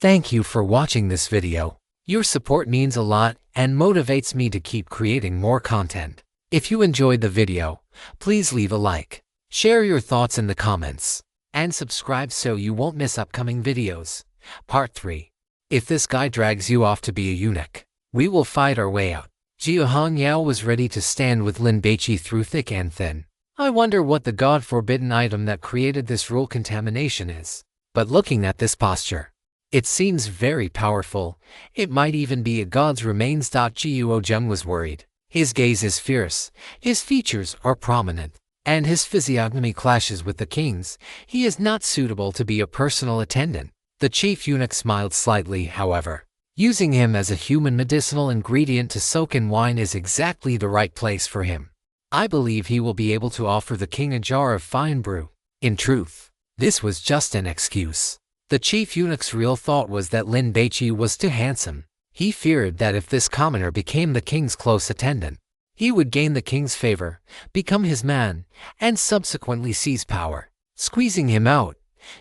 Thank you for watching this video. Your support means a lot and motivates me to keep creating more content. If you enjoyed the video, please leave a like, share your thoughts in the comments, and subscribe so you won't miss upcoming videos. Part 3. If this guy drags you off to be a eunuch, we will fight our way out. Jia Hongyao was ready to stand with Lin Baici through thick and thin. I wonder what the god-forbidden item that created this rule contamination is. But looking at this posture, it seems very powerful. It might even be a god's remains. Jiuo Zheng was worried. His gaze is fierce, his features are prominent, and his physiognomy clashes with the king's. He is not suitable to be a personal attendant. The chief eunuch smiled slightly, however. Using him as a human medicinal ingredient to soak in wine is exactly the right place for him. I believe he will be able to offer the king a jar of fine brew. In truth, this was just an excuse. The chief eunuch's real thought was that Lin Baici was too handsome. He feared that if this commoner became the king's close attendant, he would gain the king's favor, become his man, and subsequently seize power. Squeezing him out,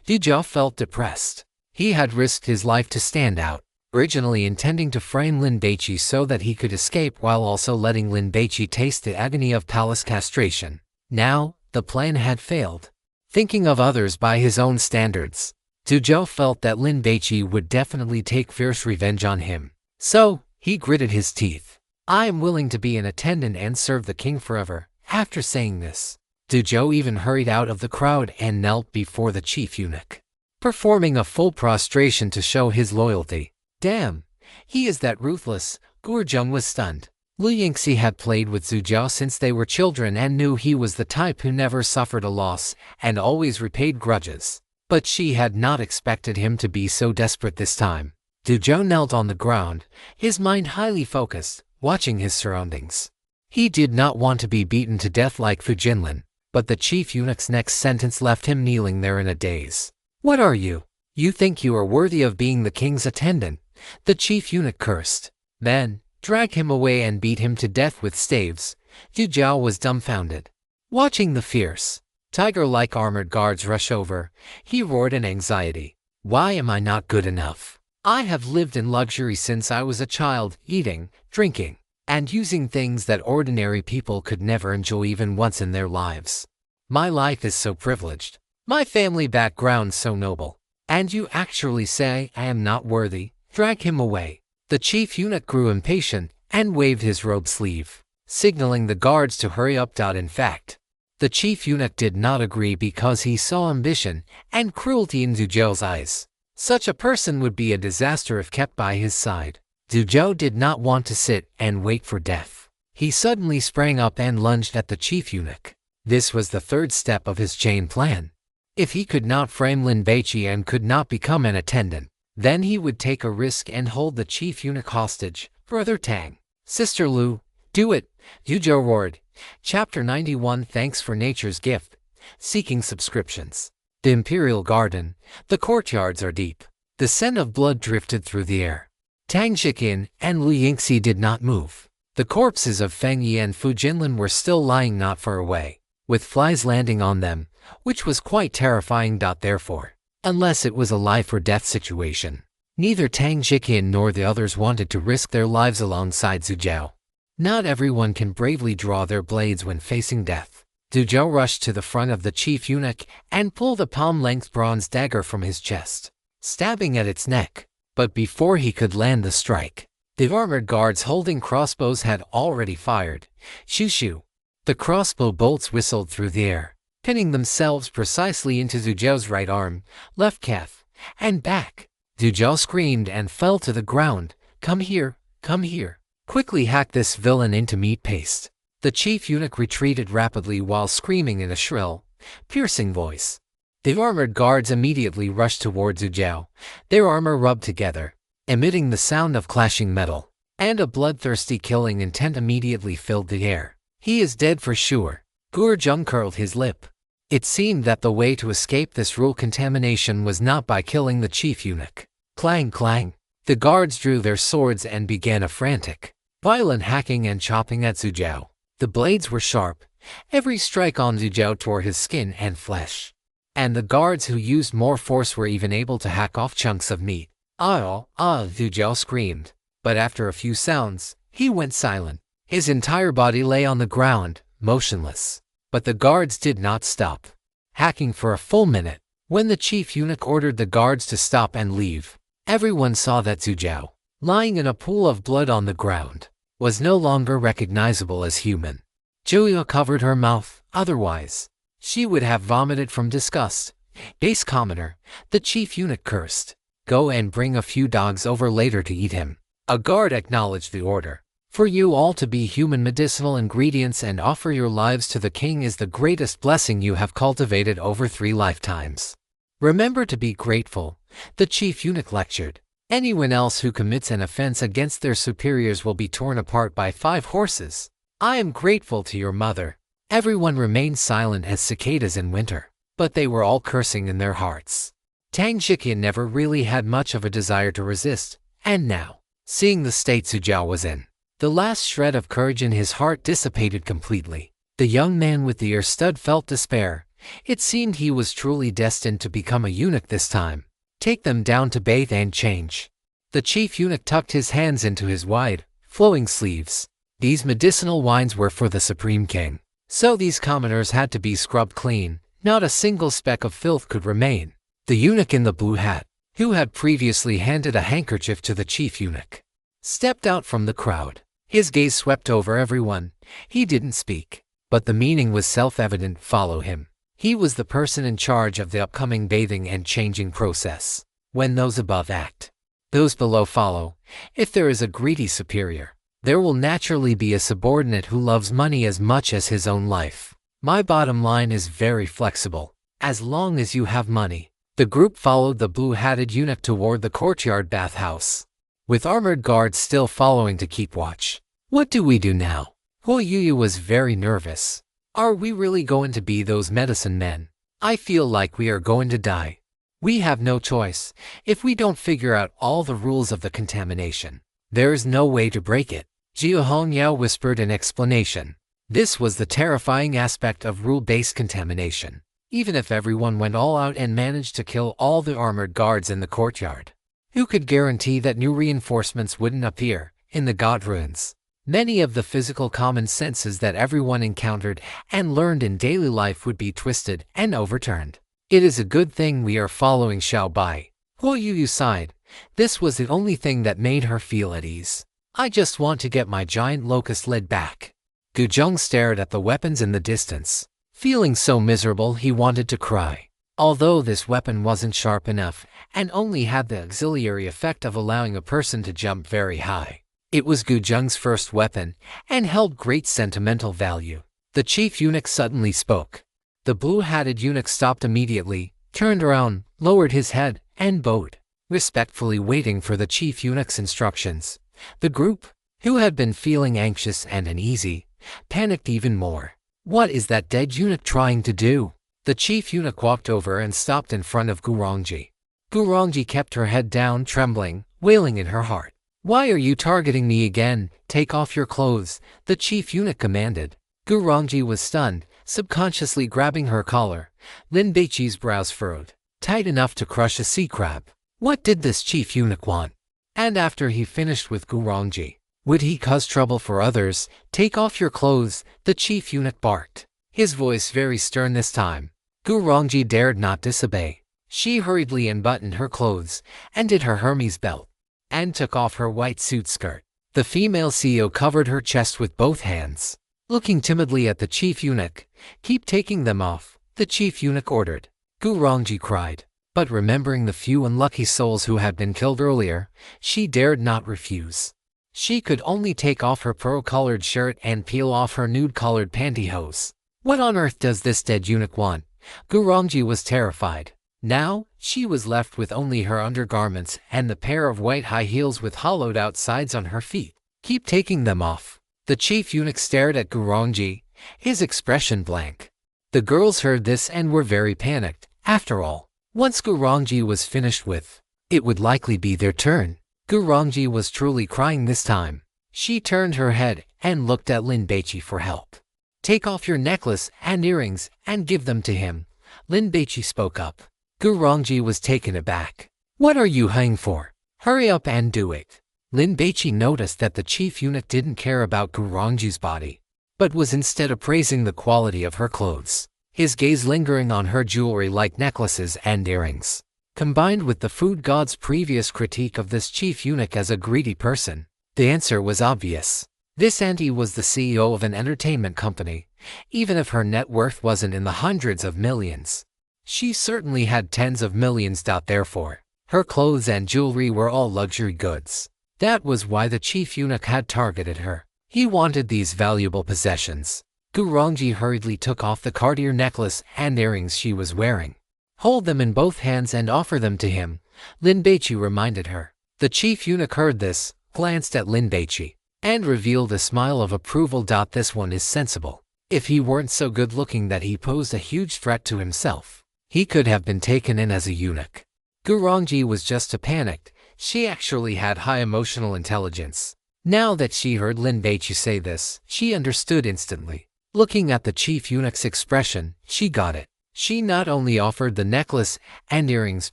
Zhao felt depressed. He had risked his life to stand out, originally intending to frame Lin Baici so that he could escape while also letting Lin Baici taste the agony of palace castration. Now, the plan had failed. Thinking of others by his own standards, Zhao felt that Lin Baici would definitely take fierce revenge on him. So, he gritted his teeth. I am willing to be an attendant and serve the king forever. After saying this, Zhao even hurried out of the crowd and knelt before the chief eunuch, performing a full prostration to show his loyalty. Damn, he is that ruthless. Zheng was stunned. Lin Baici had played with Zhao since they were children and knew he was the type who never suffered a loss and always repaid grudges. But she had not expected him to be so desperate this time. Zhao knelt on the ground, his mind highly focused, watching his surroundings. He did not want to be beaten to death like Fu Jinlin, but the chief eunuch's next sentence left him kneeling there in a daze. What are you? You think you are worthy of being the king's attendant? The chief eunuch cursed. Then, drag him away and beat him to death with staves. Zhao was dumbfounded. Watching the fierce, tiger-like armored guards rush over, he roared in anxiety. Why am I not good enough? I have lived in luxury since I was a child, eating, drinking, and using things that ordinary people could never enjoy even once in their lives. My life is so privileged. My family background so noble. And you actually say I am not worthy? Drag him away. The chief eunuch grew impatient and waved his robe sleeve, signaling the guards to hurry up. In fact, the chief eunuch did not agree because he saw ambition and cruelty in Zhao's eyes. Such a person would be a disaster if kept by his side. Zhao did not want to sit and wait for death. He suddenly sprang up and lunged at the chief eunuch. This was the third step of his chain plan. If he could not frame Lin Baici and could not become an attendant, then he would take a risk and hold the chief eunuch hostage. Brother Tang, Sister Lu, do it, Zhao roared. Chapter 91. Thanks for nature's gift. Seeking subscriptions. The imperial garden. The courtyards are deep. The scent of blood drifted through the air. Tang Xiqin and Lin Baici did not move. The corpses of Feng Yi and Fu Jinlin were still lying not far away, with flies landing on them, which was quite terrifying. Therefore, unless it was a life or death situation, neither Tang Xiqin nor the others wanted to risk their lives alongside Zhao. Not everyone can bravely draw their blades when facing death. Zhao rushed to the front of the chief eunuch and pulled a palm-length bronze dagger from his chest, stabbing at its neck. But before he could land the strike, the armored guards holding crossbows had already fired. Shoo shoo. The crossbow bolts whistled through the air, pinning themselves precisely into Zhao's right arm, left calf, and back. Zhao screamed and fell to the ground. Come here, come here. Quickly hack this villain into meat paste. The chief eunuch retreated rapidly while screaming in a shrill, piercing voice. The armored guards immediately rushed towards Zhao, their armor rubbed together, emitting the sound of clashing metal, and a bloodthirsty killing intent immediately filled the air. He is dead for sure. Zheng curled his lip. It seemed that the way to escape this rule contamination was not by killing the chief eunuch. Clang clang. The guards drew their swords and began a frantic, violent hacking and chopping at Zhao. The blades were sharp. Every strike on Zhao tore his skin and flesh. And the guards who used more force were even able to hack off chunks of meat. Zhujiao screamed. But after a few sounds, he went silent. His entire body lay on the ground, motionless. But the guards did not stop hacking for a full minute. When the chief eunuch ordered the guards to stop and leave, everyone saw that Zhujiao, lying in a pool of blood on the ground, was no longer recognizable as human. Julia covered her mouth, otherwise she would have vomited from disgust. Base commoner, the chief eunuch cursed. Go and bring a few dogs over later to eat him. A guard acknowledged the order. For you all to be human medicinal ingredients and offer your lives to the king is the greatest blessing you have cultivated over 3 lifetimes. Remember to be grateful, the chief eunuch lectured. Anyone else who commits an offense against their superiors will be torn apart by 5 horses. I am grateful to your mother. Everyone remained silent as cicadas in winter, but they were all cursing in their hearts. Tang Shiqian never really had much of a desire to resist, and now, seeing the state Zhujiao was in, the last shred of courage in his heart dissipated completely. The young man with the ear stud felt despair. It seemed he was truly destined to become a eunuch this time. Take them down to bathe and change. The chief eunuch tucked his hands into his wide, flowing sleeves. These medicinal wines were for the supreme king, so these commoners had to be scrubbed clean. Not a single speck of filth could remain. The eunuch in the blue hat, who had previously handed a handkerchief to the chief eunuch, stepped out from the crowd. His gaze swept over everyone. He didn't speak, but the meaning was self-evident. Follow him. He was the person in charge of the upcoming bathing and changing process. When those above act, those below follow. If there is a greedy superior, there will naturally be a subordinate who loves money as much as his own life. My bottom line is very flexible. As long as you have money. The group followed the blue-hatted eunuch toward the courtyard bathhouse, with armored guards still following to keep watch. What do we do now? Huo Yuyu was very nervous. Are we really going to be those medicine men? I feel like we are going to die. We have no choice. If we don't figure out all the rules of the contamination, there is no way to break it. Jiu Hongyao whispered in explanation. This was the terrifying aspect of rule-based contamination. Even if everyone went all out and managed to kill all the armored guards in the courtyard, who could guarantee that new reinforcements wouldn't appear in the god ruins? Many of the physical common senses that everyone encountered and learned in daily life would be twisted and overturned. It is a good thing we are following Xiao Bai. Huo Yuyu sighed. This was the only thing that made her feel at ease. I just want to get my giant locust lid back. Gu Zheng stared at the weapons in the distance. Feeling so miserable he wanted to cry. Although this weapon wasn't sharp enough and only had the auxiliary effect of allowing a person to jump very high, it was Gu Zheng's first weapon and held great sentimental value. The chief eunuch suddenly spoke. The blue-hatted eunuch stopped immediately, turned around, lowered his head, and bowed, respectfully waiting for the chief eunuch's instructions. The group, who had been feeling anxious and uneasy, panicked even more. What is that dead eunuch trying to do? The chief eunuch walked over and stopped in front of Gu Rongji. Gu Rongji kept her head down, trembling, wailing in her heart. Why are you targeting me again? Take off your clothes, the chief eunuch commanded. Gu Rongji was stunned, subconsciously grabbing her collar. Lin Baiqi's brows furrowed, tight enough to crush a sea crab. What did this chief eunuch want? And after he finished with Gu Rongji, would he cause trouble for others? Take off your clothes, the chief eunuch barked, his voice very stern this time. Gu Rongji dared not disobey. She hurriedly unbuttoned her clothes, undid her Hermes belt, and took off her white suit skirt. The female CEO covered her chest with both hands, looking timidly at the chief eunuch. Keep taking them off, the chief eunuch ordered. Gu Rongji cried, but remembering the few unlucky souls who had been killed earlier, she dared not refuse. She could only take off her pearl-colored shirt and peel off her nude-colored pantyhose. What on earth does this dead eunuch want? Gu Rongji was terrified. Now, she was left with only her undergarments and the pair of white high heels with hollowed-out sides on her feet. Keep taking them off. The chief eunuch stared at Gu Rongji, his expression blank. The girls heard this and were very panicked. After all, once Gu Rongji was finished with, it would likely be their turn. Gu Rongji was truly crying this time. She turned her head and looked at Lin Baici for help. Take off your necklace and earrings and give them to him. Lin Baici spoke up. Gu Rongji was taken aback. What are you hanging for? Hurry up and do it. Lin Baici noticed that the chief eunuch didn't care about Gurongji's body, but was instead appraising the quality of her clothes, his gaze lingering on her jewelry like necklaces and earrings. Combined with the food god's previous critique of this chief eunuch as a greedy person, the answer was obvious. This auntie was the CEO of an entertainment company, even if her net worth wasn't in the hundreds of millions. She certainly had tens of millions. Therefore, her clothes and jewelry were all luxury goods. That was why the chief eunuch had targeted her. He wanted these valuable possessions. Gurongji hurriedly took off the Cartier necklace and earrings she was wearing. Hold them in both hands and offer them to him, Lin Baici reminded her. The chief eunuch heard this, glanced at Lin Baici, and revealed a smile of approval. This one is sensible. If he weren't so good looking that he posed a huge threat to himself, he could have been taken in as a eunuch. Gurongji was just panicked. She actually had high emotional intelligence. Now that she heard Lin Baici say this, she understood instantly. Looking at the chief eunuch's expression, she got it. She not only offered the necklace and earrings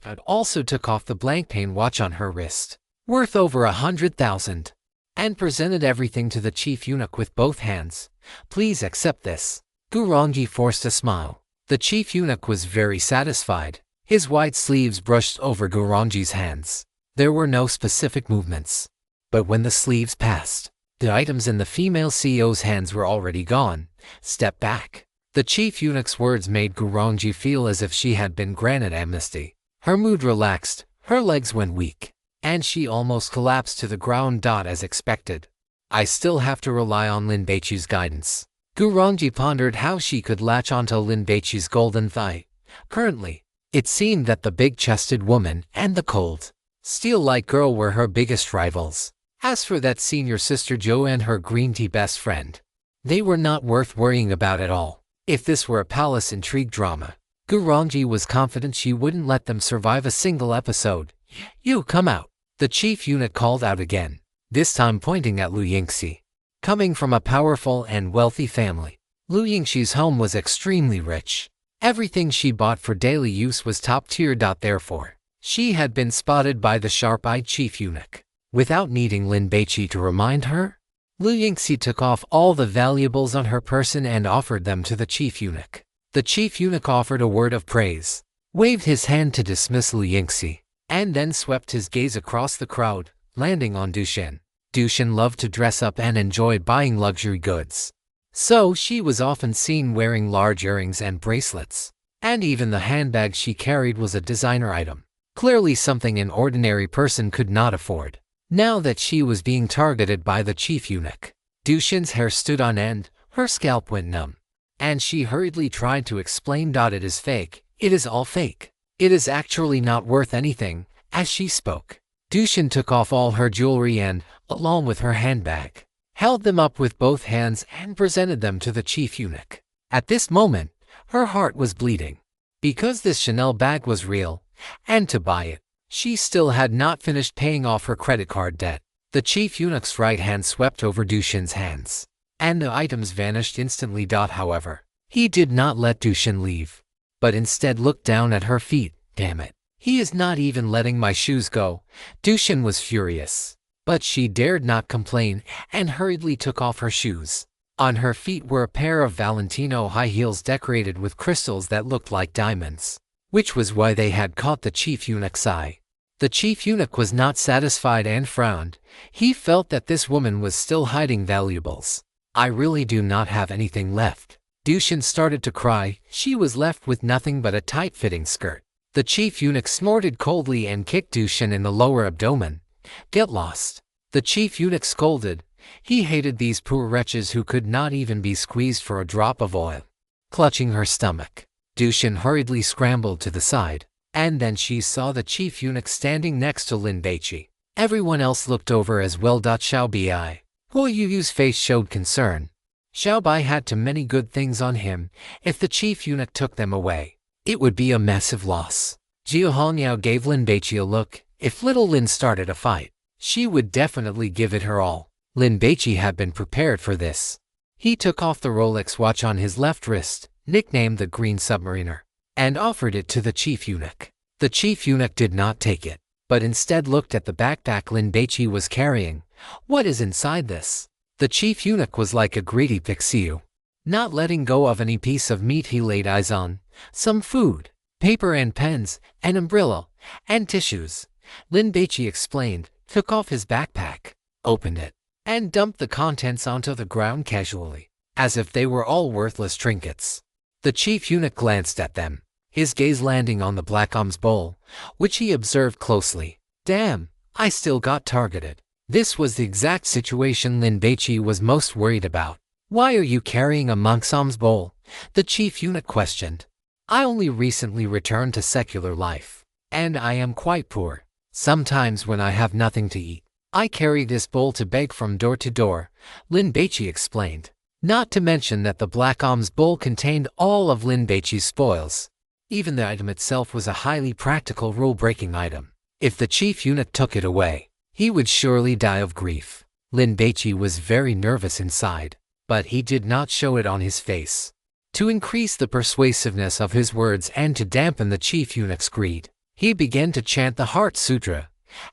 but also took off the blank pane watch on her wrist, worth over 100,000, and presented everything to the chief eunuch with both hands. Please accept this. Gurongji forced a smile. The chief eunuch was very satisfied. His white sleeves brushed over Gurongji's hands. There were no specific movements. But when the sleeves passed, the items in the female CEO's hands were already gone. Step back. The chief eunuch's words made Gurongji feel as if she had been granted amnesty. Her mood relaxed, her legs went weak, and she almost collapsed to the ground. As expected, I still have to rely on Lin Baici's guidance. Gurongji pondered how she could latch onto Lin Baici's golden thigh. Currently, it seemed that the big-chested woman and the cold, steel-like girl were her biggest rivals. As for that senior sister Jo and her green tea best friend, they were not worth worrying about at all. If this were a palace intrigue drama, Gurongji was confident she wouldn't let them survive a single episode. You come out. The chief eunuch called out again, this time pointing at Lu Yingxi. Coming from a powerful and wealthy family, Lu Yingxi's home was extremely rich. Everything she bought for daily use was top tier. Therefore, she had been spotted by the sharp-eyed chief eunuch. Without needing Lin Baici to remind her, Lu Yingxi took off all the valuables on her person and offered them to the chief eunuch. The chief eunuch offered a word of praise, waved his hand to dismiss Lu Yingxi, and then swept his gaze across the crowd, landing on Dushin. Dushin loved to dress up and enjoyed buying luxury goods. So she was often seen wearing large earrings and bracelets, and even the handbag she carried was a designer item, clearly something an ordinary person could not afford. Now that she was being targeted by the chief eunuch, Dushin's hair stood on end, her scalp went numb, and she hurriedly tried to explain. It is fake. It is all fake. It is actually not worth anything. As she spoke, Dushin took off all her jewelry and, along with her handbag, held them up with both hands and presented them to the chief eunuch. At this moment, her heart was bleeding, because this Chanel bag was real, and to buy it, she still had not finished paying off her credit card debt. The chief eunuch's right hand swept over Dushin's hands, and the items vanished instantly. However, he did not let Dushin leave, but instead looked down at her feet. Damn it. He is not even letting my shoes go. Dushin was furious, but she dared not complain and hurriedly took off her shoes. On her feet were a pair of Valentino high heels decorated with crystals that looked like diamonds, which was why they had caught the chief eunuch's eye. The chief eunuch was not satisfied and frowned. He felt that this woman was still hiding valuables. I really do not have anything left. Dushin started to cry. She was left with nothing but a tight-fitting skirt. The chief eunuch snorted coldly and kicked Dushin in the lower abdomen. Get lost. The chief eunuch scolded. He hated these poor wretches who could not even be squeezed for a drop of oil. Clutching her stomach, Dushin hurriedly scrambled to the side, and then she saw the chief eunuch standing next to Lin Baici. Everyone else looked over as well. Xiaobai, Yu's face showed concern. Xiaobai had too many good things on him. If the chief eunuch took them away, it would be a massive loss. Jiu Hongyao gave Lin Baici a look. If little Lin started a fight, she would definitely give it her all. Lin Baici had been prepared for this. He took off the Rolex watch on his left wrist, nicknamed the Green Submariner, and offered it to the chief eunuch. The chief eunuch did not take it. but instead looked at the backpack Lin Baici was carrying. What is inside this? The chief eunuch was like a greedy pixiu. Not letting go of any piece of meat he laid eyes on. Some food, paper and pens, an umbrella, and tissues. Lin Baici explained, took off his backpack, opened it, and dumped the contents onto the ground casually, as if they were all worthless trinkets. The chief eunuch glanced at them, his gaze landing on the black alms bowl, which he observed closely. Damn, I still got targeted. This was the exact situation Lin Baici was most worried about. Why are you carrying a monk's alms bowl? The chief eunuch questioned. I only recently returned to secular life, and I am quite poor. Sometimes when I have nothing to eat, I carry this bowl to beg from door to door, Lin Baici explained. Not to mention that the black alms bowl contained all of Lin Baici's spoils. Even the item itself was a highly practical rule-breaking item. If the chief eunuch took it away, he would surely die of grief. Lin Baici was very nervous inside, but he did not show it on his face. To increase the persuasiveness of his words and to dampen the chief eunuch's greed, he began to chant the Heart Sutra,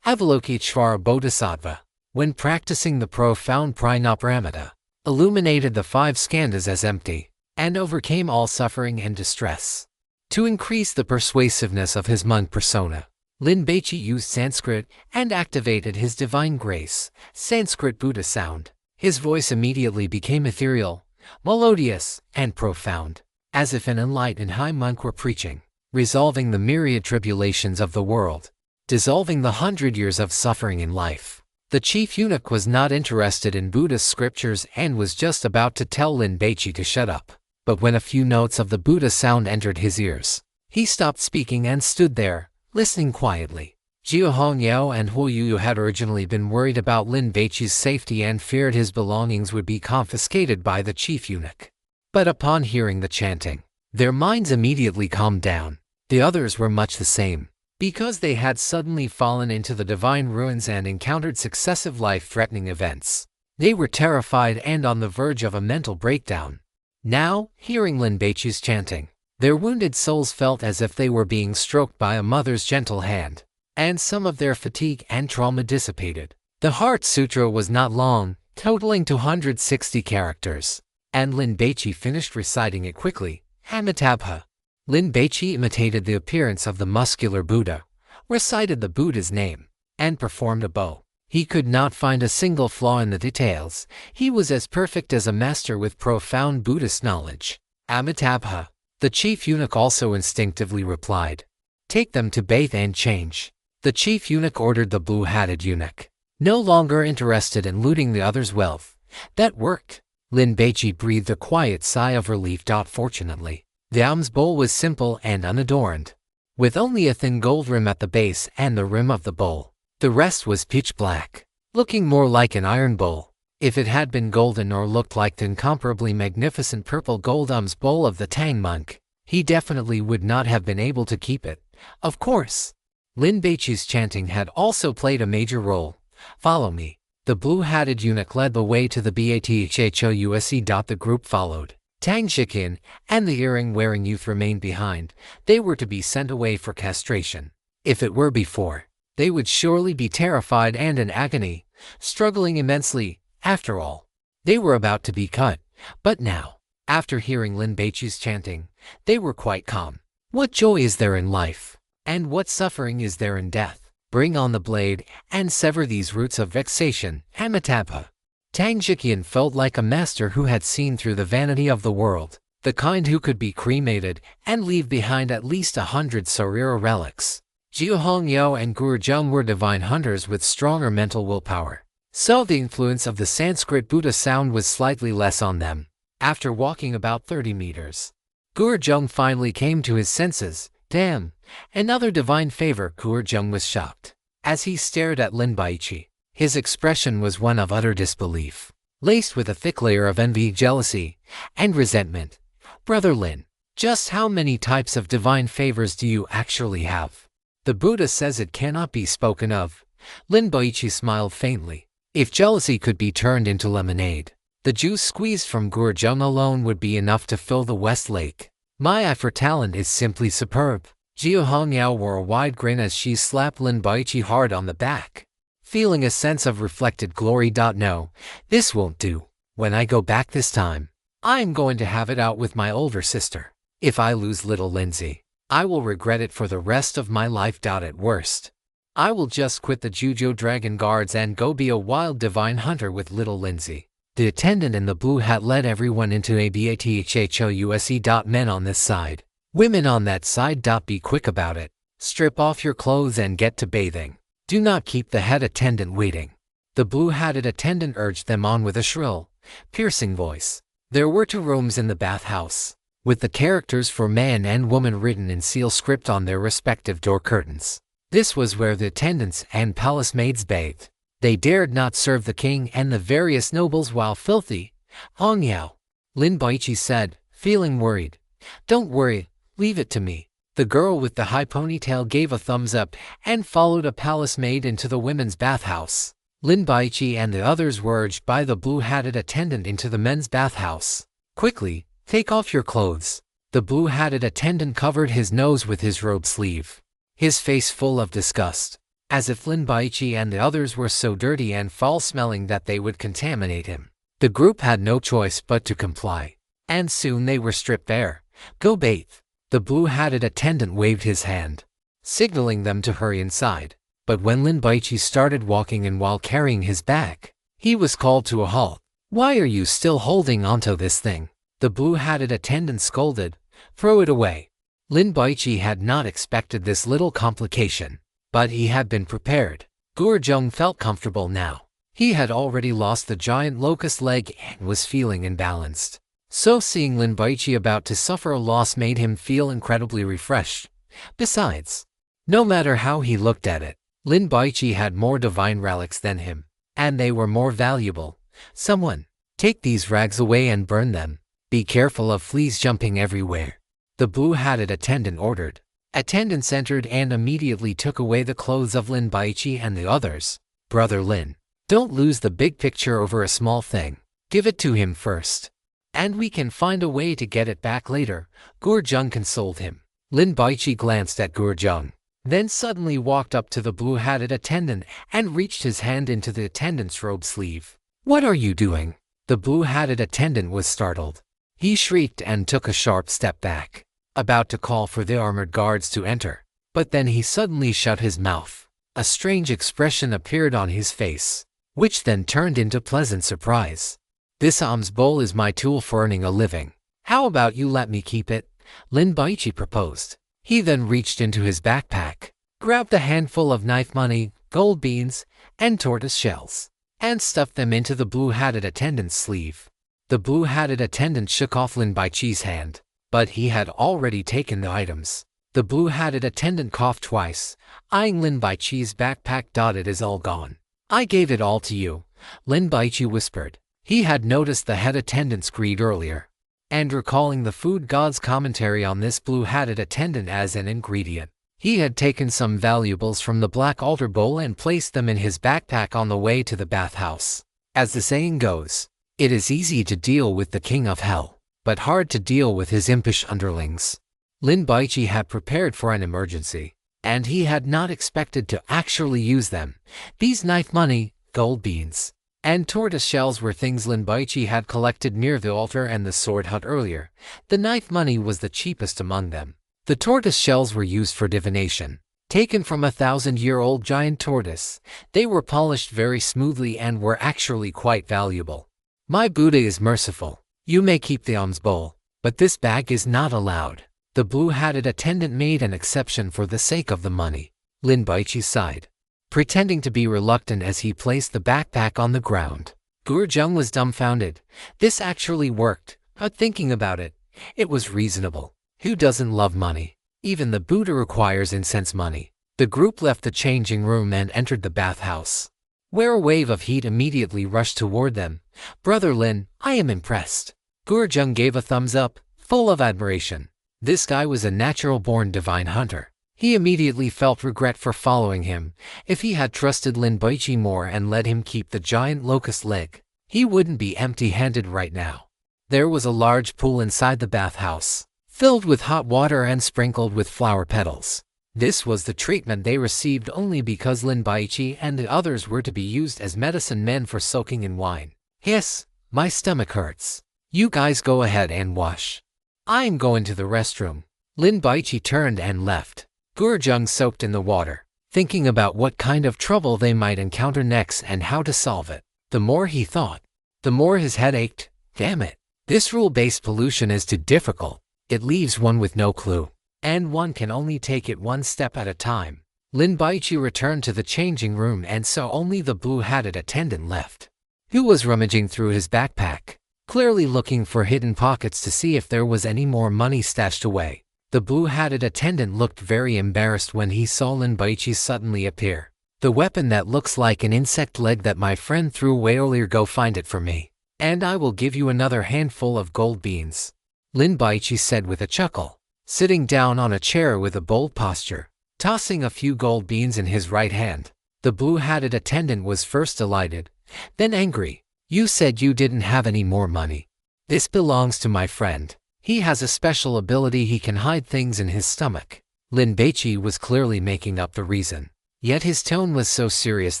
Avalokiteshvara Bodhisattva, when practicing the profound Pranapramita, illuminated the 5 skandhas as empty, and overcame all suffering and distress. To increase the persuasiveness of his monk persona, Lin Baici used Sanskrit and activated his divine grace, Sanskrit Buddha sound. His voice immediately became ethereal, melodious, and profound, as if an enlightened high monk were preaching, resolving the myriad tribulations of the world, dissolving the 100 years of suffering in life. The chief eunuch was not interested in Buddhist scriptures and was just about to tell Lin Baici to shut up. But when a few notes of the Buddha sound entered his ears, he stopped speaking and stood there, listening quietly. Jiu Hongyao and Hu Yu had originally been worried about Lin Baici's safety and feared his belongings would be confiscated by the chief eunuch. But upon hearing the chanting, their minds immediately calmed down. The others were much the same, because they had suddenly fallen into the divine ruins and encountered successive life-threatening events. They were terrified and on the verge of a mental breakdown. Now, hearing Lin Baici's chanting, their wounded souls felt as if they were being stroked by a mother's gentle hand, and some of their fatigue and trauma dissipated. The Heart Sutra was not long, totaling 260 characters, and Lin Baici finished reciting it quickly. Amitabha. Lin Baici imitated the appearance of the muscular Buddha, recited the Buddha's name, and performed a bow. He could not find a single flaw in the details. He was as perfect as a master with profound Buddhist knowledge. Amitabha. The chief eunuch also instinctively replied. Take them to bathe and change. The chief eunuch ordered the blue-hatted eunuch, no longer interested in looting the other's wealth. That worked. Lin Baici breathed a quiet sigh of relief. Fortunately, the alms bowl was simple and unadorned, with only a thin gold rim at the base and the rim of the bowl. The rest was pitch black, looking more like an iron bowl. If it had been golden or looked like the incomparably magnificent purple gold alms bowl of the Tang monk, he definitely would not have been able to keep it. Of course, Lin Baici's chanting had also played a major role. Follow me. The blue-hatted eunuch led the way to the BATHHOUSE. The group followed. Tang Shikin and the earring-wearing youth remained behind. They were to be sent away for castration. If it were before, they would surely be terrified and in agony, struggling immensely. After all, they were about to be cut. But now, after hearing Lin Baici's chanting, they were quite calm. What joy is there in life? And what suffering is there in death? Bring on the blade and sever these roots of vexation. Amitabha. Tang Shikian felt like a master who had seen through the vanity of the world, the kind who could be cremated and leave behind at least 100 Sarira relics. Jiu Hongyao and Gurjung were divine hunters with stronger mental willpower, so the influence of the Sanskrit Buddha sound was slightly less on them. After walking about 30 meters, Gurjung finally came to his senses. Damn, another divine favor. Gurjung was shocked. As he stared at Lin Baici, his expression was one of utter disbelief, laced with a thick layer of envy, jealousy, and resentment. Brother Lin, just how many types of divine favors do you actually have? The Buddha says it cannot be spoken of. Lin Baici smiled faintly. If jealousy could be turned into lemonade, the juice squeezed from Gurjung alone would be enough to fill the West Lake. My eye for talent is simply superb. Jiu Hongyao wore a wide grin as she slapped Lin Baici hard on the back, feeling a sense of reflected glory. No, this won't do. When I go back this time, I'm going to have it out with my older sister. If I lose little Lindsay, I will regret it for the rest of my life. At worst, I will just quit the Jujo Dragon Guards and go be a wild divine hunter with little Lindsay. The attendant in the blue hat led everyone into a bathhouse. Men on this side, women on that side. Be quick about it. Strip off your clothes and get to bathing. Do not keep the head attendant waiting. The blue-hatted attendant urged them on with a shrill, piercing voice. There were 2 rooms in the bathhouse, with the characters for man and woman written in seal script on their respective door curtains. This was where the attendants and palace maids bathed. They dared not serve the king and the various nobles while filthy. Hongyao, Lin Baici said, feeling worried. Don't worry, leave it to me. The girl with the high ponytail gave a thumbs up and followed a palace maid into the women's bathhouse. Lin Baici and the others were urged by the blue-hatted attendant into the men's bathhouse. Quickly, take off your clothes. The blue-hatted attendant covered his nose with his robe sleeve, his face full of disgust, as if Lin Baici and the others were so dirty and foul-smelling that they would contaminate him. The group had no choice but to comply, and soon they were stripped bare. Go bathe. The blue-hatted attendant waved his hand, signaling them to hurry inside. But when Lin Baici started walking in while carrying his bag, he was called to a halt. Why are you still holding onto this thing? The blue-hatted attendant scolded. Throw it away. Lin Baici had not expected this little complication, but he had been prepared. Gurjung felt comfortable now. He had already lost the giant locust leg and was feeling imbalanced. So seeing Lin Baici about to suffer a loss made him feel incredibly refreshed. Besides, no matter how he looked at it, Lin Baici had more divine relics than him, and they were more valuable. Someone, take these rags away and burn them. Be careful of fleas jumping everywhere. The blue-hatted attendant ordered. Attendants entered and immediately took away the clothes of Lin Baici and the others. Brother Lin, don't lose the big picture over a small thing. Give it to him first, and we can find a way to get it back later. Gurjung consoled him. Lin Baici glanced at Gurjung, then suddenly walked up to the blue-hatted attendant and reached his hand into the attendant's robe sleeve. What are you doing? The blue-hatted attendant was startled. He shrieked and took a sharp step back, about to call for the armored guards to enter. But then he suddenly shut his mouth. A strange expression appeared on his face, which then turned into pleasant surprise. This alms bowl is my tool for earning a living. How about you let me keep it? Lin Baici proposed. He then reached into his backpack, grabbed a handful of knife money, gold beans, and tortoise shells, and stuffed them into the blue-hatted attendant's sleeve. The blue-hatted attendant shook off Lin Baici's hand, but he had already taken the items. The blue-hatted attendant coughed twice, eyeing Lin Baici's backpack. It is all gone. I gave it all to you, Lin Baici whispered. He had noticed the head attendant's greed earlier, and recalling the food god's commentary on this blue-hatted attendant as an ingredient, he had taken some valuables from the black altar bowl and placed them in his backpack on the way to the bathhouse. As the saying goes, it is easy to deal with the king of hell, but hard to deal with his impish underlings. Lin Baici had prepared for an emergency, and he had not expected to actually use them. These knife money, gold beans, and tortoise shells were things Lin Baici had collected near the altar and the sword hut earlier. The knife money was the cheapest among them. The tortoise shells were used for divination, taken from a 1,000-year-old giant tortoise. They were polished very smoothly and were actually quite valuable. My Buddha is merciful. You may keep the alms bowl, but this bag is not allowed. The blue-hatted attendant made an exception for the sake of the money. Lin Baici sighed, pretending to be reluctant as he placed the backpack on the ground. Gurjung was dumbfounded. This actually worked. Thinking about it, it was reasonable. Who doesn't love money? Even the Buddha requires incense money. The group left the changing room and entered the bathhouse, where a wave of heat immediately rushed toward them. Brother Lin, I am impressed. Gurjung gave a thumbs up, full of admiration. This guy was a natural-born divine hunter. He immediately felt regret for following him. If he had trusted Lin Baici more and let him keep the giant locust leg, he wouldn't be empty-handed right now. There was a large pool inside the bathhouse, filled with hot water and sprinkled with flower petals. This was the treatment they received only because Lin Baici and the others were to be used as medicine men for soaking in wine. Yes, my stomach hurts. You guys go ahead and wash. I'm going to the restroom. Lin Baici turned and left. Gurjung soaked in the water, thinking about what kind of trouble they might encounter next and how to solve it. The more he thought, the more his head ached. Damn it. This rule-based pollution is too difficult. It leaves one with no clue, and one can only take it one step at a time. Lin Baici returned to the changing room and saw only the blue-hatted attendant left, who was rummaging through his backpack, clearly looking for hidden pockets to see if there was any more money stashed away. The blue-hatted attendant looked very embarrassed when he saw Lin Baici suddenly appear. The weapon that looks like an insect leg that my friend threw away earlier, go find it for me, and I will give you another handful of gold beans, Lin Baici said with a chuckle, sitting down on a chair with a bold posture, tossing a few gold beans in his right hand. The blue-hatted attendant was first delighted, then angry. You said you didn't have any more money. This belongs to my friend. He has a special ability, he can hide things in his stomach. Lin Baici was clearly making up the reason, yet his tone was so serious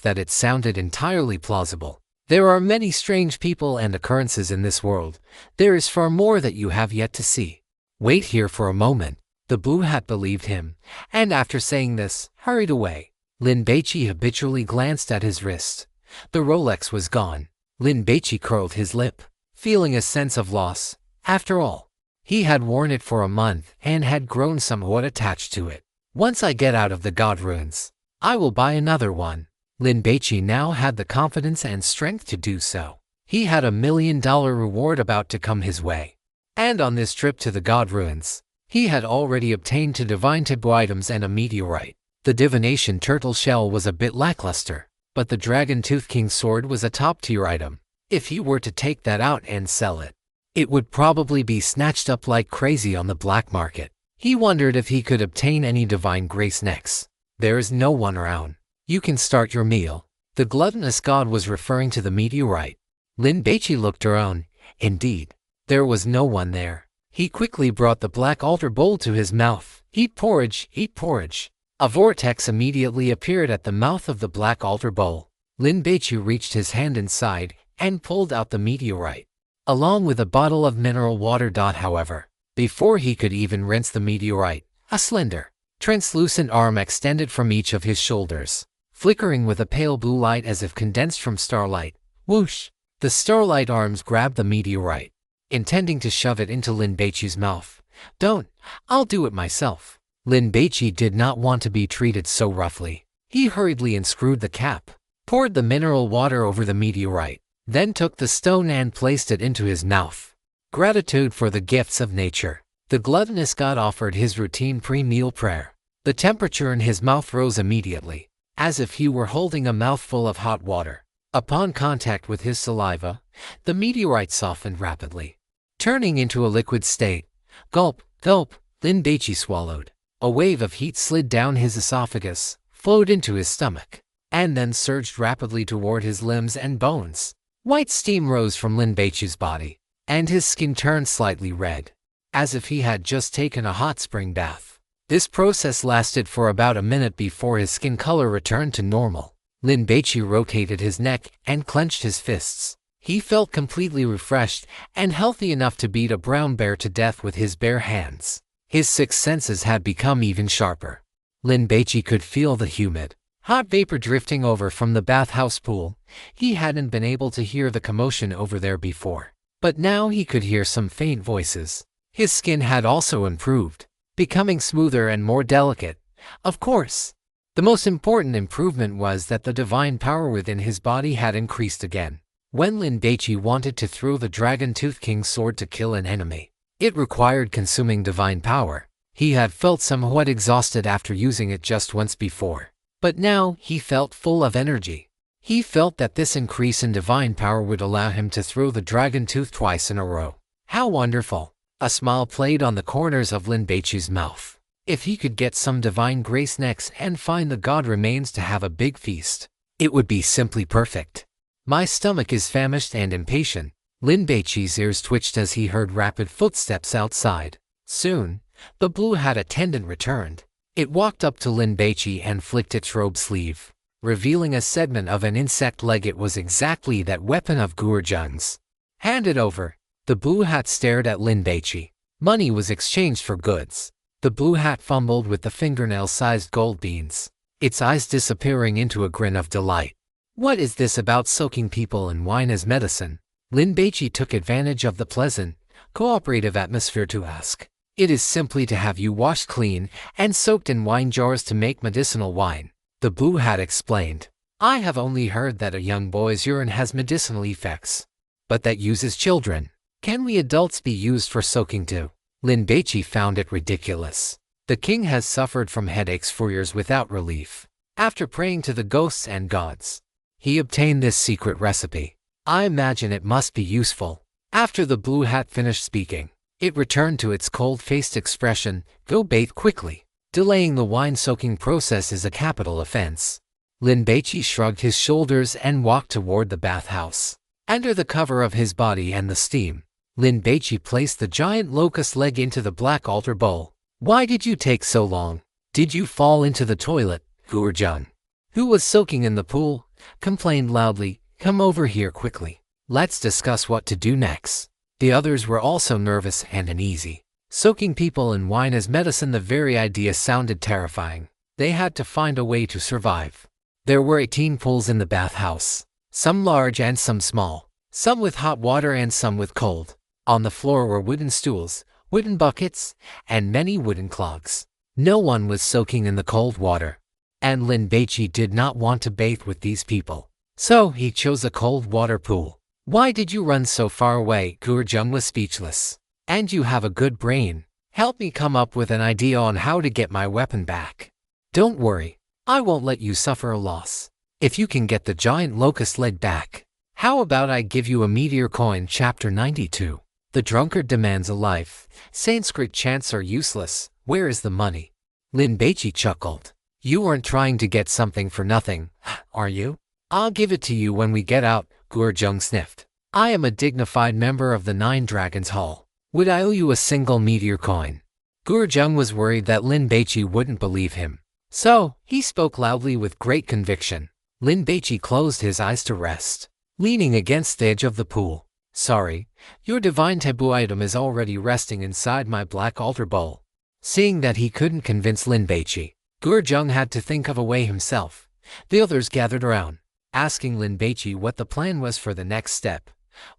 that it sounded entirely plausible. There are many strange people and occurrences in this world. There is far more that you have yet to see. Wait here for a moment. The blue hat believed him, and after saying this, hurried away. Lin Baici habitually glanced at his wrist. The Rolex was gone. Lin Baici curled his lip, feeling a sense of loss. After all, he had worn it for a month and had grown somewhat attached to it. Once I get out of the God ruins, I will buy another one. Lin Baici now had the confidence and strength to do so. He had $1 million reward about to come his way. And on this trip to the God ruins, he had already obtained 2 divine taboo items and a meteorite. The divination turtle shell was a bit lackluster, but the Dragon Tooth King sword was a top-tier item. If he were to take that out and sell it, it would probably be snatched up like crazy on the black market. He wondered if he could obtain any divine grace next. There is no one around. You can start your meal. The gluttonous god was referring to the meteorite. Lin Baici looked around. Indeed, there was no one there. He quickly brought the black altar bowl to his mouth. Eat porridge, eat porridge. A vortex immediately appeared at the mouth of the black altar bowl. Lin Baici reached his hand inside and pulled out the meteorite, along with a bottle of mineral water. However, before he could even rinse the meteorite, a slender, translucent arm extended from each of his shoulders, flickering with a pale blue light as if condensed from starlight. Whoosh! The starlight arms grabbed the meteorite, intending to shove it into Lin Baici's mouth. Don't, I'll do it myself. Lin Baici did not want to be treated so roughly. He hurriedly unscrewed the cap, poured the mineral water over the meteorite, then took the stone and placed it into his mouth. Gratitude for the gifts of nature. The gluttonous god offered his routine pre-meal prayer. The temperature in his mouth rose immediately, as if he were holding a mouthful of hot water. Upon contact with his saliva, the meteorite softened rapidly, turning into a liquid state. Gulp, gulp, Lin Baici swallowed. A wave of heat slid down his esophagus, flowed into his stomach, and then surged rapidly toward his limbs and bones. White steam rose from Lin Baici's body, and his skin turned slightly red, as if he had just taken a hot spring bath. This process lasted for about a minute before his skin color returned to normal. Lin Baici rotated his neck and clenched his fists. He felt completely refreshed and healthy enough to beat a brown bear to death with his bare hands. His 6 senses had become even sharper. Lin Baici could feel the humid, hot vapor drifting over from the bathhouse pool. He hadn't been able to hear the commotion over there before, but now he could hear some faint voices. His skin had also improved, becoming smoother and more delicate. Of course, the most important improvement was that the divine power within his body had increased again. When Lin Baici wanted to throw the Dragon Tooth King's sword to kill an enemy, it required consuming divine power. He had felt somewhat exhausted after using it just once before, but now he felt full of energy. He felt that this increase in divine power would allow him to throw the dragon tooth twice in a row. How wonderful! A smile played on the corners of Lin Baici's mouth. If he could get some divine grace next and find the god remains to have a big feast, it would be simply perfect. My stomach is famished and impatient. Lin Baici's ears twitched as he heard rapid footsteps outside. Soon, the blue hat attendant returned. It walked up to Lin Baici and flicked its robe sleeve, revealing a segment of an insect leg. It was exactly that weapon of Gurjung's. Hand it over. The blue hat stared at Lin Baici. Money was exchanged for goods. The blue hat fumbled with the fingernail-sized gold beans, its eyes disappearing into a grin of delight. What is this about soaking people in wine as medicine? Lin Baici took advantage of the pleasant, cooperative atmosphere to ask. It is simply to have you washed clean and soaked in wine jars to make medicinal wine, the blue hat explained. I have only heard that a young boy's urine has medicinal effects, but that uses children. Can we adults be used for soaking too? Lin Baici found it ridiculous. The king has suffered from headaches for years without relief. After praying to the ghosts and gods, he obtained this secret recipe. I imagine it must be useful. After the blue hat finished speaking, it returned to its cold-faced expression. Go bathe quickly. Delaying the wine-soaking process is a capital offense. Lin Baici shrugged his shoulders and walked toward the bathhouse. Under the cover of his body and the steam, Lin Baici placed the giant locust leg into the black altar bowl. Why did you take so long? Did you fall into the toilet? Gurjung, who was soaking in the pool, complained loudly. Come over here quickly. Let's discuss what to do next. The others were also nervous and uneasy. Soaking people in wine as medicine, the very idea sounded terrifying. They had to find a way to survive. There were 18 pools in the bathhouse, some large and some small, some with hot water and some with cold. On the floor were wooden stools, wooden buckets, and many wooden clogs. No one was soaking in the cold water, and Lin Baici did not want to bathe with these people. So he chose a cold water pool. Why did you run so far away? Gurjung was speechless. And you have a good brain. Help me come up with an idea on how to get my weapon back. Don't worry, I won't let you suffer a loss. If you can get the giant locust leg back, how about I give you a meteor coin? Chapter 92. The drunkard demands a life. Sanskrit chants are useless. Where is the money? Lin Baici chuckled. You weren't trying to get something for nothing, are you? I'll give it to you when we get out, Gurjung sniffed. I am a dignified member of the Nine Dragons Hall. Would I owe you a single meteor coin? Gurjung was worried that Lin Baici wouldn't believe him. So, he spoke loudly with great conviction. Lin Baici closed his eyes to rest, leaning against the edge of the pool. Sorry, your divine taboo item is already resting inside my black altar bowl. Seeing that he couldn't convince Lin Baici, Gurjung had to think of a way himself. The others gathered around, asking Lin Baici what the plan was for the next step.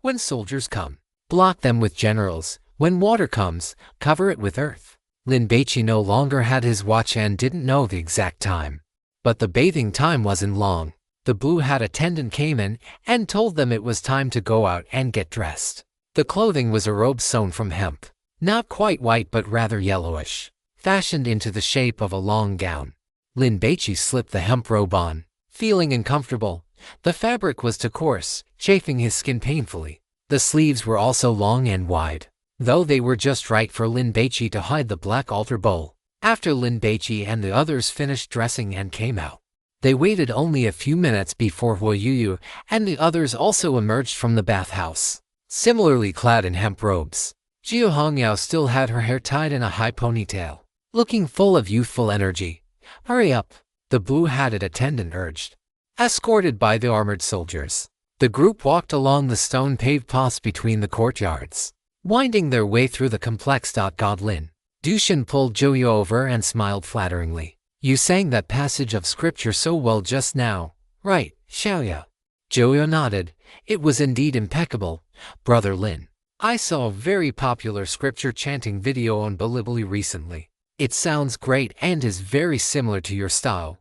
When soldiers come, block them with generals. When water comes, cover it with earth. Lin Baici no longer had his watch and didn't know the exact time. But the bathing time wasn't long. The blue hat attendant came in and told them it was time to go out and get dressed. The clothing was a robe sewn from hemp, not quite white but rather yellowish, fashioned into the shape of a long gown. Lin Baici slipped the hemp robe on, feeling uncomfortable. The fabric was too coarse, chafing his skin painfully. The sleeves were also long and wide, though they were just right for Lin Baici to hide the black altar bowl. After Lin Baici and the others finished dressing and came out, they waited only a few minutes before Huo Yuyu and the others also emerged from the bathhouse, similarly clad in hemp robes. Jiu Hongyao still had her hair tied in a high ponytail, looking full of youthful energy. Hurry up, the blue-hatted attendant urged. Escorted by the armored soldiers, the group walked along the stone-paved paths between the courtyards, winding their way through the complex. God Lin. Dushin pulled Joyo over and smiled flatteringly. You sang that passage of scripture so well just now, right, Xiaoya? Joyo nodded. It was indeed impeccable, Brother Lin. I saw a very popular scripture chanting video on Bilibili recently. It sounds great and is very similar to your style.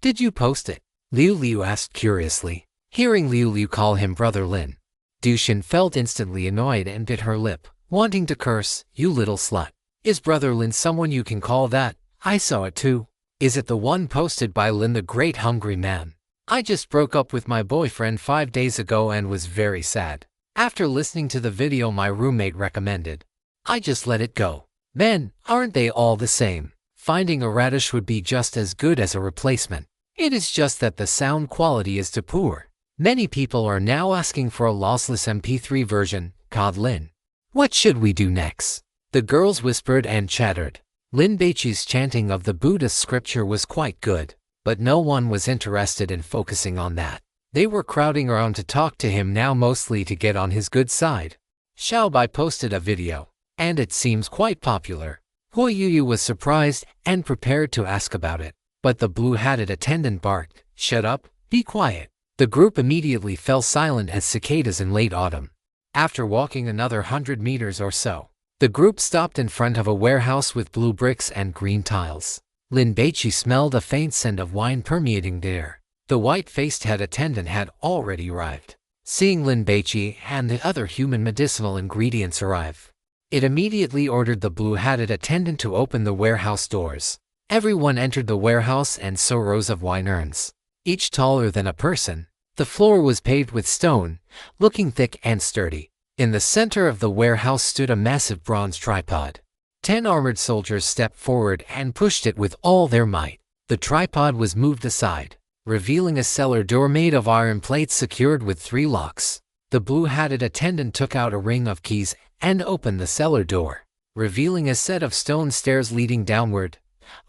Did you post it? Liu Liu asked curiously, hearing Liu Liu call him Brother Lin. Dushin felt instantly annoyed and bit her lip, wanting to curse. You little slut. Is Brother Lin someone you can call that? I saw it too. Is it the one posted by Lin the Great Hungry Man? I just broke up with my boyfriend 5 days ago and was very sad. After listening to the video my roommate recommended, I just let it go. Men, aren't they all the same? Finding a radish would be just as good as a replacement. It is just that the sound quality is too poor. Many people are now asking for a lossless MP3 version. God Lin. What should we do next? The girls whispered and chattered. Lin Baici's chanting of the Buddhist scripture was quite good, but no one was interested in focusing on that. They were crowding around to talk to him now, mostly to get on his good side. Xiao Bai posted a video, and it seems quite popular. Hui Yuyu was surprised and prepared to ask about it, but the blue-hatted attendant barked, "Shut up, be quiet." The group immediately fell silent as cicadas in late autumn. After walking another 100 meters or so, the group stopped in front of a warehouse with blue bricks and green tiles. Lin Baici smelled a faint scent of wine permeating the air. The white-faced head attendant had already arrived. Seeing Lin Baici and the other human medicinal ingredients arrive, it immediately ordered the blue-hatted attendant to open the warehouse doors. Everyone entered the warehouse and saw rows of wine urns, each taller than a person. The floor was paved with stone, looking thick and sturdy. In the center of the warehouse stood a massive bronze tripod. 10 armored soldiers stepped forward and pushed it with all their might. The tripod was moved aside, revealing a cellar door made of iron plates secured with 3 locks. The blue-hatted attendant took out a ring of keys and opened the cellar door, revealing a set of stone stairs leading downward.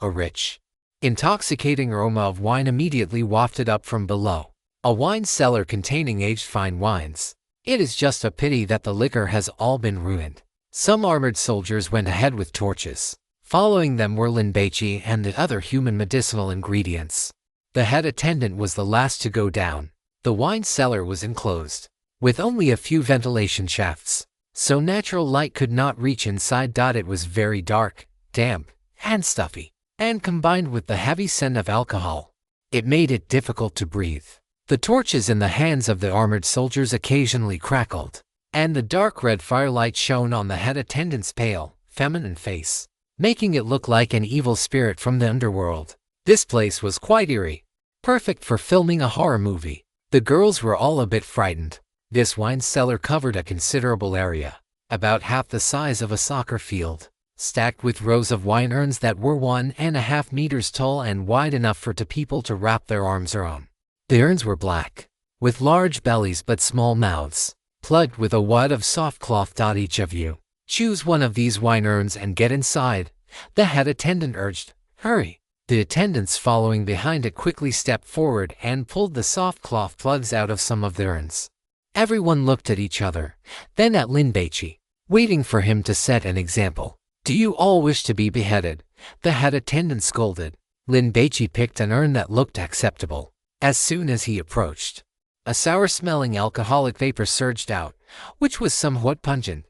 A rich, intoxicating aroma of wine immediately wafted up from below. A wine cellar containing aged fine wines. It is just a pity that the liquor has all been ruined. Some armored soldiers went ahead with torches. Following them were Lin Baici and the other human medicinal ingredients. The head attendant was the last to go down. The wine cellar was enclosed, with only a few ventilation shafts, so natural light could not reach inside. It was very dark, damp, and stuffy, and combined with the heavy scent of alcohol, it made it difficult to breathe. The torches in the hands of the armored soldiers occasionally crackled, and the dark red firelight shone on the head attendant's pale, feminine face, making it look like an evil spirit from the underworld. This place was quite eerie, perfect for filming a horror movie. The girls were all a bit frightened. This wine cellar covered a considerable area, about half the size of a soccer field, stacked with rows of wine urns that were 1.5 meters tall and wide enough for 2 people to wrap their arms around. The urns were black, with large bellies but small mouths, plugged with a wad of soft cloth. Each of you choose one of these wine urns and get inside, the head attendant urged. Hurry! The attendants following behind it quickly stepped forward and pulled the soft cloth plugs out of some of the urns. Everyone looked at each other, then at Lin Baici, waiting for him to set an example. Do you all wish to be beheaded? The head attendant scolded. Lin Baici picked an urn that looked acceptable. As soon as he approached, a sour-smelling alcoholic vapor surged out, which was somewhat pungent.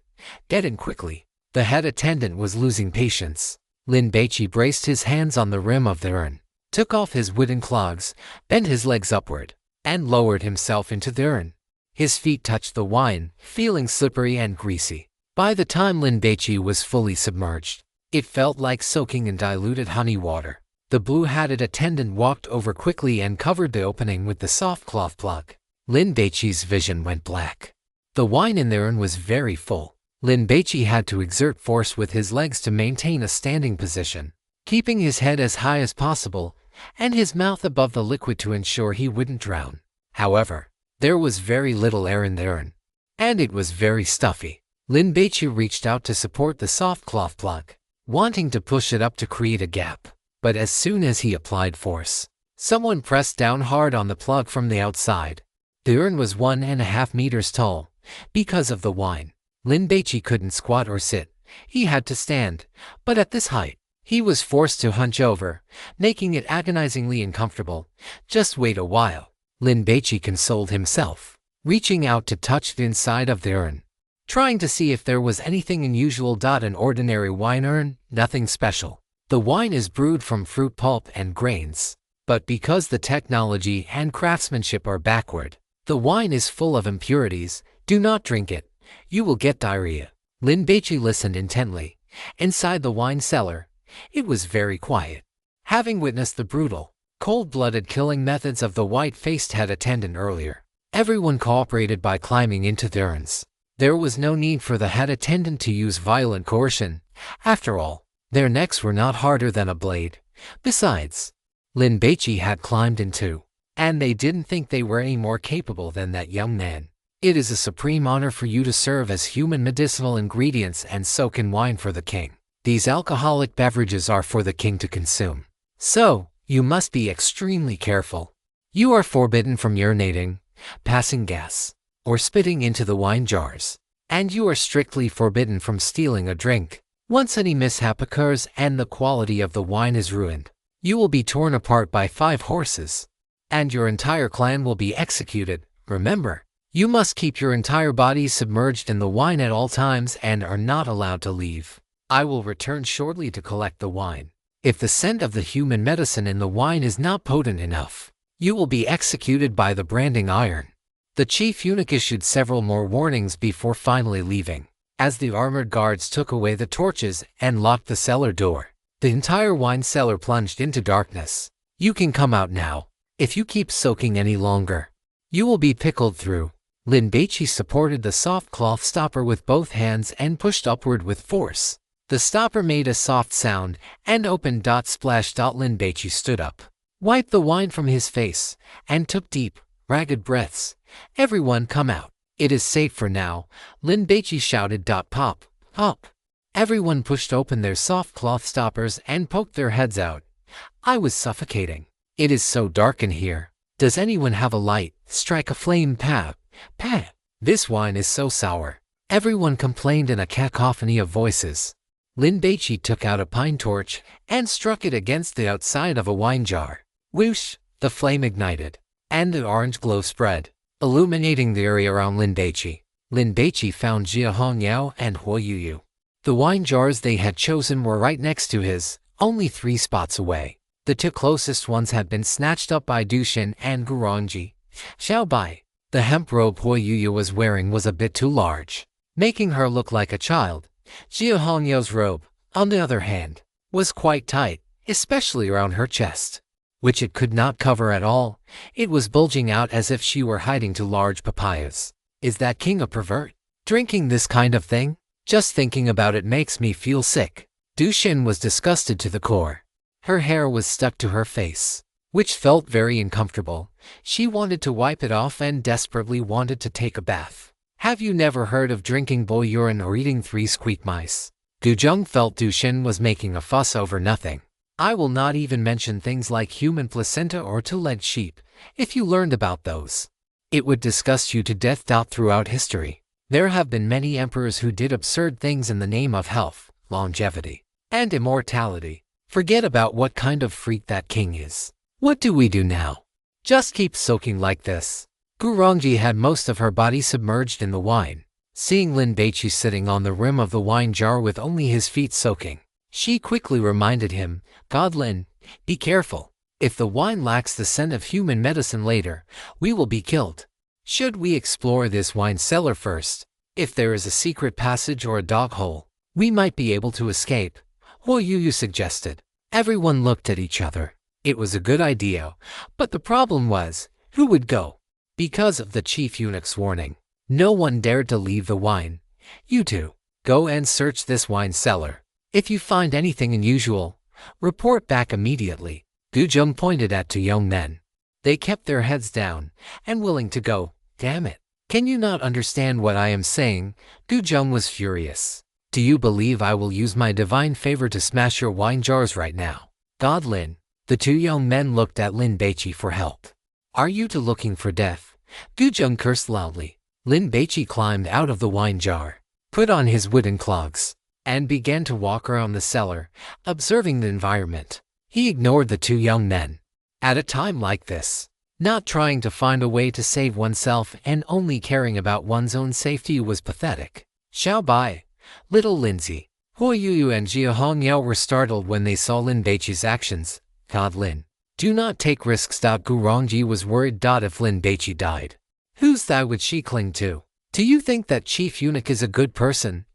Deadened quickly. The head attendant was losing patience. Lin Baici braced his hands on the rim of the urn, took off his wooden clogs, bent his legs upward, and lowered himself into the urn. His feet touched the wine, feeling slippery and greasy. By the time Lin Baici was fully submerged, it felt like soaking in diluted honey water. The blue-hatted attendant walked over quickly and covered the opening with the soft cloth plug. Lin Baici's vision went black. The wine in the urn was very full. Lin Baici had to exert force with his legs to maintain a standing position, keeping his head as high as possible and his mouth above the liquid to ensure he wouldn't drown. However, there was very little air in the urn, and it was very stuffy. Lin Baici reached out to support the soft cloth plug, wanting to push it up to create a gap. But as soon as he applied force, someone pressed down hard on the plug from the outside. The urn was 1.5 meters tall. Because of the wine, Lin Baici couldn't squat or sit. He had to stand, but at this height, he was forced to hunch over, making it agonizingly uncomfortable. Just wait a while, Lin Baici consoled himself, reaching out to touch the inside of the urn, trying to see if there was anything unusual. An ordinary wine urn, nothing special. The wine is brewed from fruit pulp and grains, but because the technology and craftsmanship are backward, the wine is full of impurities. Do not drink it. You will get diarrhea. Lin Baici listened intently. Inside the wine cellar, it was very quiet. Having witnessed the brutal, cold-blooded killing methods of the white-faced head attendant earlier, everyone cooperated by climbing into the urns. There was no need for the head attendant to use violent coercion. After all, their necks were not harder than a blade. Besides, Lin Baici had climbed in too, and they didn't think they were any more capable than that young man. It is a supreme honor for you to serve as human medicinal ingredients and soak in wine for the king. These alcoholic beverages are for the king to consume. So, you must be extremely careful. You are forbidden from urinating, passing gas, or spitting into the wine jars. And you are strictly forbidden from stealing a drink. Once any mishap occurs and the quality of the wine is ruined, you will be torn apart by 5 horses. And your entire clan will be executed. Remember, you must keep your entire body submerged in the wine at all times and are not allowed to leave. I will return shortly to collect the wine. If the scent of the human medicine in the wine is not potent enough, you will be executed by the branding iron. The chief eunuch issued several more warnings before finally leaving. As the armored guards took away the torches and locked the cellar door, the entire wine cellar plunged into darkness. You can come out now. If you keep soaking any longer, you will be pickled through. Lin Baici supported the soft cloth stopper with both hands and pushed upward with force. The stopper made a soft sound and opened. Splash. Lin Baici stood up, wiped the wine from his face, and took deep, ragged breaths. Everyone come out. It is safe for now, Lin Baici shouted. Pop, pop. Everyone pushed open their soft cloth stoppers and poked their heads out. I was suffocating. It is so dark in here. Does anyone have a light? Strike a flame. Pat. This wine is so sour. Everyone complained in a cacophony of voices. Lin Baici took out a pine torch and struck it against the outside of a wine jar. Whoosh! The flame ignited, and the orange glow spread, illuminating the area around Lin Baici. Lin Baici found Jia Hongyao and Huo Yuyu. The wine jars they had chosen were right next to his, only 3 spots away. The 2 closest ones had been snatched up by Dushin and Gurongji. Xiaobai. The hemp robe Huo Yuyu was wearing was a bit too large, making her look like a child. Jia Hongyao's robe, on the other hand, was quite tight, especially around her chest, which it could not cover at all. It was bulging out as if she were hiding 2 large papayas. Is that king a pervert? Drinking this kind of thing? Just thinking about it makes me feel sick. Dushin was disgusted to the core. Her hair was stuck to her face, which felt very uncomfortable. She wanted to wipe it off and desperately wanted to take a bath. Have you never heard of drinking boy urine or eating 3 squeak mice? Guzheng felt Dushin was making a fuss over nothing. I will not even mention things like human placenta or 2-legged sheep. If you learned about those, it would disgust you to death. Throughout history, there have been many emperors who did absurd things in the name of health, longevity, and immortality. Forget about what kind of freak that king is. What do we do now? Just keep soaking like this. Gurongji had most of her body submerged in the wine. Seeing Lin Baici sitting on the rim of the wine jar with only his feet soaking, she quickly reminded him, God Lin, be careful. If the wine lacks the scent of human medicine later, we will be killed. Should we explore this wine cellar first? If there is a secret passage or a dog hole, we might be able to escape, Huo Yuyu suggested. Everyone looked at each other. It was a good idea, but the problem was, who would go? Because of the chief eunuch's warning, no one dared to leave the wine. You 2, go and search this wine cellar. If you find anything unusual, report back immediately. Guzheng pointed at 2 young men. They kept their heads down and willing to go. Damn it. Can you not understand what I am saying? Guzheng was furious. Do you believe I will use my divine favor to smash your wine jars right now? God Lin. The 2 young men looked at Lin Baici for help. Are you 2 looking for death? Guzheng cursed loudly. Lin Baici climbed out of the wine jar, put on his wooden clogs, and began to walk around the cellar, observing the environment. He ignored the 2 young men. At a time like this, not trying to find a way to save oneself and only caring about one's own safety was pathetic. Xiaobai, little Lindsay, Huo Yuyu and Jia Hongyao were startled when they saw Lin Baici's actions. God Lin, do not take risks. Gurongji was worried. If Lin Baici died, whose thigh would she cling to? Do you think that chief eunuch is a good person?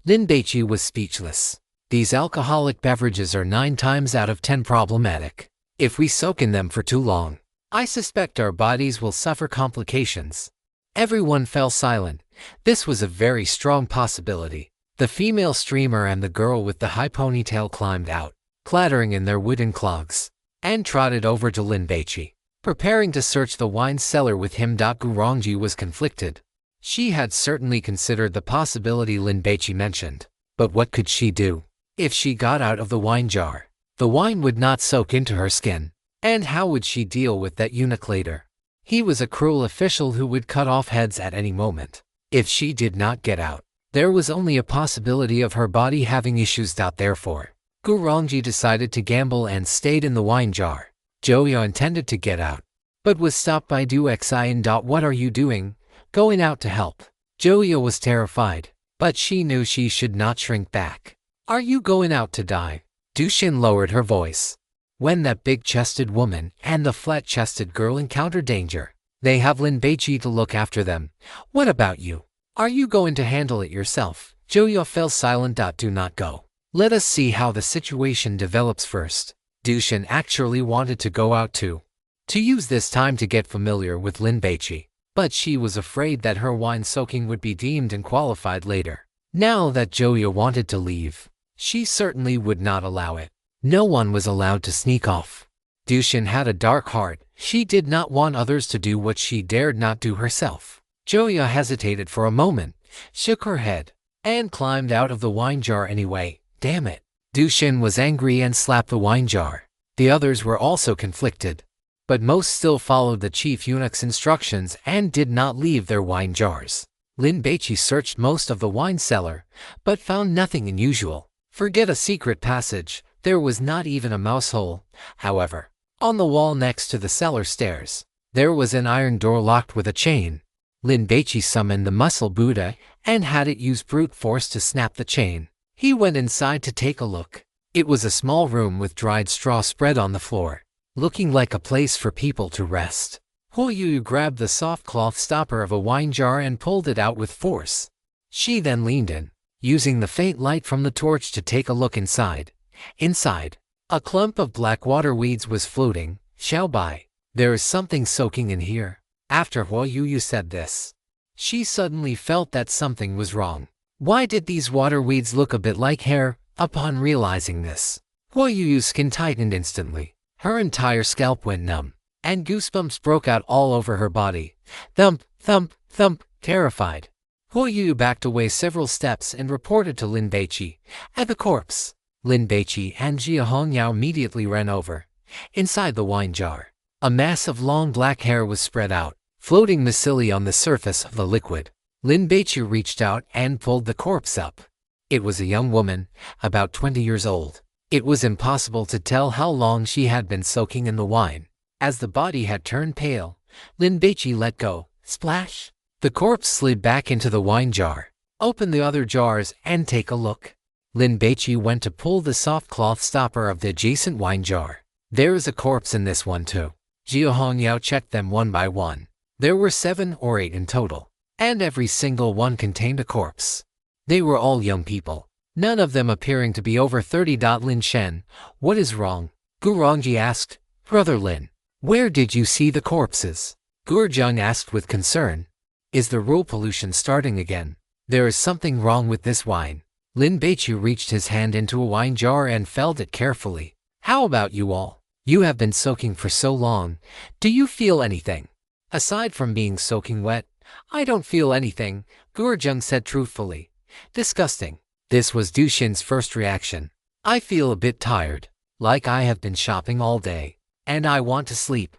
Lin Baici was speechless. These alcoholic beverages are 9 times out of 10 problematic. If we soak in them for too long, I suspect our bodies will suffer complications. Everyone fell silent. This was a very strong possibility. The female streamer and the girl with the high ponytail climbed out, clattering in their wooden clogs, and trotted over to Lin Baici, preparing to search the wine cellar with him. Gurongji was conflicted. She had certainly considered the possibility Lin Baici mentioned. But what could she do? If she got out of the wine jar, the wine would not soak into her skin. And how would she deal with that eunuch later? He was a cruel official who would cut off heads at any moment. If she did not get out, there was only a possibility of her body having issues. Therefore, Gurongji decided to gamble and stayed in the wine jar. Joyo intended to get out, but was stopped by Du Xin. What are you doing? Going out to help. Joyo was terrified, but she knew she should not shrink back. Are you going out to die? Dushin lowered her voice. When that big-chested woman and the flat-chested girl encounter danger, they have Lin Baici to look after them. What about you? Are you going to handle it yourself? Joyo fell silent. Do not go. Let us see how the situation develops first. Dushin actually wanted to go out too, to use this time to get familiar with Lin Baici, but she was afraid that her wine soaking would be deemed unqualified later. Now that Joyo wanted to leave, she certainly would not allow it. No one was allowed to sneak off. Dushin had a dark heart. She did not want others to do what she dared not do herself. Joyo hesitated for a moment, shook her head, and climbed out of the wine jar anyway. Damn it. Dushin was angry and slapped the wine jar. The others were also conflicted, but most still followed the chief eunuch's instructions and did not leave their wine jars. Lin Baici searched most of the wine cellar, but found nothing unusual. Forget a secret passage. There was not even a mouse hole. However, on the wall next to the cellar stairs, there was an iron door locked with a chain. Lin Baici summoned the muscle Buddha and had it use brute force to snap the chain. He went inside to take a look. It was a small room with dried straw spread on the floor, looking like a place for people to rest. Huoyu grabbed the soft cloth stopper of a wine jar and pulled it out with force. She then leaned in, using the faint light from the torch to take a look inside. Inside, a clump of black water weeds was floating. Xiaobai, there is something soaking in here. After Huoyu said this, she suddenly felt that something was wrong. Why did these water weeds look a bit like hair? Upon realizing this, Huoyu's skin tightened instantly. Her entire scalp went numb, and goosebumps broke out all over her body. Thump, thump, thump, terrified. Huoyu backed away several steps and reported to Lin Baici. At the corpse, Lin Baici and Jia Hongyao immediately ran over. Inside the wine jar, a mass of long black hair was spread out, floating messily on the surface of the liquid. Lin Baici reached out and pulled the corpse up. It was a young woman, about 20 years old. It was impossible to tell how long she had been soaking in the wine. As the body had turned pale, Lin Baici let go. Splash! The corpse slid back into the wine jar. Open the other jars and take a look. Lin Baici went to pull the soft cloth stopper of the adjacent wine jar. There is a corpse in this one too. Jia Hongyao checked them one by one. There were 7 or 8 in total, and every single one contained a corpse. They were all young people, none of them appearing to be over 30. Lin Shen, what is wrong? Gurongji asked. Brother Lin, where did you see the corpses? Gurjung asked with concern. Is the rule pollution starting again? There is something wrong with this wine. Lin Baici reached his hand into a wine jar and felt it carefully. How about you all? You have been soaking for so long. Do you feel anything? Aside from being soaking wet, I don't feel anything, Gurjung said truthfully. Disgusting. This was Dushin's first reaction. I feel a bit tired, like I have been shopping all day, and I want to sleep,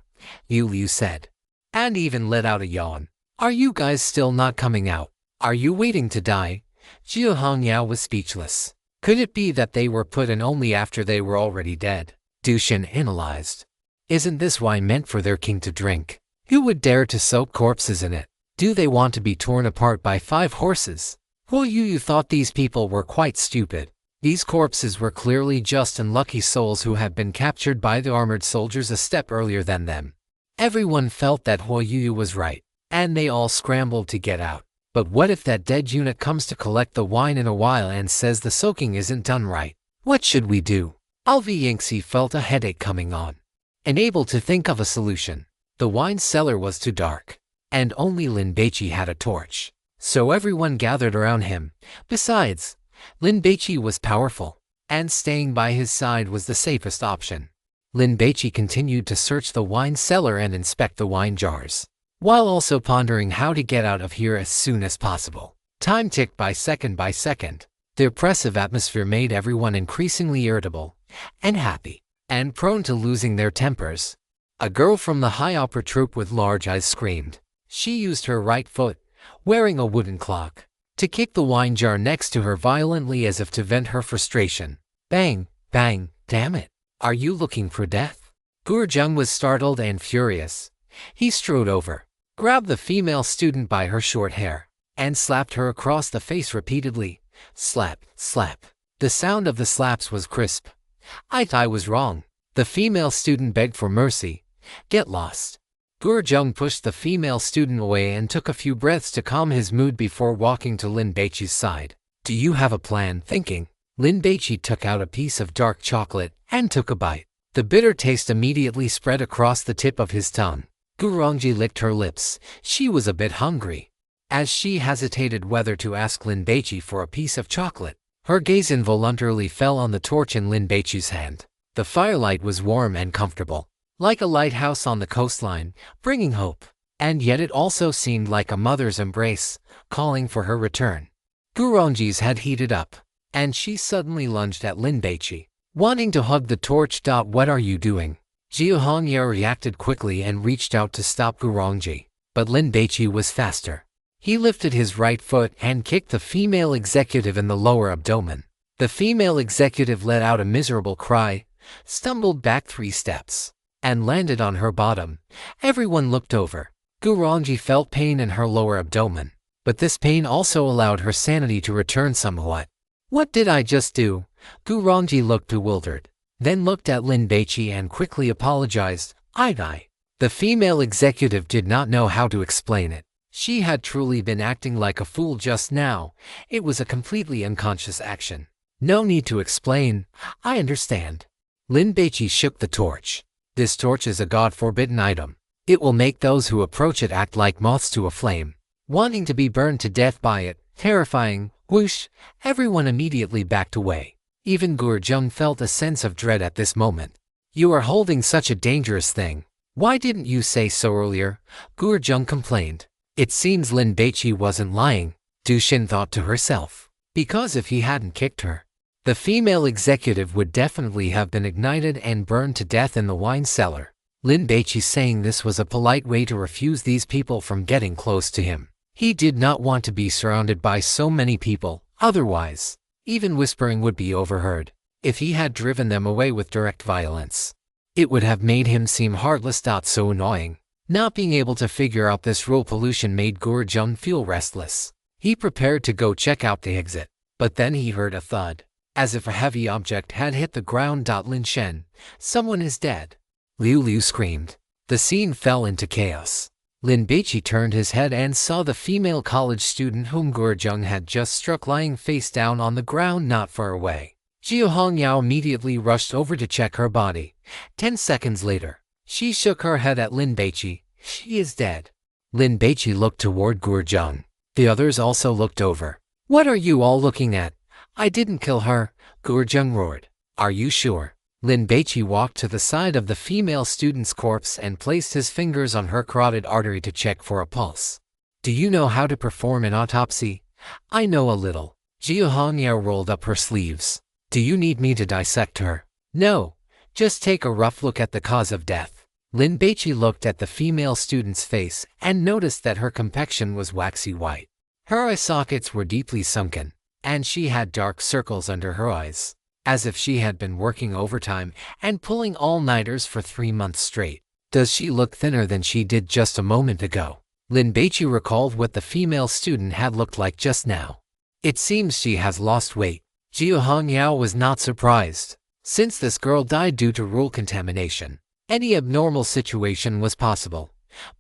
Yu Liu said, and even let out a yawn. Are you guys still not coming out? Are you waiting to die? Jia Hongyao was speechless. Could it be that they were put in only after they were already dead? Dushin analyzed. Isn't this wine meant for their king to drink? Who would dare to soak corpses in it? Do they want to be torn apart by 5 horses? Huoyu thought these people were quite stupid. These corpses were clearly just unlucky souls who had been captured by the armored soldiers a step earlier than them. Everyone felt that Huoyu was right, and they all scrambled to get out. But what if that dead eunuch comes to collect the wine in a while and says the soaking isn't done right? What should we do? Alvi Yingxi felt a headache coming on. Unable to think of a solution, the wine cellar was too dark, and only Lin Baici had a torch. So everyone gathered around him. Besides, Lin Baici was powerful, and staying by his side was the safest option. Lin Baici continued to search the wine cellar and inspect the wine jars. while also pondering how to get out of here as soon as possible. Time ticked by second. The oppressive atmosphere made everyone increasingly irritable, and happy, and prone to losing their tempers. A girl from the high opera troupe with large eyes screamed. She used her right foot, wearing a wooden clock, to kick the wine jar next to her violently as if to vent her frustration. Bang, bang, damn it. Are you looking for death? Gurjung was startled and furious. He strode over, grabbed the female student by her short hair, and slapped her across the face repeatedly. Slap, slap. The sound of the slaps was crisp. I was wrong. The female student begged for mercy. Get lost. Gurjung pushed the female student away and took a few breaths to calm his mood before walking to Lin Baici's side. Do you have a plan? Thinking. Lin Baici took out a piece of dark chocolate and took a bite. The bitter taste immediately spread across the tip of his tongue. Gurongji licked her lips. She was a bit hungry. As she hesitated whether to ask Lin Baici for a piece of chocolate, her gaze involuntarily fell on the torch in Lin Baici's hand. The firelight was warm and comfortable, like a lighthouse on the coastline, bringing hope. And yet it also seemed like a mother's embrace, calling for her return. Gurongji's head heated up, and she suddenly lunged at Lin Baici, wanting to hug the torch. What are you doing? Jiu Hongye reacted quickly and reached out to stop Gurongji, but Lin Baici was faster. He lifted his right foot and kicked the female executive in the lower abdomen. The female executive let out a miserable cry, stumbled back 3 steps, and landed on her bottom. Everyone looked over. Gurongji felt pain in her lower abdomen, but this pain also allowed her sanity to return somewhat. What did I just do? Gurongji looked bewildered, then looked at Lin Baici and quickly apologized. I. The female executive did not know how to explain it. She had truly been acting like a fool just now. It was a completely unconscious action. No need to explain. I understand. Lin Baici shook the torch. This torch is a god-forbidden item. It will make those who approach it act like moths to a flame, wanting to be burned to death by it. Terrifying. Whoosh! Everyone immediately backed away. Even Gurjung felt a sense of dread at this moment. You are holding such a dangerous thing. Why didn't you say so earlier? Gurjung complained. It seems Lin Baici wasn't lying, Du Xin thought to herself. Because if he hadn't kicked her, the female executive would definitely have been ignited and burned to death in the wine cellar. Lin Baici saying this was a polite way to refuse these people from getting close to him. He did not want to be surrounded by so many people, otherwise, even whispering would be overheard. If he had driven them away with direct violence, it would have made him seem heartless. So annoying. Not being able to figure out this rule pollution made Gurjung feel restless. He prepared to go check out the exit, but then he heard a thud, as if a heavy object had hit the ground. Lin Shen, someone is dead. Liu Liu screamed. The scene fell into chaos. Lin Baici turned his head and saw the female college student whom Gurjung had just struck lying face down on the ground not far away. Jiu Hongyao immediately rushed over to check her body. 10 seconds later, she shook her head at Lin Baici. She is dead. Lin Baici looked toward Gurjung. The others also looked over. What are you all looking at? I didn't kill her, Gurjung roared. Are you sure? Lin Baici walked to the side of the female student's corpse and placed his fingers on her carotid artery to check for a pulse. Do you know how to perform an autopsy? I know a little. Jiu Hongyao rolled up her sleeves. Do you need me to dissect her? No. Just take a rough look at the cause of death. Lin Baici looked at the female student's face and noticed that her complexion was waxy white. Her eye sockets were deeply sunken, and she had dark circles under her eyes, as if she had been working overtime and pulling all-nighters for 3 months straight. Does she look thinner than she did just a moment ago? Lin Baici recalled what the female student had looked like just now. It seems she has lost weight. Jiu Hongyao was not surprised. Since this girl died due to rule contamination, any abnormal situation was possible.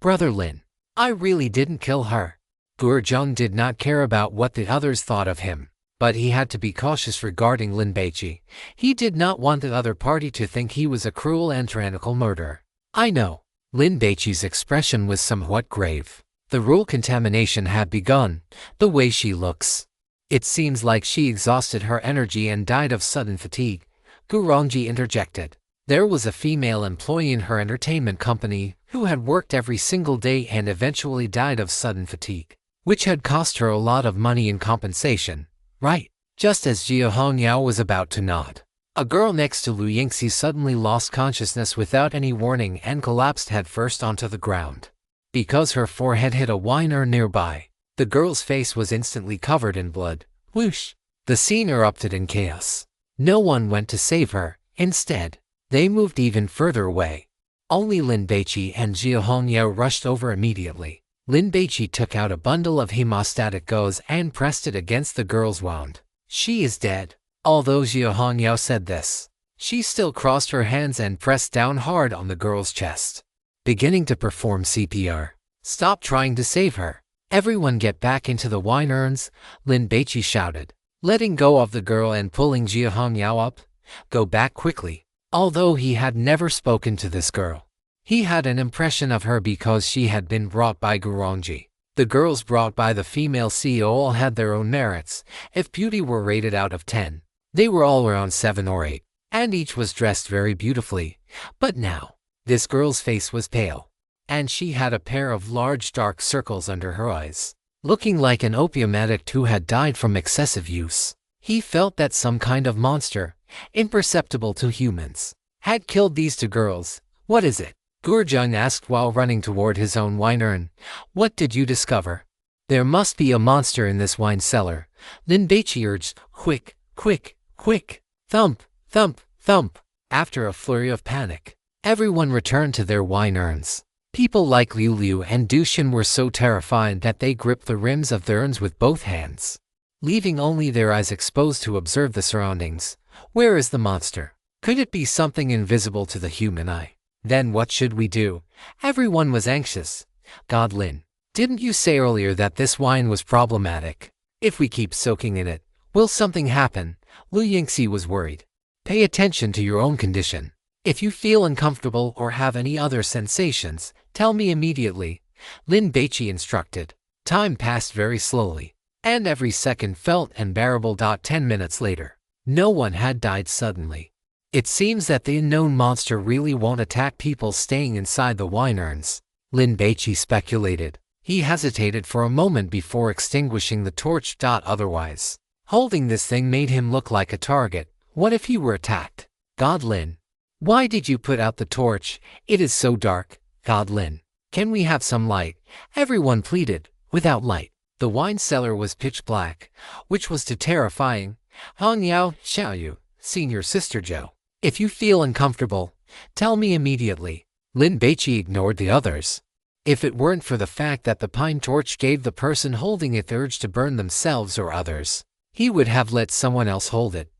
Brother Lin, I really didn't kill her. Gurjung did not care about what the others thought of him, but he had to be cautious regarding Lin Baici. He did not want the other party to think he was a cruel and tyrannical murderer. I know. Lin Baici's expression was somewhat grave. The rule contamination had begun. The way she looks, it seems like she exhausted her energy and died of sudden fatigue. Gurongji interjected. There was a female employee in her entertainment company who had worked every single day and eventually died of sudden fatigue, which had cost her a lot of money in compensation. Right. Just as Jia Hongyao was about to nod, a girl next to Lu Yingxi suddenly lost consciousness without any warning and collapsed headfirst onto the ground. Because her forehead hit a wine urn nearby, the girl's face was instantly covered in blood. Whoosh! The scene erupted in chaos. No one went to save her. Instead, they moved even further away. Only Lin Baici and Jia Hongyao rushed over immediately. Lin Baici took out a bundle of hemostatic gauze and pressed it against the girl's wound. She is dead. Although Jia Hongyao said this, she still crossed her hands and pressed down hard on the girl's chest, beginning to perform CPR. Stop trying to save her. Everyone get back into the wine urns, Lin Baici shouted, letting go of the girl and pulling Jia Hongyao up. Go back quickly. Although he had never spoken to this girl, he had an impression of her because she had been brought by Gurongji. The girls brought by the female CEO all had their own merits. If beauty were rated out of 10, they were all around 7 or 8, and each was dressed very beautifully. But now, this girl's face was pale, and she had a pair of large dark circles under her eyes, looking like an opium addict who had died from excessive use. He felt that some kind of monster, imperceptible to humans, had killed these two girls. What is it? Gurjung asked while running toward his own wine urn. What did you discover? There must be a monster in this wine cellar, Lin Baici urged. Quick, quick, quick. Thump, thump, thump. After a flurry of panic, everyone returned to their wine urns. People like Liu Liu and Du Xin were so terrified that they gripped the rims of their urns with both hands, leaving only their eyes exposed to observe the surroundings. Where is the monster? Could it be something invisible to the human eye? Then what should we do? Everyone was anxious. God Lin, didn't you say earlier that this wine was problematic? If we keep soaking in it, will something happen? Lu Yingxi was worried. Pay attention to your own condition. If you feel uncomfortable or have any other sensations, tell me immediately, Lin Baici instructed. Time passed very slowly, and every second felt unbearable. 10 minutes later, no one had died suddenly. It seems that the unknown monster really won't attack people staying inside the wine urns, Lin Baici speculated. He hesitated for a moment before extinguishing the torch. Otherwise, holding this thing made him look like a target. What if he were attacked? God Lin, why did you put out the torch? It is so dark. God Lin, can we have some light? Everyone pleaded. Without light, the wine cellar was pitch black, which was too terrifying. Hongyao, Xiaoyu, senior sister Zhou, if you feel uncomfortable, tell me immediately. Lin Baici ignored the others. If it weren't for the fact that the pine torch gave the person holding it the urge to burn themselves or others, he would have let someone else hold it.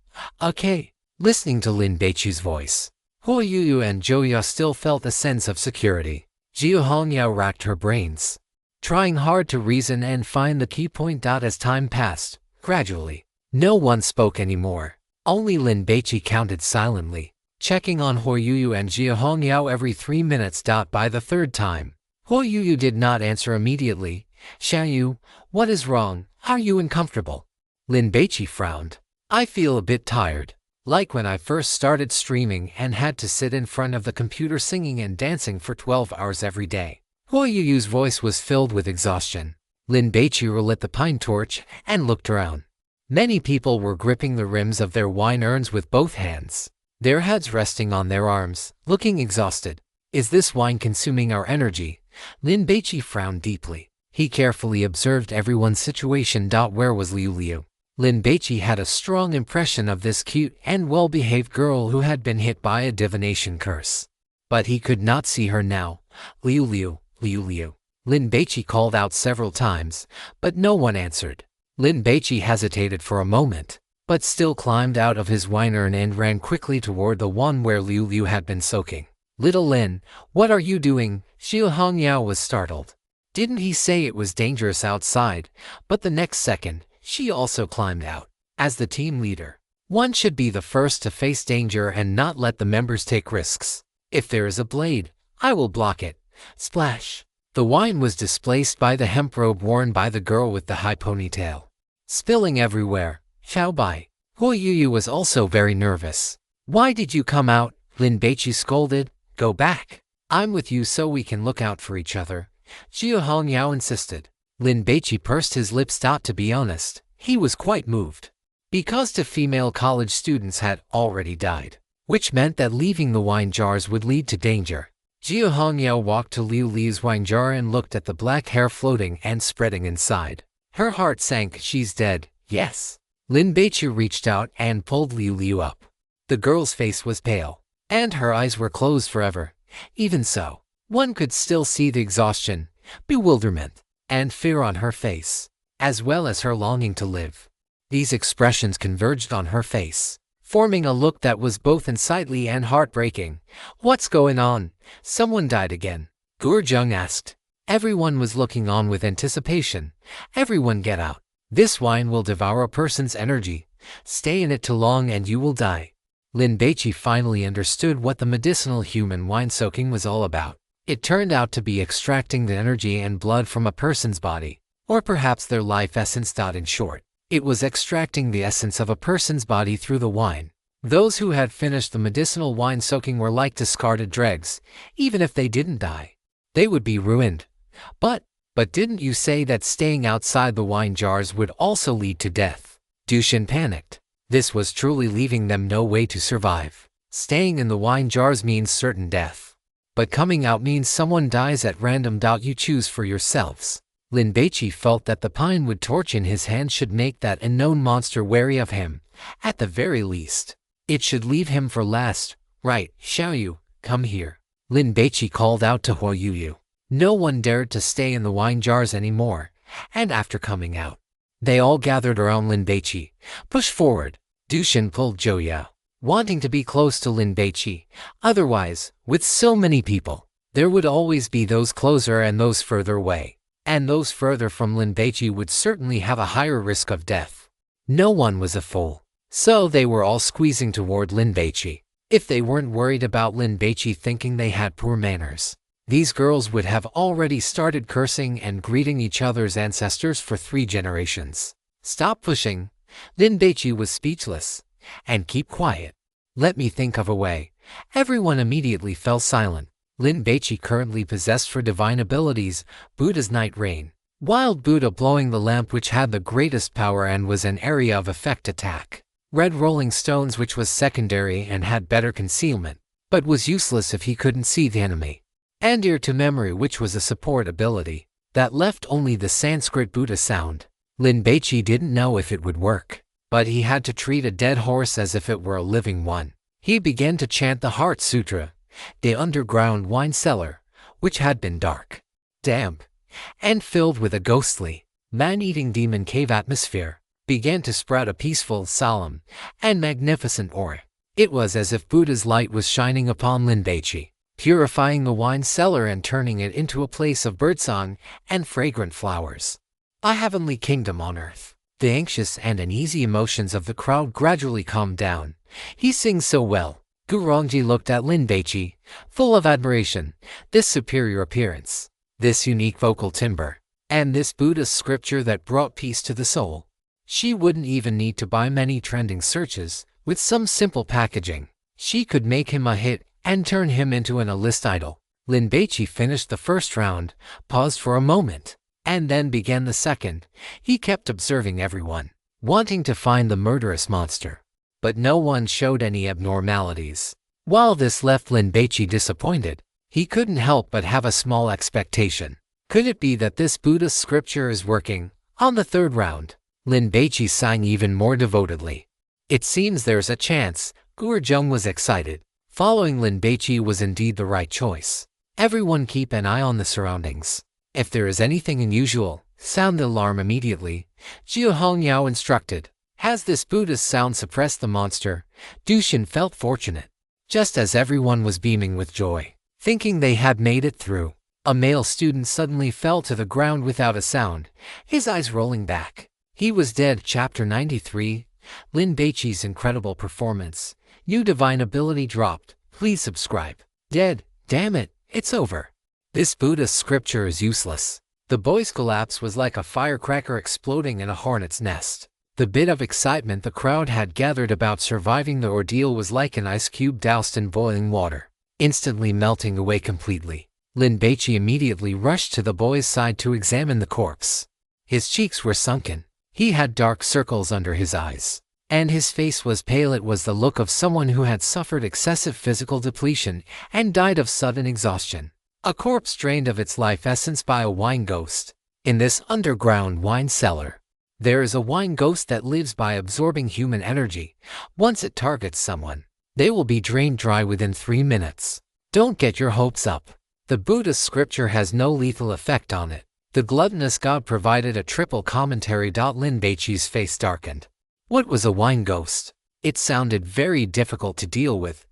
Okay. Listening to Lin Baici's voice, Huo Yuyu and Zhou Ya still felt a sense of security. Jia Hongyao racked her brains, trying hard to reason and find the key point. As time passed, gradually, no one spoke anymore. Only Lin Baici counted silently, checking on Huo Yuyu and Jia Hongyao every 3 minutes. By the third time, Huo Yuyu did not answer immediately. Xiaoyu, what is wrong? Are you uncomfortable? Lin Baici frowned. I feel a bit tired, like when I first started streaming and had to sit in front of the computer singing and dancing for 12 hours every day. Huo Yuyu's voice was filled with exhaustion. Lin Baici relit the pine torch and looked around. Many people were gripping the rims of their wine urns with both hands, their heads resting on their arms, looking exhausted. Is this wine consuming our energy? Lin Baici frowned deeply. He carefully observed everyone's situation. Where was Liu Liu? Lin Baici had a strong impression of this cute and well-behaved girl who had been hit by a divination curse, but he could not see her now. Liu Liu, Liu Liu. Lin Baici called out several times, but no one answered. Lin Baici hesitated for a moment, but still climbed out of his wine urn and ran quickly toward the one where Liu Liu had been soaking. Little Lin, what are you doing? Xia Hongyao was startled. Didn't he say it was dangerous outside? But the next second, she also climbed out. As the team leader, one should be the first to face danger and not let the members take risks. If there is a blade, I will block it. Splash! The wine was displaced by the hemp robe worn by the girl with the high ponytail, spilling everywhere. Xiao Bai. Huo Yuyu was also very nervous. Why did you come out? Lin Baici scolded. Go back. I'm with you so we can look out for each other, Jia Hongyao insisted. Lin Baici pursed his lips. To be honest, he was quite moved. Because two female college students had already died, which meant that leaving the wine jars would lead to danger. Jia Hongyao walked to Liu Li's wine jar and looked at the black hair floating and spreading inside. Her heart sank. She's dead, yes. Lin Baici reached out and pulled Liu Liu up. The girl's face was pale, and her eyes were closed forever. Even so, one could still see the exhaustion, bewilderment, and fear on her face, as well as her longing to live. These expressions converged on her face, forming a look that was both unsightly and heartbreaking. What's going on? Someone died again, Gurjung asked. Everyone was looking on with anticipation. Everyone get out. This wine will devour a person's energy. Stay in it too long and you will die. Lin Baici finally understood what the medicinal human wine soaking was all about. It turned out to be extracting the energy and blood from a person's body, or perhaps their life essence. In short, it was extracting the essence of a person's body through the wine. Those who had finished the medicinal wine soaking were like discarded dregs. Even if they didn't die, they would be ruined. But didn't you say that staying outside the wine jars would also lead to death? Dushin panicked. This was truly leaving them no way to survive. Staying in the wine jars means certain death, but coming out means someone dies at random. You choose for yourselves. Lin Baici felt that the pine-wood torch in his hand should make that unknown monster wary of him. At the very least, it should leave him for last. Right, Xiaoyu, come here. Lin Baici called out to Huo Yuyu. No one dared to stay in the wine jars anymore, and after coming out, they all gathered around Lin Baici. Push forward. Dushin pulled Zhou Yao, wanting to be close to Lin Baici. Otherwise, with so many people, there would always be those closer and those further away. And those further from Lin Baici would certainly have a higher risk of death. No one was a fool, so they were all squeezing toward Lin Baici. If they weren't worried about Lin Baici thinking they had poor manners, these girls would have already started cursing and greeting each other's ancestors for 3 generations. Stop pushing. Lin Baici was speechless. And keep quiet. Let me think of a way. Everyone immediately fell silent. Lin Baici currently possessed for divine abilities, Buddha's Night Rain. Wild Buddha blowing the lamp which had the greatest power and was an area of effect attack. Red Rolling Stones which was secondary and had better concealment, but was useless if he couldn't see the enemy. And Ear to Memory which was a support ability, that left only the Sanskrit Buddha sound. Lin Baici didn't know if it would work, but he had to treat a dead horse as if it were a living one. He began to chant the Heart Sutra. The underground wine cellar, which had been dark, damp, and filled with a ghostly, man-eating demon cave atmosphere, began to spread a peaceful, solemn, and magnificent aura. It was as if Buddha's light was shining upon Lin Baici, purifying the wine cellar and turning it into a place of birdsong and fragrant flowers. A heavenly kingdom on earth. The anxious and uneasy emotions of the crowd gradually calmed down. He sings so well. Gurongji looked at Lin Baici, full of admiration. This superior appearance, this unique vocal timbre, and this Buddhist scripture that brought peace to the soul. She wouldn't even need to buy many trending searches. With some simple packaging, she could make him a hit and turn him into an A-list idol. Lin Baici finished the first round, paused for a moment, and then began the second. He kept observing everyone, wanting to find the murderous monster. But no one showed any abnormalities. While this left Lin Baici disappointed, he couldn't help but have a small expectation. Could it be that this Buddhist scripture is working? On the third round, Lin Baici sang even more devotedly. It seems there's a chance. Gurjung was excited. Following Lin Baici was indeed the right choice. Everyone keep an eye on the surroundings. If there is anything unusual, sound the alarm immediately. Jiu Hongyao instructed. Has this Buddhist sound suppressed the monster? Dushin felt fortunate. Just as everyone was beaming with joy, thinking they had made it through, a male student suddenly fell to the ground without a sound, his eyes rolling back. He was dead. Chapter 93. Lin Baici's incredible performance. New divine ability dropped. Please subscribe. Dead. Damn it, it's over. This Buddhist scripture is useless. The boy's collapse was like a firecracker exploding in a hornet's nest. The bit of excitement the crowd had gathered about surviving the ordeal was like an ice cube doused in boiling water, instantly melting away completely. Lin Baici immediately rushed to the boy's side to examine the corpse. His cheeks were sunken, he had dark circles under his eyes, and his face was pale. It was the look of someone who had suffered excessive physical depletion and died of sudden exhaustion. A corpse drained of its life essence by a wine ghost. In this underground wine cellar, there is a wine ghost that lives by absorbing human energy. Once it targets someone, they will be drained dry within 3 minutes. Don't get your hopes up. The Buddhist scripture has no lethal effect on it. The gluttonous god provided a triple commentary. Lin Baici's face darkened. What was a wine ghost? It sounded very difficult to deal with.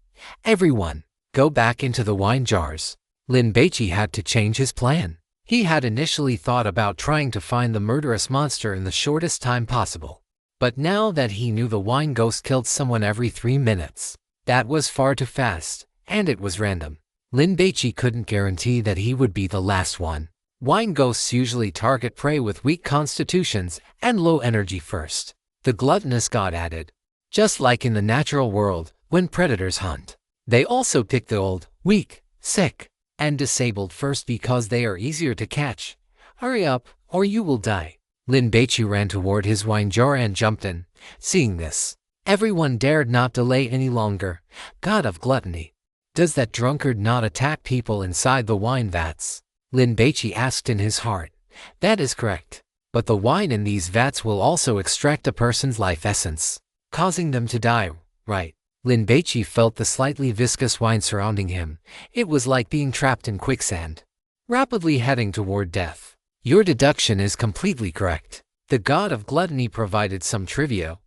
Everyone, go back into the wine jars. Lin Baici had to change his plan. He had initially thought about trying to find the murderous monster in the shortest time possible. But now that he knew the wine ghost killed someone every 3 minutes, that was far too fast, and it was random. Lin Baici couldn't guarantee that he would be the last one. Wine ghosts usually target prey with weak constitutions and low energy first, the gluttonous god added. Just like in the natural world, when predators hunt, they also pick the old, weak, sick, and disabled first because they are easier to catch. Hurry up, or you will die. Lin Baici ran toward his wine jar and jumped in. Seeing this, everyone dared not delay any longer. God of gluttony, does that drunkard not attack people inside the wine vats? Lin Baici asked in his heart. That is correct. But the wine in these vats will also extract a person's life essence, causing them to die, right? Lin Baici felt the slightly viscous wine surrounding him. It was like being trapped in quicksand, rapidly heading toward death. Your deduction is completely correct. The god of gluttony provided some trivia.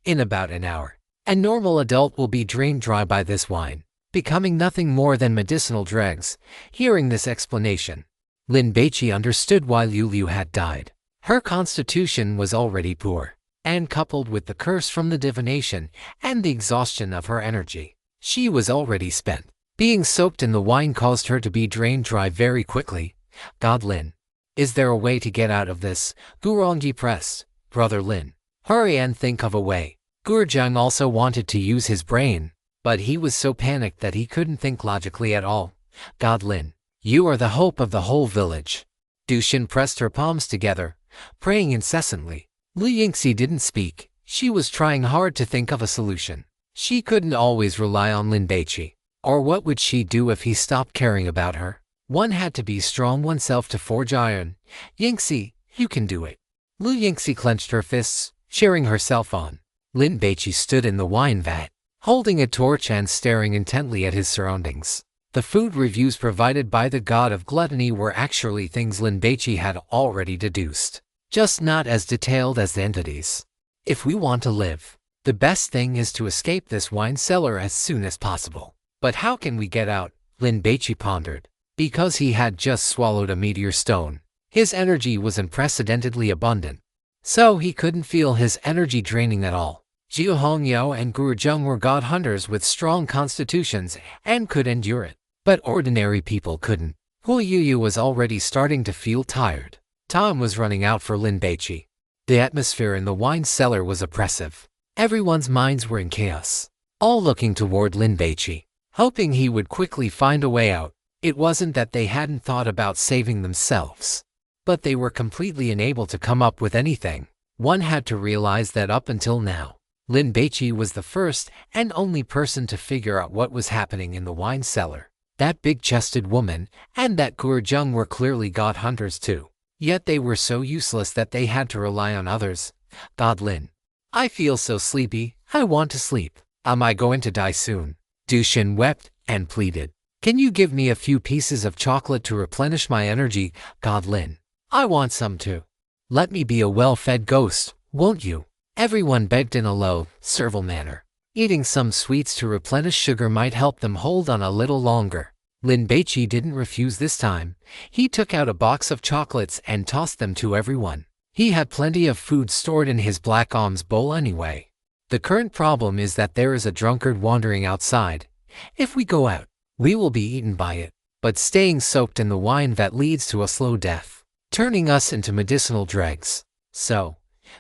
In about an hour, a normal adult will be drained dry by this wine, becoming nothing more than medicinal dregs. Hearing this explanation, Lin Baici understood why Liu had died. Her constitution was already poor, and coupled with the curse from the divination and the exhaustion of her energy, she was already spent. Being soaked in the wine caused her to be drained dry very quickly. God Lin, is there a way to get out of this? Gurangi pressed. Brother Lin, hurry and think of a way. Gurjung also wanted to use his brain, but he was so panicked that he couldn't think logically at all. God Lin, you are the hope of the whole village. Dushin pressed her palms together, praying incessantly. Lu Yingxi didn't speak. She was trying hard to think of a solution. She couldn't always rely on Lin Baici. Or what would she do if he stopped caring about her? One had to be strong oneself to forge iron. Yingxi, you can do it. Lu Yingxi clenched her fists, cheering herself on. Lin Baici stood in the wine vat, holding a torch and staring intently at his surroundings. The food reviews provided by the god of gluttony were actually things Lin Baici had already deduced, just not as detailed as the entities. If we want to live, the best thing is to escape this wine cellar as soon as possible. But how can we get out? Lin Baici pondered. Because he had just swallowed a meteor stone, his energy was unprecedentedly abundant, so he couldn't feel his energy draining at all. Jiu Hongyao and Gurjung were god hunters with strong constitutions and could endure it, but ordinary people couldn't. Hu Yuyu was already starting to feel tired. Time was running out for Lin Baici. The atmosphere in the wine cellar was oppressive. Everyone's minds were in chaos, all looking toward Lin Baici, hoping he would quickly find a way out. It wasn't that they hadn't thought about saving themselves, but they were completely unable to come up with anything. One had to realize that up until now, Lin Baici was the first and only person to figure out what was happening in the wine cellar. That big-chested woman and that Gurjung were clearly god hunters too. Yet they were so useless that they had to rely on others. God Lin, I feel so sleepy, I want to sleep. Am I going to die soon? Dushin wept and pleaded. Can you give me a few pieces of chocolate to replenish my energy? God Lin, I want some too. Let me be a well-fed ghost, won't you? Everyone begged in a low, servile manner. Eating some sweets to replenish sugar might help them hold on a little longer. Lin Baici didn't refuse this time. He took out a box of chocolates and tossed them to everyone. He had plenty of food stored in his black alms bowl anyway. The current problem is that there is a drunkard wandering outside. If we go out, we will be eaten by it. But staying soaked in the wine vat leads to a slow death, turning us into medicinal dregs. So,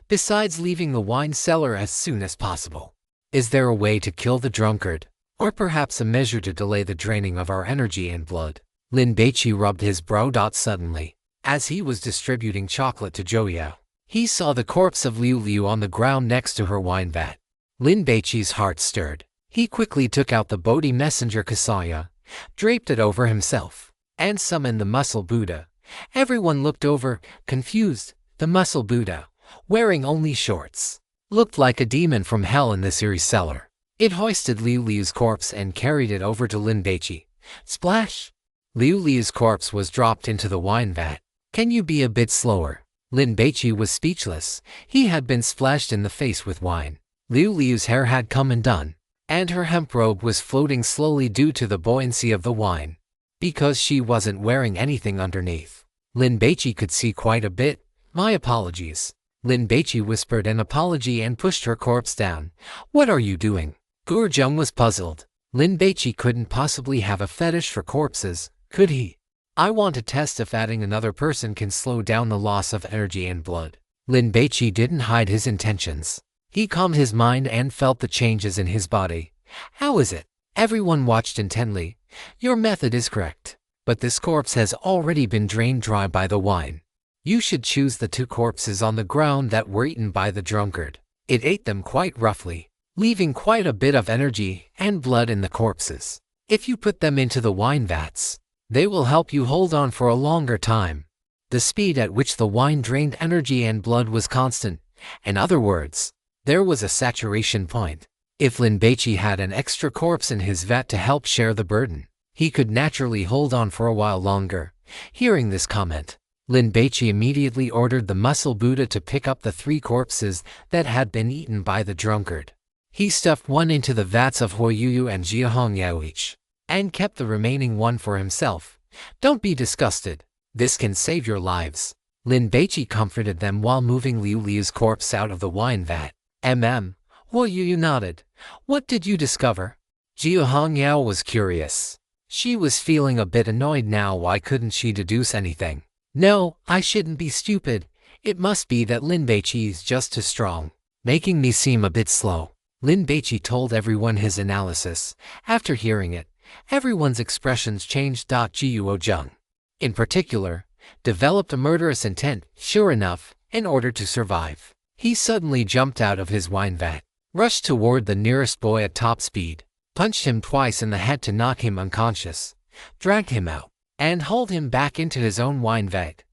besides leaving the wine cellar as soon as possible? Is there a way to kill the drunkard? Or perhaps a measure to delay the draining of our energy and blood? Lin Baici rubbed his brow. Suddenly, as he was distributing chocolate to Joyao, he saw the corpse of Liu Liu on the ground next to her wine vat. Lin Baici's heart stirred. He quickly took out the Bodhi messenger Kasaya, draped it over himself, and summoned the muscle Buddha. Everyone looked over, confused. The muscle Buddha, wearing only shorts, looked like a demon from hell in the series cellar. It hoisted Liu Liu's corpse and carried it over to Lin Baici. Splash! Liu Liu's corpse was dropped into the wine vat. Can you be a bit slower? Lin Baici was speechless. He had been splashed in the face with wine. Liu Liu's hair had come undone, and her hemp robe was floating slowly due to the buoyancy of the wine, because she wasn't wearing anything underneath. Lin Baici could see quite a bit. My apologies. Lin Baici whispered an apology and pushed her corpse down. What are you doing? Gurjung was puzzled. Lin Baici couldn't possibly have a fetish for corpses, could he? I want to test if adding another person can slow down the loss of energy and blood. Lin Baici didn't hide his intentions. He calmed his mind and felt the changes in his body. How is it? Everyone watched intently. Your method is correct, but this corpse has already been drained dry by the wine. You should choose the 2 corpses on the ground that were eaten by the drunkard. It ate them quite roughly, leaving quite a bit of energy and blood in the corpses. If you put them into the wine vats, they will help you hold on for a longer time. The speed at which the wine drained energy and blood was constant. In other words, there was a saturation point. If Lin Baici had an extra corpse in his vat to help share the burden, he could naturally hold on for a while longer. Hearing this comment, Lin Baici immediately ordered the muscle Buddha to pick up the 3 corpses that had been eaten by the drunkard. He stuffed one into the vats of Huoyuyu and Jiahongyao each, and kept the remaining one for himself. Don't be disgusted. This can save your lives. Lin Baici comforted them while moving Liu Liu's corpse out of the wine vat. Huoyuyu nodded. What did you discover? Jiahongyao was curious. She was feeling a bit annoyed now. Why couldn't she deduce anything? No, I shouldn't be stupid. It must be that Lin Baici is just too strong, making me seem a bit slow. Lin Baici told everyone his analysis. After hearing it, everyone's expressions changed. Jiuo Zheng, in particular, developed a murderous intent. Sure enough, in order to survive, he suddenly jumped out of his wine vat, rushed toward the nearest boy at top speed, punched him twice in the head to knock him unconscious, dragged him out, and hauled him back into his own wine vat.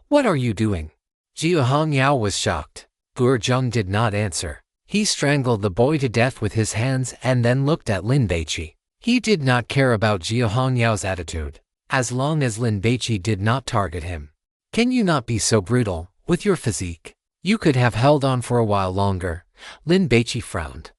What are you doing? Jiahongyao was shocked. Gurjung did not answer. He strangled the boy to death with his hands and then looked at Lin Baici. He did not care about Jiahongyao's attitude, as long as Lin Baici did not target him. Can you not be so brutal? With your physique, you could have held on for a while longer. Lin Baici frowned.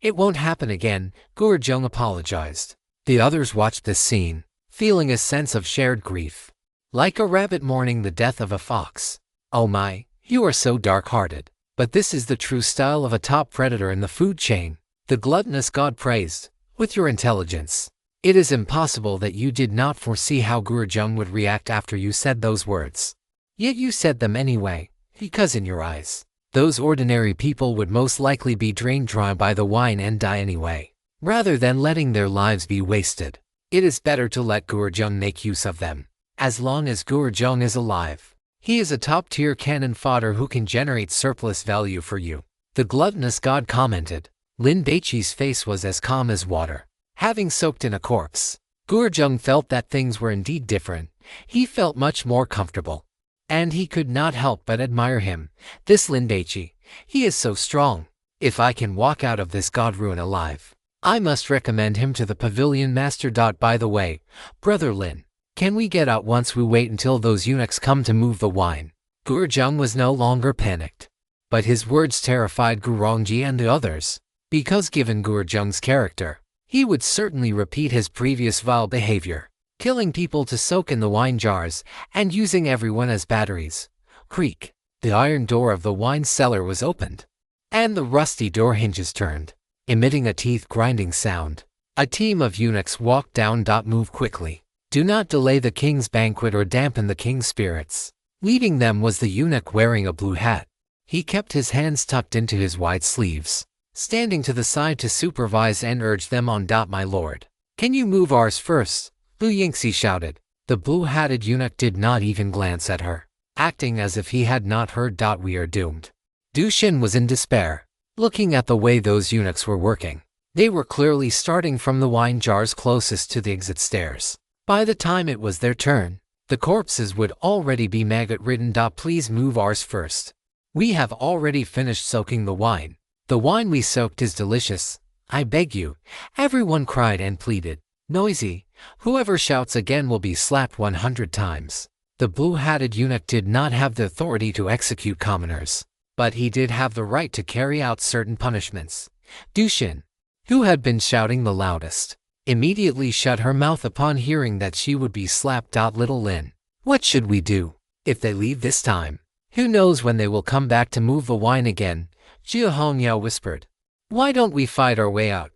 It won't happen again. Gurjung apologized. The others watched this scene, feeling a sense of shared grief, like a rabbit mourning the death of a fox. Oh my, you are so dark-hearted. But this is the true style of a top predator in the food chain. The gluttonous god praised. With your intelligence, it is impossible that you did not foresee how Gurjung would react after you said those words. Yet you said them anyway, because in your eyes, those ordinary people would most likely be drained dry by the wine and die anyway, rather than letting their lives be wasted. It is better to let Gurjung make use of them. As long as Gurjung is alive, he is a top-tier cannon fodder who can generate surplus value for you. The gluttonous god commented. Lin Baici's face was as calm as water. Having soaked in a corpse, Gurjung felt that things were indeed different. He felt much more comfortable, and he could not help but admire him. This Lin Baici, he is so strong. If I can walk out of this god ruin alive, I must recommend him to the pavilion master. By the way, Brother Lin, can we get out once we wait until those eunuchs come to move the wine? Gurjung was no longer panicked, but his words terrified Gurongji and the others, because given Gurjung's character, he would certainly repeat his previous vile behavior, killing people to soak in the wine jars and using everyone as batteries. Creak! The iron door of the wine cellar was opened, and the rusty door hinges turned, emitting a teeth-grinding sound. A team of eunuchs walked down. Move quickly. Do not delay the king's banquet or dampen the king's spirits. Leading them was the eunuch wearing a blue hat. He kept his hands tucked into his wide sleeves, standing to the side to supervise and urge them on. My lord, can you move ours first? Lu Yingxi shouted. The blue-hatted eunuch did not even glance at her, acting as if he had not heard. We are doomed. Du Xin was in despair, looking at the way those eunuchs were working. They were clearly starting from the wine jars closest to the exit stairs. By the time it was their turn, the corpses would already be maggot-ridden. Please move ours first. We have already finished soaking the wine. The wine we soaked is delicious. I beg you. Everyone cried and pleaded. Noisy. Whoever shouts again will be slapped 100 times. The blue-hatted eunuch did not have the authority to execute commoners, but he did have the right to carry out certain punishments. Du Xin, who had been shouting the loudest, immediately shut her mouth upon hearing that she would be slapped. Little Lin, what should we do? If they leave this time, who knows when they will come back to move the wine again? Jia Hongyao whispered. Why don't we fight our way out?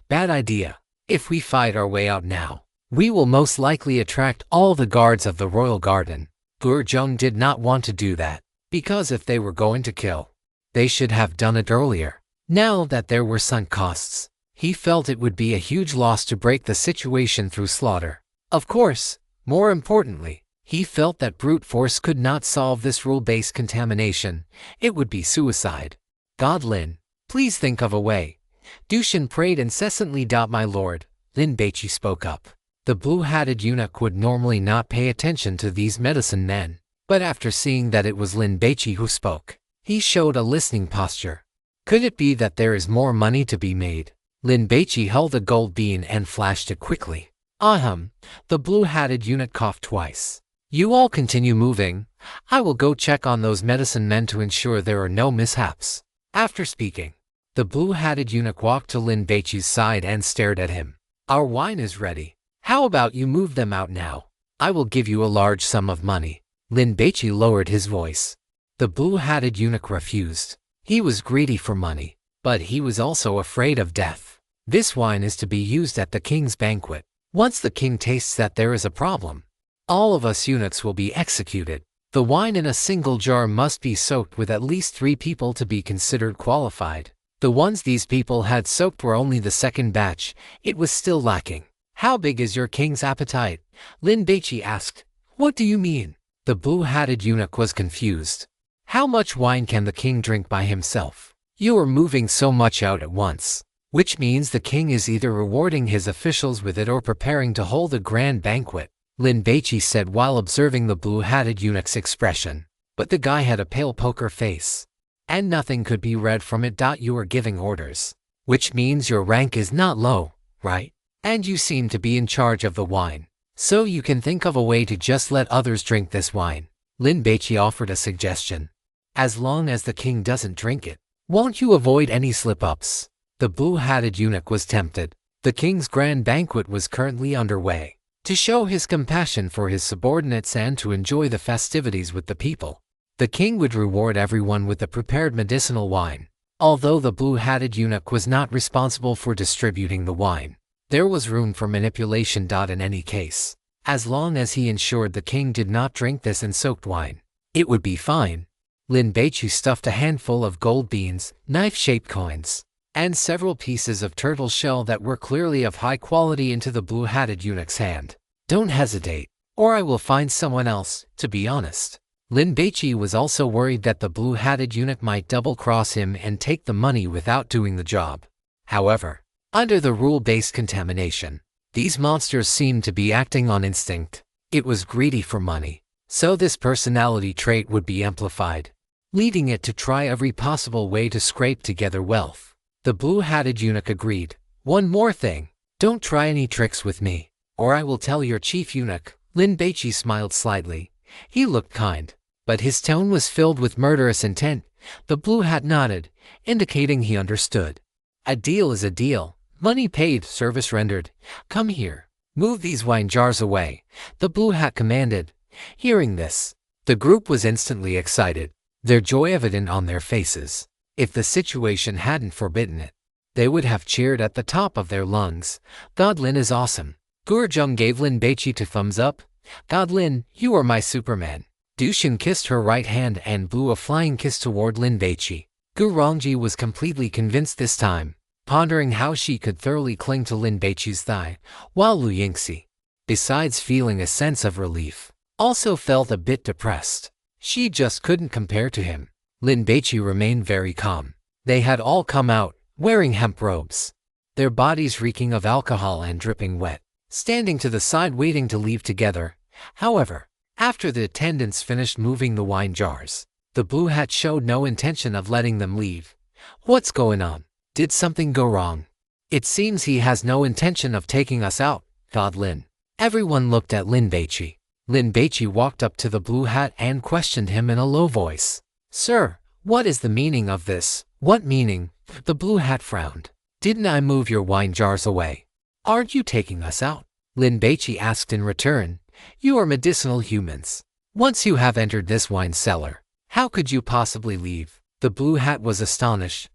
Bad idea. If we fight our way out now, we will most likely attract all the guards of the royal garden. Gurjung did not want to do that, because if they were going to kill, they should have done it earlier. Now that there were sunk costs, he felt it would be a huge loss to break the situation through slaughter. Of course, more importantly, he felt that brute force could not solve this rule-based contamination. It would be suicide. God Lin, please think of a way. Du Xin prayed incessantly. My lord, Lin Baici spoke up. The blue-hatted eunuch would normally not pay attention to these medicine men, but after seeing that it was Lin Baici who spoke, he showed a listening posture. Could it be that there is more money to be made? Lin Baici held a gold bean and flashed it quickly. Ahem, the blue-hatted eunuch coughed twice. You all continue moving. I will go check on those medicine men to ensure there are no mishaps. After speaking, the blue-hatted eunuch walked to Lin Baici's side and stared at him. Our wine is ready. How about you move them out now? I will give you a large sum of money. Lin Baici lowered his voice. The blue-hatted eunuch refused. He was greedy for money, but he was also afraid of death. This wine is to be used at the king's banquet. Once the king tastes that there is a problem, all of us eunuchs will be executed. The wine in a single jar must be soaked with at least 3 people to be considered qualified. The ones these people had soaked were only the second batch. It was still lacking. How big is your king's appetite? Lin Baici asked. What do you mean? The blue-hatted eunuch was confused. How much wine can the king drink by himself? You are moving so much out at once, which means the king is either rewarding his officials with it or preparing to hold a grand banquet, Lin Baici said while observing the blue-hatted eunuch's expression. But the guy had a pale poker face, and nothing could be read from it. You are giving orders, which means your rank is not low, right? And you seem to be in charge of the wine, so you can think of a way to just let others drink this wine. Lin Baici offered a suggestion. As long as the king doesn't drink it, won't you avoid any slip-ups? The blue-hatted eunuch was tempted. The king's grand banquet was currently underway. To show his compassion for his subordinates and to enjoy the festivities with the people, the king would reward everyone with the prepared medicinal wine. Although the blue-hatted eunuch was not responsible for distributing the wine, there was room for manipulation. In any case, as long as he ensured the king did not drink this soaked wine, it would be fine. Lin Baici stuffed a handful of gold beans, knife-shaped coins, and several pieces of turtle shell that were clearly of high quality into the blue-hatted eunuch's hand. Don't hesitate, or I will find someone else. To be honest, Lin Baici was also worried that the blue-hatted eunuch might double-cross him and take the money without doing the job. However, under the rule-based contamination, these monsters seemed to be acting on instinct. It was greedy for money, so this personality trait would be amplified, leading it to try every possible way to scrape together wealth. The blue-hatted eunuch agreed. One more thing, don't try any tricks with me, or I will tell your chief eunuch. Lin Baici smiled slightly. He looked kind, but his tone was filled with murderous intent. The blue hat nodded, indicating he understood. A deal is a deal. Money paid, service rendered. Come here. Move these wine jars away, the blue hat commanded. Hearing this, the group was instantly excited, their joy evident on their faces. If the situation hadn't forbidden it, they would have cheered at the top of their lungs. God Lin is awesome. Gurjung gave Lin Baici 2 thumbs up. God Lin, you are my Superman. Dushin kissed her right hand and blew a flying kiss toward Lin Baici. Gurongji was completely convinced this time, pondering how she could thoroughly cling to Lin Baici's thigh, while Lu Yingxi, besides feeling a sense of relief, also felt a bit depressed. She just couldn't compare to him. Lin Baici remained very calm. They had all come out, wearing hemp robes, their bodies reeking of alcohol and dripping wet, standing to the side waiting to leave together. However, after the attendants finished moving the wine jars, the blue hat showed no intention of letting them leave. "What's going on? Did something go wrong? It seems he has no intention of taking us out," thought Lin. Everyone looked at Lin Baici. Lin Baici walked up to the blue hat and questioned him in a low voice. "Sir, what is the meaning of this?" "What meaning?" The blue hat frowned. "Didn't I move your wine jars away? Aren't you taking us out?" Lin Baici asked in return. "You are medicinal humans. Once you have entered this wine cellar, how could you possibly leave?" The blue hat was astonished.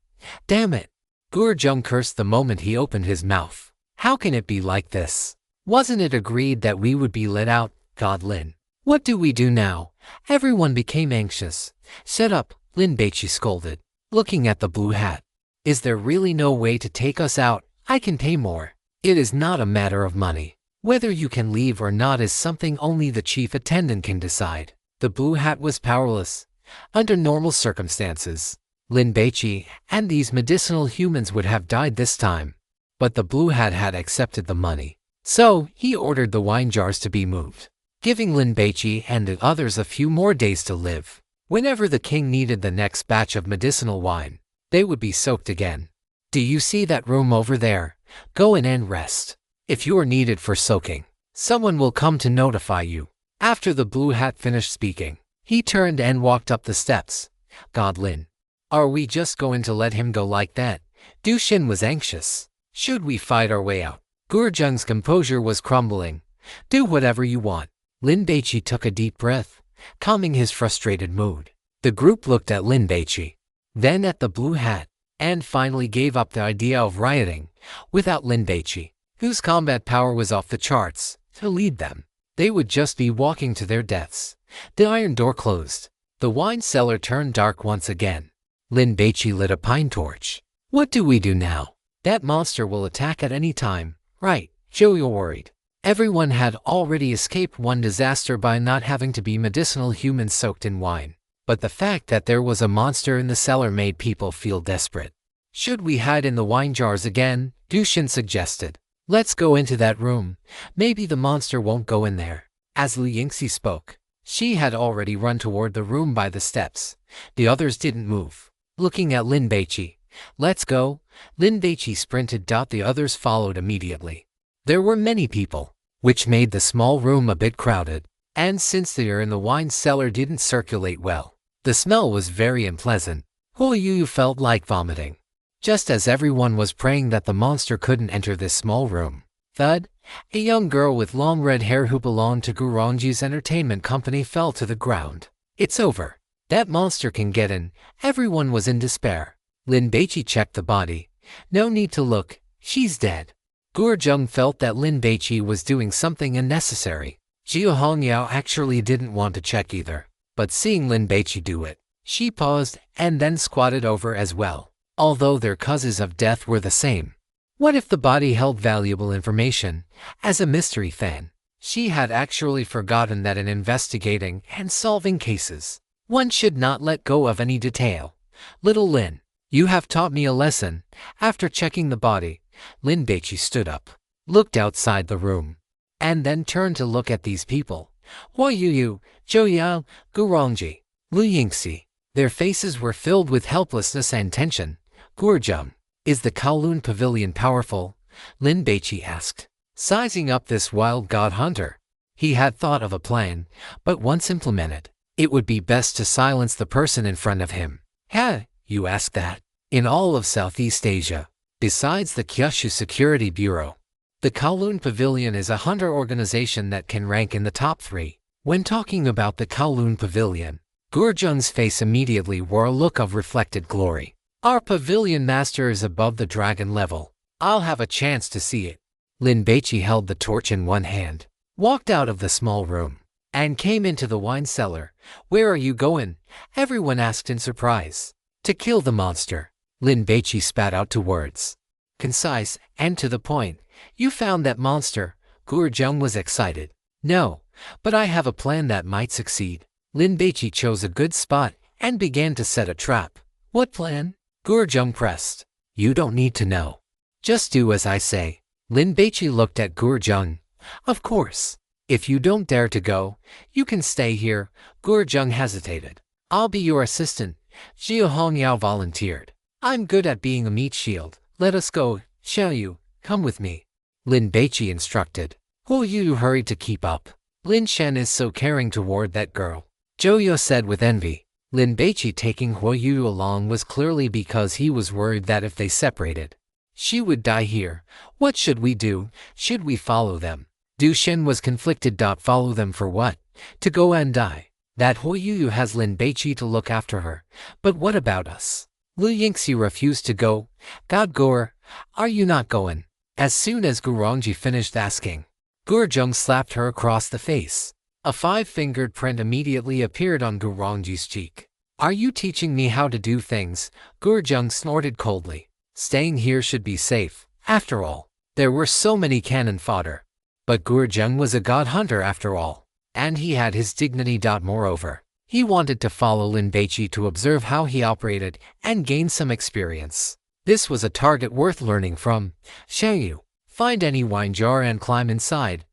"Damn it!" Gurjung cursed the moment he opened his mouth. "How can it be like this? Wasn't it agreed that we would be let out?" God Lin. "What do we do now?" Everyone became anxious. "Shut up," Lin Baici scolded, looking at the blue hat. "Is there really no way to take us out? I can pay more. It is not a matter of money. Whether you can leave or not is something only the chief attendant can decide." The blue hat was powerless. Under normal circumstances, Lin Baici and these medicinal humans would have died this time. But the blue hat had accepted the money. So, he ordered the wine jars to be moved, giving Lin Baici and the others a few more days to live. Whenever the king needed the next batch of medicinal wine, they would be soaked again. "Do you see that room over there? Go in and rest. If you are needed for soaking, someone will come to notify you." After the blue hat finished speaking, he turned and walked up the steps. "God Lin, are we just going to let him go like that?" Dushin was anxious. "Should we fight our way out?" Gurjung's composure was crumbling. "Do whatever you want." Lin Baici took a deep breath, calming his frustrated mood. The group looked at Lin Baici, then at the blue hat, and finally gave up the idea of rioting without Lin Baici, whose combat power was off the charts, to lead them. They would just be walking to their deaths. The iron door closed. The wine cellar turned dark once again. Lin Baici lit a pine torch. "What do we do now? That monster will attack at any time, right?" Joey worried. Everyone had already escaped one disaster by not having to be medicinal humans soaked in wine. But the fact that there was a monster in the cellar made people feel desperate. "Should we hide in the wine jars again?" Dushin suggested. "Let's go into that room. Maybe the monster won't go in there." As Lu Yingxi spoke, she had already run toward the room by the steps. The others didn't move. Looking at Lin Baici, "Let's go." Lin Baici sprinted. The others followed immediately. There were many people, which made the small room a bit crowded. And since the air in the wine cellar didn't circulate well, the smell was very unpleasant. Huiyu felt like vomiting. Just as everyone was praying that the monster couldn't enter this small room, thud, a young girl with long red hair who belonged to Gurongji's entertainment company fell to the ground. "It's over. That monster can get in." Everyone was in despair. Lin Baici checked the body. "No need to look. She's dead." Gurjung felt that Lin Baici was doing something unnecessary. Jiu Hongyao actually didn't want to check either, but seeing Lin Baici do it, she paused and then squatted over as well. Although their causes of death were the same. What if the body held valuable information? As a mystery fan, she had actually forgotten that in investigating and solving cases, one should not let go of any detail. "Little Lin, you have taught me a lesson." After checking the body, Lin Baici stood up, looked outside the room, and then turned to look at these people. Huiyu, Zhou Yao, Gurongji, Lu Yingxi. Their faces were filled with helplessness and tension. "Gurjung, is the Kowloon Pavilion powerful?" Lin Baici asked, sizing up this wild god hunter. He had thought of a plan, but once implemented, it would be best to silence the person in front of him. You ask that? In all of Southeast Asia, besides the Kyushu Security Bureau, the Kowloon Pavilion is a hunter organization that can rank in the top 3. When talking about the Kowloon Pavilion, Gurjung's face immediately wore a look of reflected glory. "Our pavilion master is above the dragon level. I'll have a chance to see it." Lin Baici held the torch in one hand, walked out of the small room, and came into the wine cellar. "Where are you going?" everyone asked in surprise. "To kill the monster." Lin Baici spat out 2 words. Concise and to the point. "You found that monster?" Gurjung was excited. "No, but I have a plan that might succeed." Lin Baici chose a good spot and began to set a trap. "What plan?" Gurjung pressed. "You don't need to know. Just do as I say." Lin Baici looked at Gurjung. "Of course. If you don't dare to go, you can stay here." Gurjung hesitated. "I'll be your assistant," Zhao Hongyao volunteered. "I'm good at being a meat shield. Let us go, shall you? Come with me." Lin Baici instructed. Huo Yu hurried to keep up. "Lin Shen is so caring toward that girl," Zhou Yu said with envy. Lin Baici taking Huo Yu along was clearly because he was worried that if they separated, she would die here. "What should we do? Should we follow them?" Du Shen was conflicted. "Follow them for what? To go and die. That Huo Yu has Lin Baici to look after her. But what about us?" Lu Yingxi refused to go. "God Gore, are you not going?" As soon as Gurongji finished asking, Gurjung slapped her across the face. A 5-fingered print immediately appeared on Gurongji's cheek. "Are you teaching me how to do things?" Gurjung snorted coldly. "Staying here should be safe. After all, there were so many cannon fodder." But Gurjung was a god hunter after all, and he had his dignity. Moreover, he wanted to follow Lin Baici to observe how he operated and gain some experience. This was a target worth learning from. "Shall you find any wine jar and climb inside?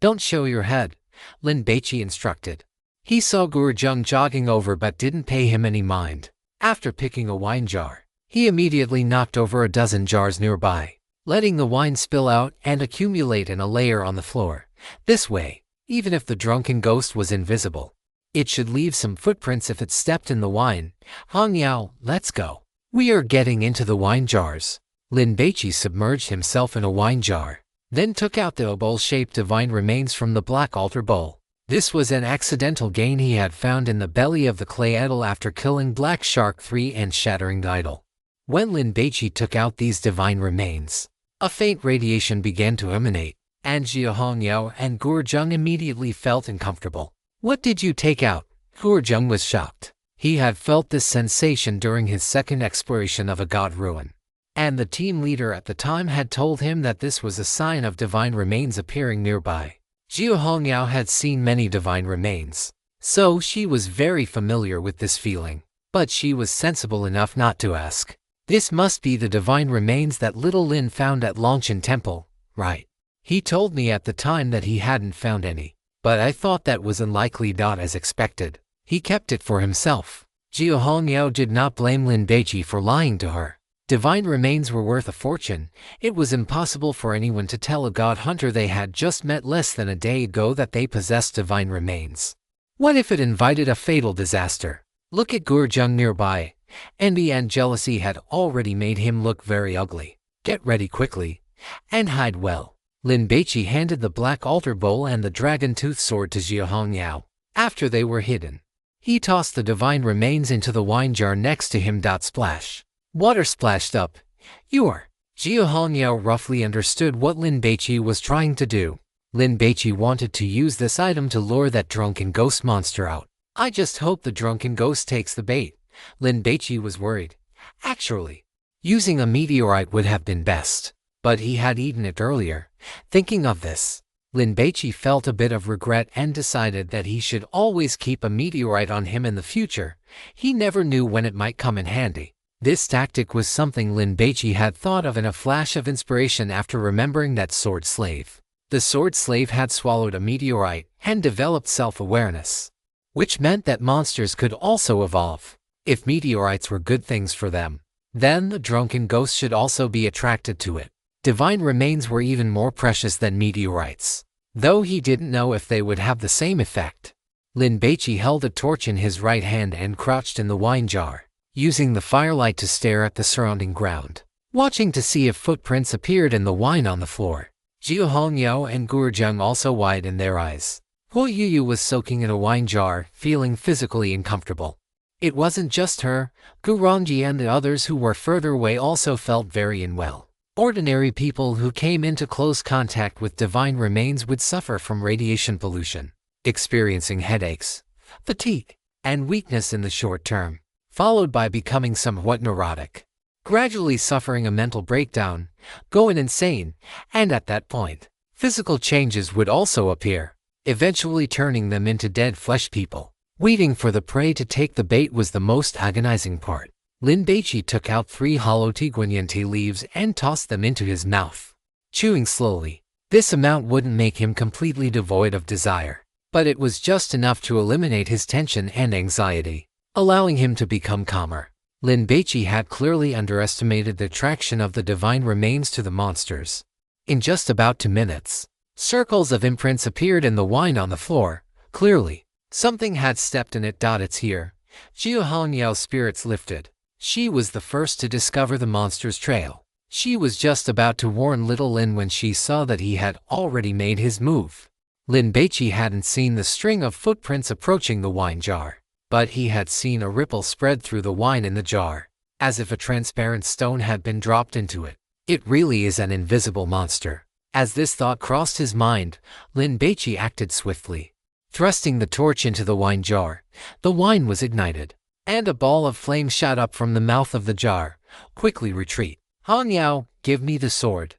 Don't show your head," Lin Baici instructed. He saw Gurjung jogging over but didn't pay him any mind. After picking a wine jar, he immediately knocked over a dozen jars nearby, letting the wine spill out and accumulate in a layer on the floor. This way, even if the drunken ghost was invisible, it should leave some footprints if it stepped in the wine. "Hongyao, let's go. We are getting into the wine jars." Lin Baici submerged himself in a wine jar, then took out the bowl-shaped divine remains from the black altar bowl. This was an accidental gain he had found in the belly of the clay idol after killing Black Shark 3 and shattering the idol. When Lin Baici took out these divine remains, a faint radiation began to emanate, and Zhao Hongyao and Gurjung immediately felt uncomfortable. "What did you take out?" Gurjung was shocked. He had felt this sensation during his second exploration of a god ruin, and the team leader at the time had told him that this was a sign of divine remains appearing nearby. Zhao Hongyao had seen many divine remains, so she was very familiar with this feeling, but she was sensible enough not to ask. "This must be the divine remains that little Lin found at Longshan Temple, right? He told me at the time that he hadn't found any, but I thought that was unlikely. As expected, he kept it for himself." Zhao Hongyao did not blame Lin Baici for lying to her. Divine remains were worth a fortune. It was impossible for anyone to tell a god hunter they had just met less than a day ago that they possessed divine remains. What if it invited a fatal disaster? Look at Gurjung nearby. Envy and jealousy had already made him look very ugly. "Get ready quickly, and hide well." Lin Baici handed the black altar bowl and the dragon-tooth sword to Zhao Hongyao. After they were hidden, he tossed the divine remains into the wine jar next to him. Splash. Water splashed up. Zhao Hongyao roughly understood what Lin Baici was trying to do. Lin Baici wanted to use this item to lure that drunken ghost monster out. "I just hope the drunken ghost takes the bait." Lin Baici was worried. Actually, using a meteorite would have been best, but he had eaten it earlier. Thinking of this, Lin Baici felt a bit of regret and decided that he should always keep a meteorite on him in the future. He never knew when it might come in handy. This tactic was something Lin Baici had thought of in a flash of inspiration after remembering that sword slave. The sword slave had swallowed a meteorite and developed self-awareness, which meant that monsters could also evolve. If meteorites were good things for them, then the drunken ghost should also be attracted to it. Divine remains were even more precious than meteorites, though he didn't know if they would have the same effect. Lin Baici held a torch in his right hand and crouched in the wine jar, using the firelight to stare at the surrounding ground, watching to see if footprints appeared in the wine on the floor. Zhao Hongyao and Gurjung also widened their eyes. Huo Yu was soaking in a wine jar, feeling physically uncomfortable. It wasn't just her. Gurongji and the others who were further away also felt very unwell. Ordinary people who came into close contact with divine remains would suffer from radiation pollution. experiencing headaches, fatigue, and weakness in the short term, followed by becoming somewhat neurotic, gradually suffering a mental breakdown, going insane, and at that point, physical changes would also appear, eventually turning them into dead flesh people. Waiting for the prey to take the bait was the most agonizing part. Lin Baici took out 3 hollow tea leaves and tossed them into his mouth, chewing slowly. This amount wouldn't make him completely devoid of desire, but it was just enough to eliminate his tension and anxiety, allowing him to become calmer. Lin Baici had clearly underestimated the attraction of the divine remains to the monsters. In just about 2 minutes, circles of imprints appeared in the wine on the floor. Clearly, something had stepped in it. It's here. Jiu Hongyao's spirits lifted. She was the first to discover the monster's trail. She was just about to warn little Lin when she saw that he had already made his move. Lin Baici hadn't seen the string of footprints approaching the wine jar, but he had seen a ripple spread through the wine in the jar, as if a transparent stone had been dropped into it. It really is an invisible monster. As this thought crossed his mind, Lin Baici acted swiftly. Thrusting the torch into the wine jar, the wine was ignited, and a ball of flame shot up from the mouth of the jar. Quickly retreat. Hongyao, give me the sword,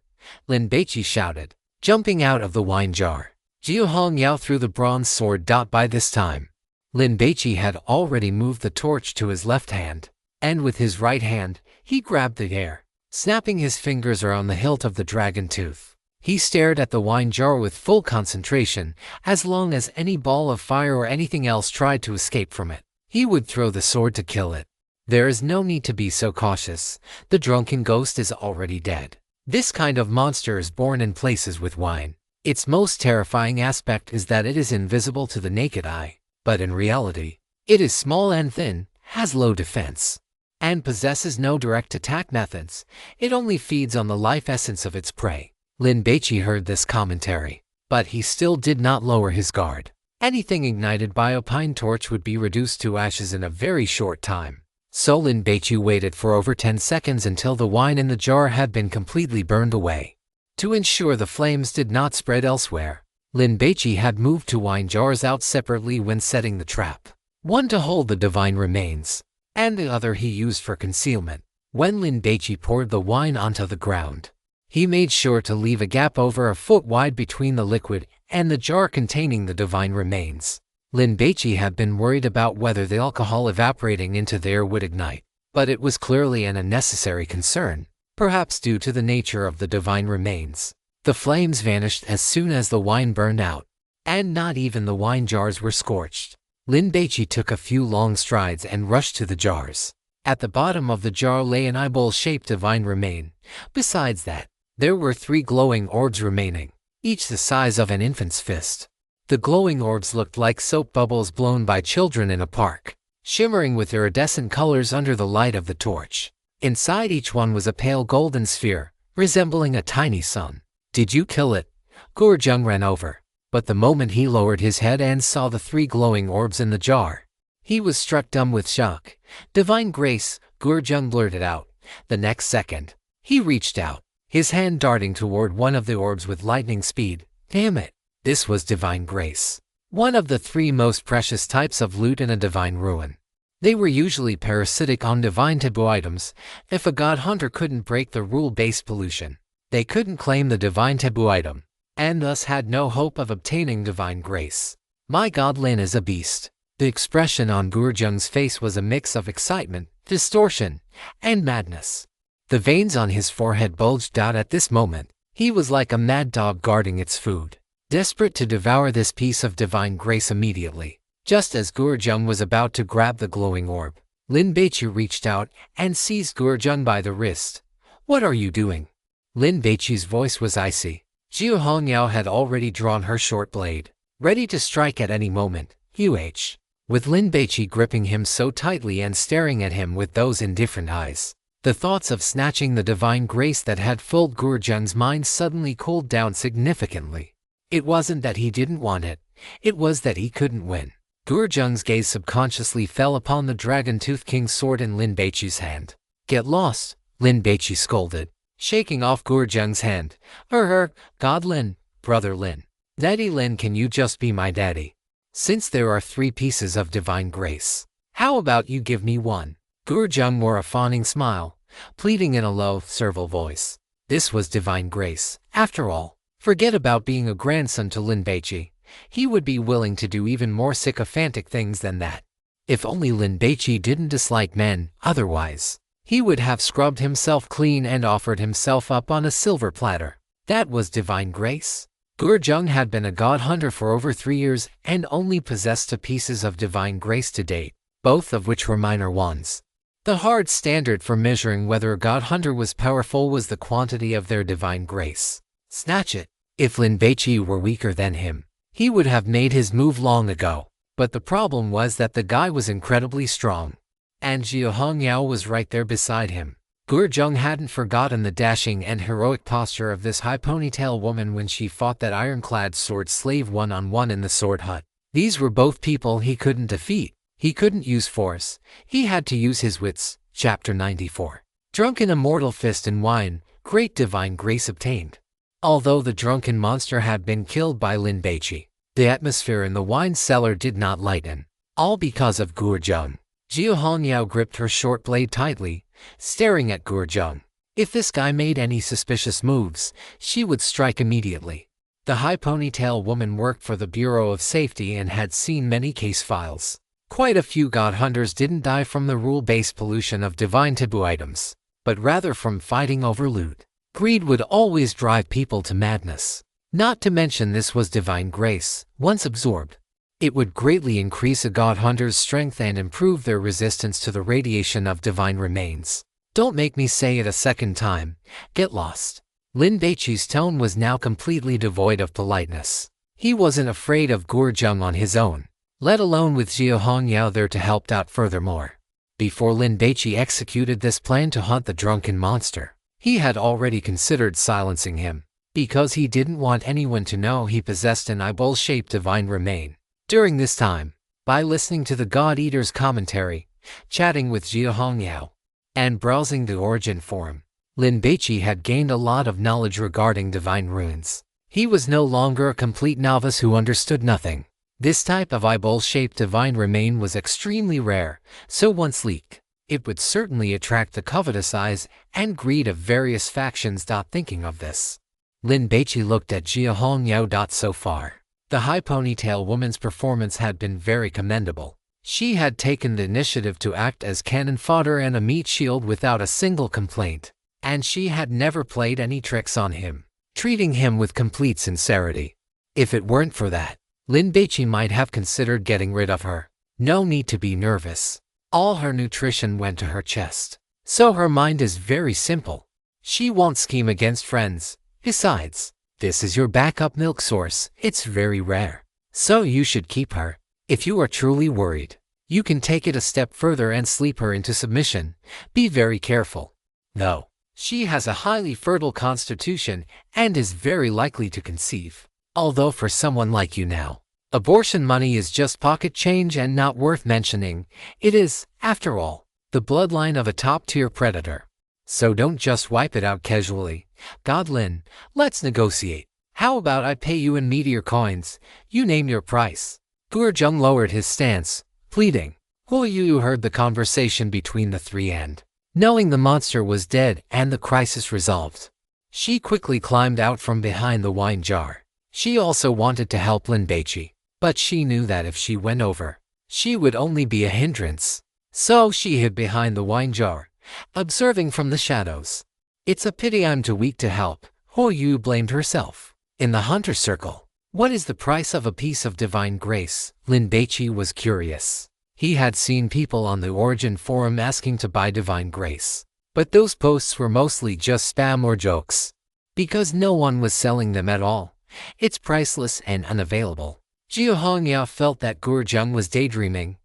Lin Baici shouted, jumping out of the wine jar. Jiu Hongyao threw the bronze sword. By this time, Lin Baici had already moved the torch to his left hand, and with his right hand, he grabbed the air, snapping his fingers around the hilt of the dragon tooth. He stared at the wine jar with full concentration. As long as any ball of fire or anything else tried to escape from it, he would throw the sword to kill it. There is no need to be so cautious. The drunken ghost is already dead. This kind of monster is born in places with wine. Its most terrifying aspect is that it is invisible to the naked eye, but in reality, it is small and thin, has low defense, and possesses no direct attack methods. It only feeds on the life essence of its prey. Lin Baici heard this commentary, but he still did not lower his guard. Anything ignited by a pine torch would be reduced to ashes in a very short time. So Lin Baici waited for over 10 seconds until the wine in the jar had been completely burned away. To ensure the flames did not spread elsewhere, Lin Baici had moved 2 wine jars out separately when setting the trap. One to hold the divine remains, and the other he used for concealment. When Lin Baici poured the wine onto the ground, he made sure to leave a gap over a foot wide between the liquid and the jar containing the divine remains. Lin Baici had been worried about whether the alcohol evaporating into the air would ignite, but it was clearly an unnecessary concern, perhaps due to the nature of the divine remains. The flames vanished as soon as the wine burned out, and not even the wine jars were scorched. Lin Baici took a few long strides and rushed to the jars. At the bottom of the jar lay an eyeball-shaped divine remain. Besides that, there were 3 glowing orbs remaining, each the size of an infant's fist. The glowing orbs looked like soap bubbles blown by children in a park, shimmering with iridescent colors under the light of the torch. Inside each one was a pale golden sphere, resembling a tiny sun. Did you kill it? Gurjung ran over, but the moment he lowered his head and saw the 3 glowing orbs in the jar, he was struck dumb with shock. Divine grace, Gurjung blurted out. The next second, he reached out, his hand darting toward one of the orbs with lightning speed. Damn it! This was divine grace, one of the 3 most precious types of loot in a divine ruin. They were usually parasitic on divine taboo items. If a god hunter couldn't break the rule-based pollution, they couldn't claim the divine taboo item, and thus had no hope of obtaining divine grace. My god, Lin is a beast. The expression on Gurjung's face was a mix of excitement, distortion, and madness. The veins on his forehead bulged out at this moment. He was like a mad dog guarding its food, desperate to devour this piece of divine grace immediately. Just as Gurjung was about to grab the glowing orb, Lin Baici reached out and seized Gurjung by the wrist. What are you doing? Lin Baici's voice was icy. Jiu Hongyao had already drawn her short blade, ready to strike at any moment. With Lin Baici gripping him so tightly and staring at him with those indifferent eyes, the thoughts of snatching the divine grace that had filled Gurjung's mind suddenly cooled down significantly. It wasn't that he didn't want it, it was that he couldn't win. Gurjung's gaze subconsciously fell upon the Dragon Tooth King's sword in Lin Baici's hand. Get lost, Lin Baici scolded, shaking off Gurjung's hand. God Lin, brother Lin. Daddy Lin, can you just be my daddy? Since there are 3 pieces of divine grace, how about you give me one? Gurjung wore a fawning smile, pleading in a low, servile voice. This was divine grace, after all. Forget about being a grandson to Lin Baici. He would be willing to do even more sycophantic things than that. If only Lin Baici didn't dislike men, otherwise, he would have scrubbed himself clean and offered himself up on a silver platter. That was divine grace. Gurjung had been a god hunter for over 3 years and only possessed 2 pieces of divine grace to date, both of which were minor ones. The hard standard for measuring whether a god hunter was powerful was the quantity of their divine grace. Snatch it. If Lin Baici were weaker than him, he would have made his move long ago. But the problem was that the guy was incredibly strong. And Jiao Hongyao was right there beside him. Gurjung hadn't forgotten the dashing and heroic posture of this high ponytail woman when she fought that ironclad sword slave one-on-one in the sword hut. These were both people he couldn't defeat. He couldn't use force. He had to use his wits. Chapter 94. Drunk in a mortal fist and wine, great divine grace obtained. Although the drunken monster had been killed by Lin Baici, the atmosphere in the wine cellar did not lighten. All because of Gurjung. Jiao Hongyao gripped her short blade tightly, staring at Gurjung. If this guy made any suspicious moves, she would strike immediately. The high ponytail woman worked for the Bureau of Safety and had seen many case files. Quite a few god hunters didn't die from the rule-based pollution of divine taboo items, but rather from fighting over loot. Greed would always drive people to madness. Not to mention this was divine grace, once absorbed. It would greatly increase a god hunter's strength and improve their resistance to the radiation of divine remains. Don't make me say it a second time. Get lost. Lin Baici's tone was now completely devoid of politeness. He wasn't afraid of Gurjung on his own, let alone with Jiao Hongyao there to help out furthermore. Before Lin Baici executed this plan to hunt the drunken monster, he had already considered silencing him, because he didn't want anyone to know he possessed an eyeball-shaped divine remain. During this time, by listening to the God Eater's commentary, chatting with Jiao Hongyao, and browsing the Origin forum, Lin Baici had gained a lot of knowledge regarding divine runes. He was no longer a complete novice who understood nothing. This type of eyeball-shaped divine remain was extremely rare, so once leaked, it would certainly attract the covetous eyes and greed of various factions. Thinking of this, Lin Baici looked at Jiao Hongyao. So far, the high ponytail woman's performance had been very commendable. She had taken the initiative to act as cannon fodder and a meat shield without a single complaint, and she had never played any tricks on him, treating him with complete sincerity. If it weren't for that, Lin Baici might have considered getting rid of her. No need to be nervous. All her nutrition went to her chest, so her mind is very simple. She won't scheme against friends. Besides, this is your backup milk source. It's very rare, so you should keep her. If you are truly worried, you can take it a step further and sleep her into submission. Be very careful, though. She has a highly fertile constitution and is very likely to conceive. Although for someone like you now, abortion money is just pocket change and not worth mentioning. It is, after all, the bloodline of a top-tier predator. So don't just wipe it out casually. God Lin, let's negotiate. How about I pay you in meteor coins? You name your price. Gurjung lowered his stance, pleading. Yu heard the conversation between the three and, knowing the monster was dead and the crisis resolved, she quickly climbed out from behind the wine jar. She also wanted to help Lin Baici, but she knew that if she went over, she would only be a hindrance. So she hid behind the wine jar, observing from the shadows. It's a pity I'm too weak to help, Yu blamed herself. In the hunter circle, what is the price of a piece of divine grace? Lin Baici was curious. He had seen people on the Origin forum asking to buy divine grace, but those posts were mostly just spam or jokes, because no one was selling them at all. It's priceless and unavailable. Jiao Hongyao felt that Gurjung was daydreaming.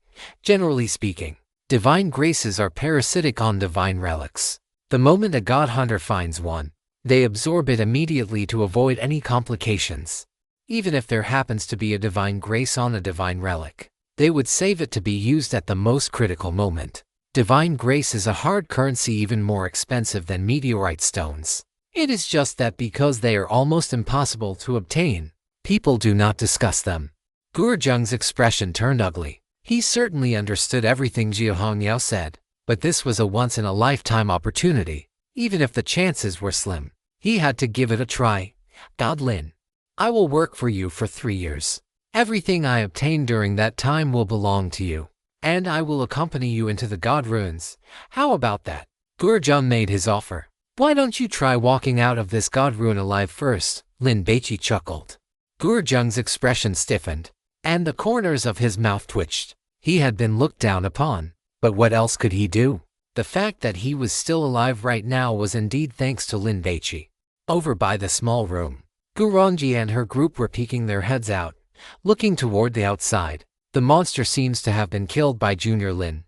Generally speaking, divine graces are parasitic on divine relics. The moment a god hunter finds one, they absorb it immediately to avoid any complications. Even if there happens to be a divine grace on a divine relic, they would save it to be used at the most critical moment. Divine grace is a hard currency, even more expensive than meteorite stones. It is just that because they are almost impossible to obtain, people do not discuss them. Gurjung's expression turned ugly. He certainly understood everything Jia Hongyao said, but this was a once-in-a-lifetime opportunity. Even if the chances were slim, he had to give it a try. God Lin, I will work for you for 3 years. Everything I obtain during that time will belong to you, and I will accompany you into the God Ruins. How about that? Gurjung made his offer. Why don't you try walking out of this God Ruin alive first? Lin Baici chuckled. Gurjung's expression stiffened, and the corners of his mouth twitched. He had been looked down upon, but what else could he do? The fact that he was still alive right now was indeed thanks to Lin Baici. Over by the small room, Gurongji and her group were peeking their heads out, looking toward the outside. The monster seems to have been killed by Junior Lin,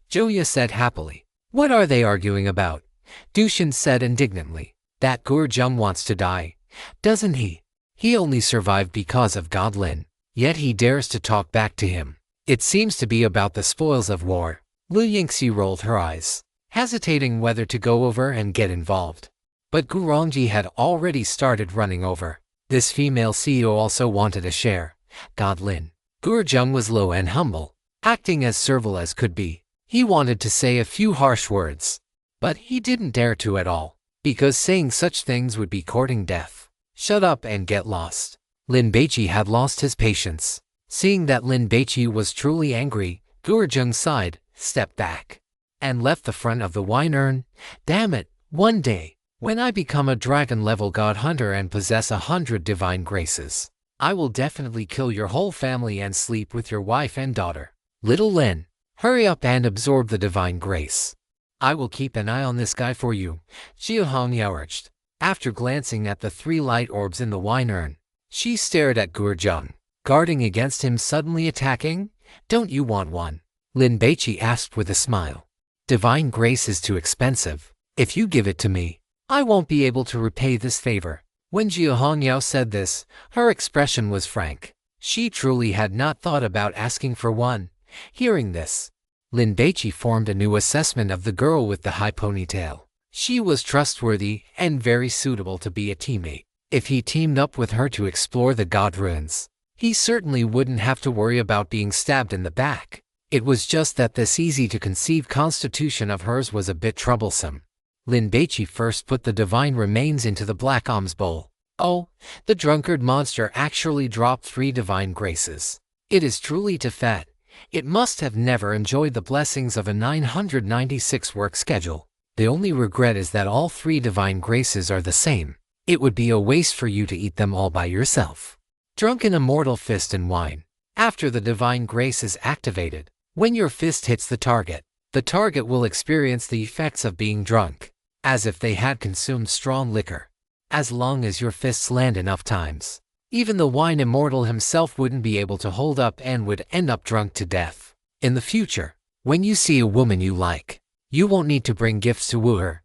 Joya said happily. What are they arguing about? Dushin said indignantly. That Gurjung wants to die, doesn't he? He only survived because of God Lin, yet he dares to talk back to him. It seems to be about the spoils of war. Lu Yingxi rolled her eyes, hesitating whether to go over and get involved. But Gurongji had already started running over. This female CEO also wanted a share. God Lin. Gurjung was low and humble, acting as servile as could be. He wanted to say a few harsh words, but he didn't dare to at all, because saying such things would be courting death. Shut up and get lost. Lin Baici had lost his patience. Seeing that Lin Baici was truly angry, Gurjung sighed, stepped back, and left the front of the wine urn. Damn it, one day, when I become a dragon-level god hunter and possess 100 divine graces, I will definitely kill your whole family and sleep with your wife and daughter. Little Lin, hurry up and absorb the divine grace. I will keep an eye on this guy for you, Jia Hongyao urged. After glancing at the 3 light orbs in the wine urn, she stared at Gurjung, guarding against him suddenly attacking. Don't you want one? Lin Baici asked with a smile. Divine grace is too expensive. If you give it to me, I won't be able to repay this favor. When Jia Hongyao said this, her expression was frank. She truly had not thought about asking for one. Hearing this, Lin Baici formed a new assessment of the girl with the high ponytail. She was trustworthy and very suitable to be a teammate. If he teamed up with her to explore the God Ruins, he certainly wouldn't have to worry about being stabbed in the back. It was just that this easy-to-conceive constitution of hers was a bit troublesome. Lin Baici first put the divine remains into the black alms bowl. Oh, the drunkard monster actually dropped 3 divine graces. It is truly too fat. It must have never enjoyed the blessings of a 996 work schedule. The only regret is that all 3 divine graces are the same. It would be a waste for you to eat them all by yourself. Drunken immortal fist and wine. After the divine grace is activated, when your fist hits the target will experience the effects of being drunk, as if they had consumed strong liquor. As long as your fists land enough times, even the wine immortal himself wouldn't be able to hold up and would end up drunk to death. In the future, when you see a woman you like, you won't need to bring gifts to woo her.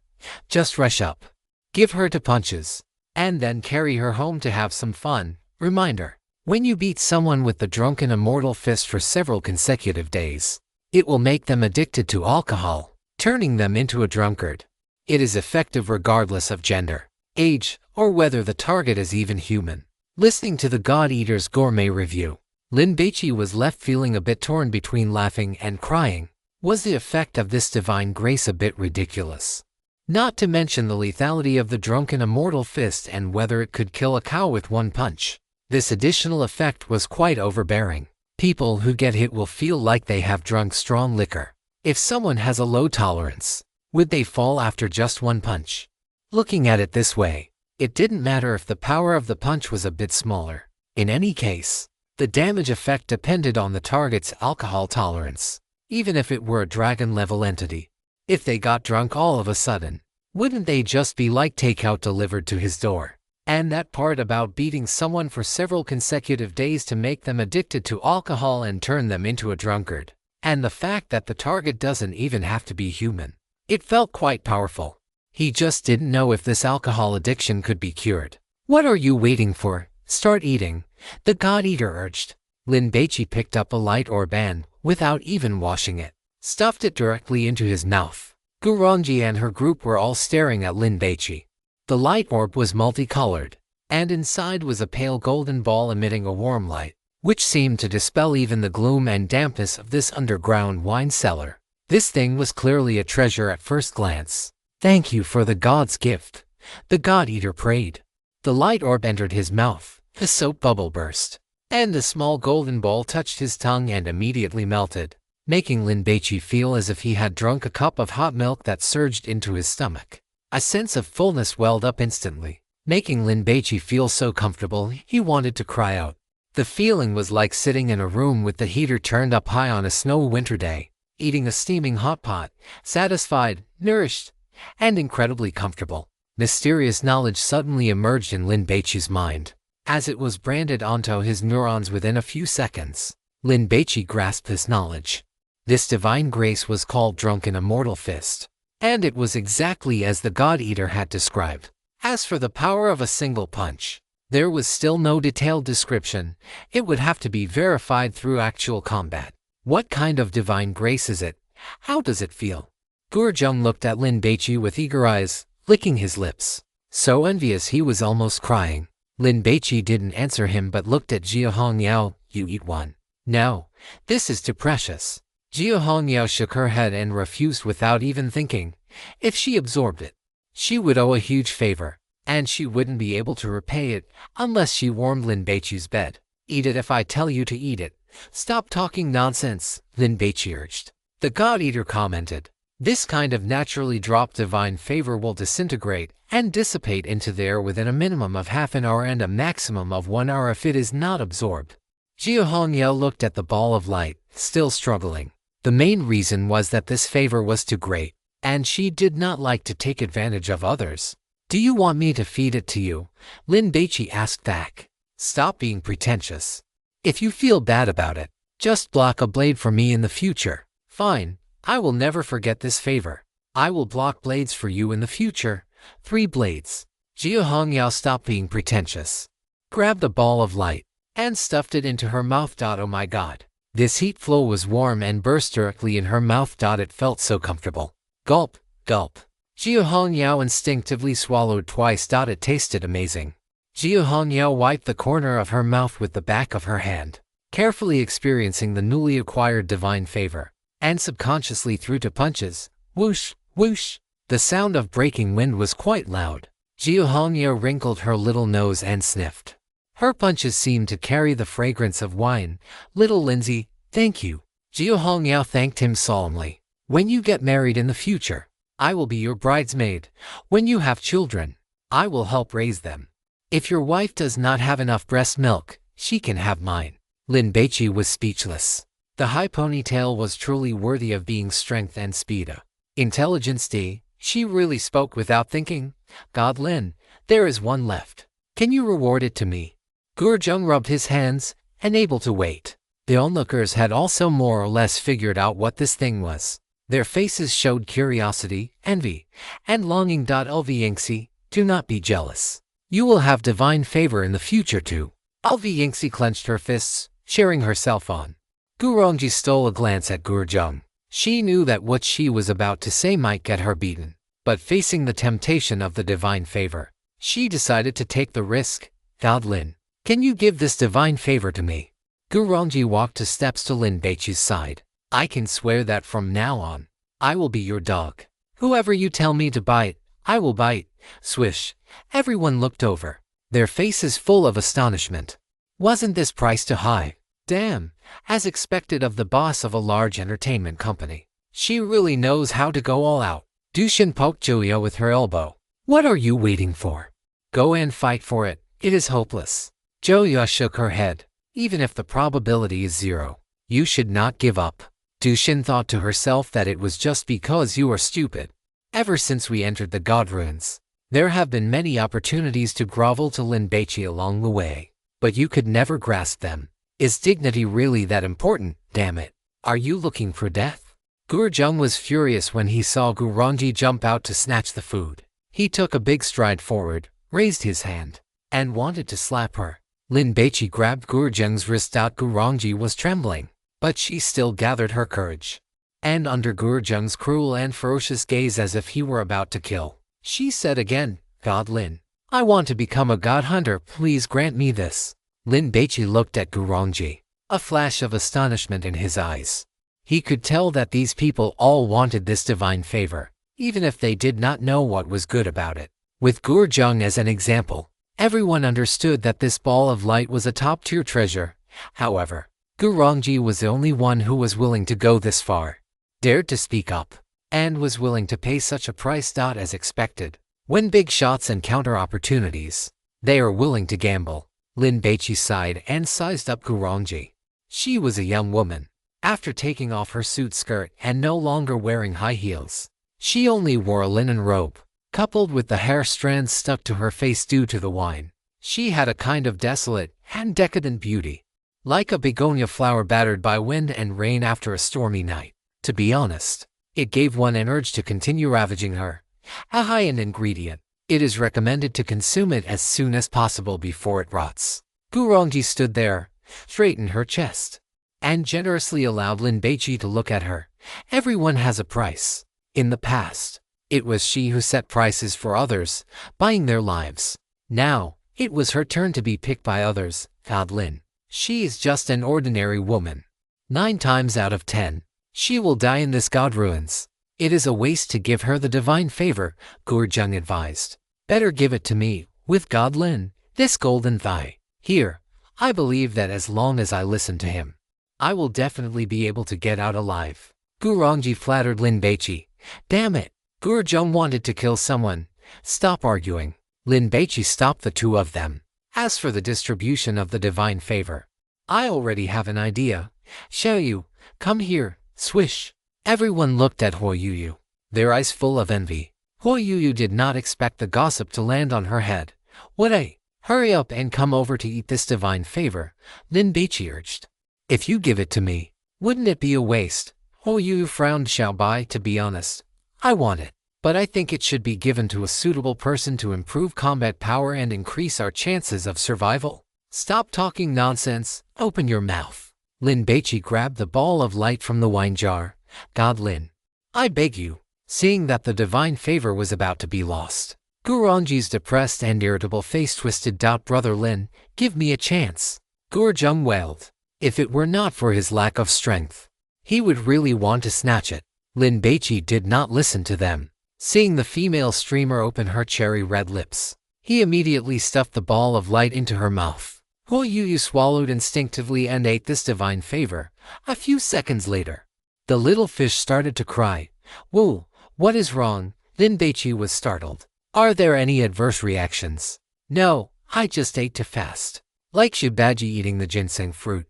Just rush up, give her 2 punches, and then carry her home to have some fun. Reminder: when you beat someone with the drunken immortal fist for several consecutive days, it will make them addicted to alcohol, turning them into a drunkard. It is effective regardless of gender, age, or whether the target is even human. Listening to the God Eater's gourmet review, Lin Baici was left feeling a bit torn between laughing and crying. Was the effect of this divine grace a bit ridiculous? Not to mention the lethality of the drunken immortal fist and whether it could kill a cow with 1 punch. This additional effect was quite overbearing. People who get hit will feel like they have drunk strong liquor. If someone has a low tolerance, would they fall after just 1 punch? Looking at it this way, it didn't matter if the power of the punch was a bit smaller. In any case, the damage effect depended on the target's alcohol tolerance, even if it were a dragon-level entity. If they got drunk all of a sudden, wouldn't they just be like takeout delivered to his door? And that part about beating someone for several consecutive days to make them addicted to alcohol and turn them into a drunkard. And the fact that the target doesn't even have to be human. It felt quite powerful. He just didn't know if this alcohol addiction could be cured. What are you waiting for? Start eating, the God Eater urged. Lin Baici picked up a light orb and, without even washing it, stuffed it directly into his mouth. Gurongji and her group were all staring at Lin Baici. The light orb was multicolored, and inside was a pale golden ball emitting a warm light. which seemed to dispel even the gloom and dampness of this underground wine cellar. This thing was clearly a treasure at first glance. "Thank you for the god's gift," the God-Eater prayed. The light orb entered his mouth, the soap bubble burst, and the small golden ball touched his tongue and immediately melted, making Lin Baici feel as if he had drunk a cup of hot milk that surged into his stomach. A sense of fullness welled up instantly, making Lin Baici feel so comfortable he wanted to cry out. The feeling was like sitting in a room with the heater turned up high on a snowy winter day, eating a steaming hot pot, satisfied, nourished, and incredibly comfortable. Mysterious knowledge suddenly emerged in Lin Baici's mind, as it was branded onto his neurons within a few seconds. Lin Baici grasped this knowledge. This divine grace was called Drunken Immortal Fist, and it was exactly as the God-Eater had described. As for the power of a single punch, there was still no detailed description. It would have to be verified through actual combat. What kind of divine grace is it? How does it feel? Gurjung looked at Lin Baici with eager eyes, licking his lips. So envious he was almost crying. Lin Baici didn't answer him but looked at Jia Hongyao. "You eat one." "No, this is too precious." Jia Hongyao shook her head and refused without even thinking. If she absorbed it, she would owe a huge favor, and she wouldn't be able to repay it unless she warmed Lin Baici's bed. "Eat it if I tell you to eat it." "Stop talking nonsense," Lin Baici urged. The God-Eater commented, "This kind of naturally dropped divine favor will disintegrate and dissipate into the air within a minimum of half an hour and a maximum of 1 hour if it is not absorbed." Jia Hongyao looked at the ball of light, still struggling. The main reason was that this favor was too great, and she did not like to take advantage of others. "Do you want me to feed it to you?" Lin Baici asked back. "Stop being pretentious. If you feel bad about it, just block a blade for me in the future." "Fine, I will never forget this favor. I will block blades for you in the future. 3 blades. Jia Hongyao stopped being pretentious, grabbed the ball of light, and stuffed it into her mouth. "Oh my god." This heat flow was warm and burst directly in her mouth. It felt so comfortable. Gulp, gulp. Jia Hongyao instinctively swallowed twice. It tasted amazing. Jia Hongyao wiped the corner of her mouth with the back of her hand, carefully experiencing the newly acquired divine favor, and subconsciously threw 2 punches. Whoosh, whoosh. The sound of breaking wind was quite loud. Jia Hongyao wrinkled her little nose and sniffed. Her punches seemed to carry the fragrance of wine. "Little Lindsay, thank you." Jia Hongyao thanked him solemnly. "When you get married in the future, I will be your bridesmaid. When you have children, I will help raise them. If your wife does not have enough breast milk, she can have mine." Lin Baici was speechless. The high ponytail was truly worthy of being strength and speed. Intelligence D. She really spoke without thinking. "God Lin, there is one left. Can you reward it to me?" Gurjung rubbed his hands, unable to wait. The onlookers had also more or less figured out what this thing was. Their faces showed curiosity, envy, and longing. Lvyingxi, do not be jealous. You will have divine favor in the future too. Lvyingxi clenched her fists, cheering herself on. Gurongji stole a glance at Gurjung. She knew that what she was about to say might get her beaten, but facing the temptation of the divine favor, she decided to take the risk. "God Lin, can you give this divine favor to me?" Gurongji walked 2 steps to Lin Baici's side. "I can swear that from now on, I will be your dog. Whoever you tell me to bite, I will bite." Swish. Everyone looked over, their faces full of astonishment. Wasn't this price too high? Damn, as expected of the boss of a large entertainment company. She really knows how to go all out. Dushin poked Joyo with her elbow. "What are you waiting for? Go and fight for it. It is hopeless." Joyo shook her head. "Even if the probability is 0, you should not give up." Dushin thought to herself that it was just because you are stupid. Ever since we entered the God Ruins, there have been many opportunities to grovel to Lin Baici along the way, but you could never grasp them. Is dignity really that important? Damn it. Are you looking for death? Gurjung was furious when he saw Gurongji jump out to snatch the food. He took a big stride forward, raised his hand, and wanted to slap her. Lin Baici grabbed Gurjung's wrist. Gurongji was trembling, but she still gathered her courage. And under Gurjung's cruel and ferocious gaze as if he were about to kill, she said again, "God Lin, I want to become a god hunter. Please grant me this." Lin Baici looked at Gurongji, a flash of astonishment in his eyes. He could tell that these people all wanted this divine favor, even if they did not know what was good about it. With Gurjung as an example, everyone understood that this ball of light was a top-tier treasure. However, Gurongji was the only one who was willing to go this far, dared to speak up, and was willing to pay such a price. As expected, when big shots encounter opportunities, they are willing to gamble. Lin Baici sighed and sized up Gurongji. She was a young woman. After taking off her suit skirt and no longer wearing high heels, she only wore a linen robe, coupled with the hair strands stuck to her face due to the wine. She had a kind of desolate and decadent beauty, like a begonia flower battered by wind and rain after a stormy night. To be honest, it gave one an urge to continue ravaging her. A high-end ingredient. It is recommended to consume it as soon as possible before it rots. Gurongji stood there, straightened her chest, and generously allowed Lin Baici to look at her. Everyone has a price. In the past, it was she who set prices for others, buying their lives. Now, it was her turn to be picked by others. God Lin. She is just an ordinary woman. 9 times out of 10, she will die in this god ruins. It is a waste to give her the divine favor, Gurjung advised. Better give it to me, with God Lin, this golden thigh. Here, I believe that as long as I listen to him, I will definitely be able to get out alive. Gurongji flattered Lin Baici. Damn it, Gurjung wanted to kill someone. Stop arguing. Lin Baici stopped the two of them. As for the distribution of the divine favor, I already have an idea. Xiaoyu, come here, swish. Everyone looked at Huoyuyu, their eyes full of envy. Huoyuyu did not expect the gossip to land on her head. What a, hurry up and come over to eat this divine favor, Lin Baici urged. If you give it to me, wouldn't it be a waste? Huoyuyu frowned. Xiaobai, to be honest, I want it, but I think it should be given to a suitable person to improve combat power and increase our chances of survival. Stop talking nonsense, open your mouth. Lin Baici grabbed the ball of light from the wine jar. God Lin, I beg you. Seeing that the divine favor was about to be lost, Gurongji's depressed and irritable face twisted. Brother Lin, give me a chance. Gurjung wailed. If it were not for his lack of strength, he would really want to snatch it. Lin Baici did not listen to them. Seeing the female streamer open her cherry-red lips, he immediately stuffed the ball of light into her mouth. Huoyuyu swallowed instinctively and ate this divine favor. A few seconds later, the little fish started to cry. Whoa, what is wrong? Lin Baici was startled. Are there any adverse reactions? No, I just ate too fast. Like Shibaji eating the ginseng fruit,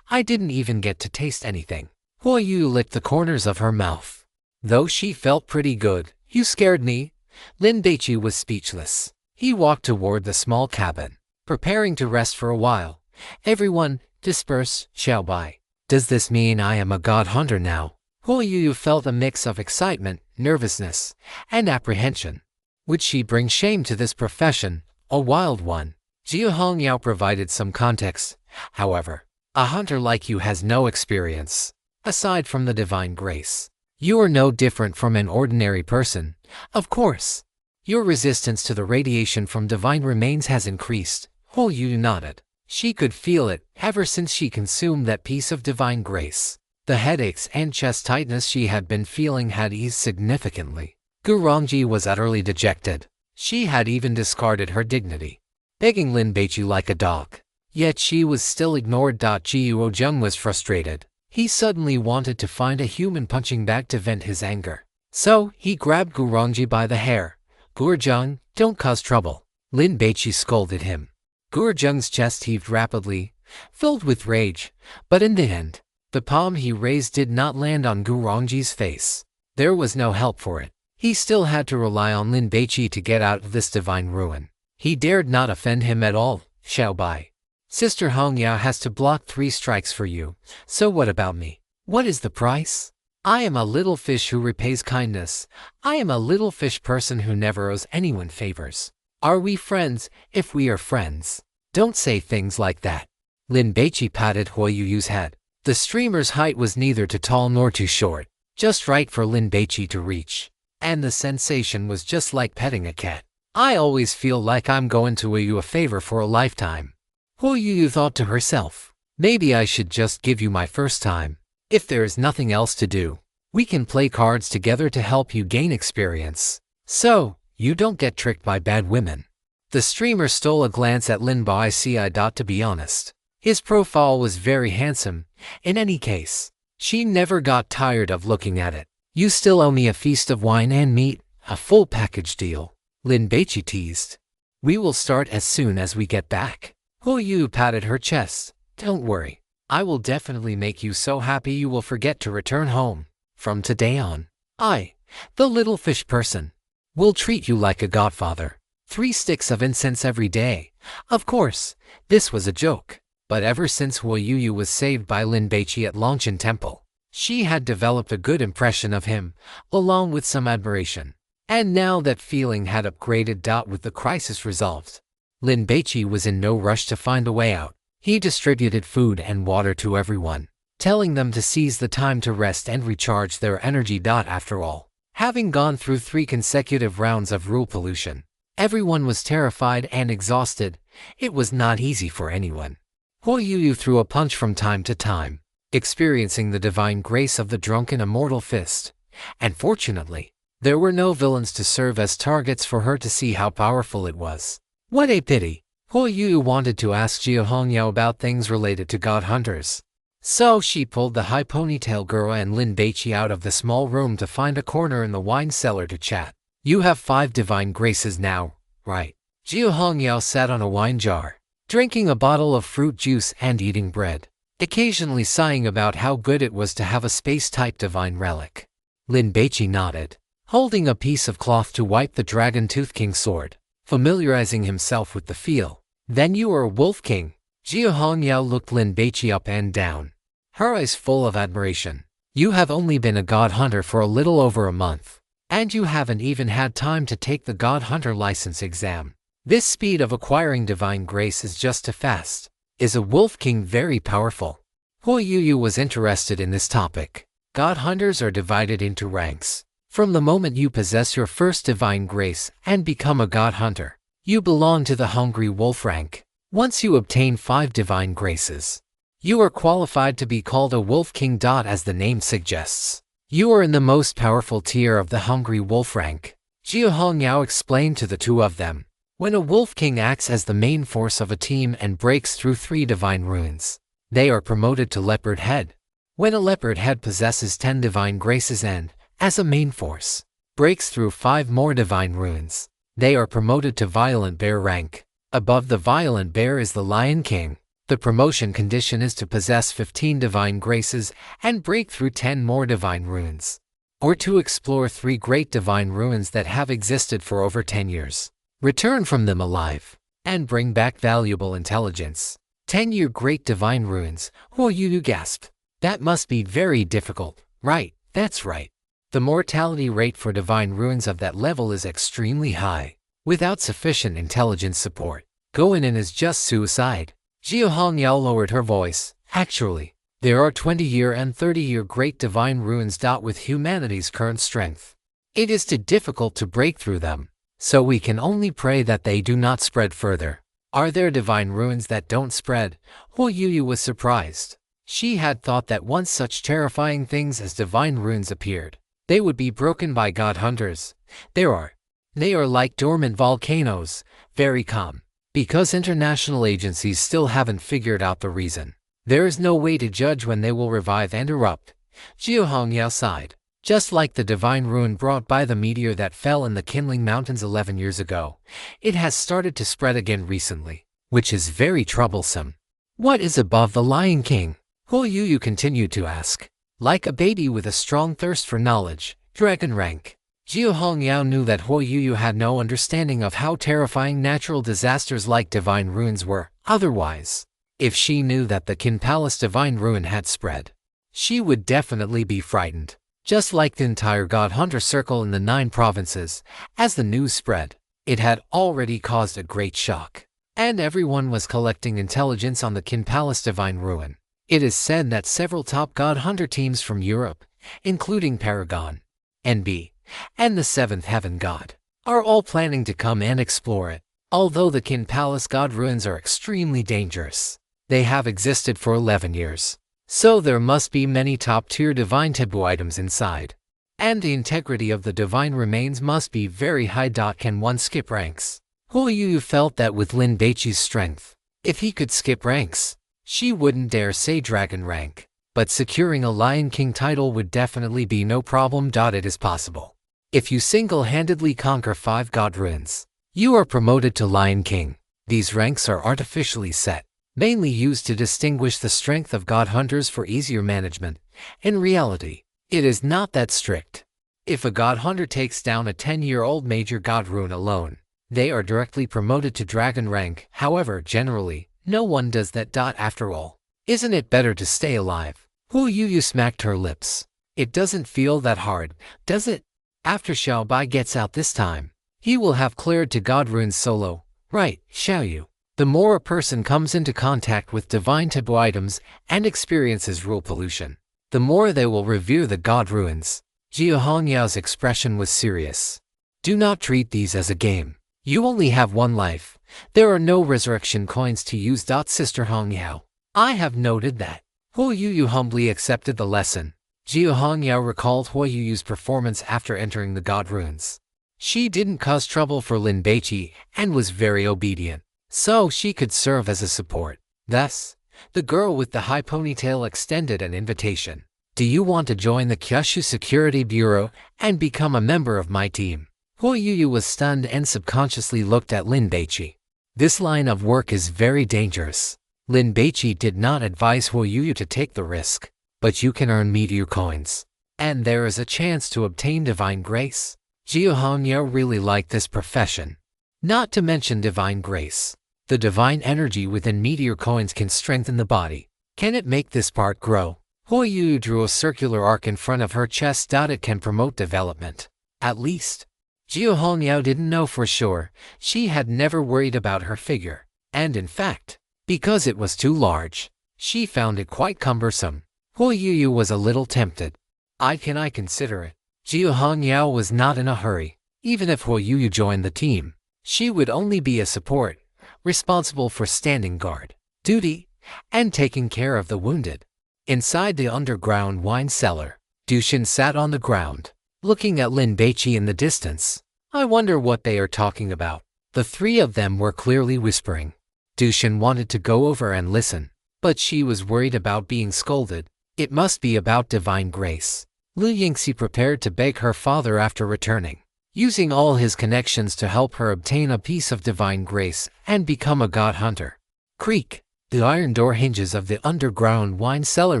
I didn't even get to taste anything. Huoyuyu licked the corners of her mouth. Though she felt pretty good. You scared me. Lin Baici was speechless. He walked toward the small cabin, preparing to rest for a while. Everyone, disperse. Xiaobai. Does this mean I am a god hunter now? Huoyuyu felt a mix of excitement, nervousness, and apprehension. Would she bring shame to this profession, a wild one? Jia Hongyao provided some context. However, a hunter like you has no experience, aside from the divine grace. You are no different from an ordinary person. Of course, your resistance to the radiation from divine remains has increased. Huoyuyu nodded. She could feel it ever since she consumed that piece of divine grace. The headaches and chest tightness she had been feeling had eased significantly. Gurongji was utterly dejected. She had even discarded her dignity, begging Lin Baici like a dog. Yet she was still ignored. Jiuozheng was frustrated. He suddenly wanted to find a human punching bag to vent his anger. So, he grabbed Gurongji by the hair. Gurjung, don't cause trouble. Lin Baici scolded him. Gurjung's chest heaved rapidly, filled with rage, but in the end, the palm he raised did not land on Gurongji's face. There was no help for it. He still had to rely on Lin Baici to get out of this divine ruin. He dared not offend him at all. Xiaobai. Sister Hongyao has to block 3 strikes for you, so what about me? What is the price? I am a little fish who repays kindness. I am a little fish person who never owes anyone favors. Are we friends? If we are friends, don't say things like that. Lin Baici patted Huoyuyu's head. The streamer's height was neither too tall nor too short, just right for Lin Baici to reach. And the sensation was just like petting a cat. I always feel like I'm going to owe you a favor for a lifetime. Hu Yu thought to herself. Maybe I should just give you my first time. If there is nothing else to do, we can play cards together to help you gain experience, so you don't get tricked by bad women. The streamer stole a glance at Lin Baici. To be honest, his profile was very handsome. In any case, she never got tired of looking at it. You still owe me a feast of wine and meat, a full package deal, Lin Baici teased. We will start as soon as we get back. Hu Yu patted her chest. Don't worry, I will definitely make you so happy you will forget to return home. From today on, I, the little fish person, will treat you like a godfather. 3 sticks of incense every day. Of course, this was a joke, but ever since Hu Yu was saved by Lin Baici at Longshan Temple, she had developed a good impression of him, along with some admiration. And now that feeling had upgraded. With the crisis resolved, Lin Baici was in no rush to find a way out. He distributed food and water to everyone, telling them to seize the time to rest and recharge their energy. After all, having gone through 3 consecutive rounds of rule pollution, everyone was terrified and exhausted. It was not easy for anyone. Hu Yu threw a punch from time to time, experiencing the divine grace of the drunken immortal fist. And fortunately, there were no villains to serve as targets for her to see how powerful it was. What a pity. Hu Yu wanted to ask Jia Hongyao about things related to god hunters. So she pulled the high ponytail girl and Lin Baici out of the small room to find a corner in the wine cellar to chat. You have 5 divine graces now, right? Jia Hongyao sat on a wine jar, drinking a bottle of fruit juice and eating bread, occasionally sighing about how good it was to have a space-type divine relic. Lin Baici nodded, holding a piece of cloth to wipe the Dragon Tooth King sword, familiarizing himself with the feel. Then you are a Wolf King. Jia Hongyao looked Lin Baici up and down, her eyes full of admiration. You have only been a god hunter for a little over a month, and you haven't even had time to take the god hunter license exam. This speed of acquiring divine grace is just too fast. Is a Wolf King very powerful? Hu Yu was interested in this topic. God hunters are divided into ranks. From the moment you possess your first divine grace and become a god hunter, you belong to the Hungry Wolf rank. Once you obtain 5 divine graces, you are qualified to be called a Wolf King. As the name suggests, you are in the most powerful tier of the Hungry Wolf rank. Jia Hongyao explained to the 2 of them. When a Wolf King acts as the main force of a team and breaks through 3 divine runes, they are promoted to Leopard Head. When a Leopard Head possesses 10 divine graces and, as a main force, breaks through 5 more divine runes, they are promoted to Violent Bear rank. Above the Violent Bear is the Lion King. The promotion condition is to possess 15 divine graces and break through 10 more divine runes, or to explore 3 great divine ruins that have existed for over 10 years, return from them alive, and bring back valuable intelligence. 10-year great divine ruins. Hu Yu gasped. That must be very difficult. Right, that's right. The mortality rate for divine ruins of that level is extremely high. Without sufficient intelligence support, going in is just suicide. Jia Hongyao lowered her voice. Actually, there are 20-year and 30-year great divine ruins. With humanity's current strength, it is too difficult to break through them, so we can only pray that they do not spread further. Are there divine ruins that don't spread? Hu Yu was surprised. She had thought that once such terrifying things as divine ruins appeared, they would be broken by god hunters. They are like dormant volcanoes, very calm. Because international agencies still haven't figured out the reason, there is no way to judge when they will revive and erupt. Jia Hongyao sighed. Just like the divine ruin brought by the meteor that fell in the Kindling Mountains 11 years ago, it has started to spread again recently, which is very troublesome. What is above the Lion King? Hu Yu continued to ask. Like a baby with a strong thirst for knowledge, Dragon rank. Jia Hongyao knew that Hu Yu had no understanding of how terrifying natural disasters like divine ruins were. Otherwise, if she knew that the Qin Palace divine ruin had spread, she would definitely be frightened. Just like the entire God Hunter circle in the 9 provinces, as the news spread, it had already caused a great shock, and everyone was collecting intelligence on the Qin Palace divine ruin. It is said that several top God Hunter teams from Europe, including Paragon, NB, and the 7th Heaven God, are all planning to come and explore it. Although the Qin Palace God ruins are extremely dangerous, they have existed for 11 years. So there must be many top-tier divine taboo items inside. And the integrity of the divine remains must be very high. Can one skip ranks? Huo Yuyu felt that with Lin Baici's strength, if he could skip ranks, she wouldn't dare say dragon rank. But securing a Lion King title would definitely be no problem. It is possible. If you single-handedly conquer 5 God ruins, you are promoted to Lion King. These ranks are artificially set, mainly used to distinguish the strength of God hunters for easier management. In reality, it is not that strict. If a God hunter takes down a 10-year-old major God rune alone, they are directly promoted to dragon rank. However, generally, no one does that. After all, isn't it better to stay alive? Huo Yuyu smacked her lips. It doesn't feel that hard, does it? After Xiao Bai gets out this time, he will have cleared to God runes solo, right, Xiaoyu? The more a person comes into contact with divine taboo items and experiences rule pollution, the more they will revere the God ruins. Jia Hongyao's expression was serious. Do not treat these as a game. You only have one life. There are no resurrection coins to use. Sister Hongyao, I have noted that. Huo Yuyu humbly accepted the lesson. Jia Hongyao recalled Huo Yuyu's performance after entering the God ruins. She didn't cause trouble for Lin Baici and was very obedient, so she could serve as a support. Thus, the girl with the high ponytail extended an invitation. Do you want to join the Kyushu Security Bureau and become a member of my team? Huo Yuyu was stunned and subconsciously looked at Lin Baici. This line of work is very dangerous. Lin Baici did not advise Huo Yuyu to take the risk, but you can earn meteor coins, and there is a chance to obtain divine grace. Jia Hongyao really liked this profession. Not to mention divine grace. The divine energy within meteor coins can strengthen the body. Can it make this part grow? Huo Yuyu drew a circular arc in front of her chest. It can promote development. At least. Jia Hongyao didn't know for sure. She had never worried about her figure. And in fact, because it was too large, she found it quite cumbersome. Huo Yuyu was a little tempted. I consider it. Jia Hongyao was not in a hurry. Even if Huo Yuyu joined the team, she would only be a support, responsible for standing guard, duty, and taking care of the wounded. Inside the underground wine cellar, Dushin sat on the ground, looking at Lin Baici in the distance. I wonder what they are talking about. The three of them were clearly whispering. Dushin wanted to go over and listen, but she was worried about being scolded. It must be about divine grace. Lu Yingxi prepared to beg her father after returning, using all his connections to help her obtain a piece of divine grace and become a god hunter. Creak! The iron door hinges of the underground wine cellar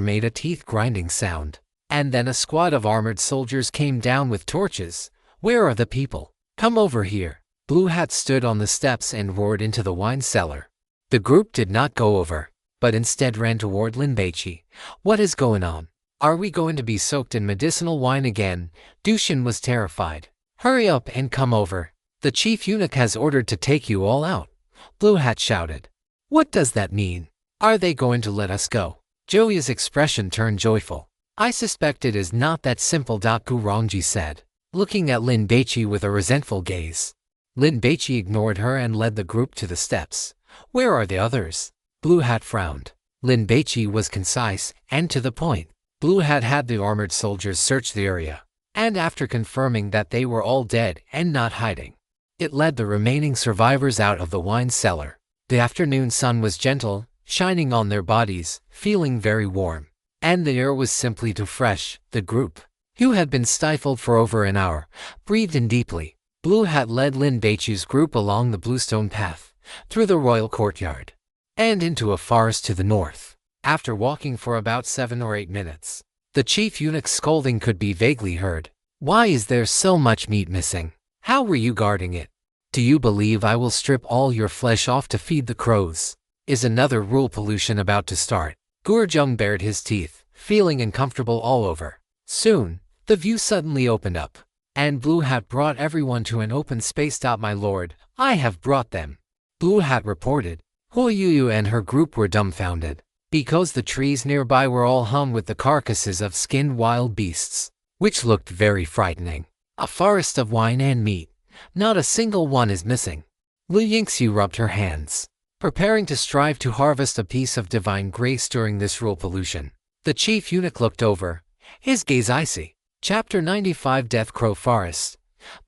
made a teeth-grinding sound, and then a squad of armored soldiers came down with torches. Where are the people? Come over here. Blue Hat stood on the steps and roared into the wine cellar. The group did not go over, but instead ran toward Lin Baici. What is going on? Are we going to be soaked in medicinal wine again? Dushin was terrified. Hurry up and come over. The chief eunuch has ordered to take you all out. Blue Hat shouted. What does that mean? Are they going to let us go? Joey's expression turned joyful. I suspect it is not that simple. Gu Rongji said, looking at Lin Baici with a resentful gaze. Lin Baici ignored her and led the group to the steps. Where are the others? Blue Hat frowned. Lin Baici was concise and to the point. Blue Hat had the armored soldiers search the area, and after confirming that they were all dead and not hiding, it led the remaining survivors out of the wine cellar. The afternoon sun was gentle, shining on their bodies, feeling very warm, and the air was simply too fresh. The group, who had been stifled for over an hour, breathed in deeply. Blue Hat led Lin Baici's group along the bluestone path, through the royal courtyard, and into a forest to the north. After walking for about 7 or 8 minutes, the chief eunuch's scolding could be vaguely heard. Why is there so much meat missing? How were you guarding it? Do you believe I will strip all your flesh off to feed the crows? Is another rule pollution about to start? Gurjung bared his teeth, feeling uncomfortable all over. Soon, the view suddenly opened up, and Blue Hat brought everyone to an open space. My lord, I have brought them. Blue Hat reported. Huo Yuyu and her group were dumbfounded, because the trees nearby were all hung with the carcasses of skinned wild beasts, which looked very frightening. A forest of wine and meat. Not a single one is missing. Lin Baici rubbed her hands, preparing to strive to harvest a piece of divine grace during this rule pollution. The chief eunuch looked over, his gaze icy. Chapter 95 Death Crow Forest.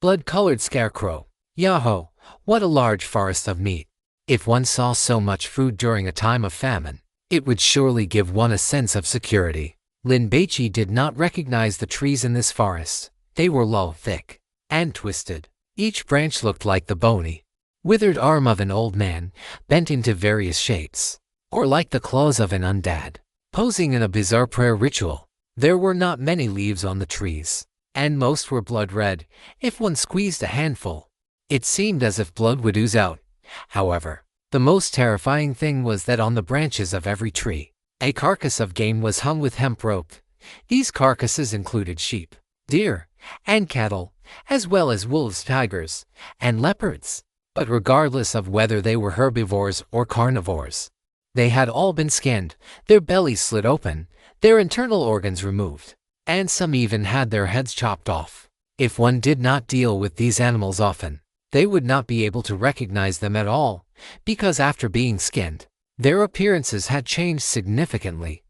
Blood-colored scarecrow. Yahoo! What a large forest of meat. If one saw so much food during a time of famine, it would surely give one a sense of security. Lin Baici did not recognize the trees in this forest. They were low, thick, and twisted. Each branch looked like the bony, withered arm of an old man, bent into various shapes, or like the claws of an undead, posing in a bizarre prayer ritual. There were not many leaves on the trees, and most were blood red. If one squeezed a handful, it seemed as if blood would ooze out. However, the most terrifying thing was that on the branches of every tree, a carcass of game was hung with hemp rope. These carcasses included sheep, deer, and cattle, as well as wolves, tigers, and leopards. But regardless of whether they were herbivores or carnivores, they had all been skinned, their bellies slit open, their internal organs removed, and some even had their heads chopped off. If one did not deal with these animals often, they would not be able to recognize them at all, because after being skinned, their appearances had changed significantly.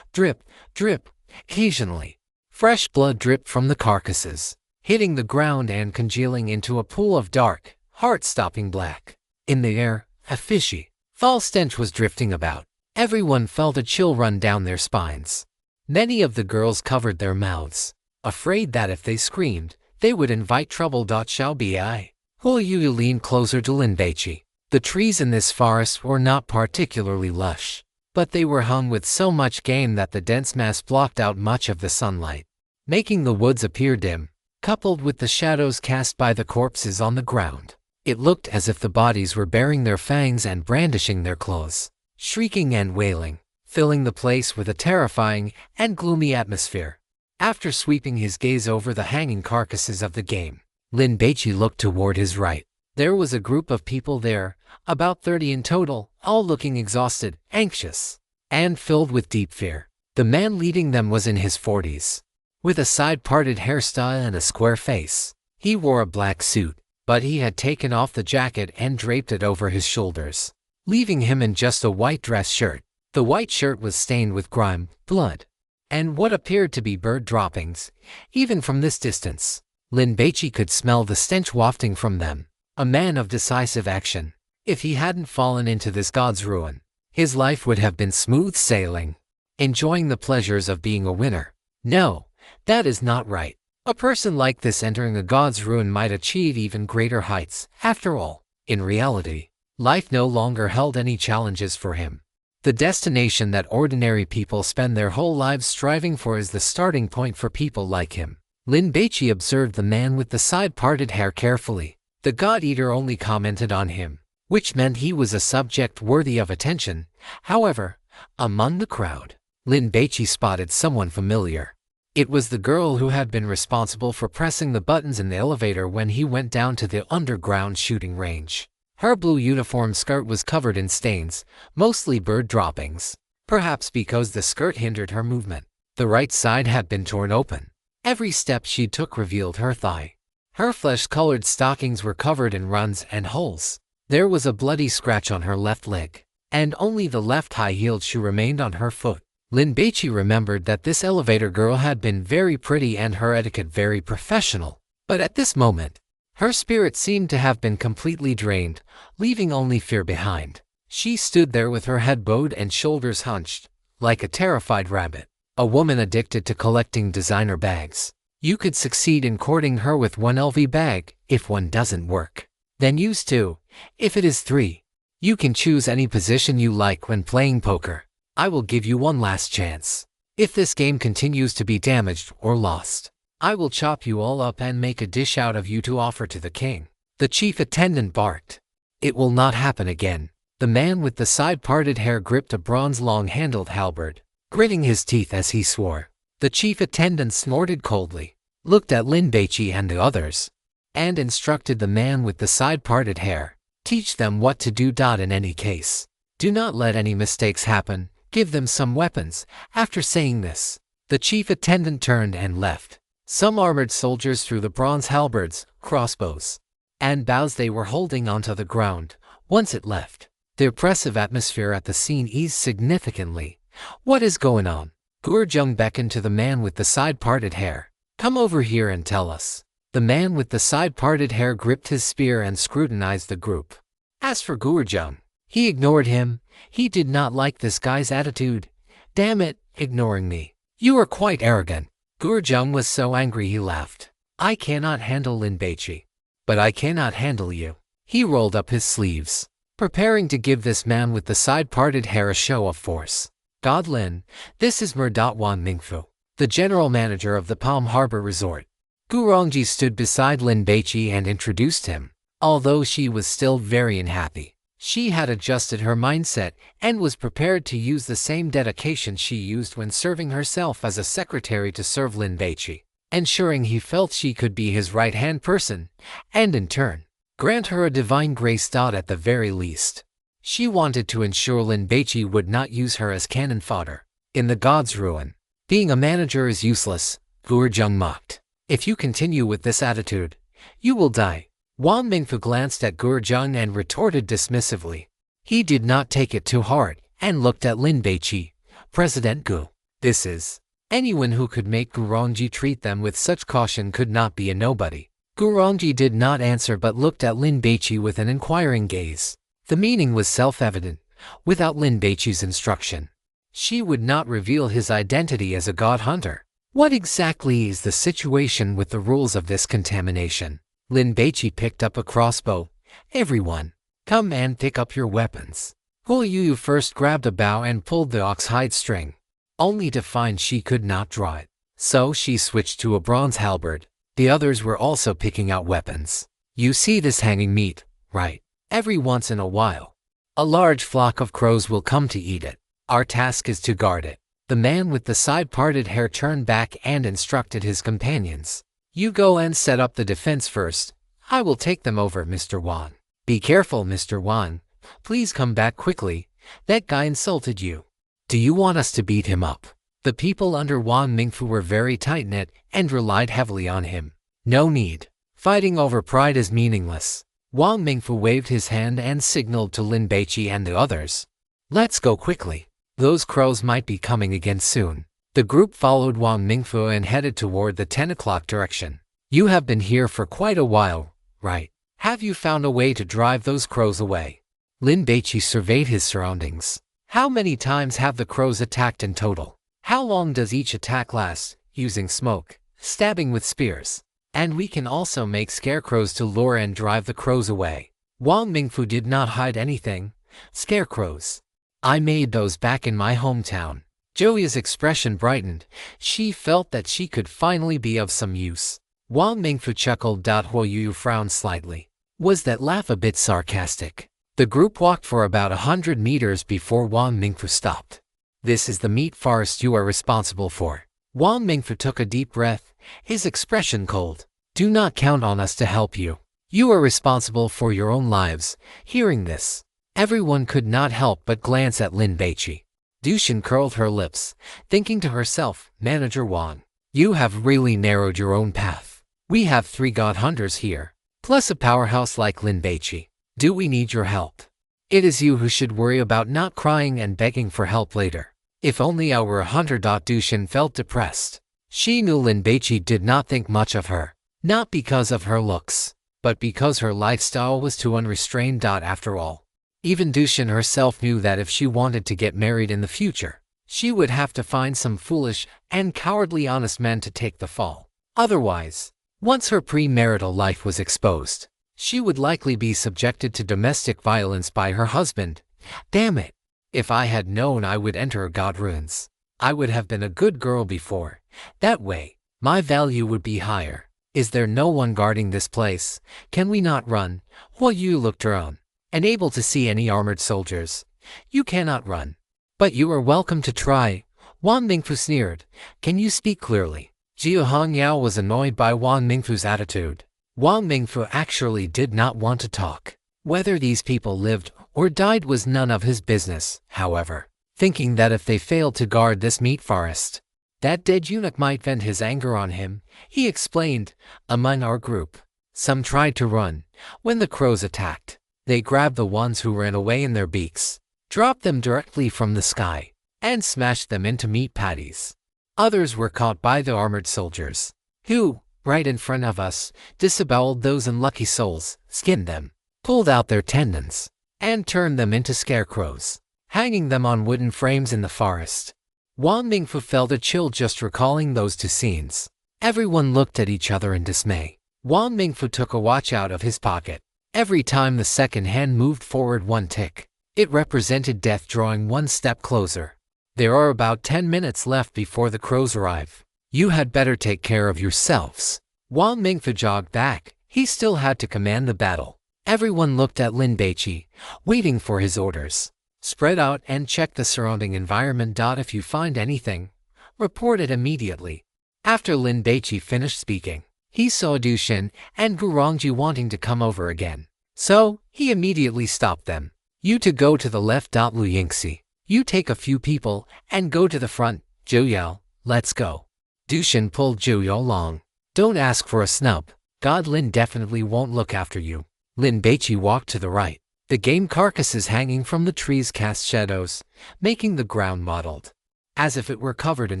Drip, drip, occasionally, fresh blood dripped from the carcasses, hitting the ground and congealing into a pool of dark, heart-stopping black. In the air, a fishy, foul stench was drifting about. Everyone felt a chill run down their spines. Many of the girls covered their mouths, afraid that if they screamed, they would invite trouble. Shall be I. You leaned closer to Lin Baici. The trees in this forest were not particularly lush, but they were hung with so much game that the dense mass blocked out much of the sunlight, making the woods appear dim. Coupled with the shadows cast by the corpses on the ground, it looked as if the bodies were baring their fangs and brandishing their claws, shrieking and wailing, filling the place with a terrifying and gloomy atmosphere. After sweeping his gaze over the hanging carcasses of the game, Lin Baici looked toward his right. There was a group of people there, about 30 in total, all looking exhausted, anxious, and filled with deep fear. The man leading them was in his 40s, with a side-parted hairstyle and a square face. He wore a black suit, but he had taken off the jacket and draped it over his shoulders, leaving him in just a white dress shirt. The white shirt was stained with grime, blood, and what appeared to be bird droppings. Even from this distance, Lin Baici could smell the stench wafting from them. A man of decisive action. If he hadn't fallen into this god's ruin, his life would have been smooth sailing, enjoying the pleasures of being a winner. No, that is not right. A person like this entering a god's ruin might achieve even greater heights. After all, in reality, life no longer held any challenges for him. The destination that ordinary people spend their whole lives striving for is the starting point for people like him. Lin Baici observed the man with the side-parted hair carefully. The God-Eater only commented on him, which meant he was a subject worthy of attention. However, among the crowd, Lin Baici spotted someone familiar. It was the girl who had been responsible for pressing the buttons in the elevator when he went down to the underground shooting range. Her blue uniform skirt was covered in stains, mostly bird droppings, perhaps because the skirt hindered her movement. The right side had been torn open. Every step she took revealed her thigh. Her flesh-colored stockings were covered in runs and holes. There was a bloody scratch on her left leg, and only the left high-heeled shoe remained on her foot. Lin Baici remembered that this elevator girl had been very pretty and her etiquette very professional. But at this moment, her spirit seemed to have been completely drained, leaving only fear behind. She stood there with her head bowed and shoulders hunched, like a terrified rabbit. A woman addicted to collecting designer bags. You could succeed in courting her with 1 LV bag. If one doesn't work, then use 2. If it is 3, you can choose any position you like when playing poker. I will give you one last chance. If this game continues to be damaged or lost, I will chop you all up and make a dish out of you to offer to the king. The chief attendant barked. It will not happen again. The man with the side-parted hair gripped a bronze long-handled halberd, gritting his teeth as he swore. The chief attendant snorted coldly, looked at Lin Baici and the others, and instructed the man with the side-parted hair. Teach them what to do. In any case, do not let any mistakes happen. Give them some weapons. After saying this, the chief attendant turned and left. Some armored soldiers threw the bronze halberds, crossbows, and boughs they were holding onto the ground. Once it left, the oppressive atmosphere at the scene eased significantly. What is going on? Gurjung beckoned to the man with the side-parted hair. Come over here and tell us. The man with the side-parted hair gripped his spear and scrutinized the group. As for Gurjung, he ignored him. He did not like this guy's attitude. Damn it, ignoring me. You are quite arrogant. Gurjung was so angry he laughed. I cannot handle Lin Baici. But I cannot handle you. He rolled up his sleeves, preparing to give this man with the side-parted hair a show of force. God Lin, this is Wang Mingfu, the general manager of the Palm Harbor Resort. Gurongji stood beside Lin Baici and introduced him. Although she was still very unhappy, she had adjusted her mindset and was prepared to use the same dedication she used when serving herself as a secretary to serve Lin Baici, ensuring he felt she could be his right-hand person, and in turn, grant her a divine grace. At the very least, she wanted to ensure Lin Baici would not use her as cannon fodder. In the god's ruin, being a manager is useless, Gurjung mocked. If you continue with this attitude, you will die. Wang Mingfu glanced at Gurjung and retorted dismissively. He did not take it too hard and looked at Lin Baici. President Gu, this is. Anyone who could make Gurongji treat them with such caution could not be a nobody. Gurongji did not answer but looked at Lin Baici with an inquiring gaze. The meaning was self-evident. Without Lin Baici's instruction, she would not reveal his identity as a god hunter. What exactly is the situation with the rules of this contamination? Lin Baici picked up a crossbow. Everyone, come and pick up your weapons. Hu Yu first grabbed a bow and pulled the ox-hide string, only to find she could not draw it. So she switched to a bronze halberd. The others were also picking out weapons. You see this hanging meat, right? Every once in a while, a large flock of crows will come to eat it. Our task is to guard it. The man with the side-parted hair turned back and instructed his companions. You go and set up the defense first. I will take them over, Mr. Wan. Be careful, Mr. Wan. Please come back quickly. That guy insulted you. Do you want us to beat him up? The people under Wang Mingfu were very tight-knit and relied heavily on him. No need. Fighting over pride is meaningless. Wang Mingfu waved his hand and signaled to Lin Baici and the others. Let's go quickly. Those crows might be coming again soon. The group followed Wang Mingfu and headed toward the 10 o'clock direction. You have been here for quite a while, right? Have you found a way to drive those crows away? Lin Baici surveyed his surroundings. How many times have the crows attacked in total? How long does each attack last? Using smoke, stabbing with spears. And we can also make scarecrows to lure and drive the crows away. Wang Mingfu did not hide anything. Scarecrows. I made those back in my hometown. Joey's expression brightened. She felt that she could finally be of some use. Wang Mingfu chuckled. Huo Yu frowned slightly. Was that laugh a bit sarcastic? The group walked for about 100 meters before Wang Mingfu stopped. This is the meat forest you are responsible for. Wang Mingfu took a deep breath, his expression cold. Do not count on us to help you. You are responsible for your own lives. Hearing this, everyone could not help but glance at Lin Baici. Dushin curled her lips, thinking to herself, Manager Wang, you have really narrowed your own path. We have 3 god hunters here, plus a powerhouse like Lin Baici. Do we need your help? It is you who should worry about not crying and begging for help later. If only I were a hunter. Dushin felt depressed. She knew Lin Baici did not think much of her, not because of her looks, but because her lifestyle was too unrestrained. After all, even Dushin herself knew that if she wanted to get married in the future, she would have to find some foolish and cowardly honest man to take the fall. Otherwise, once her premarital life was exposed, she would likely be subjected to domestic violence by her husband. Damn it! If I had known I would enter God ruins, I would have been a good girl before. That way, my value would be higher. Is there no one guarding this place? Can we not run? Huo Yu looked around, unable to see any armored soldiers. You cannot run. But you are welcome to try. Wang Mingfu sneered. Can you speak clearly? Jiu Hongyao was annoyed by Wang Mingfu's attitude. Wang Mingfu actually did not want to talk. Whether these people lived or died was none of his business, however, thinking that if they failed to guard this meat forest, that dead eunuch might vent his anger on him, he explained, among our group, Some tried to run. When the crows attacked, they grabbed the ones who ran away in their beaks, dropped them directly from the sky, and smashed them into meat patties. Others were caught by the armored soldiers, who, right in front of us, disemboweled those unlucky souls, skinned them, pulled out their tendons, and turned them into scarecrows, hanging them on wooden frames in the forest. Wang Mingfu felt a chill just recalling those two scenes. Everyone looked at each other in dismay. Wang Mingfu took a watch out of his pocket. Every time the second hand moved forward one tick, it represented death drawing one step closer. There are about 10 minutes left before the crows arrive. You had better take care of yourselves. Wang Mingfu jogged back. He still had to command the battle. Everyone looked at Lin Baici, waiting for his orders. Spread out and check the surrounding environment. If you find anything, report it immediately. After Lin Baici finished speaking, he saw Du Xin and Gurongji wanting to come over again. So, he immediately stopped them. You two go to the left. Lu Yingxi, you take a few people and go to the front. Zhou Yao, let's go. Du Xin pulled Zhou Yao along. Don't ask for a snub. God Lin definitely won't look after you. Lin Baici walked to the right. The game carcasses hanging from the trees cast shadows, making the ground mottled, as if it were covered in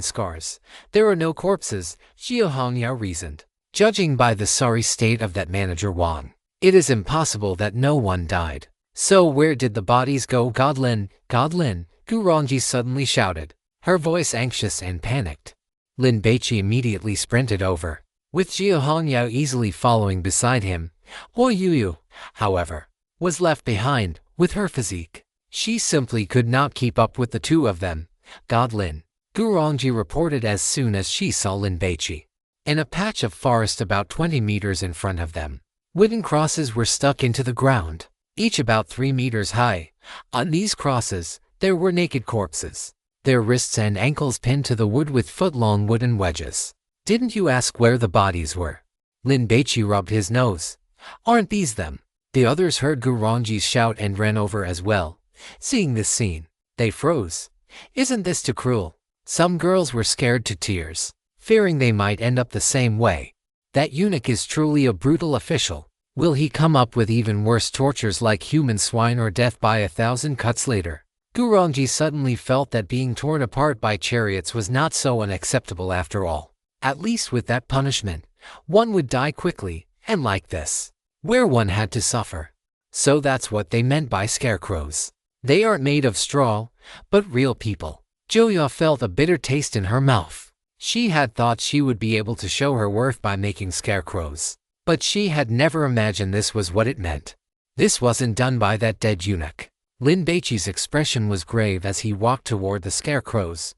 scars. There are no corpses, Xiao Hongyao reasoned. Judging by the sorry state of that manager Wang, it is impossible that no one died. So where did the bodies go? God Lin, Gurongji suddenly shouted, her voice anxious and panicked. Lin Baici immediately sprinted over, with Xiao Hongyao easily following beside him. Huo Yuyu, however, was left behind. With her physique, she simply could not keep up with the two of them. God Lin, Gurongji reported as soon as she saw Lin Baici. In a patch of forest about 20 meters in front of them, wooden crosses were stuck into the ground, each about 3 meters high. On these crosses, there were naked corpses, their wrists and ankles pinned to the wood with foot-long wooden wedges. Didn't you ask where the bodies were? Lin Baici rubbed his nose. Aren't these them? The others heard Gurongji's shout and ran over as well. Seeing this scene, they froze. Isn't this too cruel? Some girls were scared to tears, fearing they might end up the same way. That eunuch is truly a brutal official. Will he come up with even worse tortures like human swine or death by 1,000 cuts later? Gurongji suddenly felt that being torn apart by chariots was not so unacceptable after all. At least with that punishment, one would die quickly, and like this, where one had to suffer. So that's what they meant by scarecrows. They aren't made of straw, but real people. Zhou Yao felt a bitter taste in her mouth. She had thought she would be able to show her worth by making scarecrows, but she had never imagined this was what it meant. This wasn't done by that dead eunuch. Lin Baici's expression was grave as he walked toward the scarecrows.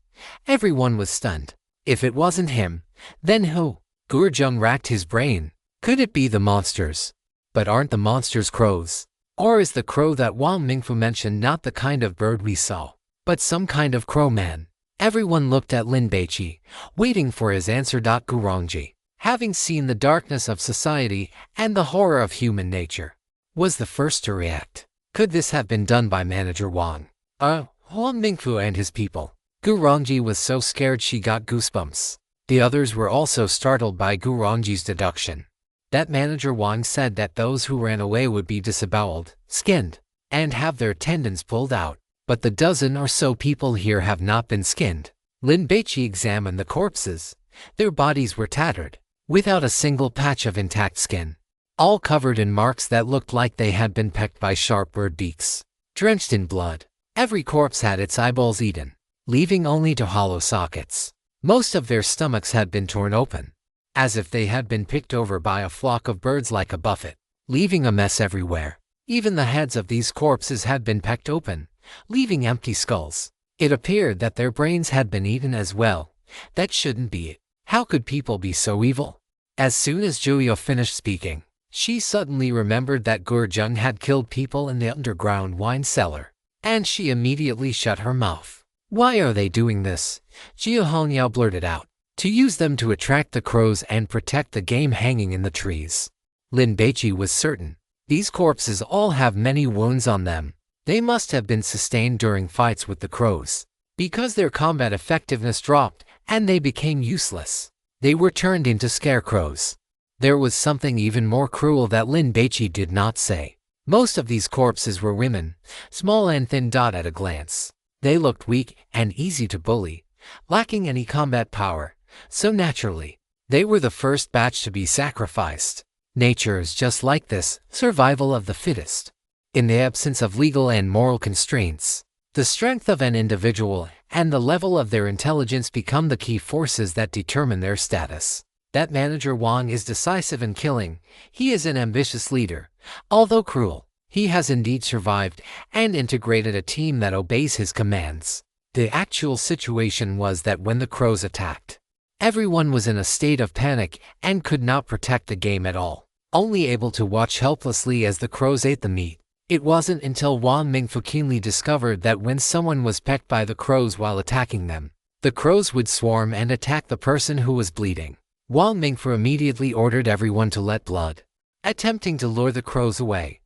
Everyone was stunned. If it wasn't him, then who? Gurjung racked his brain. Could it be the monsters? But aren't the monsters crows? Or is the crow that Wang Mingfu mentioned not the kind of bird we saw, but some kind of crow man? Everyone looked at Lin Baici, waiting for his answer. Gurongji, having seen the darkness of society and the horror of human nature, was the first to react. Could this have been done by Manager Wang? Wang Mingfu and his people. Gurongji was so scared she got goosebumps. The others were also startled by Gurongji's deduction. That Manager Wang said that those who ran away would be disemboweled, skinned, and have their tendons pulled out. But the dozen or so people here have not been skinned. Lin Baici examined the corpses. Their bodies were tattered, without a single patch of intact skin, all covered in marks that looked like they had been pecked by sharp bird beaks. Drenched in blood, every corpse had its eyeballs eaten, leaving only two hollow sockets. Most of their stomachs had been torn open, as if they had been picked over by a flock of birds like a buffet, leaving a mess everywhere. Even the heads of these corpses had been pecked open, leaving empty skulls. It appeared that their brains had been eaten as well. That shouldn't be it. How could people be so evil? As soon as Zhou Yao finished speaking, she suddenly remembered that Gurjung had killed people in the underground wine cellar, and she immediately shut her mouth. Why are they doing this? Xiao Hongyao blurted out. To use them to attract the crows and protect the game hanging in the trees. Lin Baici was certain. These corpses all have many wounds on them. They must have been sustained during fights with the crows. Because their combat effectiveness dropped, and they became useless, they were turned into scarecrows. There was something even more cruel that Lin Baici did not say. Most of these corpses were women, small and thin at a glance. They looked weak and easy to bully, lacking any combat power, so naturally, they were the first batch to be sacrificed. Nature is just like this, survival of the fittest. In the absence of legal and moral constraints, the strength of an individual and the level of their intelligence become the key forces that determine their status. That manager Wang is decisive in killing. He is an ambitious leader. Although cruel, he has indeed survived and integrated a team that obeys his commands. The actual situation was that when the crows attacked, everyone was in a state of panic and could not protect the game at all, only able to watch helplessly as the crows ate the meat. It wasn't until Wang Mingfu keenly discovered that when someone was pecked by the crows while attacking them, the crows would swarm and attack the person who was bleeding. Wang Mingfu immediately ordered everyone to let blood, attempting to lure the crows away,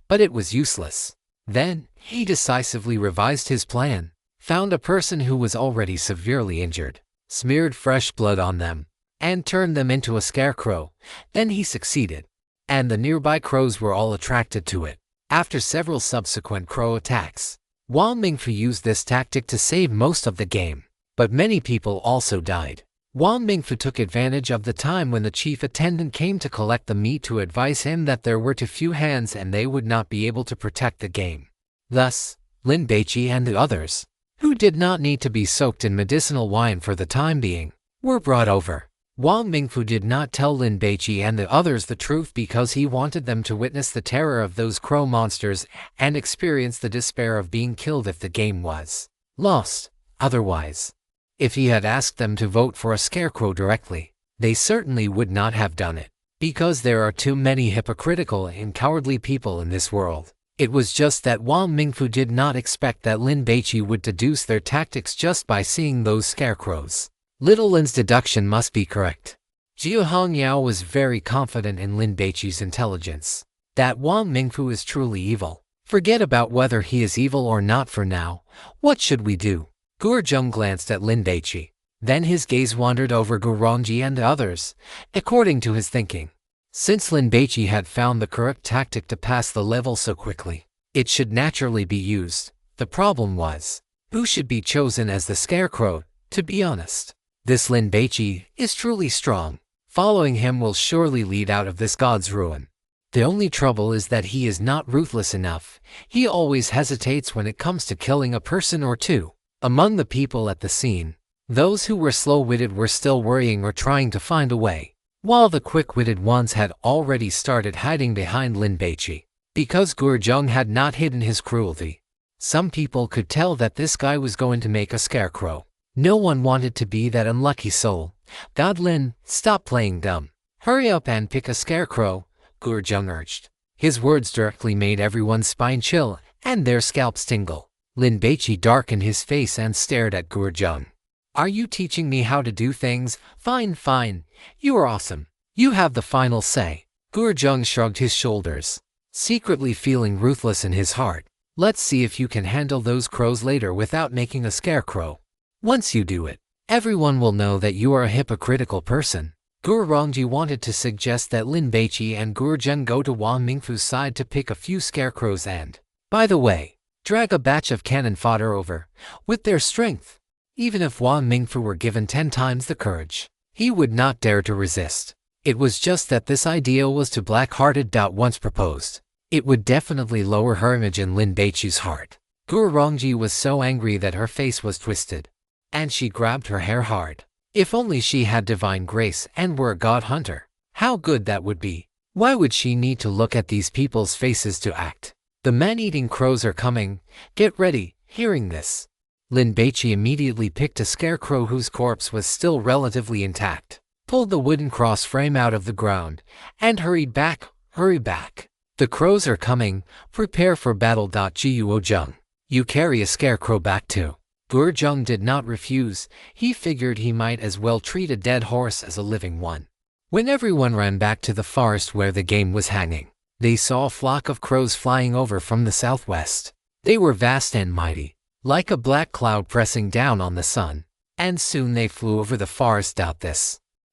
but it was useless. Then, he decisively revised his plan, found a person who was already severely injured, smeared fresh blood on them, and turned them into a scarecrow. Then he succeeded, and the nearby crows were all attracted to it. After several subsequent crow attacks, Wang Mingfu used this tactic to save most of the game, but many people also died. Wang Mingfu took advantage of the time when the chief attendant came to collect the meat to advise him that there were too few hands and they would not be able to protect the game. Thus, Lin Baici and the others, who did not need to be soaked in medicinal wine for the time being, were brought over. Wang Mingfu did not tell Lin Baici and the others the truth because he wanted them to witness the terror of those crow monsters and experience the despair of being killed if the game was lost. Otherwise, if he had asked them to vote for a scarecrow directly, they certainly would not have done it, because there are too many hypocritical and cowardly people in this world. It was just that Wang Mingfu did not expect that Lin Baici would deduce their tactics just by seeing those scarecrows. Little Lin's deduction must be correct. Jiu Hongyao was very confident in Lin Baici's intelligence. That Wang Mingfu is truly evil. Forget about whether he is evil or not for now. What should we do? Gurjung glanced at Lin Baici. Then his gaze wandered over Gurongji and the others, according to his thinking. Since Lin Baici had found the correct tactic to pass the level so quickly, it should naturally be used. The problem was, who should be chosen as the scarecrow? To be honest, this Lin Baici is truly strong. Following him will surely lead out of this god's ruin. The only trouble is that he is not ruthless enough. He always hesitates when it comes to killing a person or two. Among the people at the scene, those who were slow-witted were still worrying or trying to find a way, while the quick-witted ones had already started hiding behind Lin Baici. Because Gurjung had not hidden his cruelty, some people could tell that this guy was going to make a scarecrow. No one wanted to be that unlucky soul. God Lin, stop playing dumb. Hurry up and pick a scarecrow, Gurjung urged. His words directly made everyone's spine chill and their scalps tingle. Lin Baici darkened his face and stared at Gurjung. Are you teaching me how to do things? Fine, fine. You are awesome. You have the final say. Gurjung shrugged his shoulders, secretly feeling ruthless in his heart. Let's see if you can handle those crows later without making a scarecrow. Once you do it, everyone will know that you are a hypocritical person. Gurongji wanted to suggest that Lin Baici and Gurjung go to Wang Mingfu's side to pick a few scarecrows and, by the way, drag a batch of cannon fodder over. With their strength, even if Wang Mingfu were given 10 times the courage, he would not dare to resist. It was just that this idea was too black-hearted. Once proposed, it would definitely lower her image in Lin Baichi's heart. Gurongji was so angry that her face was twisted, and she grabbed her hair hard. If only she had divine grace and were a god hunter, how good that would be. Why would she need to look at these people's faces to act? The man-eating crows are coming. Get ready. Hearing this, Lin Baici immediately picked a scarecrow whose corpse was still relatively intact, pulled the wooden cross frame out of the ground, and hurried back. Hurry back. The crows are coming. Prepare for battle. Guojung, you carry a scarecrow back too. Gurjung did not refuse. He figured he might as well treat a dead horse as a living one. When everyone ran back to the forest where the game was hanging, they saw a flock of crows flying over from the southwest. They were vast and mighty, like a black cloud pressing down on the sun, and soon they flew over the forest.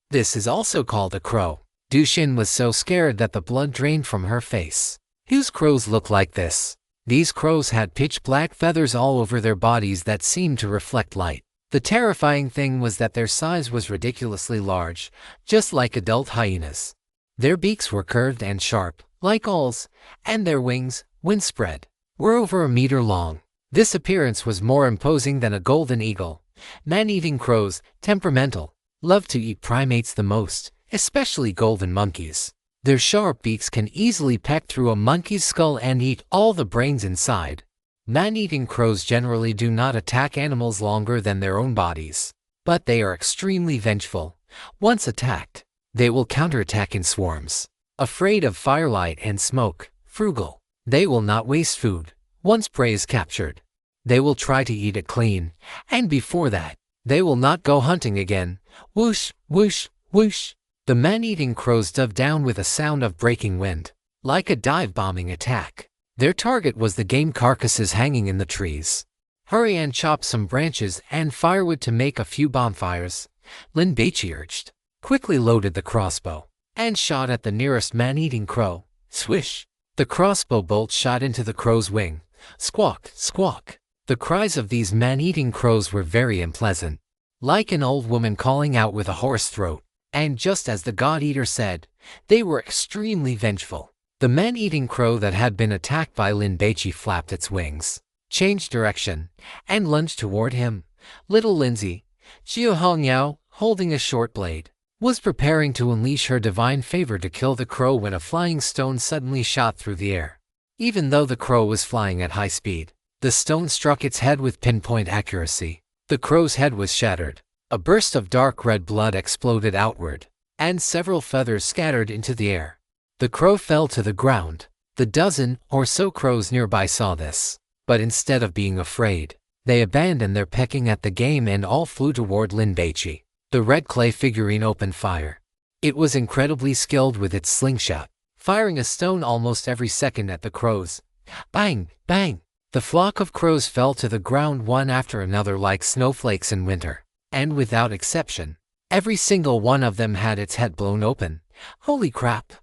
This is also called a crow. Dushin was so scared that the blood drained from her face. Whose crows look like this? These crows had pitch black feathers all over their bodies that seemed to reflect light. The terrifying thing was that their size was ridiculously large, just like adult hyenas. Their beaks were curved and sharp, like awls, and their wings, when spread, were over a meter long. This appearance was more imposing than a golden eagle. Man-eating crows, temperamental, love to eat primates the most, especially golden monkeys. Their sharp beaks can easily peck through a monkey's skull and eat all the brains inside. Man-eating crows generally do not attack animals longer than their own bodies, but they are extremely vengeful. Once attacked, they will counterattack in swarms. Afraid of firelight and smoke, frugal, they will not waste food. Once prey is captured, they will try to eat it clean, and before that, they will not go hunting again. Whoosh, whoosh, whoosh. The man-eating crows dove down with a sound of breaking wind, like a dive-bombing attack. Their target was the game carcasses hanging in the trees. Hurry and chop some branches and firewood to make a few bonfires, Lin Baici urged. Quickly loaded the crossbow, and shot at the nearest man-eating crow. Swish! The crossbow bolt shot into the crow's wing. Squawk, squawk. The cries of these man-eating crows were very unpleasant, like an old woman calling out with a hoarse throat. And just as the God-Eater said, they were extremely vengeful. The man-eating crow that had been attacked by Lin Baici flapped its wings, changed direction, and lunged toward him. Little Lindsay, Xiao Hongyao, holding a short blade, was preparing to unleash her divine favor to kill the crow when a flying stone suddenly shot through the air. Even though the crow was flying at high speed, the stone struck its head with pinpoint accuracy. The crow's head was shattered. A burst of dark red blood exploded outward, and several feathers scattered into the air. The crow fell to the ground. The dozen or so crows nearby saw this, but instead of being afraid, they abandoned their pecking at the game and all flew toward Lin Baici. The red clay figurine opened fire. It was incredibly skilled with its slingshot, firing a stone almost every second at the crows. Bang, bang! The flock of crows fell to the ground one after another like snowflakes in winter. And without exception, every single one of them had its head blown open. Holy crap!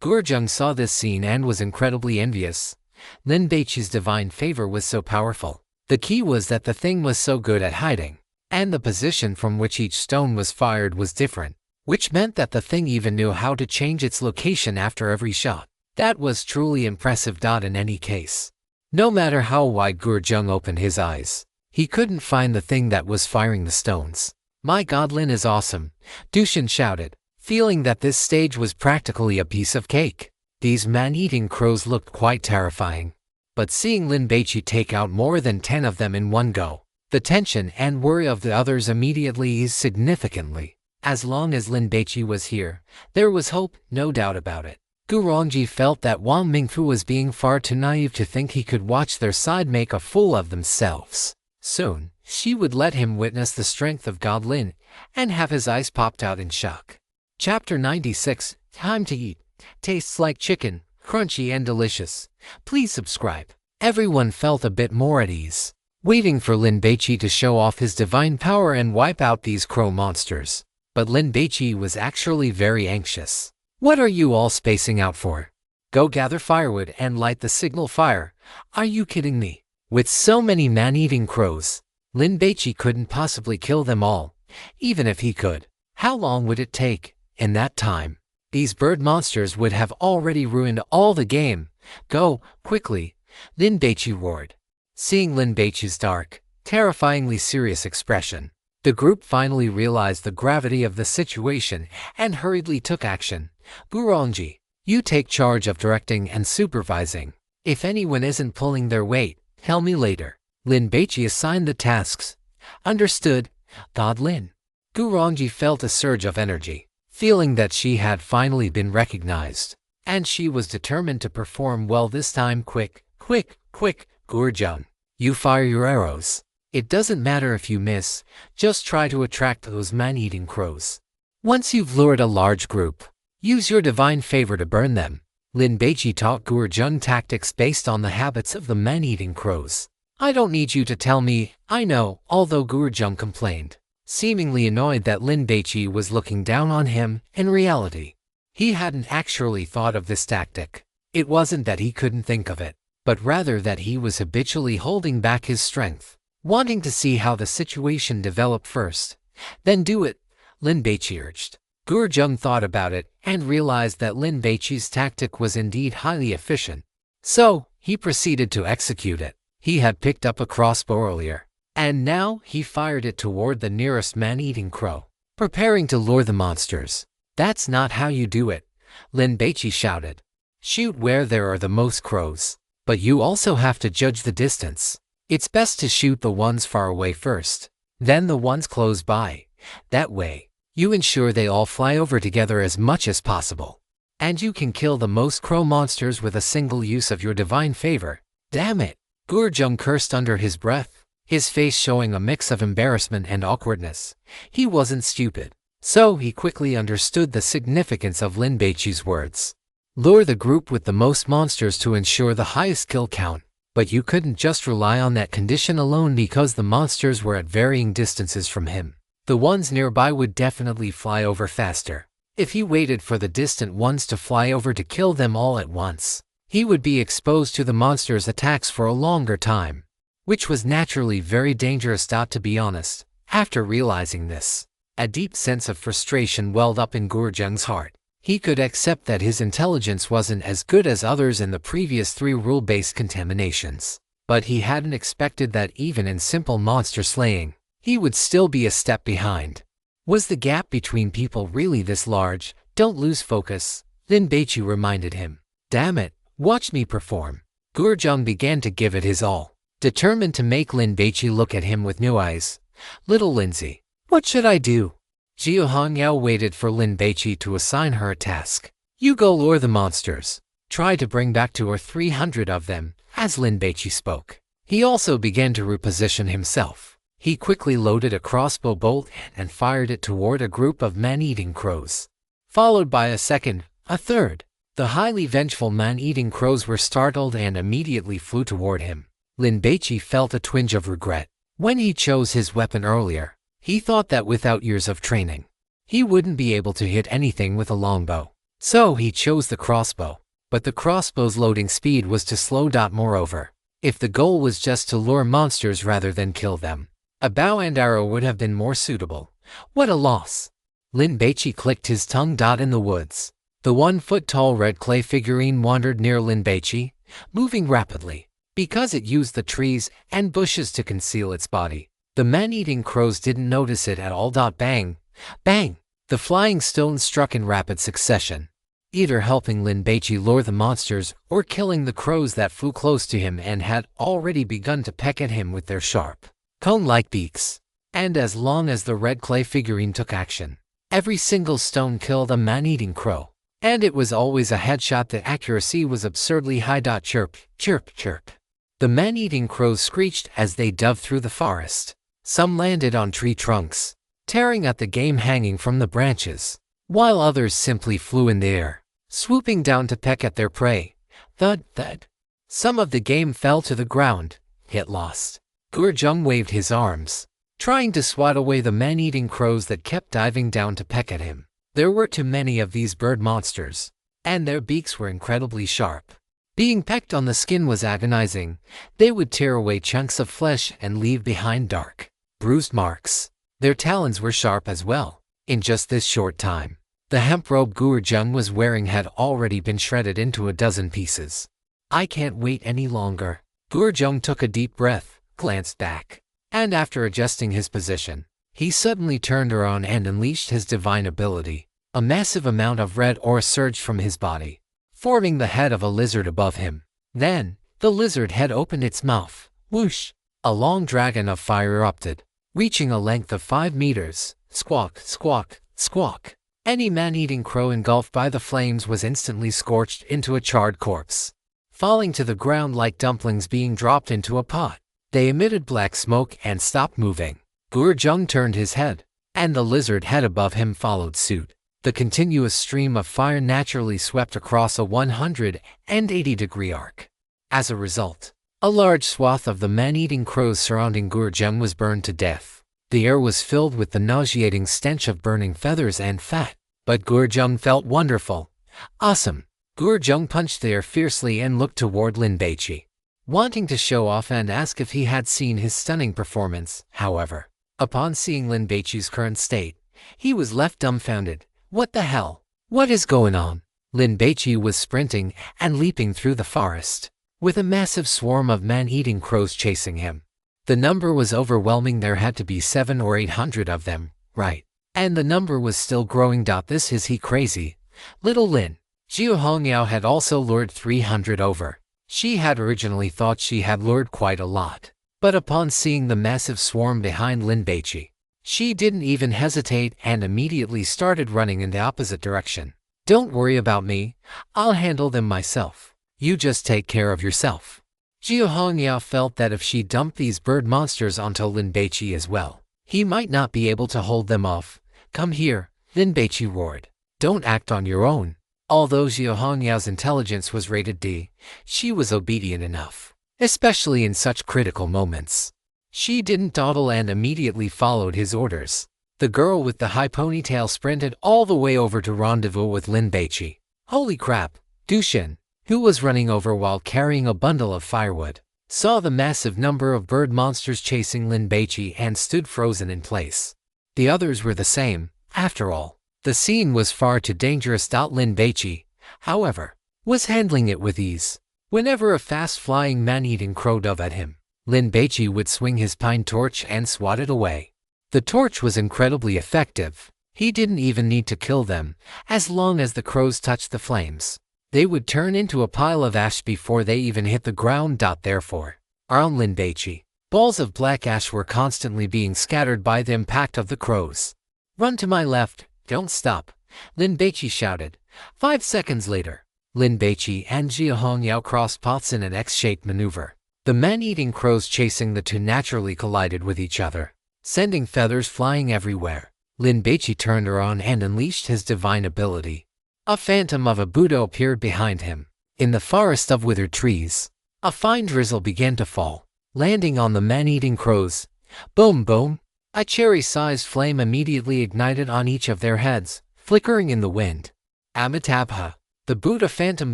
Gurjung saw this scene and was incredibly envious. Lin Baici's divine favor was so powerful. The key was that the thing was so good at hiding, and the position from which each stone was fired was different, which meant that the thing even knew how to change its location after every shot. That was truly impressive. In any case, no matter how wide Gurjung opened his eyes, he couldn't find the thing that was firing the stones. My God, Lin is awesome, Dushin shouted, feeling that this stage was practically a piece of cake. These man-eating crows looked quite terrifying. But seeing Lin Baici take out more than 10 of them in one go, the tension and worry of the others immediately eased significantly. As long as Lin Baici was here, there was hope, no doubt about it. Gurongji felt that Wang Mingfu was being far too naive to think he could watch their side make a fool of themselves. Soon, she would let him witness the strength of God Lin and have his eyes popped out in shock. Chapter 96, Time to Eat. Tastes like chicken, crunchy and delicious. Please subscribe. Everyone felt a bit more at ease, waiting for Lin Baici to show off his divine power and wipe out these crow monsters. But Lin Baici was actually very anxious. What are you all spacing out for? Go gather firewood and light the signal fire. Are you kidding me? With so many man-eating crows, Lin Baici couldn't possibly kill them all, even if he could. How long would it take? In that time, these bird monsters would have already ruined all the game. Go, quickly, Lin Baici roared. Seeing Lin Baici's dark, terrifyingly serious expression, the group finally realized the gravity of the situation and hurriedly took action. Gurongji, you take charge of directing and supervising. If anyone isn't pulling their weight, tell me later. Lin Baici assigned the tasks. Understood, God Lin. Gurongji felt a surge of energy, feeling that she had finally been recognized, and she was determined to perform well this time. Quick, quick, quick, Gurjung. You fire your arrows. It doesn't matter if you miss, just try to attract those man-eating crows. Once you've lured a large group, use your divine favor to burn them. Lin Baici taught Gurjung tactics based on the habits of the man-eating crows. I don't need you to tell me, I know, although Gurjung complained, seemingly annoyed that Lin Baici was looking down on him. In reality, He hadn't actually thought of this tactic. It wasn't that he couldn't think of it, but rather that he was habitually holding back his strength, wanting to see how the situation developed first. Then do it, Lin Baici urged. Gurjung thought about it and realized that Lin Baici's tactic was indeed highly efficient. So, he proceeded to execute it. He had picked up a crossbow earlier, and now he fired it toward the nearest man-eating crow, preparing to lure the monsters. That's not how you do it, Lin Baici shouted. Shoot where there are the most crows, but you also have to judge the distance. It's best to shoot the ones far away first, then the ones close by. That way, you ensure they all fly over together as much as possible. And you can kill the most crow monsters with a single use of your divine favor. Damn it! Gurjung cursed under his breath, his face showing a mix of embarrassment and awkwardness. He wasn't stupid, so he quickly understood the significance of Lin Baici's words. Lure the group with the most monsters to ensure the highest kill count, but you couldn't just rely on that condition alone because the monsters were at varying distances from him. The ones nearby would definitely fly over faster. If he waited for the distant ones to fly over to kill them all at once, he would be exposed to the monsters' attacks for a longer time, which was naturally very dangerous. To be honest, after realizing this, a deep sense of frustration welled up in Gurjung's heart. He could accept that his intelligence wasn't as good as others in the previous 3 rule-based contaminations, but he hadn't expected that even in simple monster slaying, he would still be a step behind. Was the gap between people really this large? Don't lose focus, Lin Baici reminded him. Damn it, watch me perform. Gurjung began to give it his all, determined to make Lin Baici look at him with new eyes. Little Lindsay, what should I do? Jiu Hangyao waited for Lin Baici to assign her a task. You go lure the monsters. Try to bring back 200 or 300 of them, as Lin Baici spoke. He also began to reposition himself. He quickly loaded a crossbow bolt and fired it toward a group of man-eating crows, followed by a second, a third. The highly vengeful man-eating crows were startled and immediately flew toward him. Lin Baici felt a twinge of regret. When he chose his weapon earlier, he thought that without years of training, he wouldn't be able to hit anything with a longbow. So he chose the crossbow. But the crossbow's loading speed was too slow. Moreover, if the goal was just to lure monsters rather than kill them, a bow and arrow would have been more suitable. What a loss! Lin Baici clicked his tongue. In the woods, the 1-foot-tall red clay figurine wandered near Lin Baici, moving rapidly. Because it used the trees and bushes to conceal its body, the man-eating crows didn't notice it at all. Bang! Bang! The flying stones struck in rapid succession, either helping Lin Baici lure the monsters or killing the crows that flew close to him and had already begun to peck at him with their sharp, cone-like beaks. And as long as the red clay figurine took action, every single stone killed a man-eating crow. And it was always a headshot. The accuracy was absurdly high. Chirp, chirp, chirp. The man-eating crows screeched as they dove through the forest. Some landed on tree trunks, tearing at the game hanging from the branches, while others simply flew in the air, swooping down to peck at their prey. Thud, thud. Some of the game fell to the ground, hit lost. Gurjung waved his arms, trying to swat away the man-eating crows that kept diving down to peck at him. There were too many of these bird monsters, and their beaks were incredibly sharp. Being pecked on the skin was agonizing. They would tear away chunks of flesh and leave behind dark, bruised marks. Their talons were sharp as well. In just this short time, the hemp robe Gurjung was wearing had already been shredded into a dozen pieces. I can't wait any longer. Gurjung took a deep breath, glanced back, and after adjusting his position, he suddenly turned around and unleashed his divine ability. A massive amount of red aura surged from his body, forming the head of a lizard above him. Then, the lizard head opened its mouth. Whoosh! A long dragon of fire erupted, reaching a length of 5 meters. Squawk, squawk, squawk. Any man-eating crow engulfed by the flames was instantly scorched into a charred corpse, falling to the ground like dumplings being dropped into a pot. They emitted black smoke and stopped moving. Gurjung turned his head, and the lizard head above him followed suit. The continuous stream of fire naturally swept across a 180-degree arc. As a result, a large swath of the man-eating crows surrounding Gurjung was burned to death. The air was filled with the nauseating stench of burning feathers and fat. But Gurjung felt wonderful. Awesome. Gurjung punched the air fiercely and looked toward Lin Baici, wanting to show off and ask if he had seen his stunning performance. However, upon seeing Lin Baici's current state, he was left dumbfounded. What the hell? What is going on? Lin Baici was sprinting and leaping through the forest, with a massive swarm of man-eating crows chasing him. The number was overwhelming. There had to be 700 or 800 of them, right? And the number was still growing. This is he crazy. Little Lin. Jiu Hongyao had also lured 300 over. She had originally thought she had lured quite a lot, but upon seeing the massive swarm behind Lin Baici, she didn't even hesitate and immediately started running in the opposite direction. Don't worry about me, I'll handle them myself. You just take care of yourself. Jiu Hongyao felt that if she dumped these bird monsters onto Lin Baici as well, he might not be able to hold them off. Come here, Lin Baici roared. Don't act on your own. Although Jiu Hongyao's intelligence was rated D, she was obedient enough, especially in such critical moments. She didn't dawdle and immediately followed his orders. The girl with the high ponytail sprinted all the way over to rendezvous with Lin Baici. Holy crap! Dushin, who was running over while carrying a bundle of firewood, saw the massive number of bird monsters chasing Lin Baici and stood frozen in place. The others were the same. After all, the scene was far too dangerous. Lin Baici, however, was handling it with ease. Whenever a fast-flying man-eating crow dove at him, Lin Baici would swing his pine torch and swat it away. The torch was incredibly effective. He didn't even need to kill them. As long as the crows touched the flames, they would turn into a pile of ash before they even hit the ground. Therefore, around Lin Baici, balls of black ash were constantly being scattered by the impact of the crows. Run to my left, don't stop, Lin Baici shouted. 5 seconds later, Lin Baici and Jiu Hongyao crossed paths in an X-shaped maneuver. The man-eating crows chasing the two naturally collided with each other, sending feathers flying everywhere. Lin Baici turned around and unleashed his divine ability. A phantom of a Buddha appeared behind him. In the forest of withered trees, a fine drizzle began to fall, landing on the man-eating crows. Boom boom! A cherry-sized flame immediately ignited on each of their heads, flickering in the wind. Amitabha, the Buddha phantom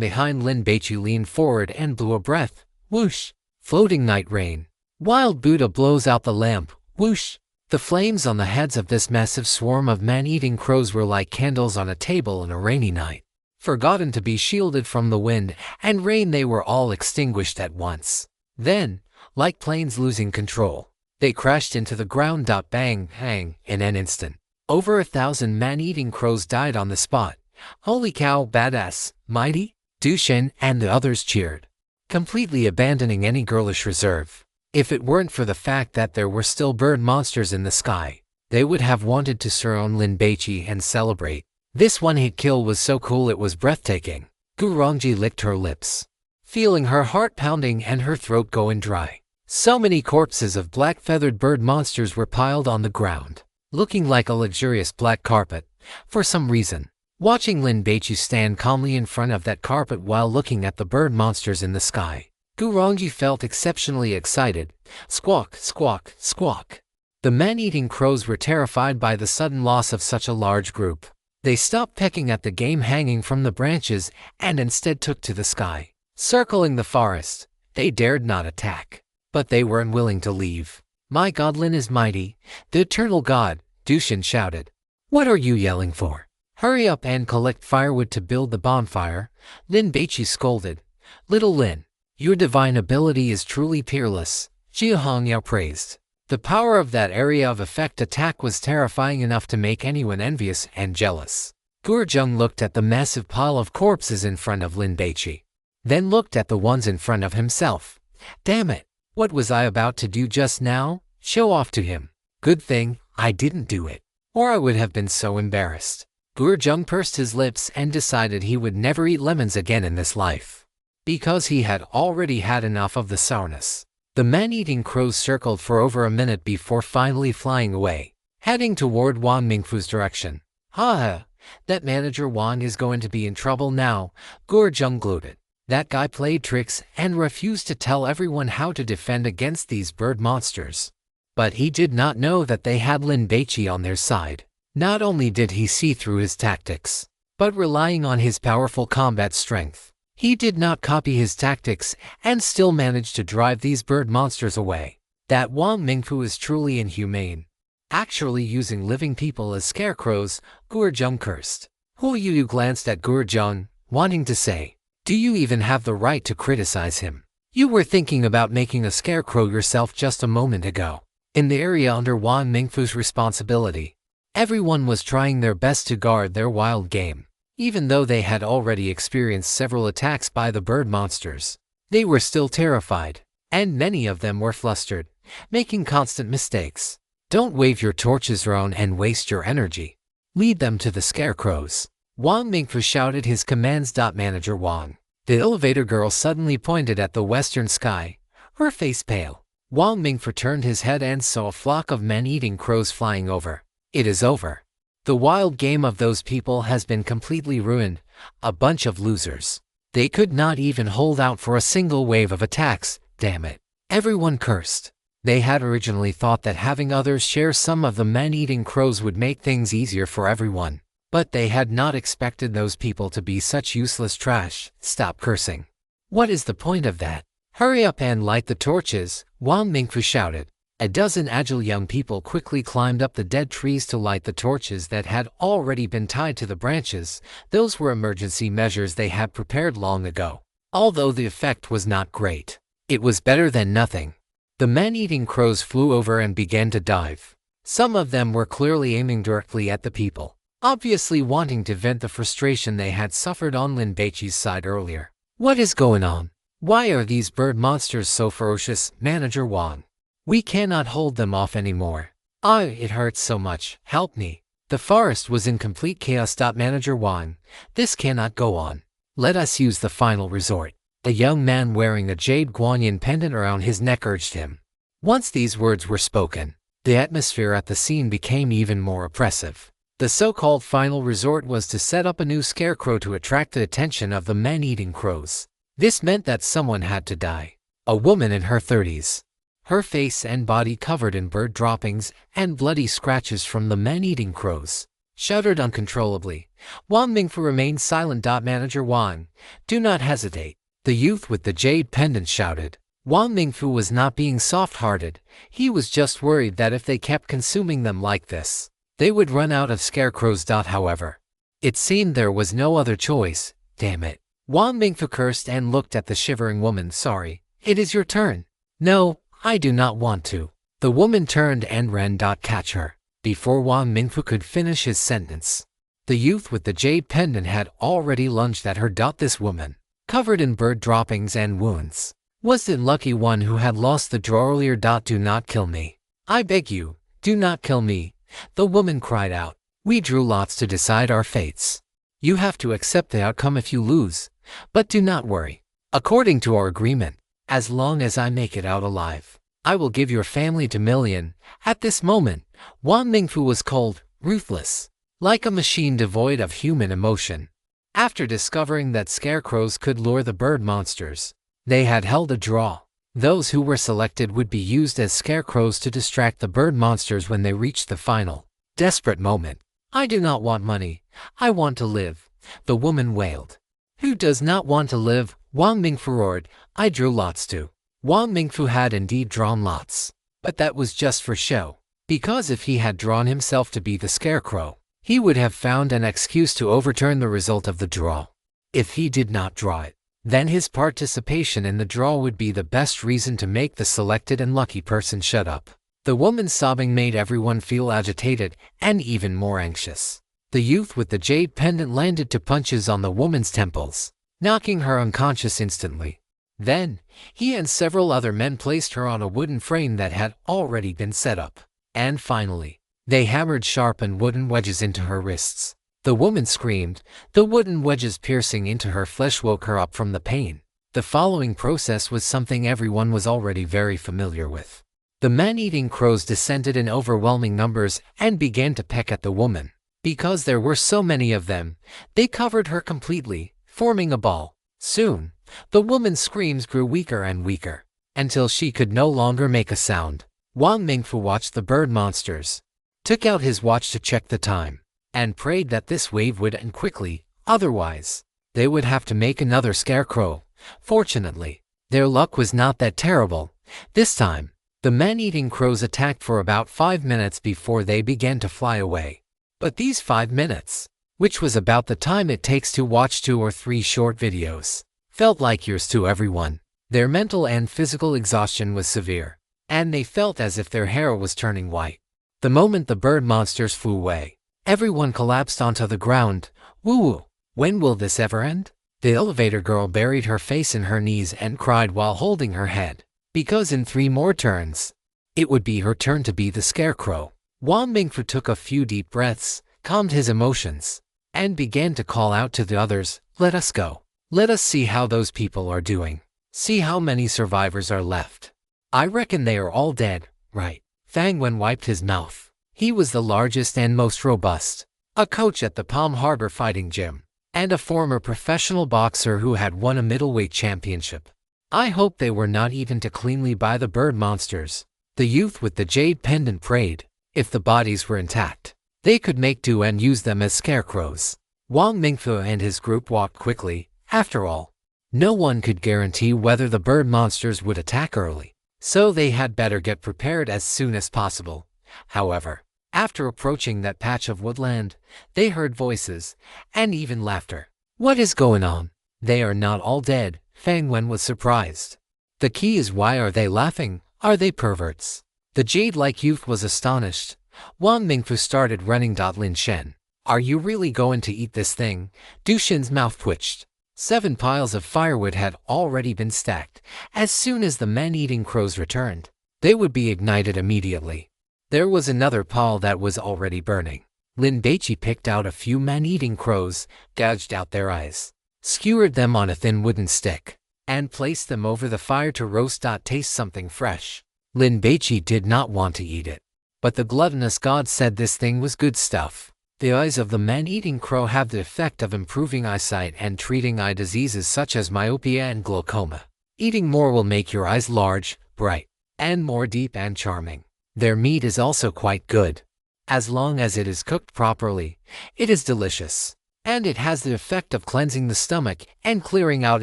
behind Lin Baici leaned forward and blew a breath. Whoosh! Floating night rain. Wild Buddha blows out the lamp. Whoosh! The flames on the heads of this massive swarm of man-eating crows were like candles on a table on a rainy night. Forgotten to be shielded from the wind and rain, they were all extinguished at once. Then, like planes losing control, they crashed into the ground. Bang, bang, in an instant. Over 1,000 man-eating crows died on the spot. Holy cow, badass, mighty! Dushin and the others cheered, completely abandoning any girlish reserve. If it weren't for the fact that there were still bird monsters in the sky, they would have wanted to surround Lin Baici and celebrate. This one-hit kill was so cool it was breathtaking. Gurongji licked her lips, feeling her heart pounding and her throat going dry. So many corpses of black-feathered bird monsters were piled on the ground, looking like a luxurious black carpet. For some reason, watching Lin Baici stand calmly in front of that carpet while looking at the bird monsters in the sky, Gurongji felt exceptionally excited. Squawk, squawk, squawk. The man-eating crows were terrified by the sudden loss of such a large group. They stopped pecking at the game hanging from the branches and instead took to the sky, circling the forest. They dared not attack, but they were unwilling to leave. My God, Lin is mighty, the eternal God, Dushin shouted. What are you yelling for? Hurry up and collect firewood to build the bonfire, Lin Baici scolded. Little Lin, your divine ability is truly peerless, Jiu Hongyao praised. The power of that area of effect attack was terrifying enough to make anyone envious and jealous. Gurjung looked at the massive pile of corpses in front of Lin Baici, then looked at the ones in front of himself. Damn it, what was I about to do just now? Show off to him. Good thing I didn't do it, or I would have been so embarrassed. Gurjung pursed his lips and decided he would never eat lemons again in this life, because he had already had enough of the sourness. The man-eating crows circled for over a minute before finally flying away, heading toward Wang Mingfu's direction. Ha! That manager Wang is going to be in trouble now, Gurjung gloated. That guy played tricks and refused to tell everyone how to defend against these bird monsters. But he did not know that they had Lin Baici on their side. Not only did he see through his tactics, but relying on his powerful combat strength, he did not copy his tactics and still managed to drive these bird monsters away. That Wang Mingfu is truly inhumane. Actually using living people as scarecrows, Guozhong cursed. Hu Yu glanced at Guozhong, wanting to say, "Do you even have the right to criticize him? You were thinking about making a scarecrow yourself just a moment ago." In the area under Wang Mingfu's responsibility, everyone was trying their best to guard their wild game. Even though they had already experienced several attacks by the bird monsters, they were still terrified, and many of them were flustered, making constant mistakes. Don't wave your torches around and waste your energy. Lead them to the scarecrows. Wang Mingfu shouted his commands. Manager Wang. The elevator girl suddenly pointed at the western sky, her face pale. Wang Mingfu turned his head and saw a flock of man-eating crows flying over. It is over. The wild game of those people has been completely ruined. A bunch of losers. They could not even hold out for a single wave of attacks. Damn it. Everyone cursed. They had originally thought that having others share some of the man-eating crows would make things easier for everyone. But they had not expected those people to be such useless trash. Stop cursing. What is the point of that? Hurry up and light the torches, Wang Mingfu shouted. A dozen agile young people quickly climbed up the dead trees to light the torches that had already been tied to the branches. Those were emergency measures they had prepared long ago. Although the effect was not great, it was better than nothing. The man-eating crows flew over and began to dive. Some of them were clearly aiming directly at the people, obviously wanting to vent the frustration they had suffered on Lin Baici's side earlier. What is going on? Why are these bird monsters so ferocious, Manager Wang? We cannot hold them off anymore. It hurts so much. Help me. The forest was in complete chaos. Manager Wang. This cannot go on. Let us use the final resort. A young man wearing a jade guanyin pendant around his neck urged him. Once these words were spoken, the atmosphere at the scene became even more oppressive. The so-called final resort was to set up a new scarecrow to attract the attention of the man-eating crows. This meant that someone had to die. A woman in her 30s. Her face and body covered in bird droppings and bloody scratches from the man-eating crows. Shuddered uncontrollably. Wang Mingfu remained silent. Manager Wang, do not hesitate. The youth with the jade pendant shouted. Wang Mingfu was not being soft-hearted. He was just worried that if they kept consuming them like this, they would run out of scarecrows. However, it seemed there was no other choice. Damn it. Wang Mingfu cursed and looked at the shivering woman. Sorry, it is your turn. No, I do not want to. The woman turned and ran. Catch her. Before Wang Mingfu could finish his sentence, the youth with the jade pendant had already lunged at her. This woman, covered in bird droppings and wounds, was the lucky one who had lost the draw earlier. Do not kill me. I beg you, do not kill me. The woman cried out. We drew lots to decide our fates. You have to accept the outcome if you lose, but do not worry. According to our agreement, as long as I make it out alive, I will give your family to million. At this moment, Wang Mingfu was cold, ruthless, like a machine devoid of human emotion. After discovering that scarecrows could lure the bird monsters, they had held a draw. Those who were selected would be used as scarecrows to distract the bird monsters when they reached the final, desperate moment. I do not want money. I want to live, the woman wailed. Who does not want to live? Wang Mingfu roared. I drew lots too. Wang Mingfu had indeed drawn lots, but that was just for show. Because if he had drawn himself to be the scarecrow, he would have found an excuse to overturn the result of the draw. If he did not draw it, then his participation in the draw would be the best reason to make the selected and lucky person shut up. The woman's sobbing made everyone feel agitated and even more anxious. The youth with the jade pendant landed 2 punches on the woman's temples, knocking her unconscious instantly. Then, he and several other men placed her on a wooden frame that had already been set up. And finally, they hammered sharpened wooden wedges into her wrists. The woman screamed. The wooden wedges piercing into her flesh woke her up from the pain. The following process was something everyone was already very familiar with. The man-eating crows descended in overwhelming numbers and began to peck at the woman. Because there were so many of them, they covered her completely, forming a ball. Soon, the woman's screams grew weaker and weaker, until she could no longer make a sound. Wang Mingfu watched the bird monsters, took out his watch to check the time, and prayed that this wave would end quickly, otherwise, they would have to make another scarecrow. Fortunately, their luck was not that terrible. This time, the man-eating crows attacked for about 5 minutes before they began to fly away. But these 5 minutes, which was about the time it takes to watch 2 or 3 short videos, felt like years to everyone. Their mental and physical exhaustion was severe, and they felt as if their hair was turning white. The moment the bird monsters flew away, everyone collapsed onto the ground. Woo! When will this ever end? The elevator girl buried her face in her knees and cried while holding her head, because in 3 more turns, it would be her turn to be the scarecrow. Wang Mingfu took a few deep breaths, calmed his emotions, and began to call out to the others, "Let us go. Let us see how those people are doing. See how many survivors are left. I reckon they are all dead, right?" Fang Wen wiped his mouth. He was the largest and most robust, a coach at the Palm Harbor Fighting Gym, and a former professional boxer who had won a middleweight championship. "I hope they were not eaten to cleanly by the bird monsters," the youth with the jade pendant prayed. If the bodies were intact, they could make do and use them as scarecrows. Wang Mingfu and his group walked quickly. After all, no one could guarantee whether the bird monsters would attack early, so they had better get prepared as soon as possible. However, after approaching that patch of woodland, they heard voices, and even laughter. "What is going on? They are not all dead." Fang Wen was surprised. "The key is, why are they laughing? Are they perverts?" The jade-like youth was astonished. Wang Mingfu started running. Lin Shen, "Are you really going to eat this thing?" Du Shen's mouth twitched. 7 piles of firewood had already been stacked. As soon as the man-eating crows returned, they would be ignited immediately. There was another pile that was already burning. Lin Baici picked out a few man-eating crows, gouged out their eyes, skewered them on a thin wooden stick, and placed them over the fire to roast. Taste something fresh. Lin Baici did not want to eat it, but the gluttonous god said this thing was good stuff. The eyes of the man-eating crow have the effect of improving eyesight and treating eye diseases such as myopia and glaucoma. Eating more will make your eyes large, bright, and more deep and charming. Their meat is also quite good. As long as it is cooked properly, it is delicious, and it has the effect of cleansing the stomach and clearing out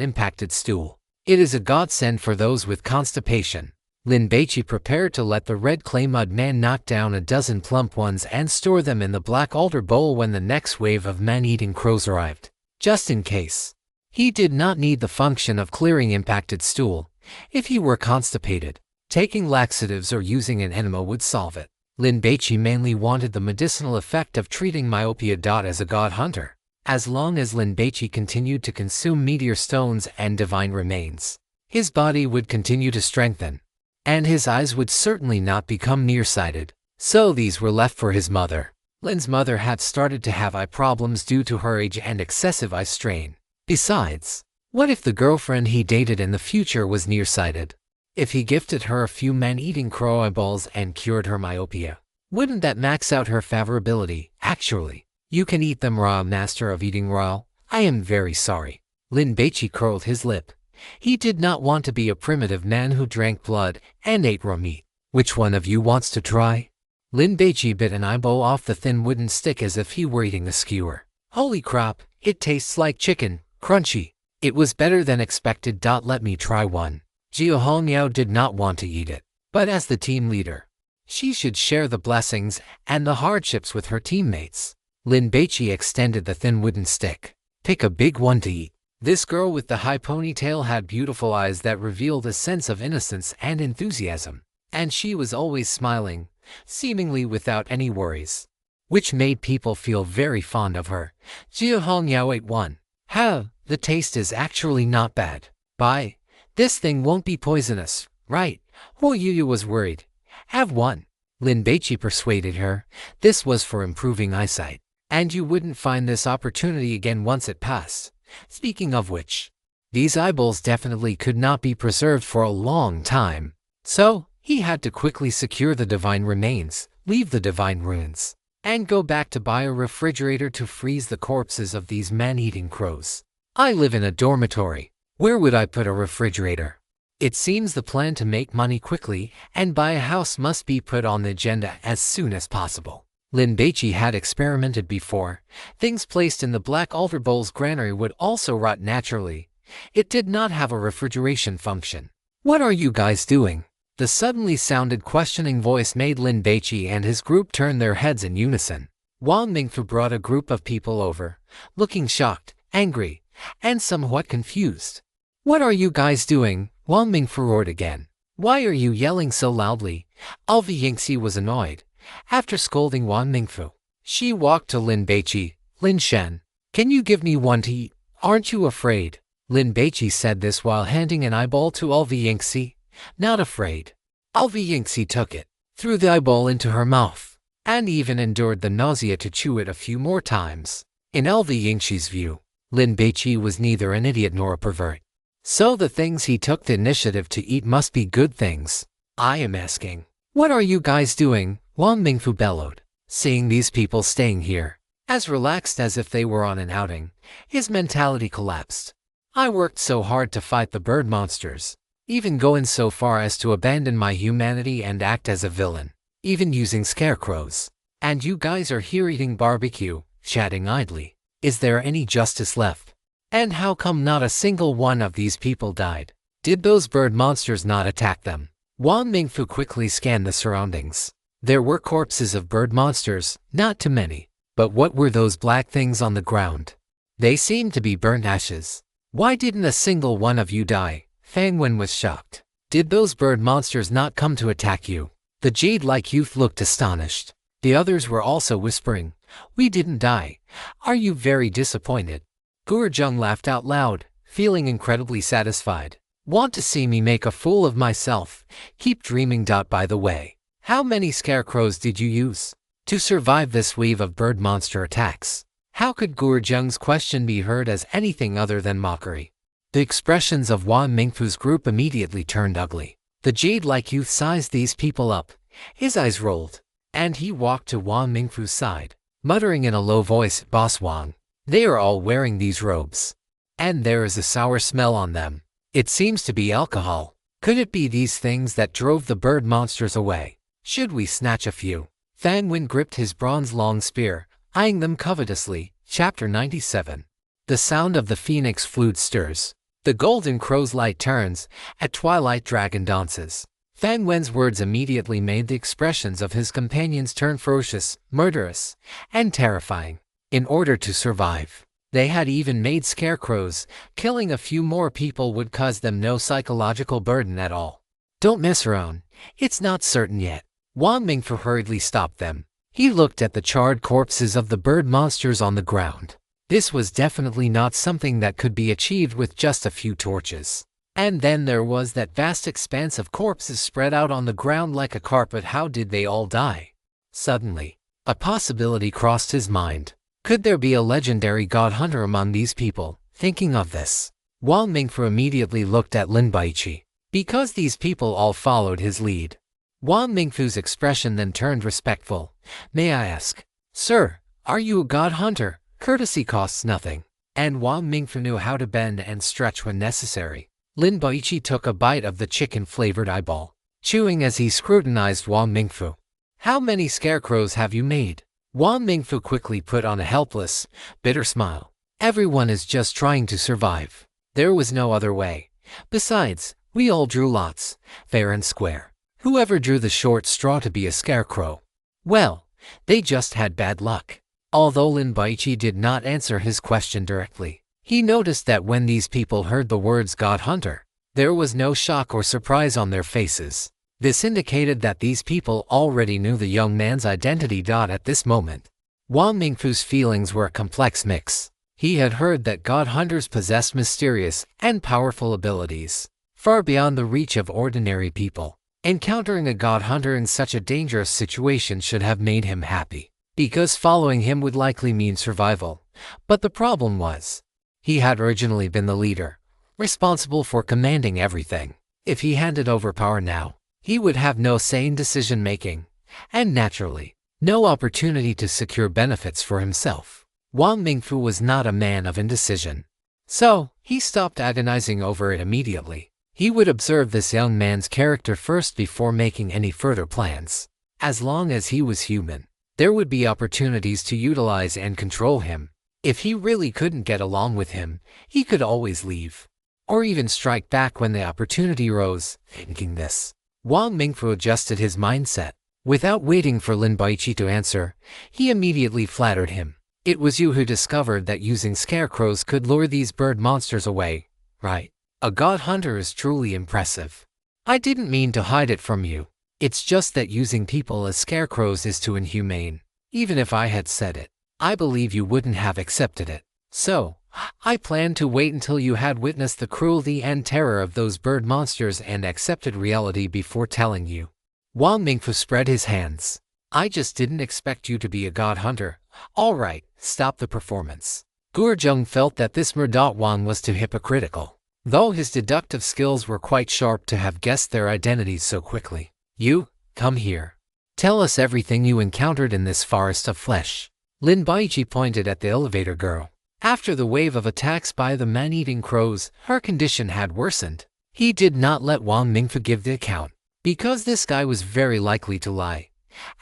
impacted stool. It is a godsend for those with constipation. Lin Baici prepared to let the red clay mud man knock down a dozen plump ones and store them in the black alder bowl when the next wave of man-eating crows arrived, just in case. He did not need the function of clearing impacted stool. If he were constipated, taking laxatives or using an enema would solve it. Lin Baici mainly wanted the medicinal effect of treating myopia. As a god hunter, as long as Lin Baici continued to consume meteor stones and divine remains, his body would continue to strengthen, and his eyes would certainly not become nearsighted. So these were left for his mother. Lin's mother had started to have eye problems due to her age and excessive eye strain. Besides, what if the girlfriend he dated in the future was nearsighted? If he gifted her a few man-eating crow eyeballs and cured her myopia, wouldn't that max out her favorability? Actually, you can eat them raw, master of eating raw. I am very sorry. Lin Baici curled his lip. He did not want to be a primitive man who drank blood and ate raw meat. Which one of you wants to try? Lin Baici bit an eyeball off the thin wooden stick as if he were eating a skewer. Holy crap, it tastes like chicken, crunchy. It was better than expected. Let me try one. Jia Hongyao did not want to eat it, but as the team leader, she should share the blessings and the hardships with her teammates. Lin Baici extended the thin wooden stick. Pick a big one to eat. This girl with the high ponytail had beautiful eyes that revealed a sense of innocence and enthusiasm, and she was always smiling, seemingly without any worries, which made people feel very fond of her. Jia Hongyao ate one. The taste is actually not bad. Bye. This thing won't be poisonous, right? Huo Yuyu was worried. Have one. Lin Baici persuaded her. This was for improving eyesight, and you wouldn't find this opportunity again once it passed. Speaking of which, these eyeballs definitely could not be preserved for a long time, so he had to quickly secure the divine remains, leave the divine ruins, and go back to buy a refrigerator to freeze the corpses of these man-eating crows. I live in a dormitory. Where would I put a refrigerator? It seems the plan to make money quickly and buy a house must be put on the agenda as soon as possible. Lin Baici had experimented before. Things placed in the black altar bowl's granary would also rot naturally. It did not have a refrigeration function. "What are you guys doing?" The suddenly sounded questioning voice made Lin Baici and his group turn their heads in unison. Wang Mingfu brought a group of people over, looking shocked, angry, and somewhat confused. "What are you guys doing?" Wang Mingfu roared again. "Why are you yelling so loudly?" Alvi Yingxi was annoyed. After scolding Wang Mingfu, she walked to Lin Baici. "Lin Shen, can you give me one to eat? Aren't you afraid?" Lin Baici said this while handing an eyeball to Alvi Yingxi. "Not afraid." Alvi Yingxi took it, threw the eyeball into her mouth, and even endured the nausea to chew it a few more times. In Alvi Yingxi's view, Lin Baici was neither an idiot nor a pervert. So the things he took the initiative to eat must be good things. "I am asking, what are you guys doing?" Wang Mingfu bellowed. Seeing these people staying here, as relaxed as if they were on an outing, his mentality collapsed. "I worked so hard to fight the bird monsters, even going so far as to abandon my humanity and act as a villain, even using scarecrows. And you guys are here eating barbecue, chatting idly. Is there any justice left? And how come not a single one of these people died? Did those bird monsters not attack them?" Wang Mingfu quickly scanned the surroundings. There were corpses of bird monsters, not too many. But what were those black things on the ground? They seemed to be burnt ashes. "Why didn't a single one of you die?" Fang Wen was shocked. "Did those bird monsters not come to attack you?" The jade-like youth looked astonished. The others were also whispering, "We didn't die. Are you very disappointed?" Gurjung laughed out loud, feeling incredibly satisfied. "Want to see me make a fool of myself? Keep dreaming. By the way, how many scarecrows did you use to survive this wave of bird monster attacks?" How could Gurjung's question be heard as anything other than mockery? The expressions of Wang Mingfu's group immediately turned ugly. The jade-like youth sized these people up. His eyes rolled, and he walked to Wang Mingfu's side, muttering in a low voice, "Boss Wang, they are all wearing these robes, and there is a sour smell on them. It seems to be alcohol. Could it be these things that drove the bird monsters away? Should we snatch a few?" Fang Wen gripped his bronze-long spear, eyeing them covetously. Chapter 97. The sound of the phoenix flute stirs. The golden crow's light turns. At twilight dragon dances. Fang Wen's words immediately made the expressions of his companions turn ferocious, murderous, and terrifying. In order to survive, they had even made scarecrows. Killing a few more people would cause them no psychological burden at all. "Don't mess around. It's not certain yet." Wang Mingfu hurriedly stopped them. He looked at the charred corpses of the bird monsters on the ground. This was definitely not something that could be achieved with just a few torches. And then there was that vast expanse of corpses spread out on the ground like a carpet. How did they all die? Suddenly, a possibility crossed his mind. Could there be a legendary god hunter among these people? Thinking of this, Wang Mingfu immediately looked at Lin Baici. Because these people all followed his lead, Wang Mingfu's expression then turned respectful. "May I ask, sir, are you a god hunter? Courtesy costs nothing." And Wang Mingfu knew how to bend and stretch when necessary. Lin Baici took a bite of the chicken-flavored eyeball, chewing as he scrutinized Wang Mingfu. "How many scarecrows have you made?" Wang Mingfu quickly put on a helpless, bitter smile. "Everyone is just trying to survive. There was no other way. Besides, we all drew lots, fair and square. Whoever drew the short straw to be a scarecrow, well, they just had bad luck." Although Lin Baici did not answer his question directly, he noticed that when these people heard the words God Hunter, there was no shock or surprise on their faces. This indicated that these people already knew the young man's identity. At this moment, Wang Mingfu's feelings were a complex mix. He had heard that God Hunters possessed mysterious and powerful abilities, far beyond the reach of ordinary people. Encountering a God Hunter in such a dangerous situation should have made him happy, because following him would likely mean survival. But the problem was, he had originally been the leader, responsible for commanding everything. If he handed over power now, he would have no sane decision-making, and naturally, no opportunity to secure benefits for himself. Wang Mingfu was not a man of indecision, so he stopped agonizing over it immediately. He would observe this young man's character first before making any further plans. As long as he was human, There would be opportunities to utilize and control him. If he really couldn't get along with him, he could always leave. Or even strike back when the opportunity rose. Thinking this, Wang Mingfu adjusted his mindset. Without waiting for Lin Baici to answer, he immediately flattered him. It was you who discovered that using scarecrows could lure these bird monsters away, right? A god hunter is truly impressive. I didn't mean to hide it from you. It's just that using people as scarecrows is too inhumane. Even if I had said it, I believe you wouldn't have accepted it. So, I planned to wait until you had witnessed the cruelty and terror of those bird monsters and accepted reality before telling you. Wang Mingfu spread his hands. I just didn't expect you to be a god hunter. All right, stop the performance. Gurjung felt that this Murdat Wang was too hypocritical, though his deductive skills were quite sharp to have guessed their identities so quickly. You, come here. Tell us everything you encountered in this forest of flesh. Lin Baici pointed at the elevator girl. After the wave of attacks by the man-eating crows, her condition had worsened. He did not let Wang Mingfu give the account, because this guy was very likely to lie.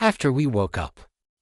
After we woke up,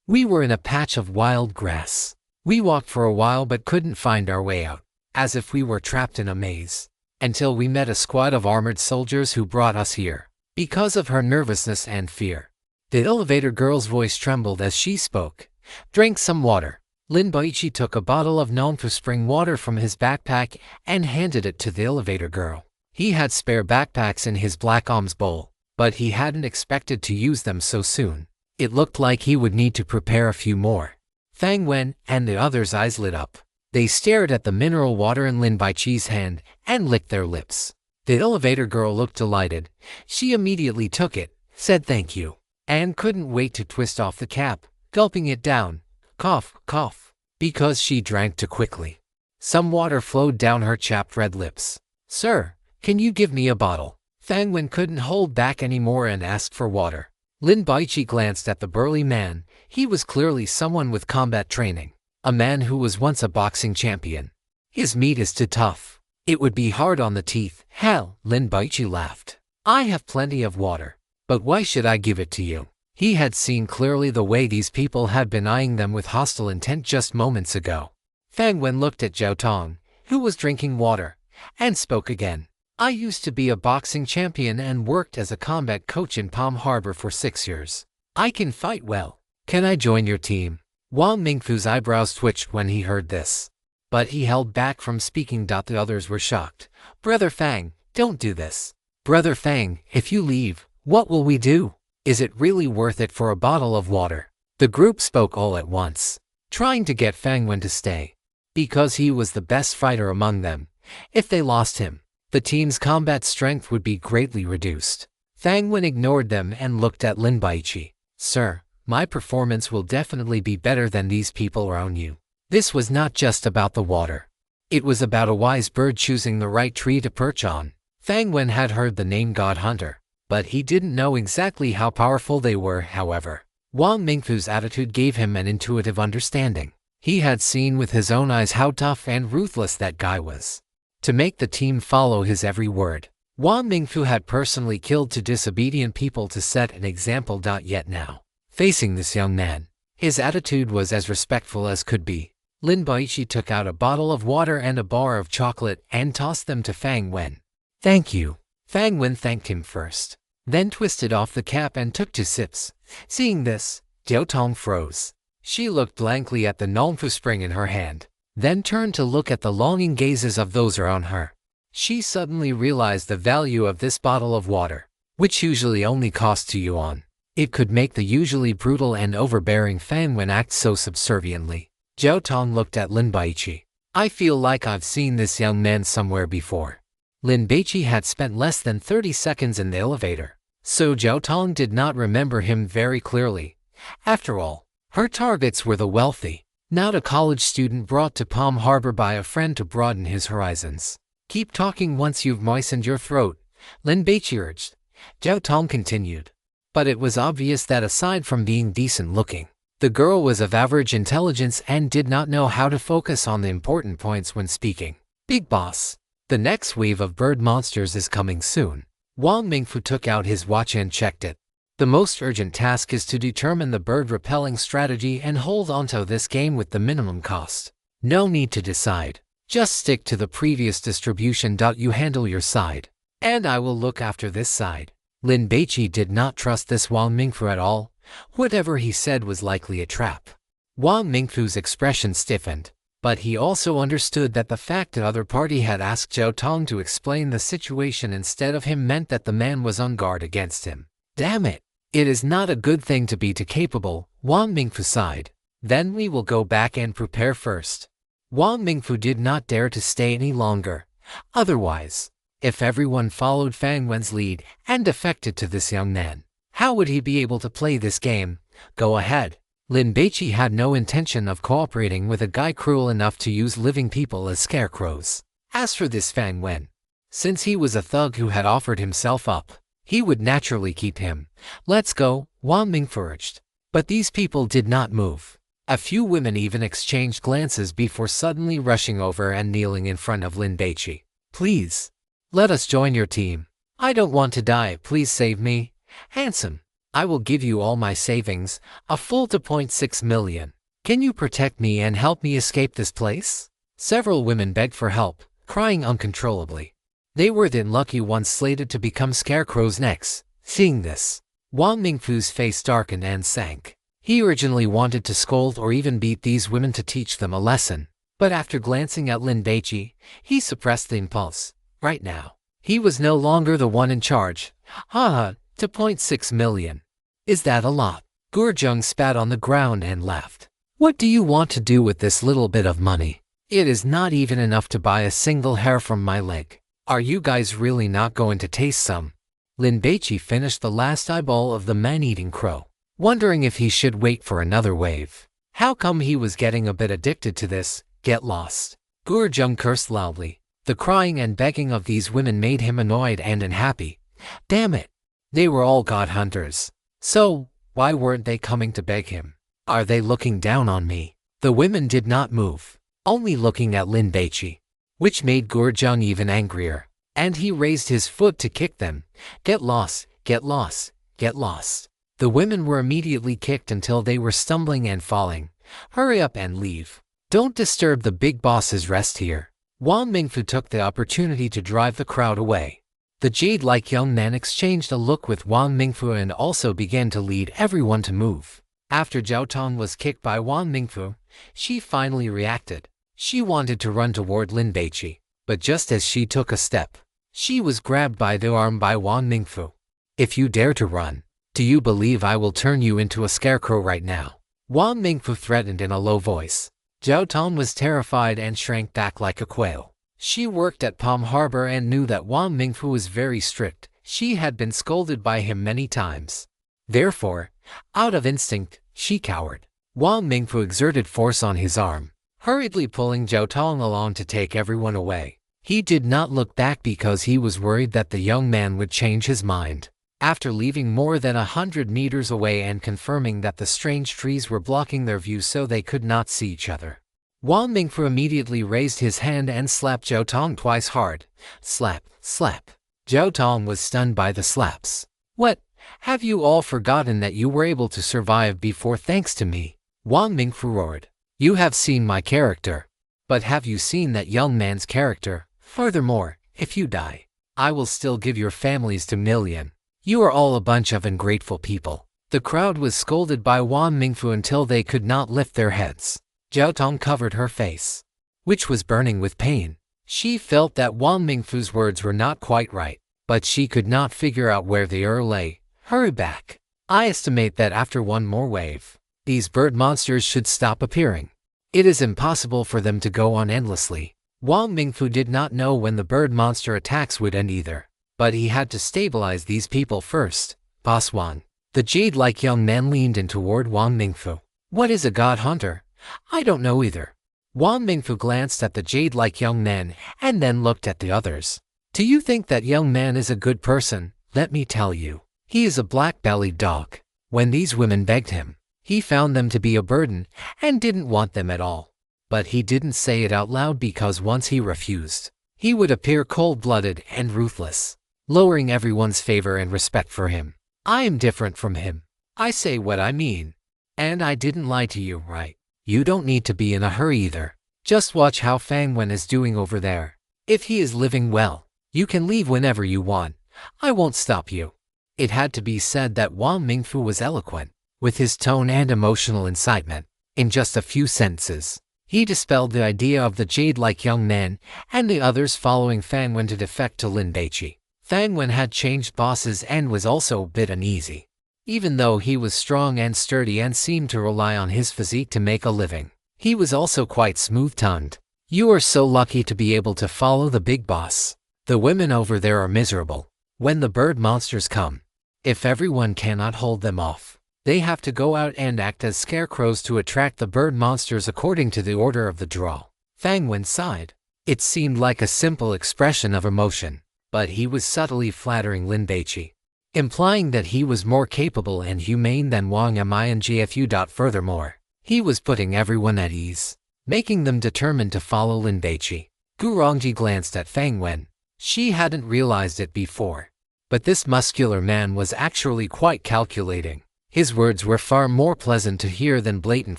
we were in a patch of wild grass. We walked for a while but couldn't find our way out, as if we were trapped in a maze, until we met a squad of armored soldiers who brought us here. Because of her nervousness and fear, the elevator girl's voice trembled as she spoke. Drink some water. Lin Baici took a bottle of Nanfu spring water from his backpack and handed it to the elevator girl. He had spare backpacks in his black alms bowl, but he hadn't expected to use them so soon. It looked like he would need to prepare a few more. Fang Wen and the others' eyes lit up. They stared at the mineral water in Lin Baici's hand and licked their lips. The elevator girl looked delighted. She immediately took it, said thank you, and couldn't wait to twist off the cap, gulping it down. Cough, cough, because she drank too quickly. Some water flowed down her chapped red lips. Sir, can you give me a bottle? Fang Wen couldn't hold back anymore and asked for water. Lin Baici glanced at the burly man. He was clearly someone with combat training, a man who was once a boxing champion. His meat is too tough. It would be hard on the teeth. Hell, Lin Baici laughed. I have plenty of water, but why should I give it to you? He had seen clearly the way these people had been eyeing them with hostile intent just moments ago. Fang Wen looked at Zhao Tong, who was drinking water, and spoke again. I used to be a boxing champion and worked as a combat coach in Palm Harbor for 6 years. I can fight well. Can I join your team? Wang Mingfu's eyebrows twitched when he heard this, but he held back from speaking. The others were shocked. Brother Fang, don't do this. Brother Fang, if you leave, what will we do? Is it really worth it for a bottle of water? The group spoke all at once, trying to get Fang Wen to stay, because he was the best fighter among them. If they lost him, the team's combat strength would be greatly reduced. Fang Wen ignored them and looked at Lin Baici. Sir, my performance will definitely be better than these people around you. This was not just about the water. It was about a wise bird choosing the right tree to perch on. Fang Wen had heard the name God Hunter, but he didn't know exactly how powerful they were. However, Wang Mingfu's attitude gave him an intuitive understanding. He had seen with his own eyes how tough and ruthless that guy was. To make the team follow his every word, Wang Mingfu had personally killed 2 disobedient people to set an example. Yet now, facing this young man, his attitude was as respectful as could be. Lin Baici took out a bottle of water and a bar of chocolate and tossed them to Fang Wen. Thank you. Fang Wen thanked him first, then twisted off the cap and took 2 sips. Seeing this, Zhao Tong froze. She looked blankly at the Nanfu spring in her hand, then turned to look at the longing gazes of those around her. She suddenly realized the value of this bottle of water, which usually only costs 2 yuan. It could make the usually brutal and overbearing Fang Wen act so subserviently. Zhao Tong looked at Lin Baici. I feel like I've seen this young man somewhere before. Lin Baici had spent less than 30 seconds in the elevator, so Zhao Tong did not remember him very clearly. After all, her targets were the wealthy, not a college student brought to Palm Harbor by a friend to broaden his horizons. Keep talking once you've moistened your throat, Lin Baici urged. Zhao Tong continued. But it was obvious that aside from being decent looking, the girl was of average intelligence and did not know how to focus on the important points when speaking. Big boss, the next wave of bird monsters is coming soon. Wang Mingfu took out his watch and checked it. The most urgent task is to determine the bird repelling strategy and hold onto this game with the minimum cost. No need to decide. Just stick to the previous distribution. You handle your side, and I will look after this side. Lin Baici did not trust this Wang Mingfu at all. Whatever he said was likely a trap. Wang Mingfu's expression stiffened, but he also understood that the fact that other party had asked Zhao Tong to explain the situation instead of him meant that the man was on guard against him. Damn it! It is not a good thing to be too capable, Wang Mingfu sighed. Then we will go back and prepare first. Wang Mingfu did not dare to stay any longer. Otherwise, if everyone followed Fang Wen's lead and defected to this young man, how would he be able to play this game? Go ahead. Lin Baici had no intention of cooperating with a guy cruel enough to use living people as scarecrows. As for this Fang Wen, since he was a thug who had offered himself up, he would naturally keep him. Let's go, Wang Mingfu urged. But these people did not move. A few women even exchanged glances before suddenly rushing over and kneeling in front of Lin Baici. Please, let us join your team. I don't want to die, please save me. Handsome, I will give you all my savings, a full 2.6 million. Can you protect me and help me escape this place? Several women begged for help, crying uncontrollably. They were the unlucky ones slated to become scarecrows next. Seeing this, Wang Mingfu's face darkened and sank. He originally wanted to scold or even beat these women to teach them a lesson, but after glancing at Lin Baici, he suppressed the impulse. Right now, he was no longer the one in charge. 2.6 million. Is that a lot? Gurjung spat on the ground and laughed. What do you want to do with this little bit of money? It is not even enough to buy a single hair from my leg. Are you guys really not going to taste some? Lin Baici finished the last eyeball of the man-eating crow, wondering if he should wait for another wave. How come he was getting a bit addicted to this? Get lost. Gurjung cursed loudly. The crying and begging of these women made him annoyed and unhappy. Damn it. They were all god hunters. So, why weren't they coming to beg him? Are they looking down on me? The women did not move, only looking at Lin Baici, which made Gurjung even angrier, and he raised his foot to kick them. Get lost, get lost, get lost. The women were immediately kicked until they were stumbling and falling. Hurry up and leave. Don't disturb the big boss's rest here. Wang Mingfu took the opportunity to drive the crowd away. The jade-like young man exchanged a look with Wang Mingfu and also began to lead everyone to move. After Zhao Tong was kicked by Wang Mingfu, she finally reacted. She wanted to run toward Lin Baici, but just as she took a step, she was grabbed by the arm by Wang Mingfu. If you dare to run, do you believe I will turn you into a scarecrow right now? Wang Mingfu threatened in a low voice. Zhao Tong was terrified and shrank back like a quail. She worked at Palm Harbor and knew that Wang Mingfu was very strict. She had been scolded by him many times. Therefore, out of instinct, she cowered. Wang Mingfu exerted force on his arm, hurriedly pulling Zhao Tong along to take everyone away. He did not look back because he was worried that the young man would change his mind. After leaving more than 100 meters away and confirming that the strange trees were blocking their view so they could not see each other, Wang Mingfu immediately raised his hand and slapped Zhao Tong twice hard. Slap, slap. Zhao Tong was stunned by the slaps. What? Have you all forgotten that you were able to survive before thanks to me? Wang Mingfu roared. You have seen my character. But have you seen that young man's character? Furthermore, if you die, I will still give your families 2 million. You are all a bunch of ungrateful people. The crowd was scolded by Wang Mingfu until they could not lift their heads. Zhao Tong covered her face, which was burning with pain. She felt that Wang Mingfu's words were not quite right, but she could not figure out where the error lay. Hurry back. I estimate that after one more wave, these bird monsters should stop appearing. It is impossible for them to go on endlessly. Wang Mingfu did not know when the bird monster attacks would end either, but he had to stabilize these people first. Boss Wang. The jade-like young man leaned in toward Wang Mingfu. What is a god hunter? I don't know either. Wang Mingfu glanced at the jade-like young man and then looked at the others. Do you think that young man is a good person? Let me tell you. He is a black-bellied dog. When these women begged him, he found them to be a burden and didn't want them at all. But he didn't say it out loud because once he refused, he would appear cold-blooded and ruthless, lowering everyone's favor and respect for him. I am different from him. I say what I mean. And I didn't lie to you, right? You don't need to be in a hurry either. Just watch how Fang Wen is doing over there. If he is living well, you can leave whenever you want. I won't stop you. It had to be said that Wang Mingfu was eloquent, with his tone and emotional incitement. In just a few sentences, he dispelled the idea of the jade-like young man and the others following Fang Wen to defect to Lin Baici. Fang Wen had changed bosses and was also a bit uneasy. Even though he was strong and sturdy and seemed to rely on his physique to make a living, he was also quite smooth-tongued. You are so lucky to be able to follow the big boss. The women over there are miserable. When the bird monsters come, if everyone cannot hold them off, they have to go out and act as scarecrows to attract the bird monsters according to the order of the draw. Fang Wen sighed. It seemed like a simple expression of emotion, but he was subtly flattering Lin Baici, implying that he was more capable and humane than Wang Mingfu. Furthermore, he was putting everyone at ease, making them determined to follow Lin Baici. Gu Rongji glanced at Fang Wen. She hadn't realized it before, but this muscular man was actually quite calculating. His words were far more pleasant to hear than blatant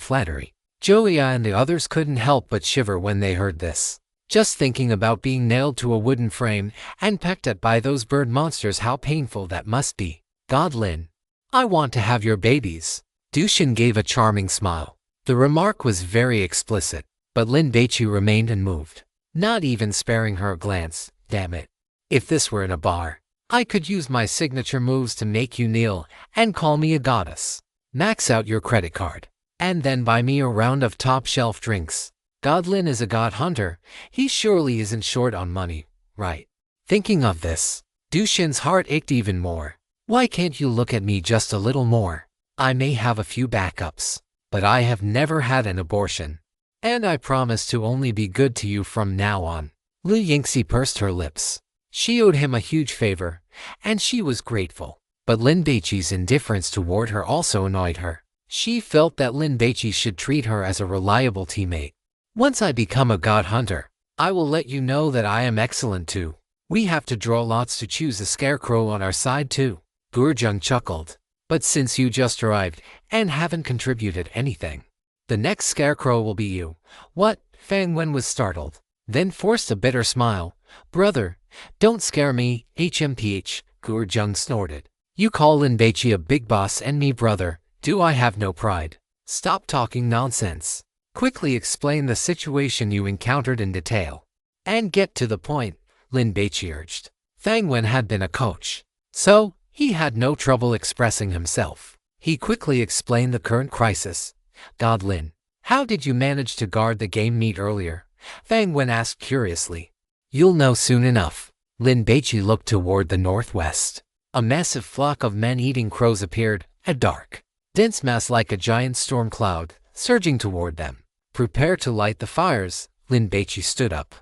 flattery. Joia and the others couldn't help but shiver when they heard this. Just thinking about being nailed to a wooden frame and pecked at by those bird monsters, how painful that must be. God Lin, I want to have your babies. Dushin gave a charming smile. The remark was very explicit, but Lin Baici remained unmoved, not even sparing her a glance. Damn it. If this were in a bar, I could use my signature moves to make you kneel and call me a goddess. Max out your credit card, and then buy me a round of top-shelf drinks. God Lin is a god hunter. He surely isn't short on money, right? Thinking of this, Dushin's heart ached even more. Why can't you look at me just a little more? I may have a few backups, but I have never had an abortion. And I promise to only be good to you from now on. Lu Yingxi pursed her lips. She owed him a huge favor, and she was grateful. But Lin Baiqi's indifference toward her also annoyed her. She felt that Lin Baici should treat her as a reliable teammate. Once I become a god hunter, I will let you know that I am excellent too. We have to draw lots to choose a scarecrow on our side too. Gurjung chuckled. But since you just arrived and haven't contributed anything, the next scarecrow will be you. What? Fang Wen was startled, then forced a bitter smile. Brother, don't scare me, HMPH, Gurjung snorted. You call Lin Baici a big boss and me brother. Do I have no pride? Stop talking nonsense. Quickly explain the situation you encountered in detail. And get to the point, Lin Baici urged. Fang Wen had been a coach, so he had no trouble expressing himself. He quickly explained the current crisis. God Lin, how did you manage to guard the game meet earlier? Fang Wen asked curiously. You'll know soon enough. Lin Baici looked toward the northwest. A massive flock of man-eating crows appeared, a dark, dense mass like a giant storm cloud, surging toward them. Prepare to light the fires. Lin Baici stood up.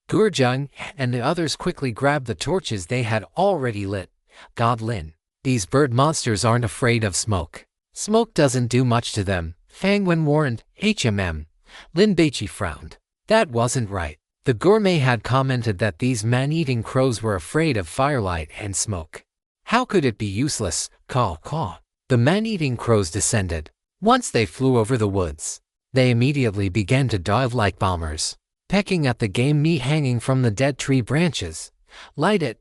Gurjung and the others quickly grabbed the torches they had already lit. God Lin, these bird monsters aren't afraid of smoke. Smoke doesn't do much to them, Fang Wen warned. Lin Baici frowned. That wasn't right. The gourmet had commented that these man-eating crows were afraid of firelight and smoke. How could it be useless? Caw, caw. The man-eating crows descended. Once they flew over the woods, they immediately began to dive like bombers, pecking at the game meat hanging from the dead tree branches. Light it,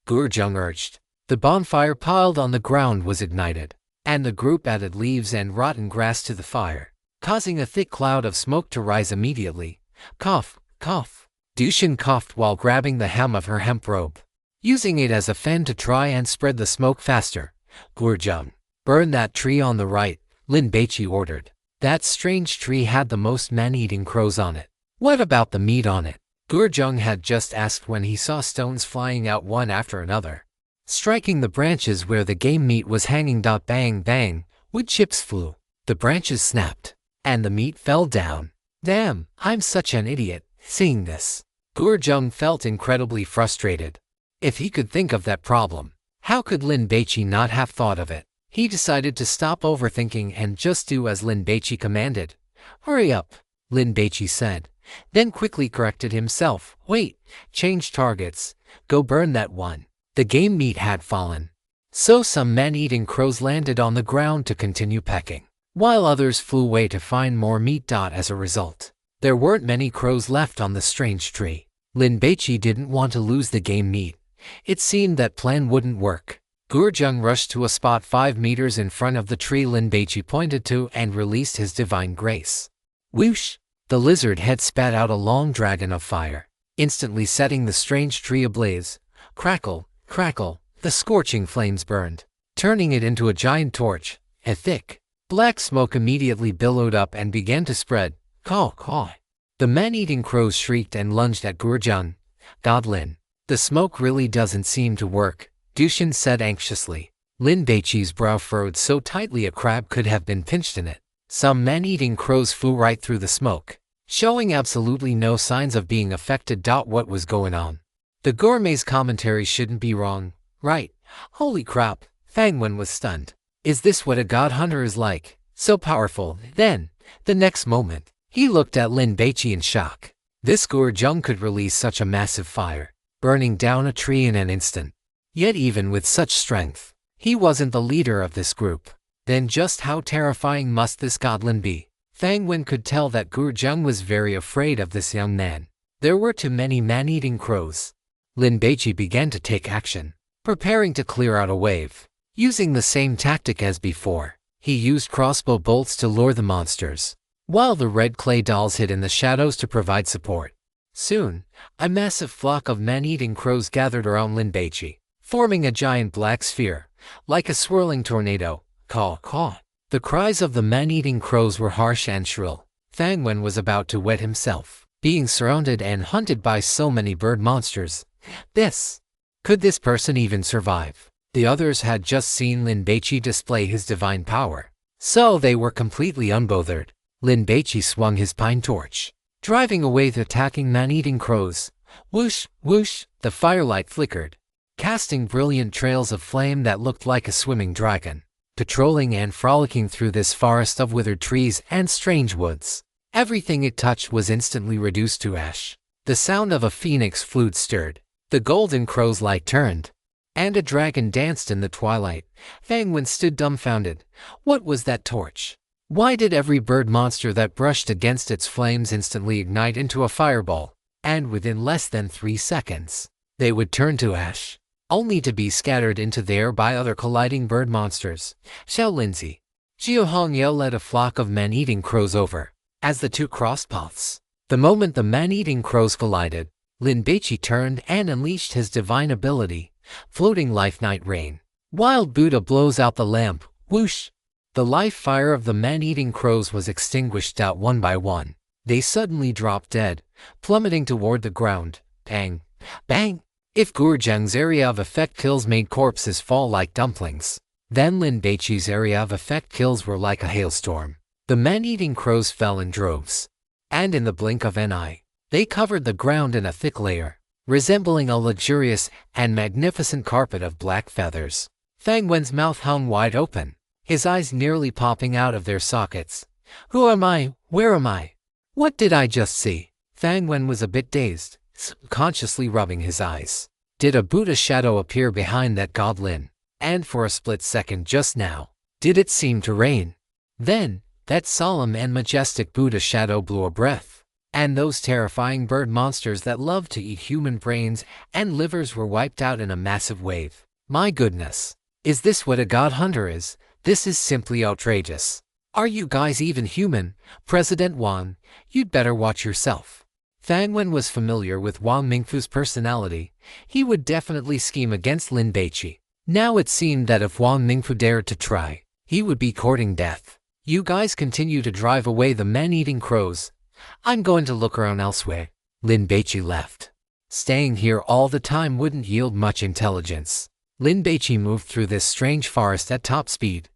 Gurjung urged. The bonfire piled on the ground was ignited, and the group added leaves and rotten grass to the fire, causing a thick cloud of smoke to rise immediately. Cough, cough. Dushin coughed while grabbing the hem of her hemp robe, using it as a fan to try and spread the smoke faster. Gurjung, burn that tree on the right, Lin Baici ordered. That strange tree had the most man-eating crows on it. What about the meat on it? Gurjung had just asked when he saw stones flying out one after another, striking the branches where the game meat was hanging. Bang, bang, wood chips flew. The branches snapped, and the meat fell down. Damn, I'm such an idiot. Seeing this, Gurjung felt incredibly frustrated. If he could think of that problem, how could Lin Baici not have thought of it? He decided to stop overthinking and just do as Lin Baici commanded. Hurry up, Lin Baici said, then quickly corrected himself. Wait, change targets. Go burn that one. The game meat had fallen. So some man-eating crows landed on the ground to continue pecking, while others flew away to find more meat. As a result, there weren't many crows left on the strange tree. Lin Baici didn't want to lose the game meat. It seemed that plan wouldn't work. Gurjung rushed to a spot 5 meters in front of the tree Lin Baici pointed to and released his divine grace. Whoosh! The lizard head spat out a long dragon of fire, instantly setting the strange tree ablaze. Crackle, crackle, the scorching flames burned, turning it into a giant torch. A thick, black smoke immediately billowed up and began to spread. Caw, caw. The man-eating crows shrieked and lunged at Gurjung. God Lin, the smoke really doesn't seem to work, Dushin said anxiously. Lin Baici's brow furrowed so tightly a crab could have been pinched in it. Some man-eating crows flew right through the smoke, showing absolutely no signs of being affected. What was going on? The gourmet's commentary shouldn't be wrong, right? Holy crap, Fang Wen was stunned. Is this what a god hunter is like? So powerful. Then, the next moment, he looked at Lin Baici in shock. This Gurjung could release such a massive fire, burning down a tree in an instant. Yet even with such strength, he wasn't the leader of this group. Then just how terrifying must this godlin be? Fang Wen could tell that Gurjung was very afraid of this young man. There were too many man-eating crows. Lin Baici began to take action, preparing to clear out a wave. Using the same tactic as before, he used crossbow bolts to lure the monsters, while the red clay dolls hid in the shadows to provide support. Soon, a massive flock of man-eating crows gathered around Lin Baici, forming a giant black sphere, like a swirling tornado. Caw, caw. The cries of the man-eating crows were harsh and shrill. Fang Wen was about to wet himself, being surrounded and hunted by so many bird monsters. Could this person even survive? The others had just seen Lin Baici display his divine power, so they were completely unbothered. Lin Baici swung his pine torch, driving away the attacking man-eating crows. Whoosh, whoosh, the firelight flickered, casting brilliant trails of flame that looked like a swimming dragon, patrolling and frolicking through this forest of withered trees and strange woods. Everything it touched was instantly reduced to ash. The sound of a phoenix flute stirred, the golden crow's light turned, and a dragon danced in the twilight. Fang Wen stood dumbfounded. What was that torch? Why did every bird monster that brushed against its flames instantly ignite into a fireball, and within less than 3 seconds, they would turn to ash, only to be scattered into the air by other colliding bird monsters? Xiao Linzi. Jiu Hongyao led a flock of man-eating crows over, as the two crossed paths. The moment the man-eating crows collided, Lin Baici turned and unleashed his divine ability, Floating Life Night Rain. Wild Buddha blows out the lamp. Whoosh! The life fire of the man-eating crows was extinguished out one by one. They suddenly dropped dead, plummeting toward the ground. Bang! Bang! If Gurjung's area of effect kills made corpses fall like dumplings, then Lin Baici's area of effect kills were like a hailstorm. The man-eating crows fell in droves, and in the blink of an eye, they covered the ground in a thick layer, resembling a luxurious and magnificent carpet of black feathers. Fang Wen's mouth hung wide open, his eyes nearly popping out of their sockets. Who am I? Where am I? What did I just see? Fang Wen was a bit dazed, subconsciously rubbing his eyes. Did a Buddha shadow appear behind that god Lin? And for a split second just now, did it seem to rain? Then, that solemn and majestic Buddha shadow blew a breath, and those terrifying bird monsters that love to eat human brains and livers were wiped out in a massive wave. My goodness! Is this what a god hunter is? This is simply outrageous. Are you guys even human? President Wang, you'd better watch yourself. Fang Wen was familiar with Wang Mingfu's personality. He would definitely scheme against Lin Baici. Now it seemed that if Wang Mingfu dared to try, he would be courting death. You guys continue to drive away the man-eating crows. I'm going to look around elsewhere. Lin Baici left. Staying here all the time wouldn't yield much intelligence. Lin Baici moved through this strange forest at top speed.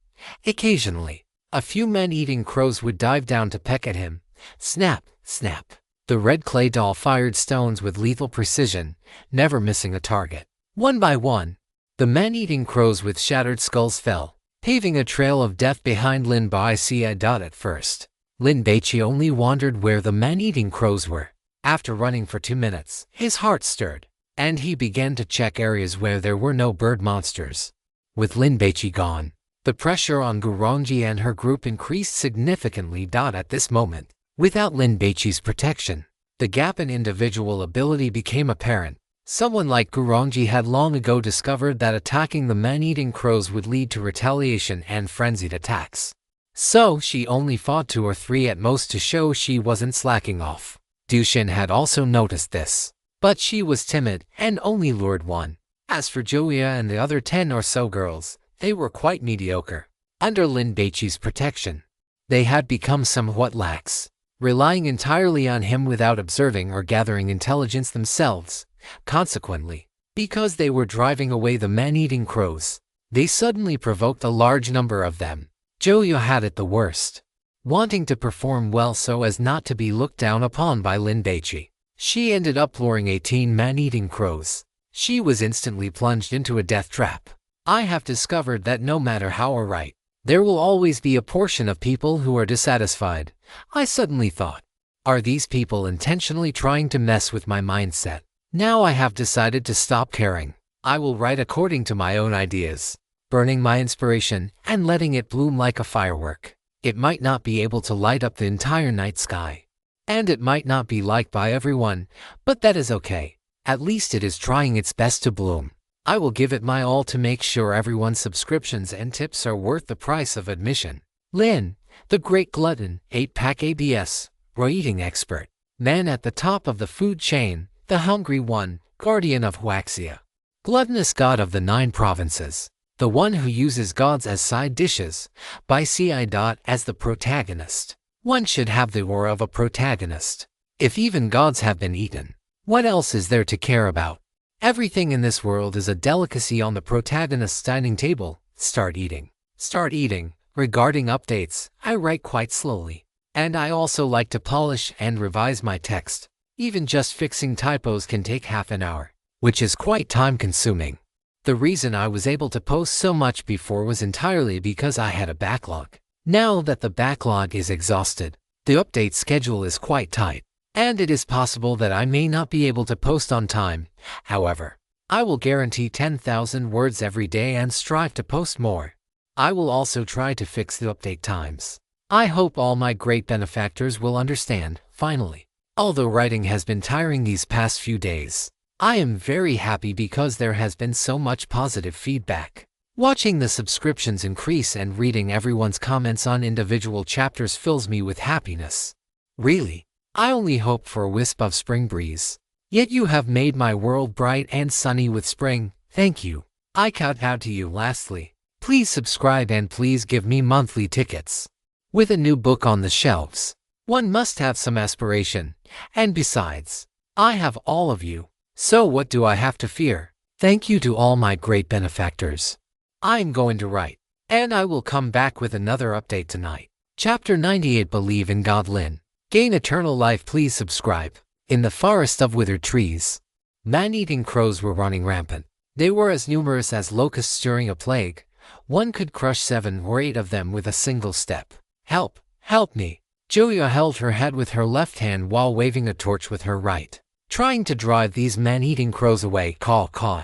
Occasionally, a few man-eating crows would dive down to peck at him. Snap, snap. The red clay doll fired stones with lethal precision, never missing a target. One by one, the man-eating crows with shattered skulls fell, paving a trail of death behind Lin Baici. At first, Lin Baici only wondered where the man-eating crows were. After running for 2 minutes, his heart stirred, and he began to check areas where there were no bird monsters. With Lin Baici gone, the pressure on Gluttony and her group increased significantly. At this moment, without Lin Baici's protection, the gap in individual ability became apparent. Someone like Gluttony had long ago discovered that attacking the man-eating crows would lead to retaliation and frenzied attacks. So she only fought 2 or 3 at most to show she wasn't slacking off. Dushin had also noticed this, but she was timid and only lured 1. As for Joya and the other 10 or so girls, they were quite mediocre. Under Lin Baici's protection, they had become somewhat lax, relying entirely on him without observing or gathering intelligence themselves. Consequently, because they were driving away the man-eating crows, they suddenly provoked a large number of them. Joya had it the worst, wanting to perform well so as not to be looked down upon by Lin Baici. She ended up luring 18 man-eating crows. She was instantly plunged into a death trap. I have discovered that no matter how right, there will always be a portion of people who are dissatisfied. I suddenly thought, are these people intentionally trying to mess with my mindset? Now I have decided to stop caring. I will write according to my own ideas, burning my inspiration and letting it bloom like a firework. It might not be able to light up the entire night sky, and it might not be liked by everyone, but that is okay. At least it is trying its best to bloom. I will give it my all to make sure everyone's subscriptions and tips are worth the price of admission. Lin, the great glutton, 8-pack ABS, eating expert, man at the top of the food chain, the hungry one, guardian of Huaxia, gluttonous god of the 9 provinces, the one who uses gods as side dishes, Baici as the protagonist. One should have the aura of a protagonist. If even gods have been eaten, what else is there to care about? Everything in this world is a delicacy on the protagonist's dining table. Start eating. Start eating. Regarding updates, I write quite slowly. And I also like to polish and revise my text. Even just fixing typos can take half an hour, which is quite time-consuming. The reason I was able to post so much before was entirely because I had a backlog. Now that the backlog is exhausted, the update schedule is quite tight, and it is possible that I may not be able to post on time. However, I will guarantee 10,000 words every day and strive to post more. I will also try to fix the update times. I hope all my great benefactors will understand. Finally, although writing has been tiring these past few days, I am very happy because there has been so much positive feedback. Watching the subscriptions increase and reading everyone's comments on individual chapters fills me with happiness. Really, I only hope for a wisp of spring breeze. Yet you have made my world bright and sunny with spring. Thank you. I kowtow to you. Lastly, please subscribe and please give me monthly tickets. With a new book on the shelves, one must have some aspiration. And besides, I have all of you. So what do I have to fear? Thank you to all my great benefactors. I'm going to write, and I will come back with another update tonight. Chapter 98. Believe in God. Lin. Gain eternal life. Please subscribe. In the forest of withered trees, man-eating crows were running rampant. They were as numerous as locusts during a plague. One could crush 7 or 8 of them with a single step. Help! Help me! Joya held her head with her left hand while waving a torch with her right, trying to drive these man-eating crows away. Caw.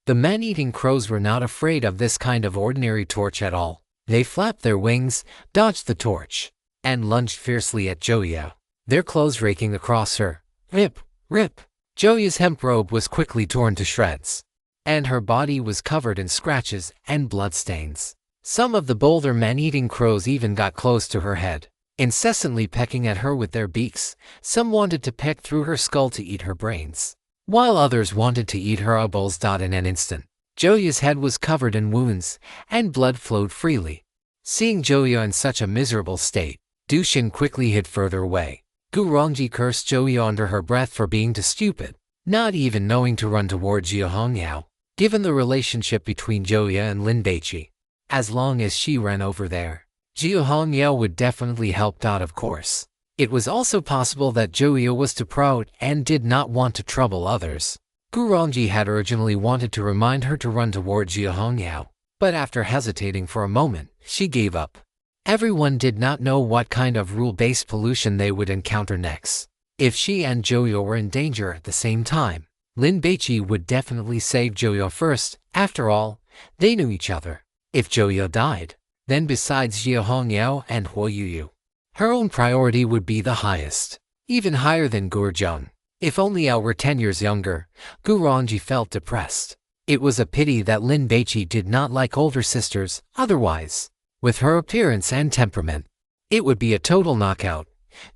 The man-eating crows were not afraid of this kind of ordinary torch at all. They flapped their wings, dodged the torch, and lunged fiercely at Joya, their clothes raking across her. Rip! Rip! Joya's hemp robe was quickly torn to shreds, and her body was covered in scratches and bloodstains. Some of the bolder man-eating crows even got close to her head, incessantly pecking at her with their beaks. Some wanted to peck through her skull to eat her brains, while others wanted to eat her eyeballs. In an instant, Joya's head was covered in wounds, and blood flowed freely. Seeing Joya in such a miserable state, Dushin quickly hid further away. Gluttony cursed Joya under her breath for being too stupid, not even knowing to run towards Yao. Given the relationship between Joya and Lin Baici, as long as she ran over there, Yao would definitely help out. Of course, it was also possible that Joya was too proud and did not want to trouble others. Gluttony had originally wanted to remind her to run towards Yao, but after hesitating for a moment, she gave up. Everyone did not know what kind of rule-based pollution they would encounter next. If she and Joya were in danger at the same time, Lin Baici would definitely save Joya first. After all, They knew each other. If Joyo died, then besides Jia Hongyao and Huo Yuyu, her own priority would be the highest, even higher than Gurjung. If only Ao were 10 years younger, Gu Rongji felt depressed. It was a pity that Lin Baici did not like older sisters, otherwise, with her appearance and temperament, it would be a total knockout.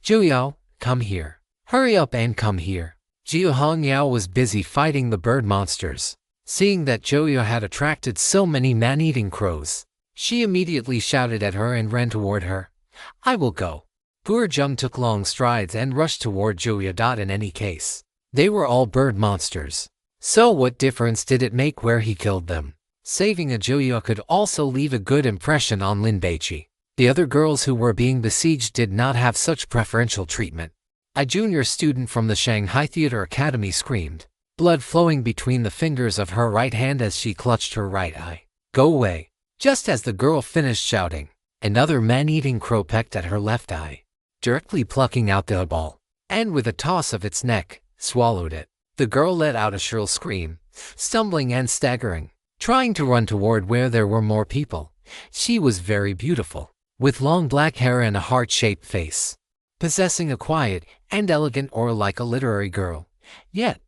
Joyo, come here. Hurry up and come here. Jia Hongyao was busy fighting the bird monsters. Seeing that Joyo had attracted so many man-eating crows, she immediately shouted at her and ran toward her. I will go. Gurjung took long strides and rushed toward Joyo. In any case, they were all bird monsters. So what difference did it make where he killed them? Saving a Joyo could also leave a good impression on Lin Baici. The other girls who were being besieged did not have such preferential treatment. A junior student from the Shanghai Theater Academy screamed, blood flowing between the fingers of her right hand as she clutched her right eye. Go away. Just as the girl finished shouting, another man-eating crow pecked at her left eye, directly plucking out the eyeball, and with a toss of its neck, swallowed it. The girl let out a shrill scream, stumbling and staggering, trying to run toward where there were more people. She was very beautiful, with long black hair and a heart-shaped face, possessing a quiet and elegant aura like a literary girl. Yet,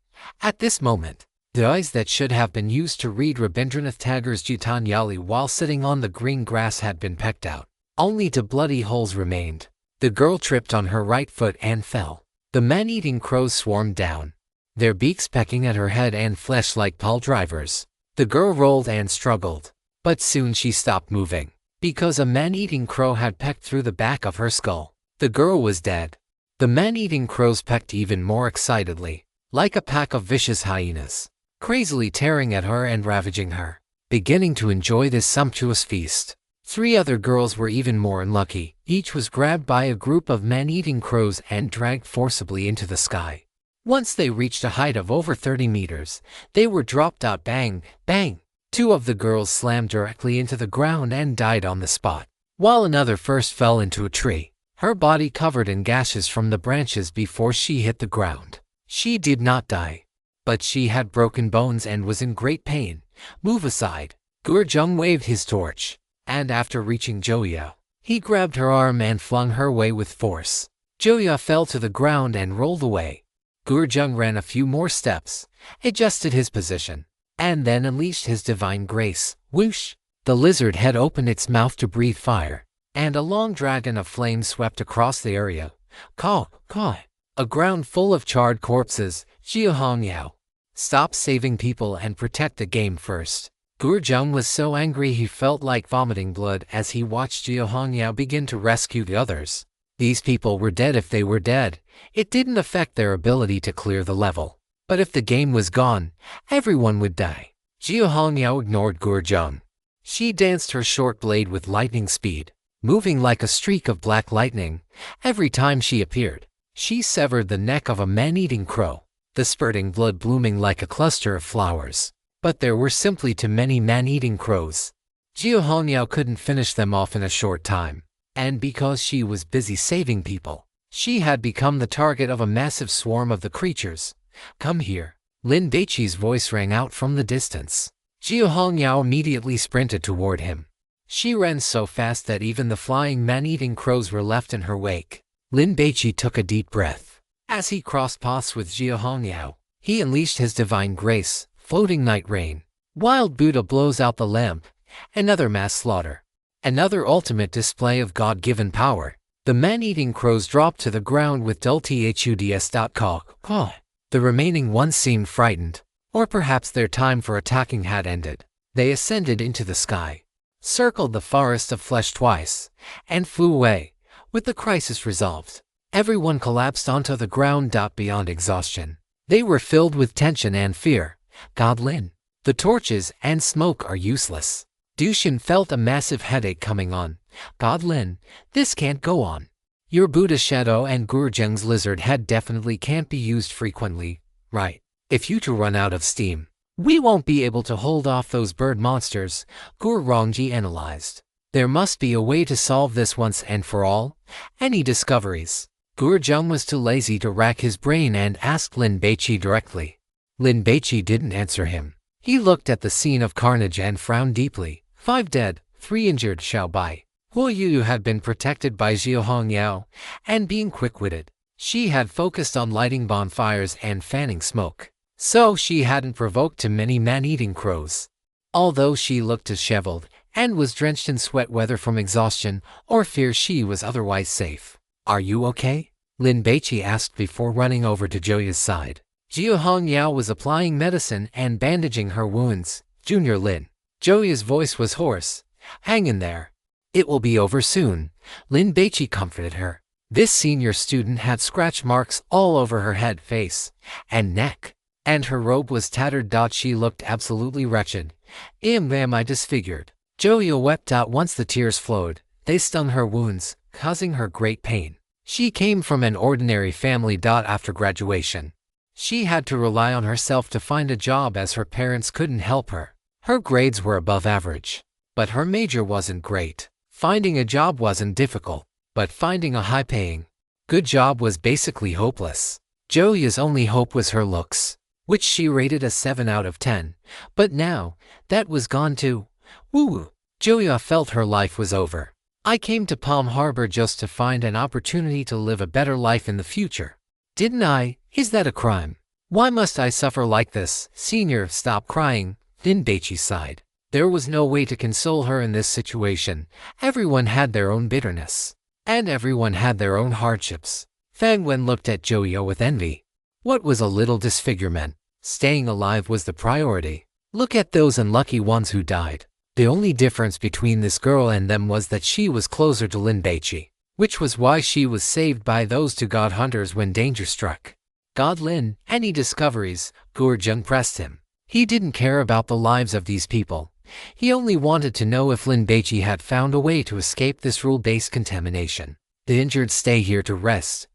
at this moment, the eyes that should have been used to read Rabindranath Tagore's Gitanjali while sitting on the green grass had been pecked out. Only two bloody holes remained. The girl tripped on her right foot and fell. The man-eating crows swarmed down, their beaks pecking at her head and flesh like pile drivers. The girl rolled and struggled, but soon she stopped moving, because a man-eating crow had pecked through the back of her skull. The girl was dead. The man-eating crows pecked even more excitedly, like a pack of vicious hyenas, crazily tearing at her and ravaging her. Beginning to enjoy this sumptuous feast, 3 other girls were even more unlucky. Each was grabbed by a group of man-eating crows and dragged forcibly into the sky. Once they reached a height of over 30 meters, they were dropped out. Bang, bang. 2 of the girls slammed directly into the ground and died on the spot, while another first fell into a tree, her body covered in gashes from the branches before she hit the ground. She did not die, but she had broken bones and was in great pain. Move aside. Gurjung waved his torch, and after reaching Joyo, he grabbed her arm and flung her away with force. Joyo fell to the ground and rolled away. Gurjung ran a few more steps, adjusted his position, and then unleashed his divine grace. Whoosh! The lizard head opened its mouth to breathe fire, and a long dragon of flame swept across the area. Caw, caw. A ground full of charred corpses. Jia Hongyao, stop saving people and protect the game first. Gurjung was so angry he felt like vomiting blood as he watched Jia Hongyao begin to rescue the others. These people were dead if they were dead. It didn't affect their ability to clear the level. But if the game was gone, everyone would die. Jia Hongyao ignored Gurjung. She danced her short blade with lightning speed, moving like a streak of black lightning. Every time she appeared, she severed the neck of a man-eating crow, the spurting blood blooming like a cluster of flowers. But there were simply too many man-eating crows. Jia Hongyao couldn't finish them off in a short time, and because she was busy saving people, she had become the target of a massive swarm of the creatures. Come here. Lin Baici's voice rang out from the distance. Jia Hongyao immediately sprinted toward him. She ran so fast that even the flying man-eating crows were left in her wake. Lin Baici took a deep breath. As he crossed paths with Jia Hongyao, he unleashed his divine grace, floating night rain. Wild Buddha blows out the lamp. Another mass slaughter. Another ultimate display of God-given power. The man-eating crows dropped to the ground with dull thuds. Caw. The remaining ones seemed frightened, or perhaps their time for attacking had ended. They ascended into the sky, circled the forest of flesh twice, and flew away. With the crisis resolved, everyone collapsed onto the ground. Beyond exhaustion, they were filled with tension and fear. God Lin, the torches and smoke are useless. Dushin felt a massive headache coming on. God Lin, this can't go on. Your Buddha shadow and Gurjung's lizard head definitely can't be used frequently, right? If you two run out of steam, we won't be able to hold off those bird monsters. Gur Rongji analyzed. There must be a way to solve this once and for all. Any discoveries? Gurjung was too lazy to rack his brain and asked Lin Baici directly. Lin Baici didn't answer him. He looked at the scene of carnage and frowned deeply. 5 dead, 3 injured. Xiao Bai. Huo Yu had been protected by Xiao Hongyao, and being quick-witted, she had focused on lighting bonfires and fanning smoke. So she hadn't provoked too many man-eating crows. Although she looked disheveled and was drenched in sweat, whether from exhaustion or fear, she was otherwise safe. "Are you okay?" Lin Baici asked before running over to Joya's side. Xiao Hongyao was applying medicine and bandaging her wounds. "Junior Lin." Joya's voice was hoarse. "Hang in there. It will be over soon." Lin Baici comforted her. This senior student had scratch marks all over her head, face, and neck, and her robe was tattered. She looked absolutely wretched. Am I disfigured?" Joya wept out once the tears flowed. They stung her wounds, causing her great pain. She came from an ordinary family. After graduation, she had to rely on herself to find a job as her parents couldn't help her. Her grades were above average, but her major wasn't great. Finding a job wasn't difficult, but finding a high-paying, good job was basically hopeless. Joya's only hope was her looks, which she rated a 7 out of 10, but now that was gone too. Woo! Joya felt her life was over. "I came to Palm Harbor just to find an opportunity to live a better life in the future. Didn't I? Is that a crime? Why must I suffer like this?" "Senior, stop crying," Lin Baici sighed. There was no way to console her in this situation. Everyone had their own bitterness, and everyone had their own hardships. Fang Wen looked at Joya with envy. What was a little disfigurement? Staying alive was the priority. Look at those unlucky ones who died. The only difference between this girl and them was that she was closer to Lin Baici, which was why she was saved by those 2 god hunters when danger struck. "God Lin, any discoveries?" Gurjung pressed him. He didn't care about the lives of these people. He only wanted to know if Lin Baici had found a way to escape this rule-based contamination. "The injured stay here to rest.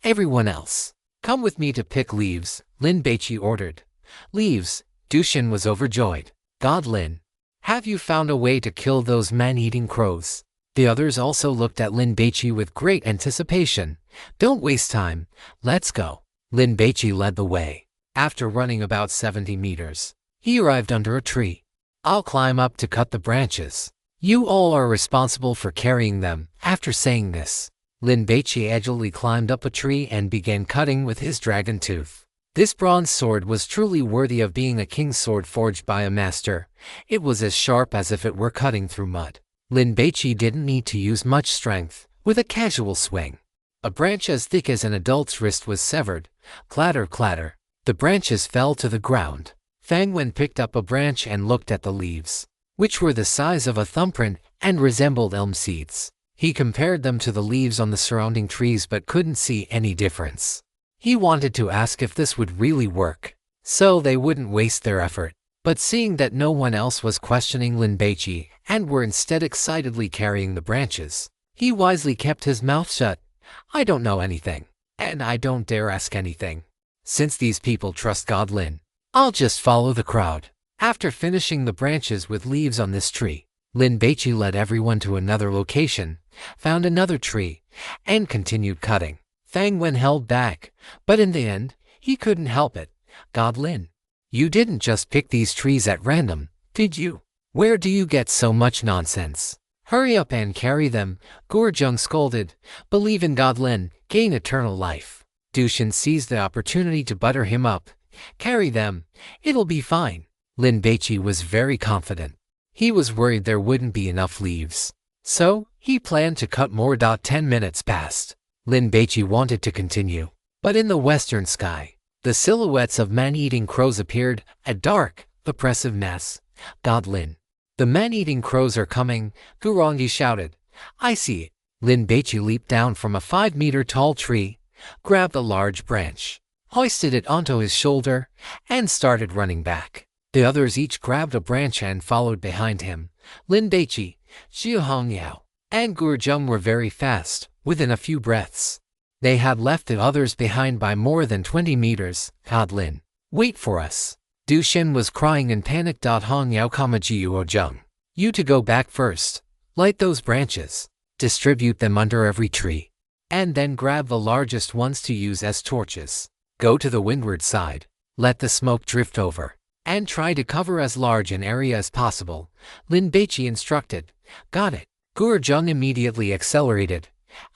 Everyone else, come with me to pick leaves," Lin Baici ordered. "Leaves?" Dushin was overjoyed. "God Lin, have you found a way to kill those man-eating crows?" The others also looked at Lin Baici with great anticipation. "Don't waste time. Let's go." Lin Baici led the way. After running about 70 meters, he arrived under a tree. "I'll climb up to cut the branches. You all are responsible for carrying them." After saying this, Lin Baici agilely climbed up a tree and began cutting with his dragon tooth. This bronze sword was truly worthy of being a king's sword forged by a master. It was as sharp as if it were cutting through mud. Lin Baici didn't need to use much strength. With a casual swing, a branch as thick as an adult's wrist was severed. Clatter, clatter. The branches fell to the ground. Fang Wen picked up a branch and looked at the leaves, which were the size of a thumbprint and resembled elm seeds. He compared them to the leaves on the surrounding trees but couldn't see any difference. He wanted to ask if this would really work, so they wouldn't waste their effort. But seeing that no one else was questioning Lin Baici and were instead excitedly carrying the branches, he wisely kept his mouth shut. "I don't know anything, and I don't dare ask anything. Since these people trust God Lin, I'll just follow the crowd." After finishing the branches with leaves on this tree, Lin Baici led everyone to another location, found another tree, and continued cutting. Fang Wen held back, but in the end, he couldn't help it. "God Lin, you didn't just pick these trees at random, did you? Where do you get so much nonsense? Hurry up and carry them," Gurjung scolded. "Believe in God Lin, gain eternal life." Dushin seized the opportunity to butter him up. "Carry them. It'll be fine." Lin Baici was very confident. He was worried there wouldn't be enough leaves, so he planned to cut more. 10 minutes passed. Lin Baici wanted to continue, but in the western sky, the silhouettes of man-eating crows appeared, a dark, oppressive mass. "God Lin, the man-eating crows are coming," Gurangi shouted. "I see it." Lin Baici leaped down from a 5-meter-tall tree, grabbed a large branch, hoisted it onto his shoulder, and started running back. The others each grabbed a branch and followed behind him. Lin Baici, Xiao Hongyao, and Gurjung were very fast. Within a few breaths, they had left the others behind by more than 20 meters. "God Lin, wait for us." Dushin was crying in panic. "Hongyao, Gurjung, you to go back first. Light those branches, distribute them under every tree, and then grab the largest ones to use as torches. Go to the windward side. Let the smoke drift over. and try to cover as large an area as possible, Lin Baici instructed. Got it. Gurjung immediately accelerated.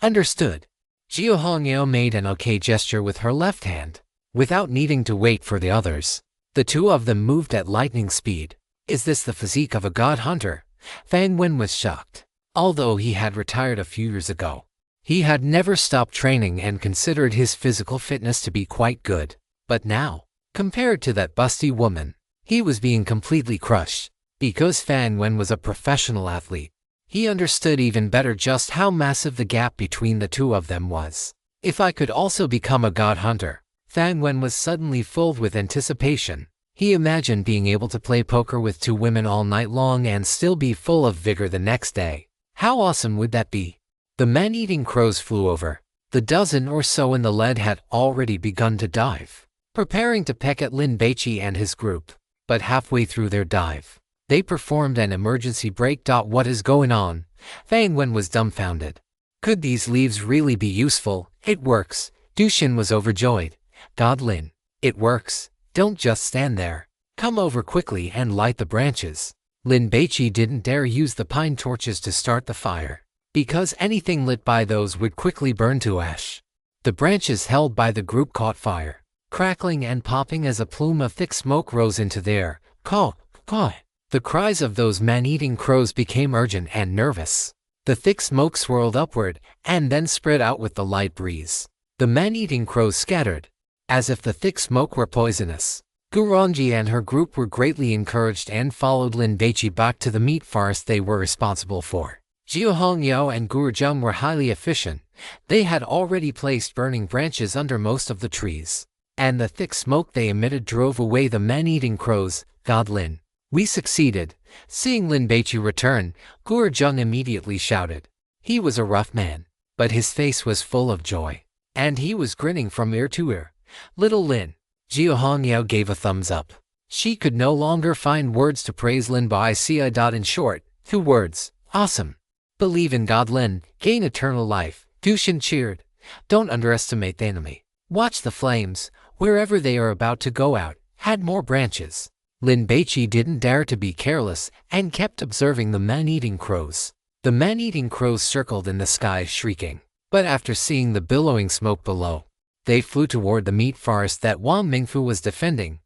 Understood. Jiu Hongyao made an okay gesture with her left hand, without needing to wait for the others. The two of them moved at lightning speed. Is this the physique of a god hunter? Fang Wen was shocked. Although he had retired a few years ago, he had never stopped training and considered his physical fitness to be quite good. But now, compared to that busty woman, he was being completely crushed. Because Fang Wen was a professional athlete, he understood even better just how massive the gap between the two of them was. If I could also become a god hunter, Fang Wen was suddenly filled with anticipation. He imagined being able to play poker with two women all night long and still be full of vigor the next day. How awesome would that be? The man-eating crows flew over. The dozen or so in the lead had already begun to dive, preparing to peck at Lin Baici and his group. But halfway through their dive, they performed an emergency break. What is going on? Fang Wen was dumbfounded. Could these leaves really be useful? It works. Dushin was overjoyed. God Lin, it works. Don't just stand there. Come over quickly and light the branches. Lin Baici didn't dare use the pine torches to start the fire, because anything lit by those would quickly burn to ash. The branches held by the group caught fire, crackling and popping as a plume of thick smoke rose into the air. Caw, caw. The cries of those man-eating crows became urgent and nervous. The thick smoke swirled upward and then spread out with the light breeze. The man-eating crows scattered, as if the thick smoke were poisonous. Guranji and her group were greatly encouraged and followed Lin Baici back to the meat forest they were responsible for. Jiu Hongyao and Gurjung were highly efficient. They had already placed burning branches under most of the trees, and the thick smoke they emitted drove away the man-eating crows. God Lin, we succeeded. Seeing Lin Baici return, Gurjung immediately shouted. He was a rough man, but his face was full of joy, and he was grinning from ear to ear. Little Lin. Jiu Hongyao gave a thumbs up. She could no longer find words to praise Lin Baici. In short, 2 words. Awesome. Believe in God Lin, gain eternal life. Dushin cheered. Don't underestimate the enemy. Watch the flames, wherever they are about to go out. Had more branches. Lin Baici didn't dare to be careless and kept observing the man-eating crows. The man-eating crows circled in the sky shrieking. But after seeing the billowing smoke below, they flew toward the meat forest that Wang Mingfu was defending.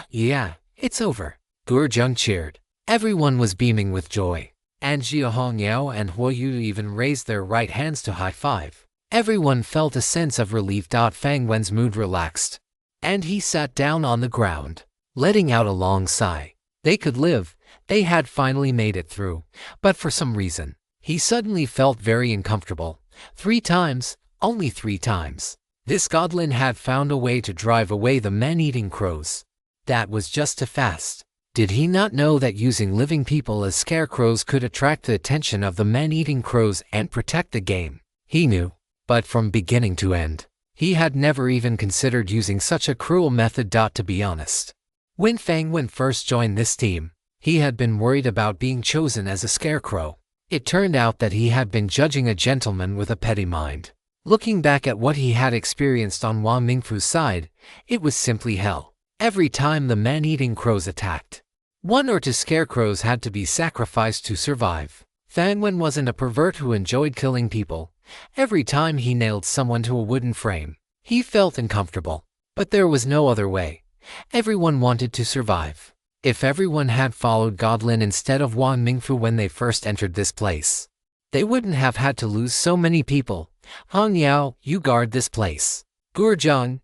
Yeah, it's over. Gurjung cheered. Everyone was beaming with joy, and Jiu Hongyao and Huo Yu even raised their right hands to high-five. Everyone felt a sense of relief. Fang Wen's mood relaxed, and he sat down on the ground, letting out a long sigh. They could live. They had finally made it through. But for some reason, he suddenly felt very uncomfortable. 3 times, only 3 times. This godlin had found a way to drive away the man-eating crows. That was just too fast. Did he not know that using living people as scarecrows could attract the attention of the man-eating crows and protect the game? He knew, but from beginning to end, he had never even considered using such a cruel method. To be honest, when Fang Wen first joined this team, he had been worried about being chosen as a scarecrow. It turned out that he had been judging a gentleman with a petty mind. Looking back at what he had experienced on Wang Mingfu's side, it was simply hell. Every time the man-eating crows attacked, 1 or 2 scarecrows had to be sacrificed to survive. Fang Wen wasn't a pervert who enjoyed killing people. Every time he nailed someone to a wooden frame, he felt uncomfortable. But there was no other way. Everyone wanted to survive. If everyone had followed Godlin instead of Wang Mingfu when they first entered this place, they wouldn't have had to lose so many people. Hongyao, you guard this place. Gurjung,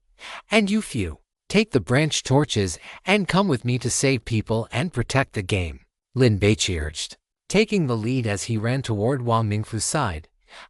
and you few, take the branch torches and come with me to save people and protect the game. Lin Baici urged, taking the lead as he ran toward Wang Mingfu's side.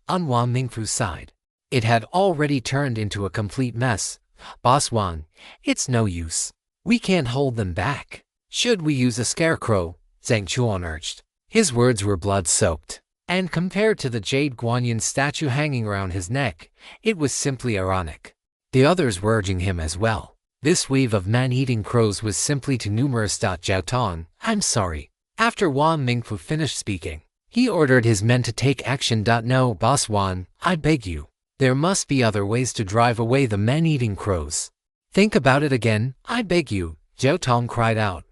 On Wang Mingfu's side, it had already turned into a complete mess. Boss Wang, it's no use. We can't hold them back. Should we use a scarecrow? Zhang Chuan urged. His words were blood-soaked, and compared to the Jade Guanyin statue hanging around his neck, it was simply ironic. The others were urging him as well. This wave of man-eating crows was simply too numerous. Zhao Tong, I'm sorry. After Wang Mingfu finished speaking, he ordered his men to take action. No, Boss Wang, I beg you. There must be other ways to drive away the man-eating crows. Think about it again, I beg you, Zhao Tong cried out.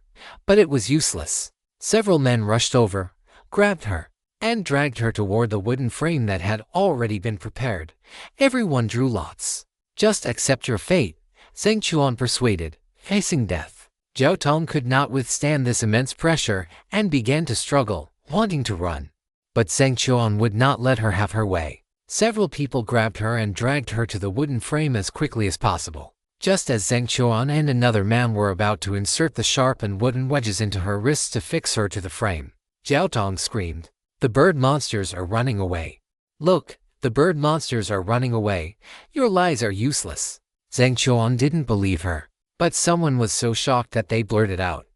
but it was useless. Several men rushed over, grabbed her, and dragged her toward the wooden frame that had already been prepared. Everyone drew lots. Just accept your fate, Zhang Chuan persuaded, facing death. Zhao Tong could not withstand this immense pressure and began to struggle, wanting to run. But Zhang Chuan would not let her have her way. Several people grabbed her and dragged her to the wooden frame as quickly as possible. Just as Zhang Chuan and another man were about to insert the sharpened wooden wedges into her wrists to fix her to the frame, Zhao Tong screamed, "The bird monsters are running away. Look, the bird monsters are running away. Your lies are useless." Zhang Chuan didn't believe her, but someone was so shocked that they blurted out,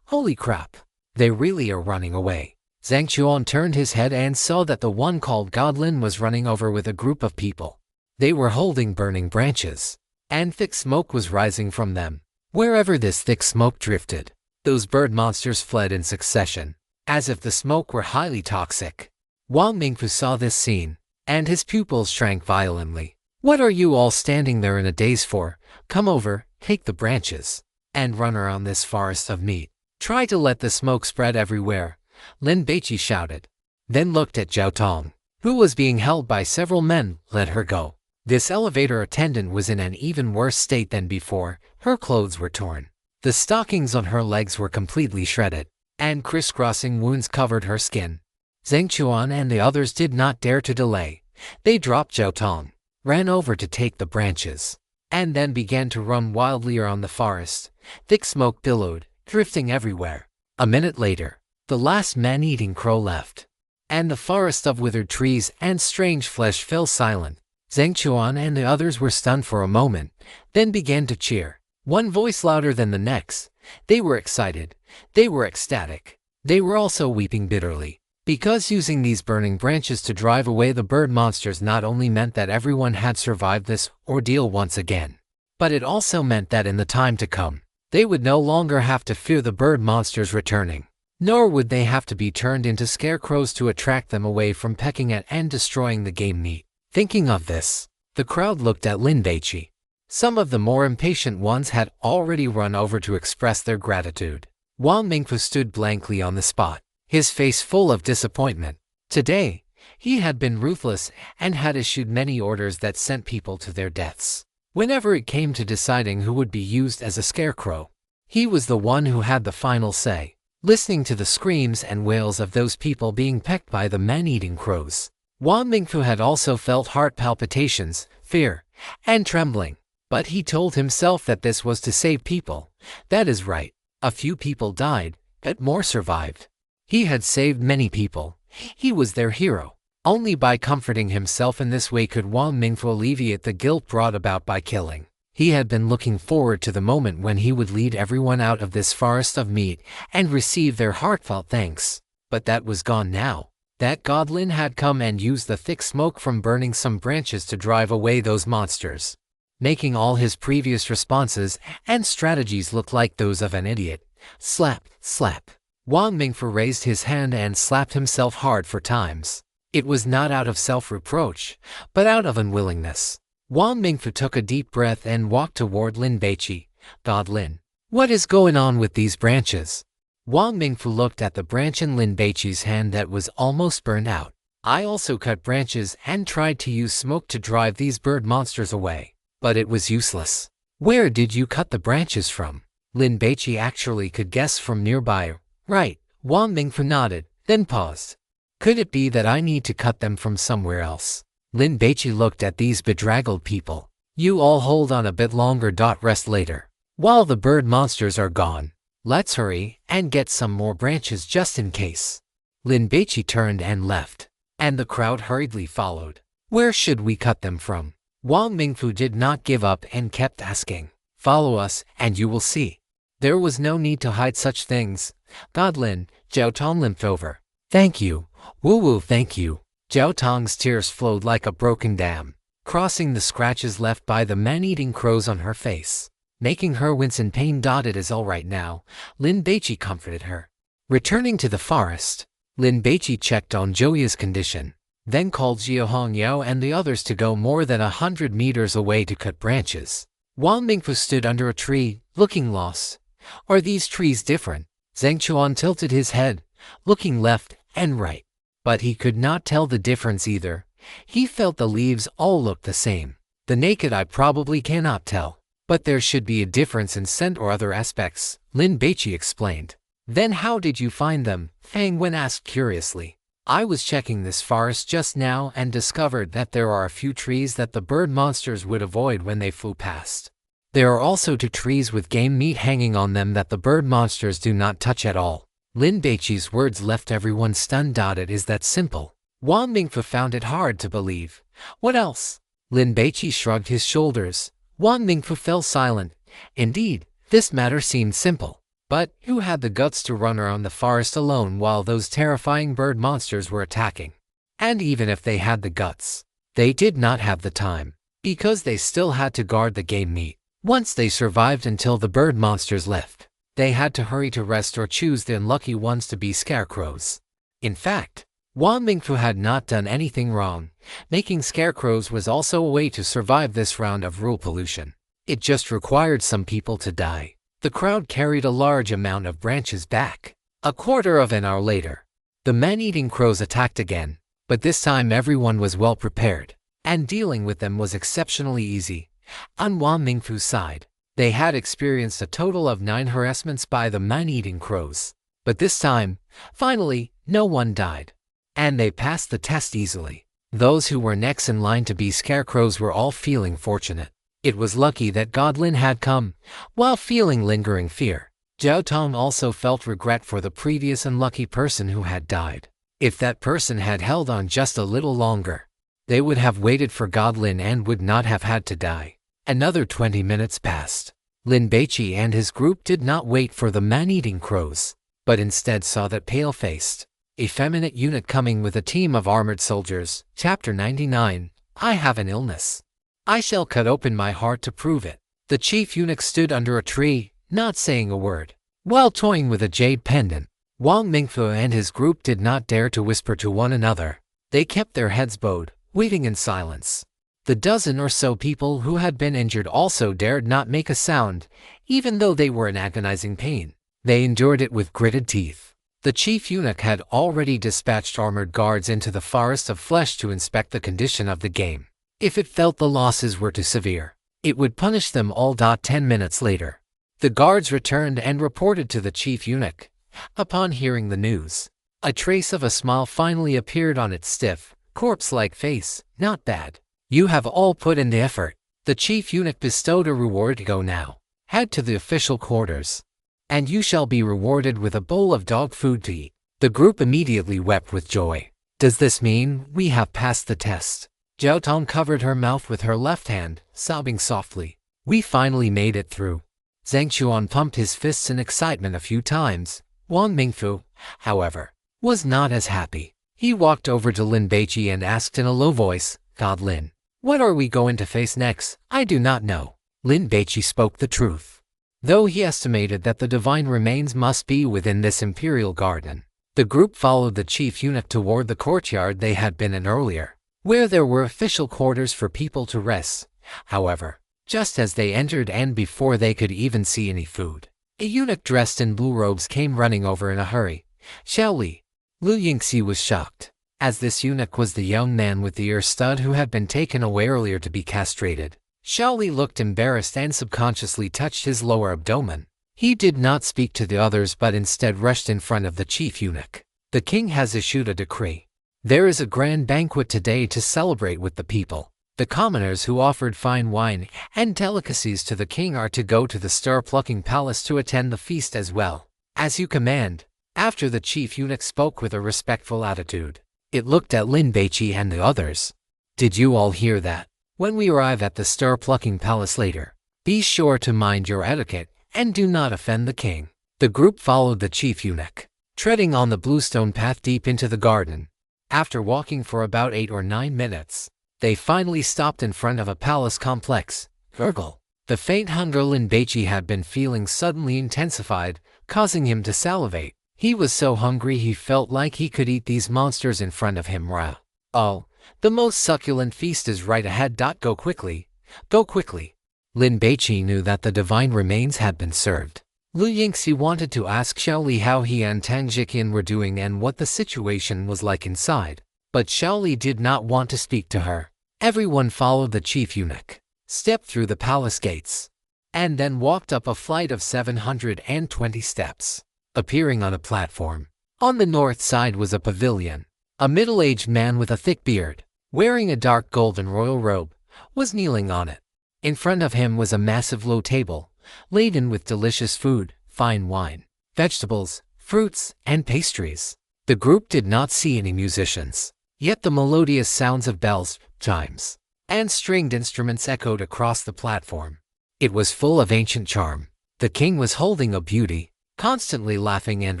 "Holy crap, they really are running away." Zhang Chuan turned his head and saw that the one called God Lin was running over with a group of people. They were holding burning branches, and thick smoke was rising from them. Wherever this thick smoke drifted, those bird monsters fled in succession, as if the smoke were highly toxic. Wang Mingfu saw this scene, and his pupils shrank violently. "What are you all standing there in a daze for? Come over, take the branches, and run around this forest of meat. Try to let the smoke spread everywhere," Lin Baici shouted. Then looked at Zhao Tong, who was being held by several men. "Let her go." This elevator attendant was in an even worse state than before. Her clothes were torn. The stockings on her legs were completely shredded, and crisscrossing wounds covered her skin. Zhang Chuan and the others did not dare to delay. They dropped Zhao Tong, ran over to take the branches, and then began to run wildly around the forest. Thick smoke billowed, drifting everywhere. A minute later, the last man-eating crow left, and the forest of withered trees and strange flesh fell silent. Zhang Chuan and the others were stunned for a moment, then began to cheer, one voice louder than the next. They were excited. They were ecstatic. They were also weeping bitterly, because using these burning branches to drive away the bird monsters not only meant that everyone had survived this ordeal once again, but it also meant that in the time to come, they would no longer have to fear the bird monsters returning, nor would they have to be turned into scarecrows to attract them away from pecking at and destroying the game meat. Thinking of this, the crowd looked at Lin Baici. Some of the more impatient ones had already run over to express their gratitude. Wang Mingfu stood blankly on the spot, his face full of disappointment. Today, he had been ruthless and had issued many orders that sent people to their deaths. Whenever it came to deciding who would be used as a scarecrow, he was the one who had the final say. Listening to the screams and wails of those people being pecked by the man-eating crows, Wang Mingfu had also felt heart palpitations, fear, and trembling. But he told himself that this was to save people. That is right. A few people died, but more survived. He had saved many people. He was their hero. Only by comforting himself in this way could Wang Mingfu alleviate the guilt brought about by killing. He had been looking forward to the moment when he would lead everyone out of this forest of meat and receive their heartfelt thanks. But that was gone now. That God Lin had come and used the thick smoke from burning some branches to drive away those monsters, making all his previous responses and strategies look like those of an idiot. Slap, slap. Wang Mingfu raised his hand and slapped himself hard 4 times. It was not out of self-reproach, but out of unwillingness. Wang Mingfu took a deep breath and walked toward Lin Baici. "God Lin, what is going on with these branches?" Wang Mingfu looked at the branch in Lin Baici's hand that was almost burned out. "I also cut branches and tried to use smoke to drive these bird monsters away, but it was useless." "Where did you cut the branches from?" Lin Baici actually could guess from nearby. "Right." Wang Mingfu nodded, then paused. "Could it be that I need to cut them from somewhere else?" Lin Baici looked at these bedraggled people. "You all hold on a bit longer. Rest later. While the bird monsters are gone, let's hurry and get some more branches just in case." Lin Baici turned and left, and the crowd hurriedly followed. "Where should we cut them from?" Wang Mingfu did not give up and kept asking. "Follow us and you will see." There was no need to hide such things. "God Lin," Zhao Tong limped over. "Thank you, Wu, thank you." Zhao Tong's tears flowed like a broken dam, crossing the scratches left by the man-eating crows on her face, making her wince in pain. "It is all right now," Lin Baici comforted her. Returning to the forest, Lin Baici checked on Zhouya's condition, then called Zhao Hongyao and the others to go more than 100 meters away to cut branches. Wang Mingfu stood under a tree, looking lost. "Are these trees different?" Zhang Chuan tilted his head, looking left and right. But he could not tell the difference either. He felt the leaves all looked the same. The naked eye probably cannot tell. But there should be a difference in scent or other aspects, Lin Baici explained. Then how did you find them? Fang Wen asked curiously. I was checking this forest just now and discovered that there are a few trees that the bird monsters would avoid when they flew past. There are also 2 trees with game meat hanging on them that the bird monsters do not touch at all. Lin Baici's words left everyone stunned. It is that simple. Wang Mingfu found it hard to believe. What else? Lin Baici shrugged his shoulders. Wang Mingfu fell silent. Indeed, this matter seemed simple. But who had the guts to run around the forest alone while those terrifying bird monsters were attacking? And even if they had the guts, they did not have the time, because they still had to guard the game meat. Once they survived until the bird monsters left, they had to hurry to rest or choose the unlucky ones to be scarecrows. In fact, Wang Mingfu had not done anything wrong. Making scarecrows was also a way to survive this round of rule pollution. It just required some people to die. The crowd carried a large amount of branches back. A quarter of an hour later, the man-eating crows attacked again, but this time everyone was well prepared, and dealing with them was exceptionally easy. On Wang Mingfu's side, they had experienced a total of 9 harassments by the man-eating crows, but this time, finally, no one died, and they passed the test easily. Those who were next in line to be scarecrows were all feeling fortunate. It was lucky that God Lin had come. While feeling lingering fear, Zhao Tong also felt regret for the previous unlucky person who had died. If that person had held on just a little longer, they would have waited for God Lin and would not have had to die. Another 20 minutes passed. Lin Baici and his group did not wait for the man-eating crows, but instead saw that pale-faced, effeminate eunuch coming with a team of armored soldiers. Chapter 99. I have an illness. I shall cut open my heart to prove it. The chief eunuch stood under a tree, not saying a word, while toying with a jade pendant. Wang Mingfu and his group did not dare to whisper to one another. They kept their heads bowed, waiting in silence. The dozen or so people who had been injured also dared not make a sound, even though they were in agonizing pain. They endured it with gritted teeth. The chief eunuch had already dispatched armored guards into the forest of flesh to inspect the condition of the game. If it felt the losses were too severe, it would punish them all. 10 minutes later, the guards returned and reported to the chief eunuch. Upon hearing the news, a trace of a smile finally appeared on its stiff, corpse-like face. Not bad. You have all put in the effort. The chief eunuch bestowed a reward. Go now. Head to the official quarters, and you shall be rewarded with a bowl of dog food to eat. The group immediately wept with joy. Does this mean we have passed the test? Zhao Tong covered her mouth with her left hand, sobbing softly. We finally made it through. Zhang Chuan pumped his fists in excitement a few times. Wang Mingfu, however, was not as happy. He walked over to Lin Baici and asked in a low voice, God Lin, what are we going to face next? I do not know. Lin Baici spoke the truth, though he estimated that the divine remains must be within this imperial garden. The group followed the chief eunuch toward the courtyard they had been in earlier, where there were official quarters for people to rest. However, just as they entered and before they could even see any food, a eunuch dressed in blue robes came running over in a hurry. Xiao Li. Lu Yingxi was shocked, as this eunuch was the young man with the ear stud who had been taken away earlier to be castrated. Xiao Li looked embarrassed and subconsciously touched his lower abdomen. He did not speak to the others but instead rushed in front of the chief eunuch. The king has issued a decree. There is a grand banquet today to celebrate with the people. The commoners who offered fine wine and delicacies to the king are to go to the star-plucking palace to attend the feast as well. As you command. After the chief eunuch spoke with a respectful attitude, it looked at Lin Baici and the others. Did you all hear that? When we arrive at the star-plucking palace later, be sure to mind your etiquette and do not offend the king. The group followed the chief eunuch, treading on the bluestone path deep into the garden. After walking for about 8 or 9 minutes, they finally stopped in front of a palace complex. Gurgle. The faint hunger Lin Baici had been feeling suddenly intensified, causing him to salivate. He was so hungry he felt like he could eat these monsters in front of him. Wow. Oh, the most succulent feast is right ahead. Go quickly. Go quickly. Lin Baici knew that the divine remains had been served. Lu Yingxi wanted to ask Xiaoli how he and Tang Jiqian were doing and what the situation was like inside, but Xiaoli did not want to speak to her. Everyone followed the chief eunuch, stepped through the palace gates, and then walked up a flight of 720 steps, appearing on a platform. On the north side was a pavilion. A middle-aged man with a thick beard, wearing a dark golden royal robe, was kneeling on it. In front of him was a massive low table, laden with delicious food, fine wine, vegetables, fruits, and pastries. The group did not see any musicians, yet the melodious sounds of bells, chimes, and stringed instruments echoed across the platform. It was full of ancient charm. The king was holding a beauty, constantly laughing and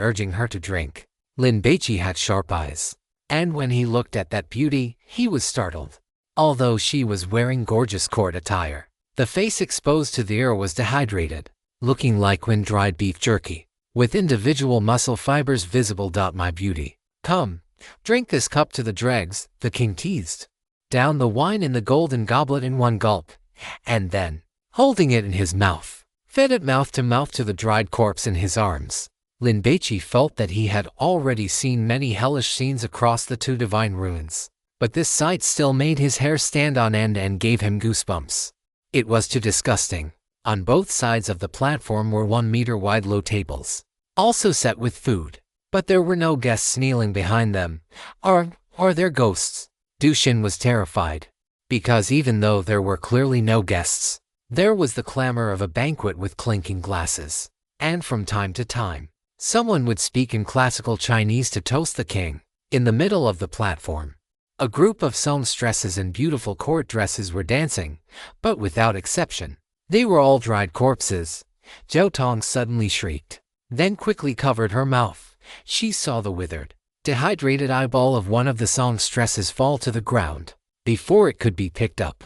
urging her to drink. Lin Baici had sharp eyes, and when he looked at that beauty, he was startled. Although she was wearing gorgeous court attire, the face exposed to the air was dehydrated, looking like wind-dried beef jerky, with individual muscle fibers visible. My beauty, come, drink this cup to the dregs, the king teased. Down the wine in the golden goblet in one gulp, and then, holding it in his mouth, fed it mouth to the dried corpse in his arms. Lin Baici felt that he had already seen many hellish scenes across the two divine ruins, but this sight still made his hair stand on end and gave him goosebumps. It was too disgusting. On both sides of the platform were 1 meter wide low tables, also set with food, but there were no guests kneeling behind them. Are there ghosts? Du Xin was terrified, because even though there were clearly no guests, there was the clamor of a banquet with clinking glasses, and from time to time, someone would speak in classical Chinese to toast the king. In the middle of the platform, a group of songstresses in beautiful court dresses were dancing, but without exception, they were all dried corpses. Zhou Tong suddenly shrieked, then quickly covered her mouth. She saw the withered, dehydrated eyeball of one of the songstresses fall to the ground, before it could be picked up.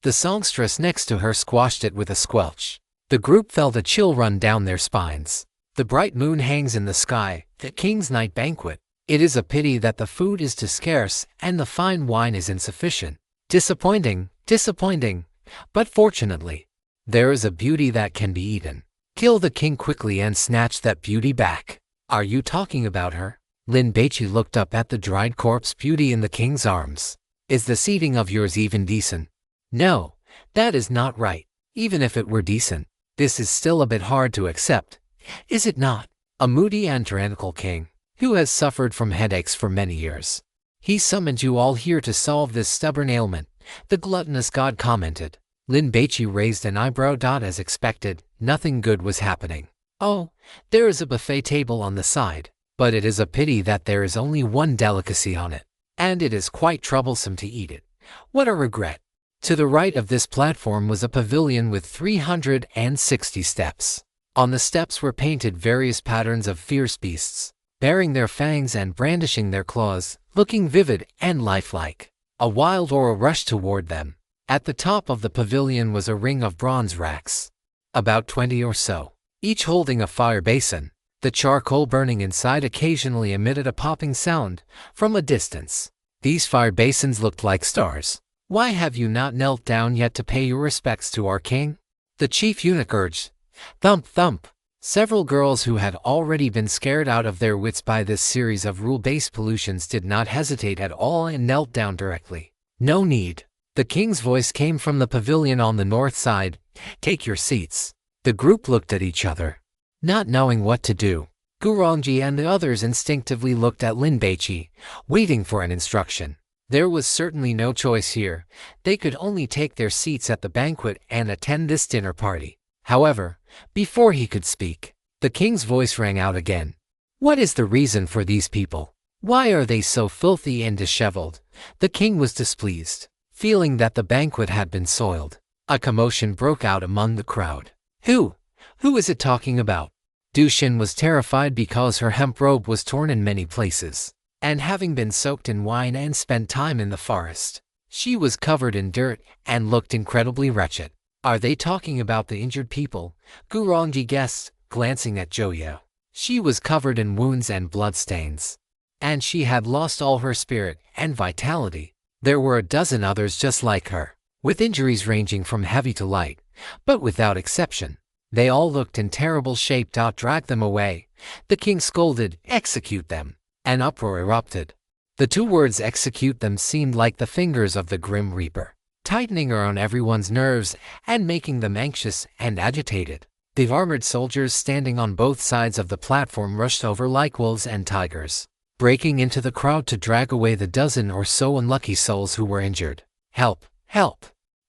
The songstress next to her squashed it with a squelch. The group felt a chill run down their spines. The bright moon hangs in the sky, the king's night banquet. It is a pity that the food is too scarce and the fine wine is insufficient. Disappointing, disappointing. But fortunately, there is a beauty that can be eaten. Kill the king quickly and snatch that beauty back. Are you talking about her? Lin Baici looked up at the dried corpse beauty in the king's arms. Is this eating of yours even decent? No, that is not right. Even if it were decent, this is still a bit hard to accept, is it not? A moody and tyrannical king, who has suffered from headaches for many years. He summoned you all here to solve this stubborn ailment, the gluttonous god commented. Lin Baici raised an eyebrow. As expected, nothing good was happening. Oh, there is a buffet table on the side, but it is a pity that there is only one delicacy on it, and it is quite troublesome to eat it. What a regret. To the right of this platform was a pavilion with 360 steps. On the steps were painted various patterns of fierce beasts, baring their fangs and brandishing their claws, looking vivid and lifelike. A wild aura rushed toward them. At the top of the pavilion was a ring of bronze racks, about 20 or so, each holding a fire basin. The charcoal burning inside occasionally emitted a popping sound from a distance. These fire basins looked like stars. Why have you not knelt down yet to pay your respects to our king? The chief eunuch urged. Thump, thump. Several girls who had already been scared out of their wits by this series of rule-based pollutions did not hesitate at all and knelt down directly. No need. The king's voice came from the pavilion on the north side. Take your seats. The group looked at each other, not knowing what to do. Gurongji and the others instinctively looked at Lin Baici, waiting for an instruction. There was certainly no choice here. They could only take their seats at the banquet and attend this dinner party. However, before he could speak, the king's voice rang out again. What is the reason for these people? Why are they so filthy and disheveled? The king was displeased, feeling that the banquet had been soiled. A commotion broke out among the crowd. Who is it talking about? Du Xin was terrified because her hemp robe was torn in many places, and having been soaked in wine and spent time in the forest, she was covered in dirt and looked incredibly wretched. Are they talking about the injured people? Gurongji guessed, glancing at Zhou. She was covered in wounds and bloodstains, and she had lost all her spirit and vitality. There were a dozen others just like her, with injuries ranging from heavy to light, but without exception, They all looked in terrible shape. Drag them away. The king scolded, execute them. An uproar erupted. The two words execute them seemed like the fingers of the Grim Reaper, tightening around everyone's nerves and making them anxious and agitated. The armored soldiers standing on both sides of the platform rushed over like wolves and tigers, breaking into the crowd to drag away the dozen or so unlucky souls who were injured. Help! Help!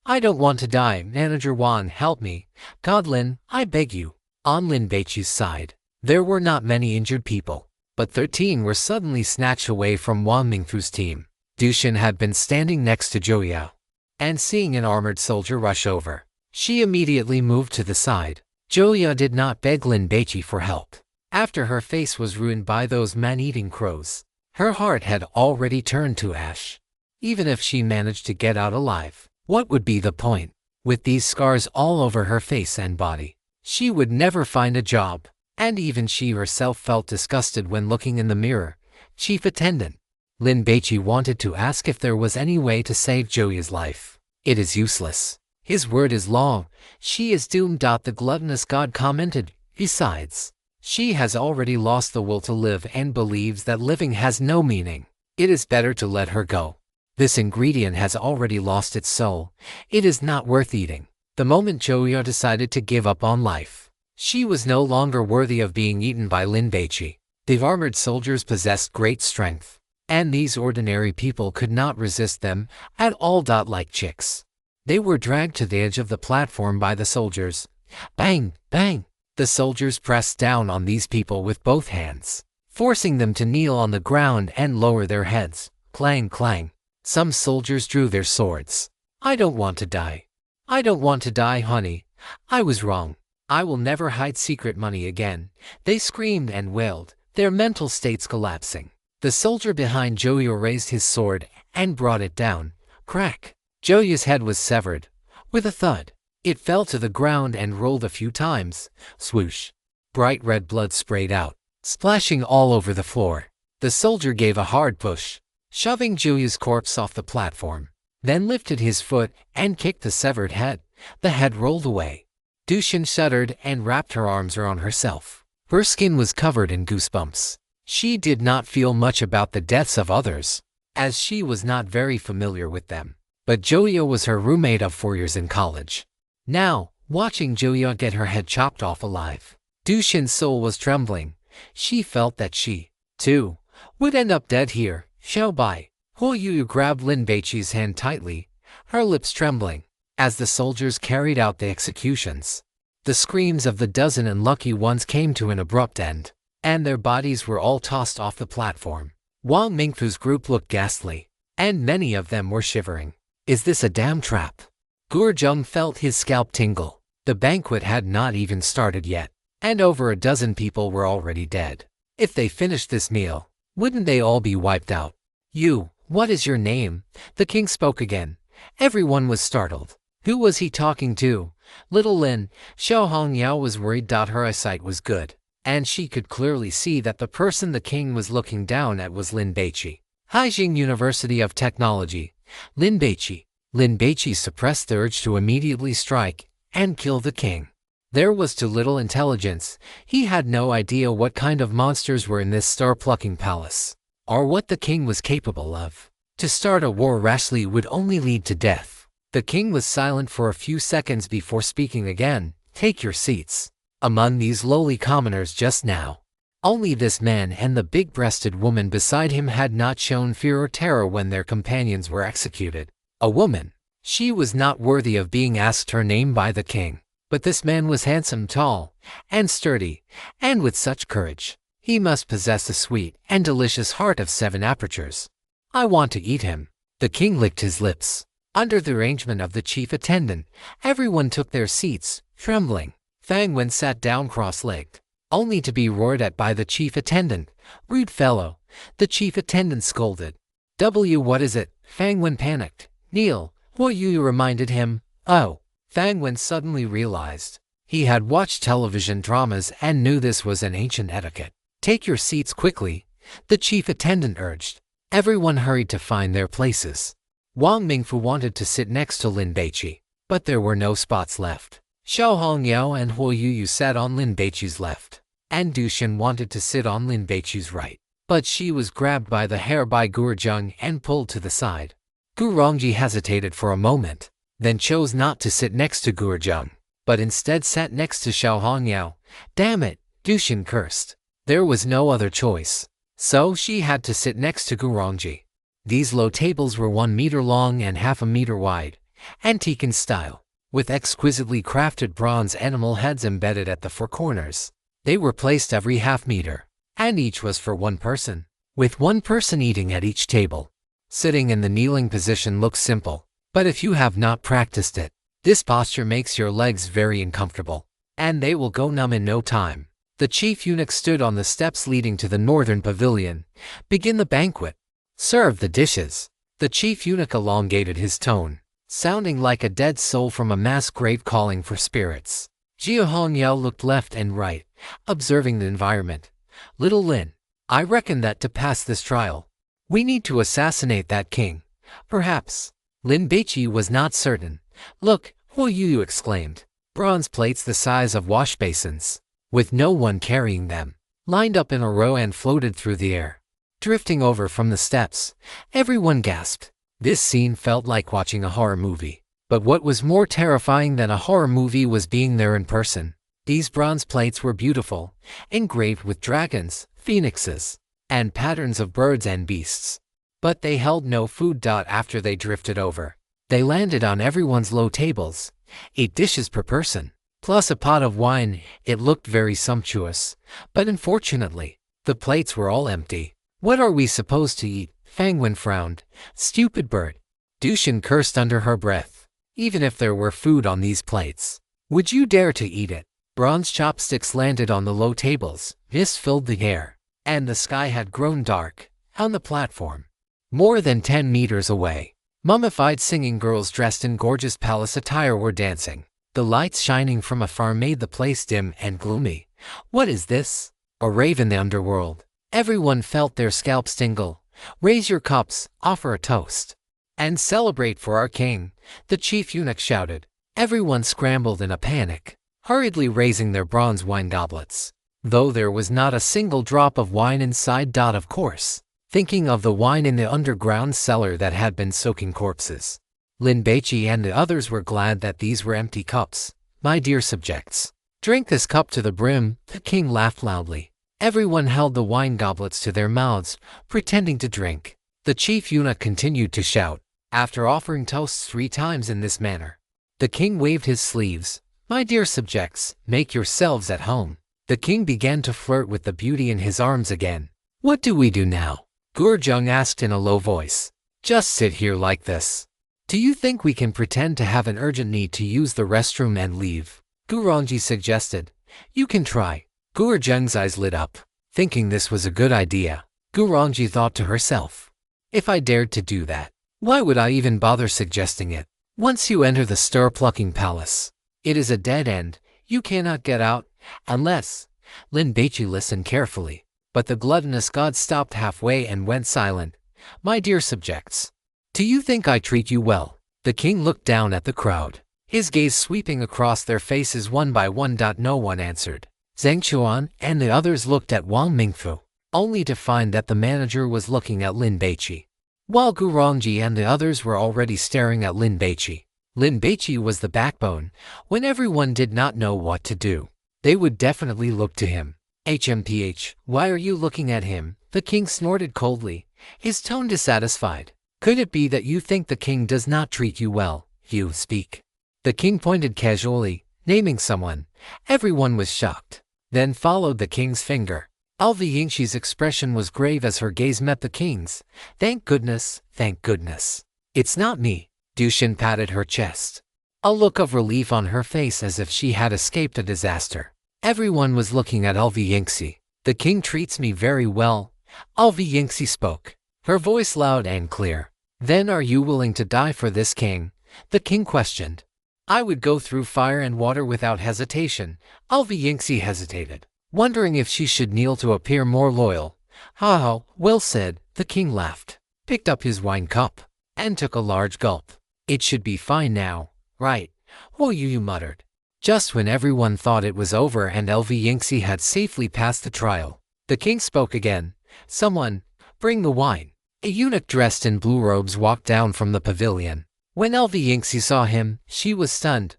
I don't want to die. Manager Wan, help me. God Lin, I beg you. On Lin Baici's side, there were not many injured people, but 13 were suddenly snatched away from Wang Mingfu's team. Dushin had been standing next to Zhou Yao, and seeing an armored soldier rush over, she immediately moved to the side. Zhou Yao did not beg Lin Baici for help. After her face was ruined by those man-eating crows, her heart had already turned to ash. Even if she managed to get out alive, what would be the point? With these scars all over her face and body, she would never find a job, and even she herself felt disgusted when looking in the mirror. Chief Attendant, Lin Baici wanted to ask if there was any way to save Zhou Yao's life. It is useless. His word is law. She is doomed. The gluttonous god commented. Besides, she has already lost the will to live and believes that living has no meaning. It is better to let her go. This ingredient has already lost its soul. It is not worth eating. The moment Zhou Yao decided to give up on life, she was no longer worthy of being eaten by Lin Baici. The armored soldiers possessed great strength, and these ordinary people could not resist them at all. Like chicks, they were dragged to the edge of the platform by the soldiers. Bang! Bang! The soldiers pressed down on these people with both hands, forcing them to kneel on the ground and lower their heads. Clang! Clang! Some soldiers drew their swords. I don't want to die. I don't want to die, honey. I was wrong. I will never hide secret money again. They screamed and wailed, their mental states collapsing. The soldier behind Zhou Yao raised his sword and brought it down. Crack! Zhou Yao's head was severed. With a thud, it fell to the ground and rolled a few times. Swoosh! Bright red blood sprayed out, splashing all over the floor. The soldier gave a hard push, shoving Zhou Yao's corpse off the platform, then lifted his foot and kicked the severed head. The head rolled away. Dushin shuddered and wrapped her arms around herself. Her skin was covered in goosebumps. She did not feel much about the deaths of others, as she was not very familiar with them. But Zhou Yao was her roommate of 4 years in college. Now, watching Zhou Yao get her head chopped off alive, Dushin's soul was trembling. She felt that she, too, would end up dead here. Xiao Bai, Huo Yu grabbed Lin Baici's hand tightly, her lips trembling, as the soldiers carried out the executions. The screams of the dozen unlucky ones came to an abrupt end, and their bodies were all tossed off the platform. Wang Mingfu's group looked ghastly, and many of them were shivering. Is this a damn trap? Gurjung felt his scalp tingle. The banquet had not even started yet, and over a dozen people were already dead. If they finished this meal, wouldn't they all be wiped out? You, what is your name? The king spoke again. Everyone was startled. Who was he talking to? Little Lin. Xiao Hongyao was worried. Her eyesight was good, and she could clearly see that the person the king was looking down at was Lin Baici. Haijing University of Technology. Lin Baici. Lin Baici suppressed the urge to immediately strike and kill the king. There was too little intelligence. He had no idea what kind of monsters were in this star-plucking palace, or what the king was capable of. To start a war rashly would only lead to death. The king was silent for a few seconds before speaking again. Take your seats. Among these lowly commoners just now, only this man and the big-breasted woman beside him had not shown fear or terror when their companions were executed. A woman. She was not worthy of being asked her name by the king. But this man was handsome, tall, and sturdy, and with such courage. He must possess a sweet and delicious heart of 7 apertures. I want to eat him. The king licked his lips. Under the arrangement of the chief attendant, everyone took their seats, trembling. Fang Wen sat down cross-legged, only to be roared at by the chief attendant. Rude fellow, the chief attendant scolded. What is it? Fang Wen panicked. Kneel, Huo Yu reminded him. Oh. Fang Wen suddenly realized. He had watched television dramas and knew this was an ancient etiquette. Take your seats quickly, the chief attendant urged. Everyone hurried to find their places. Wang Mingfu wanted to sit next to Lin Baici, but there were no spots left. Xiao Hongyao and Huo Yuyu sat on Lin Baiqi's left, and Du Shen wanted to sit on Lin Baiqi's right. But she was grabbed by the hair by Guozheng and pulled to the side. Gu Rongji hesitated for a moment, then chose not to sit next to Guozheng, but instead sat next to Xiao Hongyao. Damn it, Du Shen cursed. There was no other choice, so she had to sit next to Gu Rongji. These low tables were 1 meter long and half a meter wide, antique in style, with exquisitely crafted bronze animal heads embedded at the 4 corners. They were placed every half meter, and each was for 1 person, with 1 person eating at each table. Sitting in the kneeling position looks simple, but if you have not practiced it, this posture makes your legs very uncomfortable, and they will go numb in no time. The chief eunuch stood on the steps leading to the northern pavilion. Begin the banquet. Serve the dishes. The chief eunuch elongated his tone, sounding like a dead soul from a mass grave calling for spirits. Jia Hongyao looked left and right, observing the environment. Little Lin, I reckon that to pass this trial, we need to assassinate that king. Perhaps. Lin Baici was not certain. Look, Huo Yuyu exclaimed. Bronze plates the size of wash basins, with no one carrying them, lined up in a row and floated through the air, drifting over from the steps. Everyone gasped. This scene felt like watching a horror movie. But what was more terrifying than a horror movie was being there in person. These bronze plates were beautiful, engraved with dragons, phoenixes, and patterns of birds and beasts. But they held no food. After they drifted over, they landed on everyone's low tables, 8 dishes per person, plus a pot of wine. It looked very sumptuous, but unfortunately, the plates were all empty. What are we supposed to eat? Fang Wen frowned. Stupid bird. Du Shen cursed under her breath. Even if there were food on these plates, would you dare to eat it? Bronze chopsticks landed on the low tables. Mist filled the air, and the sky had grown dark. On the platform, more than 10 meters away, mummified singing girls dressed in gorgeous palace attire were dancing. The lights shining from afar made the place dim and gloomy. What is this? A rave in the underworld. Everyone felt their scalps tingle. Raise your cups, offer a toast, and celebrate for our king, the chief eunuch shouted. Everyone scrambled in a panic, hurriedly raising their bronze wine goblets, though there was not a single drop of wine inside. Of course, thinking of the wine in the underground cellar that had been soaking corpses. Lin Baici and the others were glad that these were empty cups. My dear subjects, drink this cup to the brim. The king laughed loudly. Everyone held the wine goblets to their mouths, pretending to drink. The chief eunuch continued to shout. After offering toasts 3 times in this manner, the king waved his sleeves. My dear subjects, make yourselves at home. The king began to flirt with the beauty in his arms again. What do we do now? Guozheng asked in a low voice. Just sit here like this. Do you think we can pretend to have an urgent need to use the restroom and leave? Gu Rongji suggested. You can try. Guozheng's eyes lit up, thinking this was a good idea. Gu Rongji thought to herself. If I dared to do that, why would I even bother suggesting it? Once you enter the stir-plucking palace, it is a dead end. You cannot get out, unless… Lin Baici listened carefully, but the gluttonous god stopped halfway and went silent. My dear subjects, do you think I treat you well? The king looked down at the crowd, his gaze sweeping across their faces one by one. No one answered. Zhang Chuan and the others looked at Wang Mingfu, only to find that the manager was looking at Lin Baici, while Gu Rongji and the others were already staring at Lin Baici. Lin Baici was the backbone. When everyone did not know what to do, they would definitely look to him. HMPH, why are you looking at him? The king snorted coldly, his tone dissatisfied. Could it be that you think the king does not treat you well? You speak. The king pointed casually, naming someone. Everyone was shocked, then followed the king's finger. Alvi Yingxi's expression was grave as her gaze met the king's. Thank goodness, thank goodness. It's not me. Du Shen patted her chest, a look of relief on her face as if she had escaped a disaster. Everyone was looking at Alvi Yingxi. The king treats me very well. Alvi Yingxi spoke, her voice loud and clear. Then are you willing to die for this king? The king questioned. I would go through fire and water without hesitation. Alvi Yingxi hesitated, wondering if she should kneel to appear more loyal. Ha ha, well said. The king laughed, picked up his wine cup, and took a large gulp. It should be fine now, right? Huo Yuyu muttered. Just when everyone thought it was over and Yingxi had safely passed the trial, the king spoke again. "Someone, bring the wine." A eunuch dressed in blue robes walked down from the pavilion. When Yingxi saw him, she was stunned.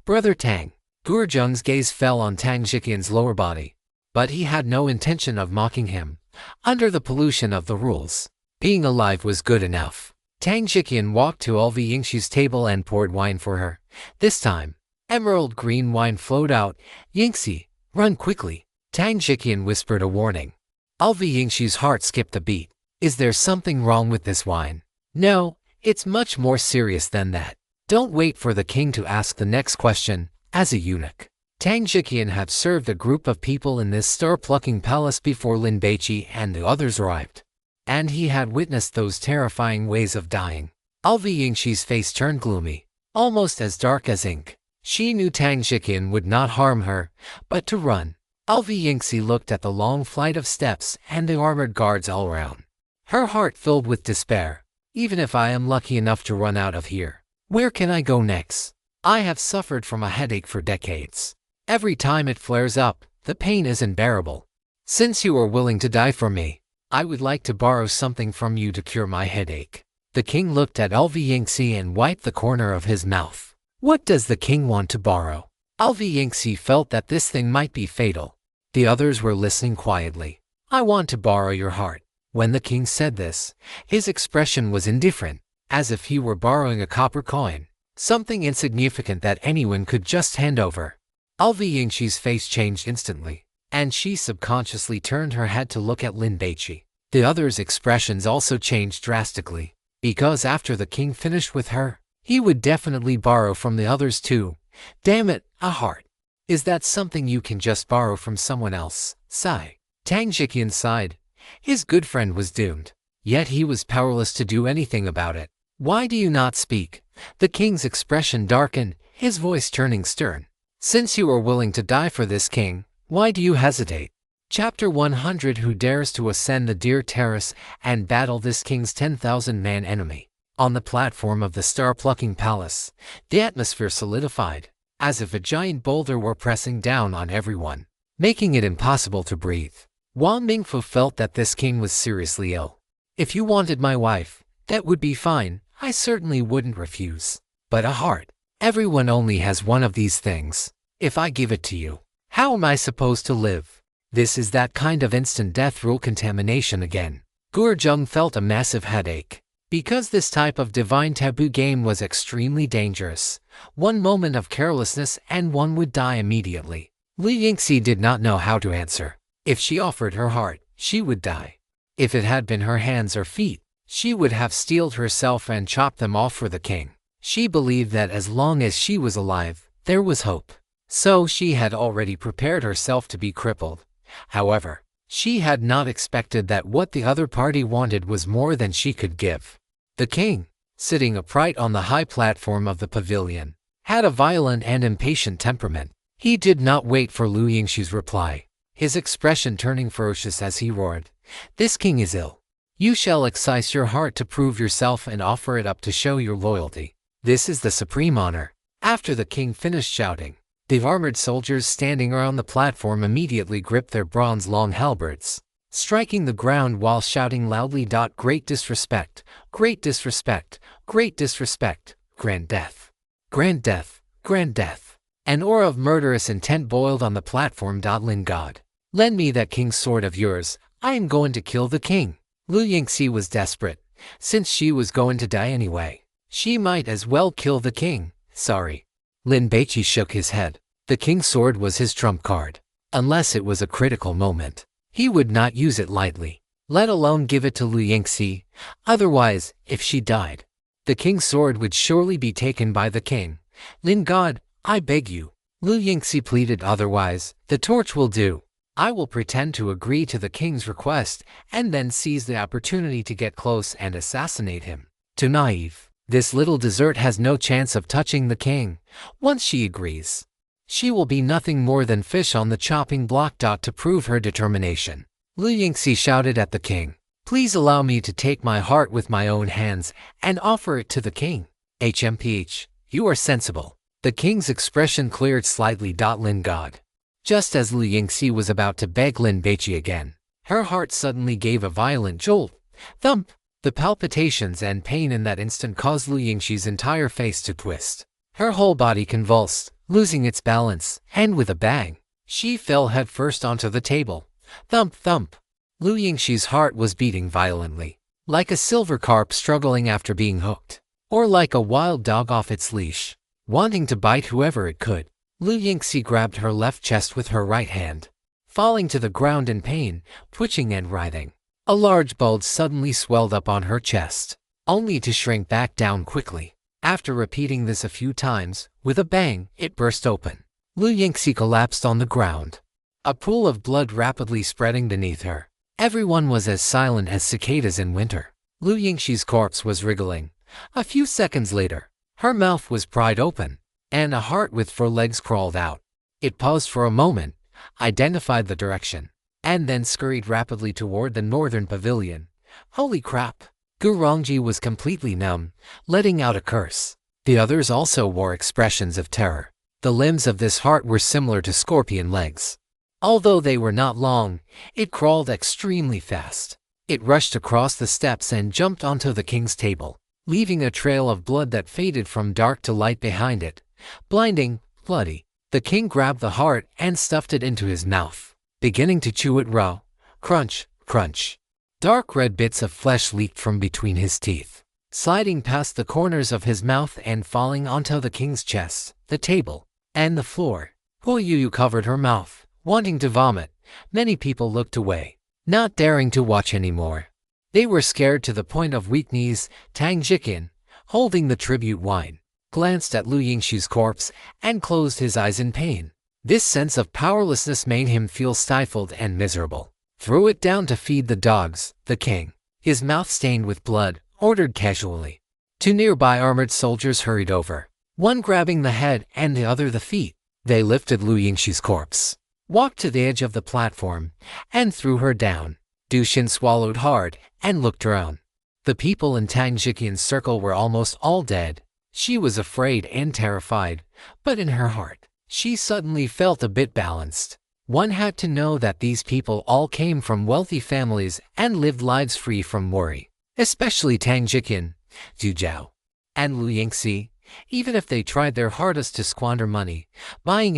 "Brother Tang." Gurjung's gaze fell on Tang Jiqian's lower body. But he had no intention of mocking him. Under the pollution of the rules, being alive was good enough. Tang Jiqian walked to Yingxi's table and poured wine for her. This time, emerald green wine flowed out. "Yingxi, run quickly." Tang Jiqian whispered a warning. Yingxi's heart skipped a beat. "Is there something wrong with this wine?" "No, it's much more serious than that. Don't wait for the king to ask the next question." As a eunuch, Tang Jiqian had served a group of people in this star-plucking palace before Lin Baici and the others arrived, and he had witnessed those terrifying ways of dying. Yingxi's face turned gloomy, almost as dark as ink. She knew Tang Jiqian would not harm her, but to run. Yingxi looked at the long flight of steps and the armored guards all around. Her heart filled with despair. "Even if I am lucky enough to run out of here, where can I go next? I have suffered from a headache for decades. Every time it flares up, the pain is unbearable. Since you are willing to die for me, I would like to borrow something from you to cure my headache." The king looked at Yingxi and wiped the corner of his mouth. What does the king want to borrow? Yingxi felt that this thing might be fatal. The others were listening quietly. "I want to borrow your heart." When the king said this, his expression was indifferent, as if he were borrowing a copper coin, something insignificant that anyone could just hand over. Yingxi's face changed instantly, and she subconsciously turned her head to look at Lin Baici. The others' expressions also changed drastically, because after the king finished with her, he would definitely borrow from the others too. Damn it, a heart. Is that something you can just borrow from someone else? Sigh. Tang Jiqian sighed. His good friend was doomed, yet he was powerless to do anything about it. "Why do you not speak?" The king's expression darkened, his voice turning stern. "Since you are willing to die for this king, why do you hesitate?" Chapter 100. Who dares to ascend the Deer Terrace and battle this king's 10,000-man enemy? On the platform of the star-plucking palace, the atmosphere solidified, as if a giant boulder were pressing down on everyone, making it impossible to breathe. Wang Mingfu felt that this king was seriously ill. "If you wanted my wife, that would be fine. I certainly wouldn't refuse. But a heart. Everyone only has one of these things. If I give it to you, how am I supposed to live?" This is that kind of instant death rule contamination again. Gurjung felt a massive headache. Because this type of divine taboo game was extremely dangerous. One moment of carelessness and one would die immediately. Yingxi did not know how to answer. If she offered her heart, she would die. If it had been her hands or feet, she would have steeled herself and chopped them off for the king. She believed that as long as she was alive, there was hope. So she had already prepared herself to be crippled. However, she had not expected that what the other party wanted was more than she could give. The king, sitting upright on the high platform of the pavilion, had a violent and impatient temperament. He did not wait for Yingxi's reply, his expression turning ferocious as he roared, "This king is ill. You shall exercise your heart to prove yourself and offer it up to show your loyalty. This is the supreme honor." After the king finished shouting, the armored soldiers standing around the platform immediately gripped their bronze long halberds, striking the ground while shouting loudly, "Great disrespect! Great disrespect! Great disrespect! Grand death! Grand death! Grand death!" An aura of murderous intent boiled on the platform. "Lin God, lend me that king's sword of yours. I am going to kill the king." Yingxi was desperate. Since she was going to die anyway, she might as well kill the king. "Sorry." Lin Baici shook his head. The king's sword was his trump card. Unless it was a critical moment, he would not use it lightly, let alone give it to Yingxi. Otherwise, if she died, the king's sword would surely be taken by the king. "Lin God, I beg you." Yingxi pleaded. "Otherwise, the torch will do. I will pretend to agree to the king's request and then seize the opportunity to get close and assassinate him." Too naive. This little dessert has no chance of touching the king. Once she agrees, she will be nothing more than fish on the chopping block. To prove her determination, Yingxi shouted at the king, "Please allow me to take my heart with my own hands and offer it to the king." "HMPH, you are sensible. The king's expression cleared slightly. Lin God. Just as Lu Yingxi was about to beg Lin Baici again, her heart suddenly gave a violent jolt. Thump! The palpitations and pain in that instant caused Lu Yingxi's entire face to twist. Her whole body convulsed, losing its balance, and with a bang, she fell headfirst onto the table. Thump, thump! Lu Yingxi's heart was beating violently, like a silver carp struggling after being hooked, or like a wild dog off its leash, wanting to bite whoever it could. Lu Yingxi grabbed her left chest with her right hand, falling to the ground in pain, twitching and writhing. A large bulge suddenly swelled up on her chest, only to shrink back down quickly. After repeating this a few times, with a bang, it burst open. Lu Yingxi collapsed on the ground, a pool of blood rapidly spreading beneath her. Everyone was as silent as cicadas in winter. Lu Yingxi's corpse was wriggling. A few seconds later, her mouth was pried open, and a heart with 4 legs crawled out. It paused for a moment, identified the direction, and then scurried rapidly toward the northern pavilion. Holy crap! Gu Rongji was completely numb, letting out a curse. The others also wore expressions of terror. The limbs of this heart were similar to scorpion legs. Although they were not long, it crawled extremely fast. It rushed across the steps and jumped onto the king's table, leaving a trail of blood that faded from dark to light behind it. Blinding, bloody. The king grabbed the heart and stuffed it into his mouth, beginning to chew it raw. Crunch, crunch. Dark red bits of flesh leaked from between his teeth, sliding past the corners of his mouth and falling onto the king's chest, the table, and the floor. Hu Yu covered her mouth, wanting to vomit. Many people looked away, not daring to watch anymore. They were scared to the point of weak knees. Tang Jiqin, holding the tribute wine, glanced at Lu Yingxi's corpse and closed his eyes in pain. This sense of powerlessness made him feel stifled and miserable. Throw it down to feed the dogs, the king, his mouth stained with blood, ordered casually. 2 nearby armored soldiers hurried over, one grabbing the head and the other the feet. They lifted Lu Yingxi's corpse, walked to the edge of the platform, and threw her down. Du Xin swallowed hard and looked around. The people in Tang Jiqian's circle were almost all dead. She was afraid and terrified, but in her heart, she suddenly felt a bit balanced. One had to know that these people all came from wealthy families and lived lives free from worry, especially Tang Jiqian, Zhu Zhao, and Lu Yingxi. Even if they tried their hardest to squander money, buying,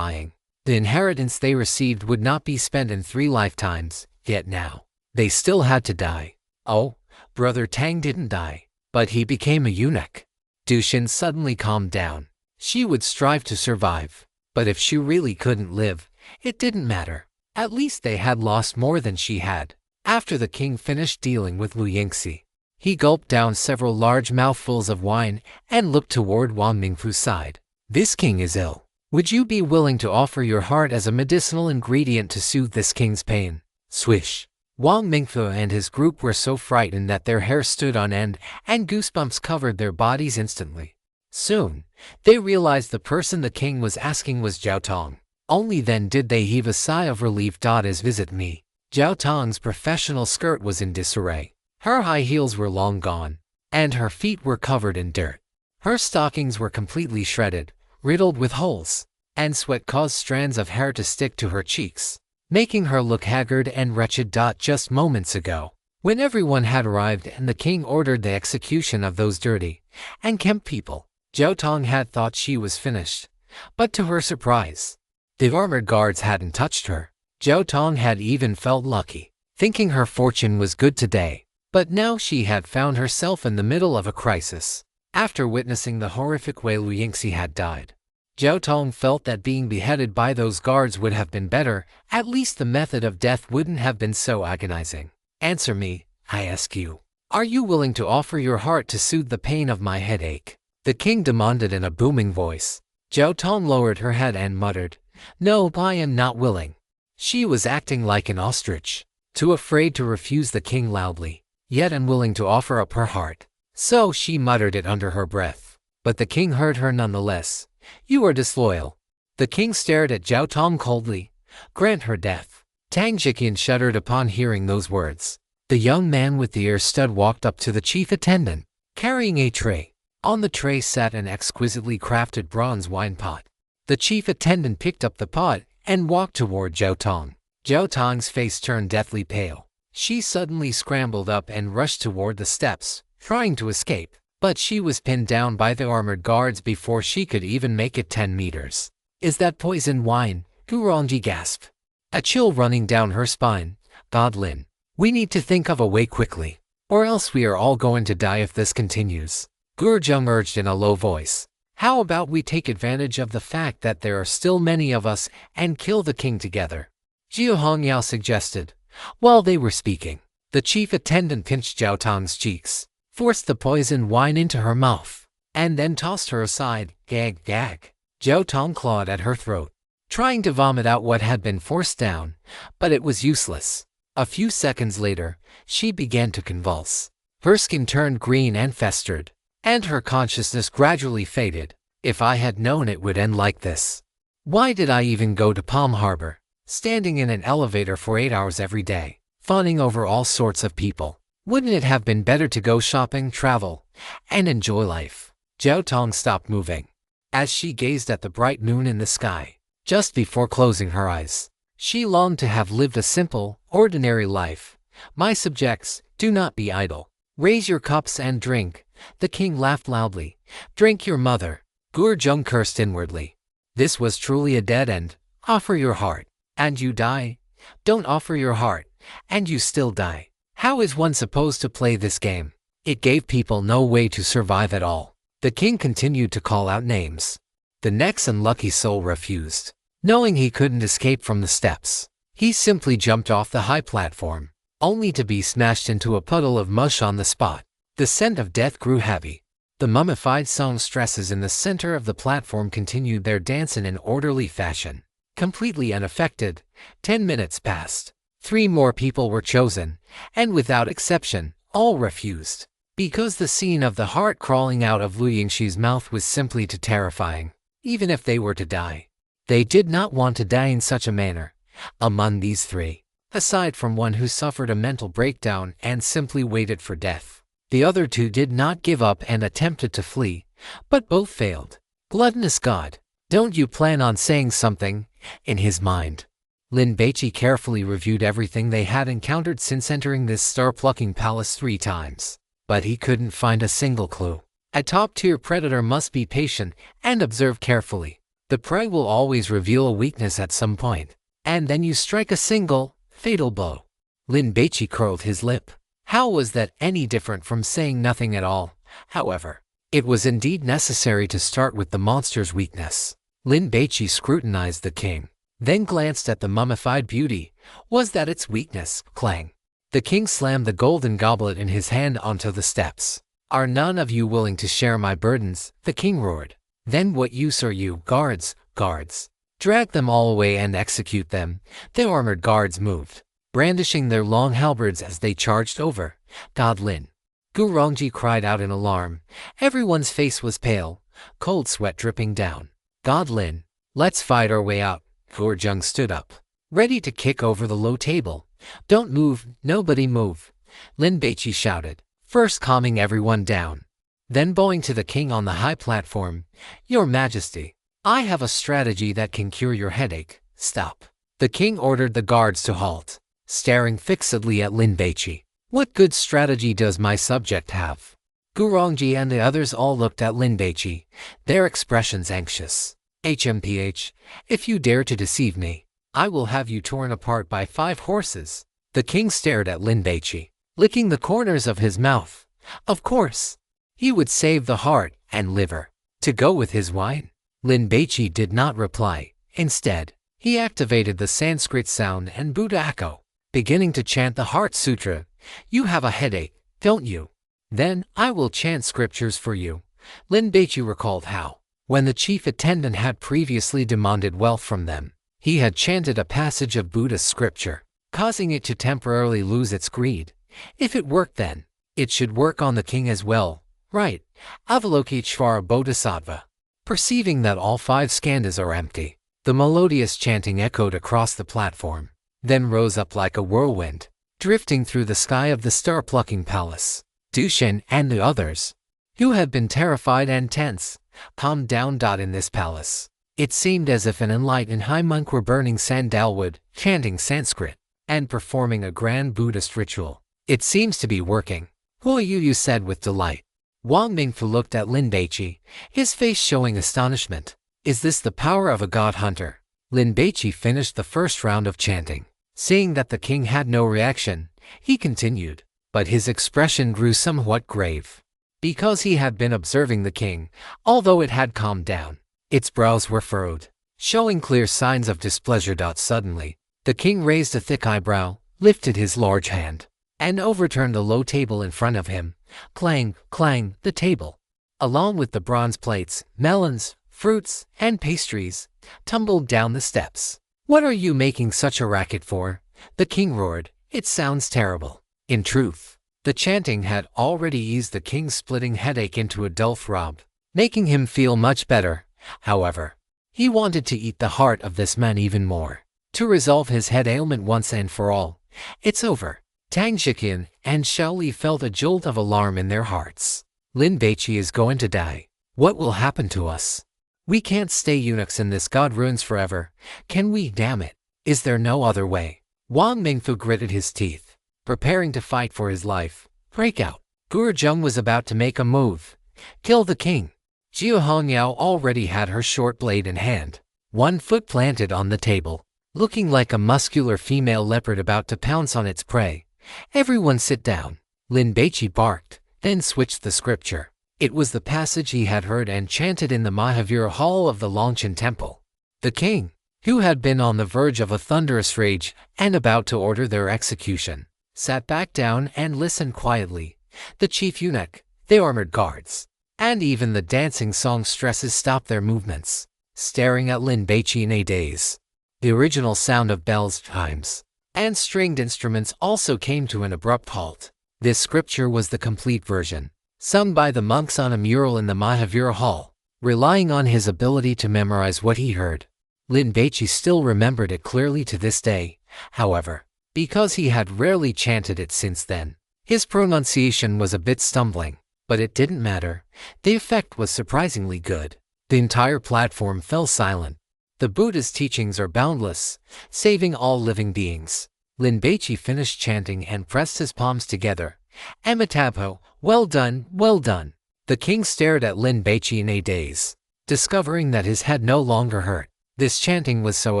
the inheritance they received would not be spent in 3 lifetimes, yet now, they still had to die. Oh, Brother Tang didn't die, but he became a eunuch. Du Xin suddenly calmed down. She would strive to survive, but if she really couldn't live, it didn't matter. At least they had lost more than she had. After the king finished dealing with Lu Yingxi, he gulped down several large mouthfuls of wine and looked toward Wang Mingfu's side. This king is ill. Would you be willing to offer your heart as a medicinal ingredient to soothe this king's pain? Swish. Wang Mingfu and his group were so frightened that their hair stood on end and goosebumps covered their bodies instantly. Soon, they realized the person the king was asking was Zhao Tong. Only then did they heave a sigh of relief. As visit me. Zhao Tong's professional skirt was in disarray. Her high heels were long gone, and her feet were covered in dirt. Her stockings were completely shredded, riddled with holes, and sweat caused strands of hair to stick to her cheeks, making her look haggard and wretched. Just moments ago, when everyone had arrived and the king ordered the execution of those dirty and kempt people, Zhao Tong had thought she was finished, but to her surprise, the armored guards hadn't touched her. Zhao Tong had even felt lucky, thinking her fortune was good today. But now she had found herself in the middle of a crisis. After witnessing the horrific way Lu Yingxi had died, Zhao Tong felt that being beheaded by those guards would have been better. At least the method of death wouldn't have been so agonizing. Answer me, I ask you. Are you willing to offer your heart to soothe the pain of my headache? The king demanded in a booming voice. Zhao Tong lowered her head and muttered, No, I am not willing. She was acting like an ostrich, too afraid to refuse the king loudly, yet unwilling to offer up her heart. So she muttered it under her breath. But the king heard her nonetheless. You are disloyal. The king stared at Zhao Tong coldly. Grant her death. Tang Jiqian shuddered upon hearing those words. The young man with the ear stud walked up to the chief attendant, carrying a tray. On the tray sat an exquisitely crafted bronze wine pot. The chief attendant picked up the pot and walked toward Zhao Tong. Zhao Tong's face turned deathly pale. She suddenly scrambled up and rushed toward the steps, trying to escape, but she was pinned down by the armored guards before she could even make it 10 meters. "Is that poison wine?" Gurongji gasped, a chill running down her spine. "God Lin, we need to think of a way quickly, or else we are all going to die if this continues." Gurjung urged in a low voice. "How about we take advantage of the fact that there are still many of us and kill the king together?" Jiu Hongyao suggested. While they were speaking, the chief attendant pinched Zhao Tong's cheeks, forced the poisoned wine into her mouth, and then tossed her aside. Gag, gag. Zhao Tong clawed at her throat, trying to vomit out what had been forced down, but it was useless. A few seconds later, she began to convulse. Her skin turned green and festered, and her consciousness gradually faded. If I had known it would end like this, why did I even go to Palm Harbor? Standing in an elevator for 8 hours every day, fawning over all sorts of people. Wouldn't it have been better to go shopping, travel, and enjoy life? Zhao Tong stopped moving. As she gazed at the bright moon in the sky, just before closing her eyes, she longed to have lived a simple, ordinary life. "My subjects, do not be idle. Raise your cups and drink." The king laughed loudly. "Drink your mother." Gurjung cursed inwardly. This was truly a dead end. Offer your heart, and you die. Don't offer your heart, and you still die. How is one supposed to play this game? It gave people no way to survive at all. The king continued to call out names. The next unlucky soul refused. Knowing he couldn't escape from the steps, he simply jumped off the high platform, only to be smashed into a puddle of mush on the spot. The scent of death grew heavy. The mummified songstresses in the center of the platform continued their dance in an orderly fashion. Completely unaffected, 10 minutes passed. 3 more people were chosen, and without exception, all refused. Because the scene of the heart crawling out of Lu Yingxi's mouth was simply too terrifying. Even if they were to die, they did not want to die in such a manner. Among these 3, aside from one who suffered a mental breakdown and simply waited for death, the other 2 did not give up and attempted to flee, but both failed. Gluttonous God, don't you plan on saying something? In his mind, Lin Baici carefully reviewed everything they had encountered since entering this star-plucking palace 3 times, but he couldn't find a single clue. A top-tier predator must be patient and observe carefully. The prey will always reveal a weakness at some point, and then you strike a single, fatal blow. Lin Baici curled his lip. How was that any different from saying nothing at all? However, it was indeed necessary to start with the monster's weakness. Lin Baici scrutinized the king, then glanced at the mummified beauty. Was that its weakness? Clang. The king slammed the golden goblet in his hand onto the steps. "Are none of you willing to share my burdens?" the king roared. "Then what use are you? Guards, guards! Drag them all away and execute them." The armored guards moved, brandishing their long halberds as they charged over. "God Lin!" Gurongji cried out in alarm. Everyone's face was pale, cold sweat dripping down. "God Lin, let's fight our way out." Gurjung stood up, ready to kick over the low table. "Don't move, nobody move," Lin Baici shouted, first calming everyone down, then bowing to the king on the high platform. "Your Majesty, I have a strategy that can cure your headache." "Stop." The king ordered the guards to halt, staring fixedly at Lin Baici. "What good strategy does my subject have?" Gurongji and the others all looked at Lin Baici, their expressions anxious. "HMPH, if you dare to deceive me, I will have you torn apart by 5 horses." The king stared at Lin Baici, licking the corners of his mouth. Of course, he would save the heart and liver to go with his wine. Lin Baici did not reply. Instead, he activated the Sanskrit sound and Buddha echo, beginning to chant the Heart Sutra. "You have a headache, don't you? Then I will chant scriptures for you." Lin Baici recalled how, when the chief attendant had previously demanded wealth from them, he had chanted a passage of Buddha's scripture, causing it to temporarily lose its greed. If it worked then, it should work on the king as well, right? Avalokiteshvara Bodhisattva. Perceiving that all 5 skandhas are empty, the melodious chanting echoed across the platform, then rose up like a whirlwind, drifting through the sky of the star-plucking palace. Dushan and the others, who had been terrified and tense, calmed down. In this palace, it seemed as if an enlightened high monk were burning sandalwood, chanting Sanskrit, and performing a grand Buddhist ritual. It seems to be working, Yu said with delight. Wang Mingfu looked at Lin Baici, his face showing astonishment. Is this the power of a god hunter? Lin Baici finished the first round of chanting. Seeing that the king had no reaction, he continued, but his expression grew somewhat grave. Because he had been observing the king, although it had calmed down, its brows were furrowed, showing clear signs of displeasure. Suddenly, the king raised a thick eyebrow, lifted his large hand, and overturned the low table in front of him. Clang, clang, the table, along with the bronze plates, melons, fruits, and pastries, tumbled down the steps. What are you making such a racket for? The king roared. It sounds terrible. In truth, the chanting had already eased the king's splitting headache into a dull throb, making him feel much better. However, he wanted to eat the heart of this man even more, to resolve his head ailment once and for all. It's over. Tang Shiqian and Xiao Li felt a jolt of alarm in their hearts. Lin Baici is going to die. What will happen to us? We can't stay eunuchs in this god ruins forever, can we? Damn it. Is there no other way? Wang Mingfu gritted his teeth, preparing to fight for his life. Break out. Gurjung was about to make a move. Kill the king. Jiu Hongyao already had her short blade in hand, one foot planted on the table, looking like a muscular female leopard about to pounce on its prey. Everyone sit down. Lin Baici barked, then switched the scripture. It was the passage he had heard and chanted in the Mahavira Hall of the Longchen Temple. The king, who had been on the verge of a thunderous rage and about to order their execution, sat back down and listened quietly. The chief eunuch, the armored guards, and even the dancing songstresses stopped their movements, staring at Lin Baici in a daze. The original sound of bells, chimes, and stringed instruments also came to an abrupt halt. This scripture was the complete version, sung by the monks on a mural in the Mahavira Hall. Relying on his ability to memorize what he heard, Lin Baici still remembered it clearly to this day. However, because he had rarely chanted it since then, his pronunciation was a bit stumbling. But it didn't matter. The effect was surprisingly good. The entire platform fell silent. The Buddha's teachings are boundless, saving all living beings. Lin Baici finished chanting and pressed his palms together. Amitabha, well done, well done. The king stared at Lin Baici in a daze, discovering that his head no longer hurt. This chanting was so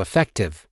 effective.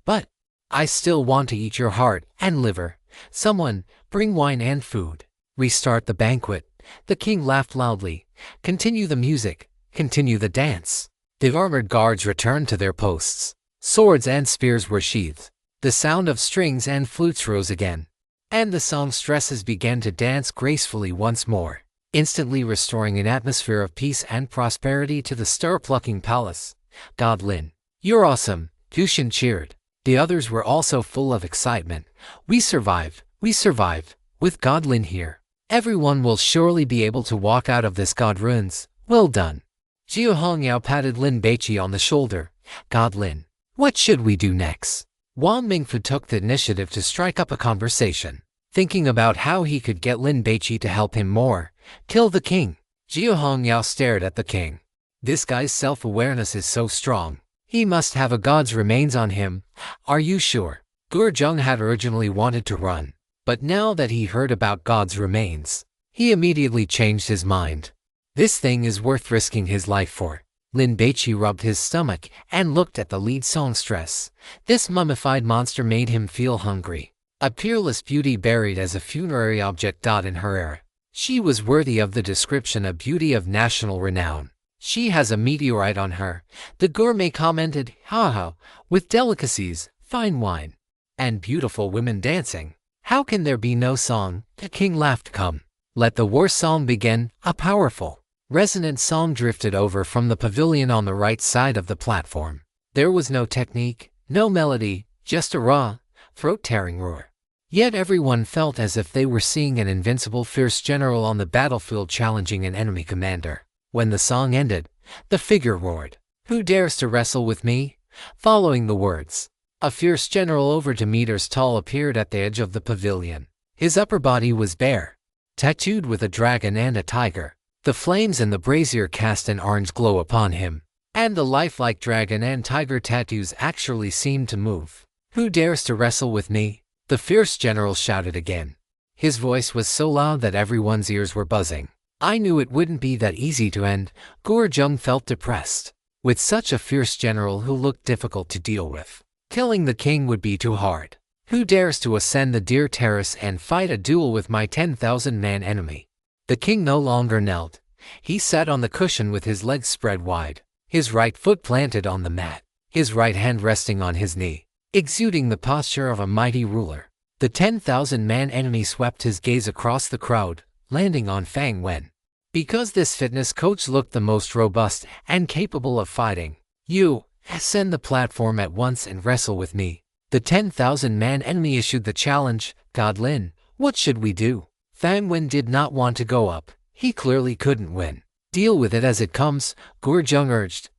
But I still want to eat your heart and liver. Someone, bring wine and food. Restart the banquet. The king laughed loudly. Continue the music. Continue the dance. The armored guards returned to their posts. Swords and spears were sheathed. The sound of strings and flutes rose again, and the songstresses began to dance gracefully once more, instantly restoring an atmosphere of peace and prosperity to the stir-plucking palace. God Lin, you're awesome, Tushin cheered. The others were also full of excitement. We survive, with God Lin here. Everyone will surely be able to walk out of this god ruins. Well done. Jiu Hongyao patted Lin Baici on the shoulder. God Lin, what should we do next? Wang Mingfu took the initiative to strike up a conversation, thinking about how he could get Lin Baici to help him more. Kill the king. Jiu Hongyao stared at the king. This guy's self-awareness is so strong. He must have a god's remains on him. Are you sure? Gurjung had originally wanted to run, but now that he heard about God's remains, he immediately changed his mind. This thing is worth risking his life for. Lin Baici rubbed his stomach and looked at the lead songstress. This mummified monster made him feel hungry. A peerless beauty buried as a funerary object. In her era, she was worthy of the description a beauty of national renown. She has a meteorite on her, the gourmet commented, haha, with delicacies, fine wine, and beautiful women dancing. How can there be no song? The king laughed. Come, let the war song begin. A powerful, resonant song drifted over from the pavilion on the right side of the platform. There was no technique, no melody, just a raw, throat-tearing roar. Yet everyone felt as if they were seeing an invincible fierce general on the battlefield challenging an enemy commander. When the song ended, the figure roared, "Who dares to wrestle with me?" Following the words, a fierce general over 2 meters tall appeared at the edge of the pavilion. His upper body was bare, tattooed with a dragon and a tiger. The flames in the brazier cast an orange glow upon him, and the lifelike dragon and tiger tattoos actually seemed to move. "Who dares to wrestle with me?" the fierce general shouted again. His voice was so loud that everyone's ears were buzzing. I knew it wouldn't be that easy to end. Jung felt depressed. With such a fierce general who looked difficult to deal with, killing the king would be too hard. Who dares to ascend the Deer Terrace and fight a duel with my 10,000-man enemy? The king no longer knelt. He sat on the cushion with his legs spread wide, his right foot planted on the mat, his right hand resting on his knee, exuding the posture of a mighty ruler. The 10,000-man enemy swept his gaze across the crowd, landing on Fang Wen. Because this fitness coach looked the most robust and capable of fighting. "You, ascend the platform at once and wrestle with me." The 10,000-man enemy issued the challenge. "God Lin, what should we do?" Fang Wen did not want to go up. He clearly couldn't win. "Deal with it as it comes," Jung urged.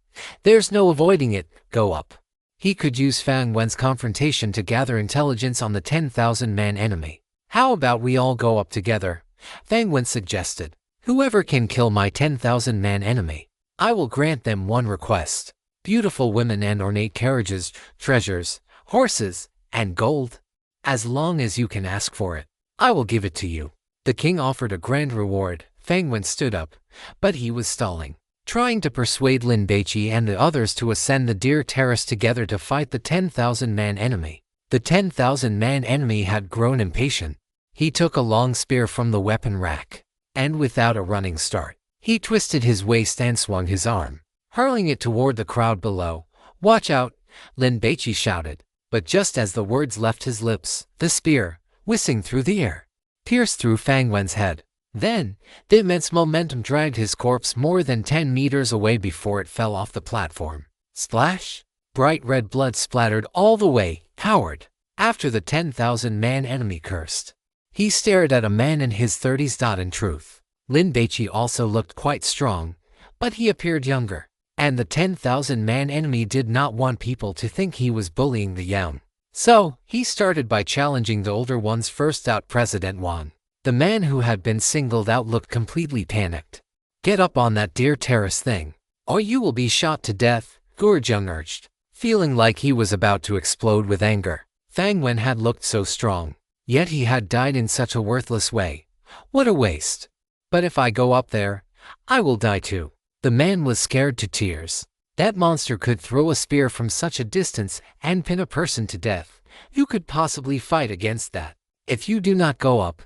"There's no avoiding it, go up." He could use Fang Wen's confrontation to gather intelligence on the 10,000-man enemy. "How about we all go up together?" Fang Wen suggested. "Whoever can kill my 10,000-man enemy, I will grant them one request. Beautiful women and ornate carriages, treasures, horses, and gold. As long as you can ask for it, I will give it to you." The king offered a grand reward. Fang Wen stood up, but he was stalling, trying to persuade Lin Baici and the others to ascend the Deer Terrace together to fight the 10,000-man enemy. The 10,000-man enemy had grown impatient. He took a long spear from the weapon rack, and without a running start, he twisted his waist and swung his arm, hurling it toward the crowd below. "Watch out!" Lin Baici shouted. But just as the words left his lips, the spear, whizzing through the air, pierced through Fang Wen's head. Then, the immense momentum dragged his corpse more than 10 meters away before it fell off the platform. Splash! Bright red blood splattered all the way. "Coward!" After the 10,000-man enemy cursed. He stared at a man in his 30s. In truth, Lin Baici also looked quite strong, but he appeared younger. And the 10,000-man enemy did not want people to think he was bullying the young. So, he started by challenging the older ones. First out, President Wang. The man who had been singled out looked completely panicked. "Get up on that Deer Terrace thing, or you will be shot to death," Jung urged, feeling like he was about to explode with anger. Fang Wen had looked so strong, yet he had died in such a worthless way. What a waste. "But if I go up there, I will die too." The man was scared to tears. That monster could throw a spear from such a distance and pin a person to death. You could possibly fight against that. "If you do not go up,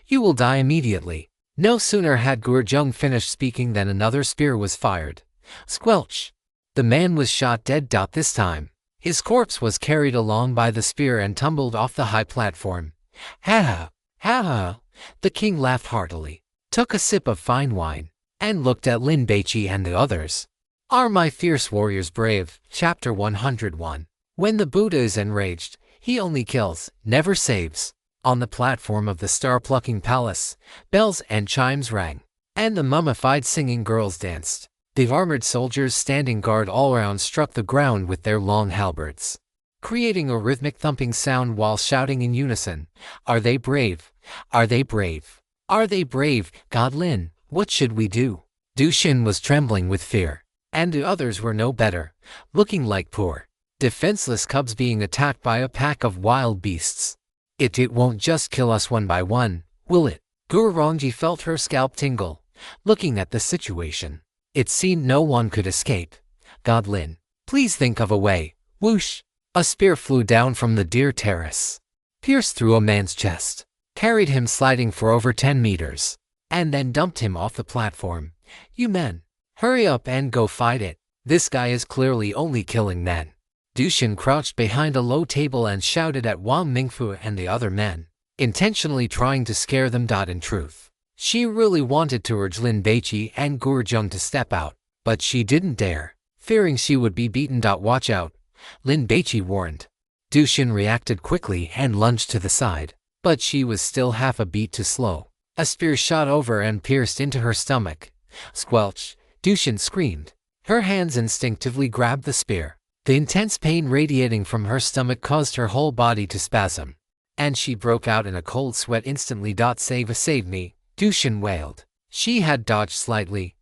you will die immediately." No sooner had Jung finished speaking than another spear was fired. Squelch! The man was shot dead. This time, his corpse was carried along by the spear and tumbled off the high platform. "Ha ha! Ha ha!" The king laughed heartily, took a sip of fine wine, and looked at Lin Baici and the others. "Are my fierce warriors brave?" Chapter 101. When the Buddha is enraged, he only kills, never saves. On the platform of the star-plucking palace, bells and chimes rang, and the mummified singing girls danced. The armored soldiers standing guard all around struck the ground with their long halberds, creating a rhythmic thumping sound while shouting in unison, "Are they brave? Are they brave? Are they brave? God Lin, what should we do?" Dushin was trembling with fear, and the others were no better, looking like poor, defenseless cubs being attacked by a pack of wild beasts. It won't just kill us one by one, will it?" Rongji felt her scalp tingle, looking at the situation. It seemed no one could escape. "God Lin, please think of a way." Whoosh! A spear flew down from the Deer Terrace, pierced through a man's chest, carried him sliding for over 10 meters, and then dumped him off the platform. "You men, hurry up and go fight it. This guy is clearly only killing men." Dushin crouched behind a low table and shouted at Wang Mingfu and the other men, intentionally trying to scare them. In truth, she really wanted to urge Lin Baici and Jung to step out, but she didn't dare, fearing she would be beaten. "Watch out," Lin Baici warned. Dushin reacted quickly and lunged to the side, but she was still half a beat too slow. A spear shot over and pierced into her stomach. Squelch! Dushin screamed. Her hands instinctively grabbed the spear. The intense pain radiating from her stomach caused her whole body to spasm, and she broke out in a cold sweat instantly. Save me, Dushin wailed. She had dodged slightly,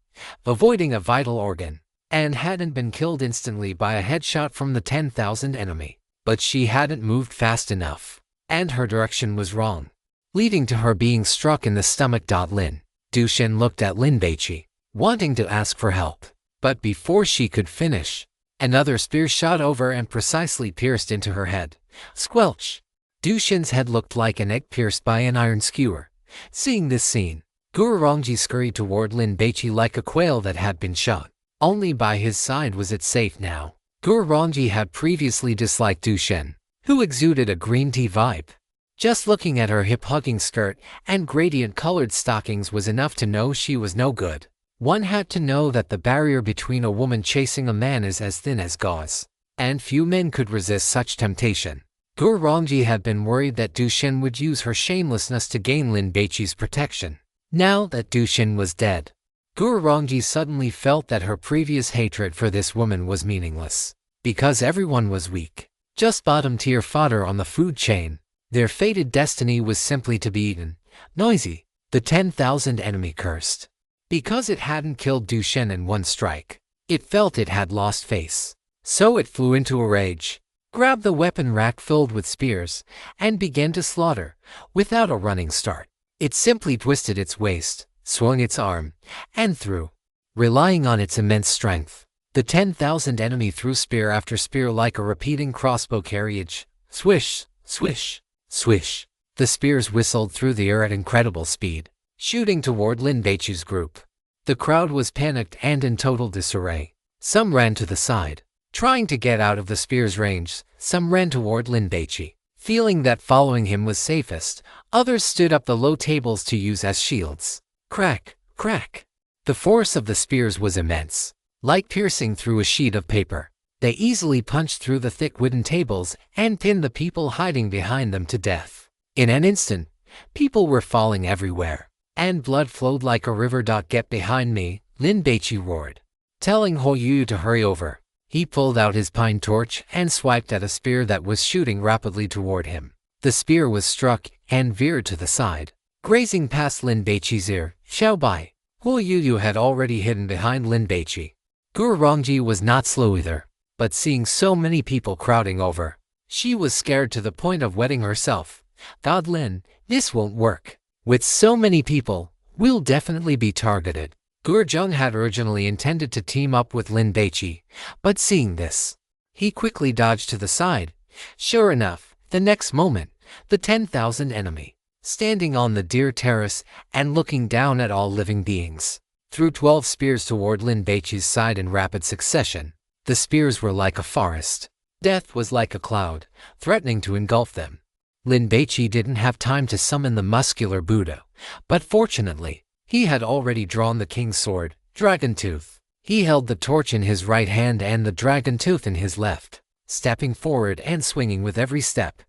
avoiding a vital organ, and hadn't been killed instantly by a headshot from the 10,000 enemy. But she hadn't moved fast enough, and her direction was wrong, leading to her being struck in the stomach. Lin Baici looked at Lin Baici, wanting to ask for help, but before she could finish, another spear shot over and precisely pierced into her head. Squelch! Dushin's head looked like an egg pierced by an iron skewer. Seeing this scene, Guorongji scurried toward Lin Baici like a quail that had been shot. Only by his side was it safe now. Guorongji had previously disliked Dushin, who exuded a green tea vibe. Just looking at her hip-hugging skirt and gradient-colored stockings was enough to know she was no good. One had to know that the barrier between a woman chasing a man is as thin as gauze, and few men could resist such temptation. Guorongji had been worried that Dushin would use her shamelessness to gain Lin Baici's protection. Now that Dushin was dead, Guorongji suddenly felt that her previous hatred for this woman was meaningless, because everyone was weak, just bottom-tier fodder on the food chain. Their fated destiny was simply to be eaten. Noisy, the 10,000 enemy cursed. Because it hadn't killed Dushin in one strike, it felt it had lost face. So it flew into a rage, grabbed the weapon rack filled with spears, and began to slaughter, without a running start. It simply twisted its waist, swung its arm, and threw. Relying on its immense strength, the 10,000 enemy threw spear after spear like a repeating crossbow carriage. Swish, swish, swish. The spears whistled through the air at incredible speed, shooting toward Lin Baici's group. The crowd was panicked and in total disarray. Some ran to the side, trying to get out of the spear's range. Some ran toward Lin Baici, feeling that following him was safest. Others stood up the low tables to use as shields. Crack, crack. The force of the spears was immense, like piercing through a sheet of paper. They easily punched through the thick wooden tables and pinned the people hiding behind them to death. In an instant, people were falling everywhere, and blood flowed like a river. Get behind me, Lin Baici roared, telling Huoyu to hurry over. He pulled out his pine torch and swiped at a spear that was shooting rapidly toward him. The spear was struck and veered to the side, grazing past Lin Baici's ear. Xiao Bai. Huoyu had already hidden behind Lin Baici. Guorongji was not slow either, but seeing so many people crowding over, she was scared to the point of wetting herself. God Lin, this won't work. With so many people, we'll definitely be targeted. Guorjung had originally intended to team up with Lin Baici, but seeing this, he quickly dodged to the side. Sure enough, the next moment, the 10,000 enemy, standing on the Deer Terrace and looking down at all living beings, threw 12 spears toward Lin Baici's side in rapid succession. The spears were like a forest. Death was like a cloud, threatening to engulf them. Lin Baici didn't have time to summon the muscular Buddha, but fortunately, he had already drawn the king's sword, Dragon Tooth. He held the torch in his right hand and the dragon tooth in his left, stepping forward and swinging with every step.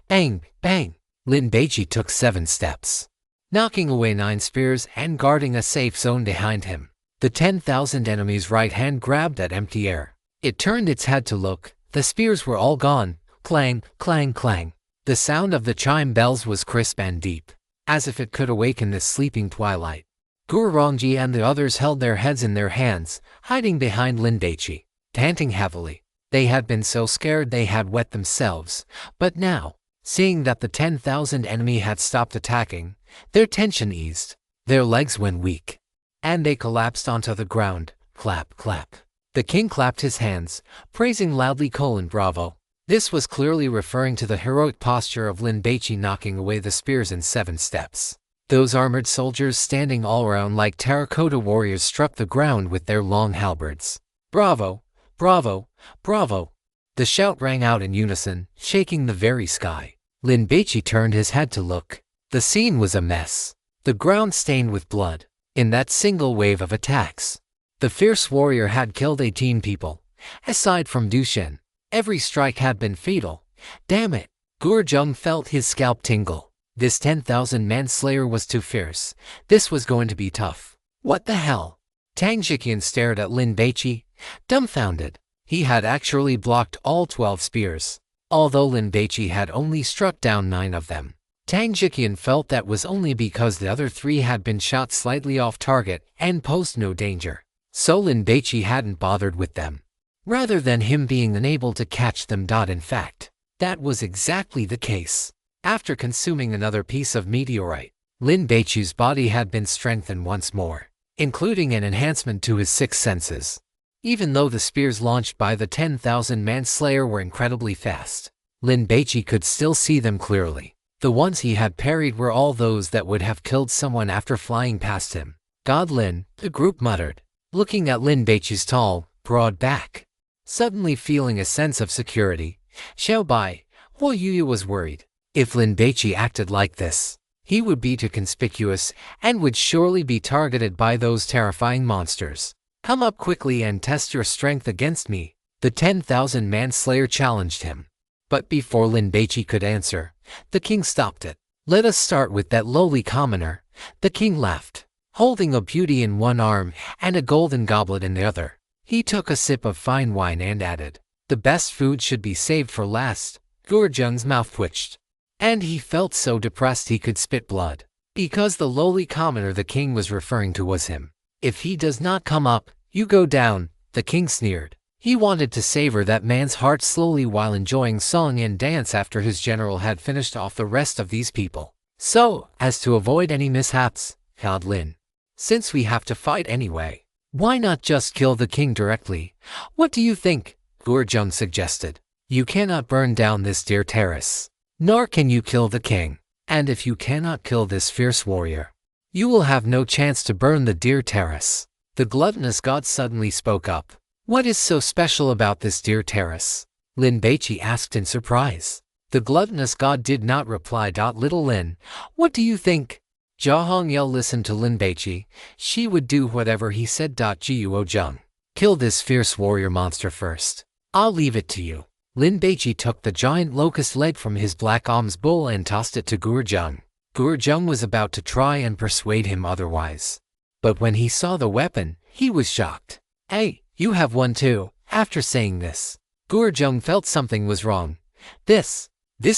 Bang, bang! Lin Baici took 7 steps, knocking away 9 spears and guarding a safe zone behind him. The 10,000 enemy's right hand grabbed at empty air. It turned its head to look. The spears were all gone. Clang, clang, clang. The sound of the chime bells was crisp and deep, as if it could awaken this sleeping twilight. Guorongji and the others held their heads in their hands, hiding behind Lin Baici, panting heavily. They had been so scared they had wet themselves, but now, seeing that the 10,000 enemy had stopped attacking, their tension eased. Their legs went weak, and they collapsed onto the ground. Clap, clap. The king clapped his hands, praising loudly. Bravo. This was clearly referring to the heroic posture of Lin Baici knocking away the spears in 7 steps. Those armored soldiers standing all around like terracotta warriors struck the ground with their long halberds. Bravo! Bravo! Bravo! The shout rang out in unison, shaking the very sky. Lin Baici turned his head to look. The scene was a mess. The ground stained with blood. In that single wave of attacks, the fierce warrior had killed 18 people. Aside from Dushin, every strike had been fatal. Damn it! Guorjung felt his scalp tingle. This 10,000 manslayer was too fierce. This was going to be tough. What the hell? Tang Xiqian stared at Lin Baici, dumbfounded. He had actually blocked all 12 spears, although Lin Baici had only struck down 9 of them. Tang Jiqian felt that was only because the other three had been shot slightly off target and posed no danger. So Lin Baici hadn't bothered with them, rather than him being unable to catch them. In fact, that was exactly the case. After consuming another piece of meteorite, Lin Baici's body had been strengthened once more, including an enhancement to his sixth senses. Even though the spears launched by the 10,000 Manslayer were incredibly fast, Lin Baici could still see them clearly. The ones he had parried were all those that would have killed someone after flying past him. God Lin, the group muttered, looking at Lin Baici's tall, broad back. Suddenly feeling a sense of security, Xiao Bai, Huo Yuya was worried. If Lin Baici acted like this, he would be too conspicuous and would surely be targeted by those terrifying monsters. Come up quickly and test your strength against me, the 10,000 Manslayer challenged him. But before Lin Baici could answer, the king stopped it. Let us start with that lowly commoner, the king laughed. Holding a beauty in one arm and a golden goblet in the other, he took a sip of fine wine and added, the best food should be saved for last. Gurjung's mouth twitched, and he felt so depressed he could spit blood. Because the lowly commoner the king was referring to was him. If he does not come up, you go down, the king sneered. He wanted to savor that man's heart slowly while enjoying song and dance after his general had finished off the rest of these people. So, as to avoid any mishaps, God Lin, since we have to fight anyway, why not just kill the king directly? What do you think? Gurjung suggested. You cannot burn down this dear terrace, nor can you kill the king. And if you cannot kill this fierce warrior, you will have no chance to burn the dear terrace. The gluttonous god suddenly spoke up. What is so special about this dear terrace? Lin Baici asked in surprise. The gluttonous god did not reply. Little Lin, what do you think? Jia Hongyao listened to Lin Baici. She would do whatever he said. Jiuo Zheng, kill this fierce warrior monster first. I'll leave it to you. Lin Baici took the giant locust leg from his black alms bowl and tossed it to Gurjung. Gurjung was about to try and persuade him otherwise, but when he saw the weapon, he was shocked. Hey, you have one too. After saying this, Gurjung felt something was wrong. This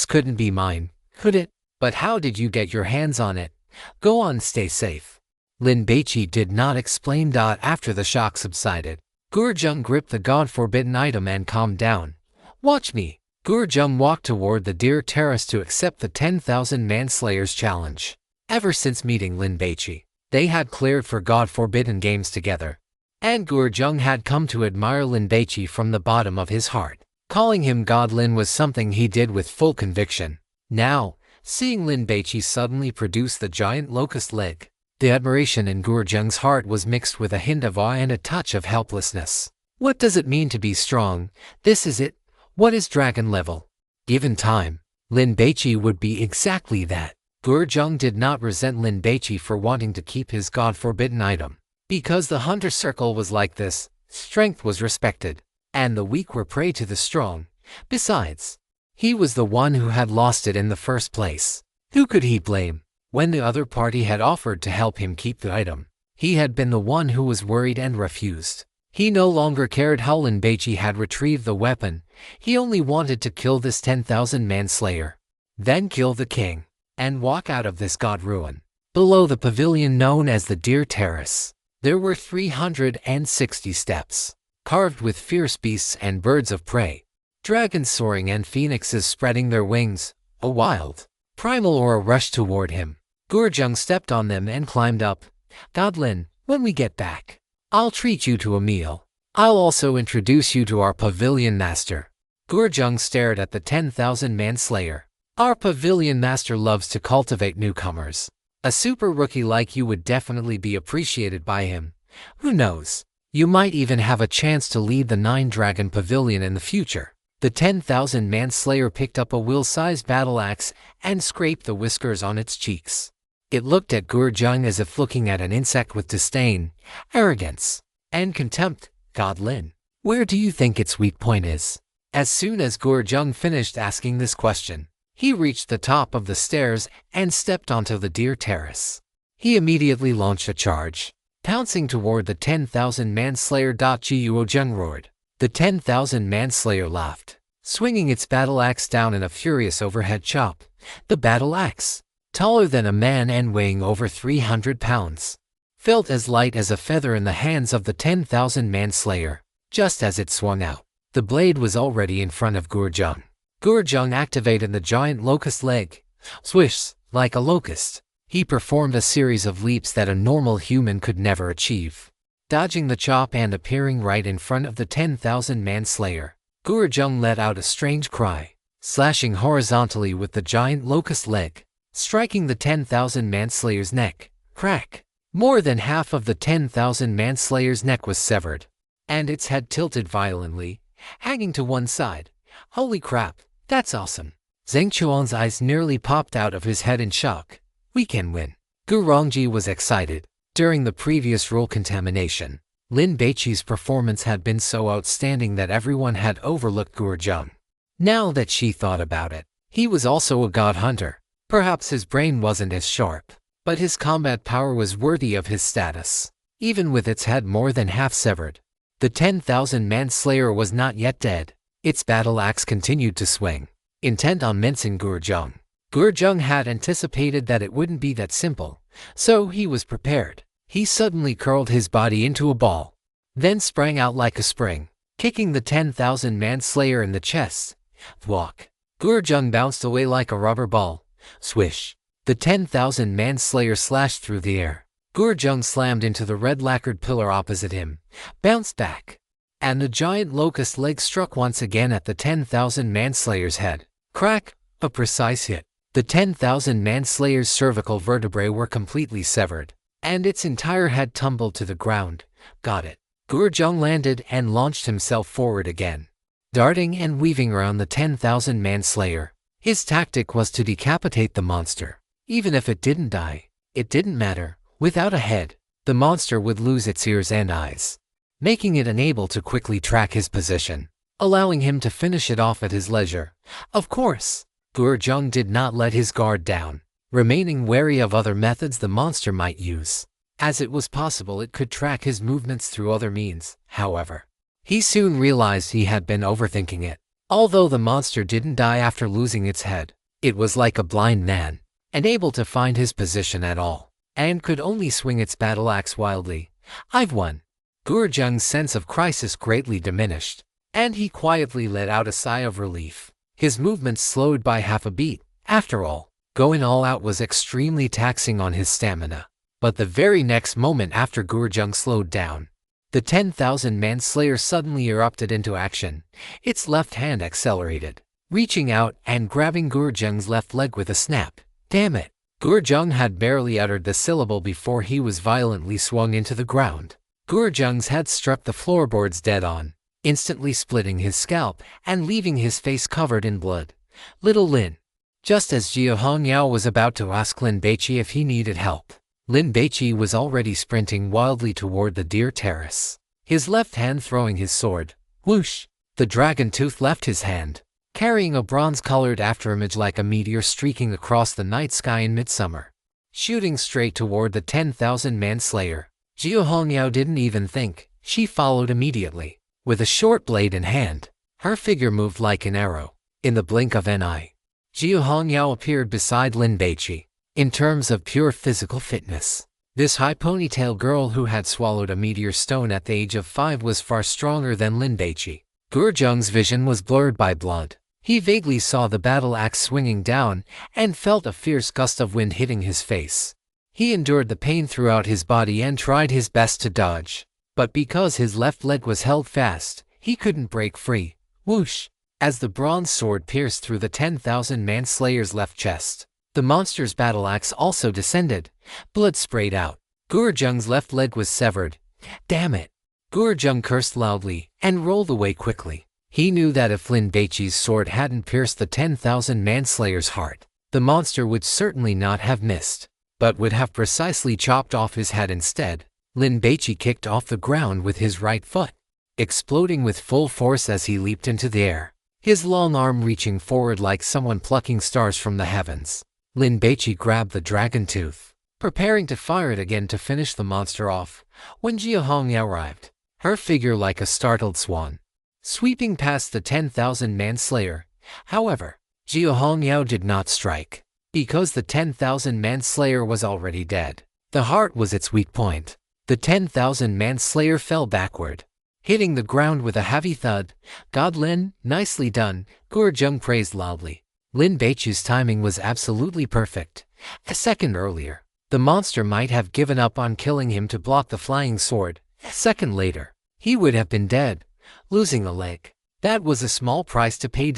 couldn't be mine, could it? But how did you get your hands on it? Go on, stay safe. Lin Baici did not explain. After the shock subsided, Gurjung gripped the god-forbidden item and calmed down. Watch me. Gurjung walked toward the deer terrace to accept the 10,000 Manslayers challenge. Ever since meeting Lin Baici, they had cleared for god-forbidden games together. And Gurjung had come to admire Lin Baici from the bottom of his heart. Calling him God Lin was something he did with full conviction. Now, seeing Lin Baici suddenly produce the giant locust leg, the admiration in Gurjung's heart was mixed with a hint of awe and a touch of helplessness. What does it mean to be strong? This is it. What is dragon level? Given time, Lin Baici would be exactly that. Gurjung did not resent Lin Baici for wanting to keep his god-forbidden item. Because the hunter circle was like this, strength was respected, and the weak were prey to the strong. Besides, he was the one who had lost it in the first place. Who could he blame? When the other party had offered to help him keep the item, he had been the one who was worried and refused. He no longer cared how Lin Baici had retrieved the weapon. He only wanted to kill this 10,000 Manslayer, then kill the king, and walk out of this god ruin. Below the pavilion known as the Deer Terrace, there were 360 steps, carved with fierce beasts and birds of prey, dragons soaring and phoenixes spreading their wings. A wild, primal aura rushed toward him. Gurjung stepped on them and climbed up. God Lin, when we get back, I'll treat you to a meal. I'll also introduce you to our pavilion master. Gurjung stared at the 10,000 Manslayer. Our pavilion master loves to cultivate newcomers. A super rookie like you would definitely be appreciated by him. Who knows? You might even have a chance to lead the 9-dragon pavilion in the future. The 10,000 Manslayer picked up a will-sized battle axe and scraped the whiskers on its cheeks. It looked at Gurjung as if looking at an insect with disdain, arrogance, and contempt. God Lin, where do you think its weak point is? As soon as Gurjung finished asking this question, he reached the top of the stairs and stepped onto the Deer Terrace. He immediately launched a charge, pouncing toward the 10,000 Manslayer. Jiuo Zheng roared. The 10,000 Manslayer laughed, swinging its battle axe down in a furious overhead chop. The battle axe, taller than a man and weighing over 300 pounds, felt as light as a feather in the hands of the 10,000 manslayer. Just as it swung out, the blade was already in front of Gurjung. Gurjung activated the giant locust leg. Swish, like a locust, he performed a series of leaps that a normal human could never achieve. Dodging the chop and appearing right in front of the 10,000 manslayer, Gurjung let out a strange cry, slashing horizontally with the giant locust leg, striking the 10,000 manslayer's neck. Crack! More than half of the 10,000 manslayer's neck was severed, and its head tilted violently, hanging to one side. Holy crap, that's awesome! Zheng Chuan's eyes nearly popped out of his head in shock. We can win. Gu Rongji was excited. During the previous rule contamination, Lin Baici's performance had been so outstanding that everyone had overlooked Gurjung. Now that she thought about it, he was also a god hunter. Perhaps his brain wasn't as sharp, but his combat power was worthy of his status. Even with its head more than half severed, the 10,000 manslayer was not yet dead. Its battle axe continued to swing, intent on mincing Gurjung. Gurjung had anticipated that it wouldn't be that simple, so he was prepared. He suddenly curled his body into a ball, then sprang out like a spring, kicking the 10,000 manslayer in the chest. Thwack! Gurjung bounced away like a rubber ball. Swish! The 10,000 manslayer slashed through the air. Gurjung slammed into the red lacquered pillar opposite him, bounced back, and the giant locust leg struck once again at the 10,000 manslayer's head. Crack! A precise hit. The 10,000 manslayer's cervical vertebrae were completely severed, and its entire head tumbled to the ground. Got it. Gurjung landed and launched himself forward again, darting and weaving around the 10,000 manslayer. His tactic was to decapitate the monster. Even if it didn't die, it didn't matter. Without a head, the monster would lose its ears and eyes, making it unable to quickly track his position, allowing him to finish it off at his leisure. Of course, Gurjung did not let his guard down, remaining wary of other methods the monster might use, as it was possible it could track his movements through other means. However, he soon realized he had been overthinking it. Although the monster didn't die after losing its head, it was like a blind man, unable to find his position at all, and could only swing its battle axe wildly. I've won. Gurjung's sense of crisis greatly diminished, and he quietly let out a sigh of relief. His movements slowed by half a beat. After all, going all out was extremely taxing on his stamina. But the very next moment after Gurjung slowed down, the 10,000 manslayer suddenly erupted into action. Its left hand accelerated, reaching out and grabbing Gurjung's left leg with a snap. Damn it! Gurjung had barely uttered the syllable before he was violently swung into the ground. Gurjung's head struck the floorboards dead on, instantly splitting his scalp and leaving his face covered in blood. Little Lin. Just as Jia Hongyao was about to ask Lin Baici if he needed help, Lin Baici was already sprinting wildly toward the deer terrace, his left hand throwing his sword. Whoosh! The dragon tooth left his hand, carrying a bronze-colored afterimage like a meteor streaking across the night sky in midsummer, shooting straight toward the 10,000 manslayer. Jia Hongyao didn't even think. She followed immediately. With a short blade in hand, her figure moved like an arrow. In the blink of an eye, Jia Hongyao appeared beside Lin Baici. In terms of pure physical fitness, this high ponytail girl who had swallowed a meteor stone at the age of 5 was far stronger than Lin Baici. Gurjung's vision was blurred by blood. He vaguely saw the battle axe swinging down and felt a fierce gust of wind hitting his face. He endured the pain throughout his body and tried his best to dodge. But because his left leg was held fast, he couldn't break free. Whoosh! As the bronze sword pierced through the 10,000 manslayer's left chest, the monster's battle axe also descended. Blood sprayed out. Gurjung's left leg was severed. Damn it! Gurjung cursed loudly and rolled away quickly. He knew that if Lin Baici's sword hadn't pierced the 10,000 manslayer's heart, the monster would certainly not have missed, but would have precisely chopped off his head instead. Lin Baici kicked off the ground with his right foot, exploding with full force as he leaped into the air, his long arm reaching forward like someone plucking stars from the heavens. Lin Baici grabbed the dragon tooth, preparing to fire it again to finish the monster off, when Jia Hongyao arrived, her figure like a startled swan, sweeping past the 10,000 manslayer. However, Jiu Hongyao did not strike, because the 10,000 manslayer was already dead. The heart was its weak point. The 10,000 manslayer fell backward, hitting the ground with a heavy thud. "God Lin, nicely done," Gurjung praised loudly. Lin Baiqi's timing was absolutely perfect. A second earlier, the monster might have given up on killing him to block the flying sword. A second later, he would have been dead, losing a leg. That was a small price to pay.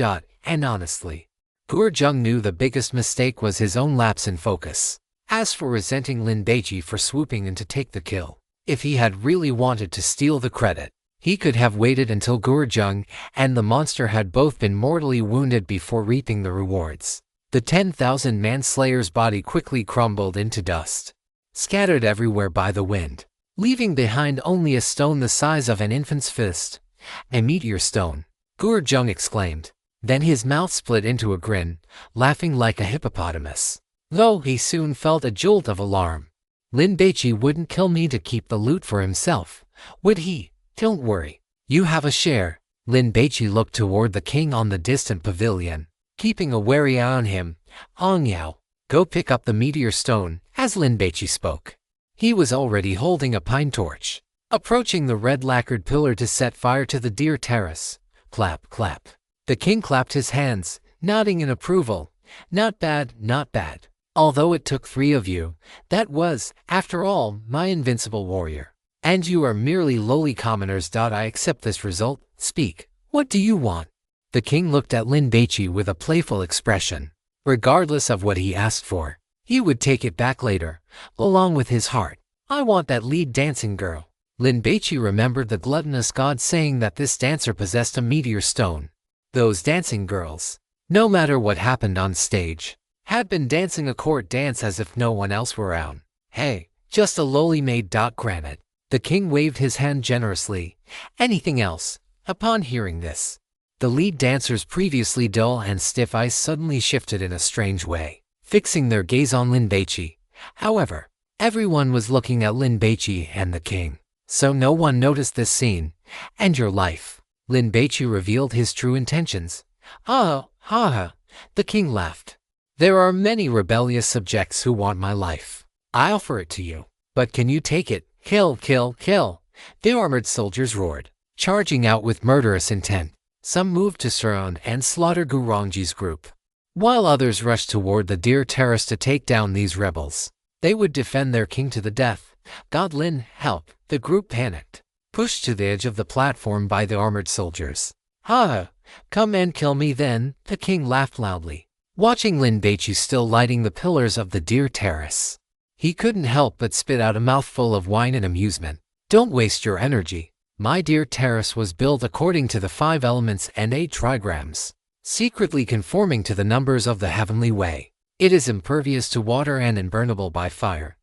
And honestly, Gurjung knew the biggest mistake was his own lapse in focus. As for resenting Lin Baici for swooping in to take the kill, if he had really wanted to steal the credit, he could have waited until Gurjung and the monster had both been mortally wounded before reaping the rewards. The 10,000 manslayer's body quickly crumbled into dust, scattered everywhere by the wind, leaving behind only a stone the size of an infant's fist. "A meteor stone," Gurjung exclaimed. Then his mouth split into a grin, laughing like a hippopotamus. Though he soon felt a jolt of alarm. Lin Baici wouldn't kill me to keep the loot for himself, would he? "Don't worry, you have a share." Lin Baici looked toward the king on the distant pavilion, keeping a wary eye on him. "Hongyao, go pick up the meteor stone." As Lin Baici spoke, he was already holding a pine torch, approaching the red lacquered pillar to set fire to the deer terrace. Clap, clap. The king clapped his hands, nodding in approval. "Not bad, not bad. Although it took 3 of you, that was, after all, my invincible warrior. And you are merely lowly commoners. I accept this result. Speak, what do you want?" The king looked at Lin Baici with a playful expression. Regardless of what he asked for, he would take it back later, along with his heart. "I want that lead dancing girl." Lin Baici remembered the gluttonous god saying that this dancer possessed a meteor stone. Those dancing girls, no matter what happened on stage, had been dancing a court dance as if no one else were around. "Hey, just a lowly maid. Granted." The king waved his hand generously. "Anything else?" Upon hearing this, the lead dancer's previously dull and stiff eyes suddenly shifted in a strange way, fixing their gaze on Lin Baici. However, everyone was looking at Lin Baici and the king, so no one noticed this scene. "And your life?" Lin Baici revealed his true intentions. "Ah, ha ha," the king laughed. "There are many rebellious subjects who want my life. I offer it to you, but can you take it?" "Kill, kill, kill!" the armored soldiers roared, charging out with murderous intent. Some moved to surround and slaughter Gurongji's group, while others rushed toward the deer terrace to take down these rebels. They would defend their king to the death. "God Lin, help!" The group panicked, pushed to the edge of the platform by the armored soldiers. "Ha! Come and kill me then," the king laughed loudly, watching Lin Baici still lighting the pillars of the deer terrace. He couldn't help but spit out a mouthful of wine in amusement. "Don't waste your energy. My deer terrace was built according to the 5 elements and 8 trigrams, secretly conforming to the numbers of the heavenly way. It is impervious to water and unburnable by fire."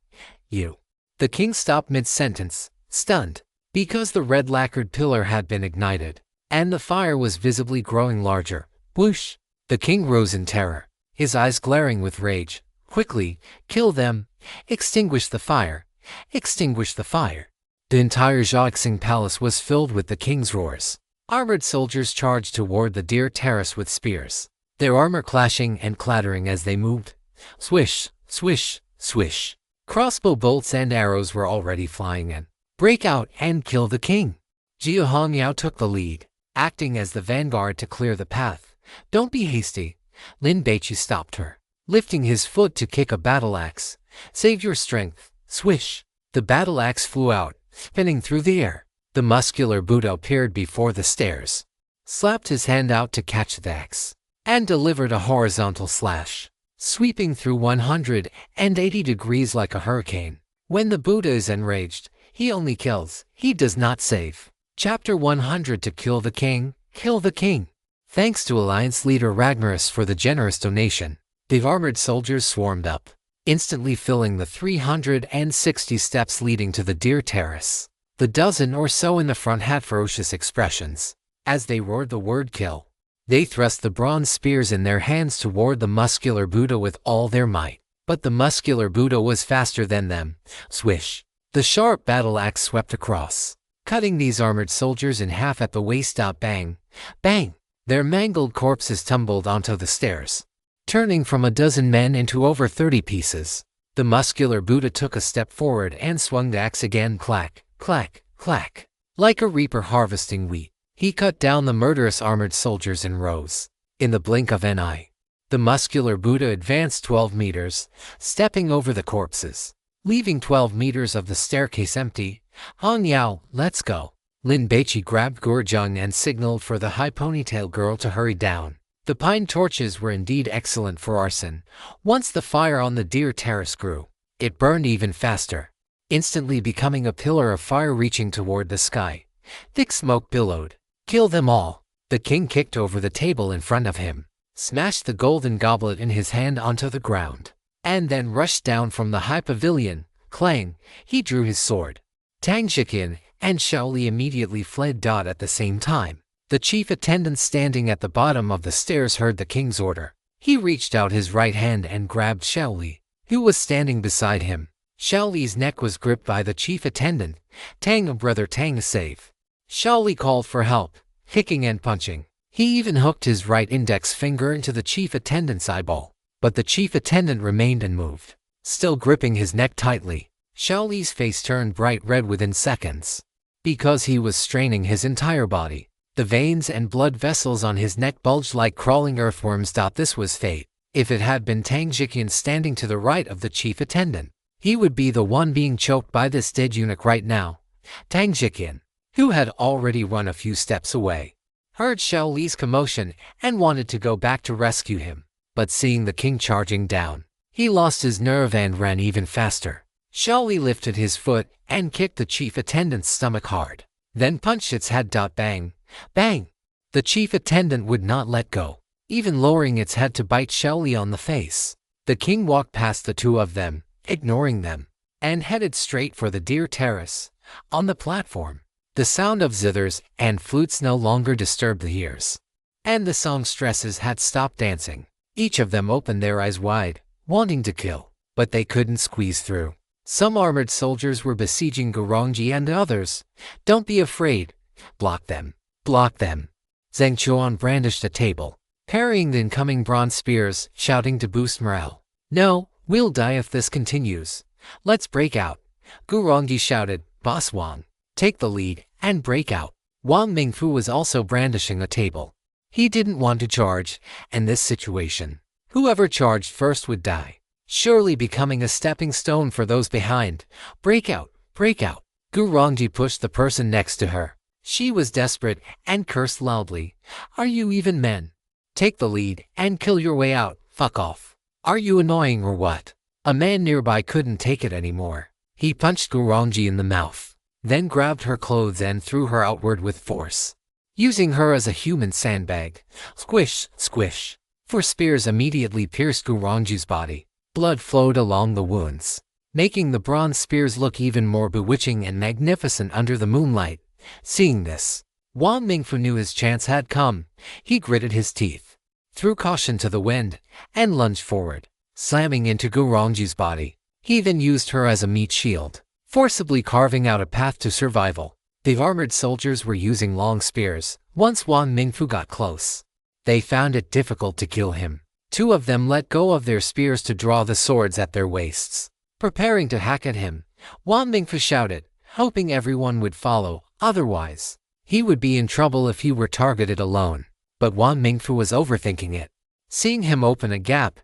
"You." The king stopped mid-sentence, stunned, because the red lacquered pillar had been ignited, and the fire was visibly growing larger. Whoosh! The king rose in terror, his eyes glaring with rage. "Quickly, kill them! Extinguish the fire! Extinguish the fire!" The entire Zhaoxing palace was filled with the king's roars. Armored soldiers charged toward the deer terrace with spears, their armor clashing and clattering as they moved. Swish, swish, swish. Crossbow bolts and arrows were already flying in. "Break out and kill the king!" Jiu Hongyao took the lead, acting as the vanguard to clear the path. "Don't be hasty." Lin Baici stopped her, lifting his foot to kick a battle axe. "Save your strength." Swish! The battle axe flew out, spinning through the air. The muscular Buddha appeared before the stairs, slapped his hand out to catch the axe, and delivered a horizontal slash, sweeping through 180 degrees like a hurricane. When the Buddha is enraged, he only kills, he does not save. Chapter 100. To kill the king, kill the king. Thanks to Alliance leader Ragnaros for the generous donation, the armored soldiers swarmed up, instantly filling the 360 steps leading to the deer terrace. The dozen or so in the front had ferocious expressions. As they roared the word kill, they thrust the bronze spears in their hands toward the muscular Buddha with all their might. But the muscular Buddha was faster than them. Swish! The sharp battle axe swept across, cutting these armored soldiers in half at the waist. Bang! Bang! Their mangled corpses tumbled onto the stairs, turning from a dozen men into over 30 pieces. The muscular Buddha took a step forward and swung the axe again, clack, clack, clack. Like a reaper harvesting wheat, he cut down the murderous armored soldiers in rows. In the blink of an eye, the muscular Buddha advanced 12 meters, stepping over the corpses, leaving 12 meters of the staircase empty. Hong Yao, let's go. Lin Baici grabbed Gurjung and signaled for the high ponytail girl to hurry down. The pine torches were indeed excellent for arson. Once the fire on the deer terrace grew, it burned even faster, instantly becoming a pillar of fire reaching toward the sky. Thick smoke billowed. Kill them all. The king kicked over the table in front of him, smashed the golden goblet in his hand onto the ground, and then rushed down from the high pavilion. Clang! He drew his sword. Tang Jiqin and Shaoli immediately fled. At the same time, the chief attendant standing at the bottom of the stairs heard the king's order. He reached out his right hand and grabbed Shaoli, who was standing beside him. Shaoli's neck was gripped by the chief attendant. Tang, brother Tang, save. Shaoli called for help, kicking and punching. He even hooked his right index finger into the chief attendant's eyeball, but the chief attendant remained unmoved, still gripping his neck tightly. Shaoli's face turned bright red within seconds, because he was straining his entire body. The veins and blood vessels on his neck bulged like crawling earthworms. This was fate. If it had been Tang Jiqin standing to the right of the chief attendant, he would be the one being choked by this dead eunuch right now. Tang Jiqin, who had already run a few steps away, heard Shaoli's commotion and wanted to go back to rescue him. But seeing the king charging down, he lost his nerve and ran even faster. Shaoli lifted his foot and kicked the chief attendant's stomach hard, then punched its head. Bang! Bang! The chief attendant would not let go, even lowering its head to bite Shaoli on the face. The king walked past the two of them, ignoring them, and headed straight for the deer terrace. On the platform, the sound of zithers and flutes no longer disturbed the ears, and the songstresses had stopped dancing. Each of them opened their eyes wide, wanting to kill, but they couldn't squeeze through. Some armored soldiers were besieging Gurongji and others. Don't be afraid. Block them. Block them. Zheng Chuan brandished a table, parrying the incoming bronze spears, shouting to boost morale. No, we'll die if this continues. Let's break out. Gurongji shouted. Boss Wang, take the lead and break out. Wang Mingfu was also brandishing a table. He didn't want to charge, and this situation, whoever charged first would die, surely becoming a stepping stone for those behind. Break out, break out. Gurongji pushed the person next to her. She was desperate and cursed loudly. Are you even men? Take the lead and kill your way out. Fuck off. Are you annoying or what? A man nearby couldn't take it anymore. He punched Gurongji in the mouth, then grabbed her clothes and threw her outward with force, using her as a human sandbag. Squish, squish. Four spears immediately pierced Gurongji's body. Blood flowed along the wounds, making the bronze spears look even more bewitching and magnificent under the moonlight. Seeing this, Wang Mingfu knew his chance had come. He gritted his teeth, threw caution to the wind, and lunged forward, slamming into Gurongji's body. He then used her as a meat shield, forcibly carving out a path to survival. The armored soldiers were using long spears. Once Wang Mingfu got close, they found it difficult to kill him. Two of them let go of their spears to draw the swords at their waists, preparing to hack at him. Wang Mingfu shouted, hoping everyone would follow, otherwise, he would be in trouble if he were targeted alone. But Wang Mingfu was overthinking it. Seeing him open a gap,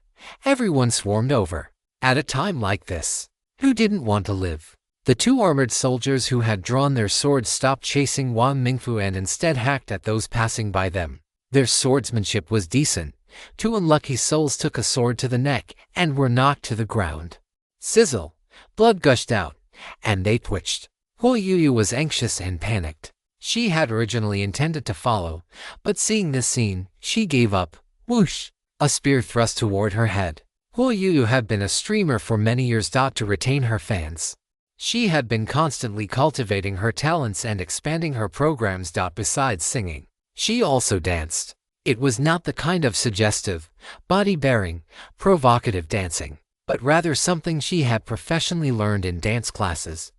everyone swarmed over. At a time like this, who didn't want to live? The two armored soldiers who had drawn their swords stopped chasing Wang Mingfu and instead hacked at those passing by them. Their swordsmanship was decent. Two unlucky souls took a sword to the neck and were knocked to the ground. Sizzle! Blood gushed out, and they twitched. Huo Yuyu was anxious and panicked. She had originally intended to follow, but seeing this scene, she gave up. Whoosh! A spear thrust toward her head. Huo Yuyu had been a streamer for many years. To retain her fans, she had been constantly cultivating her talents and expanding her programs. Besides singing, she also danced. It was not the kind of suggestive, body-bearing, provocative dancing, but rather something she had professionally learned in dance classes.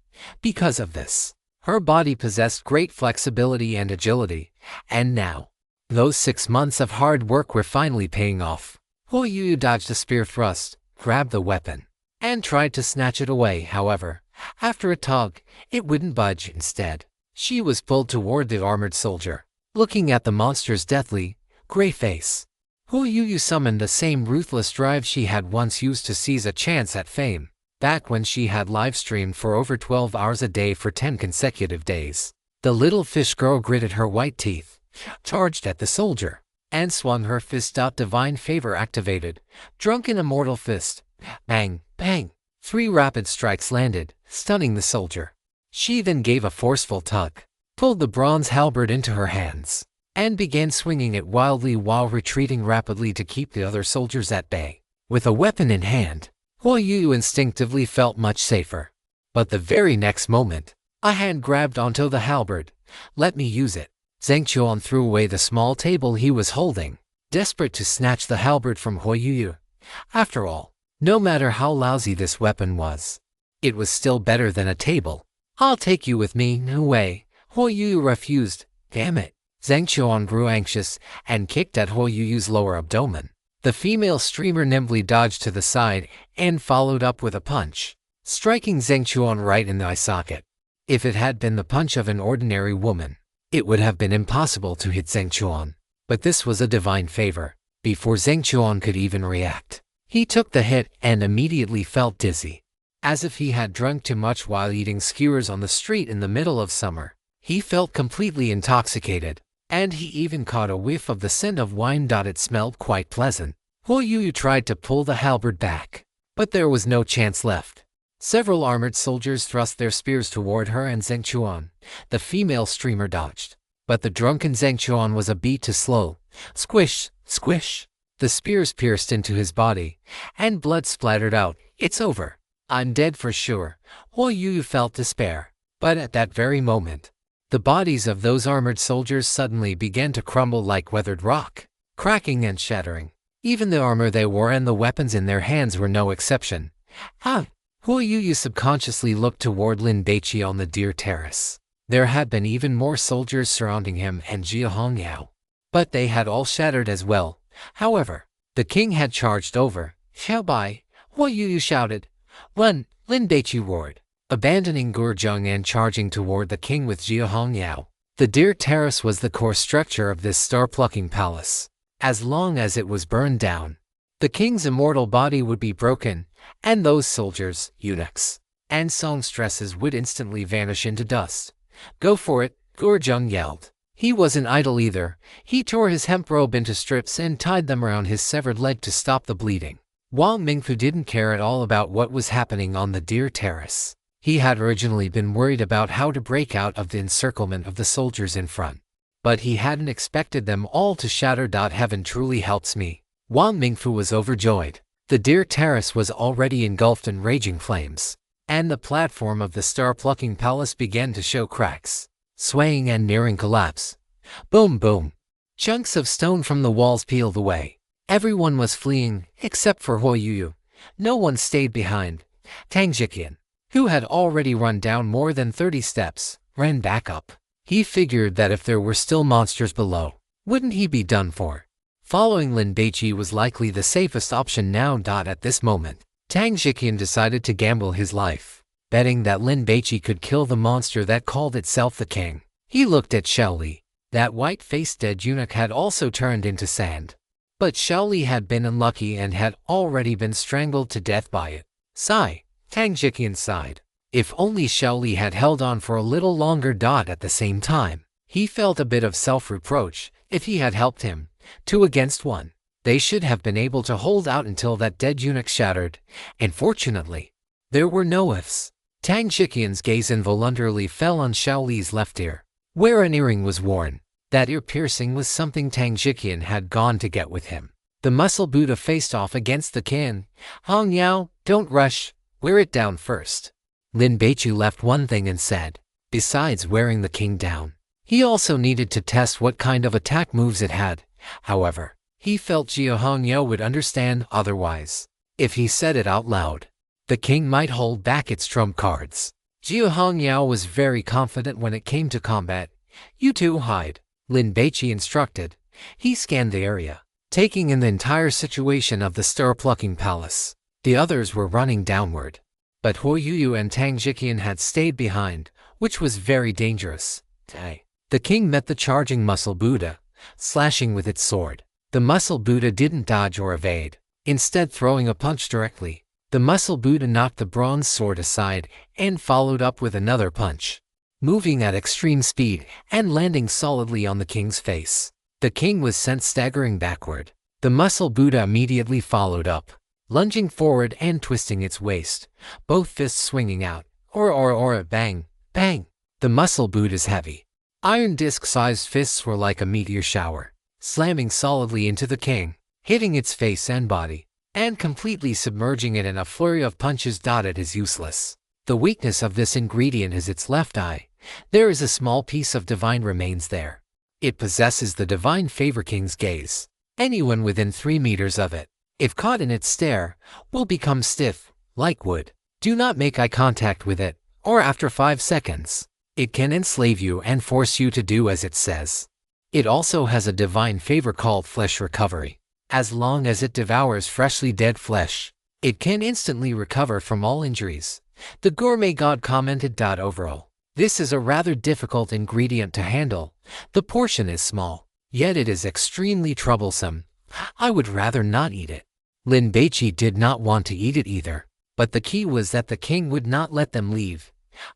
Because of this, her body possessed great flexibility and agility, and now, Those 6 months of hard work were finally paying off. Huo Yu dodged a spear thrust, grabbed the weapon, and tried to snatch it away. However, after a tug, it wouldn't budge. Instead, she was pulled toward the armored soldier, looking at the monster's deathly, gray face. Huo Yu summoned the same ruthless drive she had once used to seize a chance at fame, back when she had live-streamed for over 12 hours a day for 10 consecutive days. The little fish girl gritted her white teeth, charged at the soldier, and swung her fist out. Divine favor activated. Drunken immortal fist. Bang, bang. 3 rapid strikes landed, stunning the soldier. She then gave a forceful tug, pulled the bronze halberd into her hands, and began swinging it wildly while retreating rapidly to keep the other soldiers at bay. With a weapon in hand, Huo Yu instinctively felt much safer. But the very next moment, a hand grabbed onto the halberd. Let me use it. Zhang Chuan threw away the small table he was holding, desperate to snatch the halberd from Huo Yu. After all, no matter how lousy this weapon was, it was still better than a table. I'll take you with me. No way. Huo Yu refused. Damn it. Zhang Chuan grew anxious and kicked at Huo Yu's lower abdomen. The female streamer nimbly dodged to the side and followed up with a punch, striking Zhang Chuan right in the eye socket. If it had been the punch of an ordinary woman, it would have been impossible to hit Zhang Chuan. But this was a divine favor. Before Zhang Chuan could even react, he took the hit and immediately felt dizzy, as if he had drunk too much while eating skewers on the street in the middle of summer. He felt completely intoxicated, and he even caught a whiff of the scent of wine. It smelled quite pleasant. Huo Yu tried to pull the halberd back, but there was no chance left. Several armored soldiers thrust their spears toward her and Zhang Chuan. The female streamer dodged, but the drunken Zhang Chuan was a beat too slow. Squish, squish. The spears pierced into his body, and blood splattered out. It's over. I'm dead for sure. Huo Yu felt despair. But at that very moment, the bodies of those armored soldiers suddenly began to crumble like weathered rock, cracking and shattering. Even the armor they wore and the weapons in their hands were no exception. Huo Yu subconsciously looked toward Lin Baici on the Deer Terrace. There had been even more soldiers surrounding him and Jia Hongyao, but they had all shattered as well. However, the king had charged over. Xiao Bai, Huo Yu shouted. Run, Lin Baici roared, abandoning Gurjung and charging toward the king with Jia Hongyao. The Deer Terrace was the core structure of this star-plucking palace. As long as it was burned down, the king's immortal body would be broken, and those soldiers, eunuchs, and songstresses would instantly vanish into dust. Go for it, Gurjung yelled. He wasn't idle either. He tore his hemp robe into strips and tied them around his severed leg to stop the bleeding. Wang Mingfu didn't care at all about what was happening on the Deer Terrace. He had originally been worried about how to break out of the encirclement of the soldiers in front, but he hadn't expected them all to shatter. Heaven truly helps me. Wang Mingfu was overjoyed. The Deer Terrace was already engulfed in raging flames, and the platform of the star-plucking palace began to show cracks, swaying and nearing collapse. Boom, boom. Chunks of stone from the walls peeled away. Everyone was fleeing, except for Huo Yu. No one stayed behind. Tang Jiqian, who had already run down more than 30 steps, ran back up. He figured that if there were still monsters below, wouldn't he be done for? Following Lin Baici was likely the safest option now. At this moment, Tang Jiqian decided to gamble his life, betting that Lin Baici could kill the monster that called itself the king. He looked at Shaoli. That white-faced dead eunuch had also turned into sand. But Shaoli had been unlucky and had already been strangled to death by it. Sigh. Tang Jiqian sighed. If only Shaoli had held on for a little longer. At the same time, he felt a bit of self-reproach. If he had helped him, 2 against 1, they should have been able to hold out until that dead eunuch shattered. Unfortunately, there were no ifs. Tang Jiqian's gaze involuntarily fell on Shaoli's left ear, where an earring was worn. That ear piercing was something Tang Jiqian had gone to get with him. The muscle Buddha faced off against the king. Hongyao, don't rush, wear it down first. Lin Baici left one thing and said, besides wearing the king down, he also needed to test what kind of attack moves it had. However, he felt Jia Hongyao would understand otherwise. If he said it out loud, the king might hold back its trump cards. Jia Hongyao was very confident when it came to combat. You two hide, Lin Baici instructed. He scanned the area, taking in the entire situation of the stir-plucking palace. The others were running downward, but Huoyuyu and Tang Jiqian had stayed behind, which was very dangerous. The king met the charging muscle Buddha, slashing with its sword. The muscle Buddha didn't dodge or evade, instead throwing a punch directly. The muscle Buddha knocked the bronze sword aside and followed up with another punch, moving at extreme speed and landing solidly on the king's face. The king was sent staggering backward. The muscle Buddha immediately followed up, lunging forward and twisting its waist, both fists swinging out. Bang, bang. The muscle Buddha's heavy, iron disc-sized fists were like a meteor shower, slamming solidly into the king, hitting its face and body, and completely submerging it in a flurry of punches. It is useless. The weakness of this ingredient is its left eye. There is a small piece of divine remains there. It possesses the divine favor king's gaze. Anyone within 3 meters of it, if caught in its stare, will become stiff, like wood. Do not make eye contact with it, or after 5 seconds, it can enslave you and force you to do as it says. It also has a divine favor called flesh recovery. As long as it devours freshly dead flesh, it can instantly recover from all injuries. The gourmet god commented. Overall, this is a rather difficult ingredient to handle. The portion is small, yet it is extremely troublesome. I would rather not eat it. Lin Baici did not want to eat it either, but the key was that the king would not let them leave.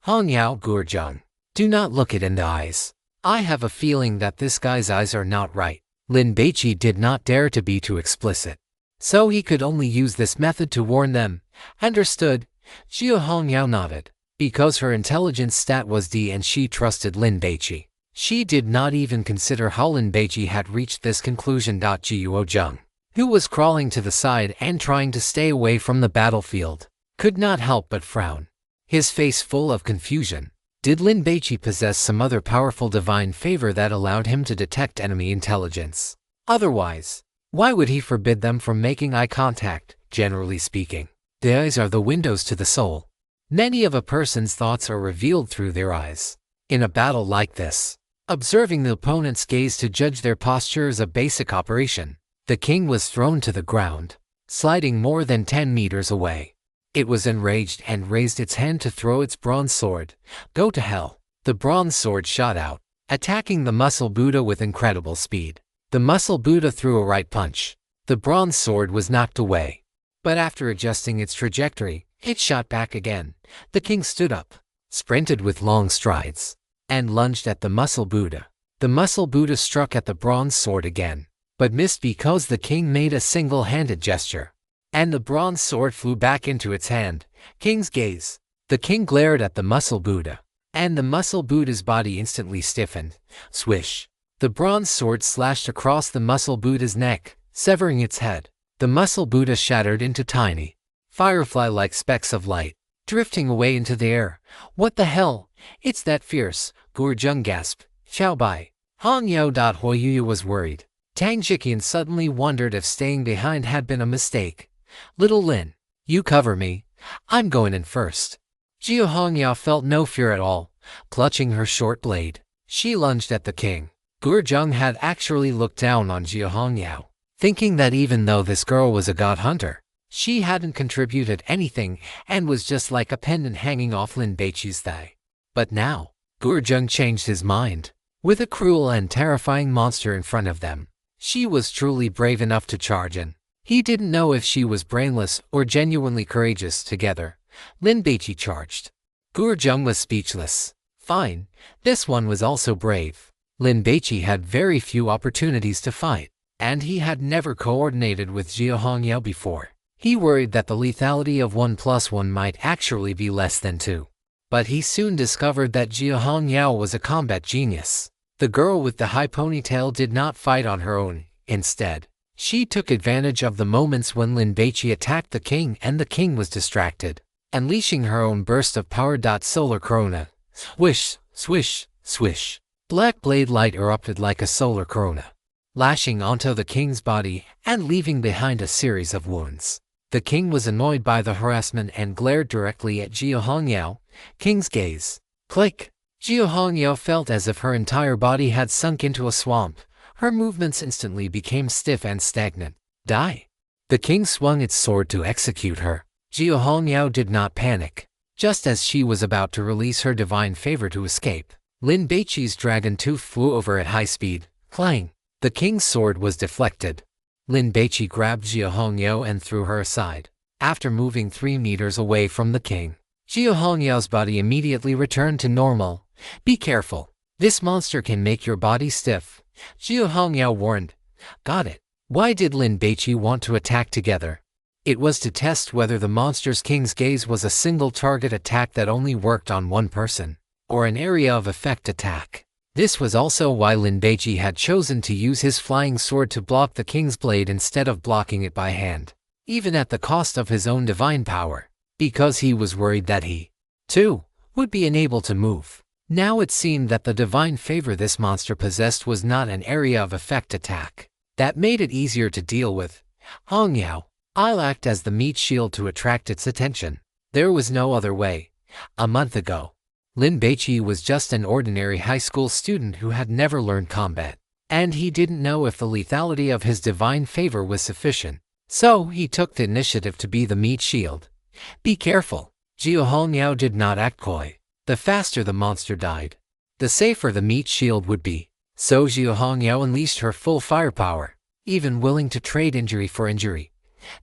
Hongyao Gurjung, do not look it in the eyes. I have a feeling that this guy's eyes are not right. Lin Baici did not dare to be too explicit, so he could only use this method to warn them. Understood? Xiao Hongyao nodded, because her intelligence stat was D and she trusted Lin Baici. She did not even consider how Lin Baici had reached this conclusion. Jiuo Zheng, who was crawling to the side and trying to stay away from the battlefield, could not help but frown, his face full of confusion. Did Lin Baici possess some other powerful divine favor that allowed him to detect enemy intelligence? Otherwise, why would he forbid them from making eye contact? Generally speaking, the eyes are the windows to the soul. Many of a person's thoughts are revealed through their eyes. In a battle like this, observing the opponent's gaze to judge their posture is a basic operation. The king was thrown to the ground, sliding more than 10 meters away. It was enraged and raised its hand to throw its bronze sword. Go to hell. The bronze sword shot out, attacking the muscle Buddha with incredible speed. The muscle Buddha threw a right punch. The bronze sword was knocked away, but after adjusting its trajectory, it shot back again. The king stood up, sprinted with long strides, and lunged at the muscle Buddha. The muscle Buddha struck at the bronze sword again, but missed because the king made a single-handed gesture, and the bronze sword flew back into its hand. King's gaze. The king glared at the muscle Buddha, and the muscle Buddha's body instantly stiffened. Swish. The bronze sword slashed across the muscle Buddha's neck, severing its head. The muscle Buddha shattered into tiny, firefly-like specks of light, drifting away into the air. What the hell? It's that fierce, Gurjung gasped. Xiao Bai. Hongyao. Huoyuyu was worried. Tang Jiqian suddenly wondered if staying behind had been a mistake. Little Lin, you cover me. I'm going in first. Xiao Hongyao felt no fear at all. Clutching her short blade, she lunged at the king. Gurjung had actually looked down on Xiao Hongyao, thinking that even though this girl was a god hunter, she hadn't contributed anything and was just like a pendant hanging off Lin Baici's thigh. But now, Gurjung changed his mind. With a cruel and terrifying monster in front of them, she was truly brave enough to charge in. He didn't know if she was brainless or genuinely courageous. Together, Lin Baici charged. Gurjung was speechless. Fine, this one was also brave. Lin Baici had very few opportunities to fight, and he had never coordinated with Xiao Hongyao before. He worried that the lethality of 1+1 might actually be less than 2. But he soon discovered that Xiao Hongyao was a combat genius. The girl with the high ponytail did not fight on her own. Instead, she took advantage of the moments when Lin Baici attacked the king and the king was distracted, unleashing her own burst of power. Solar corona. Swish, swish, swish. Black blade light erupted like a solar corona, lashing onto the king's body and leaving behind a series of wounds. The king was annoyed by the harassment and glared directly at Xiao Hongyao. King's gaze. Click. Xiao Hongyao felt as if her entire body had sunk into a swamp, Her movements instantly became stiff and stagnant. Die! The king swung its sword to execute her. Jiu Hongyao did not panic. Just as she was about to release her divine favor to escape, Lin Baici's dragon tooth flew over at high speed. Clang! The king's sword was deflected. Lin Baici grabbed Jiu Hongyao and threw her aside. After moving 3 meters away from the king, Jiu Hongyao's body immediately returned to normal. Be careful. This monster can make your body stiff, Jiu Hongyao warned. Got it. Why did Lin Baici want to attack together? It was to test whether the monster's king's gaze was a single target attack that only worked on one person, or an area of effect attack. This was also why Lin Baici had chosen to use his flying sword to block the king's blade instead of blocking it by hand, even at the cost of his own divine power, because he was worried that he, too, would be unable to move. Now it seemed that the divine favor this monster possessed was not an area of effect attack. That made it easier to deal with. Hongyao, I'll act as the meat shield to attract its attention. There was no other way. A month ago, Lin Baici was just an ordinary high school student who had never learned combat, and he didn't know if the lethality of his divine favor was sufficient. So he took the initiative to be the meat shield. Be careful. Jiu Hongyao did not act coy. The faster the monster died, the safer the meat shield would be. So Jiu Hongyao unleashed her full firepower, even willing to trade injury for injury.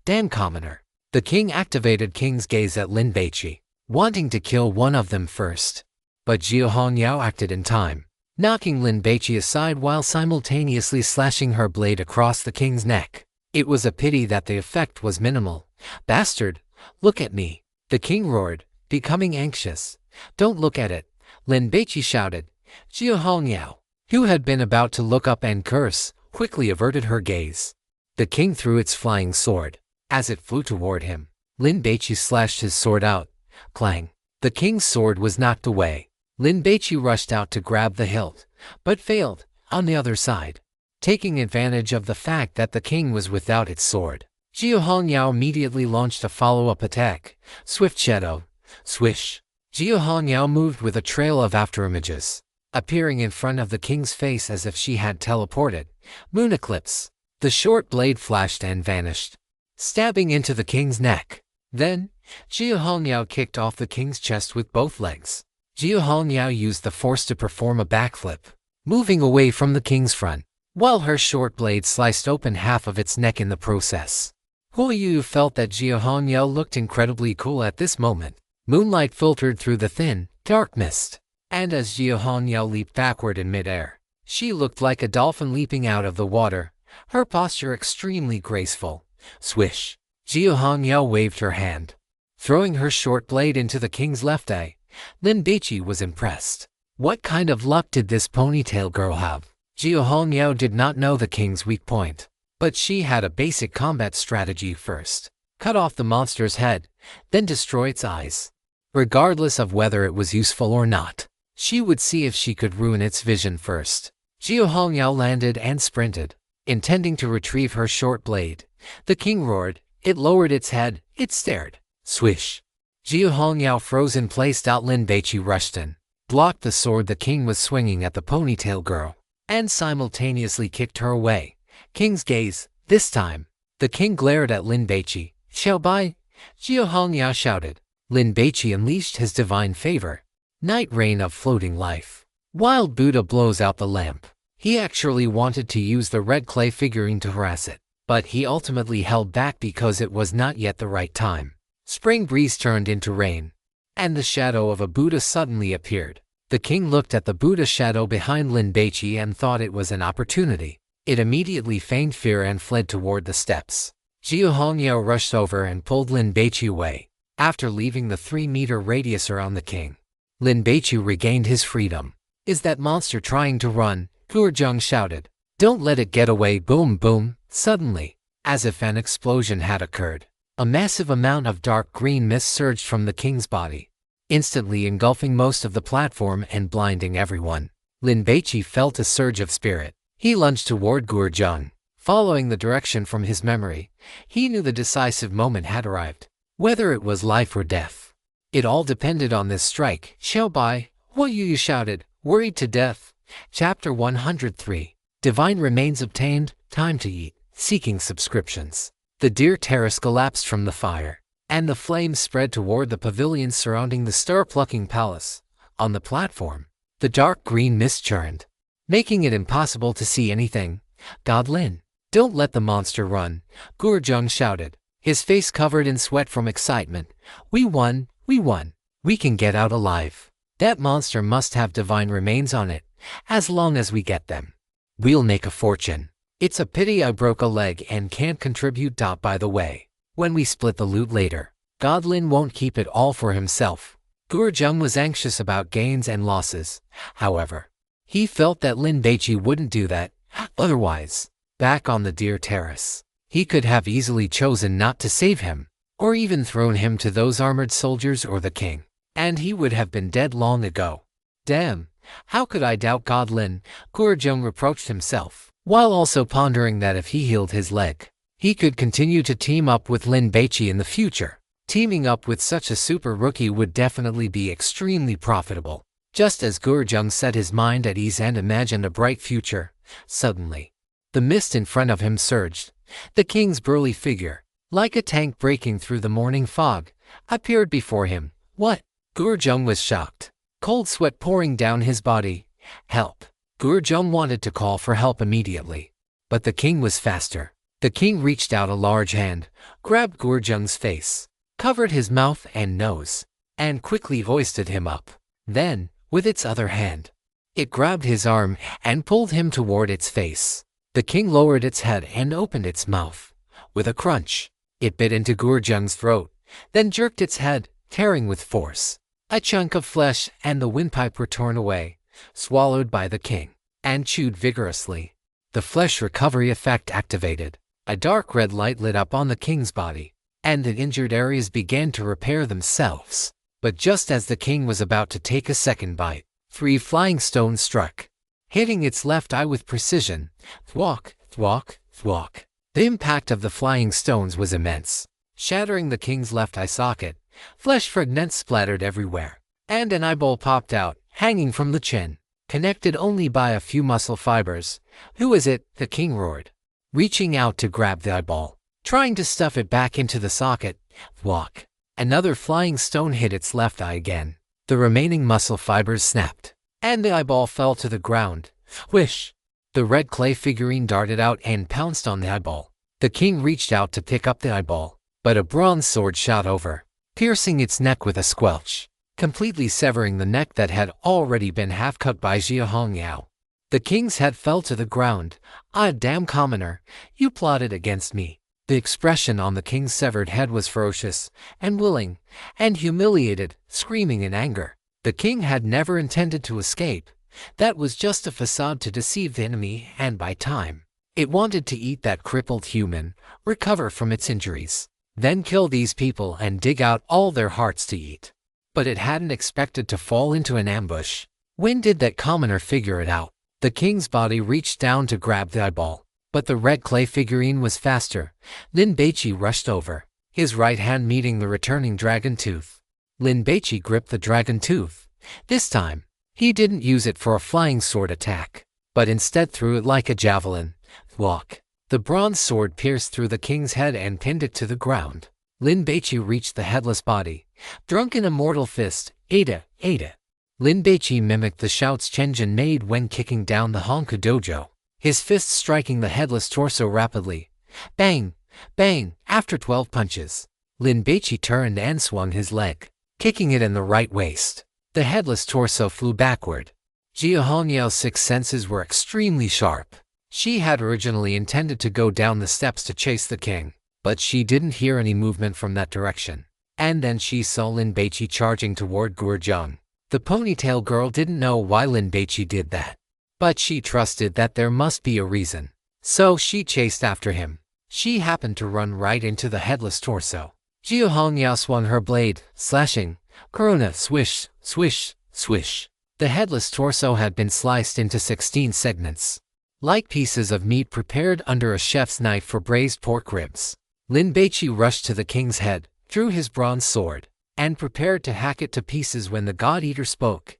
Damn commoner. The king activated King's Gaze at Lin Baici, wanting to kill one of them first. But Jiu Hongyao acted in time, knocking Lin Baici aside while simultaneously slashing her blade across the king's neck. It was a pity that the effect was minimal. Bastard, look at me, the king roared, becoming anxious. Don't look at it, Lin Baici shouted. Jiu Hongyao, who had been about to look up and curse, quickly averted her gaze. The king threw its flying sword. As it flew toward him, Lin Baici slashed his sword out. Clang! The king's sword was knocked away. Lin Baici rushed out to grab the hilt, but failed, on the other side. Taking advantage of the fact that the king was without its sword, Jiu Hongyao immediately launched a follow-up attack. Swift Shadow. Swish! Jiu Hongyao moved with a trail of afterimages, appearing in front of the king's face as if she had teleported. Moon Eclipse. The short blade flashed and vanished, stabbing into the king's neck. Then, Jiu Hongyao kicked off the king's chest with both legs. Jiu Hongyao used the force to perform a backflip, moving away from the king's front, while her short blade sliced open half of its neck in the process. Hu Yu felt that Jiu Hongyao looked incredibly cool at this moment. Moonlight filtered through the thin, dark mist, and as Jiu Hongyao leaped backward in midair, she looked like a dolphin leaping out of the water, her posture extremely graceful. Swish! Jiu Hongyao waved her hand, throwing her short blade into the king's left eye. Lin Baici was impressed. What kind of luck did this ponytail girl have? Jiu Hongyao did not know the king's weak point, but she had a basic combat strategy first. Cut off the monster's head, then destroy its eyes. Regardless of whether it was useful or not, she would see if she could ruin its vision first. Jiu Hongyao landed and sprinted, intending to retrieve her short blade. The king roared. It lowered its head. It stared. Swish! Jiu Hongyao froze in place. Lin Baici rushed in, blocked the sword the king was swinging at the ponytail girl, and simultaneously kicked her away. King's Gaze. This time, the king glared at Lin Baici. Shall by? Jiu Hongyao shouted. Lin Baici unleashed his divine favor. Night Rain of Floating Life. Wild Buddha blows out the lamp. He actually wanted to use the red clay figurine to harass it, but he ultimately held back because it was not yet the right time. Spring breeze turned into rain, and the shadow of a Buddha suddenly appeared. The king looked at the Buddha shadow behind Lin Baici and thought it was an opportunity. It immediately feigned fear and fled toward the steps. Jiu Hongyao rushed over and pulled Lin Baici away. After leaving the 3-meter radius around the king, Lin Baici regained his freedom. Is that monster trying to run? Gurjung shouted. Don't let it get away. Boom boom. Suddenly, as if an explosion had occurred, a massive amount of dark green mist surged from the king's body, instantly engulfing most of the platform and blinding everyone. Lin Baici felt a surge of spirit. He lunged toward Gurjung. Following the direction from his memory, he knew the decisive moment had arrived. Whether it was life or death, it all depended on this strike. Xiao Bai, Hu Yu shouted, worried to death. Chapter 103. Divine remains obtained, time to eat, seeking subscriptions. The deer terrace collapsed from the fire, and the flames spread toward the pavilions surrounding the star-plucking palace. On the platform, the dark green mist churned, making it impossible to see anything. God Lin, don't let the monster run, Gurjung shouted, his face covered in sweat from excitement. We won, we won. We can get out alive. That monster must have divine remains on it. As long as we get them, we'll make a fortune. It's a pity I broke a leg and can't contribute. By the way, when we split the loot later, God Lin won't keep it all for himself. Gurjung was anxious about gains and losses. However, he felt that Lin Baici wouldn't do that. Otherwise, back on the deer terrace, he could have easily chosen not to save him, or even thrown him to those armored soldiers or the king, and he would have been dead long ago. Damn, how could I doubt God Lin? Gurjung reproached himself, while also pondering that if he healed his leg, he could continue to team up with Lin Baici in the future. Teaming up with such a super rookie would definitely be extremely profitable. Just as Gurjung set his mind at ease and imagined a bright future, suddenly, the mist in front of him surged. The king's burly figure, like a tank breaking through the morning fog, appeared before him. What? Gurjung was shocked, cold sweat pouring down his body. Help! Gurjung wanted to call for help immediately, but the king was faster. The king reached out a large hand, grabbed Gurjung's face, covered his mouth and nose, and quickly hoisted him up. Then, with its other hand, it grabbed his arm and pulled him toward its face. The king lowered its head and opened its mouth. With a crunch, it bit into Gurjung's throat, then jerked its head, tearing with force. A chunk of flesh and the windpipe were torn away, swallowed by the king, and chewed vigorously. The flesh recovery effect activated. A dark red light lit up on the king's body, and the injured areas began to repair themselves. But just as the king was about to take a second bite, 3 flying stones struck, hitting its left eye with precision. Thwack, thwack, thwack. The impact of the flying stones was immense, shattering the king's left eye socket. Flesh fragments splattered everywhere, and an eyeball popped out, hanging from the chin, connected only by a few muscle fibers. Who is it? The king roared, reaching out to grab the eyeball, trying to stuff it back into the socket. Thwack. Another flying stone hit its left eye again. The remaining muscle fibers snapped, and the eyeball fell to the ground. Whish! The red clay figurine darted out and pounced on the eyeball. The king reached out to pick up the eyeball, but a bronze sword shot over, piercing its neck with a squelch, completely severing the neck that had already been half cut by Jia Hongyao. The king's head fell to the ground. Ah, damn commoner, you plotted against me. The expression on the king's severed head was ferocious, and willing, and humiliated, screaming in anger. The king had never intended to escape. That was just a facade to deceive the enemy, and by time, it wanted to eat that crippled human, recover from its injuries, then kill these people and dig out all their hearts to eat. But it hadn't expected to fall into an ambush. When did that commoner figure it out? The king's body reached down to grab the eyeball, but the red clay figurine was faster. Lin Baici rushed over, his right hand meeting the returning dragon tooth. Lin Baici gripped the dragon tooth. This time, he didn't use it for a flying sword attack, but instead threw it like a javelin. Thwack! The bronze sword pierced through the king's head and pinned it to the ground. Lin Baici reached the headless body, drunk in a mortal fist. Ada, Ada! Lin Baici mimicked the shouts Chen Jin made when kicking down the Honku dojo, his fists striking the headless torso rapidly. Bang! Bang! After 12 punches, Lin Baici turned and swung his leg, kicking it in the right waist. The headless torso flew backward. Jia Hongyao's 6 senses were extremely sharp. She had originally intended to go down the steps to chase the king, but she didn't hear any movement from that direction. And then she saw Lin Baici charging toward Gurjung. The ponytail girl didn't know why Lin Baici did that, but she trusted that there must be a reason. So she chased after him. She happened to run right into the headless torso. Jia Hongyao swung her blade, slashing. Corona, swish, swish, swish. The headless torso had been sliced into 16 segments, like pieces of meat prepared under a chef's knife for braised pork ribs. Lin Baici rushed to the king's head, drew his bronze sword, and prepared to hack it to pieces when the God Eater spoke.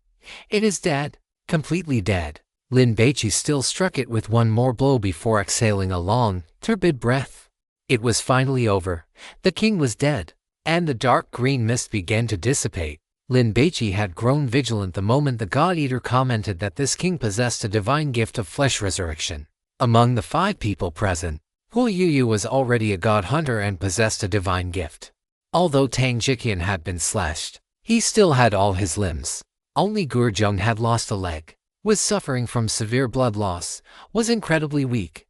It is dead, completely dead. Lin Baici still struck it with one more blow before exhaling a long, turbid breath. It was finally over. The king was dead, and the dark green mist began to dissipate. Lin Baici had grown vigilant the moment the God-Eater commented that this king possessed a divine gift of flesh resurrection. Among the 5 people present, Hu Yuyu was already a god hunter and possessed a divine gift. Although Tang Jiqian had been slashed, he still had all his limbs. Only Gurjung had lost a leg, was suffering from severe blood loss, was incredibly weak,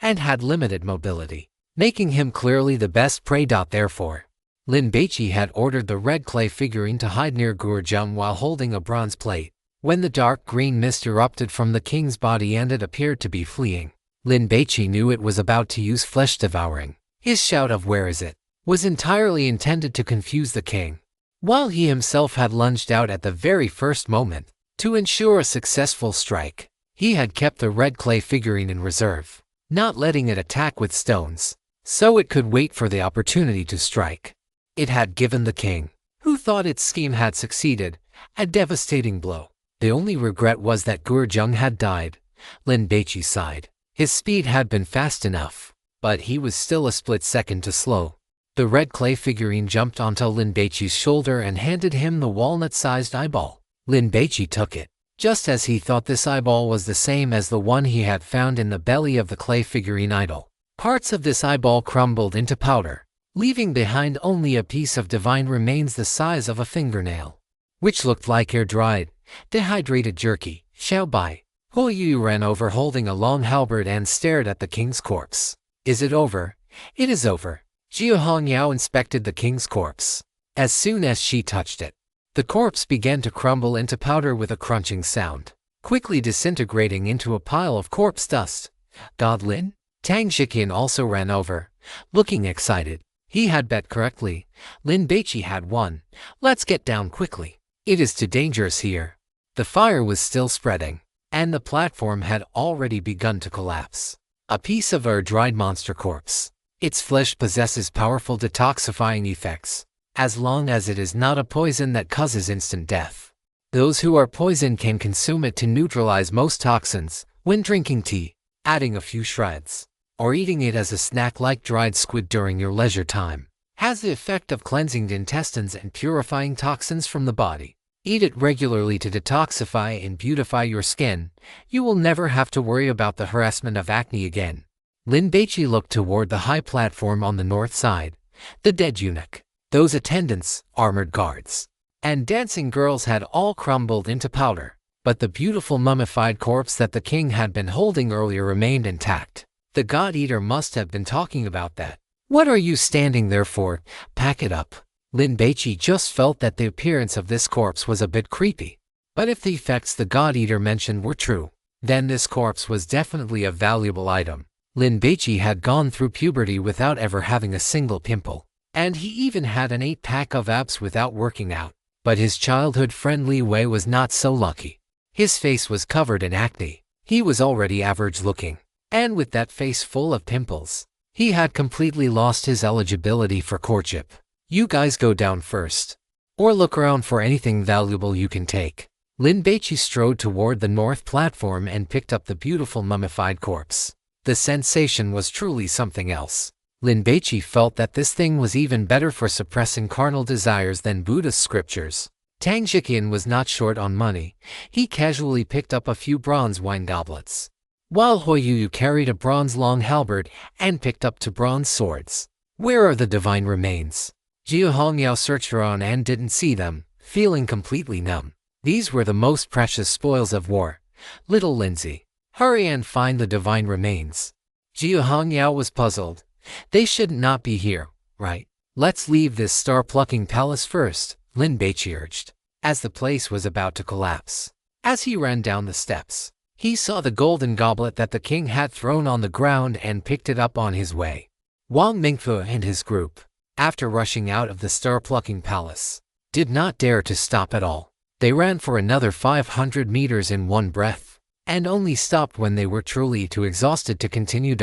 and had limited mobility, making him clearly the best prey. Therefore, Lin Baici had ordered the red clay figurine to hide near Gurjung while holding a bronze plate. When the dark green mist erupted from the king's body and it appeared to be fleeing, Lin Baici knew it was about to use flesh devouring. His shout of "Where is it?" was entirely intended to confuse the king, while he himself had lunged out at the very first moment. To ensure a successful strike, he had kept the red clay figurine in reserve, not letting it attack with stones, so it could wait for the opportunity to strike. It had given the king, who thought its scheme had succeeded, a devastating blow. The only regret was that Gurjung had died. Lin Baici sighed. His speed had been fast enough, but he was still a split second too slow. The red clay figurine jumped onto Lin Baici's shoulder and handed him the walnut-sized eyeball. Lin Baici took it, just as he thought this eyeball was the same as the one he had found in the belly of the clay figurine idol. Parts of this eyeball crumbled into powder, leaving behind only a piece of divine remains the size of a fingernail, which looked like air-dried, dehydrated jerky. Xiao Bai. Hu Yu ran over holding a long halberd and stared at the king's corpse. Is it over? It is over. Jia Hongyao inspected the king's corpse. As soon as she touched it, the corpse began to crumble into powder with a crunching sound, quickly disintegrating into a pile of corpse dust. God Lin? Tang Jiqian also ran over, looking excited. He had bet correctly. Lin Baici had won. Let's get down quickly. It is too dangerous here. The fire was still spreading, and the platform had already begun to collapse. A piece of air-dried monster corpse. Its flesh possesses powerful detoxifying effects, as long as it is not a poison that causes instant death. Those who are poisoned can consume it to neutralize most toxins when drinking tea, adding a few shreds, or eating it as a snack like dried squid during your leisure time. Has the effect of cleansing the intestines and purifying toxins from the body. Eat it regularly to detoxify and beautify your skin. You will never have to worry about the harassment of acne again. Lin Baici looked toward the high platform on the north side. The dead eunuch, those attendants, armored guards, and dancing girls had all crumbled into powder, but the beautiful mummified corpse that the king had been holding earlier remained intact. The God-Eater must have been talking about that. What are you standing there for? Pack it up. Lin Baici just felt that the appearance of this corpse was a bit creepy. But if the effects the God-Eater mentioned were true, then this corpse was definitely a valuable item. Lin Baici had gone through puberty without ever having a single pimple, and he even had an 8-pack of abs without working out. But his childhood friend Li Wei was not so lucky. His face was covered in acne. He was already average looking, and with that face full of pimples, he had completely lost his eligibility for courtship. You guys go down first, or look around for anything valuable you can take. Lin Baici strode toward the north platform and picked up the beautiful mummified corpse. The sensation was truly something else. Lin Baici felt that this thing was even better for suppressing carnal desires than Buddhist scriptures. Tang Jiqian was not short on money. He casually picked up a few bronze wine goblets, while Hu Yu carried a bronze long halberd and picked up 2 bronze swords. Where are the divine remains? Jia Hongyao searched around and didn't see them, feeling completely numb. These were the most precious spoils of war. Little Lindsay, hurry and find the divine remains. Jia Hongyao was puzzled. They should not be here, right? Let's leave this star-plucking palace first, Lin Baici urged, as the place was about to collapse. As he ran down the steps, he saw the golden goblet that the king had thrown on the ground and picked it up on his way. Wang Mingfu and his group, after rushing out of the star-plucking palace, did not dare to stop at all. They ran for another 500 meters in one breath, and only stopped when they were truly too exhausted to continue.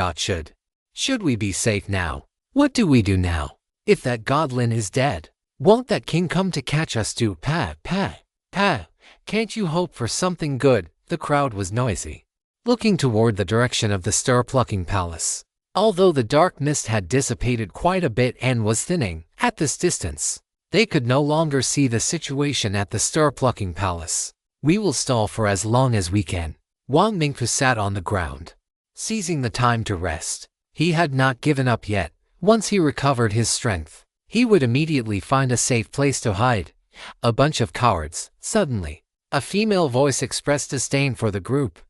Should we be safe now? What do we do now? If that god Lin is dead, won't that king come to catch us too? Pa. Can't you hope for something good? The crowd was noisy. looking toward the direction of the star-plucking palace. Although the dark mist had dissipated quite a bit and was thinning, at this distance, they could no longer see the situation at the star-plucking palace. We will stall for as long as we can. Wang Mingfu sat on the ground, seizing the time to rest. He had not given up yet. Once he recovered his strength, he would immediately find a safe place to hide. A bunch of cowards. Suddenly, a female voice expressed disdain for the group.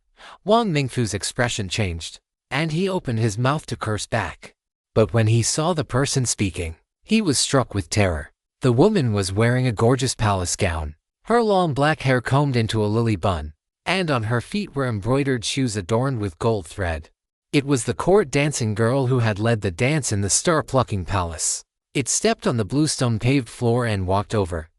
Wang Mingfu's expression changed, and he opened his mouth to curse back. But when he saw the person speaking, he was struck with terror. The woman was wearing a gorgeous palace gown, her long black hair combed into a lily bun, and on her feet were embroidered shoes adorned with gold thread. It was the court dancing girl who had led the dance in the star-plucking palace. It stepped on the bluestone paved floor and walked over.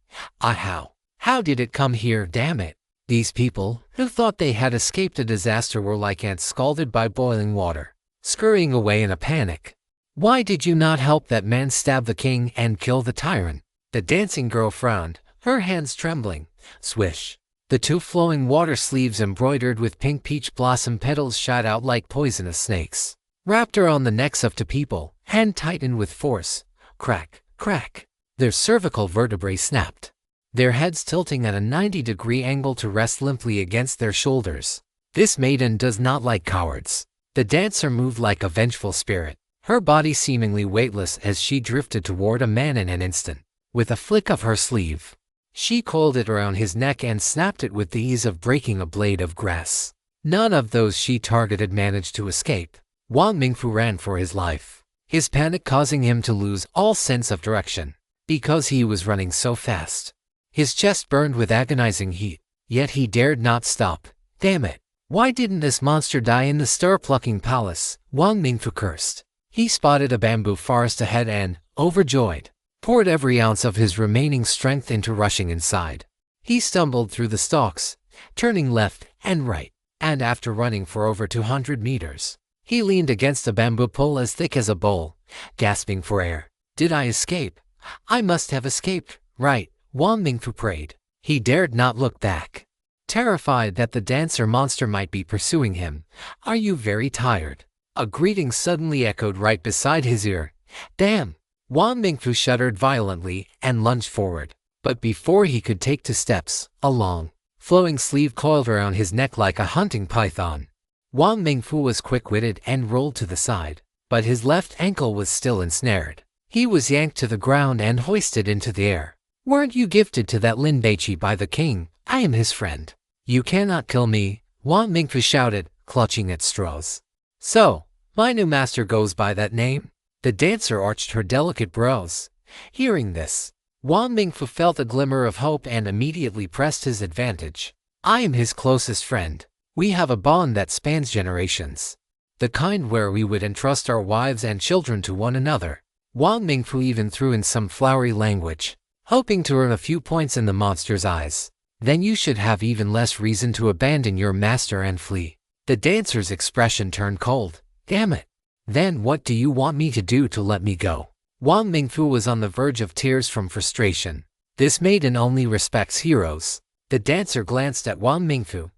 How did it come here, damn it? These people, who thought they had escaped a disaster, were like ants scalded by boiling water, scurrying away in a panic. Why did you not help that man stab the king and kill the tyrant? The dancing girl frowned, her hands trembling. Swish! The two flowing water sleeves embroidered with pink peach blossom petals shot out like poisonous snakes, wrapped around the necks of two people, hand tightened with force. Crack, crack! Their cervical vertebrae snapped, their heads tilting at a 90-degree angle to rest limply against their shoulders. This maiden does not like cowards. The dancer moved like a vengeful spirit, her body seemingly weightless as she drifted toward a man in an instant. With a flick of her sleeve, she coiled it around his neck and snapped it with the ease of breaking a blade of grass. None of those she targeted managed to escape. Wang Mingfu ran for his life, his panic causing him to lose all sense of direction. Because he was running so fast, his chest burned with agonizing heat, yet he dared not stop. Damn it! Why didn't this monster die in the star-plucking palace? Wang Mingfu cursed. He spotted a bamboo forest ahead and, overjoyed, poured every ounce of his remaining strength into rushing inside. He stumbled through the stalks, turning left and right, and after running for over 200 meters, he leaned against a bamboo pole as thick as a bowl, gasping for air. Did I escape? I must have escaped, right? Wang Mingfu prayed. He dared not look back, terrified that the dancer monster might be pursuing him. Are you very tired? A greeting suddenly echoed right beside his ear. Damn! Wang Mingfu shuddered violently and lunged forward. But before he could take 2 steps, a long, flowing sleeve coiled around his neck like a hunting python. Wang Mingfu was quick-witted and rolled to the side, but his left ankle was still ensnared. He was yanked to the ground and hoisted into the air. Weren't you gifted to that Lin Baici by the king? I am his friend. You cannot kill me, Wang Mingfu shouted, clutching at straws. So, my new master goes by that name? The dancer arched her delicate brows. Hearing this, Wang Mingfu felt a glimmer of hope and immediately pressed his advantage. I am his closest friend. We have a bond that spans generations, the kind where we would entrust our wives and children to one another. Wang Mingfu even threw in some flowery language, hoping to earn a few points in the monster's eyes. Then you should have even less reason to abandon your master and flee. The dancer's expression turned cold. Damn it! Then what do you want me to do to let me go? Wang Mingfu was on the verge of tears from frustration. This maiden only respects heroes. The dancer glanced at Wang Mingfu.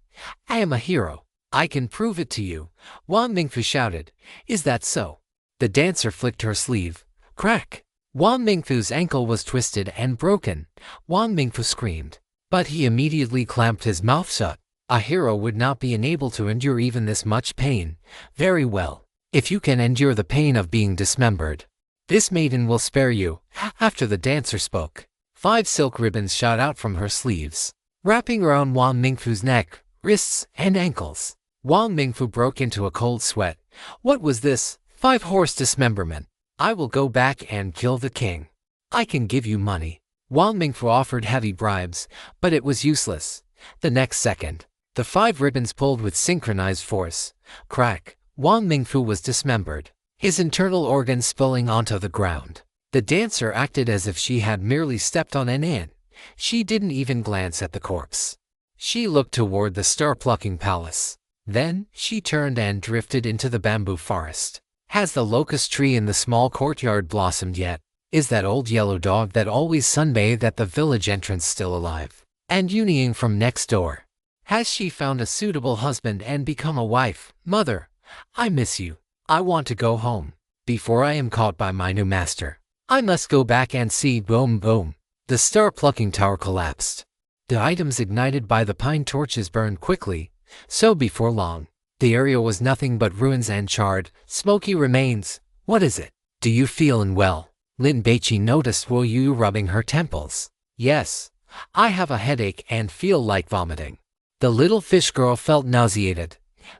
I am a hero. I can prove it to you, Wang Mingfu shouted. Is that so? The dancer flicked her sleeve. Crack! Wang Mingfu's ankle was twisted and broken. Wang Mingfu screamed, but he immediately clamped his mouth shut. A hero would not be unable to endure even this much pain. Very well. If you can endure the pain of being dismembered, this maiden will spare you. After the dancer spoke, 5 silk ribbons shot out from her sleeves, wrapping around Wang Mingfu's neck, wrists, and ankles. Wang Mingfu broke into a cold sweat. What was this? 5 horse dismemberment. I will go back and kill the king. I can give you money. Wang Mingfu offered heavy bribes, but it was useless. The next second, the 5 ribbons pulled with synchronized force. Crack! Wang Mingfu was dismembered, his internal organs spilling onto the ground. The dancer acted as if she had merely stepped on an ant. She didn't even glance at the corpse. She looked toward the star-plucking palace. Then, she turned and drifted into the bamboo forest. Has the locust tree in the small courtyard blossomed yet? Is that old yellow dog that always sunbathed at the village entrance still alive and whinnying from next door? Has she found a suitable husband and become a wife? Mother, I miss you. I want to go home. Before I am caught by my new master, I must go back and see. Boom, boom. The star-plucking tower collapsed. The items ignited by the pine torches burned quickly, so before long, the area was nothing but ruins and charred, smoky remains. What is it? Do you feel unwell? Lin Baici noticed Wu Yu rubbing her temples. Yes, I have a headache and feel like vomiting. The little fish girl felt nauseated.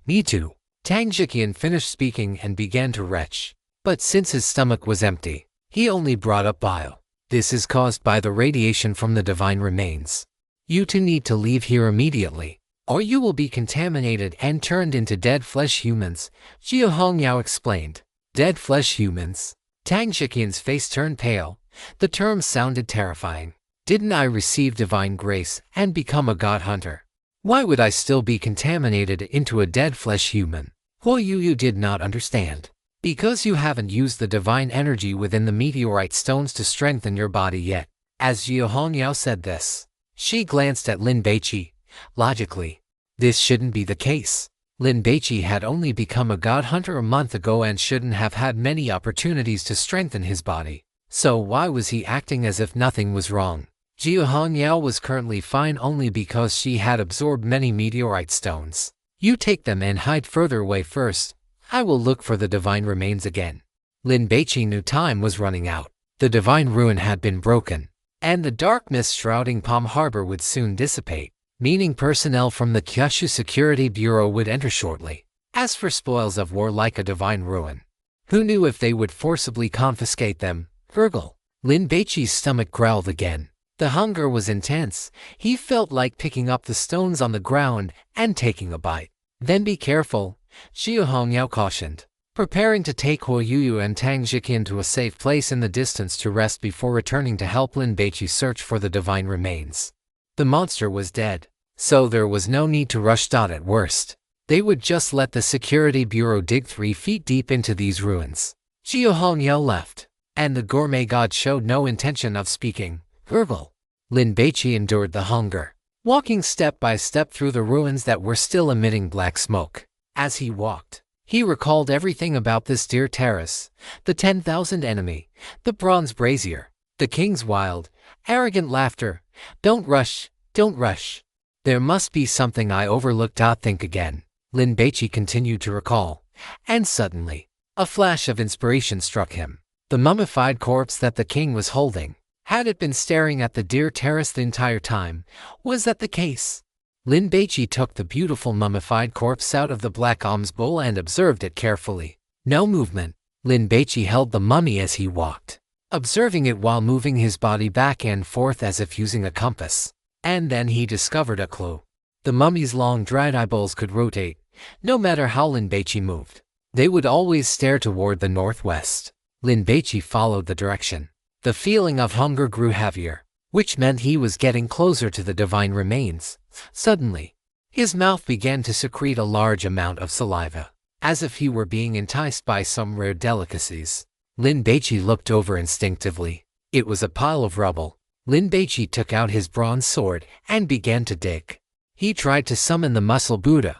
Me too. Tang Jiqian finished speaking and began to retch. But since his stomach was empty, he only brought up bile. This is caused by the radiation from the divine remains. You two need to leave here immediately, or you will be contaminated and turned into dead flesh humans, Jia Hongyao explained. Dead flesh humans? Tang Jiqian's face turned pale. The term sounded terrifying. Didn't I receive divine grace and become a god hunter? Why would I still be contaminated into a dead flesh human? Huo Yu did not understand. Because you haven't used the divine energy within the meteorite stones to strengthen your body yet. As Jia Hongyao said this, she glanced at Lin Baici. Logically, this shouldn't be the case. Lin Baici had only become a god hunter a month ago and shouldn't have had many opportunities to strengthen his body. So why was he acting as if nothing was wrong? Jia Hongyao was currently fine only because she had absorbed many meteorite stones. You take them and hide further away first. I will look for the divine remains again. Lin Baici knew time was running out. The divine ruin had been broken, and the dark mist shrouding Palm Harbor would soon dissipate, meaning personnel from the Kyushu Security Bureau would enter shortly. As for spoils of war like a divine ruin, who knew if they would forcibly confiscate them? Gurgle. Lin Baici's stomach growled again. The hunger was intense. He felt like picking up the stones on the ground and taking a bite. Then be careful, Jia Hongyao cautioned, preparing to take Huo Yu and Tang Jiqian to a safe place in the distance to rest before returning to help Lin Baici search for the divine remains. The monster was dead, so there was no need to rush. At worst, they would just let the Security Bureau dig 3 feet deep into these ruins. Jia Hongyao left, and the gourmet god showed no intention of speaking. Gurgle. Lin Baici endured the hunger, walking step by step through the ruins that were still emitting black smoke. As he walked, he recalled everything about this dear terrace, the 10,000 enemy, the bronze brazier, the king's wild, arrogant laughter. Don't rush, don't rush. There must be something I overlooked. Think again. Lin Baici continued to recall, and suddenly, a flash of inspiration struck him. The mummified corpse that the king was holding. Had it been staring at the deer terrace the entire time? Was that the case? Lin Baici took the beautiful mummified corpse out of the black alms bowl and observed it carefully. No movement. Lin Baici held the mummy as he walked, observing it while moving his body back and forth as if using a compass. And then he discovered a clue. The mummy's long dried eyeballs could rotate. No matter how Lin Baici moved, they would always stare toward the northwest. Lin Baici followed the direction. The feeling of hunger grew heavier, which meant he was getting closer to the divine remains. Suddenly, his mouth began to secrete a large amount of saliva, as if he were being enticed by some rare delicacies. Lin Baici looked over instinctively. It was a pile of rubble. Lin Baici took out his bronze sword and began to dig. He tried to summon the muscle Buddha,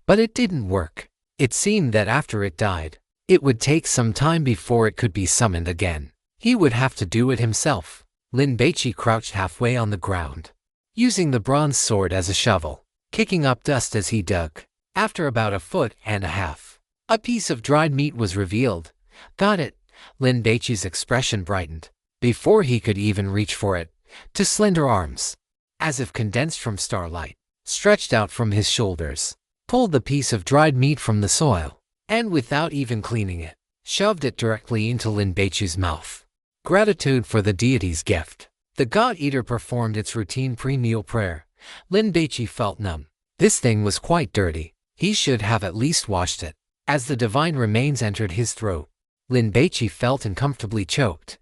but it didn't work. It seemed that after it died, it would take some time before it could be summoned again. He would have to do it himself. Lin Baici crouched halfway on the ground, using the bronze sword as a shovel, kicking up dust as he dug. After about 1.5 feet, a piece of dried meat was revealed. Got it. Lin Baici's expression brightened. Before he could even reach for it, 2 slender arms, as if condensed from starlight, stretched out from his shoulders, pulled the piece of dried meat from the soil, and without even cleaning it, shoved it directly into Lin Baici's mouth. Gratitude for the deity's gift. The God-Eater performed its routine pre-meal prayer. Lin Baici felt numb. This thing was quite dirty. He should have at least washed it. As the divine remains entered his throat, Lin Baici felt uncomfortably choked.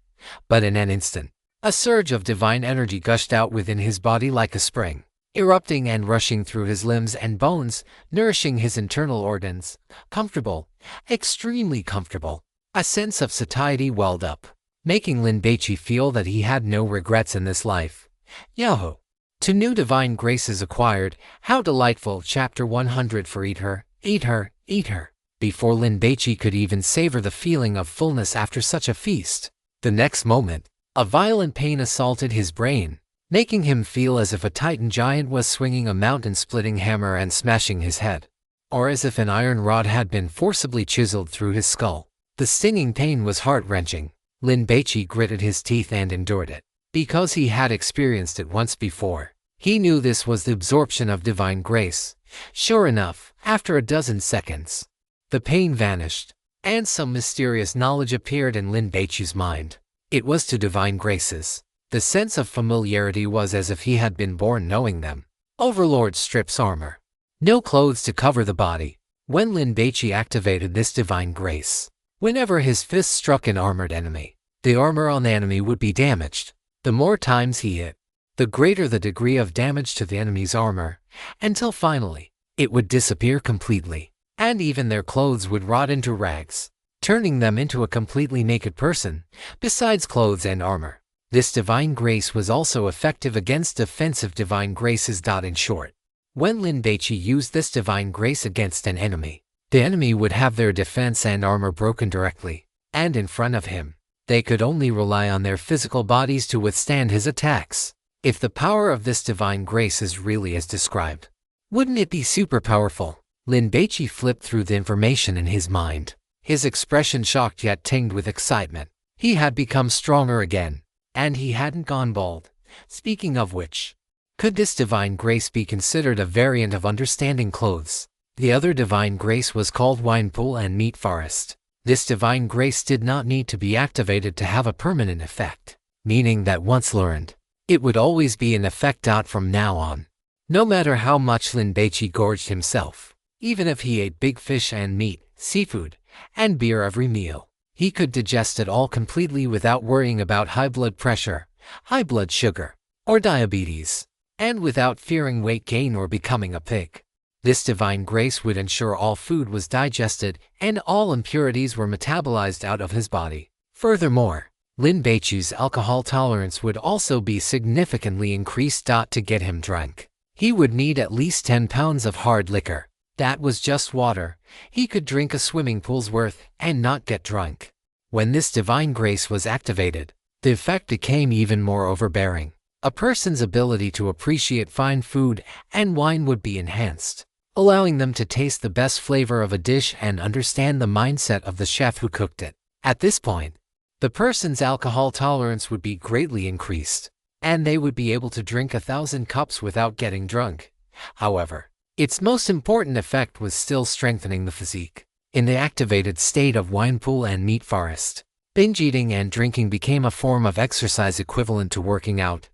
But in an instant, a surge of divine energy gushed out within his body like a spring, erupting and rushing through his limbs and bones, nourishing his internal organs. Comfortable, extremely comfortable. A sense of satiety welled up, making Lin Baici feel that he had no regrets in this life. Yahoo! To new divine graces acquired. How delightful. Chapter 100 for Eat Her, Eat Her, Eat Her. Before Lin Baici could even savor the feeling of fullness after such a feast, the next moment, a violent pain assaulted his brain, making him feel as if a titan giant was swinging a mountain-splitting hammer and smashing his head, or as if an iron rod had been forcibly chiseled through his skull. The stinging pain was heart-wrenching. Lin Baici gritted his teeth and endured it. Because he had experienced it once before, he knew this was the absorption of divine grace. Sure enough, after a dozen seconds, the pain vanished, and some mysterious knowledge appeared in Lin Baici's mind. It was to divine graces. The sense of familiarity was as if he had been born knowing them. Overlord strips armor. No clothes to cover the body. When Lin Baici activated this divine grace, whenever his fist struck an armored enemy, the armor on the enemy would be damaged. The more times he hit, the greater the degree of damage to the enemy's armor, until finally, it would disappear completely, and even their clothes would rot into rags, turning them into a completely naked person. Besides clothes and armor, this divine grace was also effective against defensive divine graces. In short, when Lin Baici used this divine grace against an enemy, the enemy would have their defense and armor broken directly, and in front of him. They could only rely on their physical bodies to withstand his attacks. If the power of this divine grace is really as described, wouldn't it be super powerful? Lin Baici flipped through the information in his mind. His expression shocked yet tinged with excitement. He had become stronger again, and he hadn't gone bald. Speaking of which, could this divine grace be considered a variant of understanding clothes? The other divine grace was called Wine Pool and Meat Forest. This divine grace did not need to be activated to have a permanent effect, meaning that once learned, it would always be in effect. From now on, no matter how much Lin Baici gorged himself, even if he ate big fish and meat, seafood, and beer every meal, he could digest it all completely without worrying about high blood pressure, high blood sugar, or diabetes, and without fearing weight gain or becoming a pig. This divine grace would ensure all food was digested and all impurities were metabolized out of his body. Furthermore, Lin Baici's alcohol tolerance would also be significantly increased. To get him drunk, he would need at least 10 pounds of hard liquor. That was just water. He could drink a swimming pool's worth and not get drunk. When this divine grace was activated, the effect became even more overbearing. A person's ability to appreciate fine food and wine would be enhanced, allowing them to taste the best flavor of a dish and understand the mindset of the chef who cooked it. At this point, the person's alcohol tolerance would be greatly increased, and they would be able to drink 1,000 cups without getting drunk. However, its most important effect was still strengthening the physique. In the activated state of Wine Pool and Meat Forest, binge eating and drinking became a form of exercise equivalent to working out.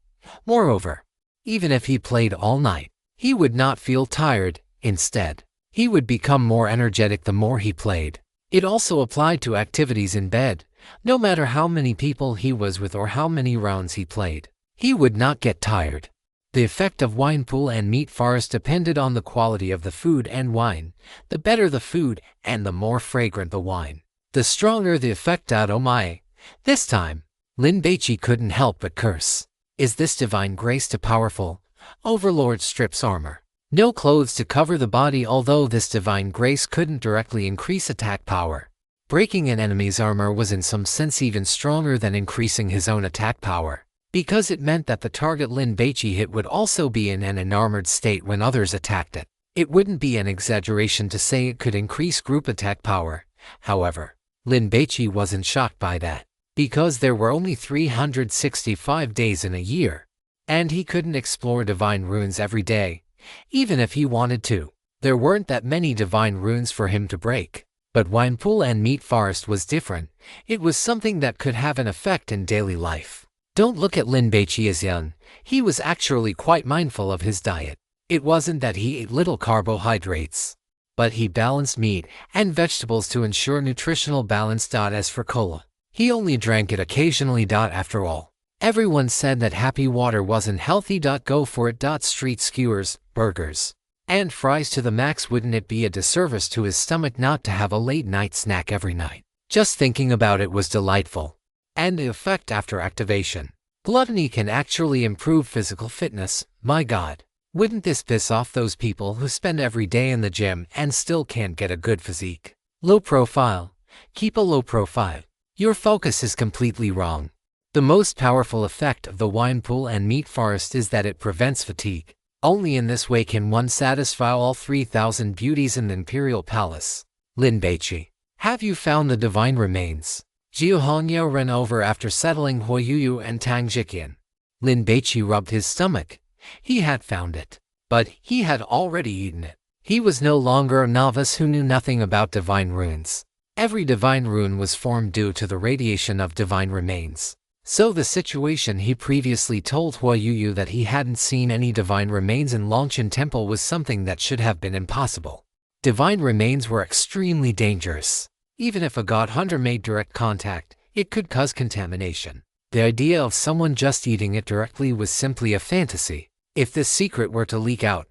Moreover, even if he played all night, he would not feel tired. Instead, he would become more energetic the more he played. It also applied to activities in bed. No matter how many people he was with or how many rounds he played, he would not get tired. The effect of Wine Pool and Meat Forest depended on the quality of the food and wine. The better the food and the more fragrant the wine, the stronger the effect. Oh my! This time, Lin Baici couldn't help but curse. Is this divine grace too powerful? Overlord strips armor. No clothes to cover the body. Although this divine grace couldn't directly increase attack power, breaking an enemy's armor was in some sense even stronger than increasing his own attack power, because it meant that the target Lin Baici hit would also be in an unarmored state when others attacked it. It wouldn't be an exaggeration to say it could increase group attack power. However, Lin Baici wasn't shocked by that, because there were only 365 days in a year, and he couldn't explore divine runes every day, even if he wanted to. There weren't that many divine runes for him to break. But Wine Pool and Meat Forest was different. It was something that could have an effect in daily life. Don't look at Lin Baici as young. He was actually quite mindful of his diet. It wasn't that he ate little carbohydrates, but he balanced meat and vegetables to ensure nutritional balance. As for cola, he only drank it occasionally. After all, everyone said that happy water wasn't healthy. Go for it. Street skewers, burgers, and fries to the max. Wouldn't it be a disservice to his stomach not to have a late-night snack every night? Just thinking about it was delightful. And the effect after activation. Gluttony can actually improve physical fitness. My God, wouldn't this piss off those people who spend every day in the gym and still can't get a good physique? Low profile. Keep a low profile. Your focus is completely wrong. The most powerful effect of the wine pool and meat forest is that it prevents fatigue. Only in this way can one satisfy all 3,000 beauties in the imperial palace. Lin Baici. Have you found the divine remains? Jiu Hongyao ran over after settling Huoyuyu and Tang Jiqian. Lin Baici rubbed his stomach. He had found it, but he had already eaten it. He was no longer a novice who knew nothing about divine runes. Every divine rune was formed due to the radiation of divine remains. So the situation he previously told Huoyuyu that he hadn't seen any divine remains in Longchen Temple was something that should have been impossible. Divine remains were extremely dangerous. Even if a god hunter made direct contact, it could cause contamination. The idea of someone just eating it directly was simply a fantasy. If this secret were to leak out,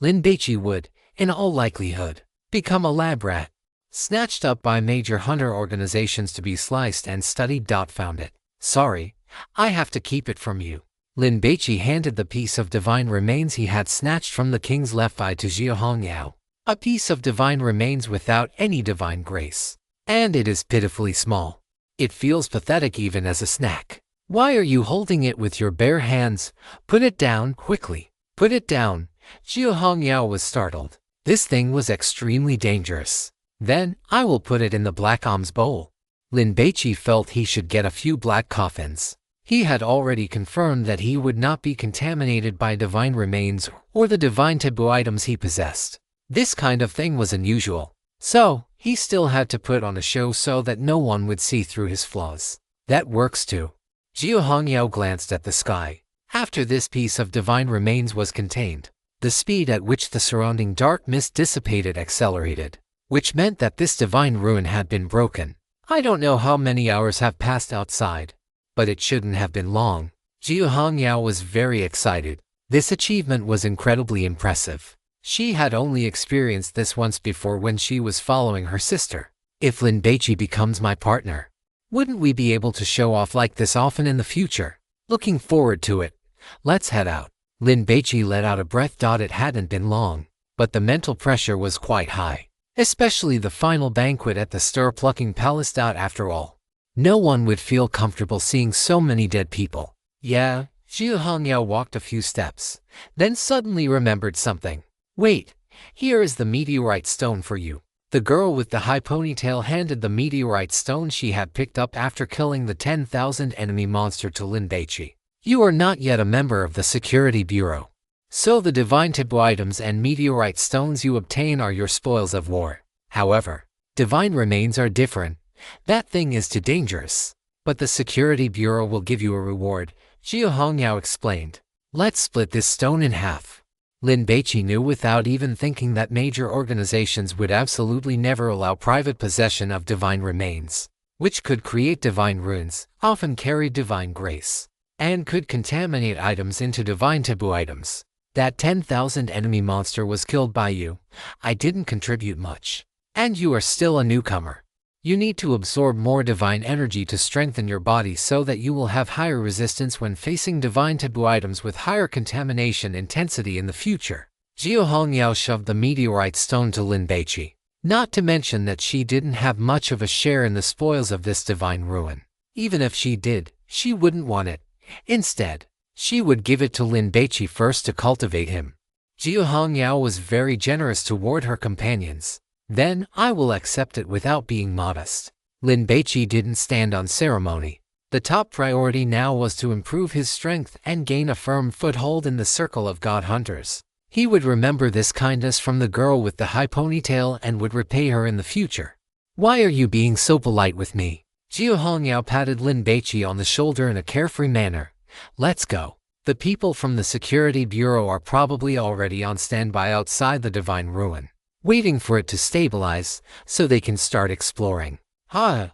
Lin Baici would, in all likelihood, become a lab rat, snatched up by major hunter organizations to be sliced and studied. Found it. Sorry, I have to keep it from you. Lin Baici handed the piece of divine remains he had snatched from the king's left eye to Jiu Hongyao. A piece of divine remains without any divine grace. And it is pitifully small. It feels pathetic even as a snack. Why are you holding it with your bare hands? Put it down, quickly. Put it down. Jiu Hongyao was startled. This thing was extremely dangerous. Then, I will put it in the black alms bowl. Lin Baici felt he should get a few black coffins. He had already confirmed that he would not be contaminated by divine remains or the divine taboo items he possessed. This kind of thing was unusual. So, he still had to put on a show so that no one would see through his flaws. That works too. Jiu Hongyao glanced at the sky. After this piece of divine remains was contained, the speed at which the surrounding dark mist dissipated accelerated, which meant that this divine rune had been broken. I don't know how many hours have passed outside, but it shouldn't have been long. Jiu Hongyao was very excited. This achievement was incredibly impressive. She had only experienced this once before when she was following her sister. If Lin Baici becomes my partner, wouldn't we be able to show off like this often in the future? Looking forward to it. Let's head out. Lin Baici let out a breath. It hadn't been long, but the mental pressure was quite high. Especially the final banquet at the stir-plucking palace. After all, no one would feel comfortable seeing so many dead people. Yeah, Jiu Hongyao walked a few steps, then suddenly remembered something. Wait, here is the meteorite stone for you. The girl with the high ponytail handed the meteorite stone she had picked up after killing the 10,000 enemy monster to Lin Baici. You are not yet a member of the Security Bureau. So the divine taboo items and meteorite stones you obtain are your spoils of war. However, divine remains are different. That thing is too dangerous. But the Security Bureau will give you a reward, Jiu Hongyao explained. Let's split this stone in half. Lin Baici knew without even thinking that major organizations would absolutely never allow private possession of divine remains, which could create divine runes, often carry divine grace, and could contaminate items into divine taboo items. That 10,000 enemy monster was killed by you. I didn't contribute much. And you are still a newcomer. You need to absorb more divine energy to strengthen your body so that you will have higher resistance when facing divine taboo items with higher contamination intensity in the future. Jiu Hongyao shoved the meteorite stone to Lin Baici. Not to mention that she didn't have much of a share in the spoils of this divine ruin. Even if she did, she wouldn't want it. Instead, she would give it to Lin Baici first to cultivate him. Jiu Hongyao was very generous toward her companions. Then, I will accept it without being modest. Lin Baici didn't stand on ceremony. The top priority now was to improve his strength and gain a firm foothold in the circle of god hunters. He would remember this kindness from the girl with the high ponytail and would repay her in the future. Why are you being so polite with me? Jiu Hongyao patted Lin Baici on the shoulder in a carefree manner. Let's go. The people from the Security Bureau are probably already on standby outside the divine ruin, waiting for it to stabilize so they can start exploring. I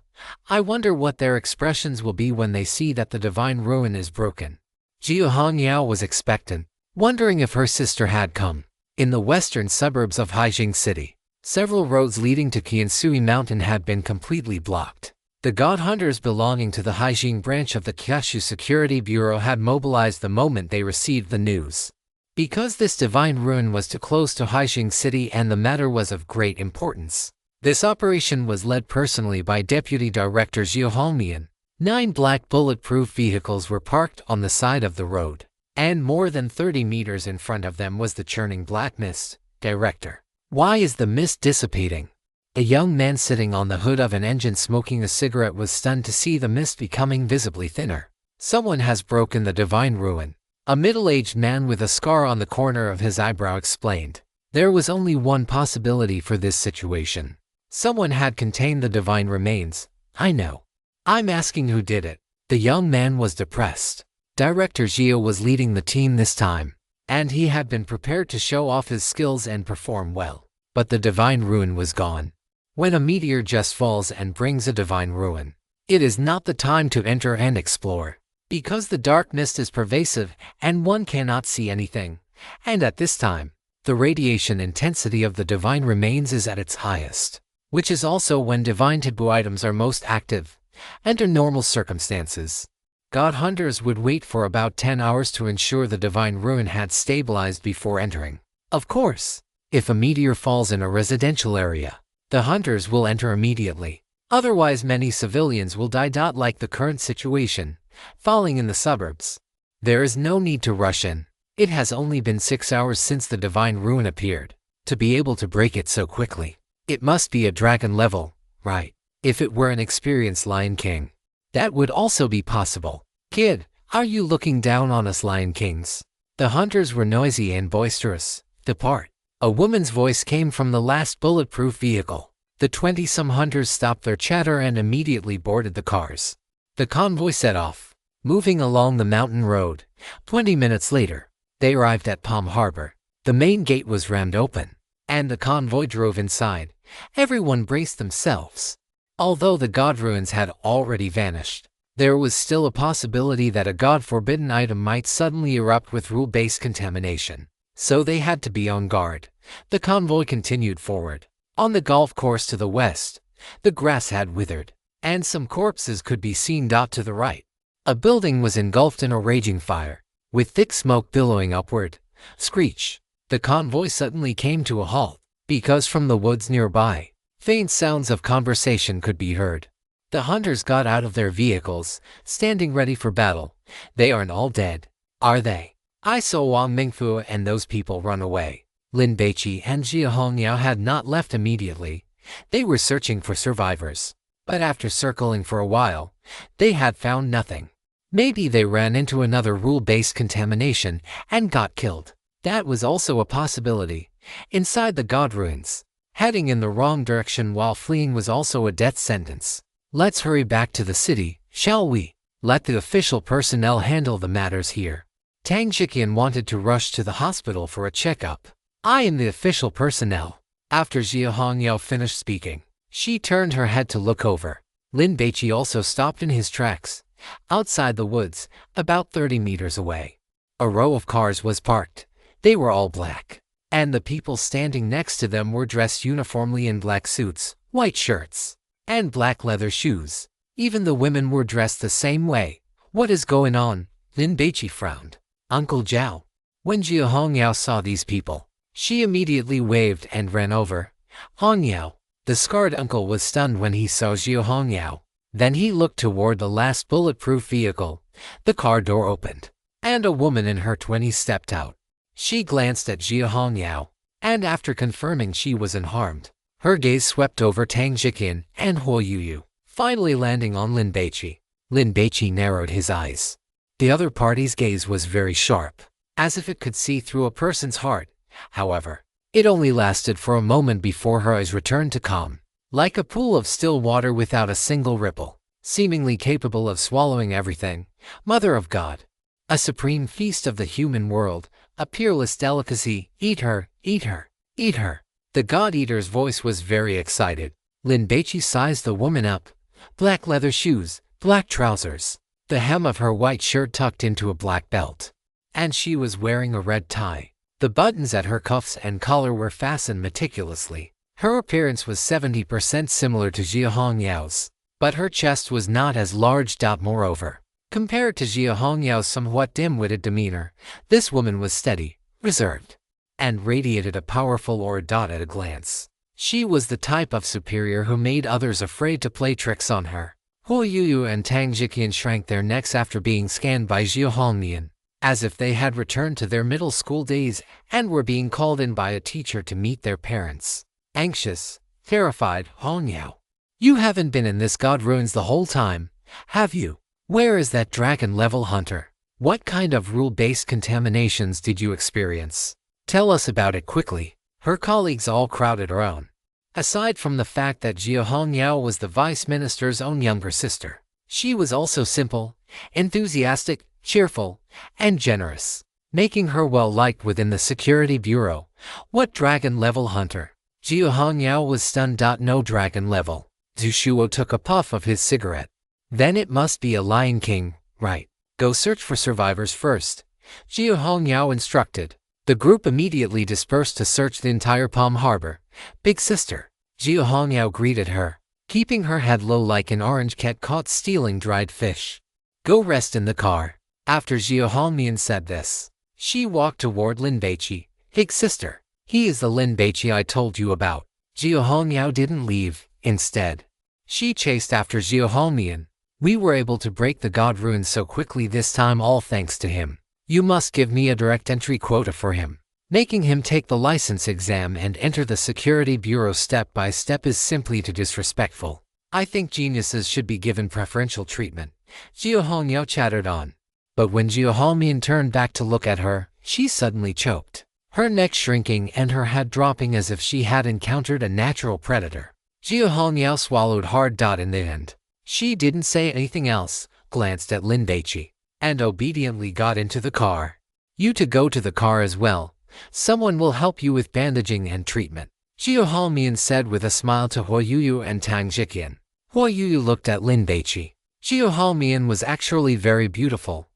wonder what their expressions will be when they see that the divine ruin is broken. Jiu Hongyao was expectant, wondering if her sister had come. In the western suburbs of Haijing City, several roads leading to Qiansui Mountain had been completely blocked. The god hunters belonging to the Haijing branch of the Kyushu Security Bureau had mobilized the moment they received the news. because this divine ruin was too close to Haixing City and the matter was of great importance. This operation was led personally by Deputy Director Zhao Hongmian. 9 black bulletproof vehicles were parked on the side of the road, and more than 30 meters in front of them was the churning black mist. Director, why is the mist dissipating? A young man sitting on the hood of an engine smoking a cigarette was stunned to see the mist becoming visibly thinner. Someone has broken the divine ruin. A middle-aged man with a scar on the corner of his eyebrow explained. There was only one possibility for this situation. Someone had contained the divine remains. I know. I'm asking who did it. The young man was depressed. Director Zhao was leading the team this time, and he had been prepared to show off his skills and perform well. But the divine ruin was gone. When a meteor just falls and brings a divine ruin, it is not the time to enter and explore, because the dark mist is pervasive and one cannot see anything. And at this time, the radiation intensity of the divine remains is at its highest, which is also when divine taboo items are most active. Under normal circumstances, god hunters would wait for about 10 hours to ensure the divine ruin had stabilized before entering. Of course, if a meteor falls in a residential area, the hunters will enter immediately. Otherwise, many civilians will die. Like the current situation, falling in the suburbs. There is no need to rush in. It has only been 6 hours since the divine ruin appeared. To be able to break it so quickly, it must be a dragon level, right? If it were an experienced Lion King, that would also be possible. Kid, are you looking down on us Lion Kings? The hunters were noisy and boisterous. Depart. A woman's voice came from the last bulletproof vehicle. The 20-some hunters stopped their chatter and immediately boarded the cars. The convoy set off, moving along the mountain road. 20 minutes later, they arrived at Palm Harbor. The main gate was rammed open, and the convoy drove inside. Everyone braced themselves. Although the god ruins had already vanished, there was still a possibility that a god-forbidden item might suddenly erupt with rule-based contamination. So they had to be on guard. The convoy continued forward. On the golf course to the west, the grass had withered, and some corpses could be seen. To the right, a building was engulfed in a raging fire, with thick smoke billowing upward. Screech! The convoy suddenly came to a halt, because from the woods nearby, faint sounds of conversation could be heard. The hunters got out of their vehicles, standing ready for battle. They aren't all dead, are they? I saw Wang Mingfu and those people run away. Lin Baici and Jia Hongyao had not left immediately. They were searching for survivors. But after circling for a while, they had found nothing. Maybe they ran into another rule-based contamination and got killed. That was also a possibility. Inside the god ruins, heading in the wrong direction while fleeing was also a death sentence. Let's hurry back to the city, shall we? Let the official personnel handle the matters here. Tang Jiqian wanted to rush to the hospital for a checkup. I am the official personnel. After Jia Hongyao finished speaking, she turned her head to look over. Lin Baici also stopped in his tracks, outside the woods, about 30 meters away. A row of cars was parked. They were all black, and the people standing next to them were dressed uniformly in black suits, white shirts, and black leather shoes. Even the women were dressed the same way. What is going on? Lin Baici frowned. Uncle Zhao. When Jia Hongyao saw these people, she immediately waved and ran over. Hongyao. The scarred uncle was stunned when he saw Jia Hongyao. Then he looked toward the last bulletproof vehicle. The car door opened, and a woman in her 20s stepped out. She glanced at Jia Hongyao, and after confirming she was unharmed, her gaze swept over Tang Jiqian and Huo Yuyu, finally landing on Lin Baici. Lin Baici narrowed his eyes. The other party's gaze was very sharp, as if it could see through a person's heart. However, it only lasted for a moment before her eyes returned to calm, like a pool of still water without a single ripple, seemingly capable of swallowing everything. Mother of God, a supreme feast of the human world, a peerless delicacy. Eat her, eat her, eat her. The God-Eater's voice was very excited. Lin Baici sized the woman up. Black leather shoes, black trousers, the hem of her white shirt tucked into a black belt, and she was wearing a red tie. The buttons at her cuffs and collar were fastened meticulously. Her appearance was 70% similar to Jia Hongyao's, but her chest was not as large. Moreover, compared to Jia Hongyao's somewhat dim-witted demeanor, this woman was steady, reserved, and radiated a powerful aura. At a glance, she was the type of superior who made others afraid to play tricks on her. Huo Yuyu and Tang Jiqian shrank their necks after being scanned by Zhao Hongmian, as if they had returned to their middle school days and were being called in by a teacher to meet their parents. Anxious, terrified, Hong Yao. You haven't been in this god ruins the whole time, have you? Where is that dragon-level hunter? What kind of rule-based contaminations did you experience? Tell us about it quickly. Her colleagues all crowded around. Aside from the fact that Zhao Hongyao was the vice minister's own younger sister, she was also simple, enthusiastic, cheerful, and generous, making her well-liked within the security bureau. What dragon-level hunter? Zhao Hongyao was stunned. No dragon level. Zhu Shuo took a puff of his cigarette. Then it must be a Lion King, right? Go search for survivors first, Zhao Hongyao instructed. The group immediately dispersed to search the entire Palm Harbor. Big sister, Zhao Hongyao greeted her, keeping her head low like an orange cat caught stealing dried fish. Go rest in the car. After Zhao Hongmian said this, she walked toward Lin Baici. Big sister, he is the Lin Baici I told you about. Zhao Hongyao didn't leave. Instead, she chased after Zhao Hongmian. We were able to break the god ruins so quickly this time, all thanks to him. You must give me a direct entry quota for him. Making him take the license exam and enter the security bureau step by step is simply too disrespectful. I think geniuses should be given preferential treatment, Zhao Hongyao chattered on. But when Zhao Hongmian turned back to look at her, she suddenly choked, her neck shrinking and her head dropping as if she had encountered a natural predator. Zhao Hongyao swallowed hard. In the end, she didn't say anything else, glanced at Lin Baici, and obediently got into the car. You to go to the car as well. Someone will help you with bandaging and treatment, Zhao Hongmian said with a smile to Huo Yuyu and Tang Jiqian. Huo Yuyu looked at Lin Baici. Zhao Hongmian was actually very beautiful,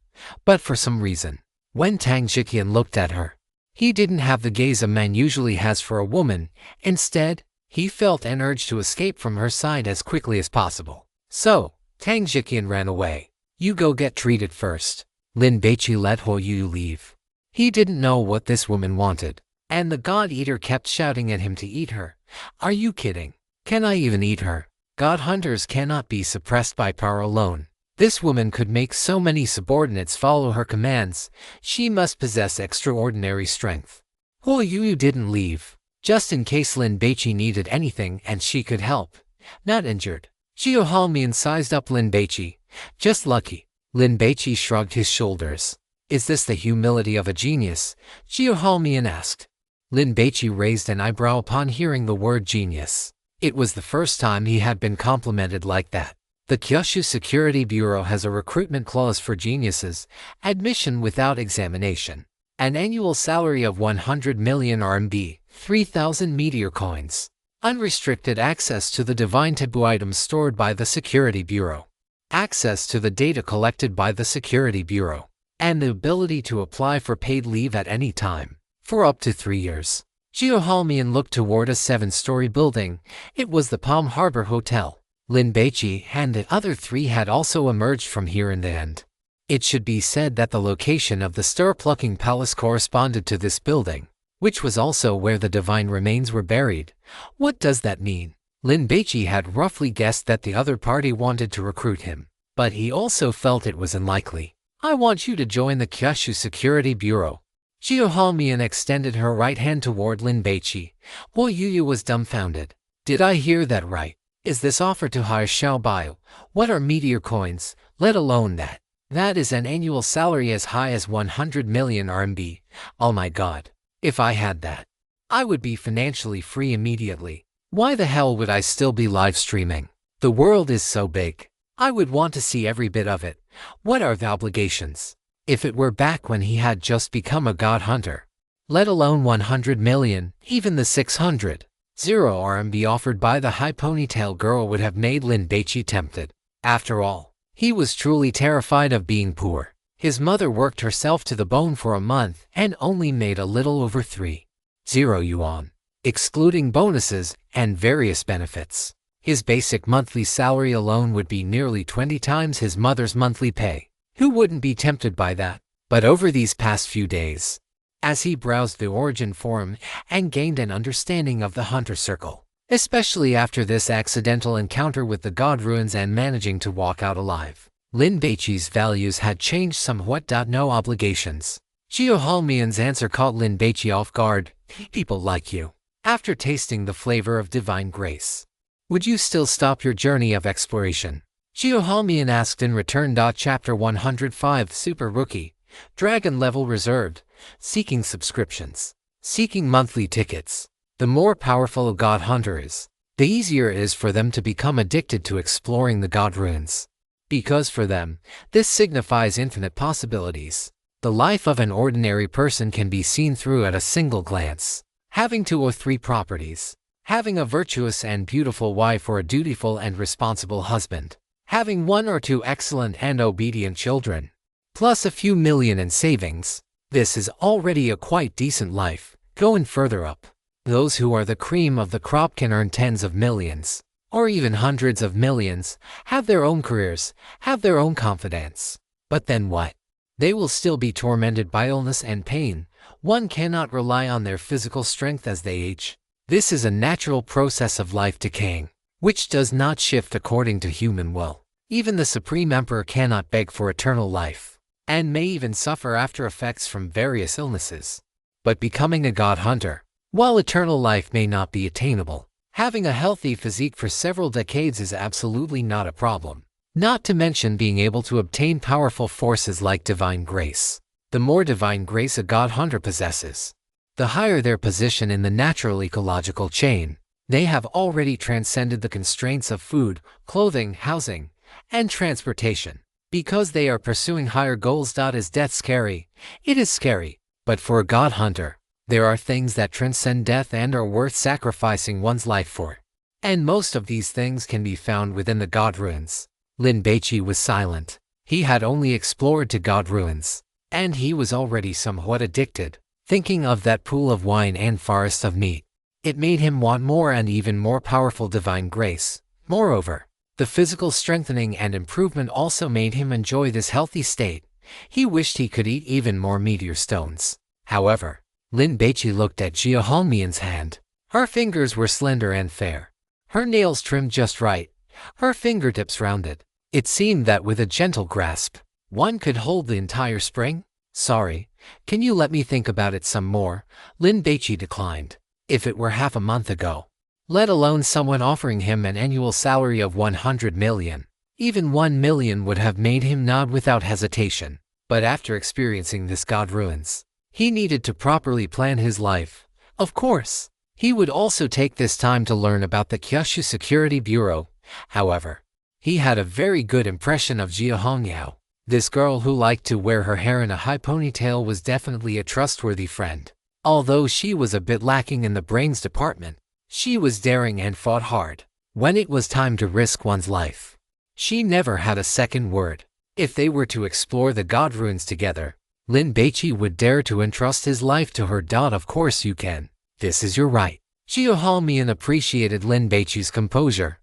but for some reason, when Tang Jiqian looked at her, he didn't have the gaze a man usually has for a woman. Instead, he felt an urge to escape from her side as quickly as possible. So, Tang Jiqian ran away. You go get treated first. Lin Baici let Huo Yuyu leave. He didn't know what this woman wanted, and the God Eater kept shouting at him to eat her. Are you kidding? Can I even eat her? God hunters cannot be suppressed by power alone. This woman could make so many subordinates follow her commands. She must possess extraordinary strength. Huo Yuyu didn't leave, just in case Lin Baici needed anything and she could help. Not injured. Zhao Hongmian sized up Lin Baici. Just lucky. Lin Baici shrugged his shoulders. Is this the humility of a genius? Zhao Hongmian asked. Lin Baici raised an eyebrow upon hearing the word genius. It was the first time he had been complimented like that. The Kyushu Security Bureau has a recruitment clause for geniuses, admission without examination, an annual salary of 100 million RMB, 3,000 meteor coins, unrestricted access to the divine taboo items stored by the Security Bureau, access to the data collected by the Security Bureau, and the ability to apply for paid leave at any time, for up to 3 years. Zhao Hongmian looked toward a 7-story building. It was the Palm Harbor Hotel. Lin Baici and the other 3 had also emerged from here in the end. It should be said that the location of the star-plucking palace corresponded to this building, which was also where the divine remains were buried. What does that mean? Lin Baici had roughly guessed that the other party wanted to recruit him, but he also felt it was unlikely. I want you to join the Kyushu Security Bureau. Zhao Hongmian extended her right hand toward Lin Baici. Huo Yuyu was dumbfounded. Did I hear that right? Is this offer to hire Xiao Bai? What are meteor coins, let alone that? That is an annual salary as high as 100 million RMB. Oh my god. If I had that, I would be financially free immediately. Why the hell would I still be live streaming? The world is so big. I would want to see every bit of it. What are the obligations? If it were back when he had just become a god hunter, let alone 100 million, even the 600,000 RMB offered by the high ponytail girl would have made Lin Baici tempted. After all, he was truly terrified of being poor. His mother worked herself to the bone for a month and only made a little over 30 yuan, excluding bonuses and various benefits. His basic monthly salary alone would be nearly 20 times his mother's monthly pay. Who wouldn't be tempted by that? But over these past few days, as he browsed the origin forum and gained an understanding of the Hunter Circle, especially after this accidental encounter with the god ruins and managing to walk out alive. Lin Baici's values had changed somewhat. No obligations. Xiaohongmian's answer caught Lin Baici off guard. People like you. After tasting the flavor of divine grace, would you still stop your journey of exploration? Xiaohongmian asked in return. Chapter 105 Super Rookie. Dragon level reserved. Seeking subscriptions. Seeking monthly tickets. The more powerful a god hunter is, the easier it is for them to become addicted to exploring the god ruins. Because for them, this signifies infinite possibilities. The life of an ordinary person can be seen through at a single glance. Having 2 or 3 properties. Having a virtuous and beautiful wife or a dutiful and responsible husband. Having 1 or 2 excellent and obedient children. Plus a few million in savings. This is already a quite decent life. Going further up, those who are the cream of the crop can earn tens of millions, or even hundreds of millions, have their own careers, have their own confidence. But then what? They will still be tormented by illness and pain. One cannot rely on their physical strength as they age. This is a natural process of life decaying, which does not shift according to human will. Even the Supreme Emperor cannot beg for eternal life, and may even suffer after effects from various illnesses. But becoming a god hunter, while eternal life may not be attainable, having a healthy physique for several decades is absolutely not a problem. Not to mention being able to obtain powerful forces like divine grace. The more divine grace a god hunter possesses, the higher their position in the natural ecological chain. They have already transcended the constraints of food, clothing, housing, and transportation. Because they are pursuing higher goals. Is death scary? It is scary. But for a god hunter, there are things that transcend death and are worth sacrificing one's life for. And most of these things can be found within the god ruins. Lin Baici was silent. He had only explored to god ruins, and he was already somewhat addicted, thinking of that pool of wine and forest of meat. It made him want more and even more powerful divine grace. Moreover, the physical strengthening and improvement also made him enjoy this healthy state. He wished he could eat even more meteor stones. However, Lin Baici looked at Xiaohongmian's hand. Her fingers were slender and fair. Her nails trimmed just right. Her fingertips rounded. It seemed that with a gentle grasp, one could hold the entire spring. Sorry, can you let me think about it some more? Lin Baici declined. If it were half a month ago, let alone someone offering him an annual salary of 100 million, even 1 million would have made him nod without hesitation. But after experiencing this god ruins, he needed to properly plan his life. Of course, he would also take this time to learn about the Kyushu Security Bureau. However, he had a very good impression of Xiaohongyao. This girl who liked to wear her hair in a high ponytail was definitely a trustworthy friend. Although she was a bit lacking in the brains department, she was daring and fought hard. When it was time to risk one's life, she never had a second word. If they were to explore the god ruins together, Lin Baici would dare to entrust his life to her. Of course you can. This is your right. Xiaohongmian appreciated Lin Baici's composure.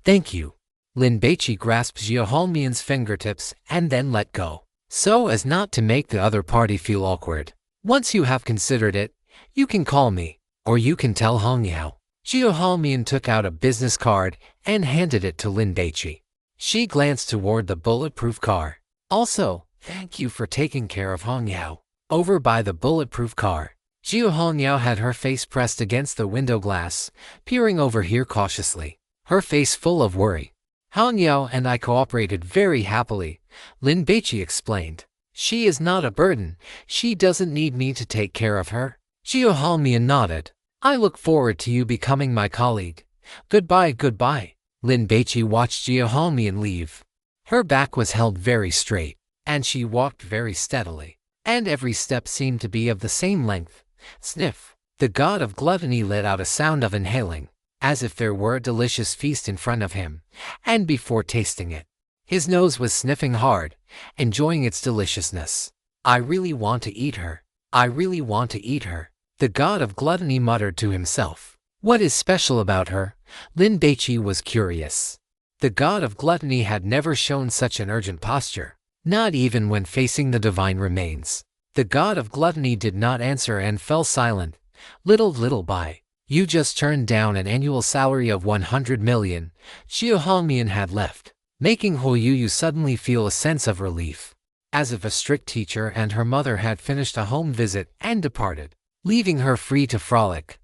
Thank you. Lin Baici grasped Xiaohongmian's fingertips and then let go, so as not to make the other party feel awkward. Once you have considered it, you can call me, or you can tell Hongyao. Xiaohongmian took out a business card and handed it to Lin Baici. She glanced toward the bulletproof car. Also, thank you for taking care of Hongyao. Over by the bulletproof car, Xiaohongmian had her face pressed against the window glass, peering over here cautiously, her face full of worry. Hongyao and I cooperated very happily, Lin Baici explained. She is not a burden. She doesn't need me to take care of her. Xiaohongmian nodded. I look forward to you becoming my colleague. Goodbye, goodbye. Lin Baici watched Xiaohongmian leave. Her back was held very straight, and she walked very steadily, and every step seemed to be of the same length. Sniff. The god of gluttony let out a sound of inhaling, as if there were a delicious feast in front of him, and before tasting it, his nose was sniffing hard, enjoying its deliciousness. I really want to eat her. I really want to eat her. The god of gluttony muttered to himself. What is special about her? Lin Baici was curious. The god of gluttony had never shown such an urgent posture, not even when facing the divine remains. The god of gluttony did not answer and fell silent. Little by, you just turned down an annual salary of 100 million. Xiao Hongmian had left, making Huo Yuyu suddenly feel a sense of relief, as if a strict teacher and her mother had finished a home visit and departed, leaving her free to frolic.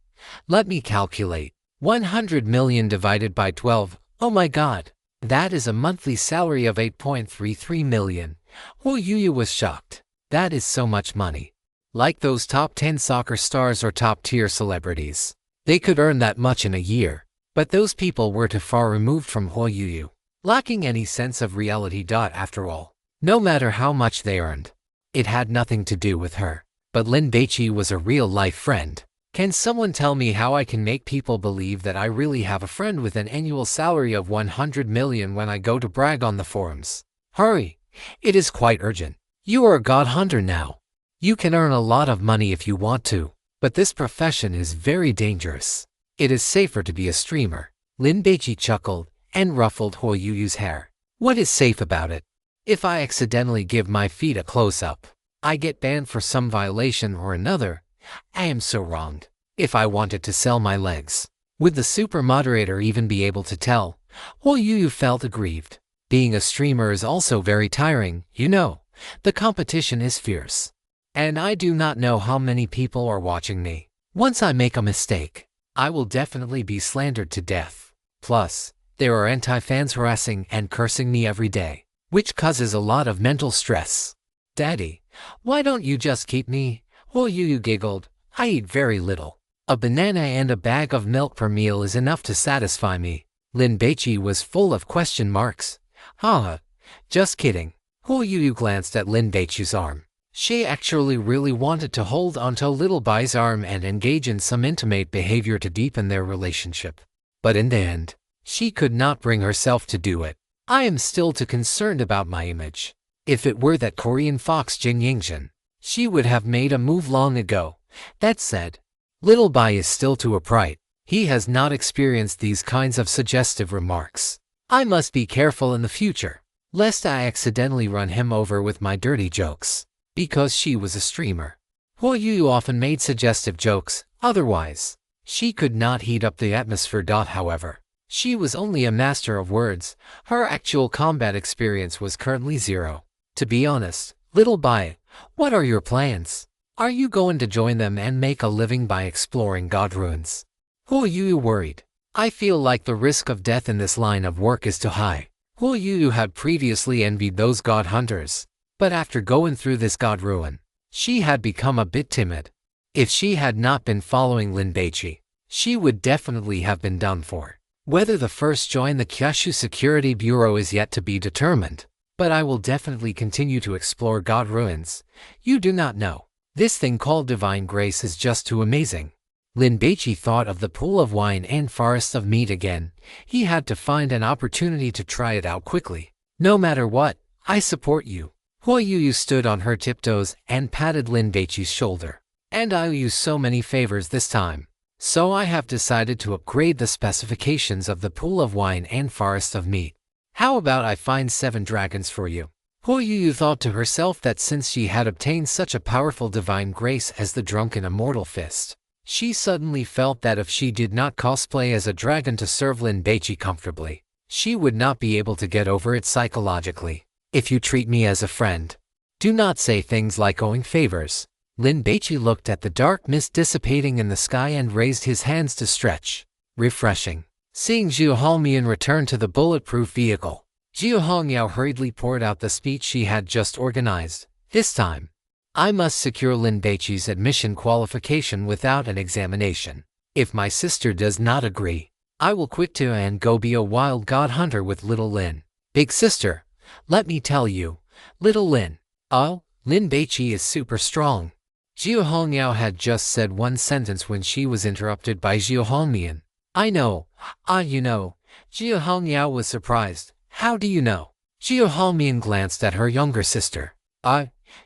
Let me calculate. 100 million divided by 12. Oh my god. That is a monthly salary of 8.33 million. Huo Yuyu was shocked. That is so much money. Like those top 10 soccer stars or top-tier celebrities. They could earn that much in a year. But those people were too far removed from Huo Yuyu, lacking any sense of reality. After all, no matter how much they earned, it had nothing to do with her. But Lin Baici was a real-life friend. Can someone tell me how I can make people believe that I really have a friend with an annual salary of 100 million when I go to brag on the forums? Hurry! It is quite urgent. You are a god hunter now. You can earn a lot of money if you want to, but this profession is very dangerous. It is safer to be a streamer. Lin Baici chuckled and ruffled Huo Yuyu's hair. What is safe about it? If I accidentally give my feet a close-up, I get banned for some violation or another. I am so wronged. If I wanted to sell my legs, would the super moderator even be able to tell? Huo Yuyu felt aggrieved. Being a streamer is also very tiring, you know. The competition is fierce. And I do not know how many people are watching me. Once I make a mistake, I will definitely be slandered to death. Plus, there are anti-fans harassing and cursing me every day, which causes a lot of mental stress. Daddy, why don't you just keep me? Huo Yuyu giggled. I eat very little. A banana and a bag of milk per meal is enough to satisfy me. Lin Baici was full of question marks. Haha, just kidding. Huo Yuyu glanced at Lin Baici's arm. She actually really wanted to hold onto Little Bai's arm and engage in some intimate behavior to deepen their relationship. But in the end, she could not bring herself to do it. I am still too concerned about my image. If it were that Korean fox Jin Yingjin, she would have made a move long ago. That said, Little Bai is still too upright. He has not experienced these kinds of suggestive remarks. I must be careful in the future, lest I accidentally run him over with my dirty jokes. Because she was a streamer, Huo Yuyu often made suggestive jokes. Otherwise, she could not heat up the atmosphere. However, she was only a master of words. Her actual combat experience was currently zero. To be honest, Little Bai, what are your plans? Are you going to join them and make a living by exploring god ruins? Huo Yuyu worried. I feel like the risk of death in this line of work is too high. Huo Yuyu had previously envied those god hunters, but after going through this god ruin, she had become a bit timid. If she had not been following Lin Baici, she would definitely have been done for. Whether the first join the Kyushu Security Bureau is yet to be determined, but I will definitely continue to explore god ruins. You do not know. This thing called divine grace is just too amazing. Lin Baici thought of the pool of wine and forest of meat again. He had to find an opportunity to try it out quickly. No matter what, I support you. Huo Yuyu stood on her tiptoes and patted Lin Baici's shoulder. And I owe you so many favors this time. So I have decided to upgrade the specifications of the pool of wine and forest of meat. How about I find 7 dragons for you? Huo Yuyu thought to herself that since she had obtained such a powerful divine grace as the drunken immortal fist, she suddenly felt that if she did not cosplay as a dragon to serve Lin Baici comfortably, she would not be able to get over it psychologically. If you treat me as a friend, do not say things like owing favors. Lin Baici looked at the dark mist dissipating in the sky and raised his hands to stretch. Refreshing. Seeing Zhu Hongmian return to the bulletproof vehicle, Zhu Hongyao hurriedly poured out the speech she had just organized. This time, I must secure Lin Baici's admission qualification without an examination. If my sister does not agree, I will quit too and go be a wild god hunter with little Lin. Big sister, let me tell you, little Lin. Oh, Lin Baici is super strong. Zhu Hongyao had just said one sentence when she was interrupted by Zhu Hongmian. I know. You know. Zhu Hongyao was surprised. How do you know? Zhu Hongmian glanced at her younger sister.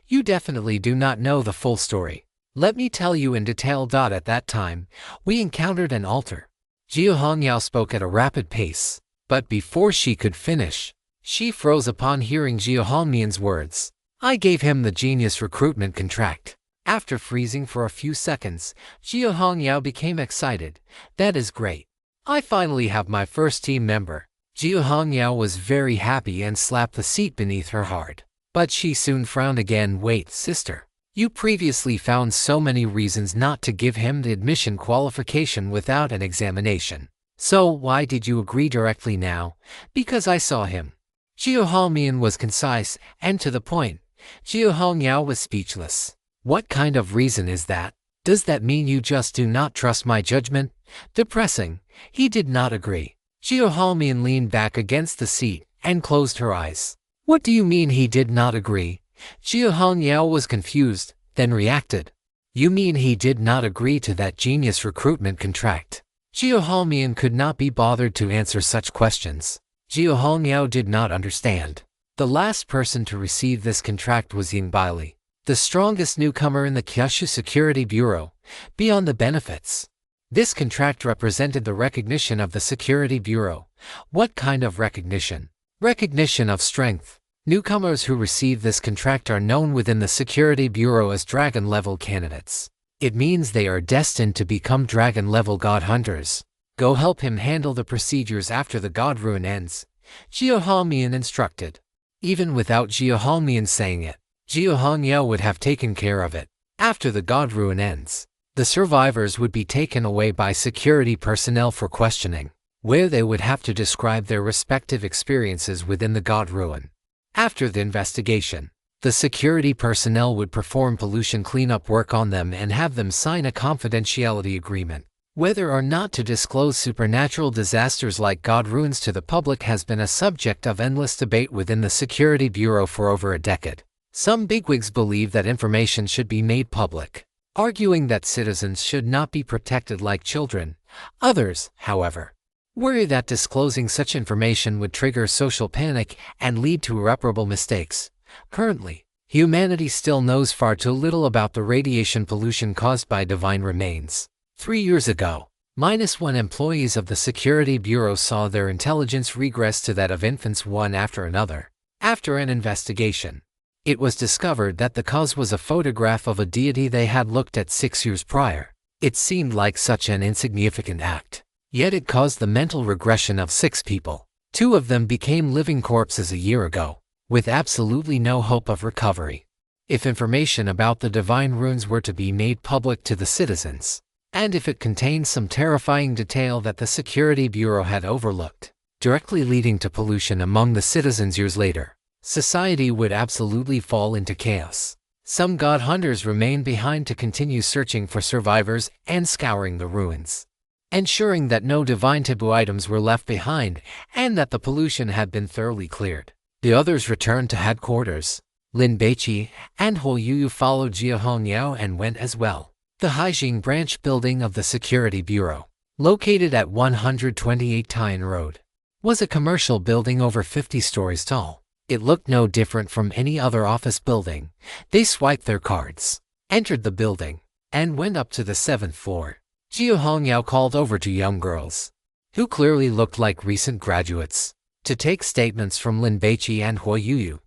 You definitely do not know the full story. Let me tell you in detail. At that time, we encountered an altar. Zhu Hongyao spoke at a rapid pace, but before she could finish, she froze upon hearing Zhu Hongmian's words. I gave him the genius recruitment contract. After freezing for a few seconds, Jia Hongyao became excited. That is great. I finally have my first team member. Jia Hongyao was very happy and slapped the seat beneath her hard. But she soon frowned again. Wait, sister. You previously found so many reasons not to give him the admission qualification without an examination. So why did you agree directly now? Because I saw him. Jia Hongmian was concise and to the point. Jia Hongyao was speechless. What kind of reason is that? Does that mean you just do not trust my judgment? Depressing. He did not agree. Jia Hongmian leaned back against the seat and closed her eyes. What do you mean he did not agree? Jia Hongyao was confused, then reacted. You mean he did not agree to that genius recruitment contract? Jia Hongmian could not be bothered to answer such questions. Jia Hongyao did not understand. The last person to receive this contract was Lin Baici, the strongest newcomer in the Kyushu Security Bureau, beyond the benefits. This contract represented the recognition of the Security Bureau. What kind of recognition? Recognition of strength. Newcomers who receive this contract are known within the Security Bureau as dragon-level candidates. It means they are destined to become dragon-level god hunters. Go help him handle the procedures after the god rune ends, Jia Hongmian instructed. Even without Jia Hongmian saying it, Jia Hongyao would have taken care of it. After the god rune ends, the survivors would be taken away by security personnel for questioning, where they would have to describe their respective experiences within the god ruin. After the investigation, the security personnel would perform pollution cleanup work on them and have them sign a confidentiality agreement. Whether or not to disclose supernatural disasters like god ruins to the public has been a subject of endless debate within the Security Bureau for over a decade. Some bigwigs believe that information should be made public, arguing that citizens should not be protected like children. Others, however, worry that disclosing such information would trigger social panic and lead to irreparable mistakes. Currently, humanity still knows far too little about the radiation pollution caused by divine remains. 3 years ago, -1 employees of the Security Bureau saw their intelligence regress to that of infants one after another. After an investigation, it was discovered that the cause was a photograph of a deity they had looked at 6 years prior. It seemed like such an insignificant act, yet it caused the mental regression of 6 people. 2 of them became living corpses a year ago, with absolutely no hope of recovery. If information about the divine runes were to be made public to the citizens, and if it contained some terrifying detail that the Security Bureau had overlooked, directly leading to pollution among the citizens years later, society would absolutely fall into chaos. Some god hunters remained behind to continue searching for survivors and scouring the ruins, ensuring that no divine taboo items were left behind and that the pollution had been thoroughly cleared. The others returned to headquarters. Lin Baici and Huo Yuyu followed Jia Hongyao and went as well. The Haijing branch building of the Security Bureau, located at 128 Tian Road, was a commercial building over 50 stories tall. It looked no different from any other office building. They swiped their cards, entered the building, and went up to the 7th floor. Jia Hongyao called over 2 young girls, who clearly looked like recent graduates, to take statements from Lin Baici and Huo Yuyu.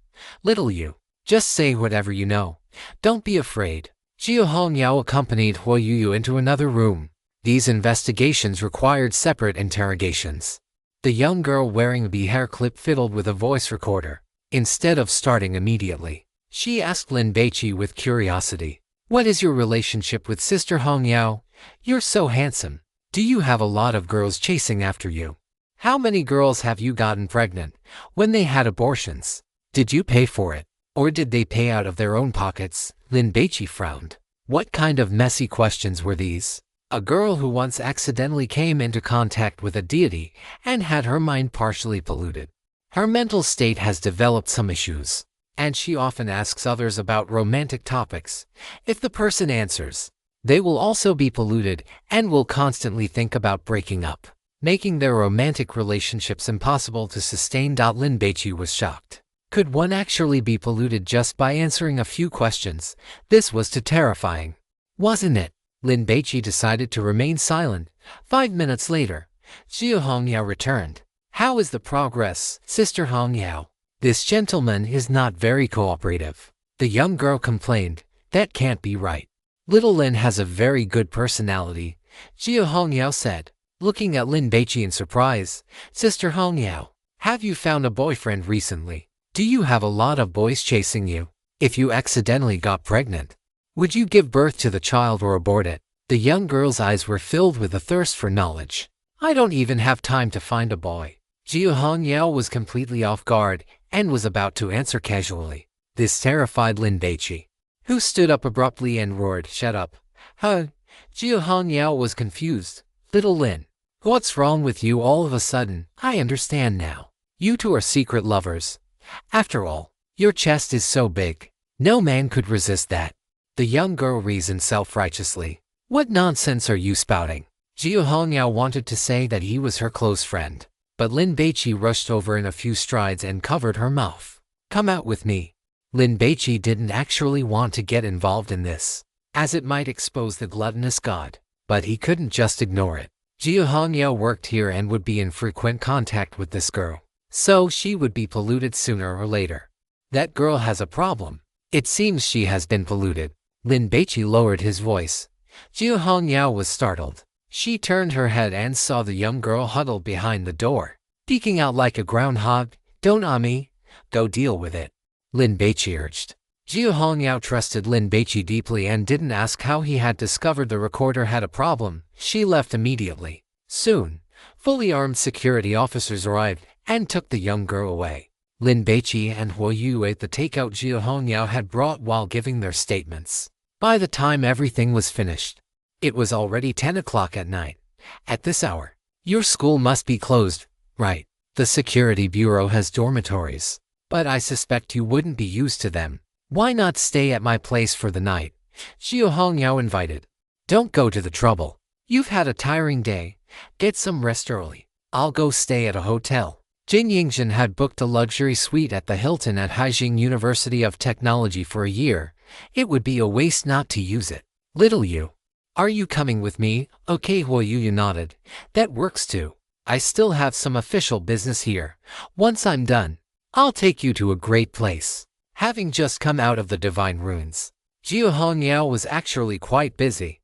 Little you, just say whatever you know. Don't be afraid. Jia Hongyao accompanied Huo Yuyu into another room. These investigations required separate interrogations. The young girl wearing a bee hair clip fiddled with a voice recorder. Instead of starting immediately, she asked Lin Baici with curiosity, "What is your relationship with Sister Hongyao? You're so handsome. Do you have a lot of girls chasing after you? How many girls have you gotten pregnant when they had abortions? Did you pay for it, or did they pay out of their own pockets?" Lin Baici frowned. What kind of messy questions were these? A girl who once accidentally came into contact with a deity and had her mind partially polluted. Her mental state has developed some issues, and she often asks others about romantic topics. If the person answers, they will also be polluted and will constantly think about breaking up, making their romantic relationships impossible to sustain. Lin Baici was shocked. Could one actually be polluted just by answering a few questions? This was too terrifying, wasn't it? Lin Baici decided to remain silent. 5 minutes later, Jia Hongyao returned. "How is the progress, Sister Hongyao? This gentleman is not very cooperative." The young girl complained, "That can't be right. Little Lin has a very good personality," Jia Hongyao said, looking at Lin Baici in surprise. "Sister Hongyao, have you found a boyfriend recently? Do you have a lot of boys chasing you? If you accidentally got pregnant, would you give birth to the child or abort it?" The young girl's eyes were filled with a thirst for knowledge. "I don't even have time to find a boy." Jia Hongyao was completely off guard and was about to answer casually. This terrified Lin Baici, who stood up abruptly and roared, "Shut up." Huh? Jia Hongyao was confused. "Little Lin, what's wrong with you all of a sudden? I understand now. You two are secret lovers. After all, your chest is so big. No man could resist that." The young girl reasoned self-righteously. "What nonsense are you spouting?" Jia Hongyao wanted to say that he was her close friend, but Lin Baici rushed over in a few strides and covered her mouth. "Come out with me." Lin Baici didn't actually want to get involved in this, as it might expose the gluttonous god, but he couldn't just ignore it. Jia Hongyao worked here and would be in frequent contact with this girl, so she would be polluted sooner or later. That girl has a problem. It seems she has been polluted. Lin Baici lowered his voice. Jia Hongyao was startled. She turned her head and saw the young girl huddled behind the door, peeking out like a groundhog. "Don't me. Go deal with it," Lin Baici urged. Jia Hongyao trusted Lin Baici deeply and didn't ask how he had discovered the recorder had a problem. She left immediately. Soon, fully armed security officers arrived and took the young girl away. Lin Baici and Huo Yu ate the takeout Jia Hongyao had brought while giving their statements. By the time everything was finished, it was already 10 o'clock at night. "At this hour, your school must be closed, right? The security bureau has dormitories, but I suspect you wouldn't be used to them. Why not stay at my place for the night?" Jia Hongyao invited. "Don't go to the trouble. You've had a tiring day. Get some rest early. I'll go stay at a hotel." Jing Yingzhen had booked a luxury suite at the Hilton at Haijing University of Technology for a year. It would be a waste not to use it. "Little Yu, are you coming with me?" "Okay," Huo Yu nodded. "That works too. I still have some official business here. Once I'm done, I'll take you to a great place." Having just come out of the Divine Ruins, Jia Hongyao was actually quite busy.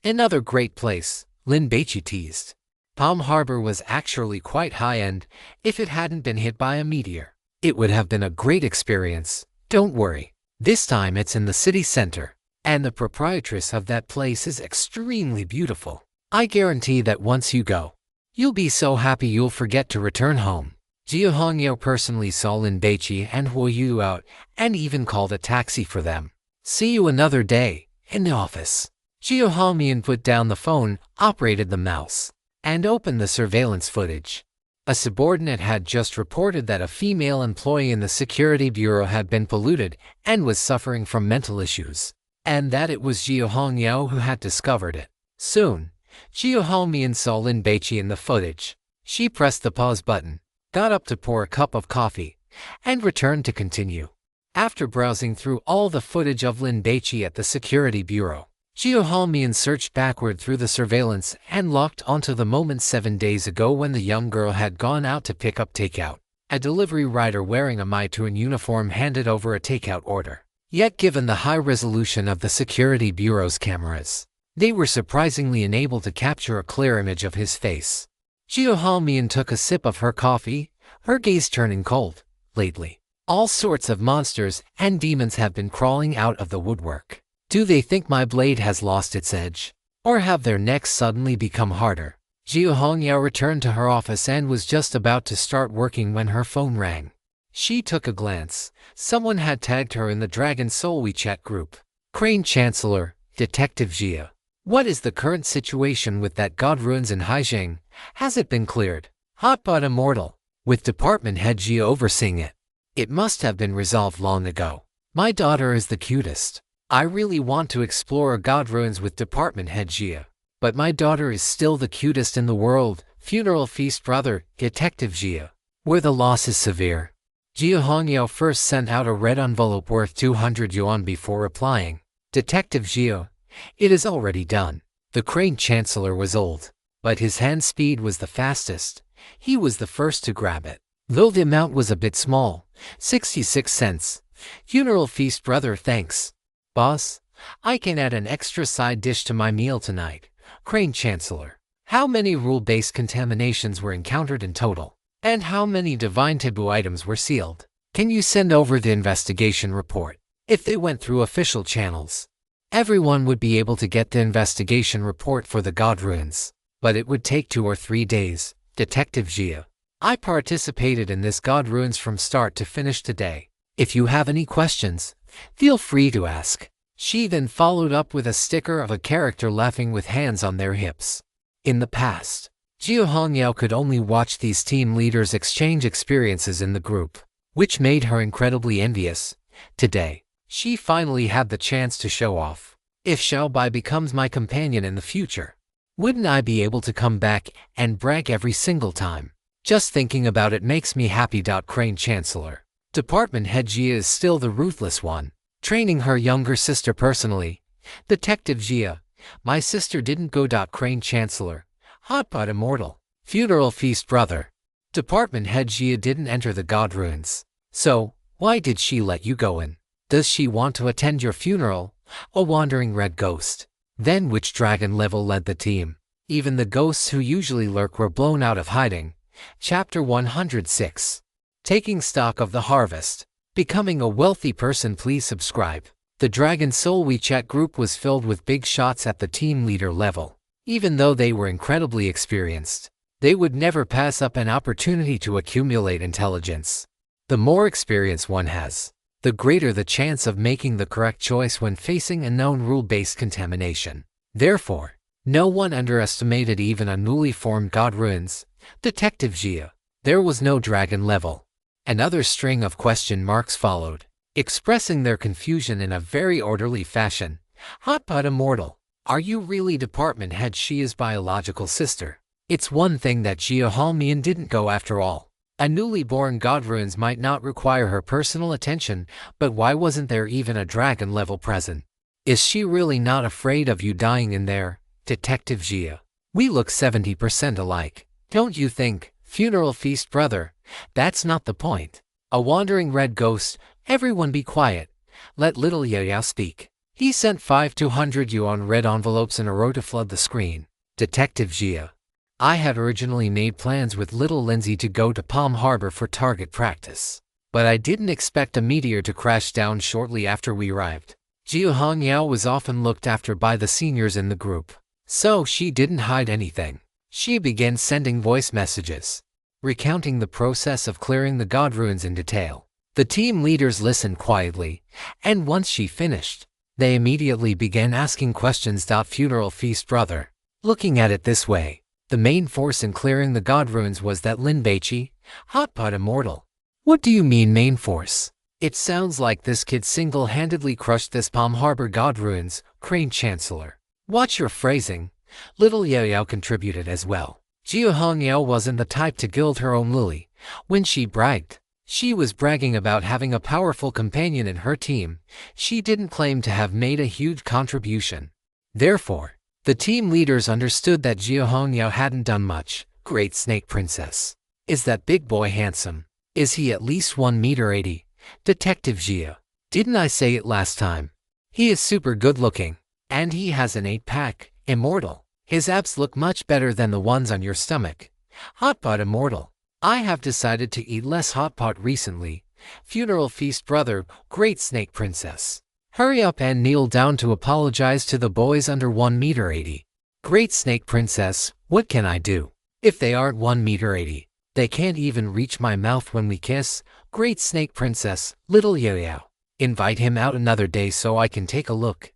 "Another great place," Lin Baici teased. Palm Harbor was actually quite high-end. If it hadn't been hit by a meteor, it would have been a great experience. "Don't worry. This time it's in the city center, and the proprietress of that place is extremely beautiful. I guarantee that once you go, you'll be so happy you'll forget to return home." Jia Hongyao personally saw Lin Baici and Huo Yu out and even called a taxi for them. "See you another day, in the office." Jia Hongyao put down the phone, operated the mouse, and opened the surveillance footage. A subordinate had just reported that a female employee in the security bureau had been polluted and was suffering from mental issues, and that it was Jia Hongyao who had discovered it. Soon, Jia Hongyao saw Lin Baici in the footage. She pressed the pause button, got up to pour a cup of coffee, and returned to continue. After browsing through all the footage of Lin Baici at the security bureau, Jia Hongyao searched backward through the surveillance and locked onto the moment 7 days ago when the young girl had gone out to pick up takeout. A delivery rider wearing a meteor uniform handed over a takeout order. Yet given the high resolution of the security bureau's cameras, they were surprisingly unable to capture a clear image of his face. Jia Hongyao took a sip of her coffee, her gaze turning cold. "Lately, all sorts of monsters and demons have been crawling out of the woodwork. Do they think my blade has lost its edge? Or have their necks suddenly become harder?" Jia Hongyao returned to her office and was just about to start working when her phone rang. She took a glance. Someone had tagged her in the Dragon Soul WeChat group. "Crane Chancellor, Detective Jia. What is the current situation with that god ruins in Haijing? Has it been cleared?" "Hotbot Immortal, with Department Head Jia overseeing it. It must have been resolved long ago. My daughter is the cutest. I really want to explore god ruins with Department Head Jia, but my daughter is still the cutest in the world. Funeral feast brother, Detective Jia, where the loss is severe." Jia Hongyao first sent out a red envelope worth 200 yuan before replying. "Detective Jia, it is already done." The Crane Chancellor was old, but his hand speed was the fastest. He was the first to grab it. Though the amount was a bit small, 66 cents, Funeral feast brother, thanks. Boss, I can add an extra side dish to my meal tonight. Crane Chancellor. How many rule-based contaminations were encountered in total? And how many divine taboo items were sealed? Can you send over the investigation report? If they went through official channels, everyone would be able to get the investigation report for the God Ruins. But it would take 2 or 3 days. Detective Gia. I participated in this God Ruins from start to finish today. If you have any questions, feel free to ask. She then followed up with a sticker of a character laughing with hands on their hips. In the past, Jia Hongyao could only watch these team leaders exchange experiences in the group, which made her incredibly envious. Today, she finally had the chance to show off. If Xiaobai becomes my companion in the future, wouldn't I be able to come back and brag every single time? Just thinking about it makes me happy. Crane Chancellor. Department Head Jia is still the ruthless one, training her younger sister personally. Detective Jia. My sister didn't go. Crane Chancellor. Hotpot Immortal. Funeral Feast Brother. Department Head Jia didn't enter the God Ruins. So, why did she let you go in? Does she want to attend your funeral? A wandering red ghost. Then which dragon level led the team? Even the ghosts who usually lurk were blown out of hiding. Chapter 106. Taking stock of the harvest. Becoming a wealthy person. Please subscribe. The Dragon Soul WeChat group was filled with big shots at the team leader level. Even though they were incredibly experienced, they would never pass up an opportunity to accumulate intelligence. The more experience one has, the greater the chance of making the correct choice when facing a known rule-based contamination. Therefore, no one underestimated even a newly formed God Ruins. Detective Jia. There was no dragon level. Another string of question marks followed, expressing their confusion in a very orderly fashion. Hotpot Immortal. Are you really Department Head Xia's biological sister? It's one thing that Jia Halmian didn't go after all. A newly born God Ruins might not require her personal attention, but why wasn't there even a dragon level present? Is she really not afraid of you dying in there? Detective Jia. We look 70% alike. Don't you think? Funeral Feast Brother. That's not the point. A wandering red ghost. Everyone be quiet. Let little Yao speak. He sent 500 yuan red envelopes in a row to flood the screen. Detective Jia. I had originally made plans with little Lindsay to go to Palm Harbor for target practice, but I didn't expect a meteor to crash down shortly after we arrived. Jia Hongyao was often looked after by the seniors in the group, so she didn't hide anything. She began sending voice messages, recounting the process of clearing the God Ruins in detail. The team leaders listened quietly, and once she finished, they immediately began asking questions. Funeral Feast Brother. Looking at it this way, the main force in clearing the God Ruins was that Lin Baici, Hotpot Immortal. What do you mean main force? It sounds like this kid single-handedly crushed this Palm Harbor God Ruins. Crane Chancellor. Watch your phrasing. Little Yao contributed as well. Jia Hongyao wasn't the type to gild her own lily. When she bragged, she was bragging about having a powerful companion in her team. She didn't claim to have made a huge contribution. Therefore, the team leaders understood that Jia Hongyao hadn't done much. Great Snake Princess. Is that big boy handsome? Is he at least 1 meter 80? Detective Jia. Didn't I say it last time? He is super good looking. And he has an 8-pack. Immortal. His abs look much better than the ones on your stomach. Hotpot Immortal. I have decided to eat less hotpot recently. Funeral Feast Brother. Great Snake Princess. Hurry up and kneel down to apologize to the boys under 1 meter 80. Great Snake Princess. What can I do? If they aren't 1 meter 80, they can't even reach my mouth when we kiss. Great Snake Princess. Little Yao. Invite him out another day so I can take a look.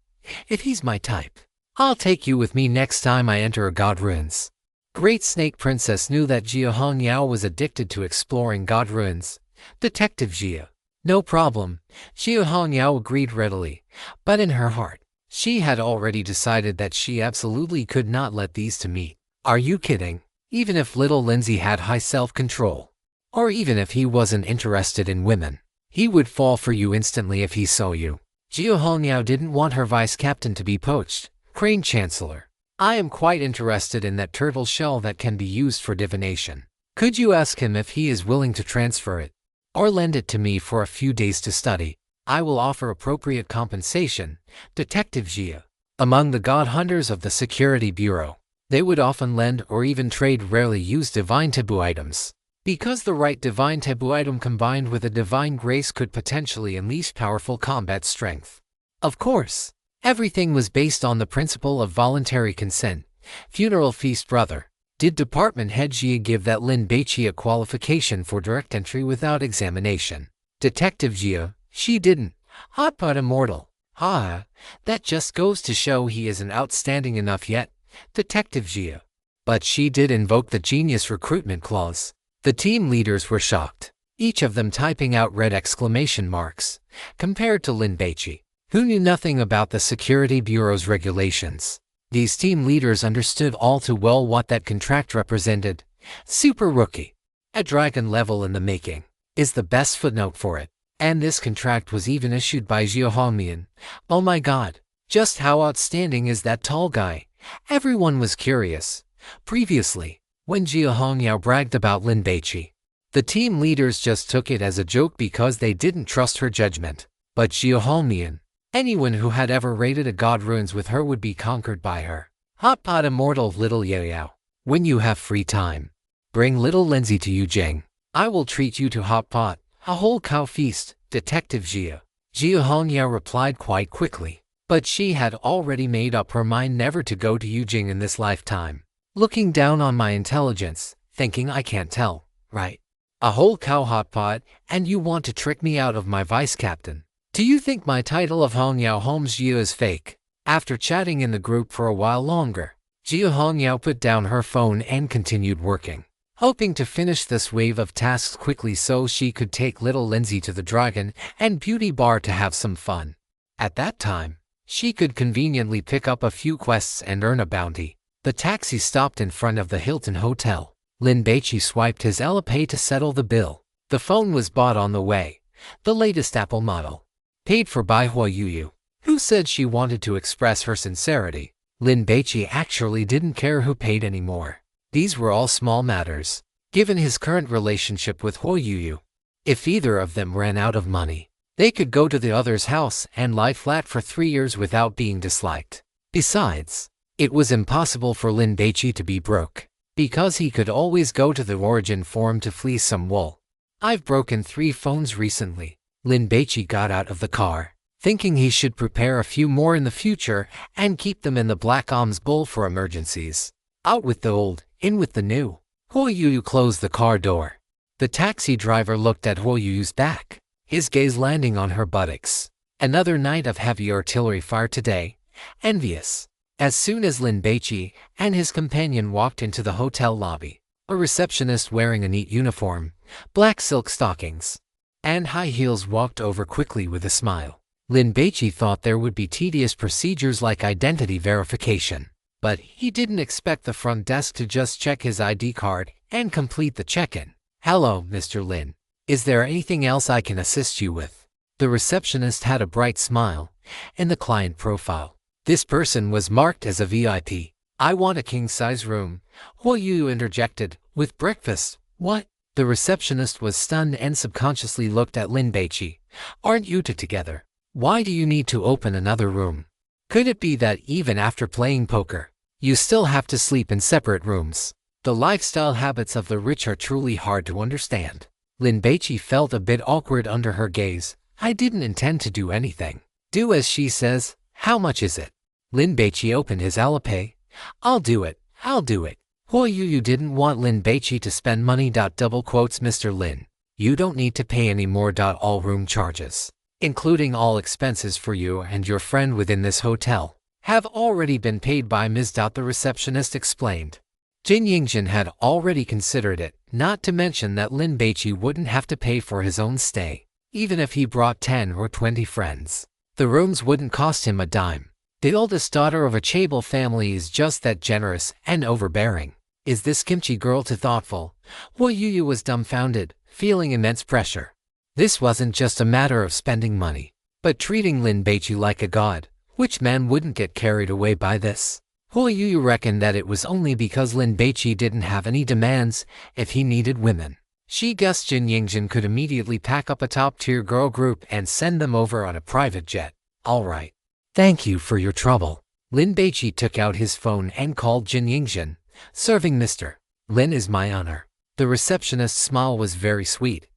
If he's my type, I'll take you with me next time I enter a God Ruins. Great Snake Princess knew that Jia Hongyao was addicted to exploring God Ruins. Detective Jia. No problem. Jia Hongyao agreed readily, but in her heart, she had already decided that she absolutely could not let these two meet. Are you kidding? Even if little Lindsay had high self-control, or even if he wasn't interested in women, he would fall for you instantly if he saw you. Jia Hongyao didn't want her vice captain to be poached. Crane Chancellor. I am quite interested in that turtle shell that can be used for divination. Could you ask him if he is willing to transfer it, or lend it to me for a few days to study? I will offer appropriate compensation, Detective Jia. Among the god hunters of the Security Bureau, they would often lend or even trade rarely used divine taboo items. Because the right divine taboo item combined with a divine grace could potentially unleash powerful combat strength. Of course, everything was based on the principle of voluntary consent. Funeral feast brother. Did Department Head Jia give that Lin Baici a qualification for direct entry without examination? Detective Jia, she didn't. Hot but immortal. That just goes to show he isn't outstanding enough yet, Detective Jia. But she did invoke the genius recruitment clause. The team leaders were shocked, each of them typing out red exclamation marks, compared to Lin Baici, who knew nothing about the Security Bureau's regulations. These team leaders understood all too well what that contract represented. Super rookie. A dragon level in the making is the best footnote for it. And this contract was even issued by Jia Hongmian. Oh my god, just how outstanding is that tall guy? Everyone was curious. Previously, when Jia Hongyao bragged about Lin Baici, the team leaders just took it as a joke because they didn't trust her judgment. But Jia Hongmian, anyone who had ever raided a god ruins with her would be conquered by her. Hot pot immortal little Yao. When you have free time, bring little Lindsay to Yujing. I will treat you to hot pot, a whole cow feast, Detective Jia. Jia Hongyao replied quite quickly, but she had already made up her mind never to go to Yujing in this lifetime. Looking down on my intelligence, thinking I can't tell, right? A whole cow hot pot, and you want to trick me out of my vice captain? Do you think my title of Hongyao Holmes Jia is fake? After chatting in the group for a while longer, Jia Hongyao put down her phone and continued working, hoping to finish this wave of tasks quickly so she could take little Lindsay to the Dragon and Beauty Bar to have some fun. At that time, she could conveniently pick up a few quests and earn a bounty. The taxi stopped in front of the Hilton Hotel. Lin Baici swiped his Alipay to settle the bill. The phone was bought on the way, the latest Apple model. Paid for by Huayuyu, who said she wanted to express her sincerity. Lin Baici actually didn't care who paid anymore. These were all small matters, given his current relationship with Huayuyu. If either of them ran out of money, they could go to the other's house and lie flat for 3 years without being disliked. Besides, it was impossible for Lin Baici to be broke, because he could always go to the origin form to fleece some wool. I've broken 3 phones recently. Lin Baici got out of the car, thinking he should prepare a few more in the future and keep them in the black alms bowl for emergencies. Out with the old, in with the new. Huayuyu closed the car door. The taxi driver looked at Huayuyu's back, his gaze landing on her buttocks. Another night of heavy artillery fire today. Envious. As soon as Lin Baici and his companion walked into the hotel lobby, a receptionist wearing a neat uniform, black silk stockings, and high heels walked over quickly with a smile. Lin Baici thought there would be tedious procedures like identity verification, but he didn't expect the front desk to just check his ID card and complete the check-in. Hello, Mr. Lin. Is there anything else I can assist you with? The receptionist had a bright smile in the client profile. This person was marked as a VIP. I want a king-size room, Huayuyu interjected, with breakfast. What? The receptionist was stunned and subconsciously looked at Lin Baici. Aren't you two together? Why do you need to open another room? Could it be that even after playing poker, you still have to sleep in separate rooms? The lifestyle habits of the rich are truly hard to understand. Lin Baici felt a bit awkward under her gaze. I didn't intend to do anything. Do as she says. How much is it? Lin Baici opened his Alipay. I'll do it. Huayuyu didn't want Lin Baici to spend money. Double quotes Mr. Lin. You don't need to pay any more. All room charges, including all expenses for you and your friend within this hotel, have already been paid by Ms. The receptionist explained. Jin Yingjin had already considered it, not to mention that Lin Baici wouldn't have to pay for his own stay, even if he brought 10 or 20 friends. The rooms wouldn't cost him a dime. The oldest daughter of a chaebol family is just that generous and overbearing. Is this kimchi girl too thoughtful? Huayuyu was dumbfounded, feeling immense pressure. This wasn't just a matter of spending money, but treating Lin Baici like a god. Which man wouldn't get carried away by this? Huayuyu reckoned that it was only because Lin Baici didn't have any demands if he needed women. She guessed Jin Yingjin could immediately pack up a top-tier girl group and send them over on a private jet. All right. Thank you for your trouble. Lin Baici took out his phone and called Jin Yingjin, serving Mr. Lin is my honor. The receptionist's smile was very sweet.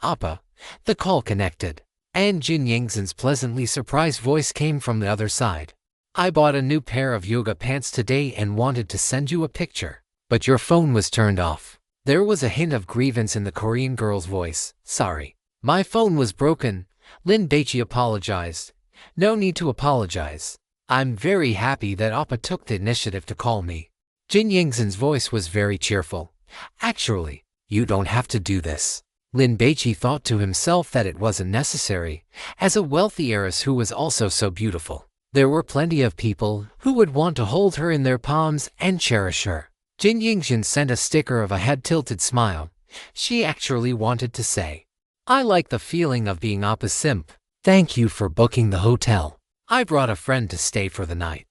Appa. The call connected, and Jin Yingjin's pleasantly surprised voice came from the other side. I bought a new pair of yoga pants today and wanted to send you a picture, but your phone was turned off. There was a hint of grievance in the Korean girl's voice. Sorry. My phone was broken. Lin Baici apologized. No need to apologize. I'm very happy that Appa took the initiative to call me. Jin Yingjin's voice was very cheerful. Actually, you don't have to do this. Lin Baici thought to himself that it wasn't necessary, as a wealthy heiress who was also so beautiful. There were plenty of people who would want to hold her in their palms and cherish her. Jin Yingjin sent a sticker of a head-tilted smile. She actually wanted to say, I like the feeling of being Appa's simp. Thank you for booking the hotel. I brought a friend to stay for the night.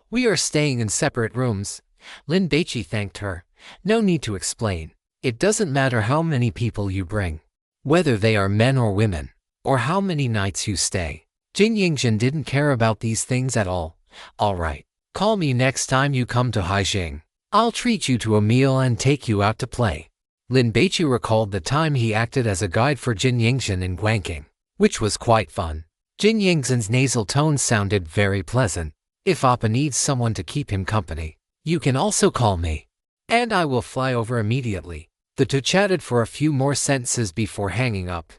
We are staying in separate rooms. Lin Baici thanked her. No need to explain. It doesn't matter how many people you bring, whether they are men or women, or how many nights you stay. Jin Yingjin didn't care about these things at all. All right. Call me next time you come to Haijing. I'll treat you to a meal and take you out to play. Lin Baici recalled the time he acted as a guide for Jin Yingjin in Guangqing, which was quite fun. Jin Yingjin's nasal tone sounded very pleasant. If Appa needs someone to keep him company, you can also call me, and I will fly over immediately. The two chatted for a few more sentences before hanging up.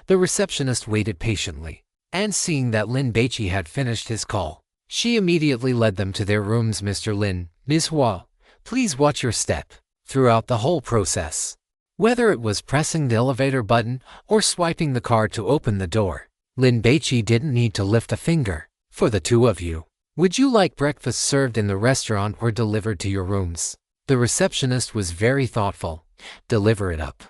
The receptionist waited patiently, and seeing that Lin Baici had finished his call, she immediately led them to their rooms. Mr. Lin, Ms. Hua, please watch your step throughout the whole process. Whether it was pressing the elevator button or swiping the card to open the door, Lin Baici didn't need to lift a finger. For the two of you, would you like breakfast served in the restaurant or delivered to your rooms? The receptionist was very thoughtful. Deliver it up.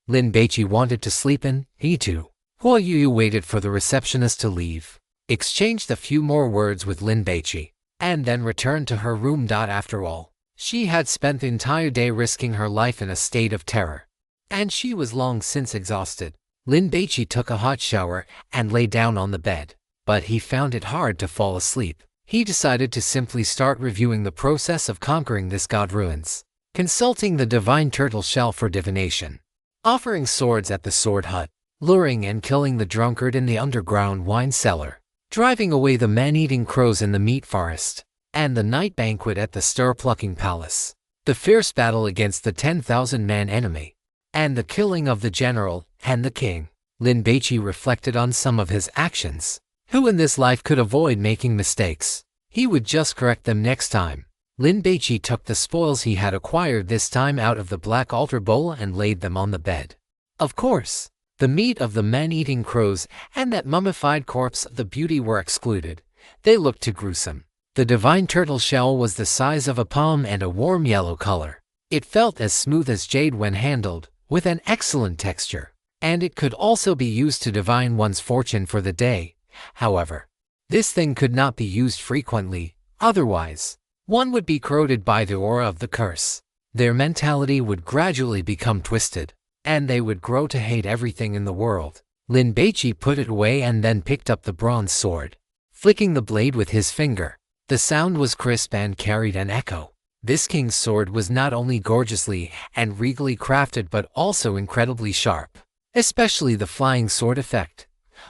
Lin Baici wanted to sleep in. He too. While Yu waited for the receptionist to leave, exchanged a few more words with Lin Baici, and then returned to her room. After all, she had spent the entire day risking her life in a state of terror, and she was long since exhausted. Lin Baici took a hot shower and lay down on the bed, but he found it hard to fall asleep. He decided to simply start reviewing the process of conquering this god ruins, consulting the divine turtle shell for divination, offering swords at the sword hut, luring and killing the drunkard in the underground wine cellar, driving away the man-eating crows in the meat forest, and the night banquet at the stir-plucking palace, the fierce battle against the 10,000-man enemy, and the killing of the general and the king. Lin Baici reflected on some of his actions. Who in this life could avoid making mistakes? He would just correct them next time. Lin Baici took the spoils he had acquired this time out of the black altar bowl and laid them on the bed. Of course, the meat of the man-eating crows and that mummified corpse of the beauty were excluded. They looked too gruesome. The divine turtle shell was the size of a palm and a warm yellow color. It felt as smooth as jade when handled, with an excellent texture, and it could also be used to divine one's fortune for the day. However, this thing could not be used frequently, otherwise, one would be corroded by the aura of the curse. Their mentality would gradually become twisted, and they would grow to hate everything in the world. Lin Baici put it away and then picked up the bronze sword, flicking the blade with his finger. The sound was crisp and carried an echo. This king's sword was not only gorgeously and regally crafted but also incredibly sharp, especially the flying sword effect,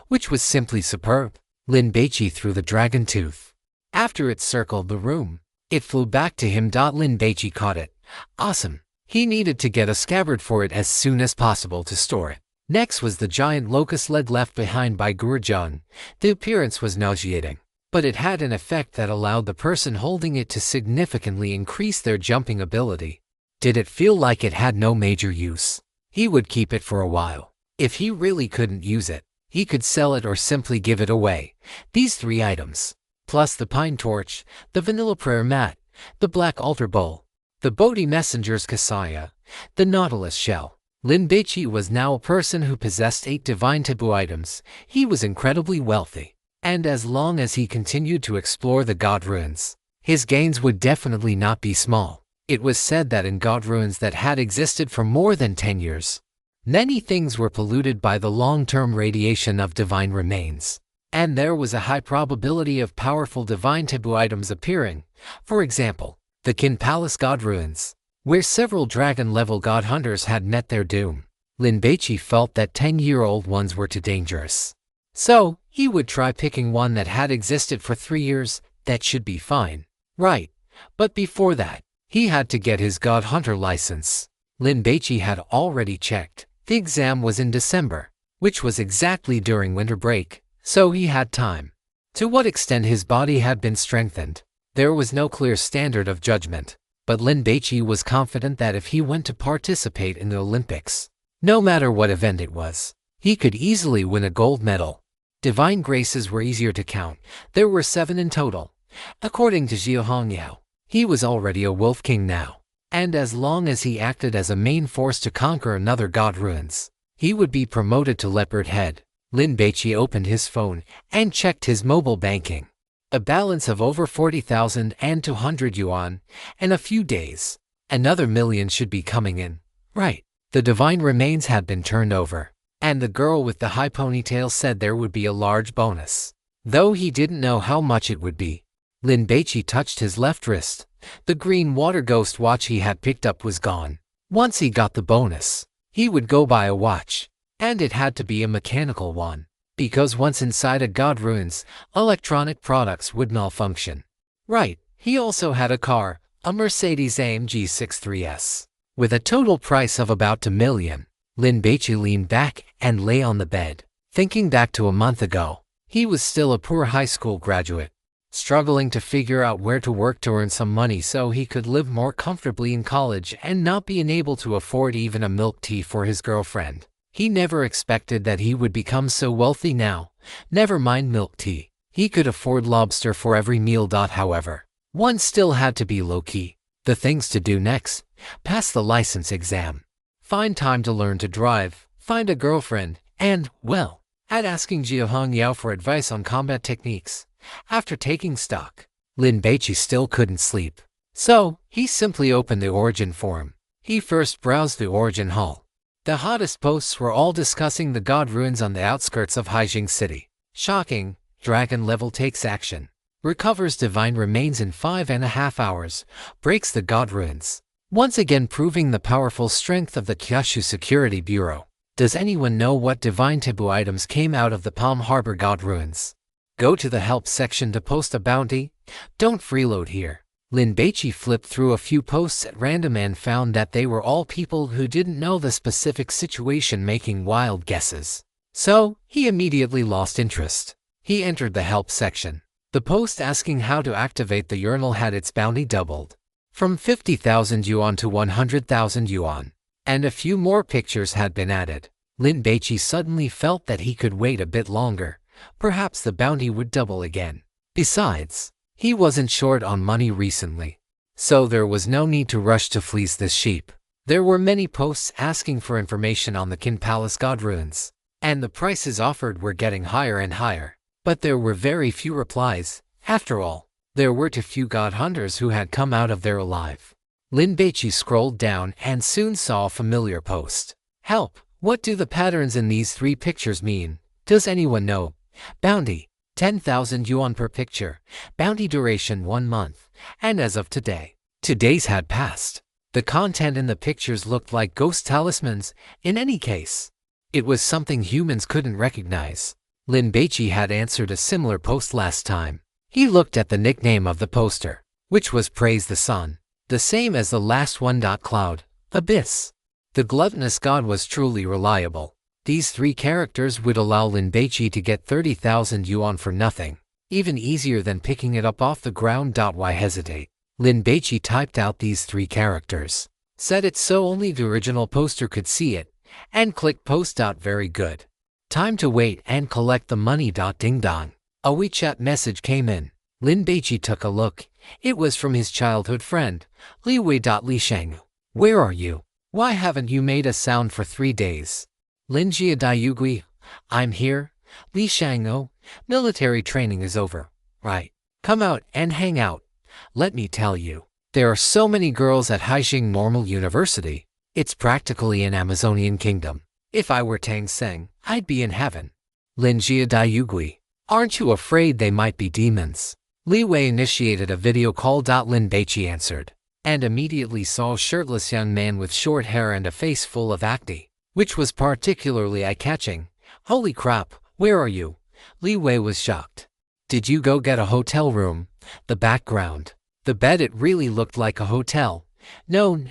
which was simply superb. Lin Baici threw the dragon tooth. After it circled the room, it flew back to him. Lin Baici caught it. Awesome. He needed to get a scabbard for it as soon as possible to store it. Next was the giant locust leg left behind by Gurujang. The appearance was nauseating, but it had an effect that allowed the person holding it to significantly increase their jumping ability. Did it feel like it had no major use? He would keep it for a while. If he really couldn't use it, he could sell it or simply give it away. These 3 items, plus the pine torch, the vanilla prayer mat, the black altar bowl, the Bodhi messenger's kasaya, the nautilus shell. Lin Baici was now a person who possessed 8 divine taboo items. He was incredibly wealthy, and as long as he continued to explore the god ruins, his gains would definitely not be small. It was said that in god ruins that had existed for more than 10 years, Many things were polluted by the long-term radiation of divine remains, and there was a high probability of powerful divine taboo items appearing. For example, the Kin Palace God Ruins, where several dragon-level god hunters had met their doom. Lin Baici felt that 10-year-old ones were too dangerous. So, he would try picking one that had existed for 3 years. That should be fine, right? But before that, he had to get his god hunter license. Lin Baici had already checked. The exam was in December, which was exactly during winter break, so he had time. To what extent his body had been strengthened, there was no clear standard of judgment, but Lin Baici was confident that if he went to participate in the Olympics, no matter what event it was, he could easily win a gold medal. Divine graces were easier to count. There were 7 in total. According to Xiao Hongyao, he was already a wolf king now, and as long as he acted as a main force to conquer another god ruins, he would be promoted to leopard head. Lin Baici opened his phone and checked his mobile banking. A balance of over 40,200 yuan, and a few days, another million should be coming in. Right. The divine remains had been turned over, and the girl with the high ponytail said there would be a large bonus, though he didn't know how much it would be. Lin Baici touched his left wrist. The green water ghost watch he had picked up was gone. Once he got the bonus, he would go buy a watch, and it had to be a mechanical one, because once inside a god ruins, electronic products would malfunction. Right, he also had a car, a Mercedes-AMG 63S, with a total price of about 2 million. Lin Baici leaned back and lay on the bed, thinking back to a month ago. He was still a poor high school graduate, struggling to figure out where to work to earn some money so he could live more comfortably in college and not be unable to afford even a milk tea for his girlfriend. He never expected that he would become so wealthy now. Never mind milk tea. He could afford lobster for every meal. However, one still had to be low-key. The things to do next: pass the license exam, find time to learn to drive, find a girlfriend, and, well, at asking Xiao Hongyao for advice on combat techniques. After taking stock, Lin Baici still couldn't sleep. So, he simply opened the Origin forum. He first browsed the Origin hall. The hottest posts were all discussing the god ruins on the outskirts of Haijing City. Shocking, dragon level takes action. Recovers divine remains in 5.5 hours. Breaks the god ruins, once again proving the powerful strength of the Kyushu Security Bureau. Does anyone know what divine taboo items came out of the Palm Harbor god ruins? Go to the help section to post a bounty. Don't freeload here. Lin Baici flipped through a few posts at random and found that they were all people who didn't know the specific situation making wild guesses. So, he immediately lost interest. He entered the help section. The post asking how to activate the urinal had its bounty doubled, from 50,000 yuan to 100,000 yuan, and a few more pictures had been added. Lin Baici suddenly felt that he could wait a bit longer. Perhaps the bounty would double again. Besides, he wasn't short on money recently, so there was no need to rush to fleece this sheep. There were many posts asking for information on the Kin Palace god ruins, and the prices offered were getting higher and higher. But there were very few replies. After all, there were too few god hunters who had come out of there alive. Lin Baici scrolled down and soon saw a familiar post. Help! What do the patterns in these 3 pictures mean? Does anyone know? Bounty: 10,000 yuan per picture. Bounty duration 1 month. And as of today, 2 days had passed. The content in the pictures looked like ghost talismans. In any case, it was something humans couldn't recognize. Lin Baici had answered a similar post last time. He looked at the nickname of the poster, which was Praise the Sun, the same as the last one. Cloud, Abyss. The gluttonous god was truly reliable. These 3 characters would allow Lin Baici to get 30,000 yuan for nothing, even easier than picking it up off the ground. Why hesitate? Lin Baici typed out these 3 characters, set it so only the original poster could see it, and clicked post. Very good. Time to wait and collect the money. Ding dong. A WeChat message came in. Lin Baici took a look. It was from his childhood friend, Li Wei. Li Sheng. Where are you? Why haven't you made a sound for 3 days? Lin Jia Daiyugui. I'm here. Li Shang'o. Military training is over. Right. Come out and hang out. Let me tell you, there are so many girls at Haijing Normal University. It's practically an Amazonian kingdom. If I were Tang Seng, I'd be in heaven. Lin Jia Daiyugui. Aren't you afraid they might be demons? Li Wei initiated a video call. Lin Baici answered, and immediately saw a shirtless young man with short hair and a face full of acne, which was particularly eye-catching. Holy crap, where are you? Li Wei was shocked. Did you go get a hotel room? The background. The bed, it really looked like a hotel. No,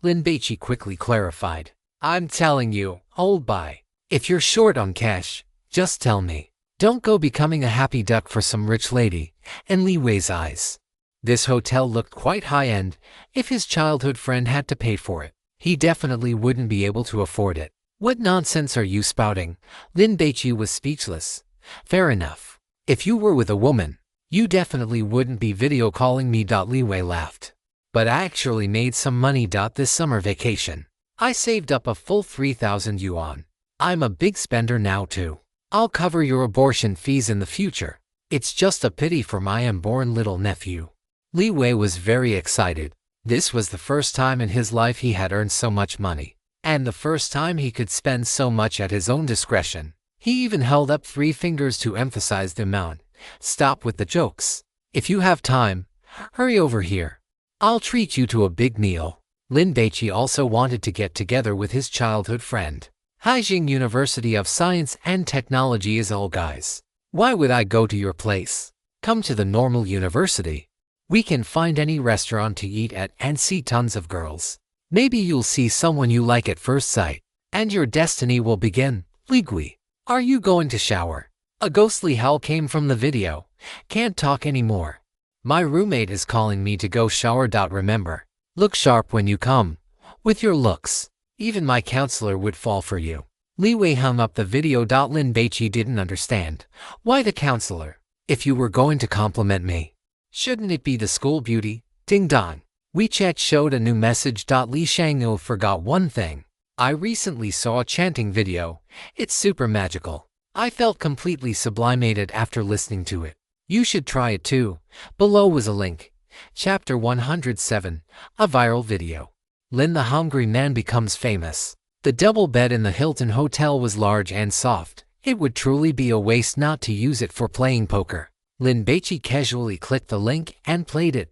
Lin Baici quickly clarified. I'm telling you, old boy, if you're short on cash, just tell me. Don't go becoming a happy duck for some rich lady. In Li Wei's eyes, this hotel looked quite high-end. If his childhood friend had to pay for it, he definitely wouldn't be able to afford it. What nonsense are you spouting? Lin Baici was speechless. Fair enough. If you were with a woman, you definitely wouldn't be video calling me. Li Wei laughed. But I actually made some money. This summer vacation, I saved up a full 3,000 yuan. I'm a big spender now too. I'll cover your abortion fees in the future. It's just a pity for my unborn little nephew. Li Wei was very excited. This was the first time in his life he had earned so much money, and the first time he could spend so much at his own discretion. He even held up 3 fingers to emphasize the amount. Stop with the jokes. If you have time, hurry over here. I'll treat you to a big meal. Lin Baici also wanted to get together with his childhood friend. Haijing University of Science and Technology is all guys. Why would I go to your place? Come to the normal university. We can find any restaurant to eat at and see tons of girls. Maybe you'll see someone you like at first sight, and your destiny will begin. Li Gui, are you going to shower? A ghostly howl came from the video. Can't talk anymore. My roommate is calling me to go shower. Remember, look sharp when you come. With your looks, even my counselor would fall for you. Li Wei hung up the video. Lin Baici didn't understand. Why the counselor? If you were going to compliment me, shouldn't it be the school beauty? Ding dong. WeChat showed a new message. Li Shangyu forgot one thing. I recently saw a chanting video. It's super magical. I felt completely sublimated after listening to it. You should try it too. Below was a link. Chapter 107, a viral video. Lin the Hungry Man becomes famous. The double bed in the Hilton Hotel was large and soft. It would truly be a waste not to use it for playing poker. Lin Baici casually clicked the link and played it.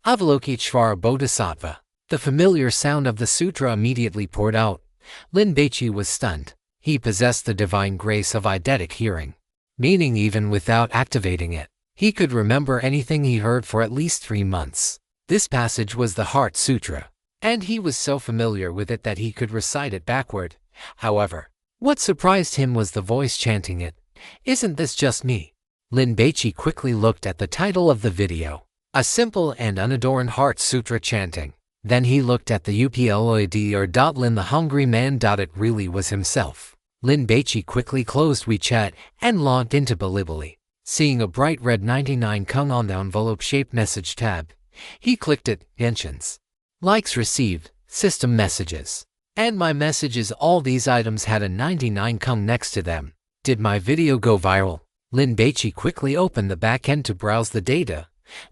Avalokiteshvara Bodhisattva. The familiar sound of the sutra immediately poured out. Lin Baici was stunned. He possessed the divine grace of eidetic hearing, meaning even without activating it, he could remember anything he heard for at least 3 months. This passage was the Heart Sutra, and he was so familiar with it that he could recite it backward. However, what surprised him was the voice chanting it. Isn't this just me? Lin Baici quickly looked at the title of the video, a simple and unadorned Heart Sutra chanting. Then he looked at the UPLOID or Lin the Hungry Man. It really was himself. Lin Baici quickly closed WeChat and logged into Bilibili. Seeing a bright red 99 kung on the envelope-shaped message tab, he clicked it. Mentions, likes received, system messages, and my messages. All these items had a 99 kung next to them. Did my video go viral? Lin Baici quickly opened the backend to browse the data.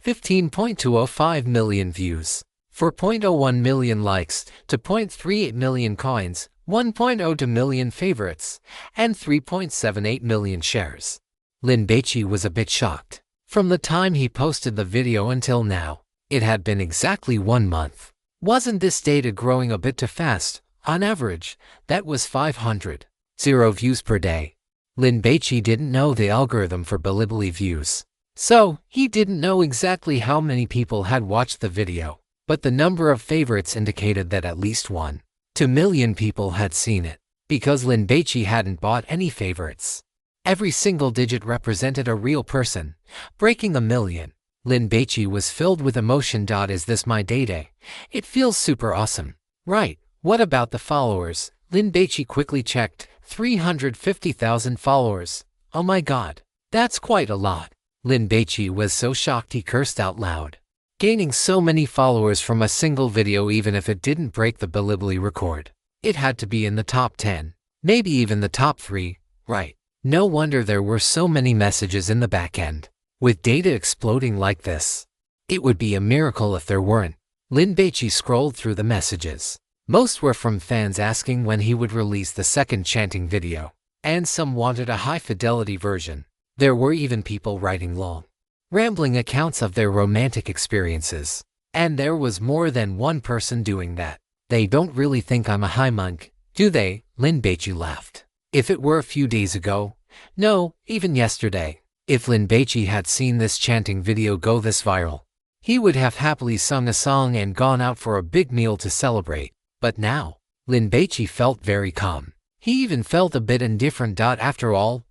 15.205 million views, 4.01 million likes, 2.38 million coins, 1.02 million favorites, and 3.78 million shares. Lin Baici was a bit shocked. From the time he posted the video until now, it had been exactly 1 month. Wasn't this data growing a bit too fast? On average, that was 500 views per day. Lin Baici didn't know the algorithm for Bilibili views, so he didn't know exactly how many people had watched the video, but the number of favorites indicated that at least 1.2 million people had seen it. Because Lin Baici hadn't bought any favorites, every single digit represented a real person, breaking 1 million. Lin Baici was filled with emotion. Is this my day? It feels super awesome. Right, what about the followers? Lin Baici quickly checked. 350,000 followers. Oh my god, that's quite a lot. Lin Baici was so shocked he cursed out loud. Gaining so many followers from a single video, even if it didn't break the Bilibili record, it had to be in the top 10, maybe even the top 3, right? No wonder there were so many messages in the backend. With data exploding like this, it would be a miracle if there weren't. Lin Baici scrolled through the messages. Most were from fans asking when he would release the second chanting video, and some wanted a high-fidelity version. There were even people writing long, rambling accounts of their romantic experiences. And there was more than one person doing that. They don't really think I'm a high monk, do they? Lin Baici laughed. If it were a few days ago, no, even yesterday, if Lin Baici had seen this chanting video go this viral, he would have happily sung a song and gone out for a big meal to celebrate. But now, Lin Baici felt very calm. He even felt a bit indifferent. After all,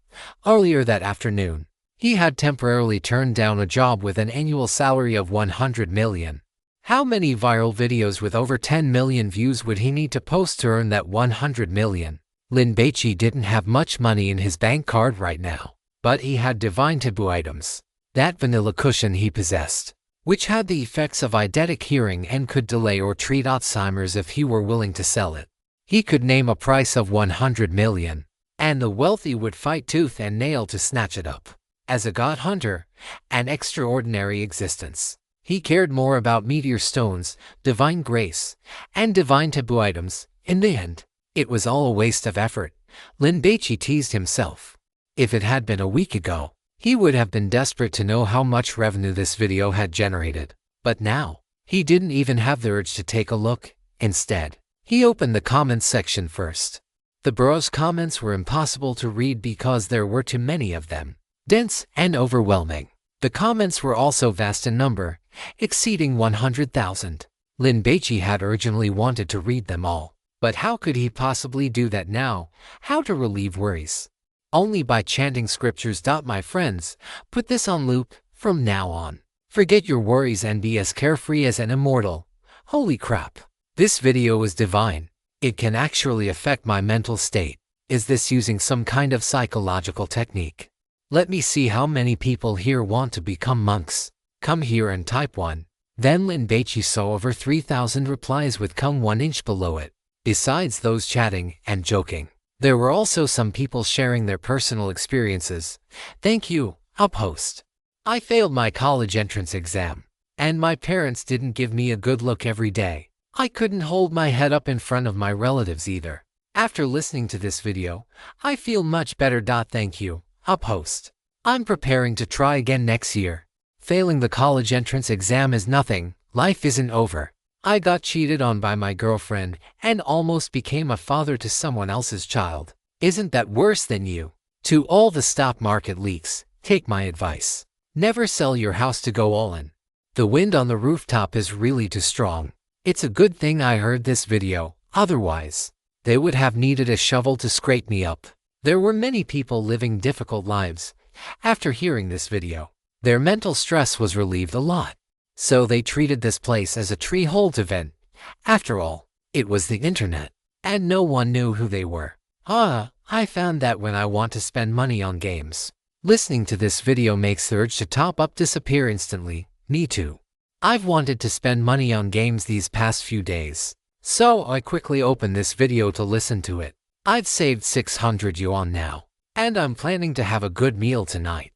earlier that afternoon, he had temporarily turned down a job with an annual salary of 100 million. How many viral videos with over 10 million views would he need to post to earn that 100 million? Lin Baici didn't have much money in his bank card right now, but he had divine taboo items. That vanilla cushion he possessed, which had the effects of eidetic hearing and could delay or treat Alzheimer's if he were willing to sell it. He could name a price of 100 million, and the wealthy would fight tooth and nail to snatch it up. As a god hunter, an extraordinary existence. He cared more about meteor stones, divine grace, and divine taboo items. In the end, it was all a waste of effort, Lin Baici teased himself. If it had been a week ago, he would have been desperate to know how much revenue this video had generated. But now, he didn't even have the urge to take a look. Instead, he opened the comments section first. The browse comments were impossible to read because there were too many of them, dense and overwhelming. The comments were also vast in number, exceeding 100,000. Lin Baici had urgently wanted to read them all. But how could he possibly do that now? How to relieve worries? Only by chanting scriptures. My friends, put this on loop from now on. Forget your worries and be as carefree as an immortal. Holy crap. This video is divine. It can actually affect my mental state. Is this using some kind of psychological technique? Let me see how many people here want to become monks. Come here and type 1. Then Lin Baici saw over 3,000 replies with come 1 inch below it. Besides those chatting and joking, there were also some people sharing their personal experiences. Thank you, I'll post. I failed my college entrance exam, and my parents didn't give me a good look every day. I couldn't hold my head up in front of my relatives either. After listening to this video, I feel much better. Thank you, I'll post. I'm preparing to try again next year. Failing the college entrance exam is nothing, life isn't over. I got cheated on by my girlfriend and almost became a father to someone else's child. Isn't that worse than you? To all the stock market leaks, take my advice. Never sell your house to go all in. The wind on the rooftop is really too strong. It's a good thing I heard this video, otherwise, they would have needed a shovel to scrape me up. There were many people living difficult lives. After hearing this video, their mental stress was relieved a lot. So they treated this place as a tree-hold event. After all, it was the internet, and no one knew who they were. I found that when I want to spend money on games, listening to this video makes the urge to top up disappear instantly. Me too. I've wanted to spend money on games these past few days, so I quickly opened this video to listen to it. I've saved 600 yuan now, and I'm planning to have a good meal tonight.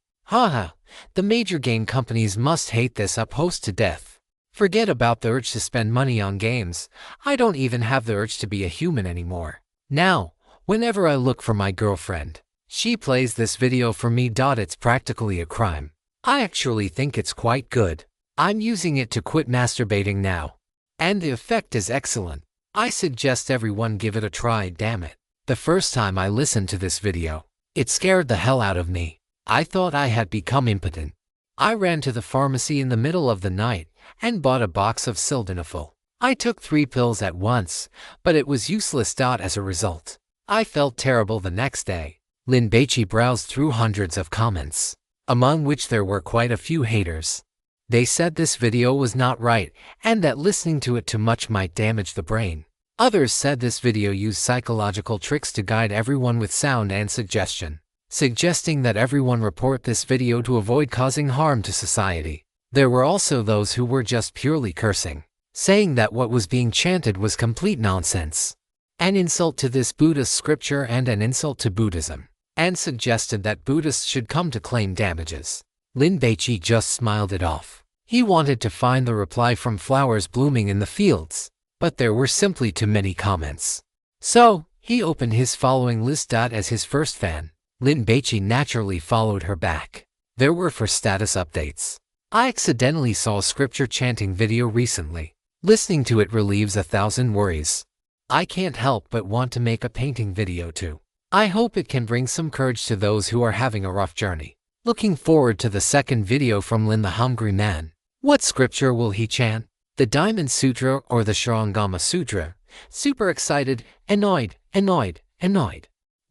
The major game companies must hate this post to death. Forget about the urge to spend money on games. I don't even have the urge to be a human anymore. Now, whenever I look for my girlfriend, she plays this video for me. It's practically a crime. I actually think it's quite good. I'm using it to quit masturbating now, and the effect is excellent. I suggest everyone give it a try. Damn it. The first time I listened to this video, it scared the hell out of me. I thought I had become impotent. I ran to the pharmacy in the middle of the night and bought a box of sildenafil. I took 3 pills at once, but it was useless. As a result, I felt terrible the next day. Lin Baici browsed through hundreds of comments, among which there were quite a few haters. They said this video was not right and that listening to it too much might damage the brain. Others said this video used psychological tricks to guide everyone with sound and suggestion, suggesting that everyone report this video to avoid causing harm to society. There were also those who were just purely cursing, saying that what was being chanted was complete nonsense, an insult to this Buddhist scripture and an insult to Buddhism, and suggested that Buddhists should come to claim damages. Lin Baici just smiled it off. He wanted to find the reply from flowers blooming in the fields. but there were simply too many comments. So, he opened his following list. As his first fan, Lin Baici naturally followed her back. There were for status updates. I accidentally saw a scripture chanting video recently. Listening to it relieves 1,000 worries. I can't help but want to make a painting video too. I hope it can bring some courage to those who are having a rough journey. Looking forward to the second video from Lin the Hungry Man. What scripture will he chant? The Diamond Sutra or the Shurangama Sutra? Super excited, annoyed.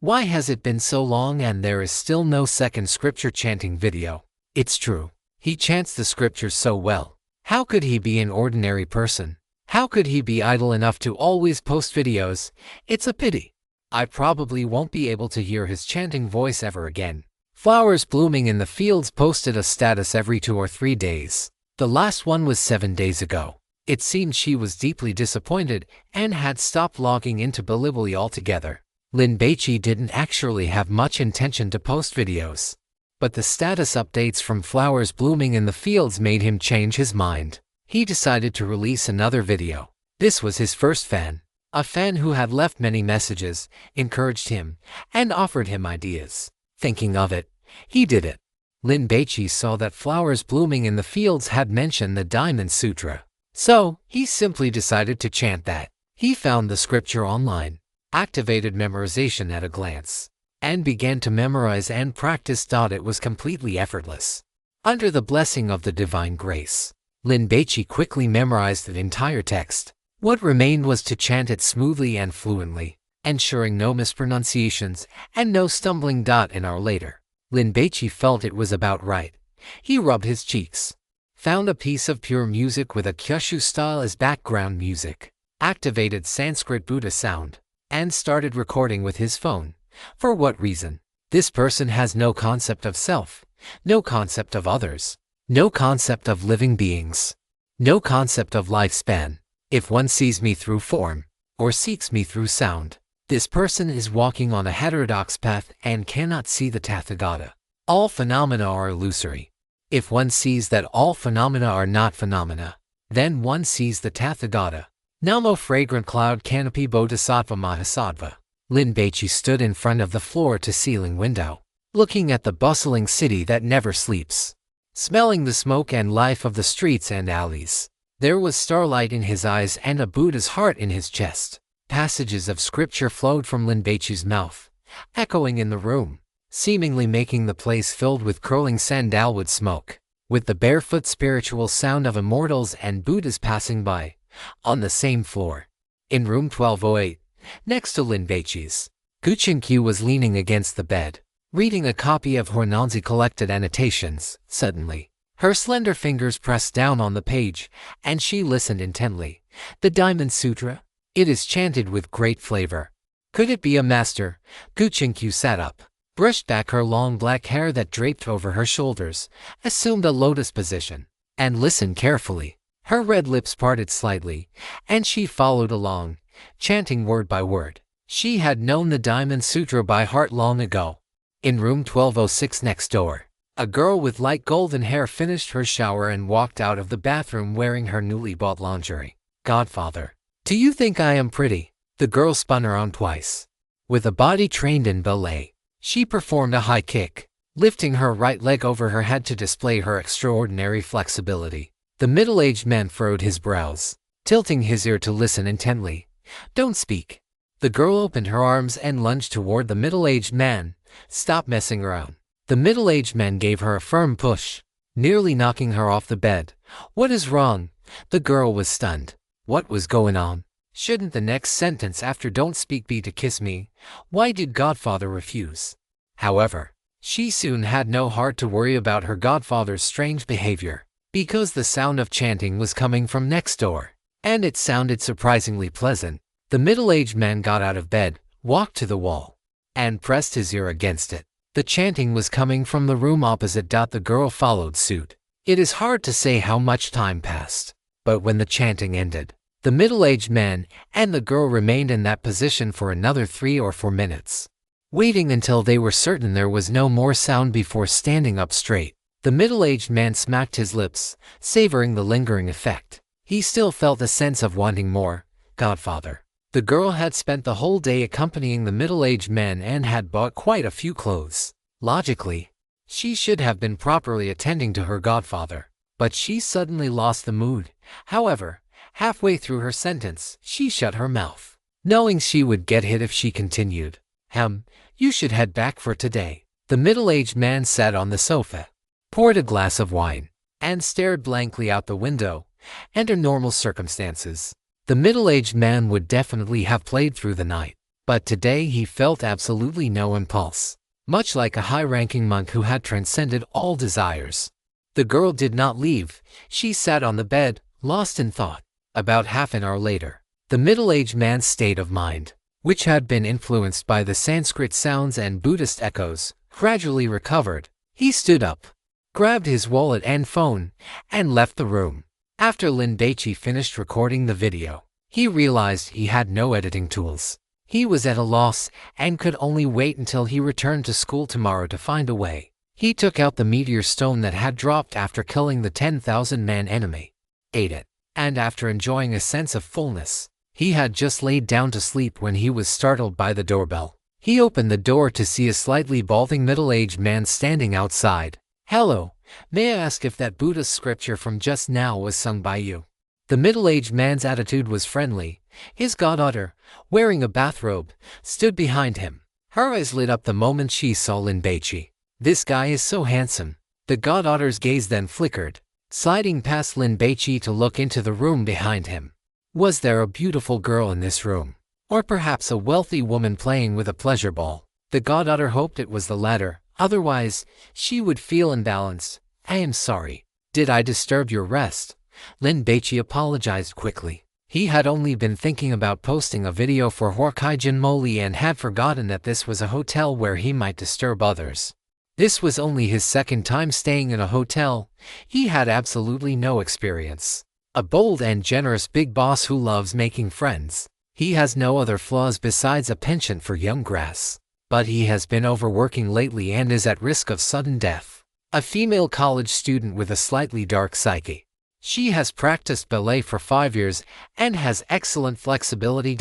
Why has it been so long and there is still no second scripture chanting video? It's true. He chants the scriptures so well. How could he be an ordinary person? How could he be idle enough to always post videos? It's a pity. I probably won't be able to hear his chanting voice ever again. Flowers Blooming in the Fields posted a status every 2 or 3 days. The last one was 7 days ago. It seemed she was deeply disappointed and had stopped logging into Bilibili altogether. Lin Baici didn't actually have much intention to post videos. But the status updates from Flowers Blooming in the Fields made him change his mind. He decided to release another video. This was his first fan. A fan who had left many messages, encouraged him, and offered him ideas. Thinking of it, he did it. Lin Baici saw that Flowers Blooming in the Fields had mentioned the Diamond Sutra. So, he simply decided to chant that. He found the scripture online, activated memorization at a glance, and began to memorize and practice. It was completely effortless. Under the blessing of the divine grace, Lin Baici quickly memorized the entire text. What remained was to chant it smoothly and fluently, ensuring no mispronunciations and no stumbling. An hour later, Lin Baici felt it was about right. He rubbed his cheeks, found a piece of pure music with a Kyushu style as background music, activated Sanskrit Buddha sound, and started recording with his phone. For what reason? This person has no concept of self, no concept of others, no concept of living beings, no concept of lifespan. If one sees me through form, or seeks me through sound, this person is walking on a heterodox path and cannot see the Tathagata. All phenomena are illusory. If one sees that all phenomena are not phenomena, then one sees the Tathagata. Namo Fragrant Cloud Canopy Bodhisattva Mahasattva. Lin Baici stood in front of the floor-to-ceiling window, looking at the bustling city that never sleeps, smelling the smoke and life of the streets and alleys. There was starlight in his eyes and a Buddha's heart in his chest. Passages of scripture flowed from Lin Baici's mouth, echoing in the room, seemingly making the place filled with curling sandalwood smoke, with the barefoot spiritual sound of immortals and Buddhas passing by. On the same floor, in room 1208, next to Lin Baici's, Guchinkyu was leaning against the bed, reading a copy of Hornanzi collected annotations. Suddenly, her slender fingers pressed down on the page, and she listened intently. The Diamond Sutra? It is chanted with great flavor. Could it be a master? Guchinkyu sat up, brushed back her long black hair that draped over her shoulders, assumed a lotus position, and listened carefully. Her red lips parted slightly, and she followed along, chanting word by word. She had known the Diamond Sutra by heart long ago. In room 1206 next door, a girl with light golden hair finished her shower and walked out of the bathroom wearing her newly bought lingerie. Godfather, do you think I am pretty? The girl spun around twice. With a body trained in ballet, she performed a high kick, lifting her right leg over her head to display her extraordinary flexibility. The middle-aged man furrowed his brows, tilting his ear to listen intently. Don't speak. The girl opened her arms and lunged toward the middle-aged man. Stop messing around. The middle-aged man gave her a firm push, nearly knocking her off the bed. What is wrong? The girl was stunned. What was going on? Shouldn't the next sentence after don't speak be to kiss me? Why did Godfather refuse? However, she soon had no heart to worry about her godfather's strange behavior, because the sound of chanting was coming from next door, and it sounded surprisingly pleasant. The middle-aged man got out of bed, walked to the wall, and pressed his ear against it. The chanting was coming from the room opposite. The girl followed suit. It is hard to say how much time passed, but when the chanting ended, the middle-aged man and the girl remained in that position for another 3 or 4 minutes, waiting until they were certain there was no more sound before standing up straight. The middle-aged man smacked his lips, savoring the lingering effect. He still felt a sense of wanting more, Godfather. The girl had spent the whole day accompanying the middle-aged man and had bought quite a few clothes. Logically, she should have been properly attending to her godfather, but she suddenly lost the mood. However, halfway through her sentence, she shut her mouth, knowing she would get hit if she continued. You should head back for today. The middle-aged man sat on the sofa, poured a glass of wine, and stared blankly out the window. Under normal circumstances, the middle-aged man would definitely have played through the night, but today he felt absolutely no impulse, much like a high-ranking monk who had transcended all desires. The girl did not leave. She sat on the bed, lost in thought. About half an hour later, the middle-aged man's state of mind, which had been influenced by the Sanskrit sounds and Buddhist echoes, gradually recovered. He stood up, grabbed his wallet and phone, and left the room. After Lin Baici finished recording the video, he realized he had no editing tools. He was at a loss and could only wait until he returned to school tomorrow to find a way. He took out the meteor stone that had dropped after killing the 10,000-man enemy, ate it, and after enjoying a sense of fullness, he had just laid down to sleep when he was startled by the doorbell. He opened the door to see a slightly balding middle-aged man standing outside. "Hello, may I ask if that Buddhist scripture from just now was sung by you?" The middle-aged man's attitude was friendly. His goddaughter, wearing a bathrobe, stood behind him. Her eyes lit up the moment she saw Lin Baici. "This guy is so handsome." The goddaughter's gaze then flickered, sliding past Lin Baici to look into the room behind him. Was there a beautiful girl in this room? Or perhaps a wealthy woman playing with a pleasure ball? The goddaughter hoped it was the latter, otherwise, she would feel imbalanced. "I am sorry. Did I disturb your rest?" Lin Baici apologized quickly. He had only been thinking about posting a video for Horkaijin Moli and had forgotten that this was a hotel where he might disturb others. This was only his second time staying in a hotel. He had absolutely no experience. A bold and generous big boss who loves making friends. He has no other flaws besides a penchant for young grass. But he has been overworking lately and is at risk of sudden death. A female college student with a slightly dark psyche. She has practiced ballet for 5 years and has excellent flexibility.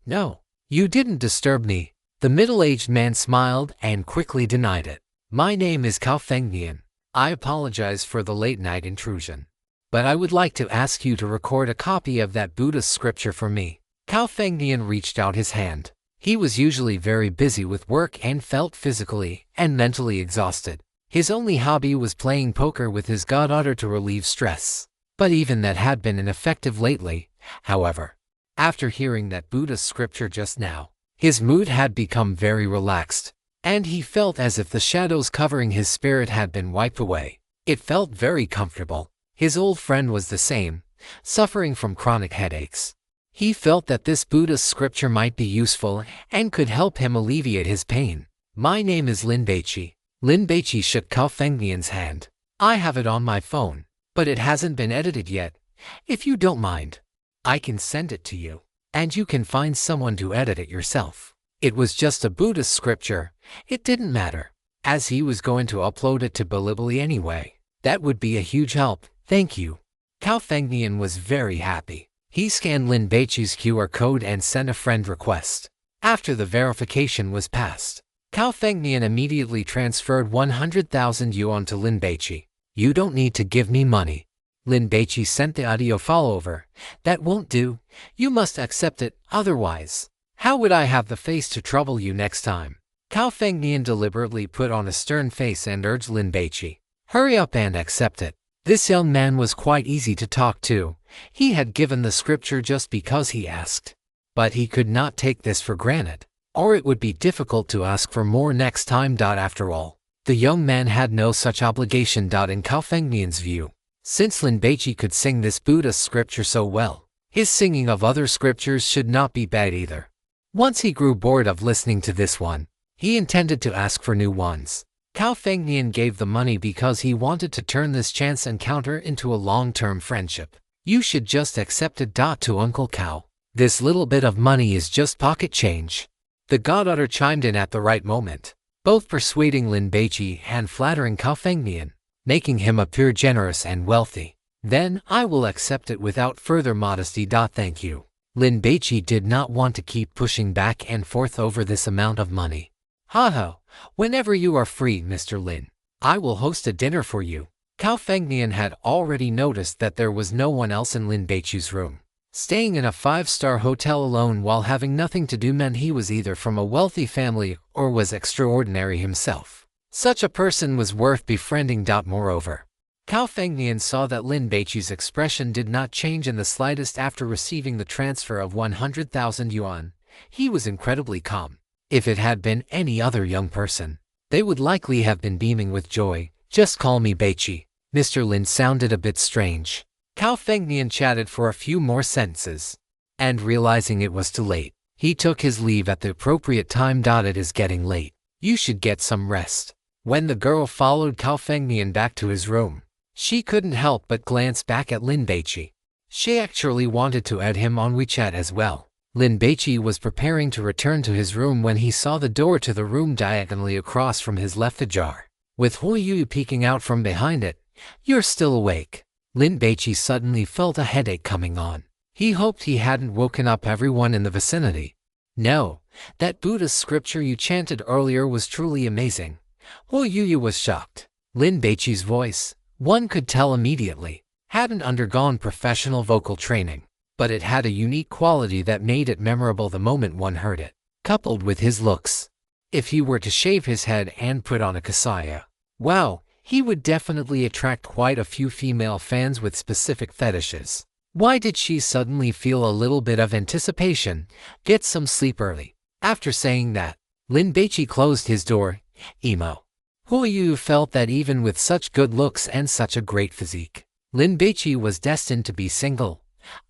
No, you didn't disturb me. The middle-aged man smiled and quickly denied it. "My name is Cao Fengnian. I apologize for the late-night intrusion, but I would like to ask you to record a copy of that Buddhist scripture for me." Cao Fengnian reached out his hand. He was usually very busy with work and felt physically and mentally exhausted. His only hobby was playing poker with his goddaughter to relieve stress. But even that had been ineffective lately. However, after hearing that Buddhist scripture just now, his mood had become very relaxed, and he felt as if the shadows covering his spirit had been wiped away. It felt very comfortable. His old friend was the same, suffering from chronic headaches. He felt that this Buddhist scripture might be useful and could help him alleviate his pain. "My name is Lin Baici." Lin Baici shook Cao Fengnian's hand. "I have it on my phone, but it hasn't been edited yet. If you don't mind, I can send it to you, and you can find someone to edit it yourself." It was just a Buddhist scripture. It didn't matter, as he was going to upload it to Bilibili anyway. "That would be a huge help, thank you." Cao Fengnian was very happy. He scanned Lin Baici's QR code and sent a friend request. After the verification was passed, Cao Fengnian immediately transferred 100,000 yuan to Lin Baici. "You don't need to give me money." Lin Baici sent the audio file over. "That won't do. You must accept it, otherwise, how would I have the face to trouble you next time?" Cao Fengnian deliberately put on a stern face and urged Lin Baici, "Hurry up and accept it." This young man was quite easy to talk to. He had given the scripture just because he asked. But he could not take this for granted, or it would be difficult to ask for more next time. After all, the young man had no such obligation. In Cao Fengnian's view, since Lin Baici could sing this Buddhist scripture so well, his singing of other scriptures should not be bad either. Once he grew bored of listening to this one, he intended to ask for new ones. Cao Fengnian gave the money because he wanted to turn this chance encounter into a long-term friendship. "You should just accept it." To Uncle Cao, "This little bit of money is just pocket change." The goddaughter chimed in at the right moment, both persuading Lin Baici and flattering Cao Fengnian, making him appear generous and wealthy. "Then I will accept it without further modesty. Thank you." Lin Baici did not want to keep pushing back and forth over this amount of money. Haha, whenever you are free, Mr. Lin, I will host a dinner for you. Cao Fengnian had already noticed that there was no one else in Lin Baici's room. Staying in a 5-star hotel alone while having nothing to do meant he was either from a wealthy family or was extraordinary himself. Such a person was worth befriending. Moreover, Cao Fengnian saw that Lin Baici's expression did not change in the slightest after receiving the transfer of 100,000 yuan. He was incredibly calm. If it had been any other young person, they would likely have been beaming with joy. Just call me Baici. Mr. Lin sounded a bit strange. Cao Fengnian chatted for a few more sentences, and realizing it was too late, he took his leave at the appropriate time. It is getting late. You should get some rest. When the girl followed Cao Fengnian back to his room, she couldn't help but glance back at Lin Baici. She actually wanted to add him on WeChat as well. Lin Baici was preparing to return to his room when he saw the door to the room diagonally across from his left ajar, with Hu Yu peeking out from behind it. You're still awake. Lin Baici suddenly felt a headache coming on. He hoped he hadn't woken up everyone in the vicinity. No, that Buddhist scripture you chanted earlier was truly amazing. Hu Yu was shocked. Lin Baici's voice, one could tell immediately, hadn't undergone professional vocal training, but it had a unique quality that made it memorable the moment one heard it. Coupled with his looks, if he were to shave his head and put on a kasaya, wow, he would definitely attract quite a few female fans with specific fetishes. Why did she suddenly feel a little bit of anticipation? Get some sleep early. After saying that, Lin Baici closed his door. Emo. Hu Yu felt that even with such good looks and such a great physique, Lin Baici was destined to be single.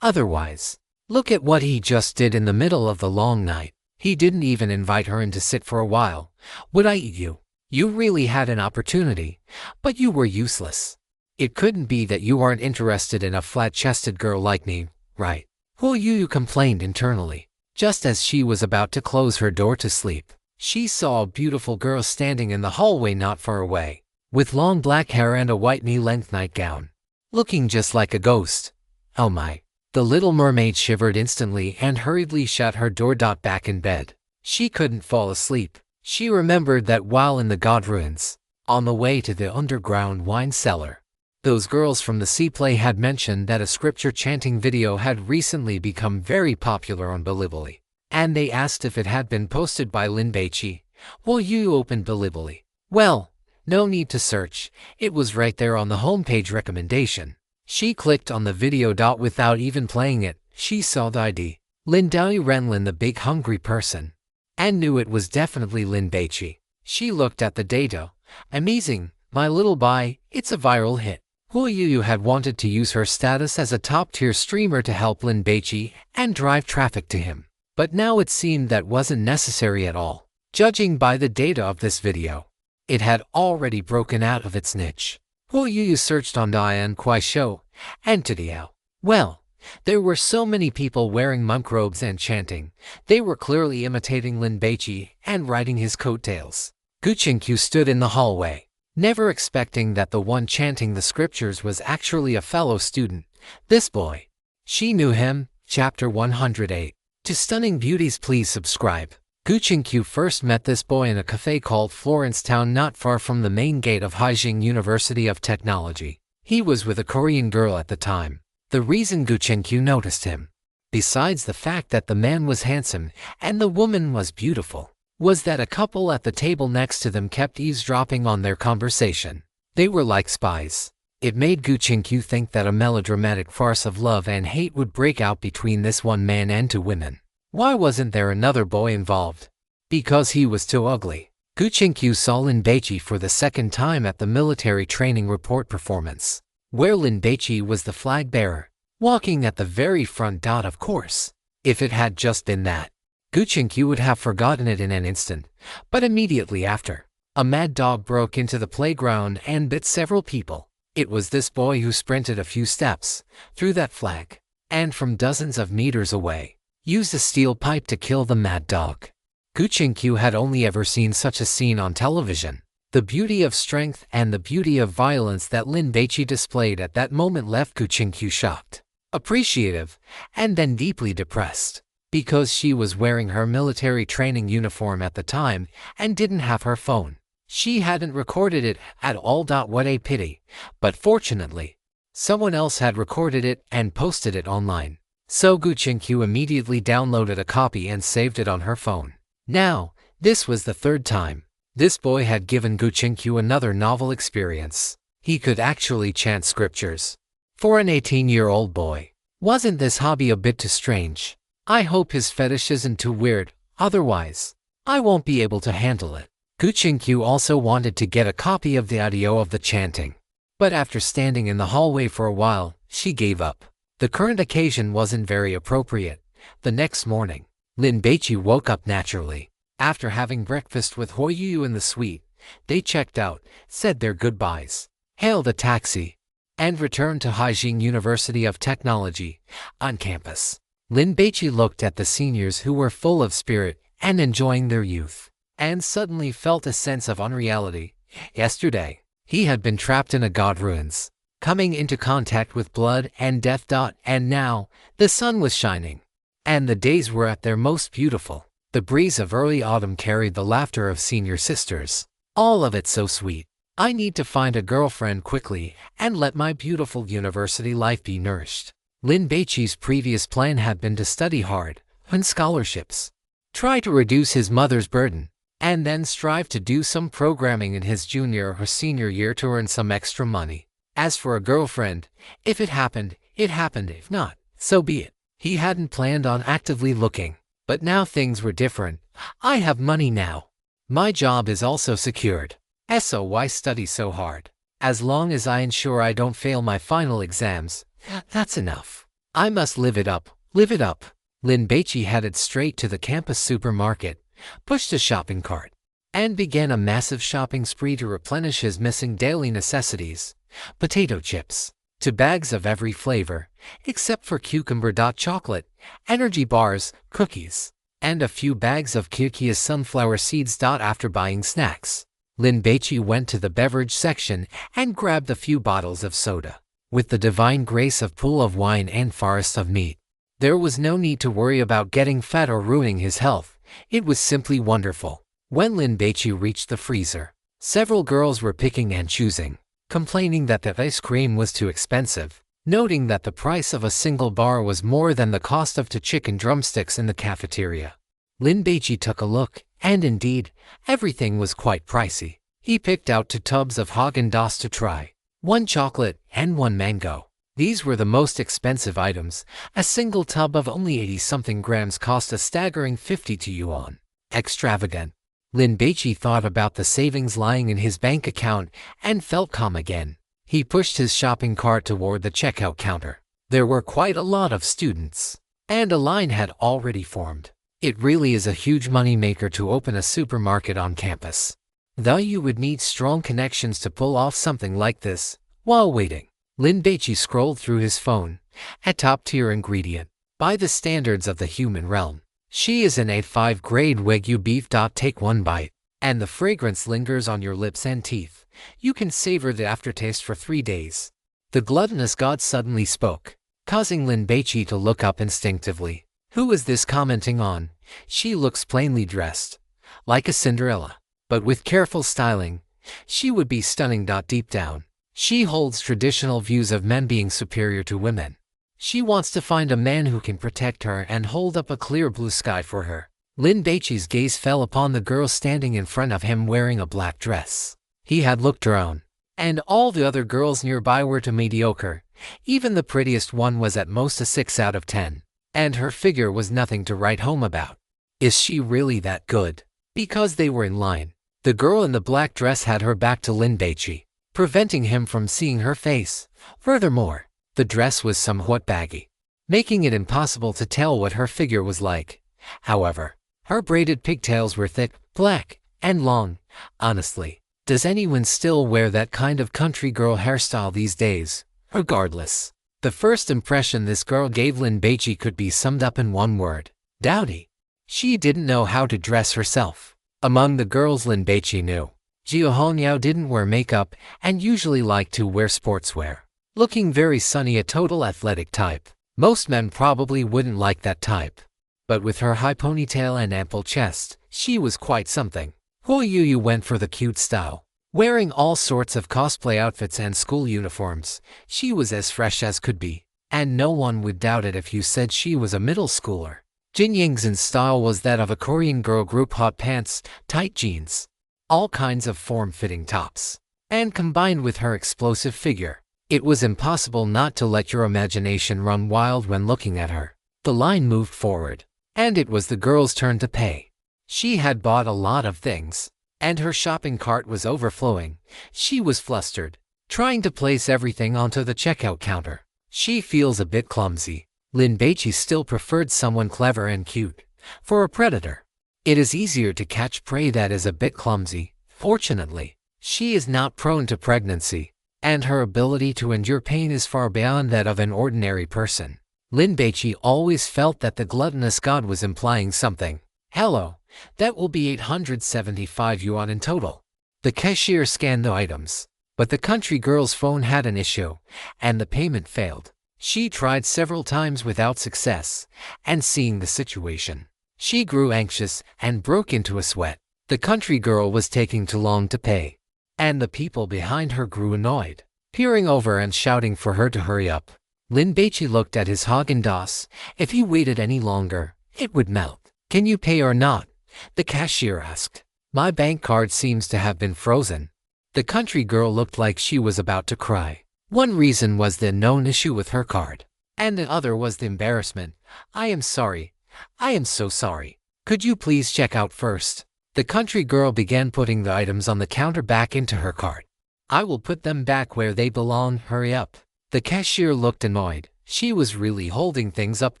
Otherwise, look at what he just did in the middle of the long night. He didn't even invite her in to sit for a while. Would I eat you? You really had an opportunity, but you were useless. It couldn't be that you aren't interested in a flat-chested girl like me, right? Hu Yu complained internally. Just as she was about to close her door to sleep, she saw a beautiful girl standing in the hallway not far away, with long black hair and a white knee-length nightgown, looking just like a ghost. Oh my. The little mermaid shivered instantly and hurriedly shut her door. Back in bed, she couldn't fall asleep. She remembered that while in the god ruins, on the way to the underground wine cellar, those girls from the sea play had mentioned that a scripture chanting video had recently become very popular on Bilibili, and they asked if it had been posted by Lin Baici. Well, you opened Bilibili. Well, no need to search, it was right there on the homepage recommendation. She clicked on the video. Without even playing it, she saw the ID, Lin Dao Renlin, the big hungry person, and knew it was definitely Lin Baici. She looked at the data. Amazing, my little buy, it's a viral hit. Hu Yu had wanted to use her status as a top-tier streamer to help Lin Baici and drive traffic to him, but now it seemed that wasn't necessary at all. Judging by the data of this video, it had already broken out of its niche. Hu Yu searched on Dian Kuaishou and Tidiao. Well, there were so many people wearing monk robes and chanting. They were clearly imitating Lin Baici and riding his coattails. Gu Qingqiu stood in the hallway, never expecting that the one chanting the scriptures was actually a fellow student. This boy. She knew him. Chapter 108. To Stunning Beauties, please subscribe. Gu Qingqiu first met this boy in a cafe called Florence Town, not far from the main gate of Haijing University of Technology. He was with a Korean girl at the time. The reason Gu Qingqiu noticed him, besides the fact that the man was handsome and the woman was beautiful, was that a couple at the table next to them kept eavesdropping on their conversation. They were like spies. It made Gu Qingqiu think that a melodramatic farce of love and hate would break out between this one man and two women. Why wasn't there another boy involved? Because he was too ugly. Gu Qingqiu saw Lin Baici for the second time at the military training report performance, where Lin Baici was the flag bearer, walking at the very front. Of course, if it had just been that, Gu Qingqiu would have forgotten it in an instant, but immediately after, a mad dog broke into the playground and bit several people. It was this boy who sprinted a few steps through that flag, and from dozens of meters away, used a steel pipe to kill the mad dog. Gu Qingqiu had only ever seen such a scene on television. The beauty of strength and the beauty of violence that Lin Baici displayed at that moment left Gu Qingqiu shocked. appreciative, and then deeply depressed. Because she was wearing her military training uniform at the time and didn't have her phone. She hadn't recorded it at all. What a pity. But fortunately, someone else had recorded it and posted it online. So Guchenkyu immediately downloaded a copy and saved it on her phone. Now, this was the third time this boy had given Guchenkyu another novel experience. He could actually chant scriptures. For an 18-year-old boy, wasn't this hobby a bit too strange? I hope his fetish isn't too weird, otherwise, I won't be able to handle it. Guchenkyu also wanted to get a copy of the audio of the chanting. But after standing in the hallway for a while, she gave up. The current occasion wasn't very appropriate. The next morning, Lin Baici woke up naturally. After having breakfast with Hoyu in the suite, they checked out, said their goodbyes, hailed a taxi, and returned to Haijing University of Technology, on campus. Lin Baici looked at the seniors who were full of spirit and enjoying their youth, and suddenly felt a sense of unreality. Yesterday, he had been trapped in a god ruins, coming into contact with blood and death. And now, the sun was shining, and the days were at their most beautiful. The breeze of early autumn carried the laughter of senior sisters. All of it so sweet. I need to find a girlfriend quickly and let my beautiful university life be nourished. Lin Baici's previous plan had been to study hard, win scholarships, try to reduce his mother's burden, and then strive to do some programming in his junior or senior year to earn some extra money. As for a girlfriend, if it happened, it happened. If not, so be it. He hadn't planned on actively looking, but now things were different. I have money now. My job is also secured. So why study so hard? As long as I ensure I don't fail my final exams, that's enough. I must live it up, live it up. Lin Baici headed straight to the campus supermarket, pushed a shopping cart, and began a massive shopping spree to replenish his missing daily necessities. Potato chips, to bags of every flavor, except for cucumber. Chocolate, energy bars, cookies, and a few bags of Kirkia's sunflower seeds. After buying snacks, Lin Baici went to the beverage section and grabbed a few bottles of soda. With the divine grace of pool of wine and forest of meat, there was no need to worry about getting fat or ruining his health. It was simply wonderful. When Lin Baici reached the freezer, several girls were picking and choosing, complaining that the ice cream was too expensive, noting that the price of a single bar was more than the cost of 2 chicken drumsticks in the cafeteria. Lin Baici took a look, and indeed, everything was quite pricey. He picked out 2 tubs of Häagen-Dazs to try, 1 chocolate and 1 mango. These were the most expensive items. A single tub of only 80-something grams cost a staggering 52 yuan. Extravagant. Lin Baici thought about the savings lying in his bank account and felt calm again. He pushed his shopping cart toward the checkout counter. There were quite a lot of students, and a line had already formed. It really is a huge moneymaker to open a supermarket on campus. Though you would need strong connections to pull off something like this. While waiting, Lin Baici scrolled through his phone. A top-tier ingredient, by the standards of the human realm. She is an A5 grade Wagyu beef. Take 1 bite, and the fragrance lingers on your lips and teeth. You can savor the aftertaste for 3 days. The gluttonous god suddenly spoke, causing Lin Baici to look up instinctively. Who is this commenting on? She looks plainly dressed, like a Cinderella, but with careful styling, she would be stunning. Deep down, she holds traditional views of men being superior to women. She wants to find a man who can protect her and hold up a clear blue sky for her. Lin Baici's gaze fell upon the girl standing in front of him wearing a black dress. He had looked around, and all the other girls nearby were too mediocre. Even the prettiest one was at most a 6 out of 10, and her figure was nothing to write home about. Is she really that good? Because they were in line, the girl in the black dress had her back to Lin Baici, preventing him from seeing her face. Furthermore, the dress was somewhat baggy, making it impossible to tell what her figure was like. However, her braided pigtails were thick, black, and long. Honestly, does anyone still wear that kind of country girl hairstyle these days? Regardless, the first impression this girl gave Lin Baici could be summed up in one word: dowdy. She didn't know how to dress herself. Among the girls Lin Baici knew, Jiu Honiao didn't wear makeup and usually liked to wear sportswear, looking very sunny, a total athletic type. Most men probably wouldn't like that type. But with her high ponytail and ample chest, she was quite something. Hu Yu went for the cute style. Wearing all sorts of cosplay outfits and school uniforms, she was as fresh as could be. And no one would doubt it if you said she was a middle schooler. Jin Yingzhen's style was that of a Korean girl group: hot pants, tight jeans, all kinds of form-fitting tops. And combined with her explosive figure, it was impossible not to let your imagination run wild when looking at her. The line moved forward, and it was the girl's turn to pay. She had bought a lot of things, and her shopping cart was overflowing. She was flustered, trying to place everything onto the checkout counter. She feels a bit clumsy. Lin Baici still preferred someone clever and cute. For a predator, it is easier to catch prey that is a bit clumsy. Fortunately, she is not prone to pregnancy, and her ability to endure pain is far beyond that of an ordinary person. Lin Baici always felt that the gluttonous god was implying something. Hello, that will be 875 yuan in total. The cashier scanned the items, but the country girl's phone had an issue, and the payment failed. She tried several times without success, and seeing the situation, she grew anxious and broke into a sweat. The country girl was taking too long to pay, and the people behind her grew annoyed, peering over and shouting for her to hurry up. Lin Baici looked at his Häagen-Dazs. If he waited any longer, it would melt. "Can you pay or not?" the cashier asked. "My bank card seems to have been frozen." The country girl looked like she was about to cry. One reason was the known issue with her card, and the other was the embarrassment. "I am sorry. I am so sorry. Could you please check out first?" The country girl began putting the items on the counter back into her cart. "I will put them back where they belong. Hurry up." The cashier looked annoyed. She was really holding things up.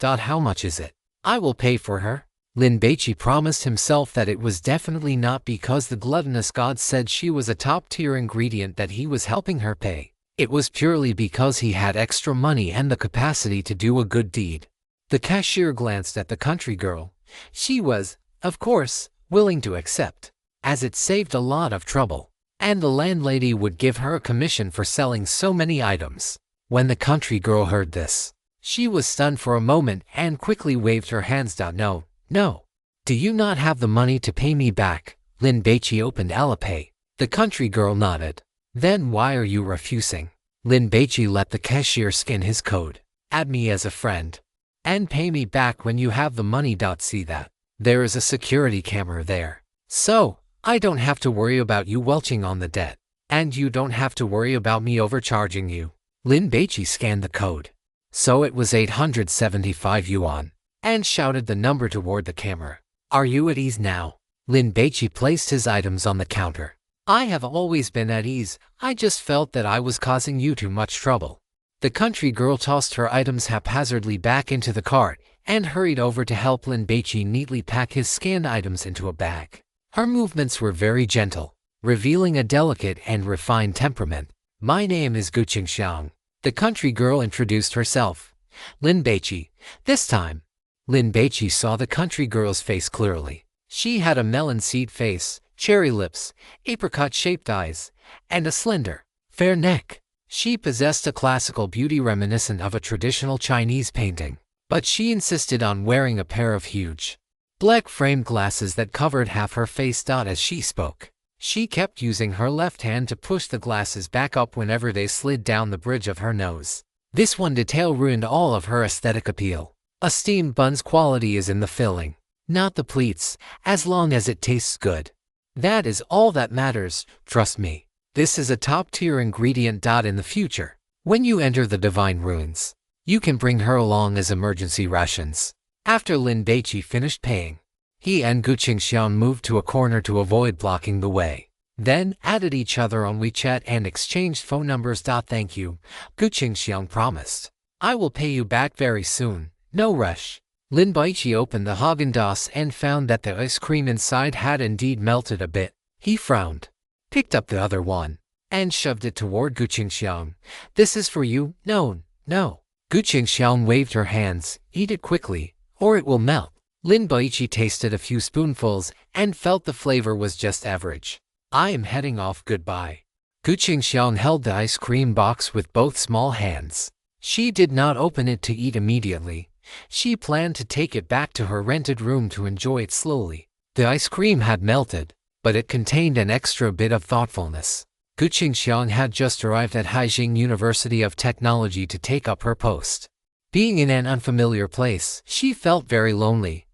"How much is it?" "I will pay for her." Lin Baici promised himself that it was definitely not because the gluttonous god said she was a top-tier ingredient that he was helping her pay. It was purely because he had extra money and the capacity to do a good deed. The cashier glanced at the country girl. She was, of course, willing to accept, as it saved a lot of trouble, and the landlady would give her a commission for selling so many items. When the country girl heard this, she was stunned for a moment and quickly waved her hands down. "No, no. Do you not have the money to pay me back?" Lin Baici opened Alipay. The country girl nodded. "Then why are you refusing?" Lin Baici let the cashier scan his code. "Add me as a friend, and pay me back when you have the money. See that? There is a security camera there. So, I don't have to worry about you welching on the debt, and you don't have to worry about me overcharging you." Lin Baici scanned the code. So it was 875 yuan, and shouted the number toward the camera. "Are you at ease now?" Lin Baici placed his items on the counter. "I have always been at ease. I just felt that I was causing you too much trouble." The country girl tossed her items haphazardly back into the cart and hurried over to help Lin Baici neatly pack his scanned items into a bag. Her movements were very gentle, revealing a delicate and refined temperament. "My name is Gu Qingxiang." The country girl introduced herself. "Lin Baici." This time, Lin Baici saw the country girl's face clearly. She had a melon seed face, cherry lips, apricot-shaped eyes, and a slender, fair neck. She possessed a classical beauty reminiscent of a traditional Chinese painting, but she insisted on wearing a pair of huge, black-framed glasses that covered half her face. As she spoke, she kept using her left hand to push the glasses back up whenever they slid down the bridge of her nose. This one detail ruined all of her aesthetic appeal. A steamed bun's quality is in the filling, not the pleats, as long as it tastes good. That is all that matters, trust me. This is a top-tier ingredient. In the future, when you enter the Divine Ruins, you can bring her along as emergency rations. After Lin Baici finished paying, he and Gu Qingxiang moved to a corner to avoid blocking the way, then added each other on WeChat and exchanged phone numbers. "Thank you," Gu Qingxiang promised. "I will pay you back very soon, no rush." Lin Baici opened the Häagen-Dazs and found that the ice cream inside had indeed melted a bit. He frowned, picked up the other one, and shoved it toward Gu Qingxiang. "This is for you." "No, no." Gu Qingxiang waved her hands. "Eat it quickly, or it will melt." Lin Baici tasted a few spoonfuls and felt the flavor was just average. "I am heading off. Goodbye." Gu Qingxiang held the ice cream box with both small hands. She did not open it to eat immediately. She planned to take it back to her rented room to enjoy it slowly. The ice cream had melted, but it contained an extra bit of thoughtfulness. Gu Qingxiang had just arrived at Haijing University of Technology to take up her post. Being in an unfamiliar place, she felt very lonely.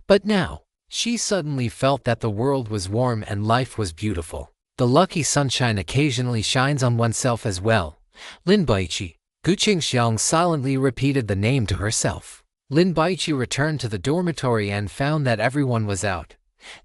But now, she suddenly felt that the world was warm and life was beautiful. The lucky sunshine occasionally shines on oneself as well. Lin Baici. Gu Qingxiang silently repeated the name to herself. Lin Baici returned to the dormitory and found that everyone was out.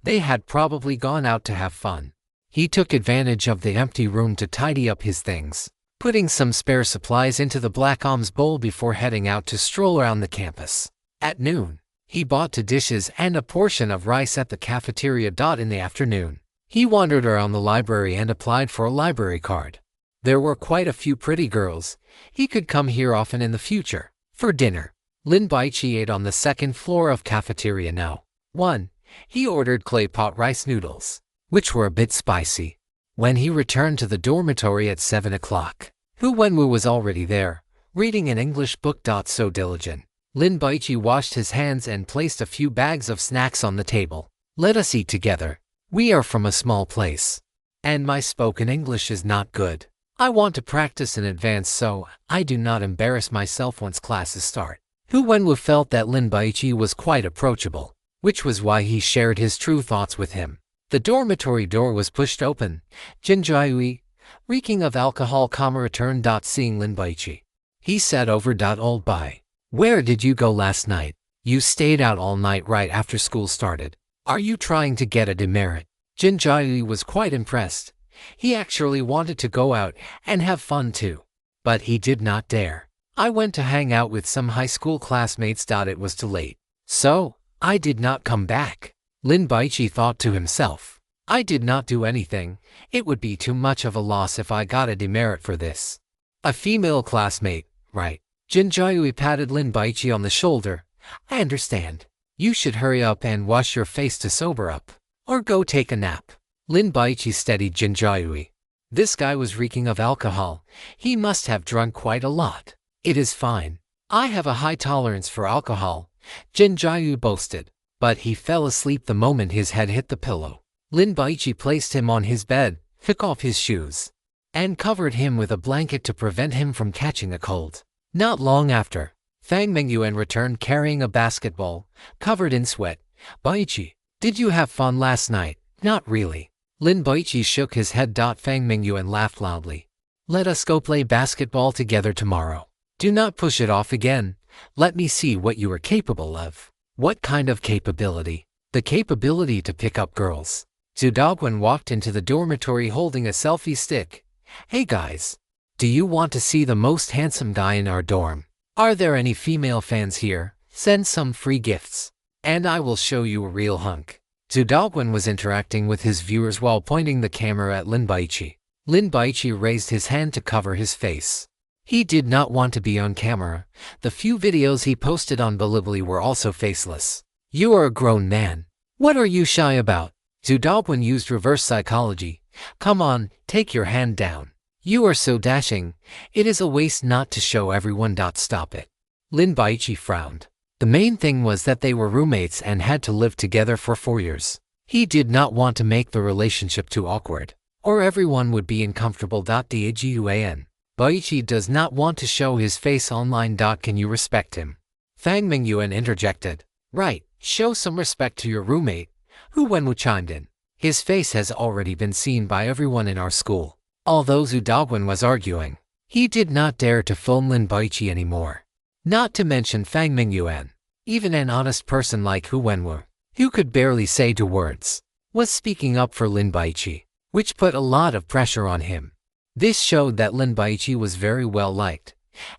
They had probably gone out to have fun. He took advantage of the empty room to tidy up his things, putting some spare supplies into the black alms bowl before heading out to stroll around the campus. At noon, he bought 2 dishes and a portion of rice at the cafeteria. In the afternoon, he wandered around the library and applied for a library card. There were quite a few pretty girls. He could come here often in the future. For dinner, Lin Baici ate on the 2nd floor of cafeteria No. 1. He ordered clay pot rice noodles, which were a bit spicy. When he returned to the dormitory at 7 o'clock, Hu Wenwu was already there, reading an English book. So diligent. Lin Baici washed his hands and placed a few bags of snacks on the table. Let us eat together. We are from a small place, and my spoken English is not good. I want to practice in advance so I do not embarrass myself once classes start. Hu Wenwu felt that Lin Baici was quite approachable, which was why he shared his true thoughts with him. The dormitory door was pushed open. Jin Jiahui, reeking of alcohol, returned. Seeing Lin Baici, he said over. Old Bai, where did you go last night? You stayed out all night right after school started. Are you trying to get a demerit? Jin Jiahui was quite impressed. He actually wanted to go out and have fun too, but he did not dare. I went to hang out with some high school classmates. It was too late, so I did not come back. Lin Baici thought to himself, I did not do anything. It would be too much of a loss if I got a demerit for this. A female classmate, right? Jin Jiahui patted Lin Baici on the shoulder. I understand. You should hurry up and wash your face to sober up, or go take a nap. Lin Baici steadied Jin Jiahui. This guy was reeking of alcohol. He must have drunk quite a lot. It is fine. I have a high tolerance for alcohol, Jin Jiahui boasted. But he fell asleep the moment his head hit the pillow. Lin Baici placed him on his bed, took off his shoes, and covered him with a blanket to prevent him from catching a cold. Not long after, Fang Mengyuan returned carrying a basketball, covered in sweat. Baici, did you have fun last night? Not really. Lin Baici shook his head. Fang Mengyuan laughed loudly. Let us go play basketball together tomorrow. Do not push it off again. Let me see what you are capable of. What kind of capability? The capability to pick up girls. Zhu Daguan walked into the dormitory holding a selfie stick. Hey guys, do you want to see the most handsome guy in our dorm? Are there any female fans here? Send some free gifts, and I will show you a real hunk. Zhu Daguan was interacting with his viewers while pointing the camera at Lin Baici. Lin Baici raised his hand to cover his face. He did not want to be on camera. The few videos he posted on Bilibili were also faceless. You are a grown man. What are you shy about? Zhu Daguan used reverse psychology. Come on, take your hand down. You are so dashing. It is a waste not to show everyone. Stop it. Lin Baici frowned. The main thing was that they were roommates and had to live together for 4 years. He did not want to make the relationship too awkward, or everyone would be uncomfortable. Daguan. Baici does not want to show his face online. Can you respect him? Fang Mengyuan interjected. Right, show some respect to your roommate. Hu Wenwu chimed in. His face has already been seen by everyone in our school. Although Zhu Daguan was arguing, he did not dare to phone Lin Baici anymore. Not to mention Fang Mengyuan. Even an honest person like Hu Wenwu, who could barely say 2 words, was speaking up for Lin Baici, which put a lot of pressure on him. This showed that Lin Baici was very well liked.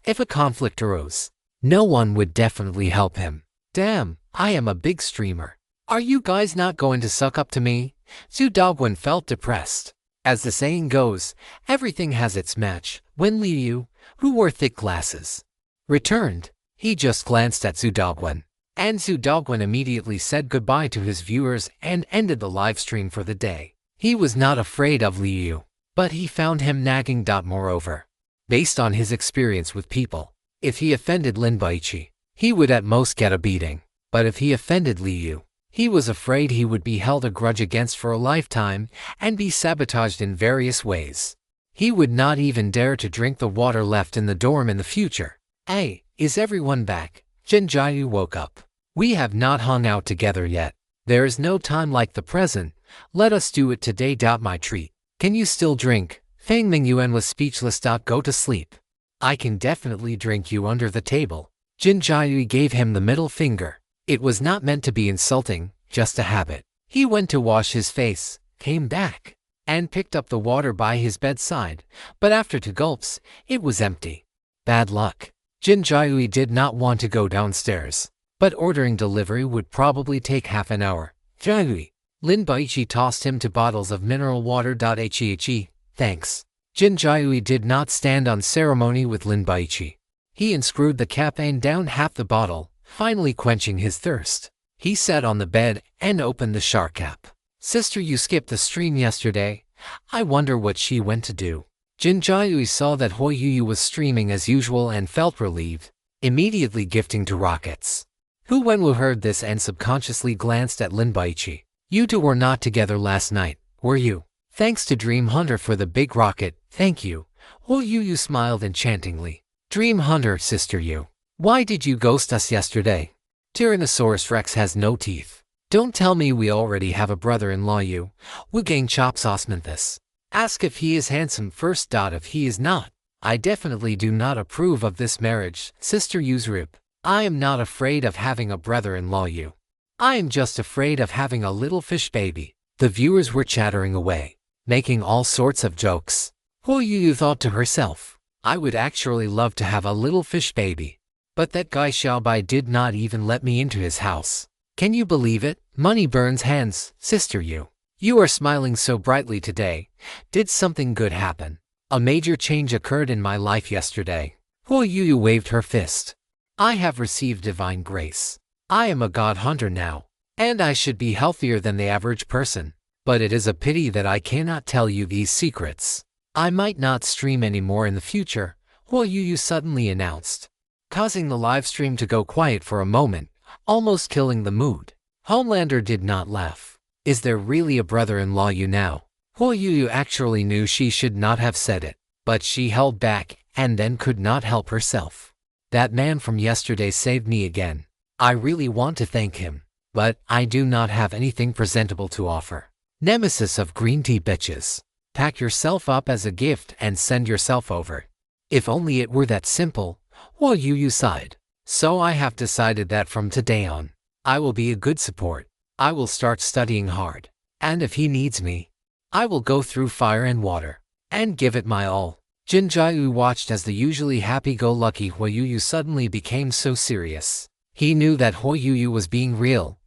If a conflict arose, no one would definitely help him. Damn, I am a big streamer. Are you guys not going to suck up to me? Zhu Daguan felt depressed. As the saying goes, everything has its match. When Liu, who wore thick glasses, returned, he just glanced at Zhu Daguan. And Zhu Daguan immediately said goodbye to his viewers and ended the live stream for the day. He was not afraid of Liu, but he found him nagging. Moreover, based on his experience with people, If he offended Lin Baici, he would at most get a beating. But if he offended Liu, he was afraid he would be held a grudge against for a lifetime and be sabotaged in various ways. He would not even dare to drink the water left in the dorm in the future. Hey, is everyone back? Jin Jiayu woke up. We have not hung out together yet. There is no time like the present. Let us do it today. My treat. Can you still drink? Fang Mingyuan was speechless. Go to sleep. I can definitely drink you under the table. Jin Jiayu gave him the middle finger. It was not meant to be insulting, just a habit. He went to wash his face, came back, and picked up the water by his bedside, but after 2 gulps, it was empty. Bad luck. Jin Jiayu did not want to go downstairs, but ordering delivery would probably take half an hour. Jiayu. Lin Baici tossed him 2 bottles of mineral water. Thanks. Jin Jiayu did not stand on ceremony with Lin Baici. He unscrewed the cap and downed half the bottle, finally quenching his thirst. He sat on the bed and opened the shark cap. Sister, you skipped the stream yesterday. I wonder what she went to do. Jin Jiayu saw that Hoi Yuyu was streaming as usual and felt relieved, immediately gifting 2 rockets. Hu Wenwu heard this and subconsciously glanced at Lin Baici. You 2 were not together last night, were you? Thanks to Dream Hunter for the big rocket, thank you. Hoi Yuyu smiled enchantingly. Dream Hunter, Sister Yu. Why did you ghost us yesterday? Tyrannosaurus Rex has no teeth. Don't tell me we already have a brother-in-law. You. Wu Gang chops Osmanthus. Ask if he is handsome first. If he is not, I definitely do not approve of this marriage. Sister Yu's rib. I am not afraid of having a brother-in-law. You. I am just afraid of having a little fish baby. The viewers were chattering away, making all sorts of jokes. Hoi Yuyu thought to herself, I would actually love to have a little fish baby. But that guy Xiaobai did not even let me into his house. Can you believe it? Money burns hands. Sister Yu. You are smiling so brightly today. Did something good happen? A major change occurred in my life yesterday. Hoi Yuyu waved her fist. I have received divine grace. I am a god hunter now, and I should be healthier than the average person. But it is a pity that I cannot tell you these secrets. I might not stream anymore in the future, Hoi Yuyu suddenly announced, causing the live stream to go quiet for a moment, almost killing the mood. Homelander did not laugh. Is there really a brother-in-law you now? Hoi Yuyu actually knew she should not have said it, but she held back and then could not help herself. That man from yesterday saved me again. I really want to thank him, but I do not have anything presentable to offer. Nemesis of green tea bitches. Pack yourself up as a gift and send yourself over. If only it were that simple, Hoi Yuyu sighed. So I have decided that from today on, I will be a good support. I will start studying hard. And if he needs me, I will go through fire and water, and give it my all. Jin Jiayu watched as the usually happy-go-lucky Hoi Yuyu suddenly became so serious. He knew that Hoi Yuyu was being real.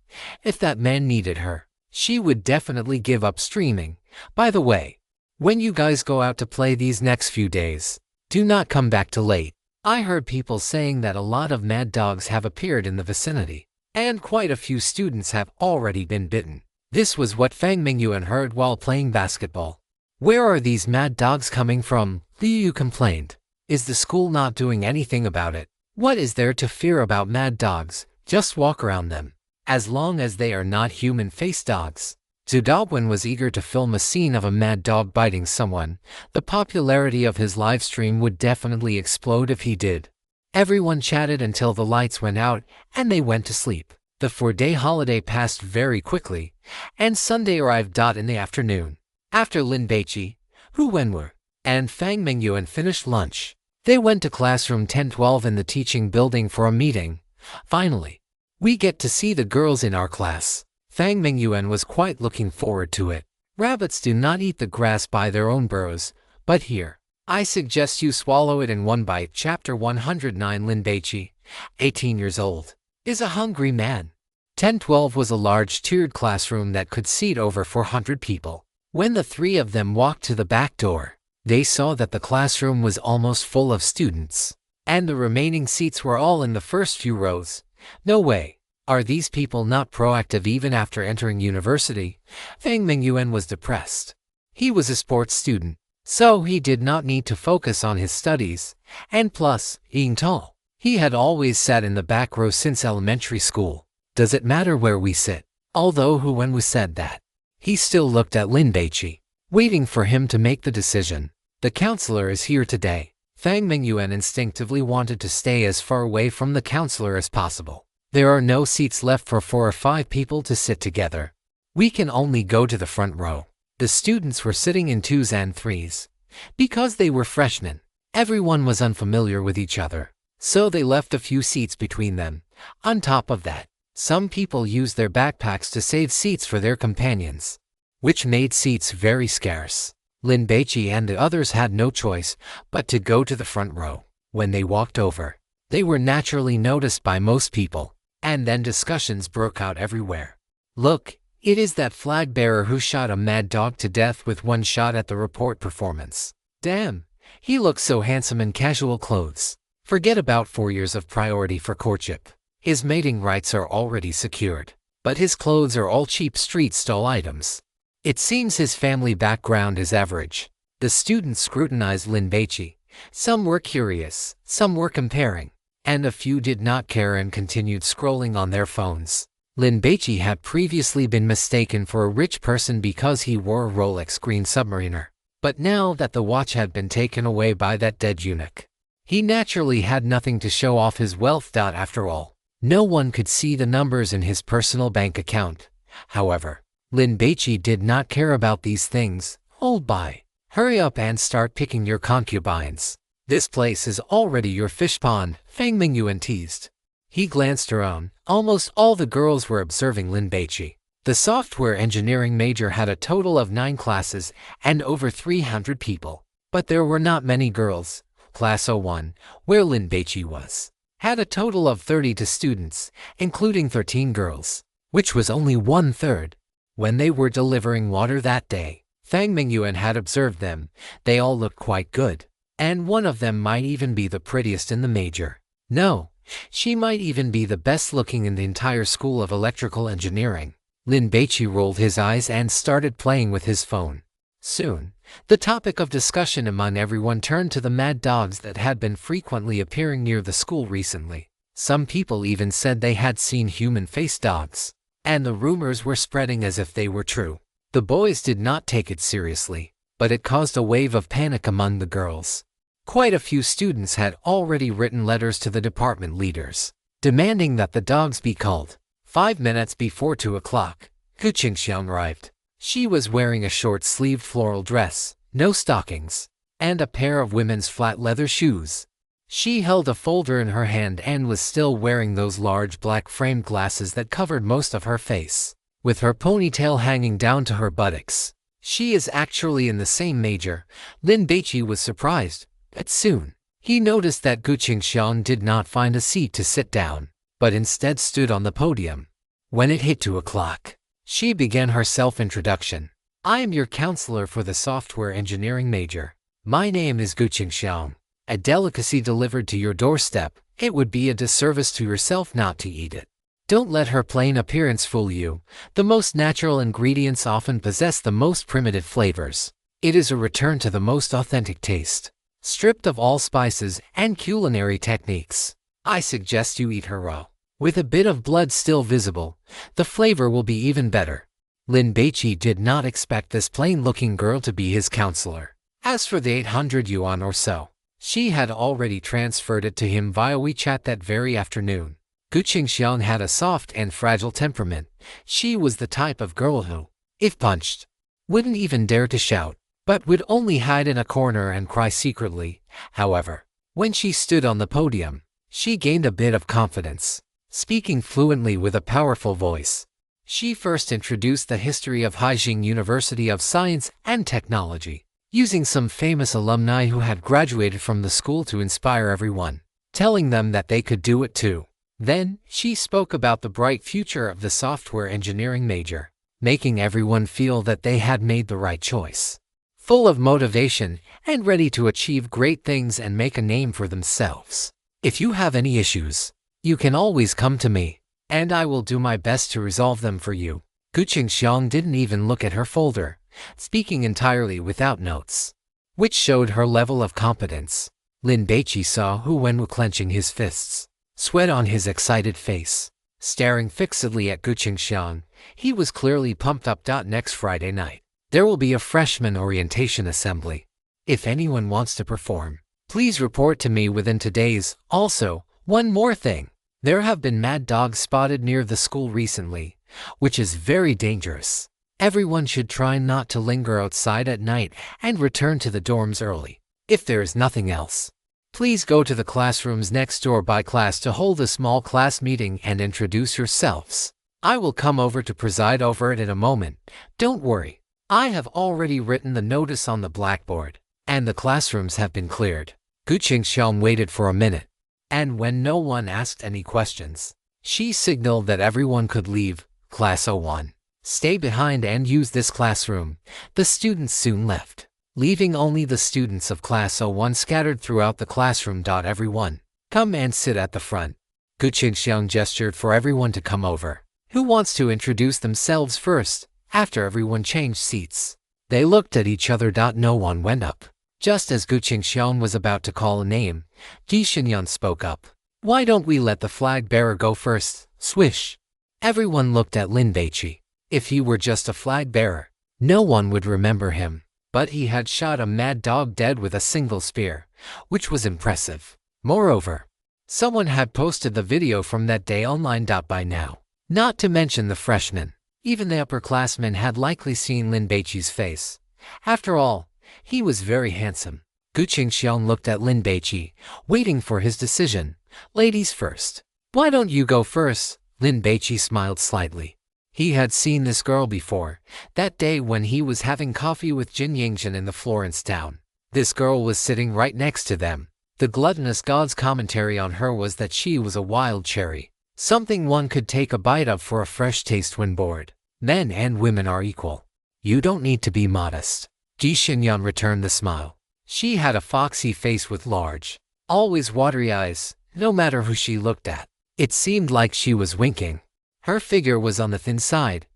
If that man needed her, she would definitely give up streaming. By the way, when you guys go out to play these next few days, do not come back too late. I heard people saying that a lot of mad dogs have appeared in the vicinity, and quite a few students have already been bitten. This was what Fang Mingyuan heard while playing basketball. Where are these mad dogs coming from? Liu complained. Is the school not doing anything about it? What is there to fear about mad dogs? Just walk around them. As long as they are not human-faced dogs. Zhu Daowen was eager to film a scene of a mad dog biting someone. The popularity of his livestream would definitely explode if he did. Everyone chatted until the lights went out and they went to sleep. The 4-day holiday passed very quickly, and Sunday arrived. In the afternoon, after Lin Baici, Hu Wenwu, and Fang Mingyuan finished lunch, they went to classroom 1012 in the teaching building for a meeting. Finally, we get to see the girls in our class. Fang Mingyuan was quite looking forward to it. Rabbits do not eat the grass by their own burrows, but here, I suggest you swallow it in one bite. Chapter 109. Lin Baici, 18 years old, is a hungry man. 1012 was a large tiered classroom that could seat over 400 people. When the 3 of them walked to the back door, they saw that the classroom was almost full of students, and the remaining seats were all in the first few rows. No way. Are these people not proactive even after entering university? Fang Mingyuan was depressed. He was a sports student, so he did not need to focus on his studies, and plus, being tall, He had always sat in the back row since elementary school. Does it matter where we sit? Although when we said that, he still looked at Lin Baici, waiting for him to make the decision. The counselor is here today. Fang Mingyuan instinctively wanted to stay as far away from the counselor as possible. There are no seats left for 4 or 5 people to sit together. We can only go to the front row. The students were sitting in 2s and 3s. Because they were freshmen, everyone was unfamiliar with each other, so they left a few seats between them. On top of that, some people used their backpacks to save seats for their companions, which made seats very scarce. Lin Baici and the others had no choice but to go to the front row. When they walked over, they were naturally noticed by most people, and then discussions broke out everywhere. Look, it is that flag bearer who shot a mad dog to death with 1 shot at the report performance. Damn, he looks so handsome in casual clothes. Forget about 4 years of priority for courtship. His mating rights are already secured, but his clothes are all cheap street stall items. It seems his family background is average. The students scrutinized Lin Baici. Some were curious, some were comparing, and a few did not care and continued scrolling on their phones. Lin Baici had previously been mistaken for a rich person because he wore a Rolex green submariner. But now that the watch had been taken away by that dead eunuch, he naturally had nothing to show off his wealth. After all, no one could see the numbers in his personal bank account. However, Lin Baici did not care about these things. Hold by. Hurry up and start picking your concubines. This place is already your fish pond, Fang Mingyuan teased. He glanced around. Almost all the girls were observing Lin Baici. The software engineering major had a total of 9 classes and over 300 people. But there were not many girls. Class 01, where Lin Baici was, had a total of 32 students, including 13 girls, which was only 1/3. When they were delivering water that day, Fang Mingyuan had observed them. They all looked quite good, and one of them might even be the prettiest in the major. No, she might even be the best looking in the entire school of electrical engineering. Lin Baici rolled his eyes and started playing with his phone. Soon, the topic of discussion among everyone turned to the mad dogs that had been frequently appearing near the school recently. Some people even said they had seen human-faced dogs, and the rumors were spreading as if they were true. The boys did not take it seriously, but it caused a wave of panic among the girls. Quite a few students had already written letters to the department leaders, demanding that the dogs be called. 5 minutes before 2 o'clock, Gu Qingxiang arrived. She was wearing a short-sleeved floral dress, no stockings, and a pair of women's flat leather shoes. She held a folder in her hand and was still wearing those large black-framed glasses that covered most of her face, with her ponytail hanging down to her buttocks. She is actually in the same major. Lin Baici was surprised, but soon he noticed that Gu Qingxiang did not find a seat to sit down, but instead stood on the podium. When it hit 2 o'clock, she began her self-introduction. I am your counselor for the software engineering major. My name is Gu Qingxiang. A delicacy delivered to your doorstep. It would be a disservice to yourself not to eat it. Don't let her plain appearance fool you. The most natural ingredients often possess the most primitive flavors. It is a return to the most authentic taste, stripped of all spices and culinary techniques. I suggest you eat her raw. With a bit of blood still visible, the flavor will be even better. Lin Baici did not expect this plain-looking girl to be his counselor. As for the 800 yuan or so, she had already transferred it to him via WeChat that very afternoon. Gu Qingxiang had a soft and fragile temperament. She was the type of girl who, if punched, wouldn't even dare to shout, but would only hide in a corner and cry secretly. However, when she stood on the podium, she gained a bit of confidence, speaking fluently with a powerful voice. She first introduced the history of Haijing University of Science and Technology, using some famous alumni who had graduated from the school to inspire everyone, telling them that they could do it too. Then, she spoke about the bright future of the software engineering major, making everyone feel that they had made the right choice. Full of motivation and ready to achieve great things and make a name for themselves. If you have any issues, you can always come to me, and I will do my best to resolve them for you. Gu Qingxiang didn't even look at her folder, speaking entirely without notes, which showed her level of competence. Lin Baici saw Hu Wenwu clenching his fists, sweat on his excited face, staring fixedly at Gu Qingxiang. He was clearly pumped up. Next Friday night, there will be a freshman orientation assembly. If anyone wants to perform, please report to me within 2 days. Also, one more thing. There have been mad dogs spotted near the school recently, which is very dangerous. Everyone should try not to linger outside at night and return to the dorms early. If there is nothing else, please go to the classrooms next door by class to hold a small class meeting and introduce yourselves. I will come over to preside over it in a moment. Don't worry. I have already written the notice on the blackboard, and the classrooms have been cleared. Gu Qingxiang waited for a minute, and when no one asked any questions, she signaled that everyone could leave. Class 01. Stay behind and use this classroom. The students soon left, leaving only the students of Class 01 scattered throughout the classroom. Everyone, come and sit at the front. Gu Qingxiang gestured for everyone to come over. Who wants to introduce themselves first? After everyone changed seats, they looked at each other. No one went up. Just as Gu Qingxiang was about to call a name, Ji Xinyan spoke up. Why don't we let the flag bearer go first? Swish. Everyone looked at Lin Baici. If he were just a flag bearer, no one would remember him. But he had shot a mad dog dead with a single spear, which was impressive. Moreover, someone had posted the video from that day online. By now, not to mention the freshmen, even the upperclassmen had likely seen Lin Baici's face. After all, he was very handsome. Gu Qingxiang looked at Lin Baici, waiting for his decision. Ladies first. Why don't you go first? Lin Baici smiled slightly. He had seen this girl before, that day when he was having coffee with Jin Yingzhen in the Florence town. This girl was sitting right next to them. The gluttonous god's commentary on her was that she was a wild cherry, something one could take a bite of for a fresh taste when bored. Men and women are equal. You don't need to be modest. Ji Xinyan returned the smile. She had a foxy face with large, always watery eyes, no matter who she looked at. It seemed like she was winking. Her figure was on the thin side,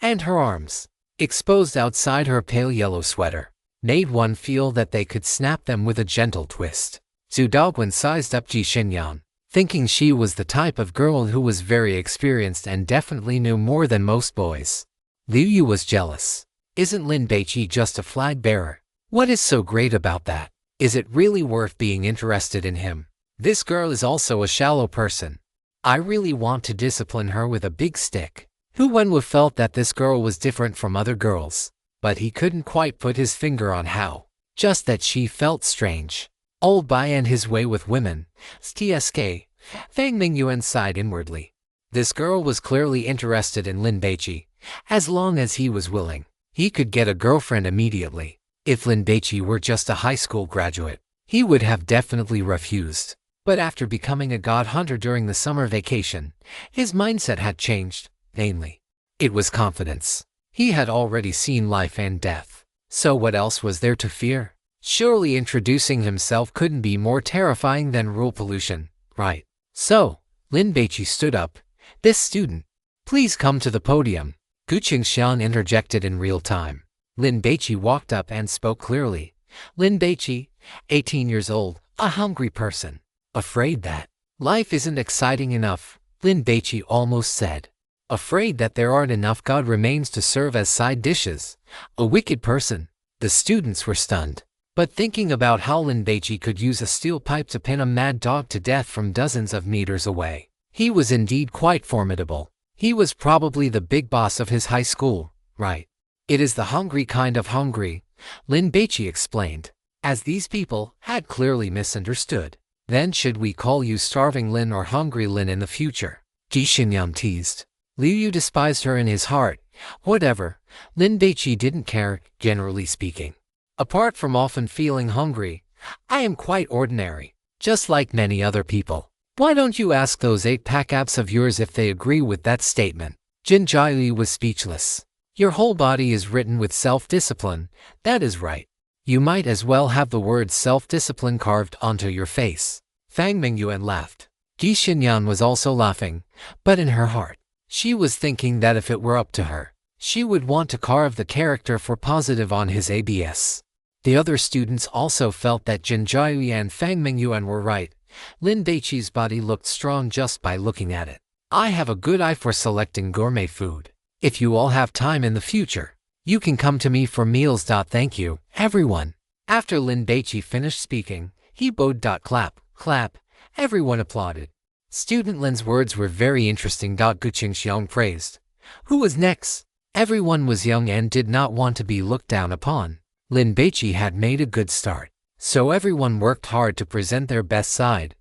and her arms, exposed outside her pale yellow sweater, made one feel that they could snap them with a gentle twist. Zhu Daoguan sized up Ji Xinyan, thinking she was the type of girl who was very experienced and definitely knew more than most boys. Liu Yu was jealous. Isn't Lin Baici just a flag bearer? What is so great about that? Is it really worth being interested in him? This girl is also a shallow person. I really want to discipline her with a big stick. Hu Wenwu felt that this girl was different from other girls, but he couldn't quite put his finger on how. Just that she felt strange. Old Bai and his way with women. TSK. Fang Mingyuan sighed inwardly. This girl was clearly interested in Lin Baici. As long as he was willing, he could get a girlfriend immediately. If Lin Baici were just a high school graduate, he would have definitely refused. But after becoming a god hunter during the summer vacation, his mindset had changed, namely, it was confidence. He had already seen life and death. So what else was there to fear? Surely introducing himself couldn't be more terrifying than rule pollution, right? So, Lin Baici stood up. This student, please come to the podium. Gu Qingxiang interjected in real time. Lin Baici walked up and spoke clearly. Lin Baici, 18 years old, a hungry person. Afraid that life isn't exciting enough, Lin Baici almost said. Afraid that there aren't enough god remains to serve as side dishes. A wicked person. The students were stunned. But thinking about how Lin Baici could use a steel pipe to pin a mad dog to death from dozens of meters away, he was indeed quite formidable. He was probably the big boss of his high school, right? It is the hungry kind of hungry, Lin Baici explained, as these people had clearly misunderstood. Then should we call you Starving Lin or Hungry Lin in the future? Ji Xinyan teased. Liu Yu despised her in his heart. Whatever, Lin Baici didn't care, generally speaking. Apart from often feeling hungry, I am quite ordinary, just like many other people. Why don't you ask those 8-pack apps of yours if they agree with that statement? Jin Jiali was speechless. Your whole body is written with self-discipline, that is right. You might as well have the word self-discipline carved onto your face. Fang Mingyuan laughed. Ji Xinyan was also laughing, but in her heart, she was thinking that if it were up to her, she would want to carve the character for positive on his ABS. The other students also felt that Jin Jiayue and Fang Mingyuan were right. Lin Baici's body looked strong just by looking at it. I have a good eye for selecting gourmet food. If you all have time in the future, you can come to me for meals. Thank you, everyone. After Lin Baici finished speaking, he bowed. Clap, clap. Everyone applauded. Student Lin's words were very interesting. Gu Qingxiang praised. Who was next? Everyone was young and did not want to be looked down upon. Lin Baici had made a good start, so everyone worked hard to present their best side.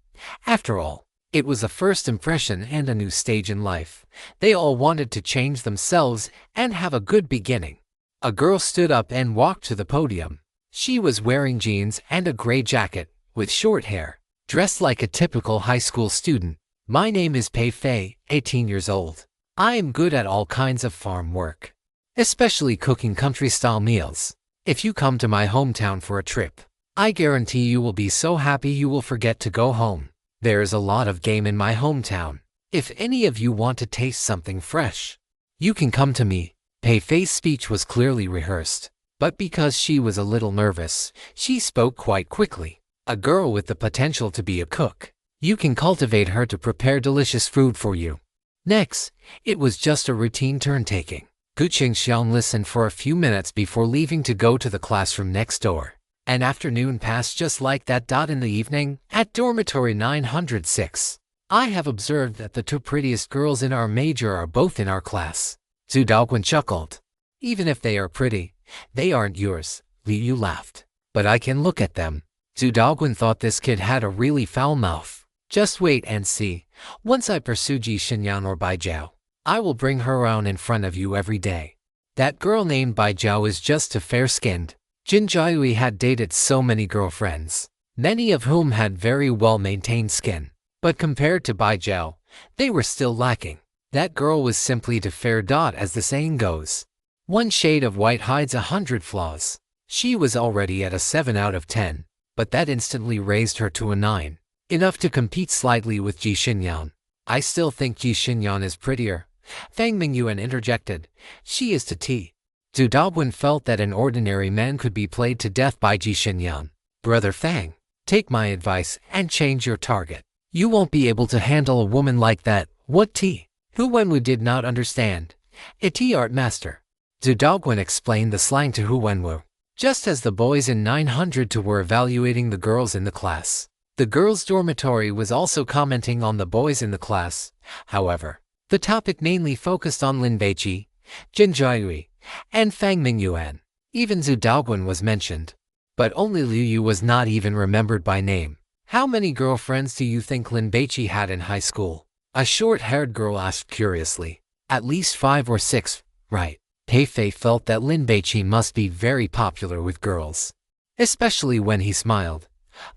After all, it was a first impression and a new stage in life. They all wanted to change themselves and have a good beginning. A girl stood up and walked to the podium. She was wearing jeans and a gray jacket, with short hair, dressed like a typical high school student. My name is Pei Fei, 18 years old. I am good at all kinds of farm work, especially cooking country-style meals. If you come to my hometown for a trip, I guarantee you will be so happy you will forget to go home. There is a lot of game in my hometown. If any of you want to taste something fresh, you can come to me. Pei Fei's speech was clearly rehearsed, but because she was a little nervous, she spoke quite quickly. A girl with the potential to be a cook. You can cultivate her to prepare delicious food for you. Next, it was just a routine turn-taking. Gu Qingxiang listened for a few minutes before leaving to go to the classroom next door. An afternoon passed just like that. In the evening, at dormitory 906, I have observed that the two prettiest girls in our major are both in our class. Zhu Daoguan chuckled. Even if they are pretty, they aren't yours. Li Yu laughed. But I can look at them. Zhu Daoguan thought this kid had a really foul mouth. Just wait and see. Once I pursue Ji Xinyan or Bai Jiao, I will bring her around in front of you every day. That girl named Bai Jiao is just too fair-skinned. Jin Jiayue had dated so many girlfriends, many of whom had very well-maintained skin. But compared to Bai Jiao, they were still lacking. That girl was simply too fair. As the saying goes, one shade of white hides 100 flaws. She was already at a 7 out of 10, but that instantly raised her to a 9. Enough to compete slightly with Ji Xinyan. I still think Ji Xinyan is prettier. Fang Mingyuan interjected. She is to T. Zhu Daoguan felt that an ordinary man could be played to death by Ji Xinyan. Brother Fang, take my advice and change your target. You won't be able to handle a woman like that. What T? Hu Wenwu did not understand. It art master. Zhu Daoguan explained the slang to Hu Wenwu. Just as the boys in 902 were evaluating the girls in the class, the girls' dormitory was also commenting on the boys in the class. However, the topic mainly focused on Lin Baici, Jin Jiayue, and Fang Mingyuan. Even Zhu Daoguan was mentioned, but only Liu Yu was not even remembered by name. How many girlfriends do you think Lin Baici had in high school? A short-haired girl asked curiously. At least 5 or 6, right? Pei Fei felt that Lin Baici must be very popular with girls, especially when he smiled.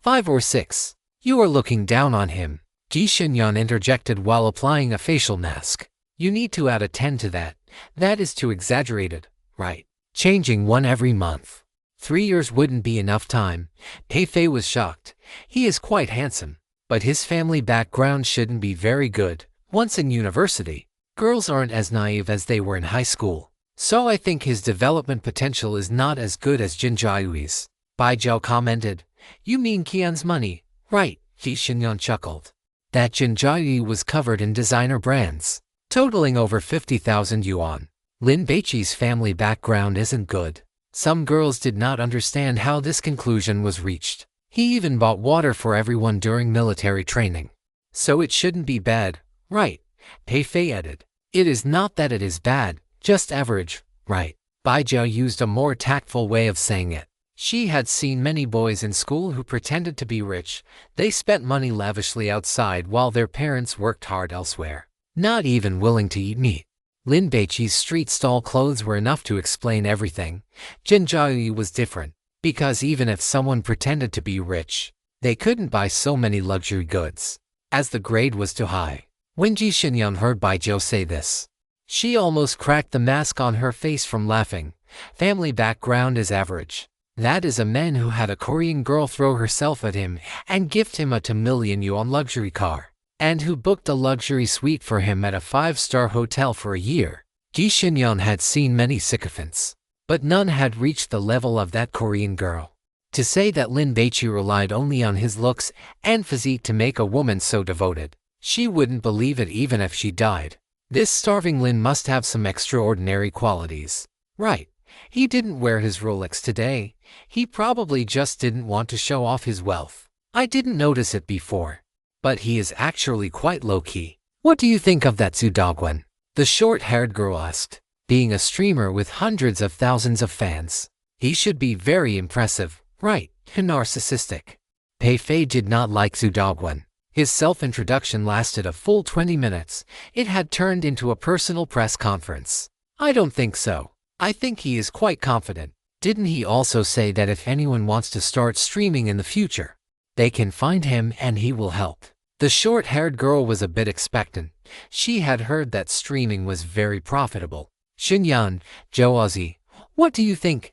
5 or 6. You are looking down on him. Ji Xinyan interjected while applying a facial mask. You need to add a 10 to that. That is too exaggerated, right? Changing one every month. 3 years wouldn't be enough time. Pei Fei was shocked. He is quite handsome, but his family background shouldn't be very good. Once in university, girls aren't as naive as they were in high school. So I think his development potential is not as good as Jin Jiayue's. Bai Jiao commented. You mean Qian's money, right? Ji Xinyan chuckled. That Jin Jiayue was covered in designer brands, totaling over 50,000 yuan. Lin Baici's family background isn't good. Some girls did not understand how this conclusion was reached. He even bought water for everyone during military training. So it shouldn't be bad, right? Pei Fei added. It is not that it is bad, just average, right? Bai Jiao used a more tactful way of saying it. She had seen many boys in school who pretended to be rich. They spent money lavishly outside while their parents worked hard elsewhere, not even willing to eat meat. Lin Baici's street stall clothes were enough to explain everything. Jin Jiayue was different, because even if someone pretended to be rich, they couldn't buy so many luxury goods, as the grade was too high. When Ji Xinyan heard Bai Jiao say this, she almost cracked the mask on her face from laughing. Family background is average. That is a man who had a Korean girl throw herself at him and gift him a 2 million yuan luxury car, and who booked a luxury suite for him at a 5-star hotel for a year. Ji Xinyan had seen many sycophants, but none had reached the level of that Korean girl. To say that Lin Baici relied only on his looks and physique to make a woman so devoted, she wouldn't believe it even if she died. This starving Lin must have some extraordinary qualities. Right, he didn't wear his Rolex today. He probably just didn't want to show off his wealth. I didn't notice it before. But he is actually quite low-key. What do you think of that Zudogwen? The short-haired girl asked. Being a streamer with hundreds of thousands of fans, he should be very impressive, right? Narcissistic. Pei Fei did not like Zudogwen. His self-introduction lasted a full 20 minutes. It had turned into a personal press conference. I don't think so. I think he is quite confident. Didn't he also say that if anyone wants to start streaming in the future, they can find him and he will help? The short-haired girl was a bit expectant. She had heard that streaming was very profitable. Xinyan, Zhou, what do you think?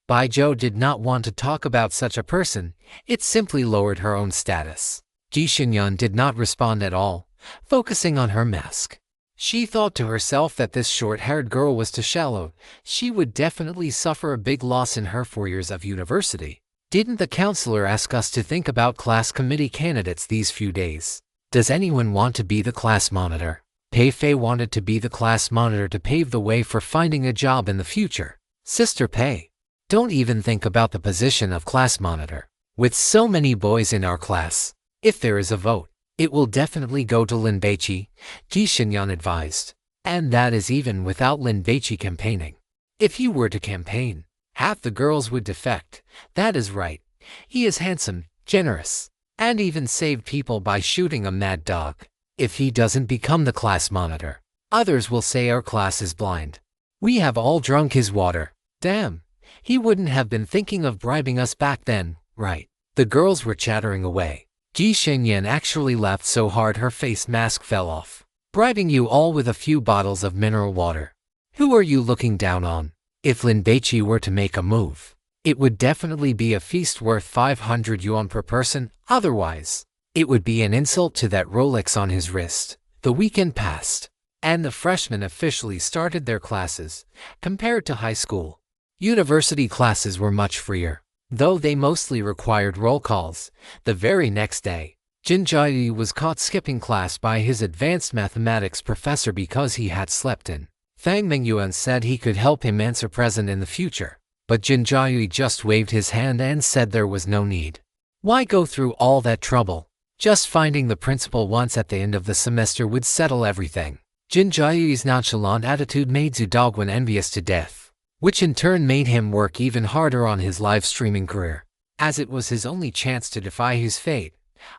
Bai Zhou did not want to talk about such a person. It simply lowered her own status. Ji Xinyan did not respond at all, focusing on her mask. She thought to herself that this short-haired girl was too shallow. She would definitely suffer a big loss in her 4 years of university. Didn't the counselor ask us to think about class committee candidates these few days? Does anyone want to be the class monitor? Pei Fei wanted to be the class monitor to pave the way for finding a job in the future. Sister Pei, don't even think about the position of class monitor. With so many boys in our class, if there is a vote, it will definitely go to Lin Baici, Ji Xinyan advised. And that is even without Lin Baici campaigning. If he were to campaign, half the girls would defect. That is right. He is handsome, generous, and even saved people by shooting a mad dog. If he doesn't become the class monitor, others will say our class is blind. We have all drunk his water. Damn, he wouldn't have been thinking of bribing us back then, right? The girls were chattering away. Ji Xinyan actually laughed so hard her face mask fell off. Bribing you all with a few bottles of mineral water. Who are you looking down on? If Lin Baici were to make a move, it would definitely be a feast worth 500 yuan per person. Otherwise, it would be an insult to that Rolex on his wrist. The weekend passed, and the freshmen officially started their classes. Compared to high school, university classes were much freer, though they mostly required roll calls. The very next day, Jin Jiayi was caught skipping class by his advanced mathematics professor because he had slept in. Fang Mingyuan said he could help him answer present in the future, but Jin Jiayi just waved his hand and said there was no need. Why go through all that trouble? Just finding the principal once at the end of the semester would settle everything. Jin Jiayi's nonchalant attitude made Zudogwen envious to death, which in turn made him work even harder on his live streaming career, as it was his only chance to defy his fate.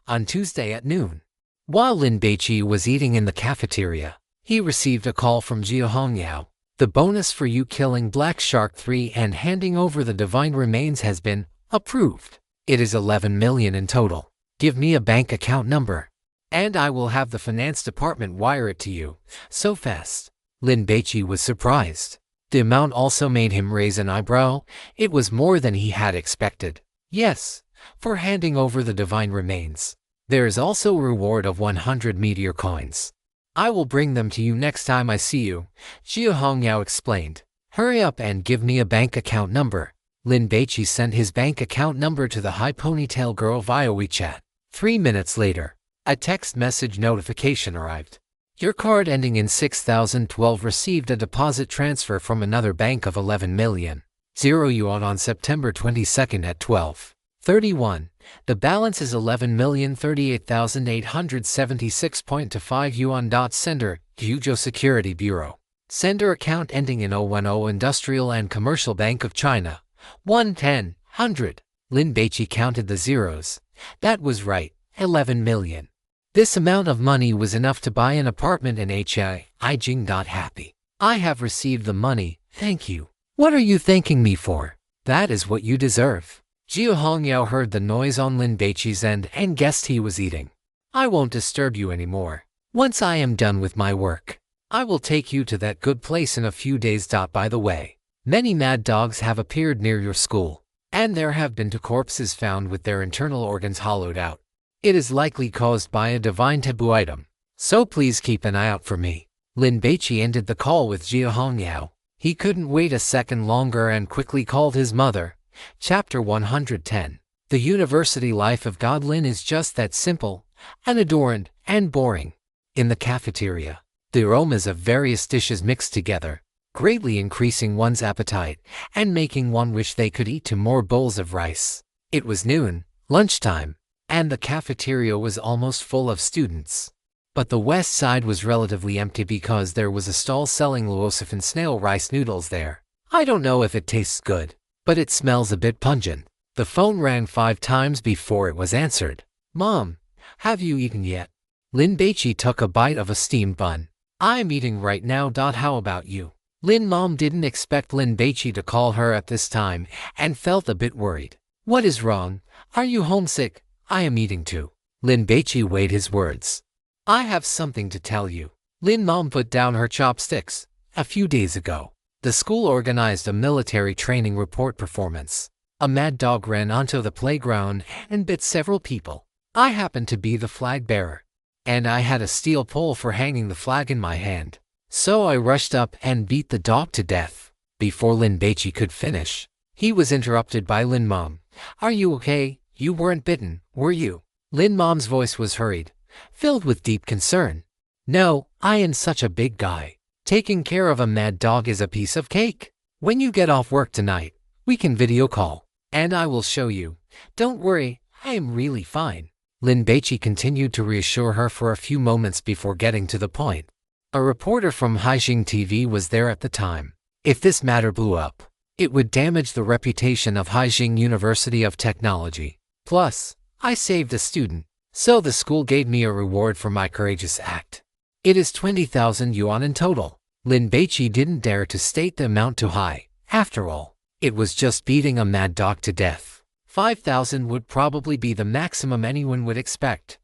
On Tuesday at noon, while Lin Baici was eating in the cafeteria, he received a call from Jia Hongyao. The bonus for you killing Black Shark 3 and handing over the divine remains has been approved. It is 11 million in total. Give me a bank account number, and I will have the finance department wire it to you. So fast. Lin Baici was surprised. The amount also made him raise an eyebrow. It was more than he had expected. Yes, for handing over the divine remains. There is also a reward of 100 meteor coins. I will bring them to you next time I see you, Jia Hongyao explained. Hurry up and give me a bank account number. Lin Baici sent his bank account number to the high ponytail girl via WeChat. 3 minutes later, a text message notification arrived. Your card ending in 6012 received a deposit transfer from another bank of 11 million. 0 yuan on September 22nd at 12:31. The balance is 11,038,876.25 yuan. Sender, Yuzhou Security Bureau. Sender account ending in 010 Industrial and Commercial Bank of China. 110, 100. Lin Baici counted the zeros. That was right, 11 million. This amount of money was enough to buy an apartment in Haijing. Happy. I have received the money, thank you. What are you thanking me for? That is what you deserve. Jia Hongyao heard the noise on Lin Baici's end and guessed he was eating. I won't disturb you anymore. Once I am done with my work, I will take you to that good place in a few days. By the way, many mad dogs have appeared near your school, and there have been 2 corpses found with their internal organs hollowed out. It is likely caused by a divine taboo item, so please keep an eye out for me. Lin Baici ended the call with Jia Hongyao. He couldn't wait a second longer and quickly called his mother. Chapter 110. The University Life of God. Lin is just that simple, unadorned, and boring. In the cafeteria, the aromas of various dishes mixed together, greatly increasing one's appetite and making one wish they could eat 2 more bowls of rice. It was noon, lunchtime, and the cafeteria was almost full of students. But the west side was relatively empty because there was a stall selling luosif and snail rice noodles there. I don't know if it tastes good, but it smells a bit pungent. The phone rang 5 times before it was answered. "Mom, have you eaten yet?" Lin Baici took a bite of a steamed bun. "I'm eating right now. How about you?" Lin mom didn't expect Lin Baici to call her at this time and felt a bit worried. "What is wrong? Are you homesick?" "I am eating too." Lin Baici weighed his words. "I have something to tell you." Lin mom put down her chopsticks. "A few days ago, the school organized a military training report performance. A mad dog ran onto the playground and bit several people. I happened to be the flag bearer, and I had a steel pole for hanging the flag in my hand. So I rushed up and beat the dog to death." Before Lin Baici could finish, he was interrupted by Lin mom. "Are you okay? You weren't bitten, were you?" Lin mom's voice was hurried, filled with deep concern. "No, I am such a big guy. Taking care of a mad dog is a piece of cake. When you get off work tonight, we can video call, and I will show you. Don't worry, I am really fine." Lin Baici continued to reassure her for a few moments before getting to the point. A reporter from Haixing TV was there at the time. If this matter blew up, it would damage the reputation of Haixing University of Technology. Plus, I saved a student, so the school gave me a reward for my courageous act. It is 20,000 yuan in total. Lin Baici didn't dare to state the amount too high. After all, it was just beating a mad dog to death. 5,000 would probably be the maximum anyone would expect.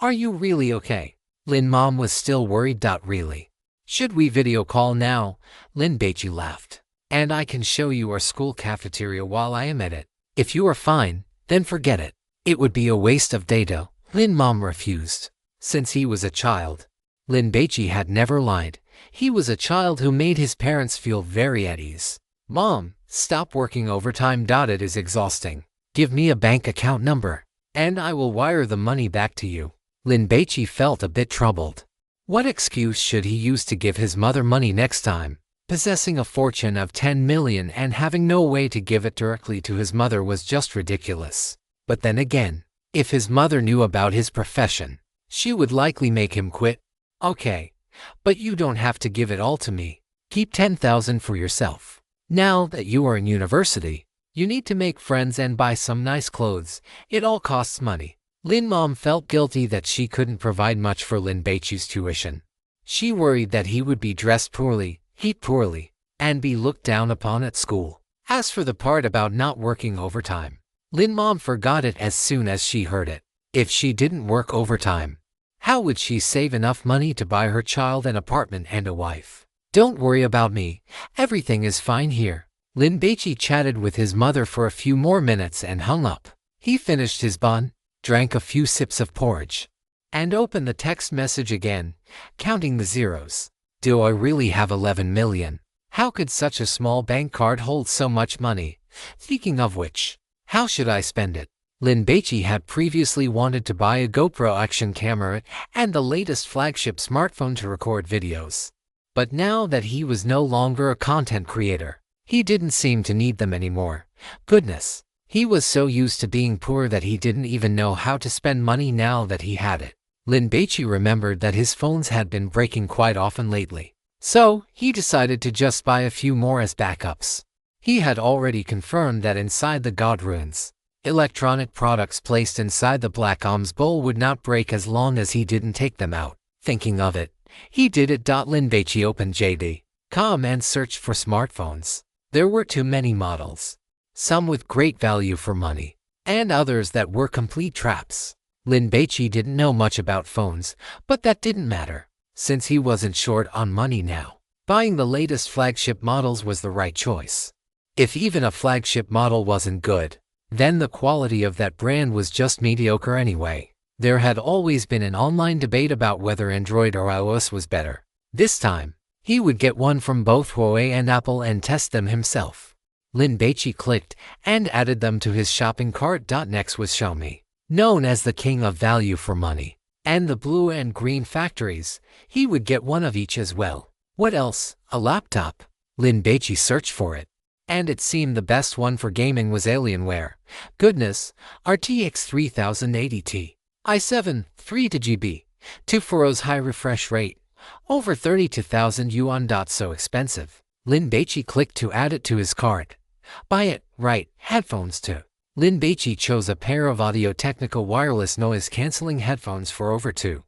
"Are you really okay?" Lin mom was still worried. "Really? Should we video call now?" Lin Baici laughed. "And I can show you our school cafeteria while I am at it. If you are fine, then forget it." It would be a waste of data. Lin mom refused. Since he was a child, Lin Baici had never lied. He was a child who made his parents feel very at ease. "Mom, stop working overtime. It is exhausting. Give me a bank account number, and I will wire the money back to you." Lin Baici felt a bit troubled. What excuse should he use to give his mother money next time? Possessing a fortune of 10 million and having no way to give it directly to his mother was just ridiculous. But then again, if his mother knew about his profession, she would likely make him quit. "Okay, but you don't have to give it all to me. Keep 10,000 for yourself. Now that you are in university, you need to make friends and buy some nice clothes. It all costs money." Lin mom felt guilty that she couldn't provide much for Lin Baici's tuition. She worried that he would be dressed poorly, eat poorly, and be looked down upon at school. As for the part about not working overtime, Lin mom forgot it as soon as she heard it. If she didn't work overtime, how would she save enough money to buy her child an apartment and a wife? "Don't worry about me. Everything is fine here." Lin Baici chatted with his mother for a few more minutes and hung up. He finished his bun, drank a few sips of porridge, and opened the text message again, counting the zeros. "Do I really have 11 million? How could such a small bank card hold so much money? Speaking of which, how should I spend it?" Lin Baici had previously wanted to buy a GoPro action camera and the latest flagship smartphone to record videos. But now that he was no longer a content creator, he didn't seem to need them anymore. Goodness, he was so used to being poor that he didn't even know how to spend money now that he had it. Lin Baici remembered that his phones had been breaking quite often lately, so he decided to just buy a few more as backups. He had already confirmed that inside the God ruins, electronic products placed inside the Black Om's bowl would not break as long as he didn't take them out. Thinking of it, he did it. Lin Baici opened JD.com and searched for smartphones. There were too many models, some with great value for money, and others that were complete traps. Lin Baici didn't know much about phones, but that didn't matter, since he wasn't short on money now. Buying the latest flagship models was the right choice. If even a flagship model wasn't good, then the quality of that brand was just mediocre anyway. There had always been an online debate about whether Android or iOS was better. This time, he would get one from both Huawei and Apple and test them himself. Lin Baici clicked and added them to his shopping cart. Next was Xiaomi, known as the king of value for money, and the blue and green factories. He would get one of each as well. What else? A laptop. Lin Baici searched for it, and it seemed the best one for gaming was Alienware. Goodness, RTX 3080 Ti, i7, 3GB, 240's high refresh rate, over 32,000 yuan. So expensive. Lin Baici clicked to add it to his cart. Buy it, right, headphones too. Lin Baici chose a pair of Audio-Technica wireless noise-canceling headphones for over 20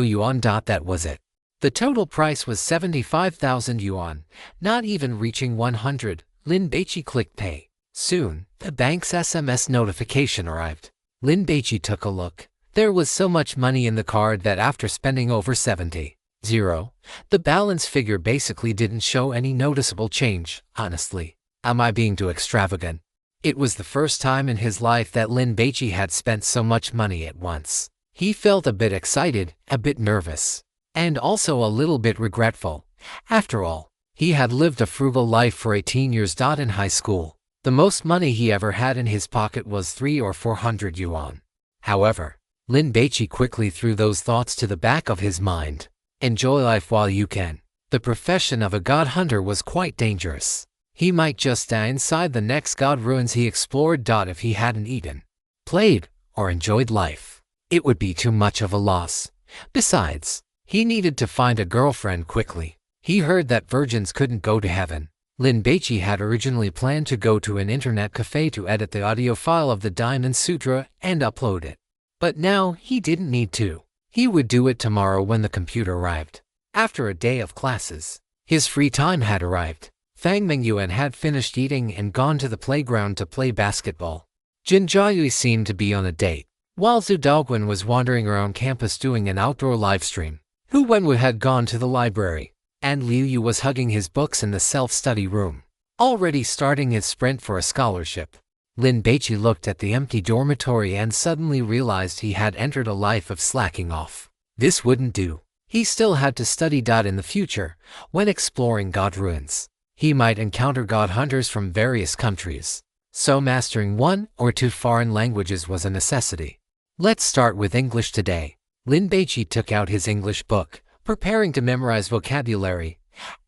yuan. That was it. The total price was 75,000 yuan, not even reaching 100. Lin Baici clicked pay. Soon, the bank's SMS notification arrived. Lin Baici took a look. There was so much money in the card that after spending over 70, the balance figure basically didn't show any noticeable change. Honestly, am I being too extravagant? It was the first time in his life that Lin Baici had spent so much money at once. He felt a bit excited, a bit nervous, and also a little bit regretful. After all, he had lived a frugal life for 18 years. In high school, the most money he ever had in his pocket was 300 or 400 yuan. However, Lin Baici quickly threw those thoughts to the back of his mind. Enjoy life while you can. The profession of a god hunter was quite dangerous. He might just die inside the next god ruins he explored. If he hadn't eaten, played, or enjoyed life, it would be too much of a loss. Besides, he needed to find a girlfriend quickly. He heard that virgins couldn't go to heaven. Lin Baici had originally planned to go to an internet cafe to edit the audio file of the Diamond Sutra and upload it. But now he didn't need to. He would do it tomorrow when the computer arrived. After a day of classes, his free time had arrived. Fang Mingyuan had finished eating and gone to the playground to play basketball. Jin Jiayue seemed to be on a date, while Zhu Daoguan was wandering around campus doing an outdoor livestream. Hu Wenwu had gone to the library, and Liu Yu was hugging his books in the self-study room, already starting his sprint for a scholarship. Lin Baici looked at the empty dormitory and suddenly realized he had entered a life of slacking off. This wouldn't do. He still had to study. In the future, when exploring god ruins, he might encounter god hunters from various countries, so mastering 1 or 2 foreign languages was a necessity. Let's start with English today. Lin Baici took out his English book, preparing to memorize vocabulary.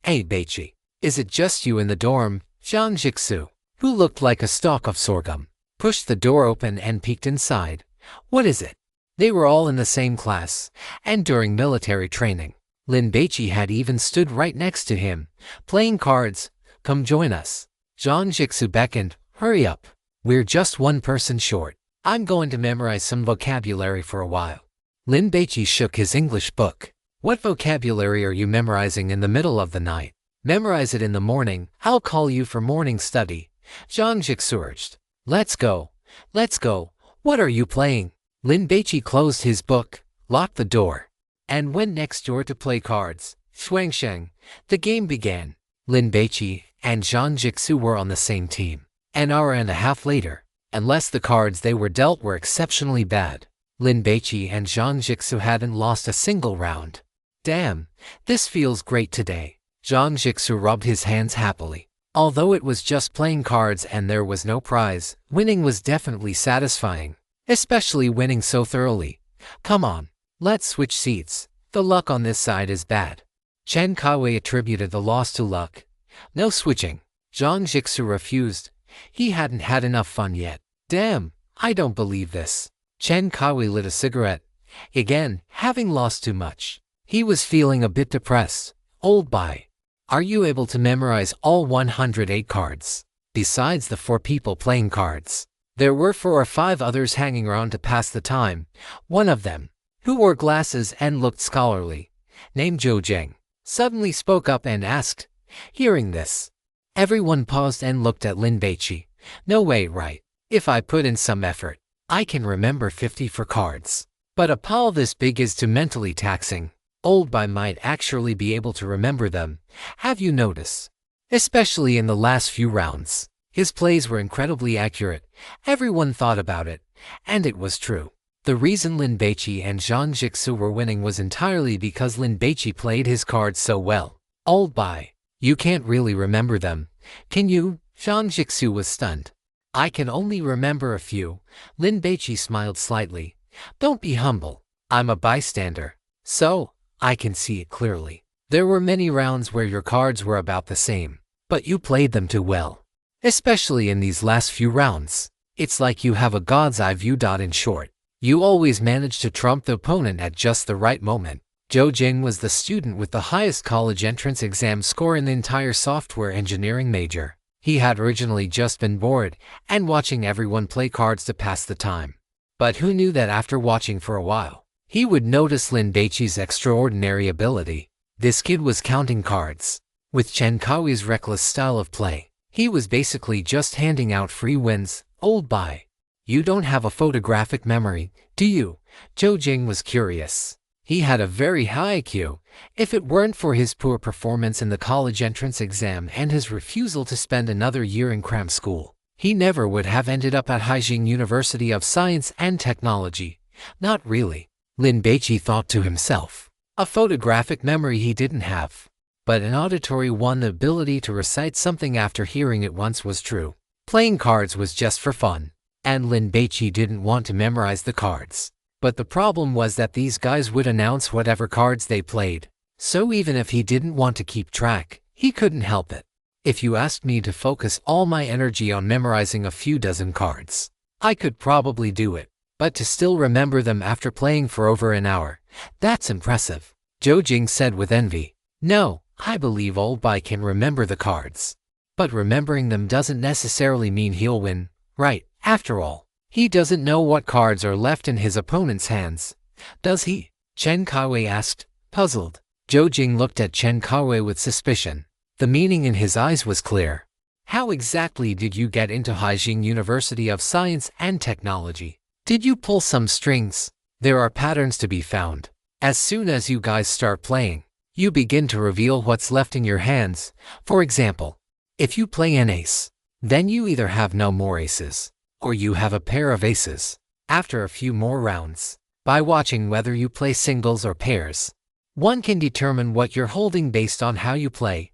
Hey Baici, is it just you in the dorm? Zhang Jixu, who looked like a stalk of sorghum, pushed the door open and peeked inside. What is it? They were all in the same class, and during military training. Lin Baici had even stood right next to him, playing cards. Come join us. Zhang Jixu beckoned. Hurry up. We're just one person short. I'm going to memorize some vocabulary for a while. Lin Baici shook his English book. What vocabulary are you memorizing in the middle of the night? Memorize it in the morning. I'll call you for morning study. Zhang Jixu urged. Let's go. Let's go. What are you playing? Lin Baici closed his book, locked the door, and went next door to play cards. Shuangsheng. The game began. Lin Baici and Zhang Jixu were on the same team. An hour and a half later, unless the cards they were dealt were exceptionally bad, Lin Baici and Zhang Jixu hadn't lost a single round. Damn, this feels great today. Zhang Jixu rubbed his hands happily. Although it was just playing cards and there was no prize, winning was definitely satisfying, especially winning so thoroughly. Come on, let's switch seats. The luck on this side is bad. Chen Kaiwei attributed the loss to luck. No switching. Zhang Jixu refused. He hadn't had enough fun yet. Damn, I don't believe this. Chen Kaiwei lit a cigarette. Again, having lost too much, he was feeling a bit depressed. Old Bai, are you able to memorize all 108 cards? Besides the 4 people playing cards, there were 4 or 5 others hanging around to pass the time. One of them, who wore glasses and looked scholarly, named Zhou Zheng, suddenly spoke up and asked. Hearing this, everyone paused and looked at Lin Baici. No way, right? If I put in some effort, I can remember 50 for cards. But a pile this big is too mentally taxing. Old Bai might actually be able to remember them. Have you noticed? Especially in the last few rounds, his plays were incredibly accurate. Everyone thought about it, and it was true. The reason Lin Baici and Zhang Jixu were winning was entirely because Lin Baici played his cards so well. Old Bai, you can't really remember them, can you? Zhang Jixu was stunned. I can only remember a few. Lin Baici smiled slightly. Don't be humble. I'm a bystander. So, I can see it clearly. There were many rounds where your cards were about the same, but you played them too well. Especially in these last few rounds. It's like you have a god's eye view. In short, you always manage to trump the opponent at just the right moment. Zhou Jing was the student with the highest college entrance exam score in the entire software engineering major. He had originally just been bored and watching everyone play cards to pass the time. But who knew that after watching for a while, he would notice Lin Baici's extraordinary ability. This kid was counting cards. With Chen Kaoi's reckless style of play, he was basically just handing out free wins. Old Bai, you don't have a photographic memory, do you? Zhou Jing was curious. He had a very high IQ. If it weren't for his poor performance in the college entrance exam and his refusal to spend another year in cram school, he never would have ended up at Haijing University of Science and Technology. Not really, Lin Baici thought to himself. A photographic memory he didn't have. But an auditory one, the ability to recite something after hearing it once, was true. Playing cards was just for fun, and Lin Baici didn't want to memorize the cards. But the problem was that these guys would announce whatever cards they played. So even if he didn't want to keep track, he couldn't help it. If you asked me to focus all my energy on memorizing a few dozen cards, I could probably do it. But to still remember them after playing for over an hour, that's impressive, Zhou Jing said with envy. No, I believe Old Bai can remember the cards. But remembering them doesn't necessarily mean he'll win, right? After all, he doesn't know what cards are left in his opponent's hands, does he? Chen Kaowei asked, puzzled. Zhou Jing looked at Chen Kaowei with suspicion. The meaning in his eyes was clear. How exactly did you get into Haijing University of Science and Technology? Did you pull some strings? There are patterns to be found. As soon as you guys start playing, you begin to reveal what's left in your hands. For example, if you play an ace, then you either have no more aces, or you have a pair of aces. After a few more rounds, by watching whether you play singles or pairs, one can determine what you're holding based on how you play,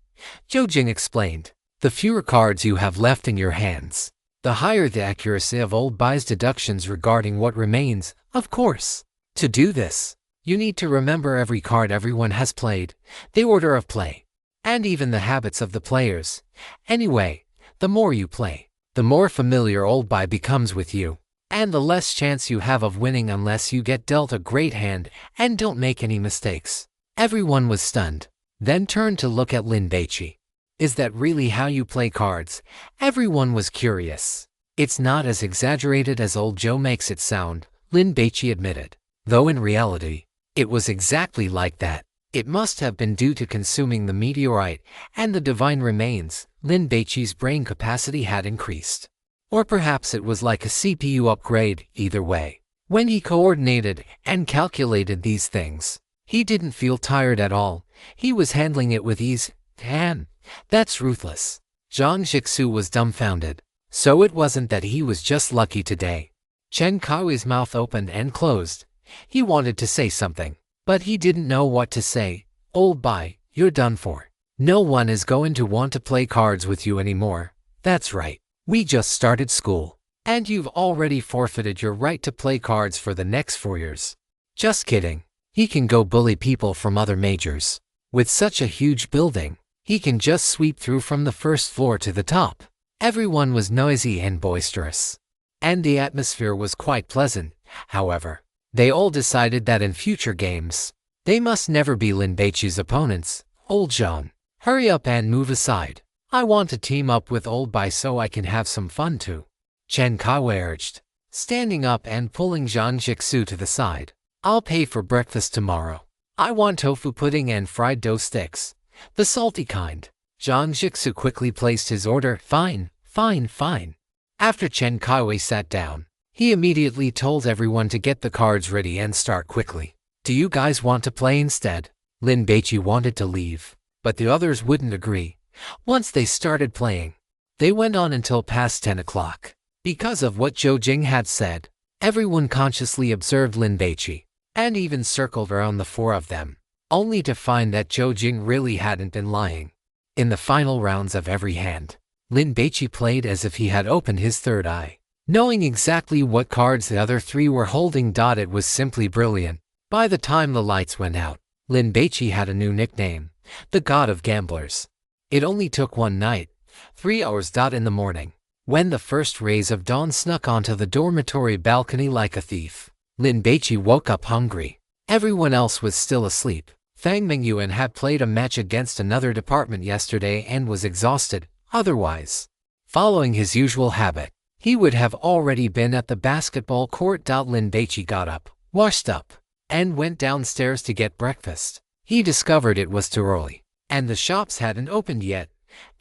Zhou Jing explained. The fewer cards you have left in your hands, the higher the accuracy of Old Bai's deductions regarding what remains, of course. To do this, you need to remember every card everyone has played, the order of play, and even the habits of the players. Anyway, the more you play, the more familiar Old Bai becomes with you, and the less chance you have of winning unless you get dealt a great hand and don't make any mistakes. Everyone was stunned, then turned to look at Lin Baici. Is that really how you play cards? Everyone was curious. It's not as exaggerated as old Joe makes it sound, Lin Baici admitted. Though in reality, it was exactly like that. It must have been due to consuming the meteorite and the divine remains. Lin Baici's brain capacity had increased. Or perhaps it was like a CPU upgrade. Either way, when he coordinated and calculated these things, he didn't feel tired at all. He was handling it with ease. Damn, that's ruthless. Zhang Jixu was dumbfounded. So it wasn't that he was just lucky today. Chen Kaoi's mouth opened and closed. He wanted to say something, but he didn't know what to say. Old Bai, you're done for. No one is going to want to play cards with you anymore. That's right. We just started school, and you've already forfeited your right to play cards for the next 4 years. Just kidding. He can go bully people from other majors. With such a huge building, he can just sweep through from the first floor to the top. Everyone was noisy and boisterous, and the atmosphere was quite pleasant. However, they all decided that in future games, they must never be Lin Baici's opponents. Old Zhang, hurry up and move aside. I want to team up with Old Bai so I can have some fun too, Chen Kaowei urged, standing up and pulling Zhang Jixu to the side. I'll pay for breakfast tomorrow. I want tofu pudding and fried dough sticks, the salty kind. Zhang Jixu quickly placed his order. Fine, fine, fine. After Chen Kaowei sat down, he immediately told everyone to get the cards ready and start quickly. Do you guys want to play instead? Lin Baici wanted to leave, but the others wouldn't agree. Once they started playing, they went on until past 10 o'clock. Because of what Zhou Jing had said, everyone consciously observed Lin Baici, and even circled around the 4 of them, only to find that Zhou Jing really hadn't been lying. In the final rounds of every hand, Lin Baici played as if he had opened his third eye, knowing exactly what cards the other three were holding. It was simply brilliant. By the time the lights went out, Lin Baici had a new nickname, the God of Gamblers. It only took one night, 3 hours. In the morning, when the first rays of dawn snuck onto the dormitory balcony like a thief, Lin Baici woke up hungry. Everyone else was still asleep. Fang Mingyuan had played a match against another department yesterday and was exhausted. Otherwise, following his usual habit, he would have already been at the basketball court. Lin Baici got up, washed up, and went downstairs to get breakfast. He discovered it was too early, and the shops hadn't opened yet.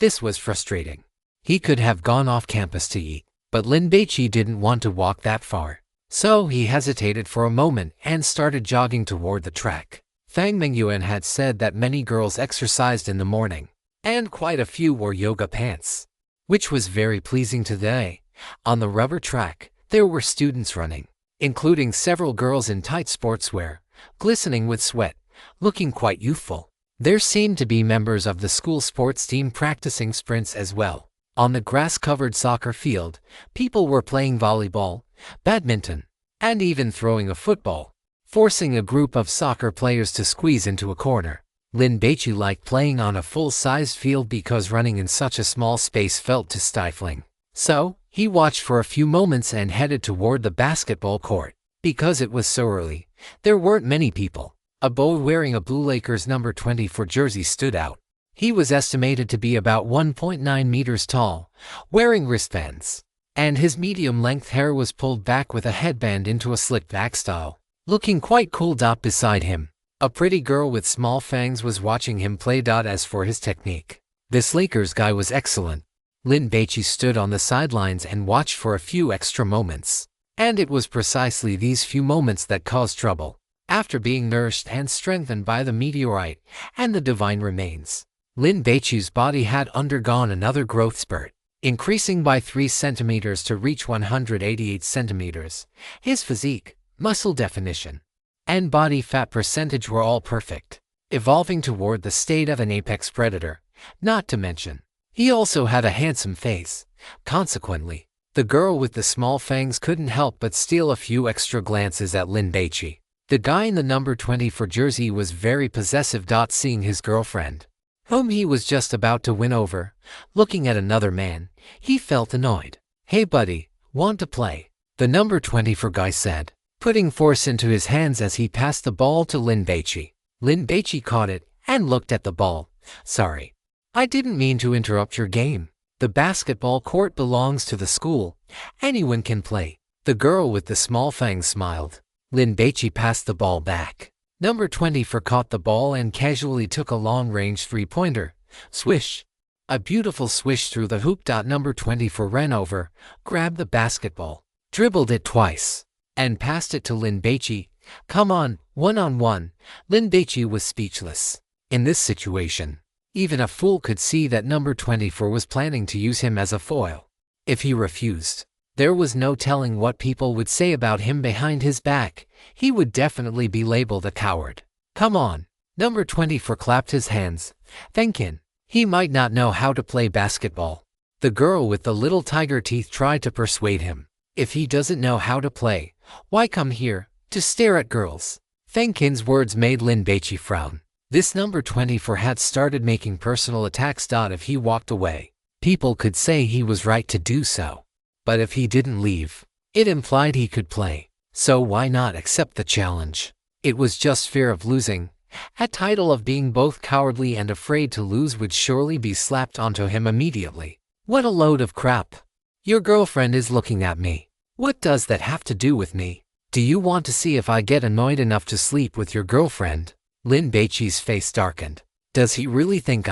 This was frustrating. He could have gone off campus to eat, but Lin Baici didn't want to walk that far. So he hesitated for a moment and started jogging toward the track. Fang Mingyuan had said that many girls exercised in the morning, and quite a few wore yoga pants, which was very pleasing today. On the rubber track, there were students running, including several girls in tight sportswear, glistening with sweat, looking quite youthful. There seemed to be members of the school sports team practicing sprints as well. On the grass-covered soccer field, people were playing volleyball, badminton, and even throwing a football, forcing a group of soccer players to squeeze into a corner. Lin Baici liked playing on a full-sized field because running in such a small space felt too stifling. So, he watched for a few moments and headed toward the basketball court. Because it was so early, there weren't many people. A boy wearing a blue Lakers number 24 jersey stood out. He was estimated to be about 1.9 meters tall, wearing wristbands, and his medium-length hair was pulled back with a headband into a slick-back style, looking quite cool. Beside him, a pretty girl with small fangs was watching him play. As for his technique, this Lakers guy was excellent. Lin Baici stood on the sidelines and watched for a few extra moments, and it was precisely these few moments that caused trouble. After being nourished and strengthened by the meteorite and the divine remains, Lin Baici's body had undergone another growth spurt, increasing by 3 centimeters to reach 188 centimeters. His physique, muscle definition, and body fat percentage were all perfect, evolving toward the state of an apex predator. Not to mention, he also had a handsome face. Consequently, the girl with the small fangs couldn't help but steal a few extra glances at Lin Baici. The guy in the number 24 jersey was very possessive. Seeing his girlfriend, whom he was just about to win over, looking at another man, he felt annoyed. "Hey buddy, want to play?" the number 24 guy said, putting force into his hands as he passed the ball to Lin Baici. Lin Baici caught it and looked at the ball. "Sorry, I didn't mean to interrupt your game. The basketball court belongs to the school. Anyone can play." The girl with the small fangs smiled. Lin Baici passed the ball back. Number 24 caught the ball and casually took a long-range three-pointer. Swish! A beautiful swish through the hoop. Number 24 ran over, grabbed the basketball, dribbled it twice, and passed it to Lin Baici. "Come on, one-on-one." Lin Baici was speechless. In this situation, even a fool could see that number 24 was planning to use him as a foil. If he refused, there was no telling what people would say about him behind his back. He would definitely be labeled a coward. "Come on." Number 24 clapped his hands, thinking he might not know how to play basketball. The girl with the little tiger teeth tried to persuade him. "If he doesn't know how to play, why come here to stare at girls?" Fengkin's words made Lin Baici frown. This number 24 had started making personal attacks. If he walked away, people could say he was right to do so. But if he didn't leave, it implied he could play. So why not accept the challenge? It was just fear of losing. A title of being both cowardly and afraid to lose would surely be slapped onto him immediately. What a load of crap. "Your girlfriend is looking at me. What does that have to do with me? Do you want to see if I get annoyed enough to sleep with your girlfriend?" Lin Baici's face darkened. Does he really think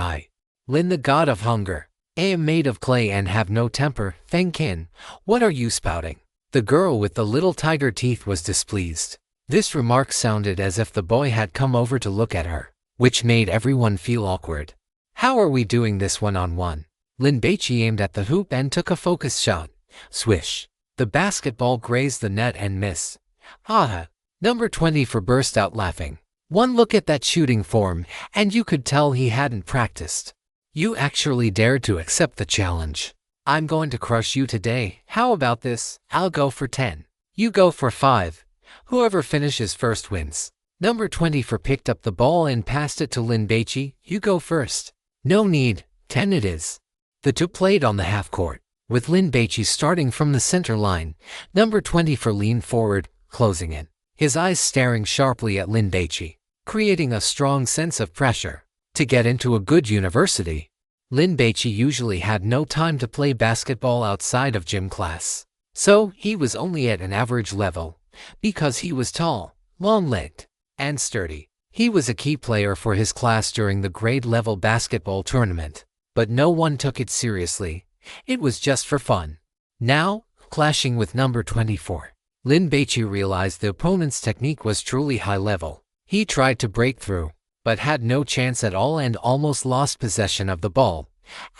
Lin, the god of hunger, am made of clay and have no temper? Fengkin, what are you spouting? The girl with the little tiger teeth was displeased. This remark sounded as if the boy had come over to look at her, which made everyone feel awkward. "How are we doing this one-on-one?" Lin Baici aimed at the hoop and took a focus shot. Swish! The basketball grazed the net and missed. "Haha!" Number 24 burst out laughing. One look at that shooting form, and you could tell he hadn't practiced. You actually dared to accept the challenge. I'm going to crush you today. How about this? I'll go for 10. You go for 5. Whoever finishes first wins. Number 24 picked up the ball and passed it to Lin Baici. You go first. No need. 10 it is. The two played on the half court, with Lin Baici starting from the center line. Number 24 leaned forward, closing in, his eyes staring sharply at Lin Baici, creating a strong sense of pressure to get into a good university. Lin Baici usually had no time to play basketball outside of gym class, so he was only at an average level. Because he was tall, long-legged, and sturdy, he was a key player for his class during the grade-level basketball tournament, but no one took it seriously. It was just for fun. Now, clashing with number 24, Lin Baici realized the opponent's technique was truly high level. He tried to break through, but had no chance at all and almost lost possession of the ball.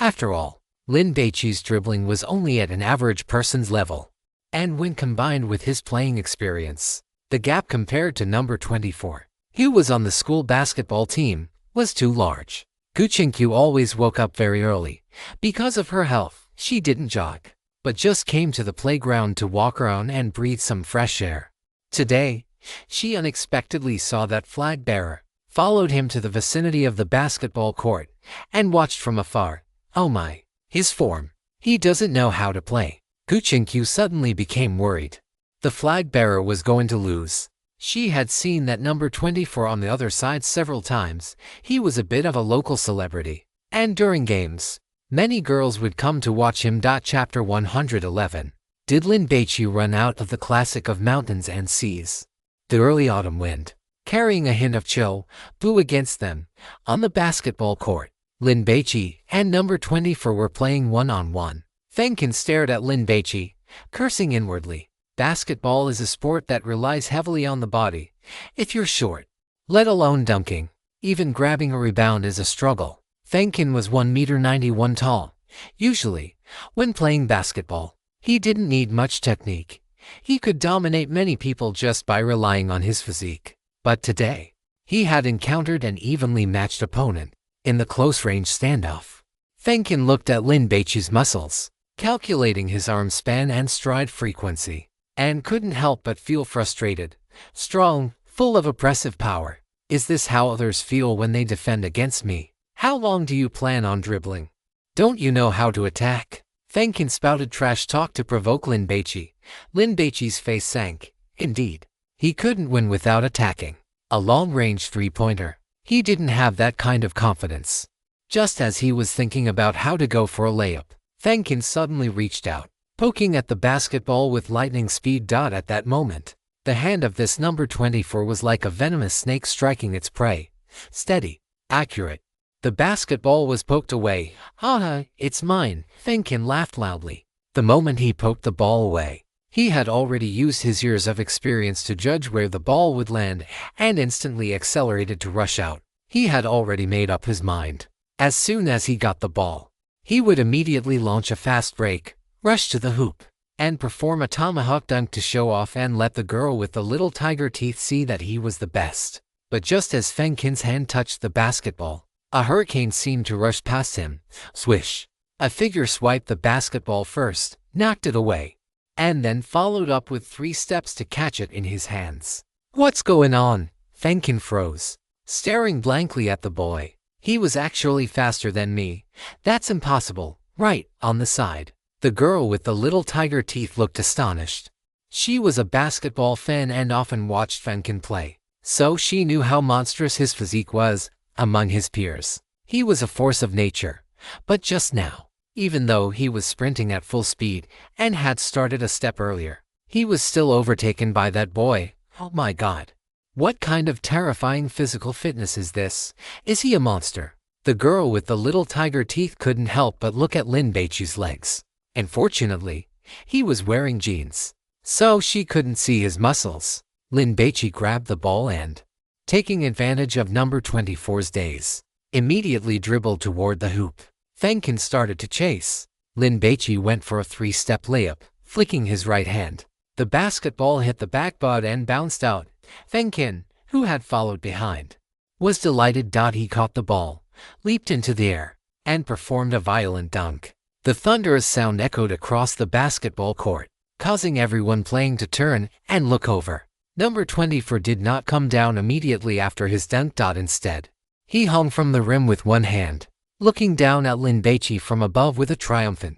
After all, Lin Baici's dribbling was only at an average person's level. And when combined with his playing experience, the gap compared to number 24, who was on the school basketball team, was too large. Guchenkyu always woke up very early. Because of her health, she didn't jog, but just came to the playground to walk around and breathe some fresh air. Today, she unexpectedly saw that flag bearer, followed him to the vicinity of the basketball court, and watched from afar. Oh my, his form. He doesn't know how to play. Guchenkyu suddenly became worried. The flag bearer was going to lose. She had seen that number 24 on the other side several times. He was a bit of a local celebrity, and during games, many girls would come to watch him. Chapter 111. Did Lin Baici run out of the classic of mountains and seas? The early autumn wind, carrying a hint of chill, blew against them. On the basketball court, Lin Baici and number 24 were playing one-on-one. Fengkin stared at Lin Baici, cursing inwardly. Basketball is a sport that relies heavily on the body. If you're short, let alone dunking, even grabbing a rebound is a struggle. Fengkin was 1.91 meters tall. Usually, when playing basketball, he didn't need much technique. He could dominate many people just by relying on his physique. But today, he had encountered an evenly matched opponent in the close-range standoff. Fengkin looked at Lin Baici's muscles, calculating his arm span and stride frequency, and couldn't help but feel frustrated. Strong, full of oppressive power. Is this how others feel when they defend against me? How long do you plan on dribbling? Don't you know how to attack? Fengkin spouted trash talk to provoke Lin Baici. Lin Baici's face sank. Indeed, he couldn't win without attacking. A long-range three-pointer. He didn't have that kind of confidence. Just as he was thinking about how to go for a layup, Fengkin suddenly reached out, poking at the basketball with lightning speed. At that moment, the hand of this number 24 was like a venomous snake striking its prey. Steady, accurate. The basketball was poked away. Haha, it's mine. Fengkin laughed loudly. The moment he poked the ball away, he had already used his years of experience to judge where the ball would land and instantly accelerated to rush out. He had already made up his mind. As soon as he got the ball, he would immediately launch a fast break, rush to the hoop, and perform a tomahawk dunk to show off and let the girl with the little tiger teeth see that he was the best. But just as Fengkin's hand touched the basketball, a hurricane seemed to rush past him. Swish! A figure swiped the basketball first, knocked it away, and then followed up with 3 steps to catch it in his hands. What's going on? Fengkin froze, staring blankly at the boy. He was actually faster than me. That's impossible. Right, on the side. The girl with the little tiger teeth looked astonished. She was a basketball fan and often watched Fengkin play, so she knew how monstrous his physique was among his peers. He was a force of nature. But just now, even though he was sprinting at full speed and had started a step earlier, he was still overtaken by that boy. Oh my God. What kind of terrifying physical fitness is this? Is he a monster? The girl with the little tiger teeth couldn't help but look at Lin Baici's legs. Unfortunately, he was wearing jeans, so she couldn't see his muscles. Lin Baici grabbed the ball and, taking advantage of number 24's daze, immediately dribbled toward the hoop. Fengkin started to chase. Lin Baici went for a 3-step layup, flicking his right hand. The basketball hit the backboard and bounced out. Fengkin, who had followed behind, was delighted. He caught the ball, leaped into the air, and performed a violent dunk. The thunderous sound echoed across the basketball court, causing everyone playing to turn and look over. Number 24 did not come down immediately after his dunk. Instead, he hung from the rim with one hand, looking down at Lin Baici from above with a triumphant,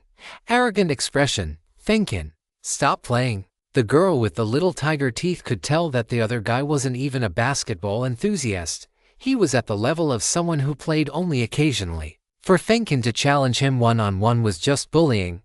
arrogant expression. Fengkin, stop playing. The girl with the little tiger teeth could tell that the other guy wasn't even a basketball enthusiast. He was at the level of someone who played only occasionally. For Fengkin to challenge him one-on-one was just bullying.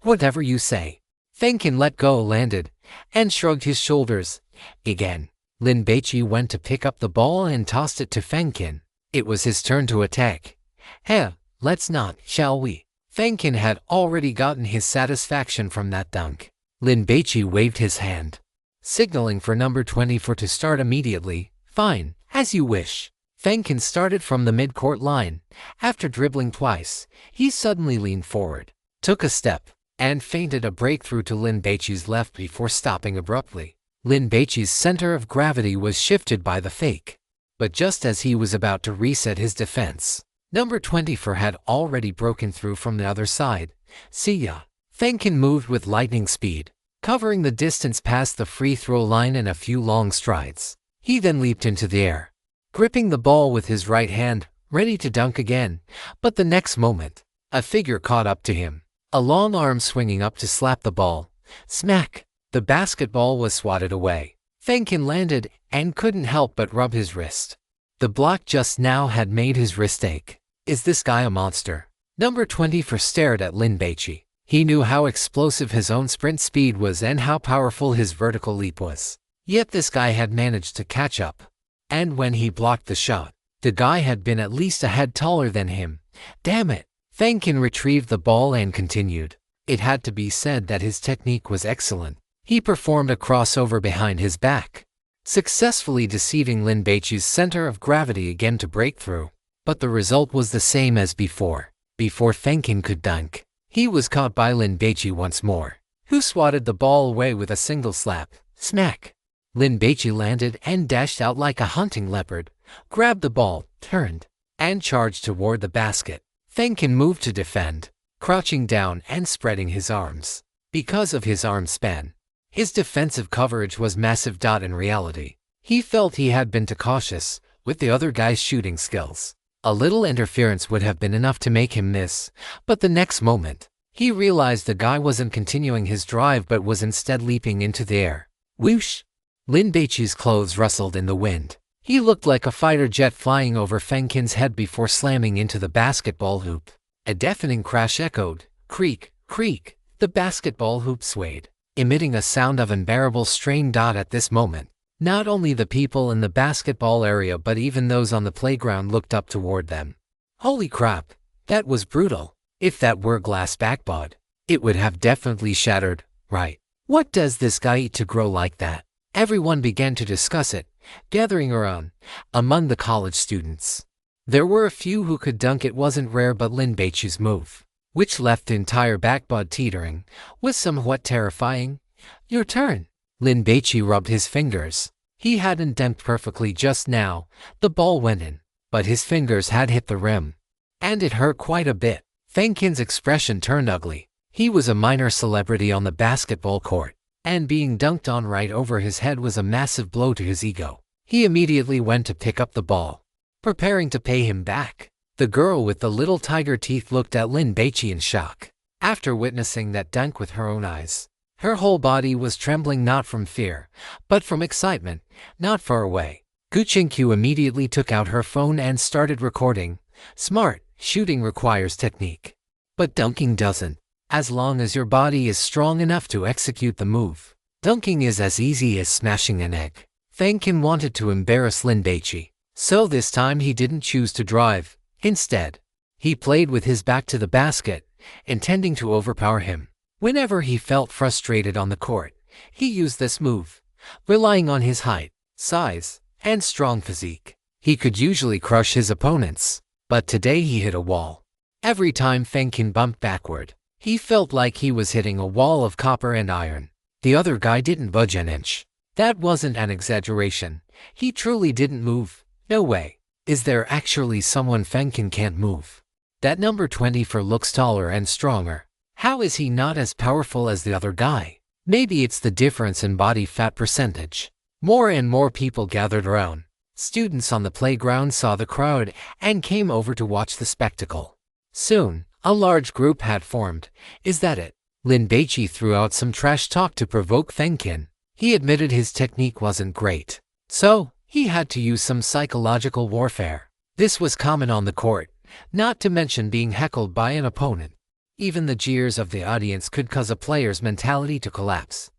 Whatever you say. Fengkin let go, landed, and shrugged his shoulders. Again, Lin Baici went to pick up the ball and tossed it to Fengkin. It was his turn to attack. Hey, let's not, shall we? Fengkin had already gotten his satisfaction from that dunk. Lin Baici waved his hand, signaling for number 24 to start immediately. Fine, as you wish. Fengkin started from the mid-court line. After dribbling twice, he suddenly leaned forward, took a step, and feinted a breakthrough to Lin Baici's left before stopping abruptly. Lin Baici's center of gravity was shifted by the fake. But just as he was about to reset his defense, number 24 had already broken through from the other side. See ya. Fengkin moved with lightning speed, covering the distance past the free throw line in a few long strides. He then leaped into the air, gripping the ball with his right hand, ready to dunk again. But the next moment, a figure caught up to him, a long arm swinging up to slap the ball. Smack! The basketball was swatted away. Fengkin landed and couldn't help but rub his wrist. The block just now had made his wrist ache. Is this guy a monster? Number 24 stared at Lin Baici. He knew how explosive his own sprint speed was and how powerful his vertical leap was. Yet this guy had managed to catch up. And when he blocked the shot, the guy had been at least a head taller than him. Damn it! Fengkin retrieved the ball and continued. It had to be said that his technique was excellent. He performed a crossover behind his back, successfully deceiving Lin Baici's center of gravity again to break through. But the result was the same as before. Before Fengkin could dunk, he was caught by Lin Baici once more, who swatted the ball away with a single slap. Smack! Lin Baici landed and dashed out like a hunting leopard, grabbed the ball, turned, and charged toward the basket. Fengkin moved to defend, crouching down and spreading his arms. Because of his arm span, his defensive coverage was massive. In reality, he felt he had been too cautious with the other guy's shooting skills. A little interference would have been enough to make him miss, but the next moment, he realized the guy wasn't continuing his drive but was instead leaping into the air. Whoosh! Lin Baici's clothes rustled in the wind. He looked like a fighter jet flying over Fengkin's head before slamming into the basketball hoop. A deafening crash echoed. Creak, creak. The basketball hoop swayed, emitting a sound of unbearable strain. At this moment, not only the people in the basketball area but even those on the playground looked up toward them. Holy crap, that was brutal. If that were glass backboard, it would have definitely shattered, right? What does this guy eat to grow like that? Everyone began to discuss it, gathering around, among the college students. There were a few who could dunk. It wasn't rare, but Lin Baici's move, which left the entire backboard teetering, was somewhat terrifying. Your turn. Lin Baici rubbed his fingers. He hadn't dunked perfectly just now. The ball went in, but his fingers had hit the rim, and it hurt quite a bit. Fengkin's expression turned ugly. He was a minor celebrity on the basketball court, and being dunked on right over his head was a massive blow to his ego. He immediately went to pick up the ball, preparing to pay him back. The girl with the little tiger teeth looked at Lin Baici in shock. After witnessing that dunk with her own eyes, her whole body was trembling, not from fear, but from excitement. Not far away, Guchinkyu immediately took out her phone and started recording. Smart, shooting requires technique, but dunking doesn't. As long as your body is strong enough to execute the move, dunking is as easy as smashing an egg. Fengkin wanted to embarrass Lin Baici, so this time he didn't choose to drive. Instead, he played with his back to the basket, intending to overpower him. Whenever he felt frustrated on the court, he used this move. Relying on his height, size, and strong physique, he could usually crush his opponents. But today he hit a wall. Every time Fengkin bumped backward, he felt like he was hitting a wall of copper and iron. The other guy didn't budge an inch. That wasn't an exaggeration. He truly didn't move. No way. Is there actually someone Fengkin can't move? That number 24 looks taller and stronger. How is he not as powerful as the other guy? Maybe it's the difference in body fat percentage. More and more people gathered around. Students on the playground saw the crowd and came over to watch the spectacle. Soon, a large group had formed. Is that it? Lin Baici threw out some trash talk to provoke Fengkin. He admitted his technique wasn't great, so he had to use some psychological warfare. This was common on the court, not to mention being heckled by an opponent. Even the jeers of the audience could cause a player's mentality to collapse.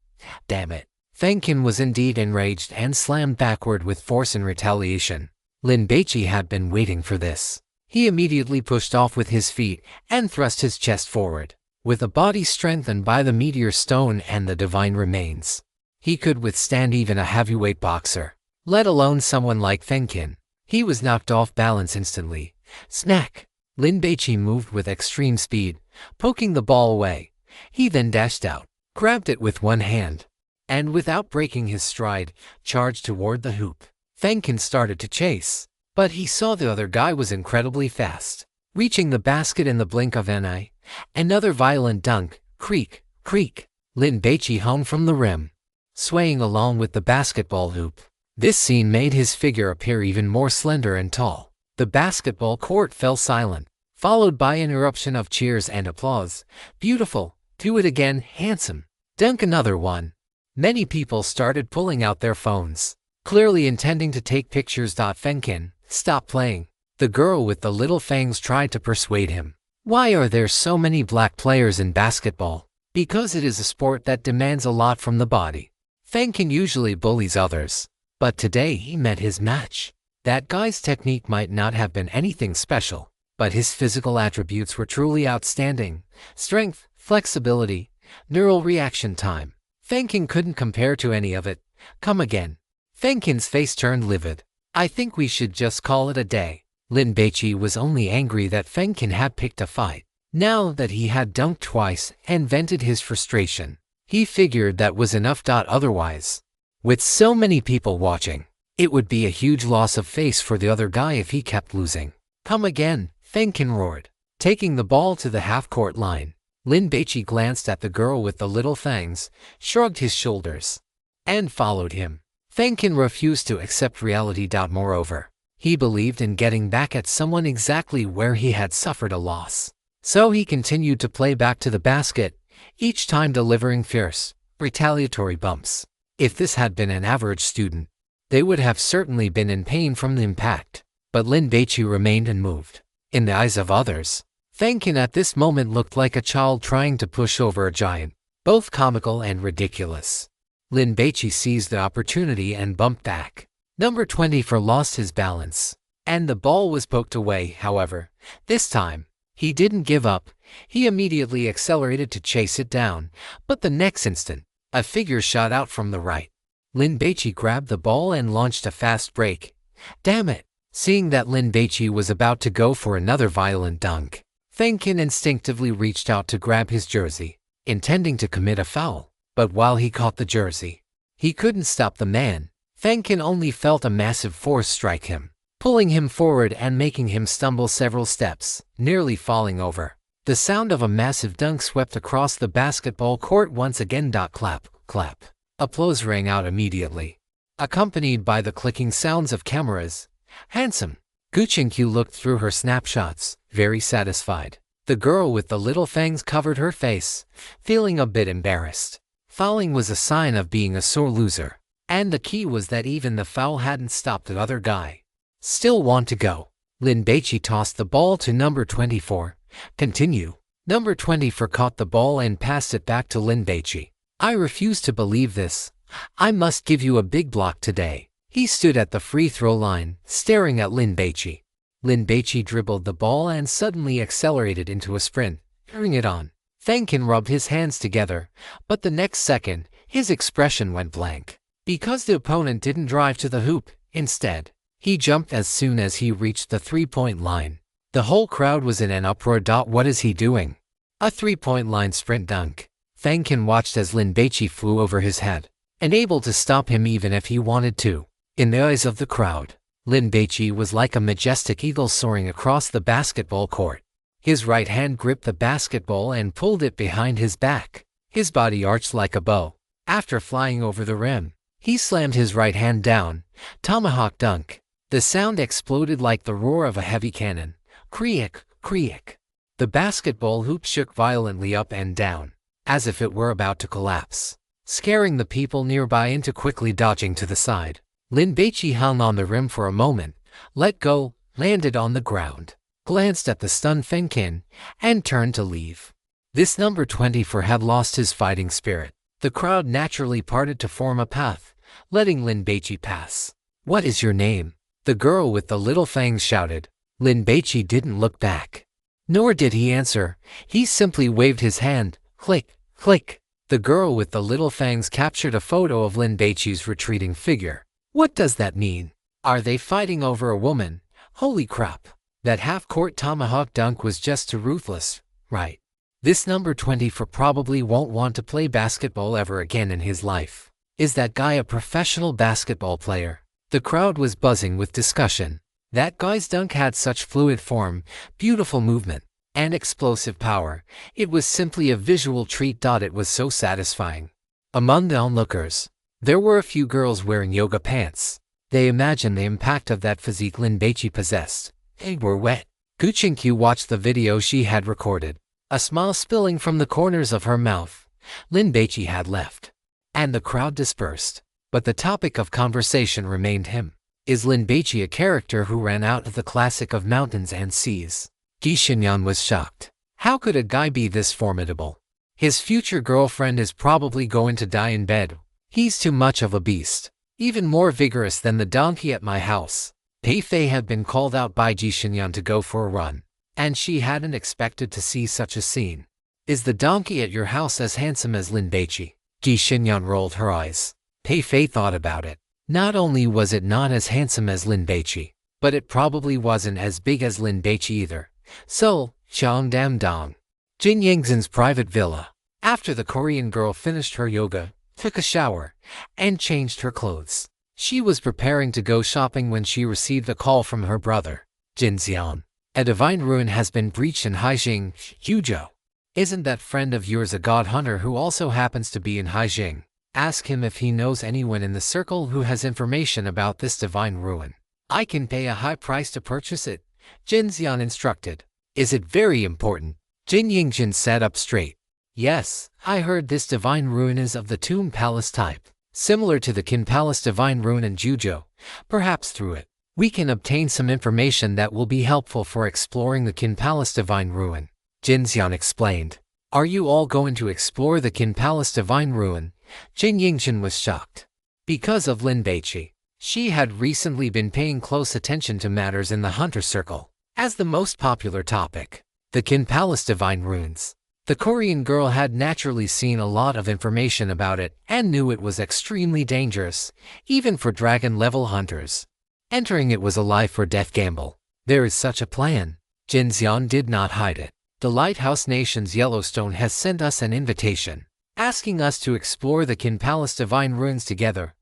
Damn it. Fengkin was indeed enraged and slammed backward with force in retaliation. Lin Baici had been waiting for this. He immediately pushed off with his feet and thrust his chest forward. With a body strengthened by the meteor stone and the divine remains, he could withstand even a heavyweight boxer, let alone someone like Fengkin. He was knocked off balance instantly. Snack! Lin Baici moved with extreme speed, poking the ball away. He then dashed out, grabbed it with one hand, and without breaking his stride, charged toward the hoop. Fengkin started to chase, but he saw the other guy was incredibly fast, reaching the basket in the blink of an eye. Another violent dunk, creak, creak. Lin Baici hung from the rim, swaying along with the basketball hoop. This scene made his figure appear even more slender and tall. The basketball court fell silent, followed by an eruption of cheers and applause. Beautiful, do it again, handsome. Dunk another one. Many people started pulling out their phones, clearly intending to take pictures. Fengkin, stop playing. The girl with the little fangs tried to persuade him. Why are there so many black players in basketball? Because it is a sport that demands a lot from the body. Fengkin usually bullies others, but today he met his match. That guy's technique might not have been anything special, but his physical attributes were truly outstanding. Strength, flexibility, neural reaction time. Fengkin couldn't compare to any of it. Come again. Fengkin's face turned livid. I think we should just call it a day. Lin Baici was only angry that Fengkin had picked a fight. Now that he had dunked twice and vented his frustration, he figured that was enough. Otherwise, with so many people watching, it would be a huge loss of face for the other guy if he kept losing. Come again, Fengkin roared. Taking the ball to the half-court line, Lin Baici glanced at the girl with the little fangs, shrugged his shoulders, and followed him. Fengkin refused to accept reality. Moreover, he believed in getting back at someone exactly where he had suffered a loss. So he continued to play back to the basket, each time delivering fierce, retaliatory bumps. If this had been an average student, they would have certainly been in pain from the impact. But Lin Baici remained unmoved. In the eyes of others, Fengkin at this moment looked like a child trying to push over a giant, both comical and ridiculous. Lin Baici seized the opportunity and bumped back. Number 24 lost his balance, and the ball was poked away. However, this time, he didn't give up. He immediately accelerated to chase it down, but the next instant, a figure shot out from the right. Lin Baici grabbed the ball and launched a fast break. Damn it! Seeing that Lin Baici was about to go for another violent dunk, Fengkin instinctively reached out to grab his jersey, intending to commit a foul. But while he caught the jersey, he couldn't stop the man. Fengkin only felt a massive force strike him, pulling him forward and making him stumble several steps, nearly falling over. The sound of a massive dunk swept across the basketball court once again. Clap, clap. Applause rang out immediately, accompanied by the clicking sounds of cameras. Handsome. Guchinkyu looked through her snapshots, very satisfied. The girl with the little fangs covered her face, feeling a bit embarrassed. Fouling was a sign of being a sore loser, and the key was that even the foul hadn't stopped the other guy. Still want to go? Lin Baici tossed the ball to number 24. Continue. Number 24 caught the ball and passed it back to Lin Baici. I refuse to believe this. I must give you a big block today. He stood at the free throw line, staring at Lin Baici. Lin Baici dribbled the ball and suddenly accelerated into a sprint, carrying it on. Fengkin rubbed his hands together, but the next second, his expression went blank. Because the opponent didn't drive to the hoop, instead, he jumped as soon as he reached the three-point line. The whole crowd was in an uproar. What is he doing? A three-point line sprint dunk. Fengkin watched as Lin Baici flew over his head, unable to stop him even if he wanted to. In the eyes of the crowd, Lin Baici was like a majestic eagle soaring across the basketball court. His right hand gripped the basketball and pulled it behind his back. His body arched like a bow. After flying over the rim, he slammed his right hand down. Tomahawk dunk. The sound exploded like the roar of a heavy cannon. Creak, creak. The basketball hoop shook violently up and down, as if it were about to collapse, scaring the people nearby into quickly dodging to the side. Lin Baici hung on the rim for a moment, let go, landed on the ground, glanced at the stunned Fenkin, and turned to leave. This number 24 had lost his fighting spirit. The crowd naturally parted to form a path, letting Lin Baici pass. "What is your name?" the girl with the little fangs shouted. Lin Baici didn't look back. Nor did he answer. He simply waved his hand. Click, click. The girl with the little fangs captured a photo of Lin Baici's retreating figure. What does that mean? Are they fighting over a woman? Holy crap. That half-court tomahawk dunk was just too ruthless, right? This number 24 probably won't want to play basketball ever again in his life. Is that guy a professional basketball player? The crowd was buzzing with discussion. That guy's dunk had such fluid form, beautiful movement, and explosive power. It was simply a visual treat. It was so satisfying. Among the onlookers, there were a few girls wearing yoga pants. They imagined the impact of that physique Lin Baici possessed. They were wet. Guchinkyu watched the video she had recorded, a smile spilling from the corners of her mouth. Lin Baici had left, and the crowd dispersed. But the topic of conversation remained him. Is Lin Baici a character who ran out of the classic of mountains and seas? Ji Xinyan was shocked. How could a guy be this formidable? His future girlfriend is probably going to die in bed. He's too much of a beast. Even more vigorous than the donkey at my house. Pei Fei had been called out by Ji Xinyan to go for a run, and she hadn't expected to see such a scene. Is the donkey at your house as handsome as Lin Baici? Ji Xinyan rolled her eyes. Pei Fei thought about it. Not only was it not as handsome as Lin Baici, but it probably wasn't as big as Lin Baici either. So, Chang Dam Dong. Jin Yingzhen's private villa. After the Korean girl finished her yoga, took a shower, and changed her clothes, she was preparing to go shopping when she received a call from her brother, Jin Xian. A divine ruin has been breached in Haijing, Huzhou. Isn't that friend of yours a god hunter who also happens to be in Haijing? Ask him if he knows anyone in the circle who has information about this divine ruin. I can pay a high price to purchase it, Jin Xian instructed. Is it very important? Jin Yingzhen sat up straight. Yes, I heard this divine ruin is of the Tomb Palace type, similar to the Qin Palace divine ruin in Juzhou. Perhaps through it, we can obtain some information that will be helpful for exploring the Qin Palace divine ruin, Jin Xian explained. Are you all going to explore the Qin Palace divine ruin? Jin Yingzhen was shocked. Because of Lin Baici, she had recently been paying close attention to matters in the hunter circle. As the most popular topic, the Qin Palace divine ruins, the Korean girl had naturally seen a lot of information about it and knew it was extremely dangerous, even for dragon-level hunters. Entering it was a life-or-death gamble. There is such a plan. Jin Xian did not hide it. The Lighthouse Nation's Yellowstone has sent us an invitation, asking us to explore the Qin Palace divine ruins together.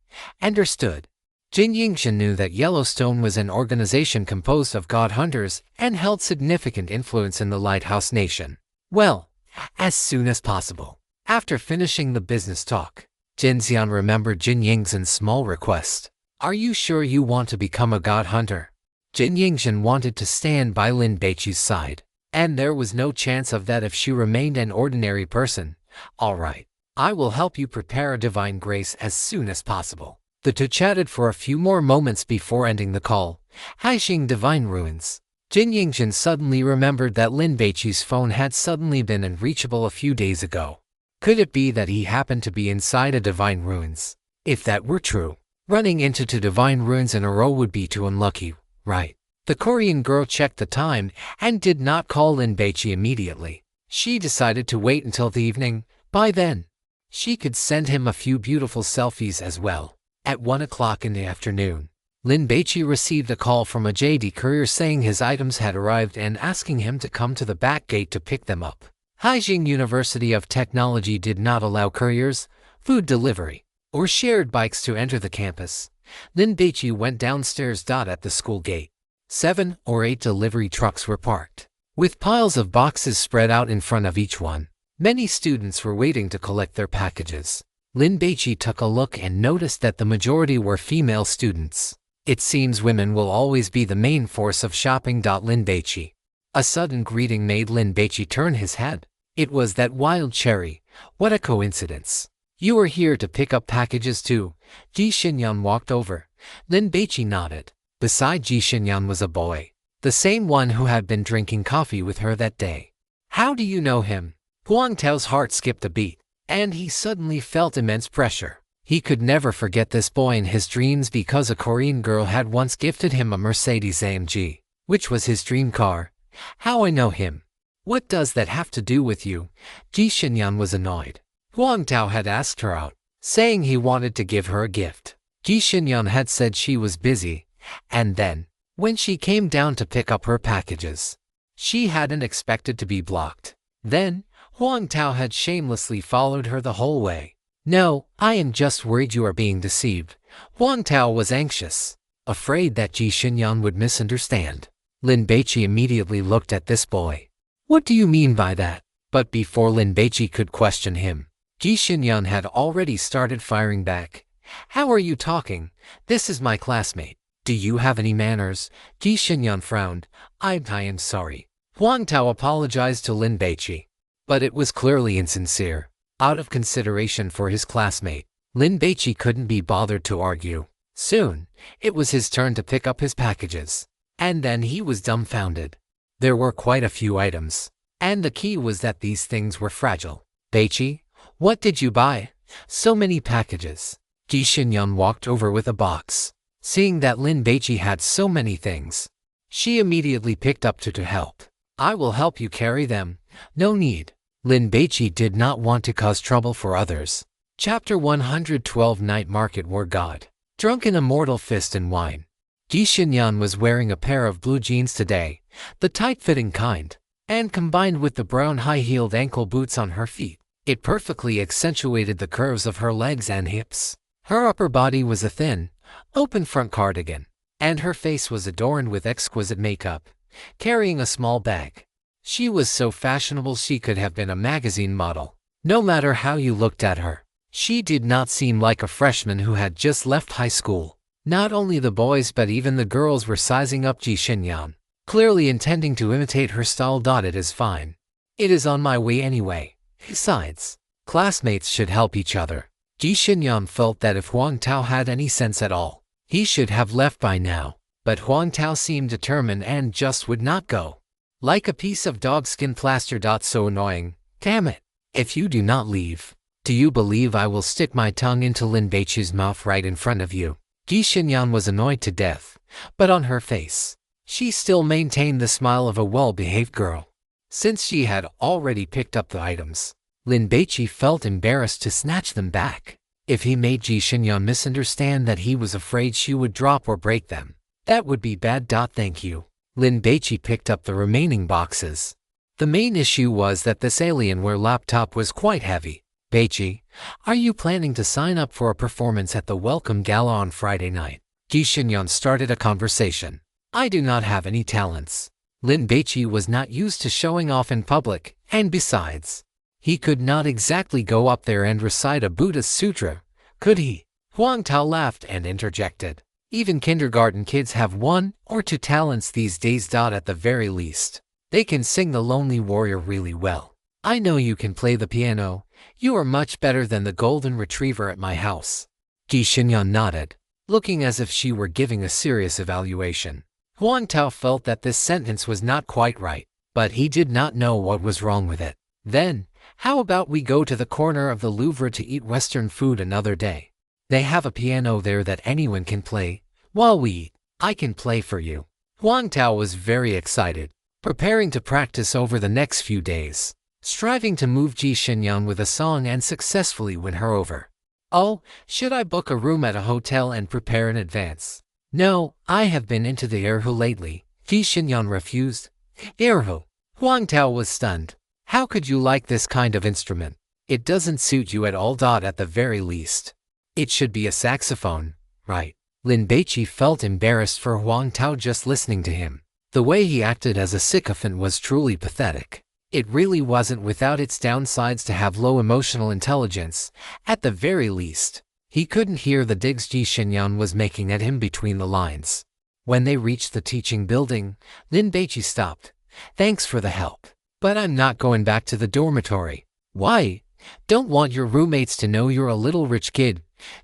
Understood. Jin Yingzhen knew that Yellowstone was an organization composed of god hunters and held significant influence in the Lighthouse Nation. Well, as soon as possible. After finishing the business talk, Jin Xian remembered Jin Yingzhen's small request. Are you sure you want to become a god hunter? Jin Yingzhen wanted to stand by Lin Baici's side, and there was no chance of that if she remained an ordinary person. All right, I will help you prepare a divine grace as soon as possible. The two chatted for a few more moments before ending the call. Haijing Divine Ruins. Jin Yingzhen suddenly remembered that Lin Baici's phone had suddenly been unreachable a few days ago. Could it be that he happened to be inside a divine ruins? If that were true, running into two divine ruins in a row would be too unlucky, right? The Korean girl checked the time and did not call Lin Baici immediately. She decided to wait until the evening. By then, she could send him a few beautiful selfies as well. At 1 o'clock in the afternoon, Lin Baici received a call from a JD courier saying his items had arrived and asking him to come to the back gate to pick them up. Haijing University of Technology did not allow couriers, food delivery, or shared bikes to enter the campus. Lin Baici went downstairs. At the school gate, 7 or 8 delivery trucks were parked. with piles of boxes spread out in front of each one. Many students were waiting to collect their packages. Lin Baici took a look and noticed that the majority were female students. It seems women will always be the main force of shopping. Lin Baici. A sudden greeting made Lin Baici turn his head. It was that wild cherry. What a coincidence. You are here to pick up packages too. Ji Xinyan walked over. Lin Baici nodded. Beside Ji Xinyan was a boy, the same one who had been drinking coffee with her that day. How do you know him? Huang Tao's heart skipped a beat, and he suddenly felt immense pressure. He could never forget this boy in his dreams because a Korean girl had once gifted him a Mercedes-AMG, which was his dream car. How I know him? What does that have to do with you? Ji Xinyan was annoyed. Huang Tao had asked her out, saying he wanted to give her a gift. Ji Xinyan had said she was busy, and then, when she came down to pick up her packages, she hadn't expected to be blocked. Then, Huang Tao had shamelessly followed her the whole way. No, I am just worried you are being deceived. Huang Tao was anxious, afraid that Ji Xinyan would misunderstand. Lin Baici immediately looked at this boy. What do you mean by that? But before Lin Baici could question him, Ji Xinyan had already started firing back. How are you talking? This is my classmate. Do you have any manners? Ji Xinyan frowned. I am sorry. Huang Tao apologized to Lin Baici, but it was clearly insincere. Out of consideration for his classmate, Lin Baici couldn't be bothered to argue. Soon, it was his turn to pick up his packages. And then he was dumbfounded. There were quite a few items, and the key was that these things were fragile. Baici, what did you buy? So many packages. Ji Xinyan walked over with a box. Seeing that Lin Baici had so many things, she immediately picked up to help. I will help you carry them. No need. Lin Baici did not want to cause trouble for others. Chapter 112 Night Market War God. Drunk in a mortal fist and wine. Ji Xinyan was wearing a pair of blue jeans today, the tight-fitting kind, and combined with the brown high-heeled ankle boots on her feet, it perfectly accentuated the curves of her legs and hips. Her upper body was a thin, open front cardigan, and her face was adorned with exquisite makeup, carrying a small bag. She was so fashionable she could have been a magazine model. No matter how you looked at her, she did not seem like a freshman who had just left high school. Not only the boys but even the girls were sizing up Ji Xinyan, clearly intending to imitate her style. It is fine. It is on my way anyway. Besides, classmates should help each other. Ji Xinyan felt that if Huang Tao had any sense at all, he should have left by now. But Huang Tao seemed determined and just would not go. Like a piece of dog skin plaster. So annoying. Damn it. If you do not leave, do you believe I will stick my tongue into Lin Baici's mouth right in front of you? Ji Xinyan was annoyed to death, but on her face, she still maintained the smile of a well-behaved girl. Since she had already picked up the items, Lin Baici felt embarrassed to snatch them back. If he made Ji Xinyan misunderstand that he was afraid she would drop or break them, that would be bad. Thank you. Lin Baici picked up the remaining boxes. The main issue was that this Alienware laptop was quite heavy. Baici, are you planning to sign up for a performance at the Welcome Gala on Friday night? Ji Xinyan started a conversation. I do not have any talents. Lin Baici was not used to showing off in public, and besides, he could not exactly go up there and recite a Buddhist sutra, could he? Huang Tao laughed and interjected. Even kindergarten kids have 1 or 2 talents these days. At the very least, they can sing The Lonely Warrior really well. I know you can play the piano. You are much better than the golden retriever at my house. Ji Xinyan nodded, looking as if she were giving a serious evaluation. Huang Tao felt that this sentence was not quite right, but he did not know what was wrong with it. Then, how about we go to the corner of the Louvre to eat Western food another day? They have a piano there that anyone can play. While we eat, I can play for you. Huang Tao was very excited, preparing to practice over the next few days, striving to move Ji Xinyan with a song and successfully win her over. Oh, should I book a room at a hotel and prepare in advance? No, I have been into the erhu lately. Ji Xinyan refused. Erhu? Huang Tao was stunned. How could you like this kind of instrument? It doesn't suit you at all. At the very least, it should be a saxophone, right? Lin Baici felt embarrassed for Huang Tao just listening to him. The way he acted as a sycophant was truly pathetic. It really wasn't without its downsides to have low emotional intelligence. At the very least, he couldn't hear the digs Ji Xinyan was making at him between the lines. When they reached the teaching building, Lin Baici stopped. "Thanks for the help, but I'm not going back to the dormitory." "Why? Don't want your roommates to know you're a little rich kid,"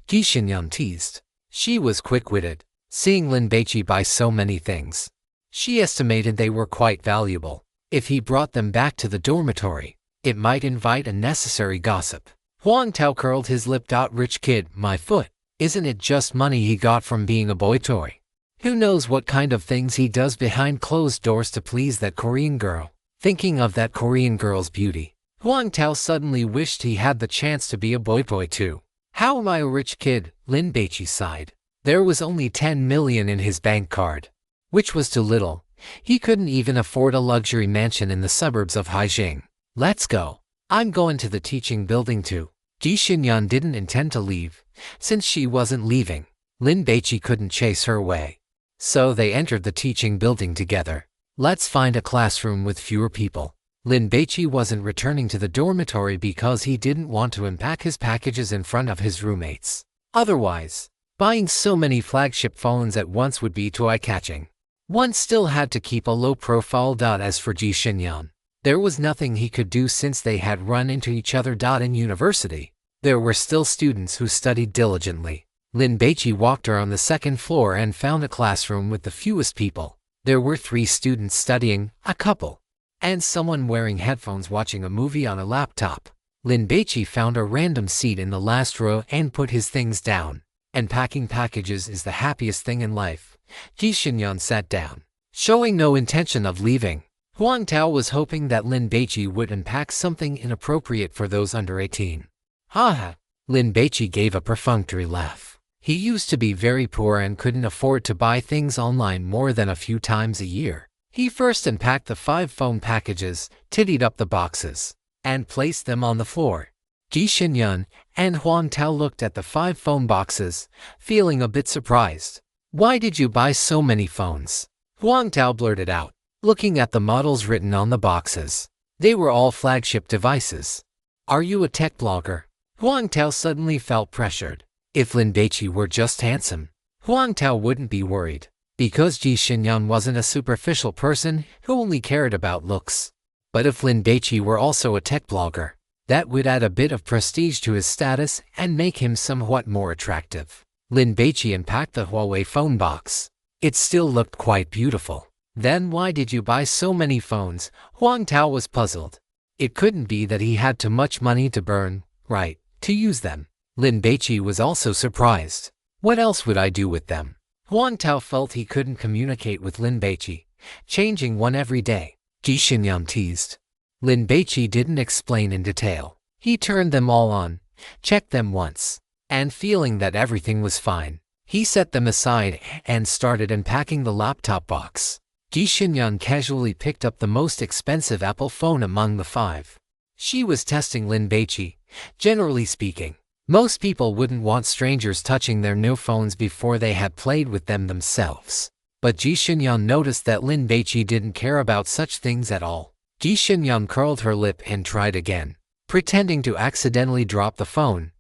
Ji Xinyan teased. She was quick-witted, seeing Lin Baici buy so many things. She estimated they were quite valuable. If he brought them back to the dormitory, it might invite unnecessary gossip. Huang Tao curled his lip. "Rich kid, my foot. Isn't it just money he got from being a boy toy? Who knows what kind of things he does behind closed doors to please that Korean girl." Thinking of that Korean girl's beauty, Huang Tao suddenly wished he had the chance to be a boy toy too. "How am I a rich kid?" Lin Baici sighed. There was only 10 million in his bank card, which was too little. He couldn't even afford a luxury mansion in the suburbs of Haijing. "Let's go. I'm going to the teaching building too." Ji Xinyan didn't intend to leave. Since she wasn't leaving, Lin Baici couldn't chase her away. So they entered the teaching building together. "Let's find a classroom with fewer people." Lin Baici wasn't returning to the dormitory because he didn't want to unpack his packages in front of his roommates. Otherwise, buying so many flagship phones at once would be too eye-catching. One still had to keep a low profile. As for Ji Xinyan, there was nothing he could do since they had run into each other. In university, there were still students who studied diligently. Lin Baici walked around the second floor and found a classroom with the fewest people. There were 3 students studying, a couple, and someone wearing headphones watching a movie on a laptop. Lin Baici found a random seat in the last row and put his things down. Unpacking packages is the happiest thing in life. Ji Xinyan sat down, showing no intention of leaving. Huang Tao was hoping that Lin Baici would unpack something inappropriate for those under 18. "Haha!" Lin Baici gave a perfunctory laugh. He used to be very poor and couldn't afford to buy things online more than a few times a year. He first unpacked the 5 phone packages, tidied up the boxes, and placed them on the floor. Ji Xinyan and Huang Tao looked at the 5 phone boxes, feeling a bit surprised. "Why did you buy so many phones?" Huang Tao blurted out, looking at the models written on the boxes. They were all flagship devices. "Are you a tech blogger?" Huang Tao suddenly felt pressured. If Lin Baici were just handsome, Huang Tao wouldn't be worried, because Ji Xinyan wasn't a superficial person who only cared about looks. But if Lin Baici were also a tech blogger, that would add a bit of prestige to his status and make him somewhat more attractive. Lin Baici unpacked the Huawei phone box. It still looked quite beautiful. "Then why did you buy so many phones?" Huang Tao was puzzled. It couldn't be that he had too much money to burn, right, to use them. Lin Baici was also surprised. "What else would I do with them?" Huang Tao felt he couldn't communicate with Lin Baici, changing one every day. Ji Xinyan teased. Lin Baici didn't explain in detail. He turned them all on, checked them once, and feeling that everything was fine, he set them aside and started unpacking the laptop box. Ji Xinyan casually picked up the most expensive Apple phone among the 5. She was testing Lin Baici. Generally speaking, most people wouldn't want strangers touching their new phones before they had played with them themselves. But Ji Xinyan noticed that Lin Baici didn't care about such things at all. Ji Xinyan curled her lip and tried again, pretending to accidentally drop the phone.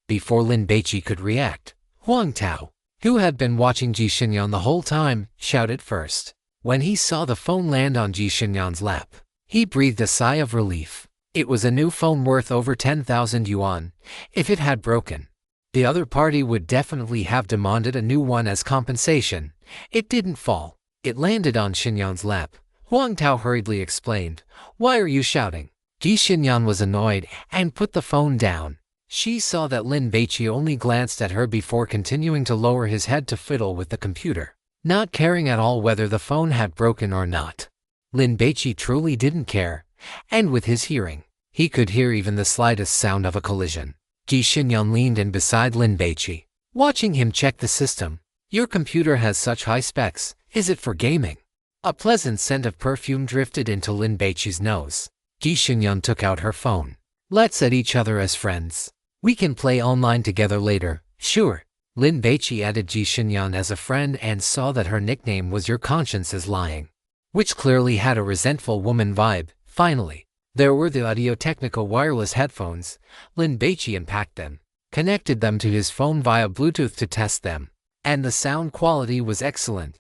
Before Lin Baici could react, Huang Tao, who had been watching Ji Xinyan the whole time, shouted first. When he saw the phone land on Ji Xinyan's lap, he breathed a sigh of relief. It was a new phone worth over 10,000 yuan. If it had broken, the other party would definitely have demanded a new one as compensation. It didn't fall. It landed on Xinyan's lap. Huang Tao hurriedly explained. "Why are you shouting?" Ji Xinyan was annoyed and put the phone down. She saw that Lin Baici only glanced at her before continuing to lower his head to fiddle with the computer, not caring at all whether the phone had broken or not. Lin Baici truly didn't care, and with his hearing, he could hear even the slightest sound of a collision. Ji Xinyan leaned in beside Lin Baici, watching him check the system. "Your computer has such high specs. Is it for gaming?" A pleasant scent of perfume drifted into Lin Baici's nose. Ji Xinyan took out her phone. "Let's add each other as friends. We can play online together later." "Sure." Lin Baici added Ji Xinyan as a friend and saw that her nickname was Your Conscience is Lying, which clearly had a resentful woman vibe. Finally, there were the Audio-Technica wireless headphones. Lin Baici unpacked them, connected them to his phone via Bluetooth to test them, and the sound quality was excellent.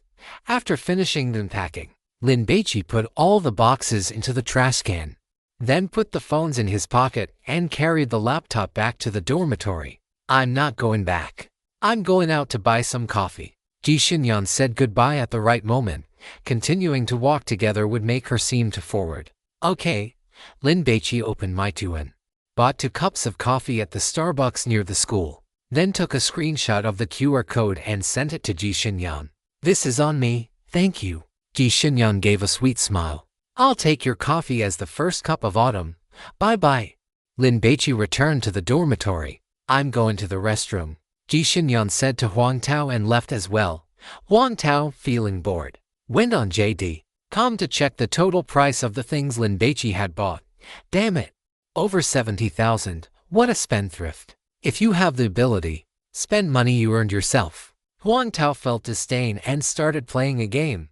After finishing the unpacking, Lin Baici put all the boxes into the trash can, then put the phones in his pocket and carried the laptop back to the dormitory. I'm not going back. I'm going out to buy some coffee. Ji Xinyan said goodbye at the right moment. Continuing to walk together would make her seem too forward. Okay. Lin Baici opened Meituan, bought 2 cups of coffee at the Starbucks near the school, then took a screenshot of the QR code and sent it to Ji Xinyan. This is on me, thank you. Ji Xinyan gave a sweet smile. I'll take your coffee as the first cup of autumn. Bye-bye. Lin Baici returned to the dormitory. I'm going to the restroom, Ji Xinyan said to Huang Tao and left as well. Huang Tao, feeling bored, went on JD.com to check the total price of the things Lin Baici had bought. Damn it. Over 70,000. What a spendthrift. If you have the ability, spend money you earned yourself. Huang Tao felt disdain and started playing a game.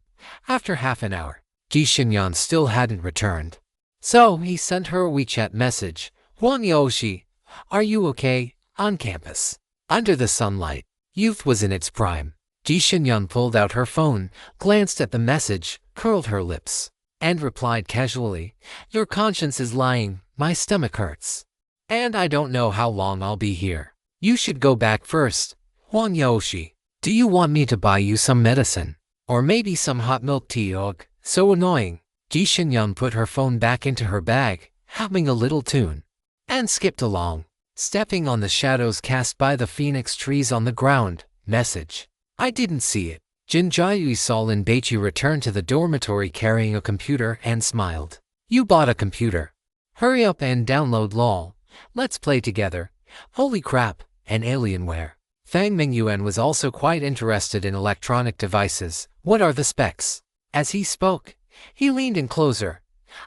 After half an hour, Ji Xinyan still hadn't returned. So he sent her a WeChat message. Huang Yoshi, are you okay? On campus, under the sunlight, youth was in its prime. Ji Xinyan pulled out her phone, glanced at the message, curled her lips, and replied casually, Your conscience is lying, my stomach hurts. And I don't know how long I'll be here. You should go back first. Huang Yoshi, do you want me to buy you some medicine? Or maybe some hot milk tea? Ugh, so annoying. Ji Xinyan put her phone back into her bag, humming a little tune, and skipped along, stepping on the shadows cast by the phoenix trees on the ground. Message. I didn't see it. Jin Jiayui saw Lin Baici return to the dormitory carrying a computer and smiled. You bought a computer. Hurry up and download LOL. Let's play together. Holy crap, and Alienware. Fang Mingyuan was also quite interested in electronic devices. What are the specs? As he spoke, he leaned in closer.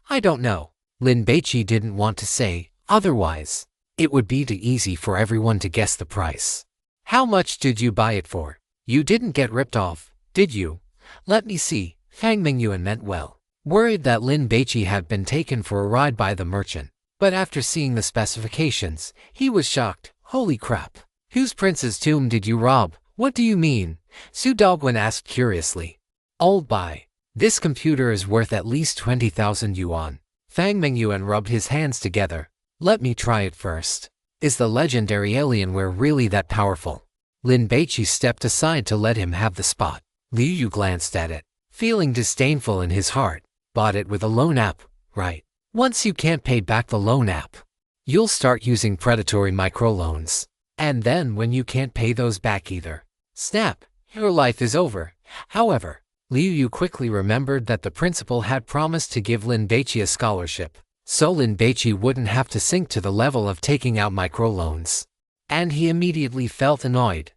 I don't know. Lin Baici didn't want to say, otherwise, it would be too easy for everyone to guess the price. How much did you buy it for? You didn't get ripped off, did you? Let me see. Fang Mingyuan meant well, worried that Lin Baici had been taken for a ride by the merchant. But after seeing the specifications, he was shocked. Holy crap. Whose prince's tomb did you rob? What do you mean? Su Dogwen asked curiously. I'll buy. This computer is worth at least 20,000 yuan. Fang Mingyuan rubbed his hands together. Let me try it first. Is the legendary Alienware really that powerful? Lin Baici stepped aside to let him have the spot. Liu Yu glanced at it, feeling disdainful in his heart. Bought it with a loan app, right? Once you can't pay back the loan app, you'll start using predatory microloans. And then when you can't pay those back either, snap, your life is over. However, Liu Yu quickly remembered that the principal had promised to give Lin Baici a scholarship, so Lin Baici wouldn't have to sink to the level of taking out microloans. And he immediately felt annoyed.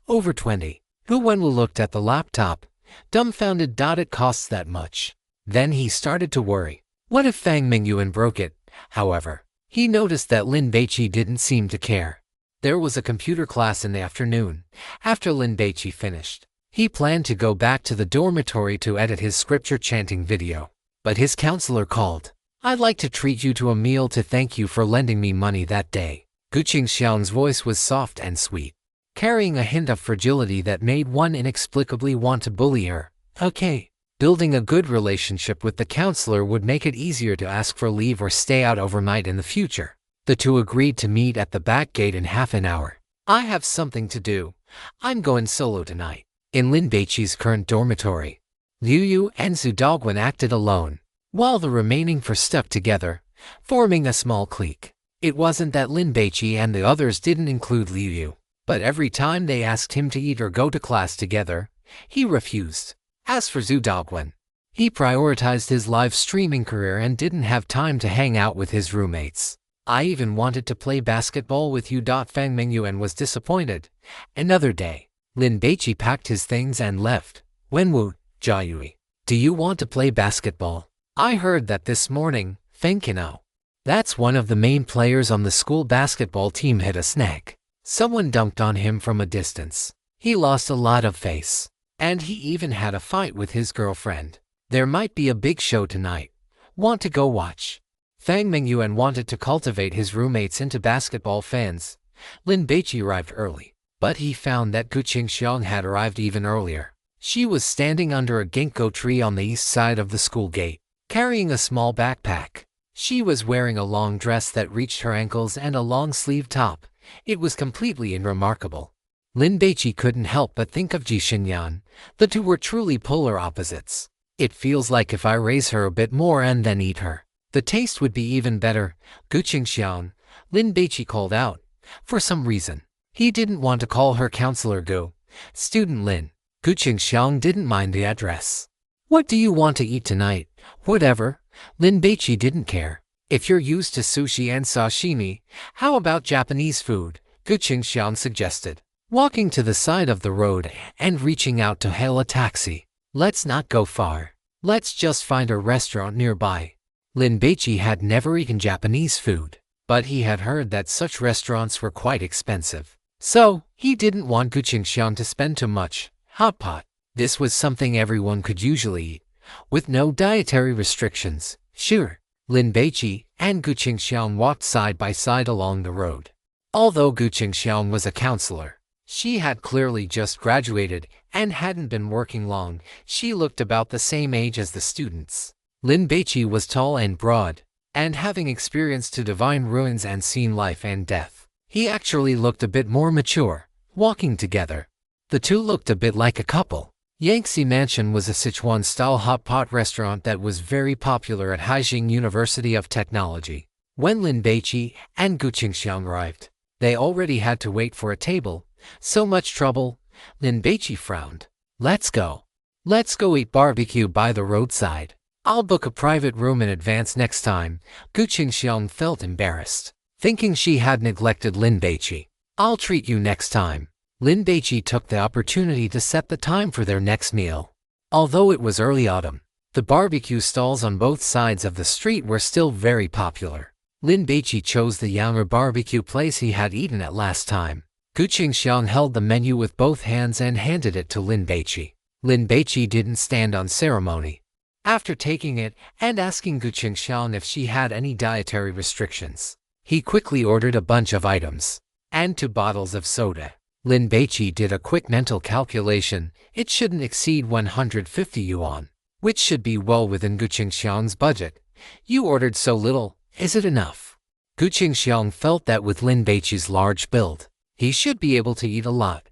Over 20. Hu Wenwu looked at the laptop, dumbfounded. It costs that much. Then he started to worry. What if Fang Mingyuan broke it? However, he noticed that Lin Baici didn't seem to care. There was a computer class in the afternoon. After Lin Baici finished, he planned to go back to the dormitory to edit his scripture chanting video. But his counselor called. I'd like to treat you to a meal to thank you for lending me money that day. Gu Qingxiang's voice was soft and sweet, carrying a hint of fragility that made one inexplicably want to bully her. Okay. Building a good relationship with the counselor would make it easier to ask for leave or stay out overnight in the future. The two agreed to meet at the back gate in half an hour. I have something to do. I'm going solo tonight. In Lin Baici's current dormitory, Liu Yu and Zhu Dogwen acted alone, while the remaining four stuck together, forming a small clique. It wasn't that Lin Baici and the others didn't include Liu Yu, but every time they asked him to eat or go to class together, he refused. As for Zhu Dogwen, he prioritized his live streaming career and didn't have time to hang out with his roommates. I even wanted to play basketball with you. Fang Mingyuan was disappointed. Another day, Lin Baici packed his things and left. Wenwu, Jiayui, do you want to play basketball? I heard that this morning. Feng Kinao, that's one of the main players on the school basketball team, hit a snag. Someone dunked on him from a distance. He lost a lot of face. And he even had a fight with his girlfriend. There might be a big show tonight. Want to go watch? Fang Mingyuan wanted to cultivate his roommates into basketball fans. Lin Baici arrived early, but he found that Gu Qingxiang had arrived even earlier. She was standing under a ginkgo tree on the east side of the school gate, carrying a small backpack. She was wearing a long dress that reached her ankles and a long-sleeved top. It was completely unremarkable. Lin Baici couldn't help but think of Ji Xinyan. The two were truly polar opposites. It feels like if I raise her a bit more and then eat her, the taste would be even better. Gu Qingxiang, Lin Baici called out. For some reason, he didn't want to call her Counselor Gu. Student Lin. Gu Qingxiang didn't mind the address. What do you want to eat tonight? Whatever. Lin Baici didn't care. If you're used to sushi and sashimi, how about Japanese food? Gu Qingxiang suggested, walking to the side of the road and reaching out to hail a taxi. Let's not go far. Let's just find a restaurant nearby. Lin Baici had never eaten Japanese food, but he had heard that such restaurants were quite expensive. So, he didn't want Gu Qingxiang to spend too much. Hot pot. This was something everyone could usually eat, with no dietary restrictions. Sure. Lin Baici and Gu Qingxiang walked side by side along the road. Although Gu Qingxiang was a counselor, she had clearly just graduated and hadn't been working long. She looked about the same age as the students. Lin Baici was tall and broad, and having experienced to divine ruins and seen life and death, he actually looked a bit more mature. Walking together, the two looked a bit like a couple. Yangtze Mansion was a Sichuan-style hot pot restaurant that was very popular at Haijing University of Technology. When Lin Baici and Gu Qingxiang arrived, they already had to wait for a table. So much trouble. Lin Baici frowned. Let's go. Let's go eat barbecue by the roadside. I'll book a private room in advance next time. Gu Qingxiang felt embarrassed, thinking she had neglected Lin Baici. I'll treat you next time. Lin Baici took the opportunity to set the time for their next meal. Although it was early autumn, the barbecue stalls on both sides of the street were still very popular. Lin Baici chose the younger barbecue place he had eaten at last time. Gu Qingxiang held the menu with both hands and handed it to Lin Baici. Lin Baici didn't stand on ceremony. After taking it and asking Gu Qingxiang if she had any dietary restrictions, he quickly ordered a bunch of items and 2 bottles of soda. Lin Baici did a quick mental calculation. It shouldn't exceed 150 yuan, which should be well within Gu Qingxiang's budget. You ordered so little, is it enough? Gu Qingxiang felt that with Lin Baici's large build, he should be able to eat a lot.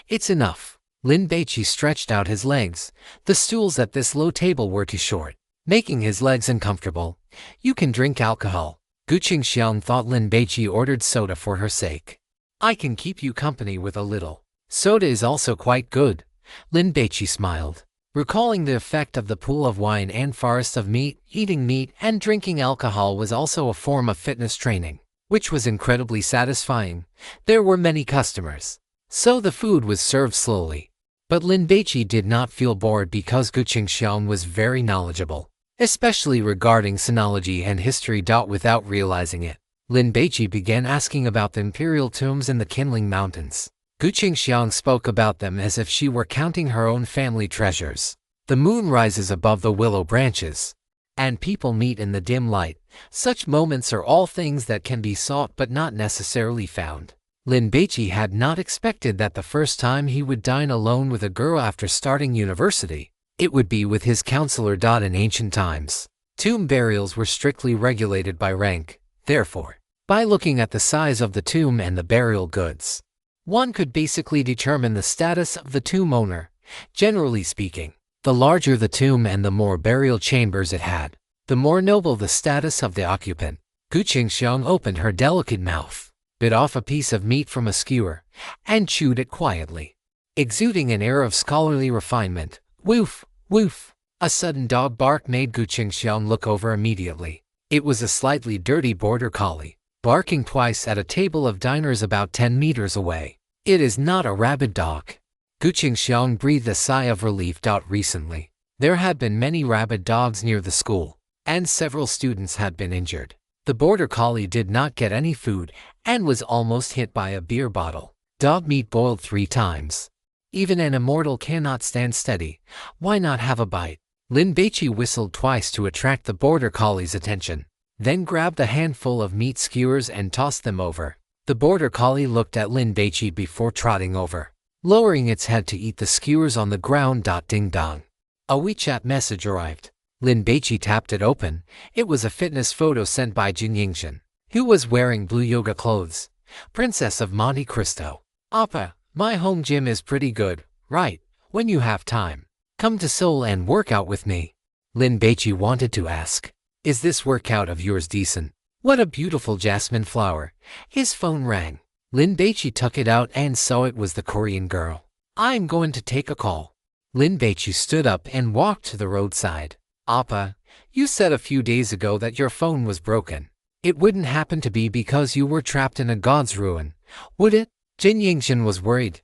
It's enough. Lin Baici stretched out his legs. The stools at this low table were too short, making his legs uncomfortable. You can drink alcohol. Gu Qingxiang thought Lin Baici ordered soda for her sake. I can keep you company with a little. Soda is also quite good. Lin Baici smiled, recalling the effect of the pool of wine and forest of meat. Eating meat and drinking alcohol was also a form of fitness training, which was incredibly satisfying. There were many customers, so the food was served slowly. But Lin Baici did not feel bored because Gu Qingxiang was very knowledgeable, especially regarding sinology and history. Without realizing it, Lin Baici began asking about the imperial tombs in the Qinling Mountains. Gu Qingxiang spoke about them as if she were counting her own family treasures. The moon rises above the willow branches, and people meet in the dim light. Such moments are all things that can be sought but not necessarily found. Lin Baici had not expected that the first time he would dine alone with a girl after starting university, it would be with his counselor. In ancient times, tomb burials were strictly regulated by rank. Therefore, by looking at the size of the tomb and the burial goods, one could basically determine the status of the tomb owner. Generally speaking, the larger the tomb and the more burial chambers it had, the more noble the status of the occupant. Gu Qingxiang opened her delicate mouth, bit off a piece of meat from a skewer, and chewed it quietly, exuding an air of scholarly refinement. Woof, woof. A sudden dog bark made Gu Qingxiang look over immediately. It was a slightly dirty border collie, barking twice at a table of diners about 10 meters away. It is not a rabid dog. Gu Qingxiang breathed a sigh of relief. Recently, there had been many rabid dogs near the school, and several students had been injured. The border collie did not get any food and was almost hit by a beer bottle. Dog meat boiled 3 times. Even an immortal cannot stand steady. Why not have a bite? Lin Baici whistled twice to attract the border collie's attention, then grabbed a handful of meat skewers and tossed them over. The border collie looked at Lin Baici before trotting over, lowering its head to eat the skewers on the ground. Ding dong. A WeChat message arrived. Lin Baici tapped it open. It was a fitness photo sent by Jin Yingxian, who was wearing blue yoga clothes. Princess of Monte Cristo. Appa, my home gym is pretty good, right? When you have time, come to Seoul and work out with me. Lin Baici wanted to ask, is this workout of yours decent? What a beautiful jasmine flower. His phone rang. Lin Baici took it out and saw it was the Korean girl. I'm going to take a call. Lin Baici stood up and walked to the roadside. Appa, you said a few days ago that your phone was broken. It wouldn't happen to be because you were trapped in a god's ruin, would it? Jin Yingxian was worried.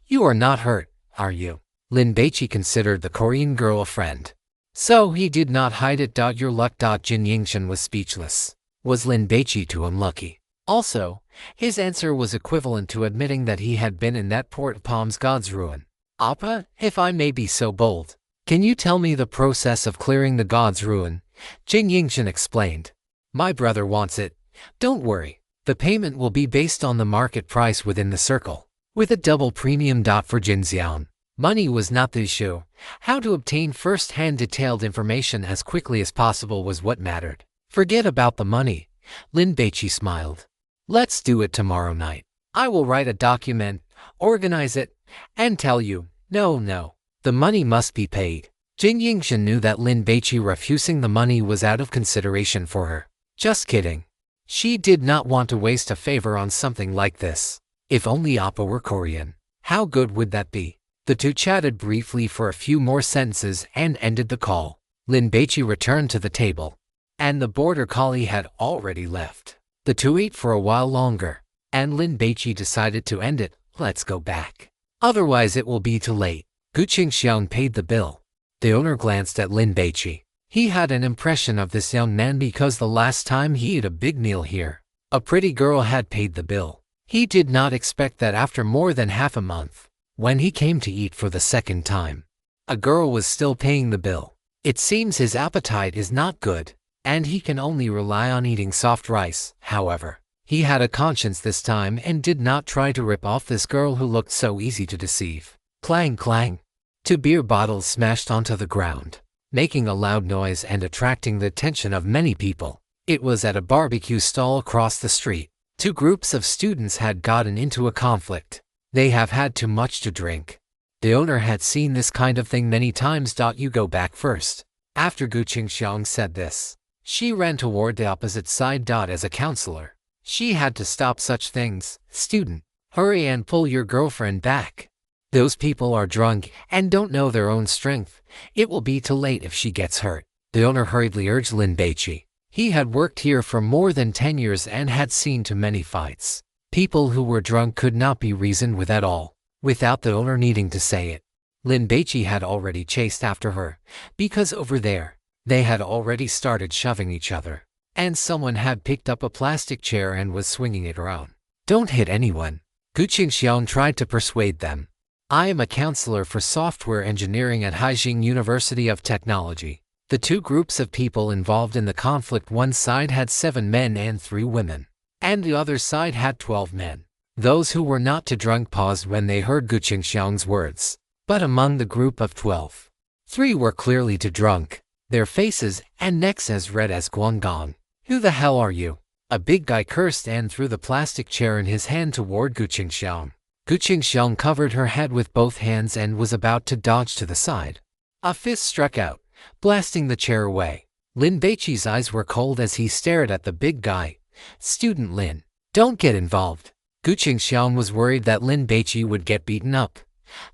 You are not hurt, are you? Lin Baici considered the Korean girl a friend, so he did not hide it. Your luck. Jin Yingxian was speechless. Was Lin Baici too unlucky? Also, his answer was equivalent to admitting that he had been in that Port Palm's god's ruin. Appa, if I may be so bold, can you tell me the process of clearing the god's ruin? Jin Yingxian explained. My brother wants it. Don't worry. The payment will be based on the market price within the circle, with a double premium. For Jin Xian, money was not the issue. How to obtain first-hand detailed information as quickly as possible was what mattered. Forget about the money. Lin Baici smiled. Let's do it tomorrow night. I will write a document, organize it, and tell you. No. The money must be paid. Jin Yingxian knew that Lin Baici refusing the money was out of consideration for her. Just kidding. She did not want to waste a favor on something like this. If only Appa were Korean. How good would that be? The two chatted briefly for a few more sentences and ended the call. Lin Baici returned to the table, and the border collie had already left. The two ate for a while longer, and Lin Baici decided to end it. Let's go back. Otherwise it will be too late. Gu Qingxiang paid the bill. The owner glanced at Lin Baici. He had an impression of this young man because the last time he ate a big meal here, a pretty girl had paid the bill. He did not expect that after more than half a month, when he came to eat for the second time, a girl was still paying the bill. It seems his appetite is not good, and he can only rely on eating soft rice. However, he had a conscience this time and did not try to rip off this girl who looked so easy to deceive. Clang clang. 2 beer bottles smashed onto the ground, making a loud noise and attracting the attention of many people. It was at a barbecue stall across the street. 2 groups of students had gotten into a conflict. They have had too much to drink. The owner had seen this kind of thing many times. You go back first. After Gu Qingxiang said this, she ran toward the opposite side. As a counselor, she had to stop such things. Student, hurry and pull your girlfriend back. Those people are drunk and don't know their own strength. It will be too late if she gets hurt. The owner hurriedly urged Lin Baici. He had worked here for more than 10 years and had seen too many fights. People who were drunk could not be reasoned with at all, without the owner needing to say it. Lin Baici had already chased after her, because over there, they had already started shoving each other, and someone had picked up a plastic chair and was swinging it around. Don't hit anyone. Gu Qingxiang tried to persuade them. I am a counselor for software engineering at Haijing University of Technology. The 2 groups of people involved in the conflict, one side had 7 men and 3 women, and the other side had 12 men. Those who were not too drunk paused when they heard Gu Qingxiang's words. But among the group of 12, 3 were clearly too drunk, their faces and necks as red as guangong. Who the hell are you? A big guy cursed and threw the plastic chair in his hand toward Gu Qingxiang. Gu Qingxiang covered her head with both hands and was about to dodge to the side. A fist struck out, blasting the chair away. Lin Baici's eyes were cold as he stared at the big guy. Student Lin, don't get involved. Gu Qingxiang was worried that Lin Baici would get beaten up.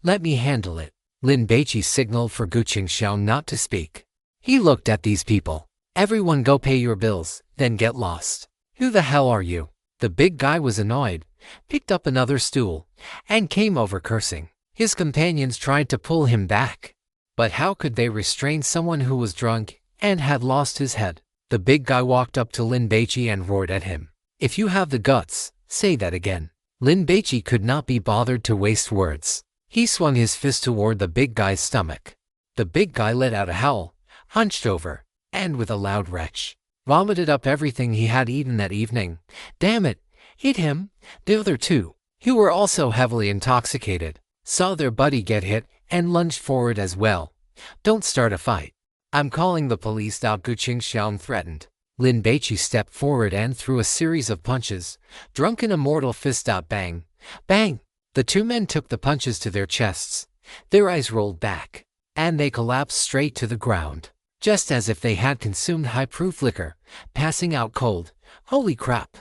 Let me handle it. Lin Baici signaled for Gu Qingxiang not to speak. He looked at these people. Everyone go pay your bills, then get lost. Who the hell are you? The big guy was annoyed, picked up another stool, and came over cursing. His companions tried to pull him back. But how could they restrain someone who was drunk and had lost his head? The big guy walked up to Lin Baici and roared at him. "If you have the guts, say that again." Lin Baici could not be bothered to waste words. He swung his fist toward the big guy's stomach. The big guy let out a howl, hunched over, and with a loud retch, vomited up everything he had eaten that evening. Damn it, hit him. The other two, who were also heavily intoxicated, saw their buddy get hit and lunged forward as well. "Don't start a fight. I'm calling the police," Gu Qingxiang threatened. Lin Baici stepped forward and threw a series of punches, drunk in a mortal fist. Bang! Bang! The two men took the punches to their chests. Their eyes rolled back, and they collapsed straight to the ground, just as if they had consumed high-proof liquor, passing out cold. Holy crap!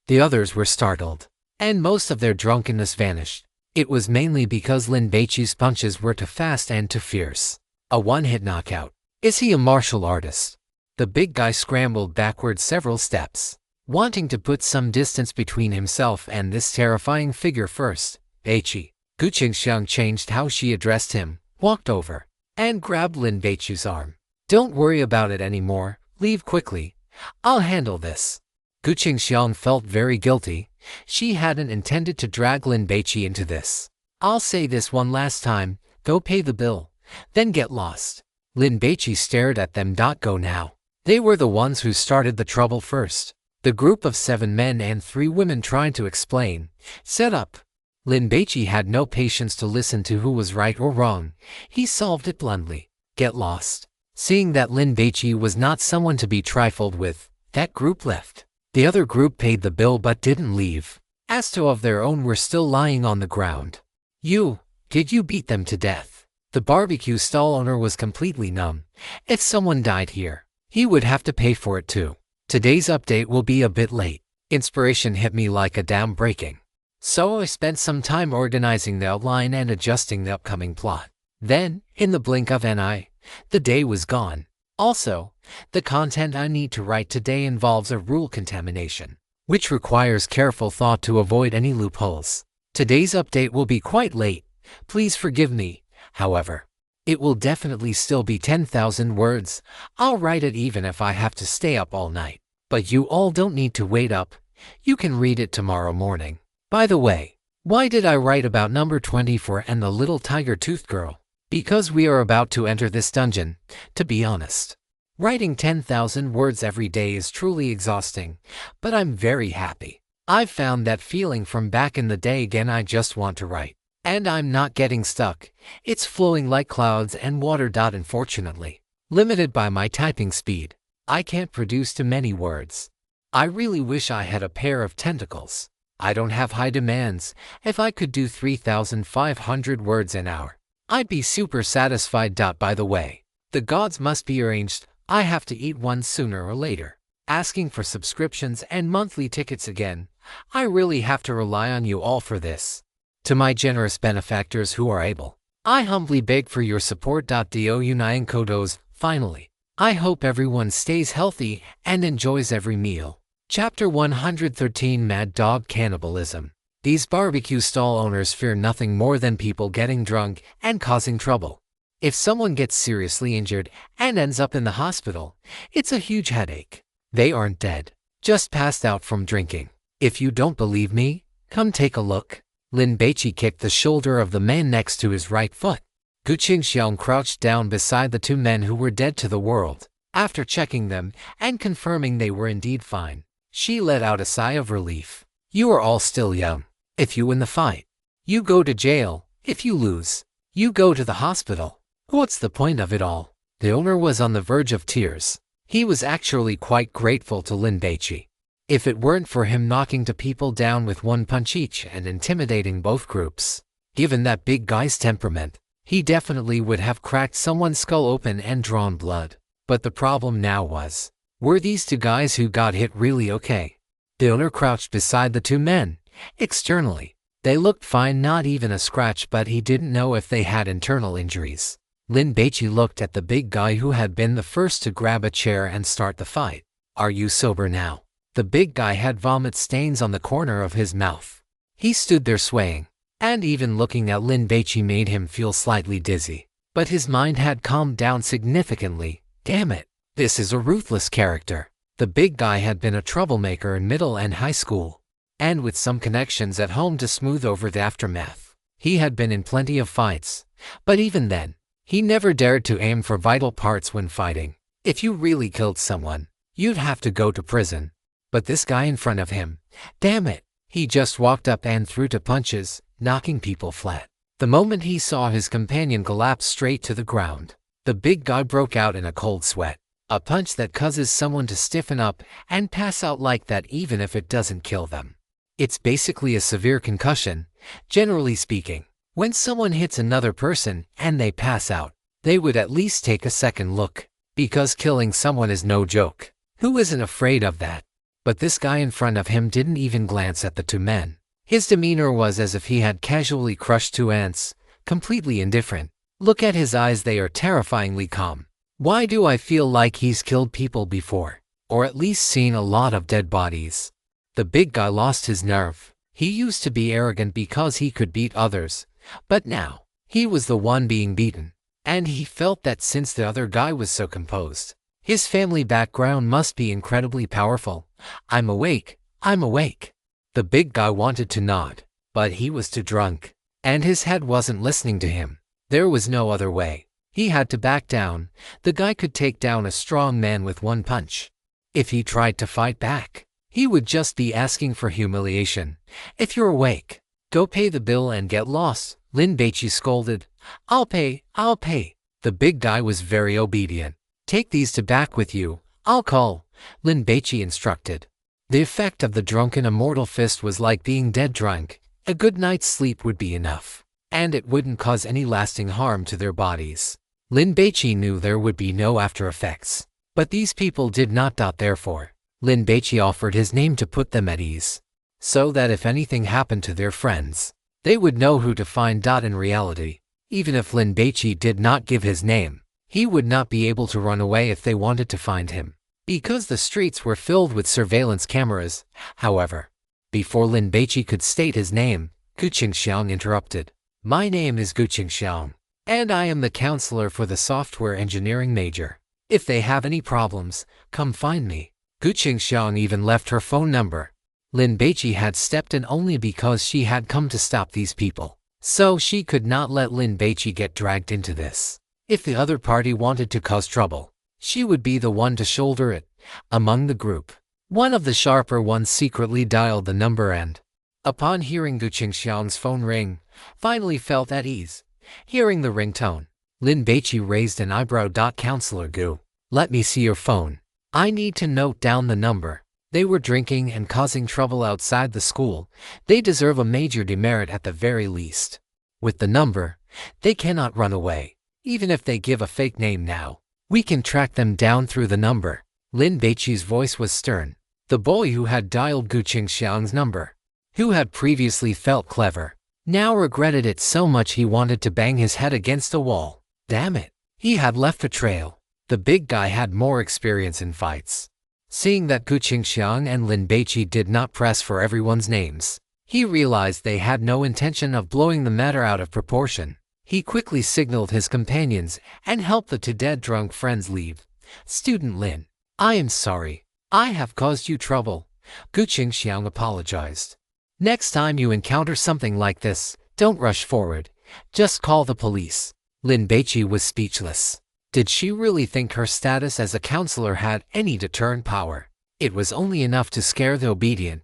The others were startled, and most of their drunkenness vanished. It was mainly because Lin Baici's punches were too fast and too fierce. A one-hit knockout. Is he a martial artist? The big guy scrambled backward several steps, wanting to put some distance between himself and this terrifying figure first. Baici. Gu Qingxiang changed how she addressed him, walked over, and grabbed Lin Baici's arm. "Don't worry about it anymore. Leave quickly. I'll handle this." Gu Qingxiang felt very guilty. She hadn't intended to drag Lin Baici into this. "I'll say this one last time. Go pay the bill, then get lost." Lin Baici stared at them. "Go now." They were the ones who started the trouble first. The group of 7 men and 3 women tried to explain. Set up. Lin Baici had no patience to listen to who was right or wrong. He solved it bluntly. "Get lost." Seeing that Lin Baici was not someone to be trifled with, that group left. The other group paid the bill but didn't leave. As two of their own were still lying on the ground. Did you beat them to death?" The barbecue stall owner was completely numb. If someone died here, he would have to pay for it too. Today's update will be a bit late. Inspiration hit me like a dam breaking. So I spent some time organizing the outline and adjusting the upcoming plot. Then, in the blink of an eye, the day was gone. Also, the content I need to write today involves a rule contamination, which requires careful thought to avoid any loopholes. Today's update will be quite late. Please forgive me, however. It will definitely still be 10,000 words. I'll write it even if I have to stay up all night. But you all don't need to wait up. You can read it tomorrow morning. By the way, why did I write about number 24 and the little tiger-toothed girl? Because we are about to enter this dungeon, to be honest. Writing 10,000 words every day is truly exhausting, but I'm very happy. I've found that feeling from back in the day again. I just want to write. And I'm not getting stuck. It's flowing like clouds and water. Unfortunately, limited by my typing speed, I can't produce too many words. I really wish I had a pair of tentacles. I don't have high demands. If I could do 3,500 words an hour, I'd be super satisfied. By the way, the gods must be arranged. I have to eat one sooner or later. Asking for subscriptions and monthly tickets again. I really have to rely on you all for this. To my generous benefactors who are able, I humbly beg for your support. Do Union Kodos. Finally, I hope everyone stays healthy and enjoys every meal. Chapter 113 Mad Dog Cannibalism. These barbecue stall owners fear nothing more than people getting drunk and causing trouble. If someone gets seriously injured and ends up in the hospital, it's a huge headache. They aren't dead, just passed out from drinking. If you don't believe me, come take a look. Lin Baici kicked the shoulder of the man next to his right foot. Gu Qingxiang crouched down beside the 2 men who were dead to the world. After checking them and confirming they were indeed fine, she let out a sigh of relief. You are all still young. If you win the fight, you go to jail. If you lose, you go to the hospital. What's the point of it all? The owner was on the verge of tears. He was actually quite grateful to Lin Baici. If it weren't for him knocking two people down with 1 punch each and intimidating both groups, given that big guy's temperament, he definitely would have cracked someone's skull open and drawn blood. But the problem now was, were these 2 guys who got hit really okay? The owner crouched beside the 2 men. Externally, they looked fine, not even a scratch, but he didn't know if they had internal injuries. Lin Baici looked at the big guy who had been the first to grab a chair and start the fight. Are you sober now? The big guy had vomit stains on the corner of his mouth. He stood there swaying, and even looking at Lin Baici made him feel slightly dizzy. But his mind had calmed down significantly. Damn it, this is a ruthless character. The big guy had been a troublemaker in middle and high school, and with some connections at home to smooth over the aftermath. He had been in plenty of fights, but even then, he never dared to aim for vital parts when fighting. If you really killed someone, you'd have to go to prison. But this guy in front of him, damn it, he just walked up and threw 2 punches, knocking people flat. The moment he saw his companion collapse straight to the ground, the big guy broke out in a cold sweat. A punch that causes someone to stiffen up and pass out like that even if it doesn't kill them. It's basically a severe concussion. Generally speaking, when someone hits another person and they pass out, they would at least take a second look, because killing someone is no joke. Who isn't afraid of that? But this guy in front of him didn't even glance at the 2 men. His demeanor was as if he had casually crushed 2 ants, completely indifferent. Look at his eyes, they are terrifyingly calm. Why do I feel like he's killed people before, or at least seen a lot of dead bodies? The big guy lost his nerve. He used to be arrogant because he could beat others, but now, he was the one being beaten, and he felt that since the other guy was so composed, his family background must be incredibly powerful. I'm awake, I'm awake. The big guy wanted to nod, but he was too drunk, and his head wasn't listening to him. There was no other way. He had to back down. The guy could take down a strong man with 1 punch. If he tried to fight back, he would just be asking for humiliation. If you're awake, go pay the bill and get lost, Lin Baici scolded. I'll pay, I'll pay. The big guy was very obedient. Take these 2 back with you, I'll call, Lin Baici instructed. The effect of the drunken immortal fist was like being dead drunk. A good night's sleep would be enough, and it wouldn't cause any lasting harm to their bodies. Lin Baici knew there would be no after effects, but these people did not. Therefore, Lin Baici offered his name to put them at ease, so that if anything happened to their friends, they would know who to find. In reality, even if Lin Baici did not give his name, he would not be able to run away if they wanted to find him, because the streets were filled with surveillance cameras. However, before Lin Baici could state his name, Gu Qingxiang interrupted. My name is Gu Qingxiang, and I am the counselor for the software engineering major. If they have any problems, come find me. Gu Qingxiang even left her phone number. Lin Baici had stepped in only because she had come to stop these people, so she could not let Lin Baici get dragged into this. If the other party wanted to cause trouble, she would be the one to shoulder it. Among the group, one of the sharper ones secretly dialed the number and, upon hearing Gu Qingxiang's phone ring, finally felt at ease. Hearing the ringtone, Lin Baici raised an eyebrow. Counselor Gu, let me see your phone. I need to note down the number. They were drinking and causing trouble outside the school. They deserve a major demerit at the very least. With the number, they cannot run away. Even if they give a fake name now, we can track them down through the number. Lin Baici's voice was stern. The boy who had dialed Gu Qingxiang's number, who had previously felt clever, now regretted it so much he wanted to bang his head against a wall. Damn it, he had left a trail. The big guy had more experience in fights. Seeing that Gu Qingxiang and Lin Baici did not press for everyone's names, he realized they had no intention of blowing the matter out of proportion. He quickly signaled his companions and helped the 2 dead drunk friends leave. Student Lin, I am sorry. I have caused you trouble. Gu Qingxiang apologized. Next time you encounter something like this, don't rush forward. Just call the police. Lin Baici was speechless. Did she really think her status as a counselor had any deterrent power? It was only enough to scare the obedient,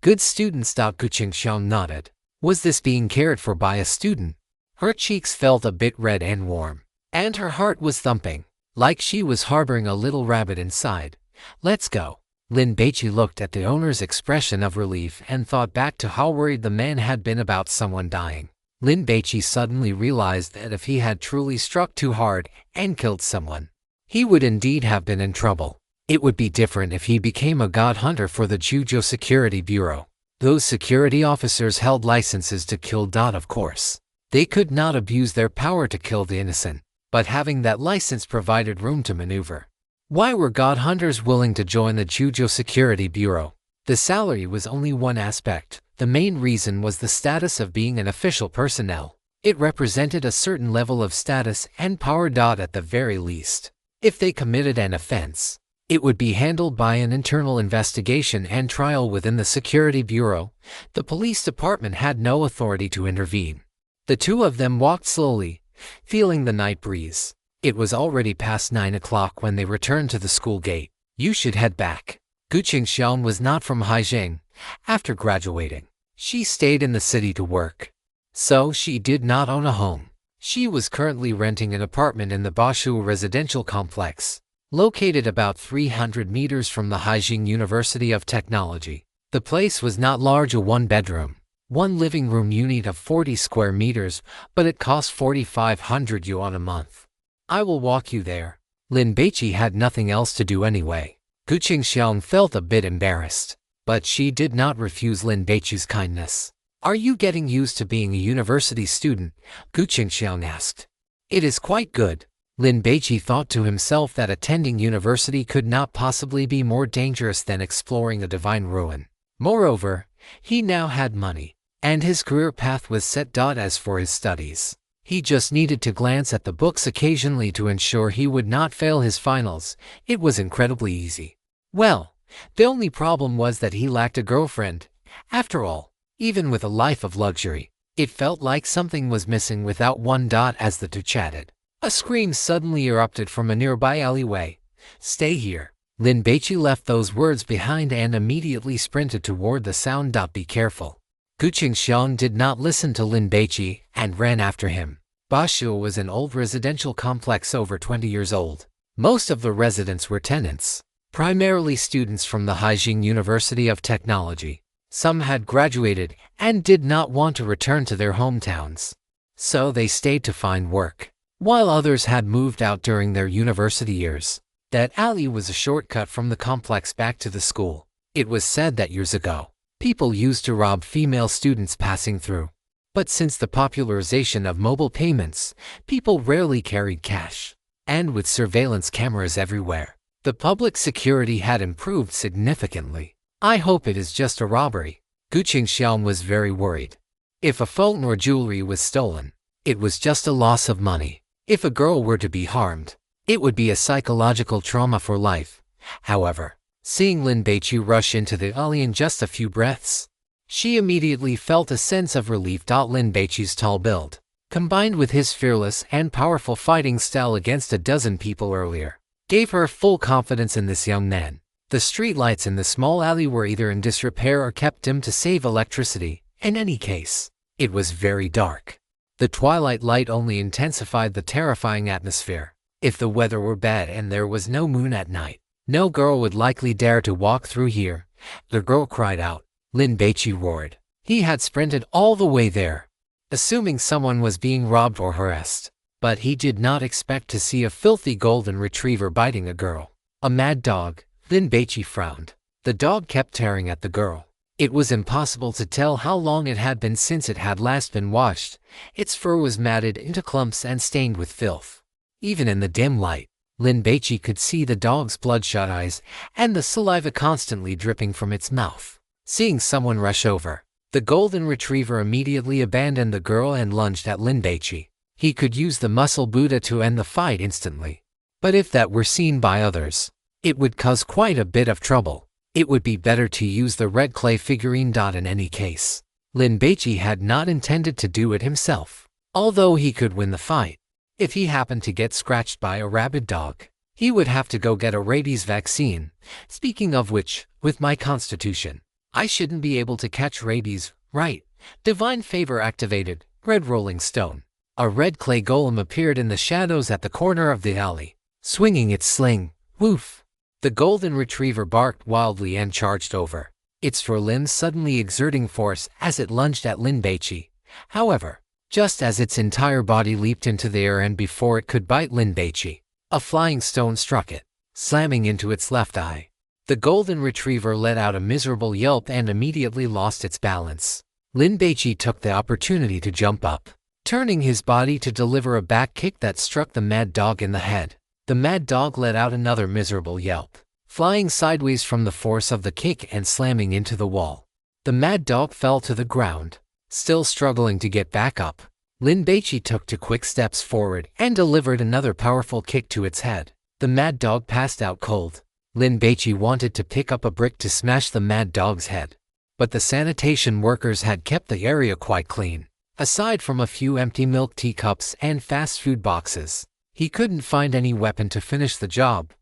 good students. Gu Qingxiang nodded. Was this being cared for by a student? Her cheeks felt a bit red and warm, and her heart was thumping, like she was harboring a little rabbit inside. Let's go. Lin Baici looked at the owner's expression of relief and thought back to how worried the man had been about someone dying. Lin Baici suddenly realized that if he had truly struck too hard and killed someone, he would indeed have been in trouble. It would be different if he became a god hunter for the Juzhou Security Bureau. Those security officers held licenses to kill. Of course, they could not abuse their power to kill the innocent, but having that license provided room to maneuver. Why were god hunters willing to join the Juzhou Security Bureau? The salary was only one aspect. The main reason was the status of being an official personnel. It represented a certain level of status and power. At the very least, if they committed an offense, It would be handled by an internal investigation and trial within the Security Bureau. The police department had no authority to intervene. The two of them walked slowly, feeling the night breeze. It was already past 9 o'clock when they returned to the school gate. You should head back. Gu Qingxiang was not from Haijing. After graduating, she stayed in the city to work. So she did not own a home. She was currently renting an apartment in the Bashu residential complex, located about 300 meters from the Haijing University of Technology. The place was not large, a one-bedroom, one living room unit of 40 square meters, but it cost 4,500 yuan a month. I will walk you there. Lin Baici had nothing else to do anyway. Gu Qingxiang felt a bit embarrassed, but she did not refuse Lin Baici's kindness. Are you getting used to being a university student? Gu Qingxiang asked. It is quite good. Lin Baici thought to himself that attending university could not possibly be more dangerous than exploring a divine ruin. Moreover, he now had money, and his career path was set. As for his studies, he just needed to glance at the books occasionally to ensure he would not fail his finals. It was incredibly easy. Well, the only problem was that he lacked a girlfriend. After all, even with a life of luxury, it felt like something was missing without one. As the two chatted, a scream suddenly erupted from a nearby alleyway. Stay here. Lin Baici left those words behind and immediately sprinted toward the sound. Be careful. Gu Qingxiang did not listen to Lin Baici and ran after him. Bashu was an old residential complex over 20 years old. Most of the residents were tenants, primarily students from the Haijing University of Technology. Some had graduated and did not want to return to their hometowns, so they stayed to find work, while others had moved out during their university years. That alley was a shortcut from the complex back to the school. It was said that years ago, people used to rob female students passing through. But since the popularization of mobile payments, people rarely carried cash. And with surveillance cameras everywhere, the public security had improved significantly. I hope it is just a robbery. Gu Qingxiang was very worried. If a phone or jewelry was stolen, it was just a loss of money. If a girl were to be harmed, it would be a psychological trauma for life. However, seeing Lin Baici rush into the alley in just a few breaths, she immediately felt a sense of relief. Lin Baici's tall build, combined with his fearless and powerful fighting style against a dozen people earlier, gave her full confidence in this young man. The streetlights in the small alley were either in disrepair or kept dim to save electricity. In any case, it was very dark. The twilight light only intensified the terrifying atmosphere. If the weather were bad and there was no moon at night, no girl would likely dare to walk through here. The girl cried out. Lin Baici roared. He had sprinted all the way there, assuming someone was being robbed or harassed. But he did not expect to see a filthy golden retriever biting a girl. A mad dog. Lin Baici frowned. The dog kept tearing at the girl. It was impossible to tell how long it had been since it had last been washed. Its fur was matted into clumps and stained with filth. Even in the dim light, Lin Baici could see the dog's bloodshot eyes and the saliva constantly dripping from its mouth. Seeing someone rush over, the golden retriever immediately abandoned the girl and lunged at Lin Baici. He could use the muscle Buddha to end the fight instantly. But if that were seen by others, it would cause quite a bit of trouble. It would be better to use the red clay figurine. In any case, Lin Baici had not intended to do it himself, although he could win the fight. If he happened to get scratched by a rabid dog, he would have to go get a rabies vaccine. Speaking of which, with my constitution, I shouldn't be able to catch rabies, right? Divine favor activated. Red rolling stone. A red clay golem appeared in the shadows at the corner of the alley, swinging its sling. Woof! The golden retriever barked wildly and charged over, its four limbs suddenly exerting force as it lunged at Lin Baici. However, just as its entire body leaped into the air and before it could bite Lin Baici, a flying stone struck it, slamming into its left eye. The golden retriever let out a miserable yelp and immediately lost its balance. Lin Baici took the opportunity to jump up, turning his body to deliver a back kick that struck the mad dog in the head. The mad dog let out another miserable yelp, flying sideways from the force of the kick and slamming into the wall. The mad dog fell to the ground, still struggling to get back up. Lin Baici took 2 quick steps forward and delivered another powerful kick to its head. The mad dog passed out cold. Lin Baici wanted to pick up a brick to smash the mad dog's head. But the sanitation workers had kept the area quite clean. Aside from a few empty milk teacups and fast food boxes, he couldn't find any weapon to finish the job.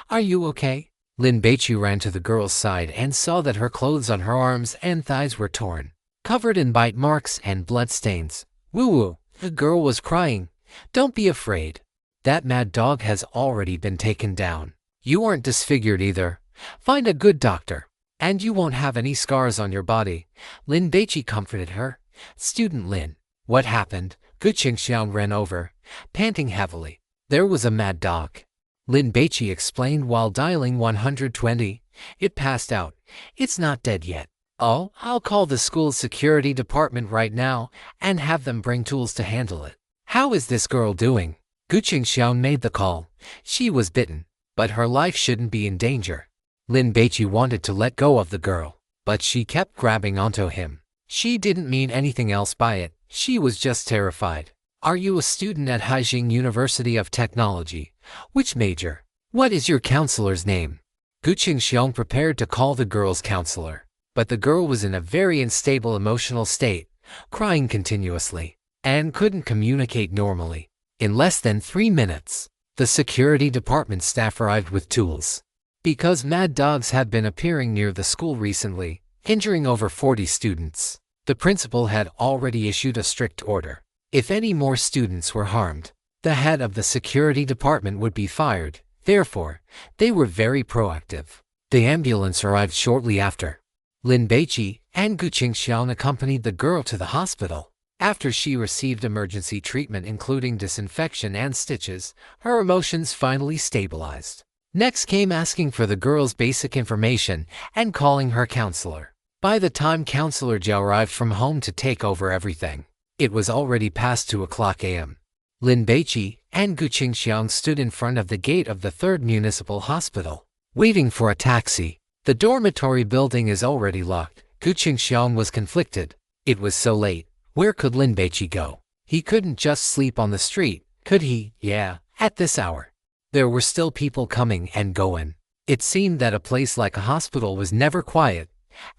"Are you okay?" Lin Baici ran to the girl's side and saw that her clothes on her arms and thighs were torn, covered in bite marks and blood stains. "Woo-woo," the girl was crying. "Don't be afraid. That mad dog has already been taken down. You aren't disfigured either. Find a good doctor, and you won't have any scars on your body." Lin Baici comforted her. "Student Lin, what happened?" Gu Qingxiang ran over, panting heavily. "There was a mad dog," Lin Baici explained while dialing 120. "It passed out. It's not dead yet." "Oh, I'll call the school's security department right now and have them bring tools to handle it." "How is this girl doing?" Gu Qingxiang made the call. "She was bitten, but her life shouldn't be in danger." Lin Baici wanted to let go of the girl, but she kept grabbing onto him. She didn't mean anything else by it. She was just terrified. "Are you a student at Haijing University of Technology? Which major? What is your counselor's name?" Gu Qingxiang prepared to call the girl's counselor, but the girl was in a very unstable emotional state, crying continuously, and couldn't communicate normally. In less than 3 minutes, the security department staff arrived with tools. Because mad dogs had been appearing near the school recently, injuring over 40 students, the principal had already issued a strict order. If any more students were harmed, the head of the security department would be fired. Therefore, they were very proactive. The ambulance arrived shortly after. Lin Baici and Gu Qingxiang accompanied the girl to the hospital. After she received emergency treatment including disinfection and stitches, her emotions finally stabilized. Next came asking for the girl's basic information and calling her counselor. By the time Counselor Zhao arrived from home to take over everything, it was already past 2:00 a.m. Lin Baici and Gu Qingxiang stood in front of the gate of the 3rd Municipal Hospital, waiting for a taxi. The dormitory building is already locked. Gu Qingxiang was conflicted. It was so late. Where could Lin Baici go? He couldn't just sleep on the street, could he? Yeah, at this hour. There were still people coming and going. It seemed that a place like a hospital was never quiet.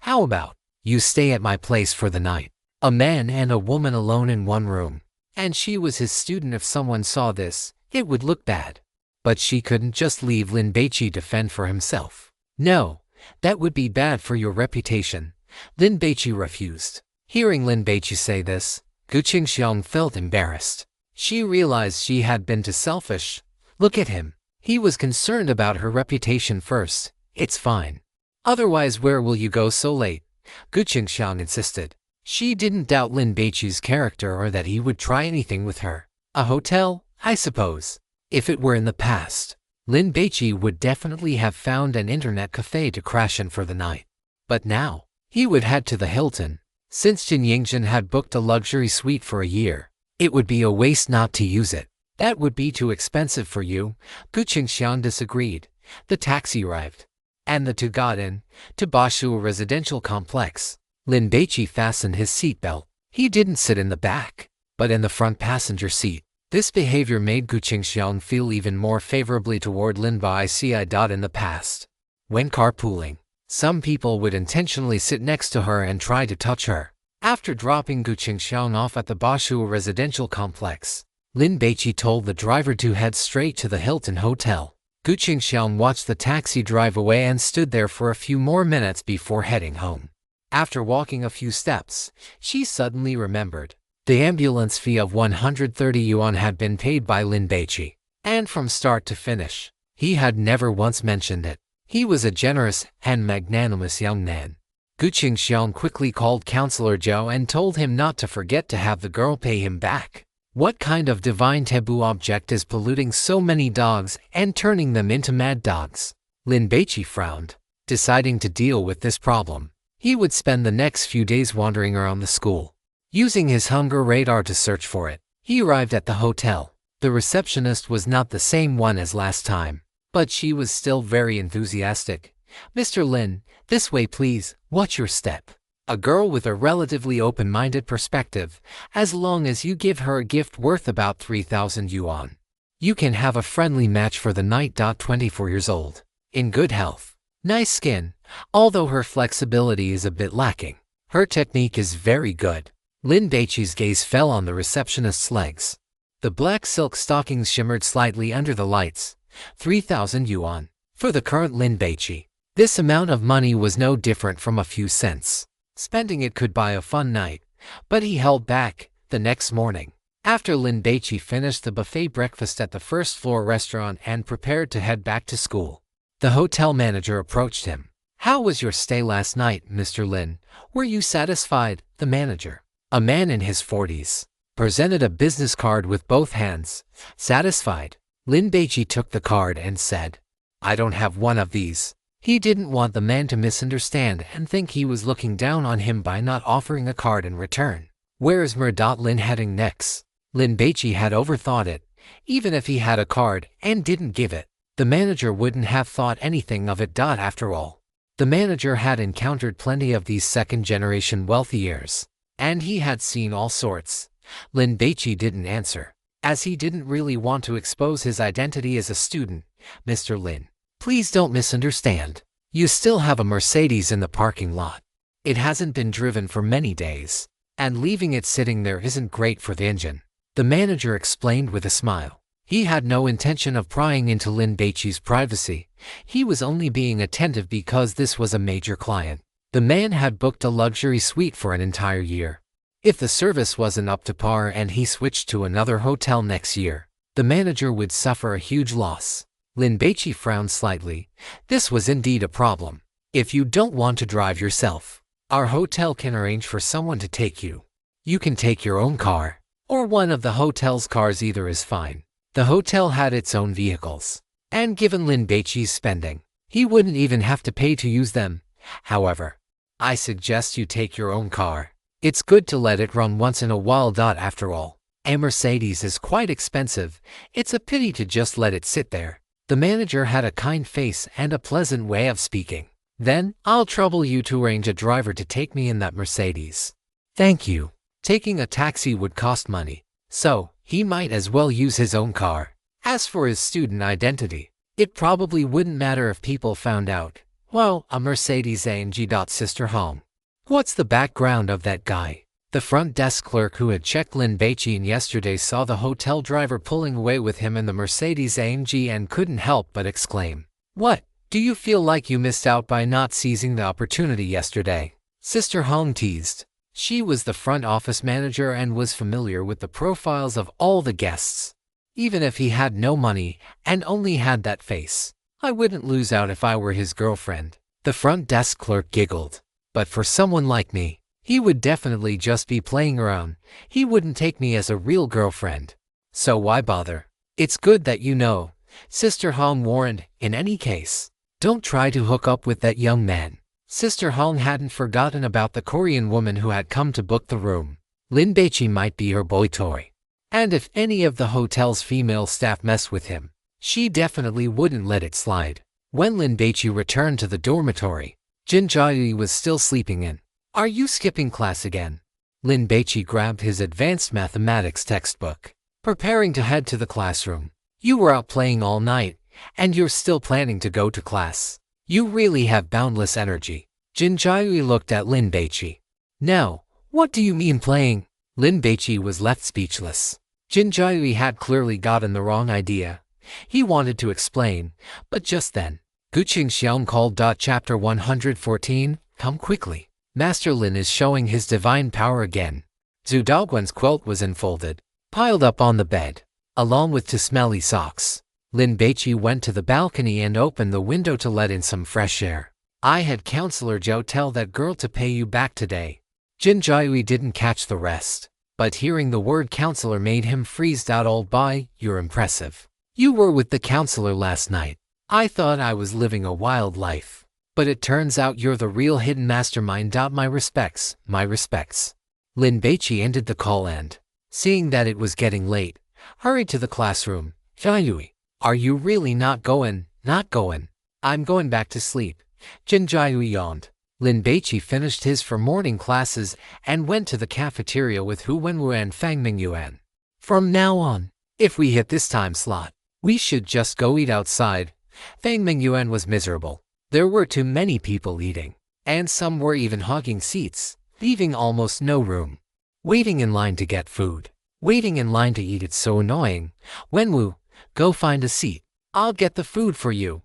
"How about you stay at my place for the night?" A man and a woman alone in one room. And she was his student. If someone saw this, it would look bad. But she couldn't just leave Lin Baici to fend for himself. "No, that would be bad for your reputation." Lin Baici refused. Hearing Lin Baici say this, Gu Qingxiang felt embarrassed. She realized she had been too selfish. Look at him. He was concerned about her reputation first. "It's fine. Otherwise, where will you go so late?" Gu Qingxiang insisted. She didn't doubt Lin Baici's character or that he would try anything with her. "A hotel, I suppose." If it were in the past, Lin Baici would definitely have found an internet cafe to crash in for the night. But now, he would head to the Hilton. Since Jin Yingzhen had booked a luxury suite for a year, it would be a waste not to use it. "That would be too expensive for you." Gu Qingxiang disagreed. The taxi arrived, and the two got in, to Bashua residential complex. Lin Baici fastened his seatbelt. He didn't sit in the back, but in the front passenger seat. This behavior made Gu Qingxiang feel even more favorably toward Lin Baici. In the past, when carpooling, some people would intentionally sit next to her and try to touch her. After dropping Gu Qingxiang off at the Bashua residential complex, Lin Baici told the driver to head straight to the Hilton Hotel. Gu Qingxiang watched the taxi drive away and stood there for a few more minutes before heading home. After walking a few steps, she suddenly remembered. The ambulance fee of 130 yuan had been paid by Lin Baici, and from start to finish, he had never once mentioned it. He was a generous and magnanimous young man. Gu Qingxiang quickly called Counselor Zhao and told him not to forget to have the girl pay him back. What kind of divine taboo object is polluting so many dogs and turning them into mad dogs? Lin Baici frowned, deciding to deal with this problem. He would spend the next few days wandering around the school, using his hunger radar to search for it. He arrived at the hotel. The receptionist was not the same one as last time, but she was still very enthusiastic. "Mr. Lin, this way please, watch your step." A girl with a relatively open-minded perspective. "As long as you give her a gift worth about 3,000 yuan, you can have a friendly match for the night. 24 years old. in good health. Nice skin, although her flexibility is a bit lacking. Her technique is very good. Lin Baici's gaze fell on the receptionist's legs. The black silk stockings shimmered slightly under the lights. 3,000 yuan. For the current Lin Baici, this amount of money was no different from a few cents. Spending it could buy a fun night, but he held back. The next morning, after Lin Baici finished the buffet breakfast at the first-floor restaurant and prepared to head back to school, the hotel manager approached him. "How was your stay last night, Mr. Lin? Were you satisfied?" The manager, a man in his 40s, presented a business card with both hands. Satisfied? Lin Baici took the card and said, "I don't have one of these." He didn't want the man to misunderstand and think he was looking down on him by not offering a card in return. Where is Lin heading next? Lin Baici had overthought it. Even if he had a card and didn't give it, the manager wouldn't have thought anything of it. After all, the manager had encountered plenty of these second-generation wealthiers, and he had seen all sorts. Lin Baici didn't answer, as he didn't really want to expose his identity as a student. "Mr. Lin, please don't misunderstand. You still have a Mercedes in the parking lot. It hasn't been driven for many days, and leaving it sitting there isn't great for the engine," the manager explained with a smile. He had no intention of prying into Lin Baici's privacy. He was only being attentive because this was a major client. The man had booked a luxury suite for an entire year. If the service wasn't up to par and he switched to another hotel next year, the manager would suffer a huge loss. Lin Baici frowned slightly. This was indeed a problem. "If you don't want to drive yourself, our hotel can arrange for someone to take you. You can take your own car, or one of the hotel's cars. Either is fine." The hotel had its own vehicles, and given Lin Baici's spending, he wouldn't even have to pay to use them. "However, I suggest you take your own car. It's good to let it run once in a while. After all, a Mercedes is quite expensive. It's a pity to just let it sit there." The manager had a kind face and a pleasant way of speaking. "Then, I'll trouble you to arrange a driver to take me in that Mercedes." "Thank you. Taking a taxi would cost money, so he might as well use his own car. As for his student identity, it probably wouldn't matter if people found out. Well, a Mercedes AMG. Sister Hong. What's the background of that guy?" The front desk clerk who had checked Lin Baici in yesterday saw the hotel driver pulling away with him in the Mercedes AMG and couldn't help but exclaim, "What? Do you feel like you missed out by not seizing the opportunity yesterday?" Sister Hong teased. She was the front office manager and was familiar with the profiles of all the guests. Even if he had no money and only had that face, "I wouldn't lose out if I were his girlfriend." The front desk clerk giggled. "But for someone like me, he would definitely just be playing around. He wouldn't take me as a real girlfriend. So why bother? It's good that you know," Sister Hong warned. "In any case, don't try to hook up with that young man." Sister Hong hadn't forgotten about the Korean woman who had come to book the room. Lin Baici might be her boy toy, and if any of the hotel's female staff messed with him, she definitely wouldn't let it slide. When Lin Baici returned to the dormitory, Jin Jiayue was still sleeping in. "Are you skipping class again?" Lin Baici grabbed his advanced mathematics textbook, preparing to head to the classroom. "You were out playing all night, and you're still planning to go to class. You really have boundless energy." Jin Jiayue looked at Lin Baici. "No, what do you mean playing?" Lin Baici was left speechless. Jin Jiayue had clearly gotten the wrong idea. He wanted to explain, but just then, Guqing Xiang called. Chapter 114, "Come quickly. Master Lin is showing his divine power again." Zhu Daoguan's quilt was enfolded, piled up on the bed, along with two smelly socks. Lin Baici went to the balcony and opened the window to let in some fresh air. "I had Counselor Zhou tell that girl to pay you back today." Jin Jiayue didn't catch the rest, but hearing the word counselor made him freeze. "Old boy, you're impressive. You were with the counselor last night. I thought I was living a wild life, but it turns out you're the real hidden mastermind. My respects, my respects." Lin Baici ended the call and, seeing that it was getting late, hurried to the classroom. "Jiayue, are you really not going?" "Not going. I'm going back to sleep." Jin Jiayue yawned. Lin Baici finished his for morning classes and went to the cafeteria with Hu Wenwu and Fang Mingyuan. "From now on, if we hit this time slot, we should just go eat outside. Fang Mingyuan was miserable. There were too many people eating, and some were even hogging seats, leaving almost no room. Waiting in line to get food. Waiting in line to eat, it's so annoying. Wenwu, go find a seat. I'll get the food for you,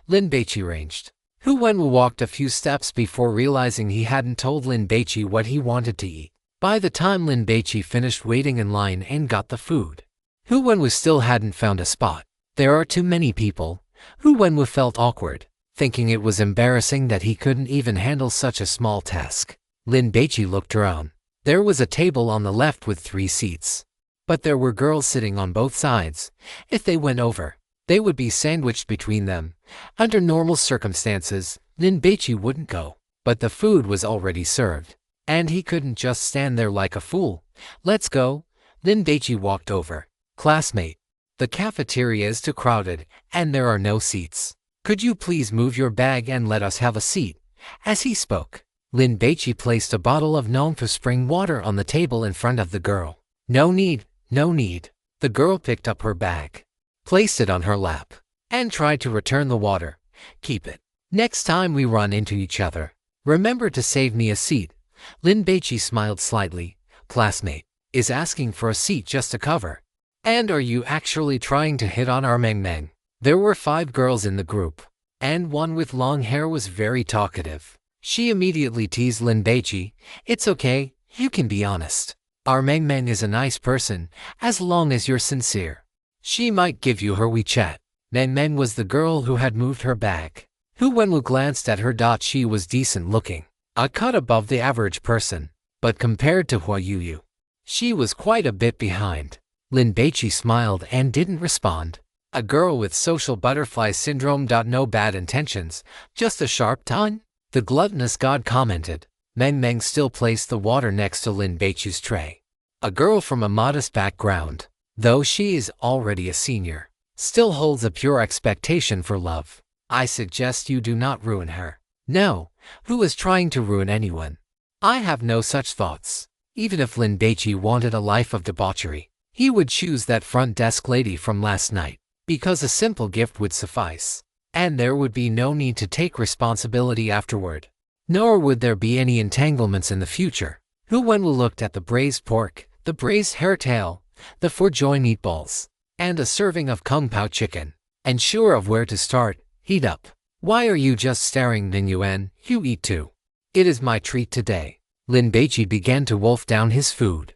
Lin Baici arranged. Hu Wenwu walked a few steps before realizing he hadn't told Lin Baici what he wanted to eat. By the time Lin Baici finished waiting in line and got the food, Hu Wenwu still hadn't found a spot. There are too many people. Hu Wenwu felt awkward, thinking it was embarrassing that he couldn't even handle such a small task. Lin Baici looked around. There was a table on the left with 3 seats. But there were girls sitting on both sides. If they went over, they would be sandwiched between them. Under normal circumstances, Lin Baici wouldn't go. But the food was already served, and he couldn't just stand there like a fool. Let's go. Lin Baici walked over. Classmate, the cafeteria is too crowded, and there are no seats. Could you please move your bag and let us have a seat? As he spoke, Lin Baici placed a bottle of Nongfu spring water on the table in front of the girl. No need, no need. The girl picked up her bag, placed it on her lap, and tried to return the water. Keep it. Next time we run into each other, remember to save me a seat. Lin Baici smiled slightly. Classmate is asking for a seat just to cover. And are you actually trying to hit on our Meng Meng? There were 5 girls in the group, and one with long hair was very talkative. She immediately teased Lin Baici. It's okay, you can be honest. Our Meng Meng is a nice person, as long as you're sincere. She might give you her WeChat. Meng Meng was the girl who had moved her bag. Hu Wenwu glanced at her. She was decent looking, a cut above the average person, but compared to Hua Yuyu, she was quite a bit behind. Lin Baici smiled and didn't respond. A girl with social butterfly syndrome. No bad intentions, just a sharp tongue. The gluttonous god commented. Meng Meng still placed the water next to Lin Baici's tray. A girl from a modest background, though she is already a senior, still holds a pure expectation for love. I suggest you do not ruin her. No, who is trying to ruin anyone? I have no such thoughts. Even if Lin Baici wanted a life of debauchery, he would choose that front desk lady from last night, because a simple gift would suffice, and there would be no need to take responsibility afterward. Nor would there be any entanglements in the future. Hu Wenwu looked at the braised pork, the braised hairtail, the 4 joy meatballs, and a serving of kung pao chicken. And sure of where to start, heat up. Why are you just staring, Mingyuan? You eat too. It is my treat today. Lin Baici began to wolf down his food.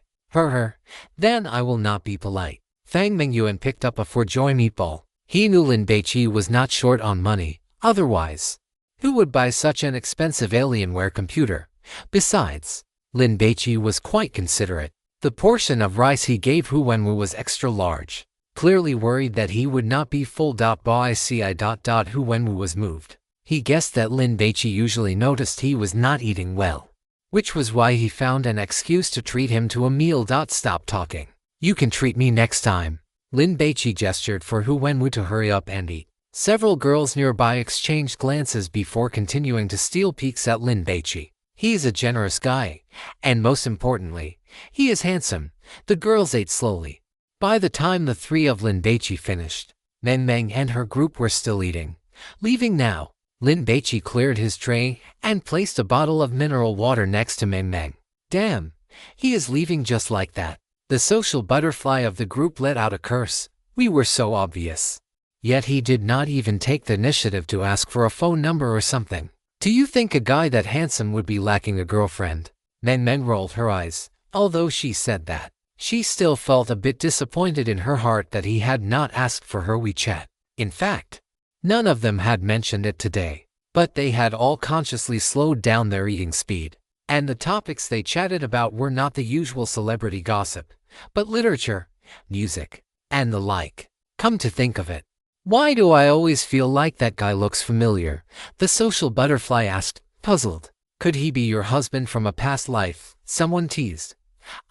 Then I will not be polite. Fang Mingyuan picked up a 4 joy meatball. He knew Lin Baici was not short on money. Otherwise, who would buy such an expensive Alienware computer? Besides, Lin Baici was quite considerate. The portion of rice he gave Hu Wenwu was extra large, clearly worried that he would not be full. Hu Wenwu was moved. He guessed that Lin Baici usually noticed he was not eating well, which was why he found an excuse to treat him to a meal. Stop talking. You can treat me next time. Lin Baici gestured for Hu Wenwu to hurry up and eat. Several girls nearby exchanged glances before continuing to steal peeks at Lin Baici. He is a generous guy, and most importantly, he is handsome. The girls ate slowly. By the time the 3 of Lin Baici finished, Meng Meng and her group were still eating. Leaving now, Lin Baici cleared his tray and placed a bottle of mineral water next to Meng Meng. Damn, he is leaving just like that. The social butterfly of the group let out a curse. We were so obvious. Yet he did not even take the initiative to ask for a phone number or something. Do you think a guy that handsome would be lacking a girlfriend? Meng Meng rolled her eyes. Although she said that, she still felt a bit disappointed in her heart that he had not asked for her WeChat. In fact, none of them had mentioned it today, but they had all consciously slowed down their eating speed. And the topics they chatted about were not the usual celebrity gossip, but literature, music, and the like. Come to think of it, why do I always feel like that guy looks familiar? The social butterfly asked, puzzled. Could he be your husband from a past life? Someone teased.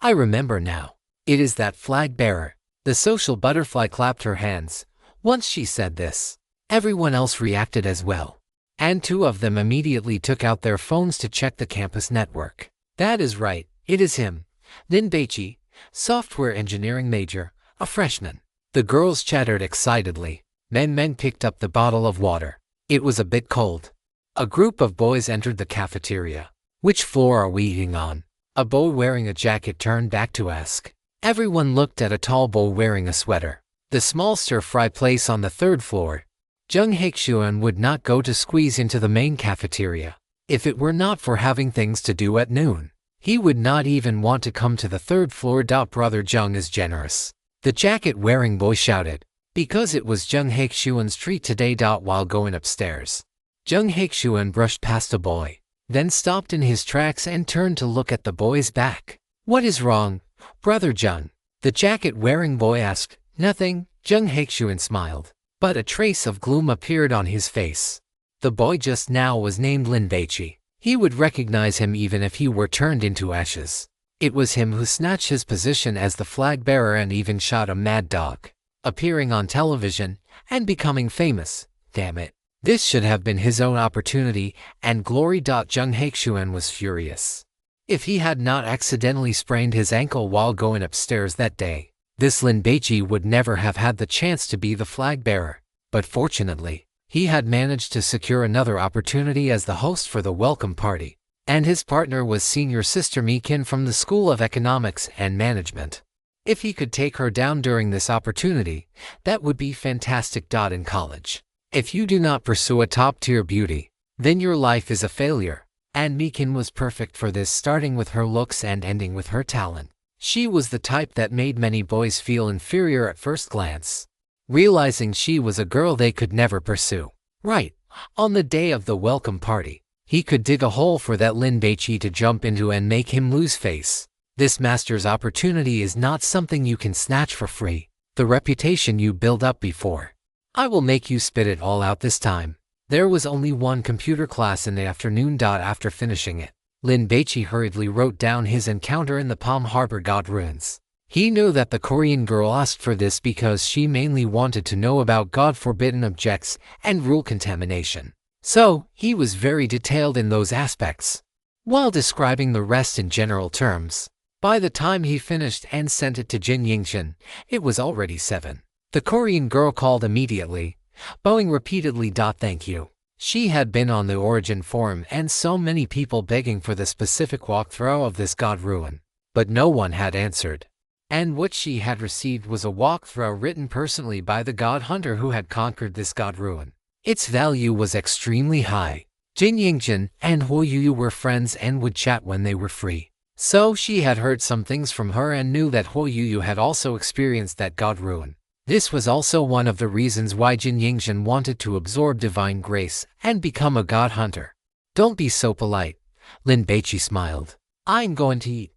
I remember now. It is that flag bearer. The social butterfly clapped her hands. Once she said this, everyone else reacted as well. And 2 of them immediately took out their phones to check the campus network. That is right, it is him. Lin Baici, software engineering major, a freshman. The girls chattered excitedly. Men picked up the bottle of water. It was a bit cold. A group of boys entered the cafeteria. Which floor are we eating on? A boy wearing a jacket turned back to ask. Everyone looked at a tall boy wearing a sweater. The small stir-fry place on the 3rd floor. Jung Haek-shuan would not go to squeeze into the main cafeteria. If it were not for having things to do at noon, he would not even want to come to the 3rd floor. Brother Jung is generous, the jacket-wearing boy shouted, because it was Jung Haek-shuan's treat today. While going upstairs, Jung Haek-shuan brushed past a boy, then stopped in his tracks and turned to look at the boy's back. What is wrong, Brother Jung? The jacket-wearing boy asked. Nothing, Jung Haek-shuan smiled, but a trace of gloom appeared on his face. The boy just now was named Lin Baici. He would recognize him even if he were turned into ashes. It was him who snatched his position as the flag bearer and even shot a mad dog, appearing on television and becoming famous. Damn it. This should have been his own opportunity and glory. Jung Haek-shuan was furious. If he had not accidentally sprained his ankle while going upstairs that day, this Lin Baici would never have had the chance to be the flag bearer. But fortunately, he had managed to secure another opportunity as the host for the welcome party, and his partner was senior sister Mi-kin from the School of Economics and Management. If he could take her down during this opportunity, that would be fantastic. In college, if you do not pursue a top-tier beauty, then your life is a failure, and Mi-kin was perfect for this, starting with her looks and ending with her talent. She was the type that made many boys feel inferior at first glance, realizing she was a girl they could never pursue. Right, on the day of the welcome party, he could dig a hole for that Lin Baici to jump into and make him lose face. This master's opportunity is not something you can snatch for free. The reputation you build up before. I will make you spit it all out this time. There was only one computer class in the afternoon. After finishing it, Lin Baici hurriedly wrote down his encounter in the Palm Harbor God ruins. He knew that the Korean girl asked for this because she mainly wanted to know about God-forbidden objects and rule contamination. So, he was very detailed in those aspects, while describing the rest in general terms. By the time he finished and sent it to Jin Yingxin, it was already 7. The Korean girl called immediately, bowing repeatedly. Thank you. She had been on the Origin forum and so many people begging for the specific walkthrough of this god ruin, but no one had answered. And what she had received was a walkthrough written personally by the god hunter who had conquered this god ruin. Its value was extremely high. Jin Yingxin and Huo Yuyu were friends and would chat when they were free. So she had heard some things from her and knew that Huo Yuyu had also experienced that god ruin. This was also one of the reasons why Jin Yingxin wanted to absorb divine grace and become a god hunter. Don't be so polite, Lin Baici smiled. I'm going to eat.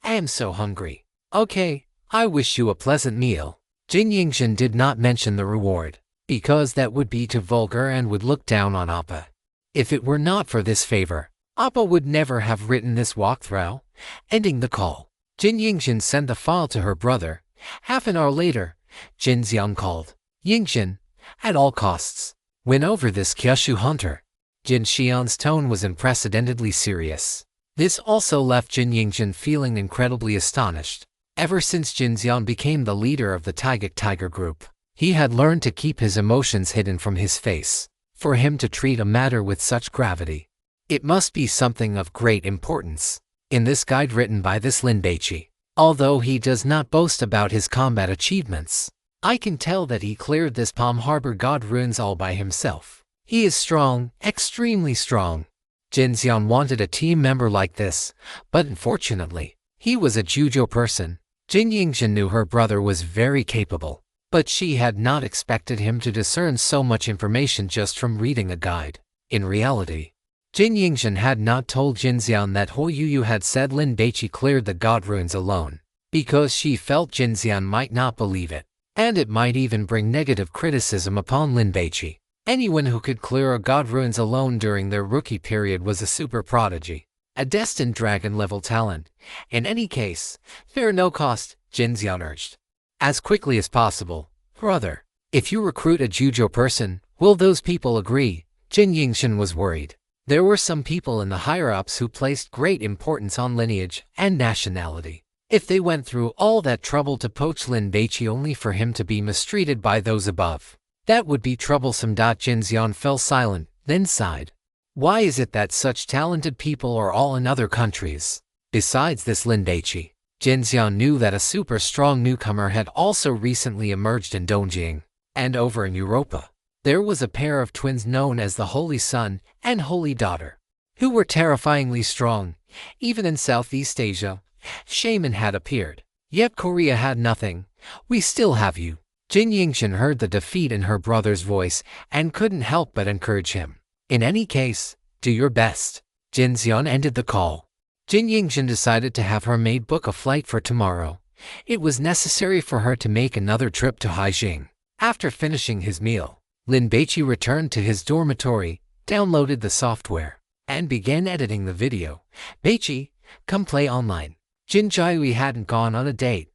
I am so hungry. Okay, I wish you a pleasant meal. Jin Yingxin did not mention the reward, because that would be too vulgar and would look down on Appa. If it were not for this favor, Appa would never have written this walkthrough. Ending the call, Jin Yingxin sent the file to her brother. Half an hour later, Jin Xiang called. Yingxin, at all costs, win over this Kyushu hunter. Jin Xiang's tone was unprecedentedly serious. This also left Jin Yingxin feeling incredibly astonished. Ever since Jin Xiang became the leader of the Taeguk Tiger group, he had learned to keep his emotions hidden from his face. For him to treat a matter with such gravity, it must be something of great importance. In this guide written by this Lin Baici, although he does not boast about his combat achievements, I can tell that he cleared this Palm Harbor God ruins all by himself. He is strong, extremely strong. Jin Xiang wanted a team member like this, but unfortunately, he was a Jujo person. Jin Yingxin knew her brother was very capable, but she had not expected him to discern so much information just from reading a guide. In reality, Jin Yingxin had not told Jin Xiang that Huo Yuyu had said Lin Baici cleared the god ruins alone, because she felt Jin Xiang might not believe it, and it might even bring negative criticism upon Lin Baici. Anyone who could clear a god ruins alone during their rookie period was a super prodigy, a destined dragon-level talent. In any case, fear no cost, Jin Xiang urged. As quickly as possible, brother. If you recruit a Jujo person, will those people agree? Jin Yingxin was worried. There were some people in the higher-ups who placed great importance on lineage and nationality. If they went through all that trouble to poach Lin Baici only for him to be mistreated by those above, That would be troublesome. Jinxian fell silent, then sighed. Why is it that such talented people are all in other countries? Besides this Lin Baici, Jinxian knew that a super strong newcomer had also recently emerged in Dongjing, and over in Europa. There was a pair of twins known as the Holy Son and Holy Daughter, who were terrifyingly strong. Even in Southeast Asia, shaman had appeared. Yet Korea had nothing. We still have you. Jin Yingshan heard the defeat in her brother's voice and couldn't help but encourage him. In any case, do your best. Jin Xian ended the call. Jin Yingshan decided to have her maid book a flight for tomorrow. It was necessary for her to make another trip to Haijing. After finishing his meal, Lin Baici returned to his dormitory, downloaded the software, and began editing the video. Baici, come play online. Jin Jiahui hadn't gone on a date.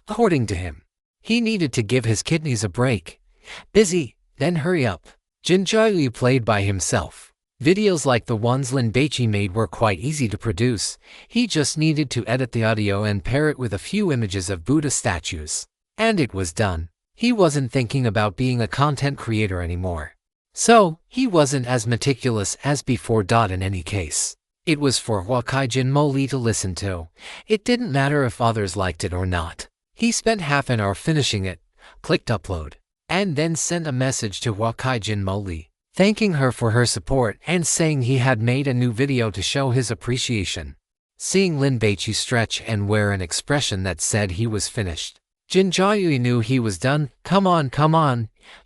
According to him, he needed to give his kidneys a break. Busy, then hurry up. Jin Jiahui played by himself. Videos like the ones Lin Baici made were quite easy to produce. He just needed to edit the audio and pair it with a few images of Buddha statues. And it was done. He wasn't thinking about being a content creator anymore. So, he wasn't as meticulous as before. In any case, it was for Huakaijin Moli to listen to. It didn't matter if others liked it or not. He spent half an hour finishing it, clicked upload, and then sent a message to Huakaijin Moli, thanking her for her support and saying he had made a new video to show his appreciation. Seeing Lin Baici stretch and wear an expression that said he was finished, Jin Jiahui knew he was done. Come on,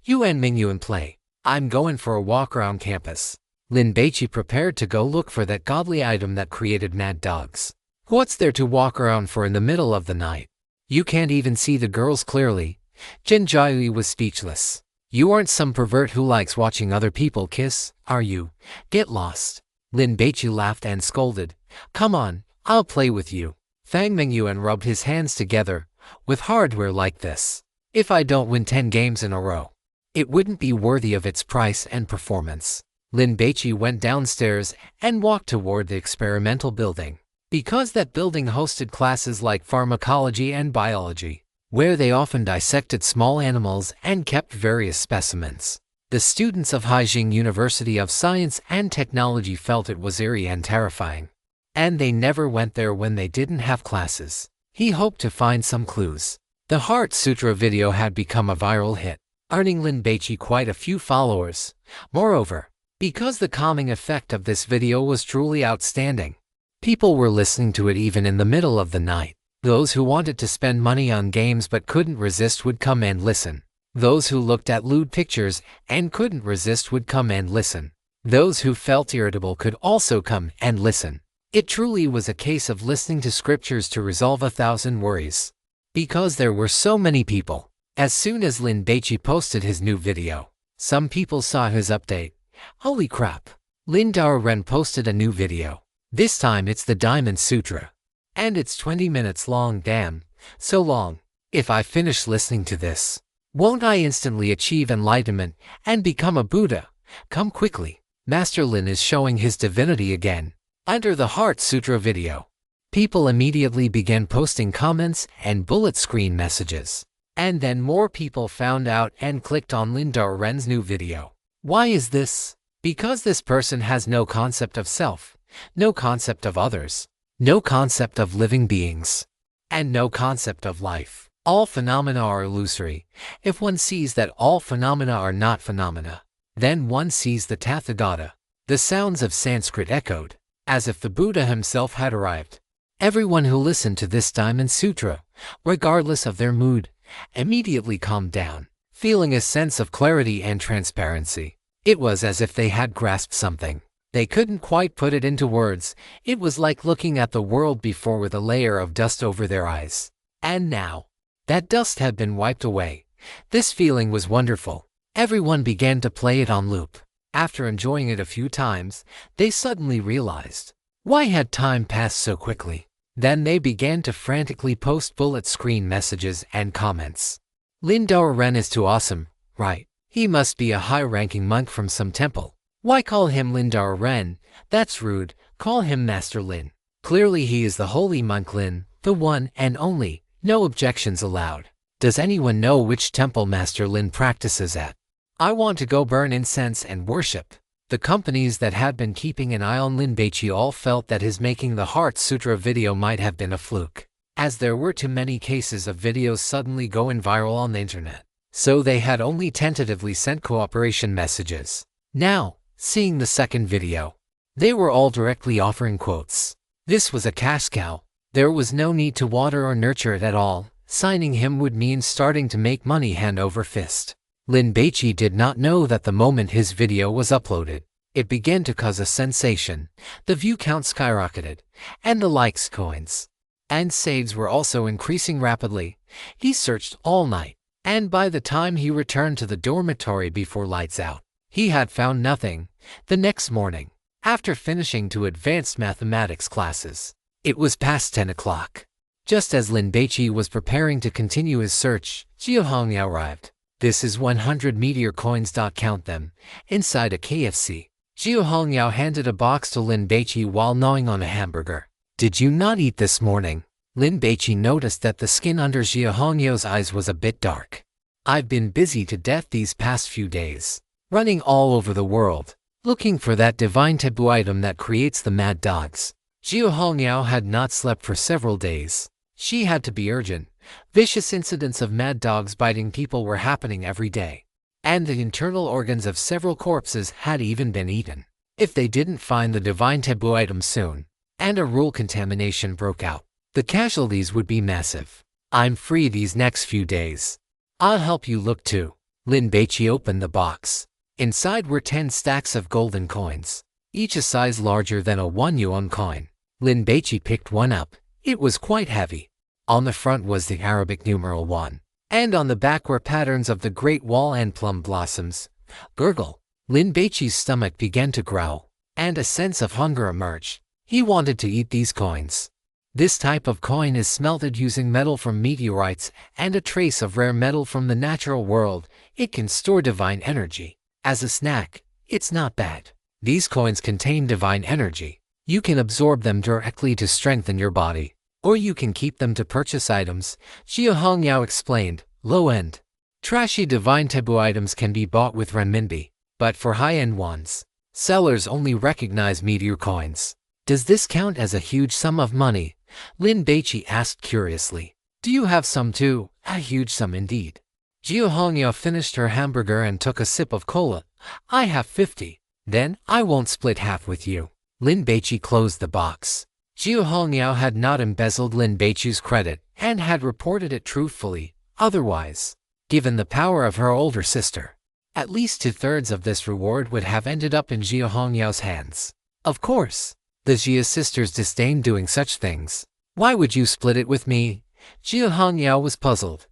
you and Mingyuan play. I'm going for a walk around campus. Lin Baici prepared to go look for that godly item that created mad dogs. What's there to walk around for in the middle of the night? You can't even see the girls clearly. Jin Jiahui was speechless. You aren't some pervert who likes watching other people kiss, are you? Get lost. Lin Baici laughed and scolded. Come on, I'll play with you. Fang Mingyuan rubbed his hands together. With hardware like this, if I don't win 10 games in a row, it wouldn't be worthy of its price and performance. Lin Baici went downstairs and walked toward the experimental building, because that building hosted classes like pharmacology and biology, where they often dissected small animals and kept various specimens. The students of Haijing University of Science and Technology felt it was eerie and terrifying, and they never went there when they didn't have classes. He hoped to find some clues. The Heart Sutra video had become a viral hit, earning Lin Baici quite a few followers. Moreover, because the calming effect of this video was truly outstanding, people were listening to it even in the middle of the night. Those who wanted to spend money on games but couldn't resist would come and listen. Those who looked at lewd pictures and couldn't resist would come and listen. Those who felt irritable could also come and listen. It truly was a case of listening to scriptures to resolve 1,000 worries. Because there were so many people. As soon as Lin Baici posted his new video, some people saw his update. Holy crap! Lin Ren posted a new video. This time it's the Diamond Sutra. And it's 20 minutes long. Damn, so long. If I finish listening to this, won't I instantly achieve enlightenment and become a Buddha? Come quickly. Master Lin is showing his divinity again. Under the Heart Sutra video, people immediately began posting comments and bullet screen messages. And then more people found out and clicked on Lin Ren's new video. Why is this? Because this person has no concept of self, no concept of others, no concept of living beings, and no concept of life. All phenomena are illusory. If one sees that all phenomena are not phenomena, then one sees the Tathagata. The sounds of Sanskrit echoed, as if the Buddha himself had arrived. Everyone who listened to this Diamond Sutra, regardless of their mood, immediately calmed down, feeling a sense of clarity and transparency. It was as if they had grasped something. They couldn't quite put it into words. It was like looking at the world before with a layer of dust over their eyes. And now, that dust had been wiped away. This feeling was wonderful. Everyone began to play it on loop. After enjoying it a few times, they suddenly realized, why had time passed so quickly? Then they began to frantically post bullet screen messages and comments. Lin Ren is too awesome, right? He must be a high-ranking monk from some temple. Why call him Lin Ren? That's rude. Call him Master Lin. Clearly he is the holy monk Lin, the one and only. No objections allowed. Does anyone know which temple Master Lin practices at? I want to go burn incense and worship. The companies that had been keeping an eye on Lin Baici all felt that his making the Heart Sutra video might have been a fluke, as there were too many cases of videos suddenly going viral on the internet. So they had only tentatively sent cooperation messages. Now, seeing the second video, they were all directly offering quotes. This was a cash cow. There was no need to water or nurture it at all. Signing him would mean starting to make money hand over fist. Lin Baici did not know that the moment his video was uploaded, it began to cause a sensation. The view count skyrocketed, and the likes coins and saves were also increasing rapidly. He searched all night, and by the time he returned to the dormitory before lights out, he had found nothing. The next morning, after finishing 2 advanced mathematics classes, it was past 10 o'clock. Just as Lin Baici was preparing to continue his search, Jia Hongyao arrived. This is 100 meteor coins. Count them. Inside a KFC, Jia Hongyao handed a box to Lin Baici while gnawing on a hamburger. Did you not eat this morning? Lin Baici noticed that the skin under Jia Hongyao's eyes was a bit dark. I've been busy to death these past few days, running all over the world, looking for that divine taboo item that creates the mad dogs. Jia Hongyao had not slept for several days. She had to be urgent. Vicious incidents of mad dogs biting people were happening every day, and the internal organs of several corpses had even been eaten. If they didn't find the divine taboo item soon, and a rule contamination broke out, the casualties would be massive. I'm free these next few days. I'll help you look too. Lin Baici opened the box. Inside were 10 stacks of golden coins, each a size larger than a 1 yuan coin. Lin Baici picked one up. It was quite heavy. On the front was the Arabic numeral 1, and on the back were patterns of the Great Wall and plum blossoms. Gurgle. Lin Baici's stomach began to growl, and a sense of hunger emerged. He wanted to eat these coins. This type of coin is smelted using metal from meteorites and a trace of rare metal from the natural world. It can store divine energy. As a snack, it's not bad. These coins contain divine energy. You can absorb them directly to strengthen your body, or you can keep them to purchase items. Jia Hongyao explained. Low-end, trashy divine taboo items can be bought with renminbi, but for high-end ones, sellers only recognize meteor coins. Does this count as a huge sum of money? Lin Baici asked curiously. Do you have some too? A huge sum indeed. Jia Hongyao finished her hamburger and took a sip of cola. I have 50. Then I won't split half with you. Lin Baici closed the box. Jia Hongyao had not embezzled Lin Baici's credit and had reported it truthfully. Otherwise, given the power of her older sister, at least 2/3 of this reward would have ended up in Jia Hongyao's hands. Of course, the Jia sisters disdained doing such things. Why would you split it with me? Jia Hongyao was puzzled.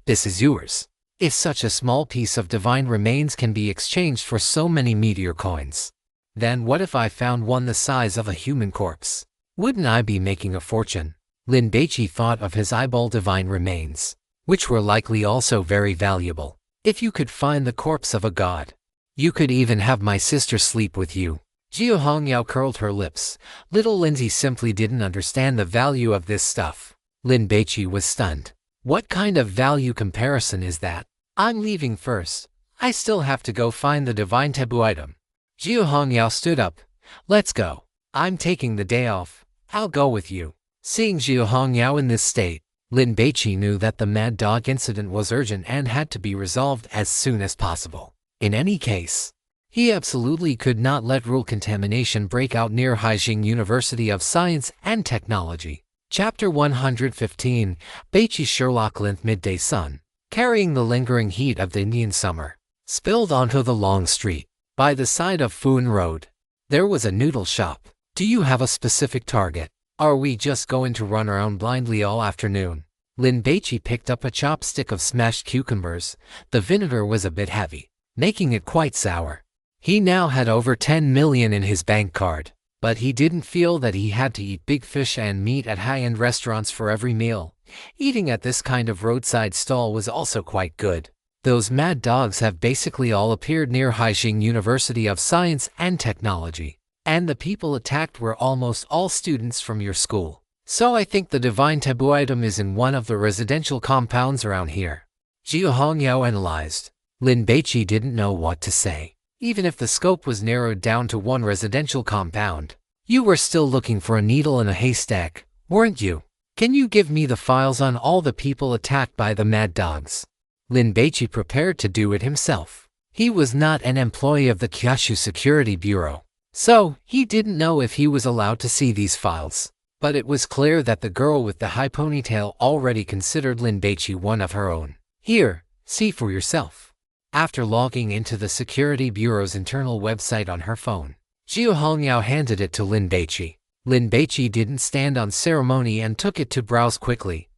This is yours. If such a small piece of divine remains can be exchanged for so many meteor coins, then what if I found one the size of a human corpse? Wouldn't I be making a fortune? Lin Baici thought of his eyeball divine remains, which were likely also very valuable. If you could find the corpse of a god, you could even have my sister sleep with you. Jia Hongyao curled her lips. Little Lindsay simply didn't understand the value of this stuff. Lin Baici was stunned. What kind of value comparison is that? I'm leaving first. I still have to go find the divine taboo item. Jia Hongyao stood up. Let's go. I'm taking the day off. I'll go with you. Seeing Jia Hongyao in this state, Lin Baici knew that the mad dog incident was urgent and had to be resolved as soon as possible. In any case, he absolutely could not let rule contamination break out near Haijing University of Science and Technology. Chapter 115, Baici Sherlock Length Midday Sun, carrying the lingering heat of the Indian summer, spilled onto the long street. By the side of Fuen Road, there was a noodle shop. Do you have a specific target? Are we just going to run around blindly all afternoon? Lin Baici picked up a chopstick of smashed cucumbers. The vinegar was a bit heavy, making it quite sour. He now had over 10 million in his bank card, but he didn't feel that he had to eat big fish and meat at high-end restaurants for every meal. Eating at this kind of roadside stall was also quite good. Those mad dogs have basically all appeared near Haijing University of Science and Technology, and the people attacked were almost all students from your school. So I think the divine taboo item is in one of the residential compounds around here. Jia Hongyao analyzed. Lin Baici didn't know what to say. Even if the scope was narrowed down to one residential compound, you were still looking for a needle in a haystack, weren't you? Can you give me the files on all the people attacked by the mad dogs? Lin Baici prepared to do it himself. He was not an employee of the Kyushu Security Bureau, so he didn't know if he was allowed to see these files. But it was clear that the girl with the high ponytail already considered Lin Baici one of her own. Here, see for yourself. After logging into the Security Bureau's internal website on her phone, Jiu Hongyao handed it to Lin Baici. Lin Baici didn't stand on ceremony and took it to browse quickly.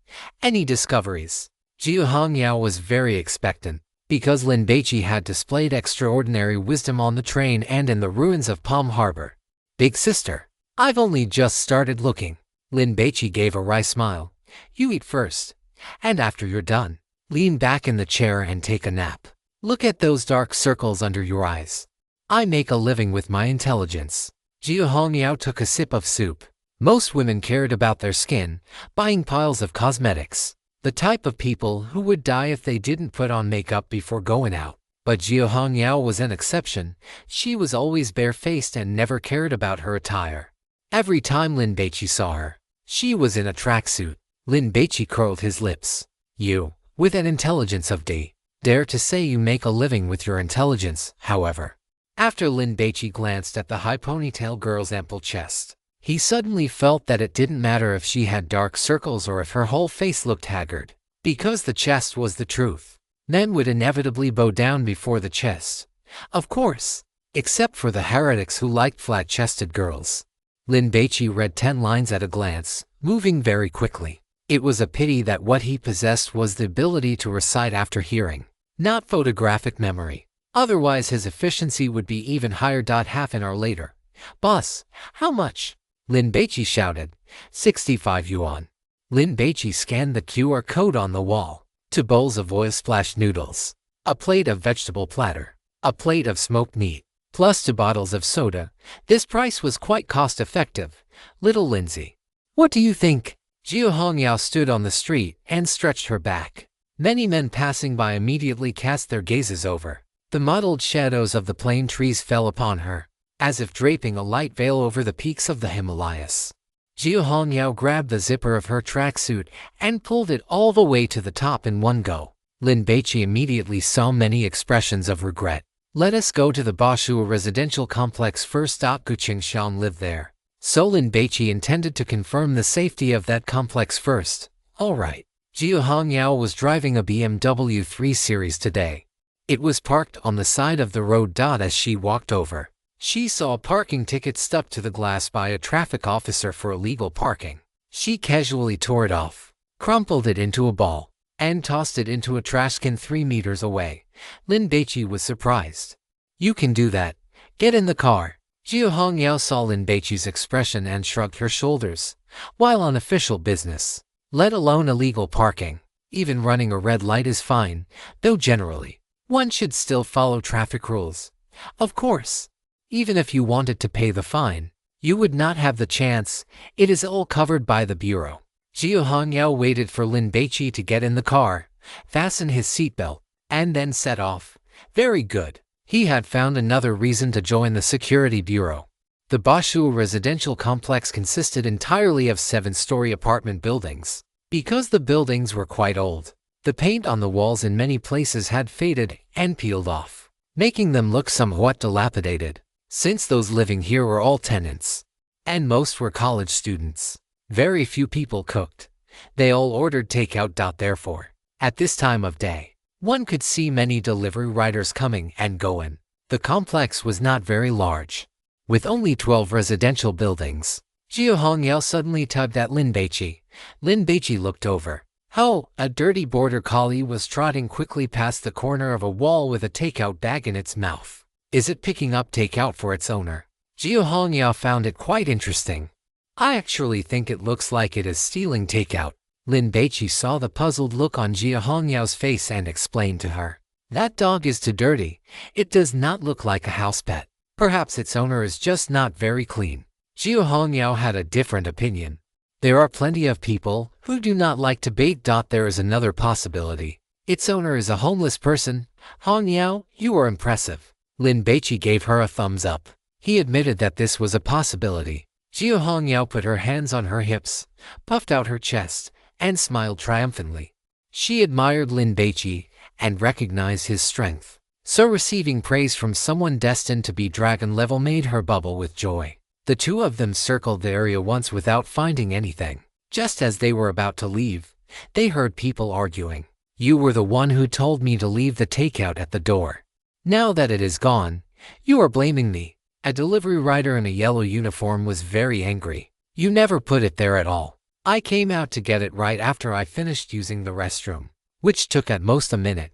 Any discoveries? Jiu Hongyao was very expectant, because Lin Baici had displayed extraordinary wisdom on the train and in the ruins of Palm Harbor. Big sister, I've only just started looking. Lin Baici gave a wry smile. You eat first, and after you're done, lean back in the chair and take a nap. Look at those dark circles under your eyes. I make a living with my intelligence. Jiu Hongyao took a sip of soup. Most women cared about their skin, buying piles of cosmetics. The type of people who would die if they didn't put on makeup before going out. But Jiu Hongyao was an exception. She was always barefaced and never cared about her attire. Every time Lin Baici saw her, she was in a tracksuit. Lin Baici curled his lips. You, with an intelligence of D, dare to say you make a living with your intelligence, however. After Lin Baici glanced at the high ponytail girl's ample chest, he suddenly felt that it didn't matter if she had dark circles or if her whole face looked haggard, because the chest was the truth. Men would inevitably bow down before the chest. Of course, except for the heretics who liked flat-chested girls. Lin Baici read 10 lines at a glance, moving very quickly. It was a pity that what he possessed was the ability to recite after hearing, not photographic memory. Otherwise his efficiency would be even higher. Half an hour later. Boss, how much? Lin Baici shouted. 65 yuan. Lin Baici scanned the QR code on the wall. 2 bowls of oil-splashed noodles, a plate of vegetable platter, a plate of smoked meat, plus 2 bottles of soda. This price was quite cost-effective. Little Lindsay. What do you think? Jiu Hongyao stood on the street and stretched her back. Many men passing by immediately cast their gazes over. The mottled shadows of the plane trees fell upon her, as if draping a light veil over the peaks of the Himalayas. Jiu Hongyao grabbed the zipper of her tracksuit and pulled it all the way to the top in one go. Lin Baici immediately saw many expressions of regret. Let us go to the Bashua residential complex first. Gu Qingshan lived there, so Lin Baici intended to confirm the safety of that complex first. Alright. Jiu Hongyao was driving a BMW 3 Series today. It was parked on the side of the road. As she walked over, she saw a parking ticket stuck to the glass by a traffic officer for illegal parking. She casually tore it off, crumpled it into a ball, and tossed it into a trash can 3 meters away. Lin Baici was surprised. You can do that. Get in the car. Jiu Hongyao saw Lin Baici's expression and shrugged her shoulders. While on official business, let alone illegal parking, even running a red light is fine, though generally, one should still follow traffic rules. Of course, even if you wanted to pay the fine, you would not have the chance. It is all covered by the bureau. Jiu Hongyao waited for Lin Baici to get in the car, fasten his seatbelt, and then set off. Very good. He had found another reason to join the security bureau. The Bashua residential complex consisted entirely of 7-story apartment buildings. Because the buildings were quite old, the paint on the walls in many places had faded and peeled off, making them look somewhat dilapidated. Since those living here were all tenants, and most were college students, very few people cooked. They all ordered takeout. Therefore, at this time of day, one could see many delivery riders coming and going. The complex was not very large, with only 12 residential buildings. Jiu Hongyao suddenly tugged at Lin Baici. Lin Baici looked over. Oh, a dirty border collie was trotting quickly past the corner of a wall with a takeout bag in its mouth. Is it picking up takeout for its owner? Jiu Hongyao found it quite interesting. I actually think it looks like it is stealing takeout. Lin Baici saw the puzzled look on Jiu Hongyao's face and explained to her. That dog is too dirty. It does not look like a house pet. Perhaps its owner is just not very clean. Jiu Hongyao had a different opinion. There are plenty of people who do not like to bait. There is another possibility. Its owner is a homeless person. Hong Yao, you are impressive. Lin Baici gave her a thumbs up. He admitted that this was a possibility. Jia Hong Yao put her hands on her hips, puffed out her chest, and smiled triumphantly. She admired Lin Baici and recognized his strength. So receiving praise from someone destined to be dragon level made her bubble with joy. The two of them circled the area once without finding anything. Just as they were about to leave, they heard people arguing. You were the one who told me to leave the takeout at the door. Now that it is gone, you are blaming me. A delivery rider in a yellow uniform was very angry. You never put it there at all. I came out to get it right after I finished using the restroom, which took at most a minute,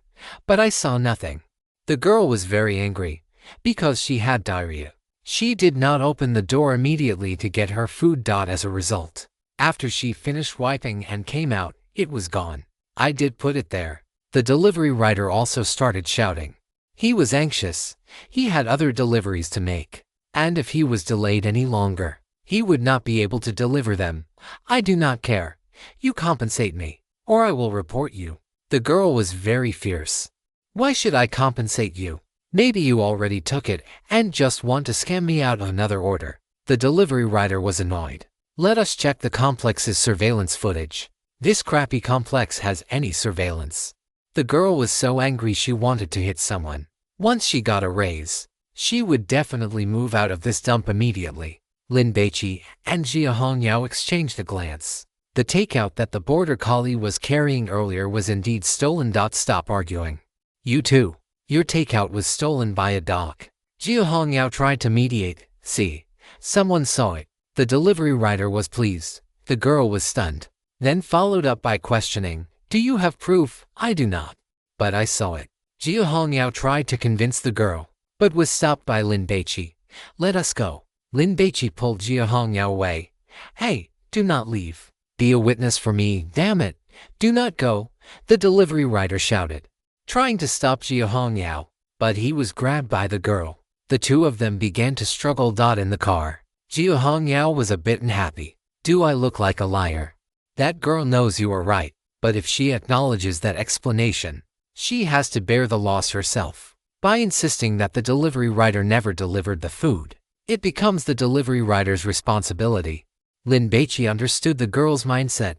but I saw nothing. The girl was very angry because she had diarrhea. She did not open the door immediately to get her food. As a result, after she finished wiping and came out, it was gone. I did put it there. The delivery rider also started shouting. He was anxious. He had other deliveries to make, and if he was delayed any longer, he would not be able to deliver them. I do not care. You compensate me, or I will report you. The girl was very fierce. Why should I compensate you? Maybe you already took it and just want to scam me out of another order. The delivery rider was annoyed. Let us check the complex's surveillance footage. This crappy complex has any surveillance. The girl was so angry she wanted to hit someone. Once she got a raise, she would definitely move out of this dump immediately. Lin Baici and Jia Hongyao exchanged a glance. The takeout that the border collie was carrying earlier was indeed stolen. Stop arguing. You too. Your takeout was stolen by a dog. Jia Hongyao tried to mediate. See, someone saw it. The delivery rider was pleased. The girl was stunned. Then followed up by questioning, do you have proof? I do not. But I saw it. Jia Hongyao tried to convince the girl, but was stopped by Lin Baici. Let us go. Lin Baici pulled Jia Hongyao away. Hey, do not leave. Be a witness for me, damn it. Do not go, the delivery rider shouted, trying to stop Jia Hongyao, but he was grabbed by the girl. The two of them began to struggle. In the car, Jia Hongyao was a bit unhappy. Do I look like a liar? That girl knows you are right, but if she acknowledges that explanation, she has to bear the loss herself. By insisting that the delivery rider never delivered the food, it becomes the delivery rider's responsibility. Lin Baici understood the girl's mindset.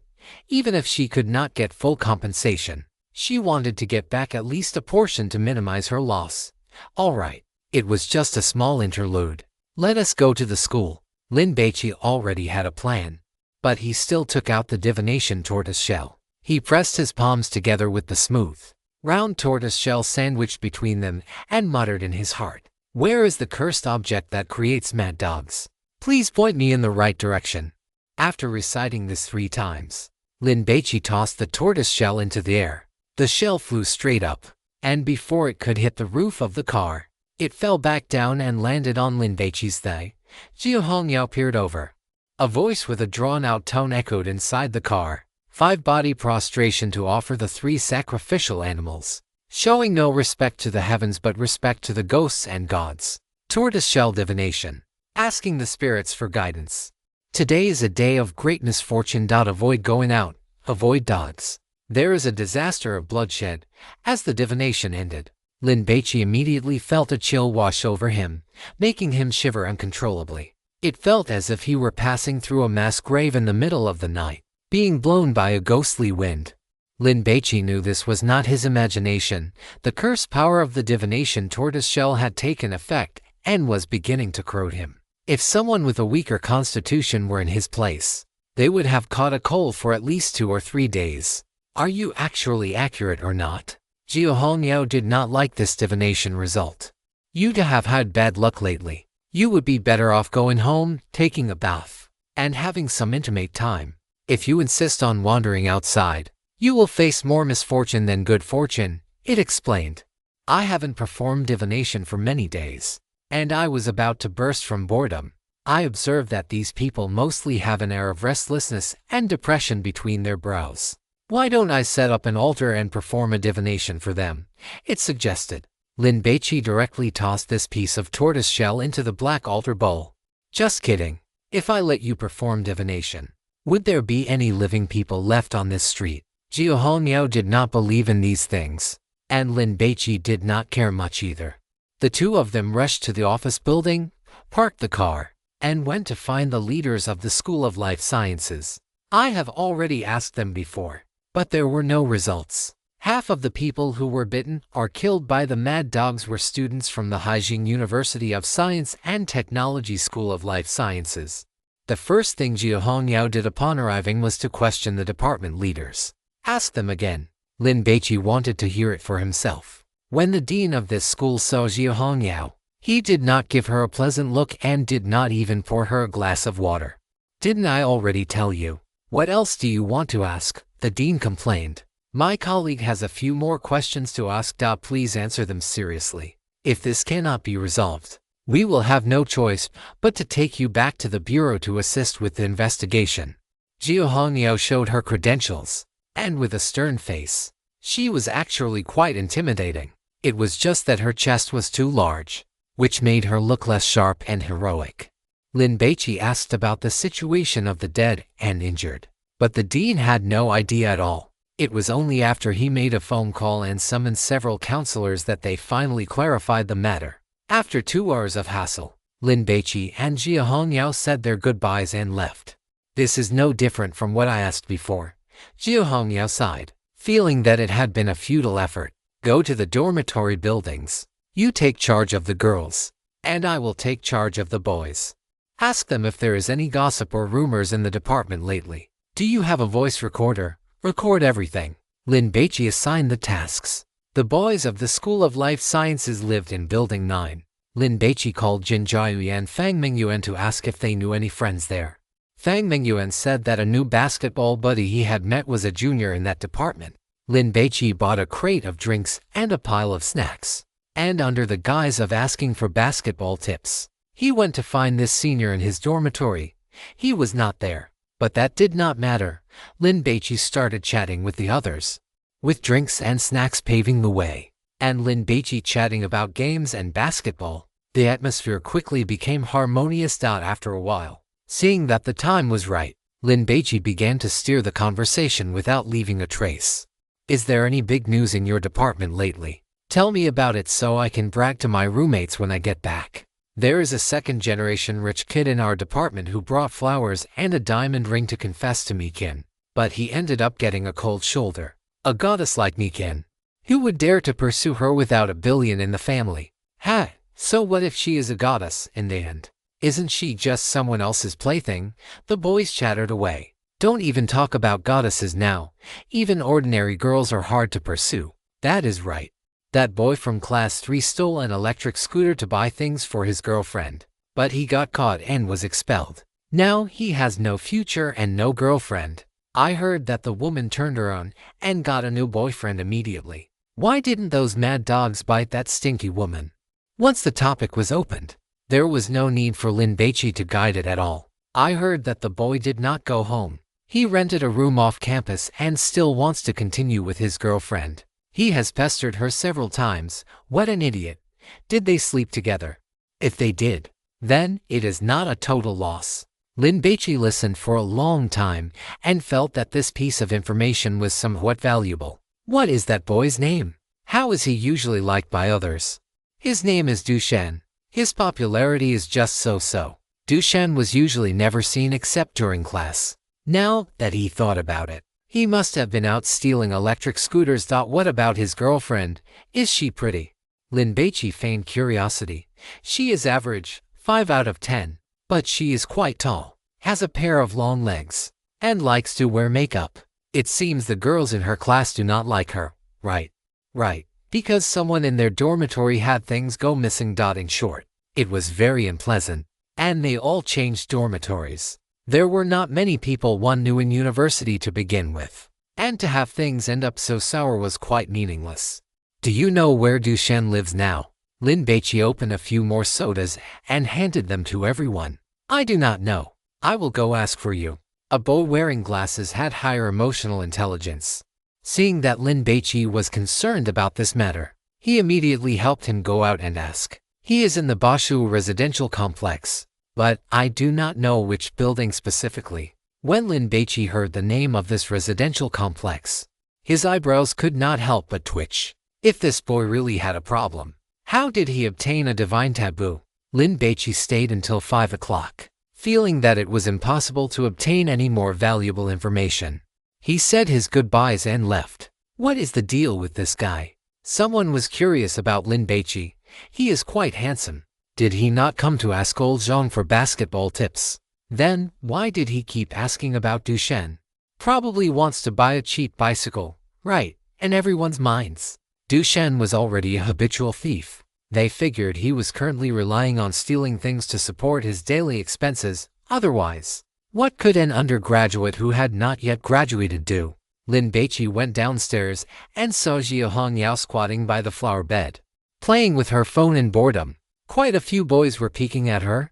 Even if she could not get full compensation, she wanted to get back at least a portion to minimize her loss. All right, it was just a small interlude. Let us go to the school. Lin Baici already had a plan, but he still took out the divination tortoise shell. He pressed his palms together with the smooth, round tortoise shell sandwiched between them and muttered in his heart, where is the cursed object that creates mad dogs? Please point me in the right direction. After reciting this 3 times, Lin Baici tossed the tortoise shell into the air. The shell flew straight up, and before it could hit the roof of the car, it fell back down and landed on Lin Baici's thigh. Jia Hongyao peered over. A voice with a drawn-out tone echoed inside the car. 5 body prostration to offer the 3 sacrificial animals, showing no respect to the heavens but respect to the ghosts and gods. Tortoise shell divination. Asking the spirits for guidance. Today is a day of great misfortune. Avoid going out. Avoid dogs. There is a disaster of bloodshed. As the divination ended, Lin Baici immediately felt a chill wash over him, making him shiver uncontrollably. It felt as if he were passing through a mass grave in the middle of the night, being blown by a ghostly wind. Lin Baici knew this was not his imagination. The curse power of the divination tortoise shell had taken effect and was beginning to corrode him. If someone with a weaker constitution were in his place, they would have caught a cold for at least 2 or 3 days. Are you actually accurate or not? Jia Hongyao did not like this divination result. You to have had bad luck lately. You would be better off going home, taking a bath, and having some intimate time. If you insist on wandering outside, you will face more misfortune than good fortune, it explained. I haven't performed divination for many days, and I was about to burst from boredom. I observed that these people mostly have an air of restlessness and depression between their brows. Why don't I set up an altar and perform a divination for them? It suggested. Lin Baici directly tossed this piece of tortoise shell into the black altar bowl. Just kidding. If I let you perform divination, would there be any living people left on this street? Jiu Hongyao did not believe in these things, and Lin Baici did not care much either. The two of them rushed to the office building, parked the car, and went to find the leaders of the School of Life Sciences. I have already asked them before, but there were no results. Half of the people who were bitten or killed by the mad dogs were students from the Haijing University of Science and Technology School of Life Sciences. The first thing Jiu Hongyao did upon arriving was to question the department leaders. Ask them again. Lin Baici wanted to hear it for himself. When the dean of this school saw Jiu Hongyao, he did not give her a pleasant look and did not even pour her a glass of water. "Didn't I already tell you? What else do you want to ask?" the dean complained. "My colleague has a few more questions to ask. Please answer them seriously. If this cannot be resolved, we will have no choice but to take you back to the bureau to assist with the investigation." Jiu Hongyao showed her credentials, and with a stern face. She was actually quite intimidating. It was just that her chest was too large, which made her look less sharp and heroic. Lin Baici asked about the situation of the dead and injured, but the dean had no idea at all. It was only after he made a phone call and summoned several counselors that they finally clarified the matter. After 2 hours of hassle, Lin Baici and Jiu Hongyao said their goodbyes and left. "This is no different from what I asked before," Jiu Hongyao sighed, feeling that it had been a futile effort. "Go to the dormitory buildings. You take charge of the girls, and I will take charge of the boys. Ask them if there is any gossip or rumors in the department lately. Do you have a voice recorder? Record everything." Lin Baici assigned the tasks. The boys of the School of Life Sciences lived in Building 9. Lin Baici called Jin Jiayu and Fang Mingyuan to ask if they knew any friends there. Fang Mingyuan said that a new basketball buddy he had met was a junior in that department. Lin Baici bought a crate of drinks and a pile of snacks, and under the guise of asking for basketball tips, he went to find this senior in his dormitory. He was not there, but that did not matter. Lin Baici started chatting with the others, with drinks and snacks paving the way, and Lin Baici chatting about games and basketball. The atmosphere quickly became harmonious. After a while, seeing that the time was right, Lin Baici began to steer the conversation without leaving a trace. "Is there any big news in your department lately? Tell me about it so I can brag to my roommates when I get back. There is a second-generation rich kid in our department who brought flowers and a diamond ring to confess to Mikan, but he ended up getting a cold shoulder. A goddess like Mikan. Who would dare to pursue her without a billion in the family? Ha! So what if she is a goddess in the end? Isn't she just someone else's plaything?" The boys chattered away. "Don't even talk about goddesses now. Even ordinary girls are hard to pursue." "That is right. That boy from class 3 stole an electric scooter to buy things for his girlfriend, but he got caught and was expelled. Now he has no future and no girlfriend. I heard that the woman turned her on and got a new boyfriend immediately. Why didn't those mad dogs bite that stinky woman?" Once the topic was opened, there was no need for Lin Baici to guide it at all. "I heard that the boy did not go home. He rented a room off campus and still wants to continue with his girlfriend. He has pestered her several times. What an idiot. Did they sleep together? If they did, then it is not a total loss." Lin Baici listened for a long time and felt that this piece of information was somewhat valuable. "What is that boy's name? How is he usually liked by others?" "His name is Dushan. His popularity is just so-so. Dushan was usually never seen except during class. Now that he thought about it, he must have been out stealing electric scooters. What about his girlfriend? Is she pretty?" Lin Baici feigned curiosity. "She is average, 5 out of 10, but she is quite tall, has a pair of long legs, and likes to wear makeup. It seems the girls in her class do not like her, right? Right, because someone in their dormitory had things go missing. In short, it was very unpleasant, and they all changed dormitories. There were not many people one knew in university to begin with, and to have things end up so sour was quite meaningless." "Do you know where Dushan lives now?" Lin Baici opened a few more sodas and handed them to everyone. "I do not know. I will go ask for you." A boy wearing glasses had higher emotional intelligence. Seeing that Lin Baici was concerned about this matter, he immediately helped him go out and ask. "He is in the Bashu residential complex, but I do not know which building specifically." When Lin Baici heard the name of this residential complex, His eyebrows could not help but twitch. If this boy really had a problem, how did he obtain a divine taboo? Lin Baici stayed until 5 o'clock, feeling that it was impossible to obtain any more valuable information. He said his goodbyes and left. What is the deal with this guy? Someone was curious about Lin Baici. He is quite handsome. Did he not come to ask old Zhang for basketball tips? Then, why did he keep asking about Dushen? Probably wants to buy a cheap bicycle, right, in everyone's minds. Dushen was already a habitual thief. They figured he was currently relying on stealing things to support his daily expenses. Otherwise, what could an undergraduate who had not yet graduated do? Lin Baici went downstairs and saw Jia Hongyao squatting by the flower bed, playing with her phone in boredom. Quite a few boys were peeking at her.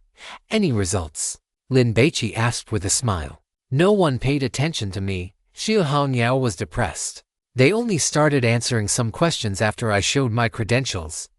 Any results? Lin Baici asked with a smile. No one paid attention to me. Jia Hongyao was depressed. They only started answering some questions after I showed my credentials.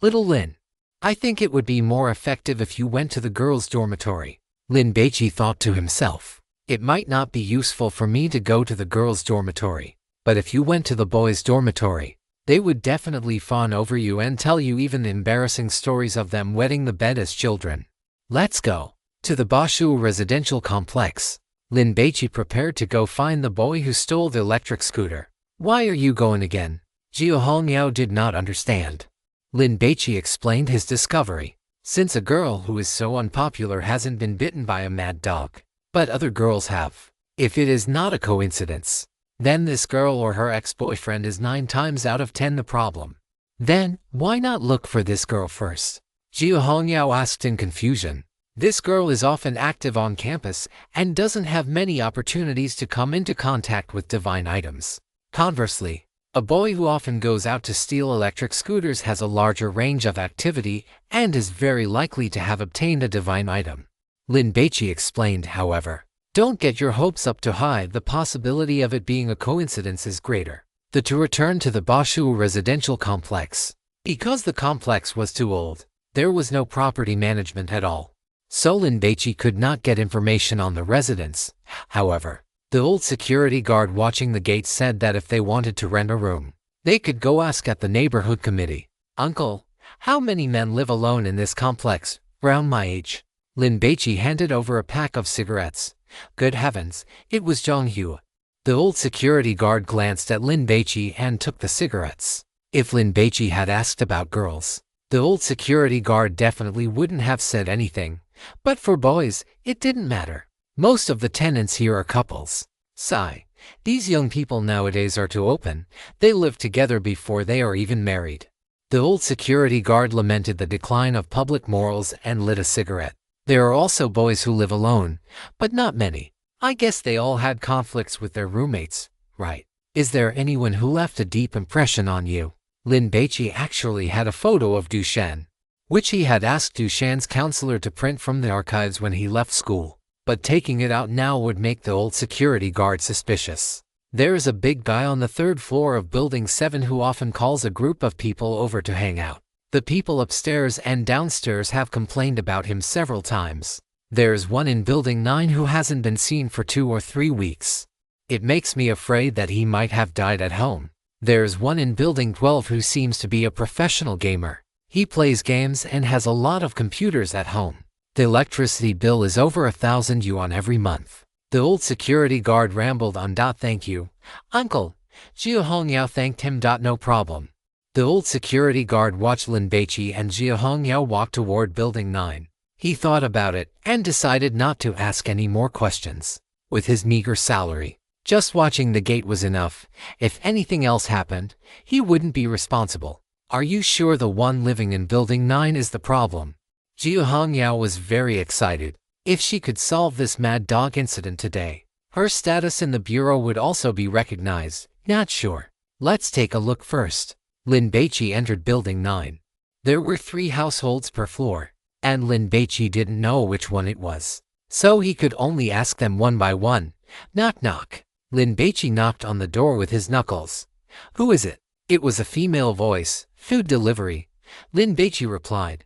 Little Lin, I think it would be more effective if you went to the girls' dormitory. Lin Baici thought to himself. It might not be useful for me to go to the girls' dormitory, but if you went to the boys' dormitory, they would definitely fawn over you and tell you even embarrassing stories of them wetting the bed as children. Let's go to the Bashu residential complex. Lin Baici prepared to go find the boy who stole the electric scooter. Why are you going again? Jia Hongyao did not understand. Lin Baici explained his discovery. Since a girl who is so unpopular hasn't been bitten by a mad dog, but other girls have. If it is not a coincidence, then this girl or her ex-boyfriend is 9 times out of 10 the problem. Then, why not look for this girl first? Jia Hongyao asked in confusion. This girl is often active on campus and doesn't have many opportunities to come into contact with divine items. Conversely, a boy who often goes out to steal electric scooters has a larger range of activity and is very likely to have obtained a divine item. Lin Baici explained, however. Don't get your hopes up too high. The possibility of it being a coincidence is greater. The two returned to the Bashu residential complex. Because the complex was too old, there was no property management at all. So Lin Baici could not get information on the residents. However, the old security guard watching the gate said that if they wanted to rent a room, they could go ask at the neighborhood committee. Uncle, how many men live alone in this complex, around my age? Lin Baici handed over a pack of cigarettes. Good heavens, it was Zhang Hua. The old security guard glanced at Lin Baici and took the cigarettes. If Lin Baici had asked about girls, the old security guard definitely wouldn't have said anything. But for boys, it didn't matter. Most of the tenants here are couples. Sigh. These young people nowadays are too open. They live together before they are even married. The old security guard lamented the decline of public morals and lit a cigarette. There are also boys who live alone, but not many. I guess they all had conflicts with their roommates, right? Is there anyone who left a deep impression on you? Lin Baici actually had a photo of Dushen, which he had asked Dushen's counselor to print from the archives when he left school. But taking it out now would make the old security guard suspicious. There is a big guy on the 3rd floor of Building 7 who often calls a group of people over to hang out. The people upstairs and downstairs have complained about him several times. There's one in Building 9 who hasn't been seen for 2 or 3 weeks. It makes me afraid that he might have died at home. There's one in Building 12 who seems to be a professional gamer. He plays games and has a lot of computers at home. The electricity bill is over 1,000 yuan every month. The old security guard rambled on. Thank you, uncle. Jia Hongyao thanked him. No problem. The old security guard watched Lin Baici and Jia Hongyao walk toward Building 9. He thought about it and decided not to ask any more questions. With his meager salary, just watching the gate was enough. If anything else happened, he wouldn't be responsible. Are you sure the one living in Building 9 is the problem? Jia Hongyao was very excited. If she could solve this mad dog incident today, her status in the bureau would also be recognized. Not sure. Let's take a look first. Lin Baici entered Building 9. There were 3 households per floor, and Lin Baici didn't know which one it was, so he could only ask them one by one. Knock knock. Lin Baici knocked on the door with his knuckles. Who is it? It was a female voice. Food delivery. Lin Baici replied.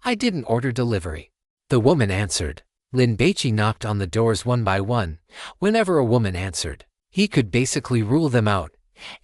I didn't order delivery. The woman answered. Lin Baici knocked on the doors one by one. Whenever a woman answered, he could basically rule them out.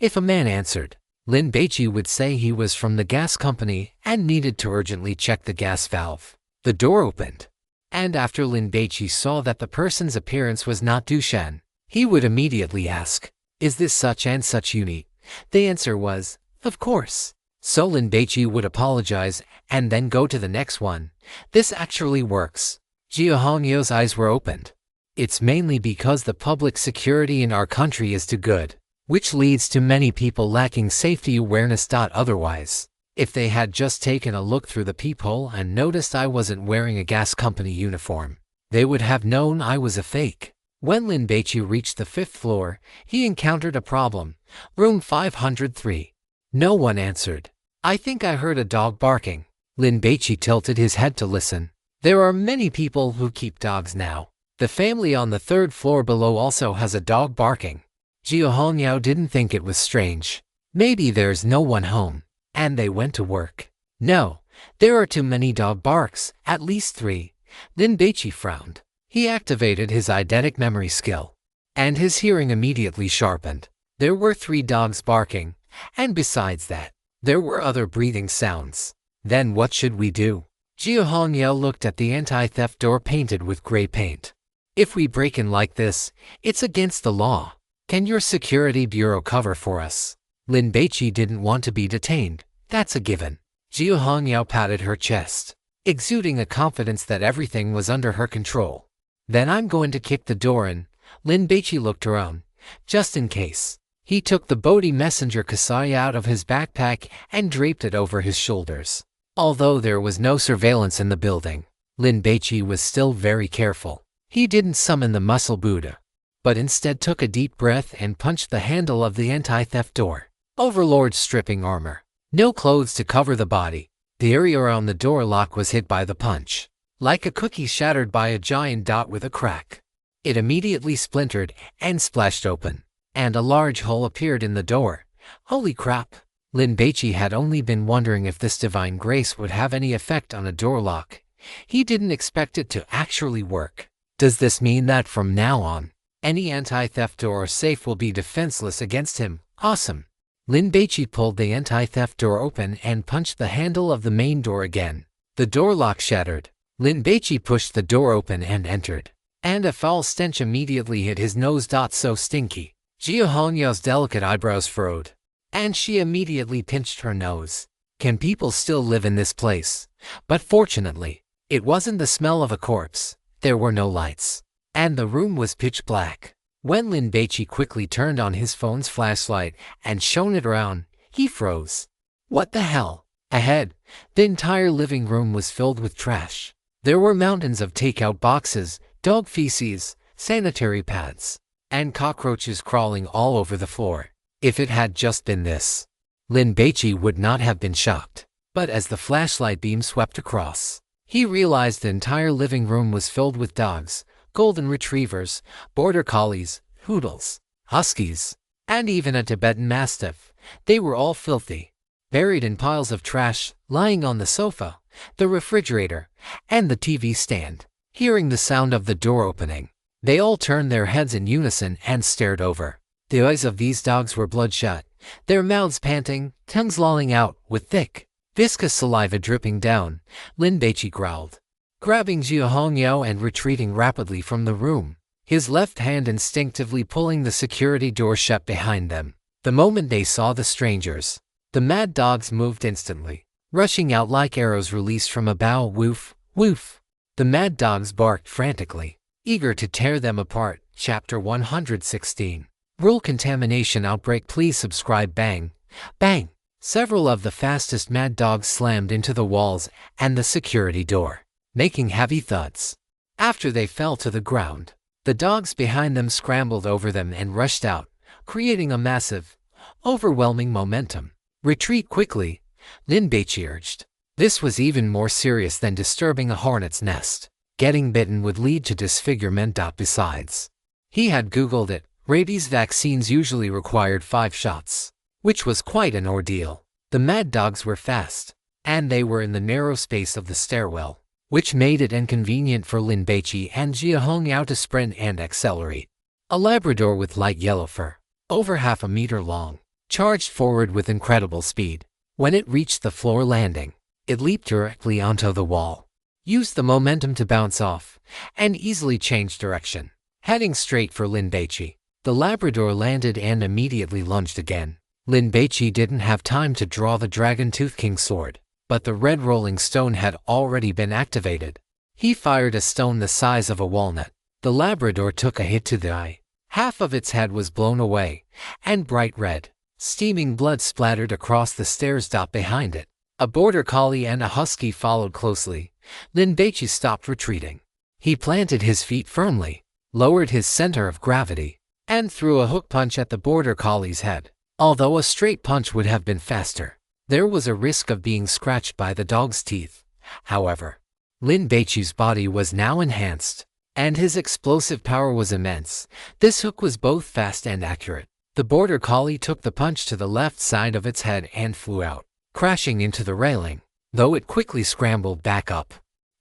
If a man answered, Lin Baici would say he was from the gas company and needed to urgently check the gas valve. The door opened, and after Lin Baici saw that the person's appearance was not Dushan, he would immediately ask, "Is this such and such uni?" The answer was, "Of course." So Lin Baici would apologize and then go to the next one. This actually works. Jia Hongyo's eyes were opened. It's mainly because the public security in our country is too good, which leads to many people lacking safety awareness. Otherwise, if they had just taken a look through the peephole and noticed I wasn't wearing a gas company uniform, they would have known I was a fake. When Lin Baici reached the 5th floor, he encountered a problem. Room 503. No one answered. "I think I heard a dog barking." Lin Baici tilted his head to listen. There are many people who keep dogs now. The family on the 3rd floor below also has a dog barking. Jia Hongyao didn't think it was strange. Maybe there's no one home, and they went to work. No, there are too many dog barks, at least 3. Lin Baici frowned. He activated his eidetic memory skill, and his hearing immediately sharpened. There were 3 dogs barking, and besides that, there were other breathing sounds. Then what should we do? Jia Hongyao looked at the anti-theft door painted with gray paint. If we break in like this, it's against the law. Can your security bureau cover for us? Lin Baici didn't want to be detained. That's a given. Jia Hongyao patted her chest, exuding a confidence that everything was under her control. Then I'm going to kick the door in. Lin Baici looked around, just in case. He took the Bodhi messenger Kasai out of his backpack and draped it over his shoulders. Although there was no surveillance in the building, Lin Baici was still very careful. He didn't summon the muscle Buddha, but instead took a deep breath and punched the handle of the anti-theft door. Overlord's stripping armor. No clothes to cover the body. The area around the door lock was hit by the punch, like a cookie shattered by a giant dot with a crack. It immediately splintered and splashed open, and a large hole appeared in the door. Holy crap! Lin Baici had only been wondering if this divine grace would have any effect on a door lock. He didn't expect it to actually work. Does this mean that from now on, any anti-theft door or safe will be defenseless against him? Awesome! Lin Baici pulled the anti-theft door open and punched the handle of the main door again. The door lock shattered. Lin Baici pushed the door open and entered, and a foul stench immediately hit his nose. So stinky. Jia Hongyao's delicate eyebrows furrowed, and she immediately pinched her nose. Can people still live in this place? But fortunately, it wasn't the smell of a corpse. There were no lights, and the room was pitch black. When Lin Baici quickly turned on his phone's flashlight and shone it around, he froze. What the hell? Ahead, the entire living room was filled with trash. There were mountains of takeout boxes, dog feces, sanitary pads, and cockroaches crawling all over the floor. If it had just been this, Lin Baici would not have been shocked. But as the flashlight beam swept across, he realized the entire living room was filled with dogs, golden retrievers, border collies, poodles, huskies, and even a Tibetan mastiff. They were all filthy, buried in piles of trash, lying on the sofa, the refrigerator, and the TV stand. Hearing the sound of the door opening, they all turned their heads in unison and stared over. The eyes of these dogs were bloodshot, their mouths panting, tongues lolling out, with thick, viscous saliva dripping down. Lin Baici growled, grabbing Jia Hongyao and retreating rapidly from the room, his left hand instinctively pulling the security door shut behind them. The moment they saw the strangers, the mad dogs moved instantly, rushing out like arrows released from a bow. Woof, woof. The mad dogs barked frantically, eager to tear them apart. Chapter 116. Rule Contamination Outbreak. Please subscribe. Bang, bang. Several of the fastest mad dogs slammed into the walls and the security door, making heavy thuds. After they fell to the ground, the dogs behind them scrambled over them and rushed out, creating a massive, overwhelming momentum. Retreat quickly, Lin Baici urged. This was even more serious than disturbing a hornet's nest. Getting bitten would lead to disfigurement. Besides, he had Googled it. Rabies vaccines usually required 5 shots, which was quite an ordeal. The mad dogs were fast, and they were in the narrow space of the stairwell, which made it inconvenient for Lin Baici and Jia Hongyao to sprint and accelerate. A Labrador with light yellow fur, over half a meter long, charged forward with incredible speed. When it reached the floor landing, it leaped directly onto the wall, used the momentum to bounce off, and easily changed direction, heading straight for Lin Baici. The Labrador landed and immediately lunged again. Lin Baici didn't have time to draw the Dragon Tooth King's sword, but the red rolling stone had already been activated. He fired a stone the size of a walnut. The Labrador took a hit to the eye. Half of its head was blown away, and bright red, steaming blood splattered across the stairs behind it. A border collie and a husky followed closely. Lin Baici stopped retreating. He planted his feet firmly, lowered his center of gravity, and threw a hook punch at the border collie's head. Although a straight punch would have been faster, there was a risk of being scratched by the dog's teeth. However, Lin Baici's body was now enhanced, and his explosive power was immense. This hook was both fast and accurate. The border collie took the punch to the left side of its head and flew out, crashing into the railing, though it quickly scrambled back up.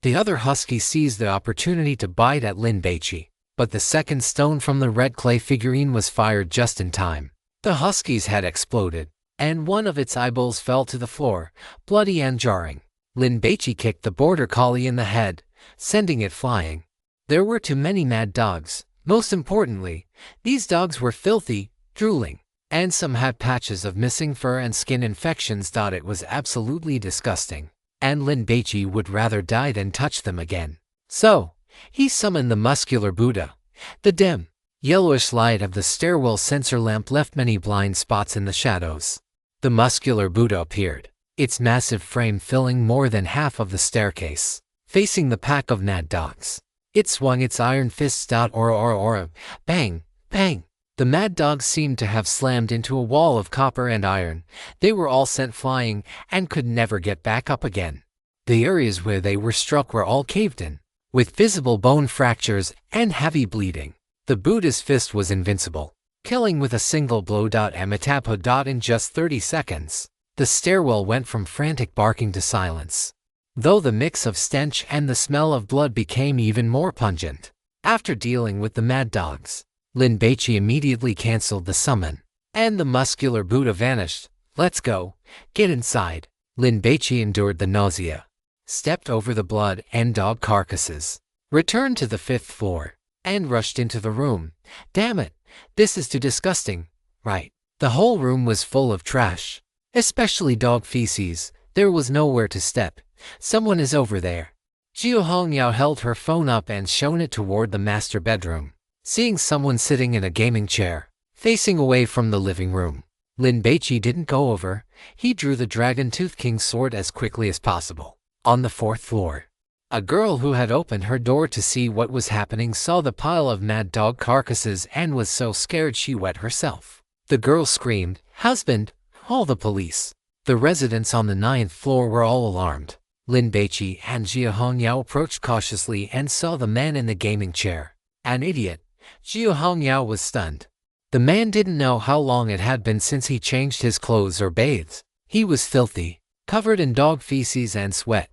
The other husky seized the opportunity to bite at Lin Baici, but the second stone from the red clay figurine was fired just in time. The husky's head exploded, and one of its eyeballs fell to the floor, bloody and jarring. Lin Baici kicked the border collie in the head, sending it flying. There were too many mad dogs. Most importantly, these dogs were filthy, drooling, and some had patches of missing fur and skin infections. It was absolutely disgusting, and Lin Baici would rather die than touch them again. So, he summoned the muscular Buddha. The dim, yellowish light of the stairwell sensor lamp left many blind spots in the shadows. The muscular Buddha appeared, its massive frame filling more than half of the staircase. Facing the pack of mad dogs, it swung its iron fists. Aura, bang, bang. The mad dogs seemed to have slammed into a wall of copper and iron. They were all sent flying and could never get back up again. The areas where they were struck were all caved in, with visible bone fractures and heavy bleeding. The Buddha's fist was invincible, killing with a single blow. In just 30 seconds, the stairwell went from frantic barking to silence, though the mix of stench and the smell of blood became even more pungent. After dealing with the mad dogs, Lin Baici immediately canceled the summon, and the muscular Buddha vanished. Let's go. Get inside. Lin Baici endured the nausea, stepped over the blood and dog carcasses, returned to the 5th floor, and rushed into the room. Damn it, this is too disgusting, right? The whole room was full of trash, especially dog feces. There was nowhere to step. Someone is over there. Jiu Hongyao held her phone up and shone it toward the master bedroom. Seeing someone sitting in a gaming chair, facing away from the living room, Lin Baici didn't go over. He drew the Dragon Tooth King's sword as quickly as possible. On the 4th floor, a girl who had opened her door to see what was happening saw the pile of mad dog carcasses and was so scared she wet herself. The girl screamed, "Husband, call the police!" The residents on the 9th floor were all alarmed. Lin Baici and Jiu Hongyao approached cautiously and saw the man in the gaming chair. An idiot. Jiu Hongyao was stunned. The man didn't know how long it had been since he changed his clothes or bathed. He was filthy, covered in dog feces and sweat,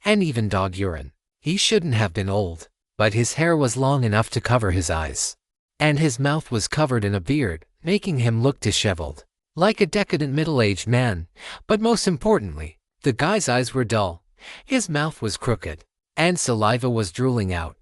and even dog urine. He shouldn't have been old, but his hair was long enough to cover his eyes, and his mouth was covered in a beard, making him look disheveled, like a decadent middle-aged man. But most importantly, the guy's eyes were dull, his mouth was crooked, and saliva was drooling out.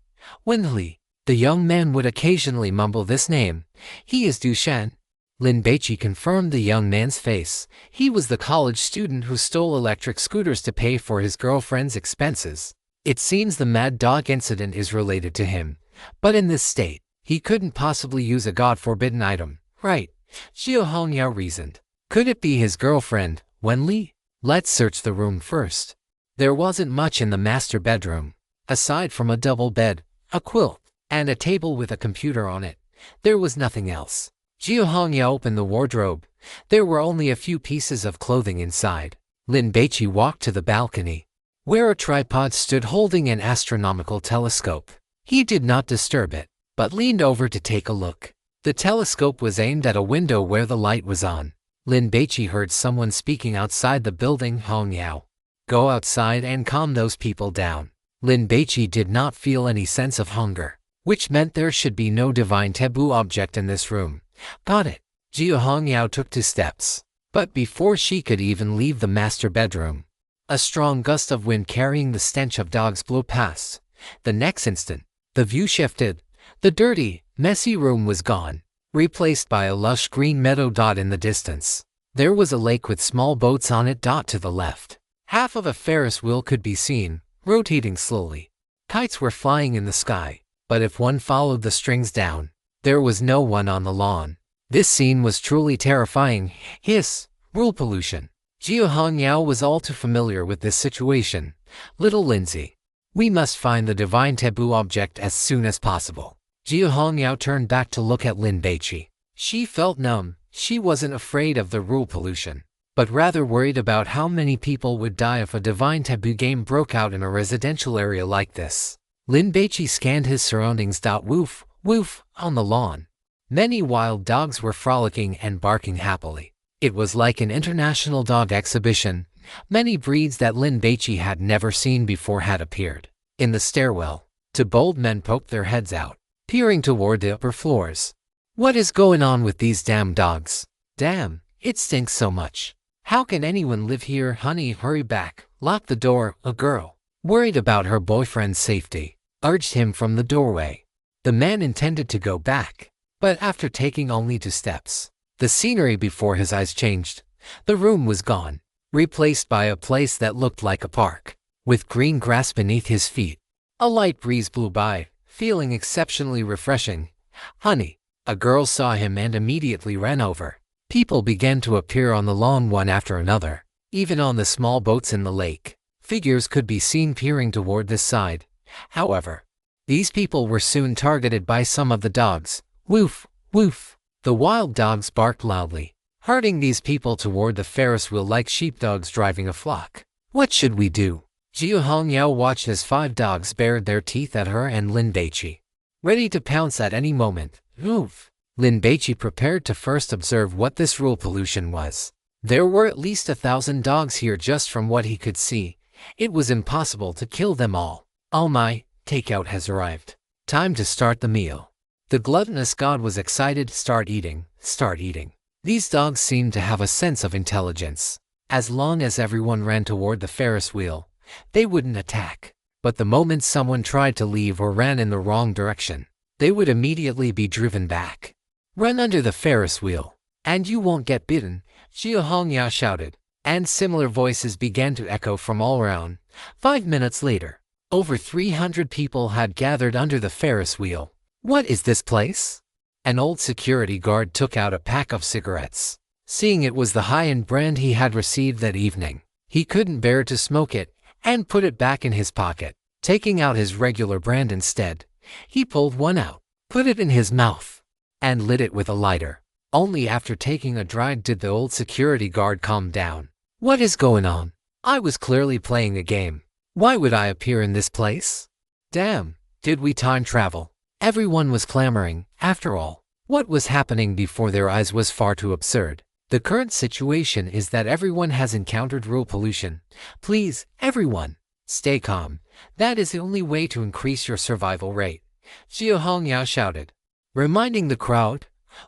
Wendley. The young man would occasionally mumble this name. He is Dushan. Lin Baici confirmed the young man's face. He was the college student who stole electric scooters to pay for his girlfriend's expenses. It seems the mad dog incident is related to him, but in this state, he couldn't possibly use a god-forbidden item. Right, Jiu Hongyao reasoned. Could it be his girlfriend, Wenli? Let's search the room first. There wasn't much in the master bedroom. Aside from a double bed, a quilt, and a table with a computer on it, there was nothing else. Jiu Hongyao opened the wardrobe. There were only a few pieces of clothing inside. Lin Baici walked to the balcony, where a tripod stood holding an astronomical telescope. He did not disturb it, but leaned over to take a look. The telescope was aimed at a window where the light was on. Lin Baici heard someone speaking outside the building. Hongyao, go outside and calm those people down. Lin Baici did not feel any sense of hunger, which meant there should be no divine taboo object in this room. Got it. Jia Hongyao took 2 steps. But before she could even leave the master bedroom, a strong gust of wind carrying the stench of dogs blew past. The next instant, the view shifted. The dirty, messy room was gone, replaced by a lush green meadow in the distance. There was a lake with small boats on it. To the left, half of a Ferris wheel could be seen, rotating slowly. Kites were flying in the sky, but if one followed the strings down, there was no one on the lawn. This scene was truly terrifying. Hiss, rule pollution. Jia Hongyao was all too familiar with this situation. Little Lindsay, we must find the divine taboo object as soon as possible. Jia Hongyao turned back to look at Lin Baici. She felt numb. She wasn't afraid of the rule pollution, but rather worried about how many people would die if a divine taboo game broke out in a residential area like this. Lin Baici scanned his surroundings. Woof, woof, on the lawn. Many wild dogs were frolicking and barking happily. It was like an international dog exhibition. Many breeds that Lin Baici had never seen before had appeared. In the stairwell, 2 bold men poked their heads out, peering toward the upper floors. What is going on with these damn dogs? Damn, it stinks so much. How can anyone live here? Honey, hurry back. Lock the door. A girl, worried about her boyfriend's safety, urged him from the doorway. The man intended to go back, but after taking only 2 steps, the scenery before his eyes changed. The room was gone, replaced by a place that looked like a park, with green grass beneath his feet. A light breeze blew by, feeling exceptionally refreshing. Honey, a girl saw him and immediately ran over. People began to appear on the lawn one after another. Even on the small boats in the lake, figures could be seen peering toward this side. However, these people were soon targeted by some of the dogs. Woof, woof. The wild dogs barked loudly, herding these people toward the Ferris wheel like sheepdogs driving a flock. What should we do? Jia Hongyao watched as 5 dogs bared their teeth at her and Lin Baici, ready to pounce at any moment. Woof. Lin Baici prepared to first observe what this rule pollution was. There were at least 1,000 dogs here just from what he could see. It was impossible to kill them all. Oh my, takeout has arrived. Time to start the meal. The gluttonous god was excited. Start eating, start eating. These dogs seemed to have a sense of intelligence. As long as everyone ran toward the Ferris wheel, they wouldn't attack. But the moment someone tried to leave or ran in the wrong direction, they would immediately be driven back. Run under the Ferris wheel, and you won't get bitten, Jia Hongyao shouted, and similar voices began to echo from all around. 5 minutes later, over 300 people had gathered under the Ferris wheel. What is this place? An old security guard took out a pack of cigarettes. Seeing it was the high-end brand he had received that evening, he couldn't bear to smoke it and put it back in his pocket. Taking out his regular brand instead, he pulled one out, put it in his mouth, and lit it with a lighter. Only after taking a drag did the old security guard calm down. What is going on? I was clearly playing a game. Why would I appear in this place? Damn, did we time travel? Everyone was clamoring. After all, what was happening before their eyes was far too absurd. The current situation is that everyone has encountered rule pollution. Please, everyone, stay calm. That is the only way to increase your survival rate, Jia Hongyao shouted, reminding the crowd.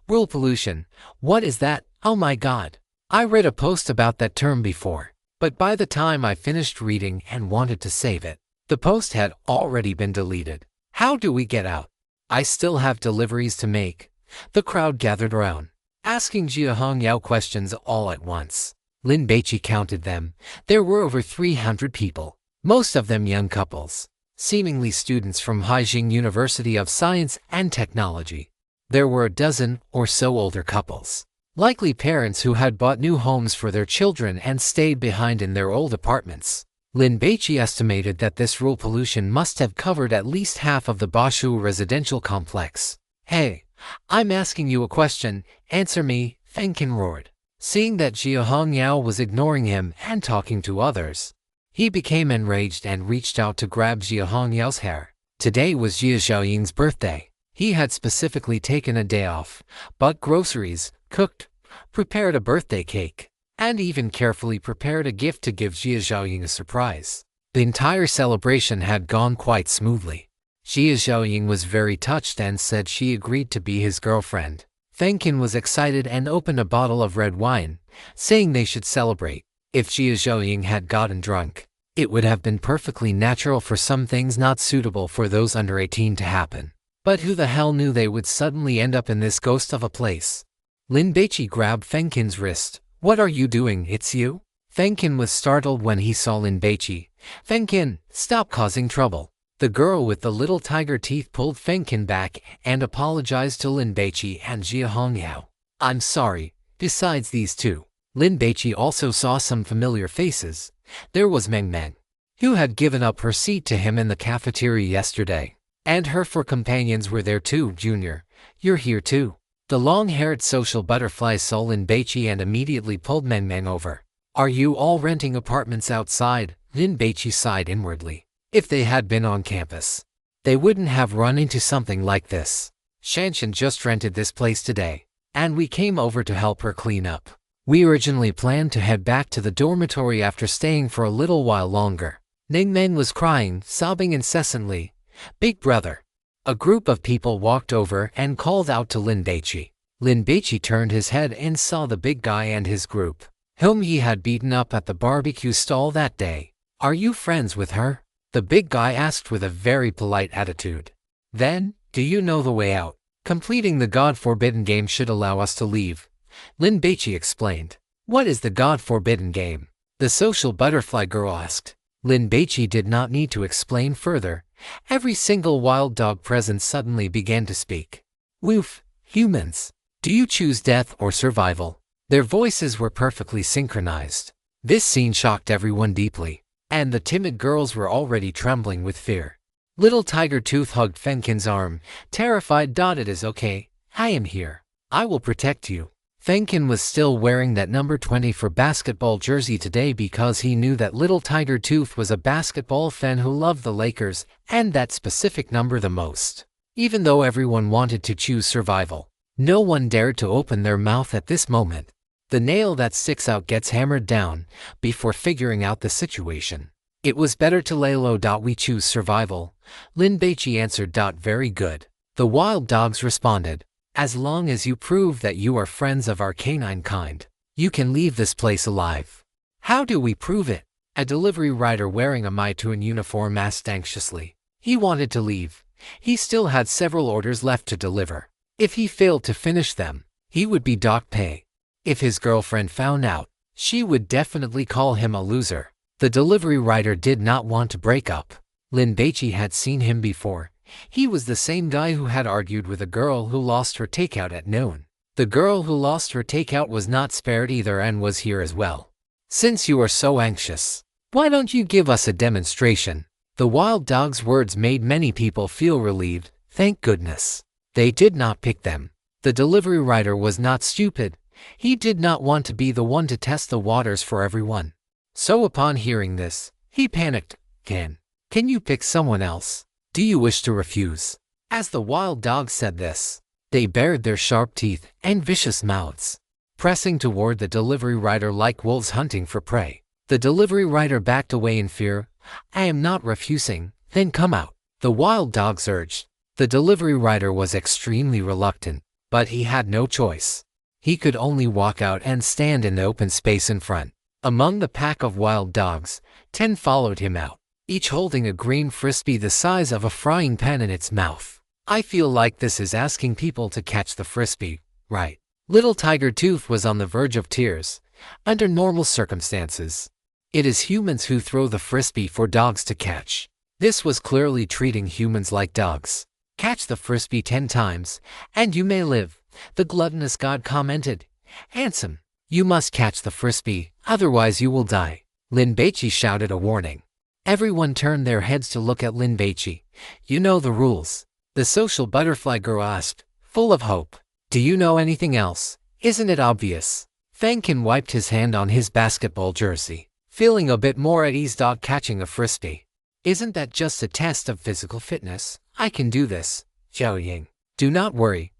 Rule pollution, what is that? Oh my god. I read a post about that term before, but by the time I finished reading and wanted to save it, the post had already been deleted. How do we get out? I still have deliveries to make. The crowd gathered around, asking Jia Hongyao questions all at once. Lin Baici counted them. There were over 300 people, most of them young couples, seemingly students from Haijing University of Science and Technology. There were a dozen or so older couples, likely parents who had bought new homes for their children and stayed behind in their old apartments. Lin Baici estimated that this rule pollution must have covered at least half of the Bashu residential complex. Hey, I'm asking you a question, answer me, Feng Qin roared. Seeing that Jia Hongyao was ignoring him and talking to others, he became enraged and reached out to grab Jia Hongyao's hair. Today was Jia Xiaoying's birthday. He had specifically taken a day off, bought groceries, cooked, prepared a birthday cake, and even carefully prepared a gift to give Jia Xiaoying a surprise. The entire celebration had gone quite smoothly. Jia Xiaoying was very touched and said she agreed to be his girlfriend. Fengkin was excited and opened a bottle of red wine, saying they should celebrate. If Jia Zhouying had gotten drunk, it would have been perfectly natural for some things not suitable for those under 18 to happen. But who the hell knew they would suddenly end up in this ghost of a place? Lin Baici grabbed Fengkin's wrist. "What are you doing? It's you?" Fengkin was startled when he saw Lin Baici. "Fengkin, stop causing trouble." The girl with the little tiger teeth pulled Fengkin back and apologized to Lin Baici and Jia Hongyao. "I'm sorry." Besides these two, Lin Baici also saw some familiar faces. There was Meng Meng, who had given up her seat to him in the cafeteria yesterday. And her four companions were there too. "Junior, you're here too." The long-haired social butterfly saw Lin Baici and immediately pulled Meng Meng over. "Are you all renting apartments outside?" Lin Baici sighed inwardly. If they had been on campus, they wouldn't have run into something like this. "Shanshan just rented this place today, and we came over to help her clean up. We originally planned to head back to the dormitory after staying for a little while longer." Meng Meng was crying, sobbing incessantly. "Big brother." A group of people walked over and called out to Lin Baici. Lin Baici turned his head and saw the big guy and his group, whom he had beaten up at the barbecue stall that day. "Are you friends with her?" the big guy asked with a very polite attitude. "Then, do you know the way out? Completing the God-forbidden game should allow us to leave," Lin Baici explained. "What is the God-forbidden game?" the social butterfly girl asked. Lin Baici did not need to explain further. Every single wild dog present suddenly began to speak. "Woof, humans. Do you choose death or survival?" Their voices were perfectly synchronized. This scene shocked everyone deeply, and the timid girls were already trembling with fear. Little Tiger Tooth hugged Fengkin's arm, terrified. "It is okay. I am here. I will protect you." Fengkin was still wearing that number 20 for basketball jersey today because he knew that Little Tiger Tooth was a basketball fan who loved the Lakers and that specific number the most. Even though everyone wanted to choose survival, no one dared to open their mouth at this moment. The nail that sticks out gets hammered down before figuring out the situation. "It was better to lay low. We choose survival," Lin Baici answered. "Very good." The wild dogs responded. "As long as you prove that you are friends of our canine kind, you can leave this place alive." "How do we prove it?" A delivery rider wearing a meteor uniform asked anxiously. He wanted to leave. He still had several orders left to deliver. If he failed to finish them, he would be docked pay. If his girlfriend found out, she would definitely call him a loser. The delivery rider did not want to break up. Lin Baici had seen him before. He was the same guy who had argued with a girl who lost her takeout at noon. The girl who lost her takeout was not spared either and was here as well. "Since you are so anxious, why don't you give us a demonstration?" The wild dog's words made many people feel relieved. Thank goodness they did not pick them. The delivery rider was not stupid. He did not want to be the one to test the waters for everyone. So upon hearing this, he panicked. Can you pick someone else? Do you wish to refuse?" As the wild dogs said this, they bared their sharp teeth and vicious mouths, pressing toward the delivery rider like wolves hunting for prey. The delivery rider backed away in fear. "I am not refusing." "Then come out," the wild dogs urged. The delivery rider was extremely reluctant, but he had no choice. He could only walk out and stand in the open space in front. Among the pack of wild dogs, 10 followed him out, each holding a green frisbee the size of a frying pan in its mouth. "I feel like this is asking people to catch the frisbee, right?" Little Tiger Tooth was on the verge of tears. Under normal circumstances, it is humans who throw the frisbee for dogs to catch. This was clearly treating humans like dogs. "Catch the frisbee 10 times, and you may live," the gluttonous god commented. "Handsome, you must catch the frisbee, otherwise you will die." Lin Baici shouted a warning. Everyone turned their heads to look at Lin Baici. "You know the rules?" the social butterfly girl asked, full of hope. "Do you know anything else? Isn't it obvious?" Fengkin wiped his hand on his basketball jersey, feeling a bit more at ease. Catching a frisbee, isn't that just a test of physical fitness? I can do this, Zhouying. Do not worry.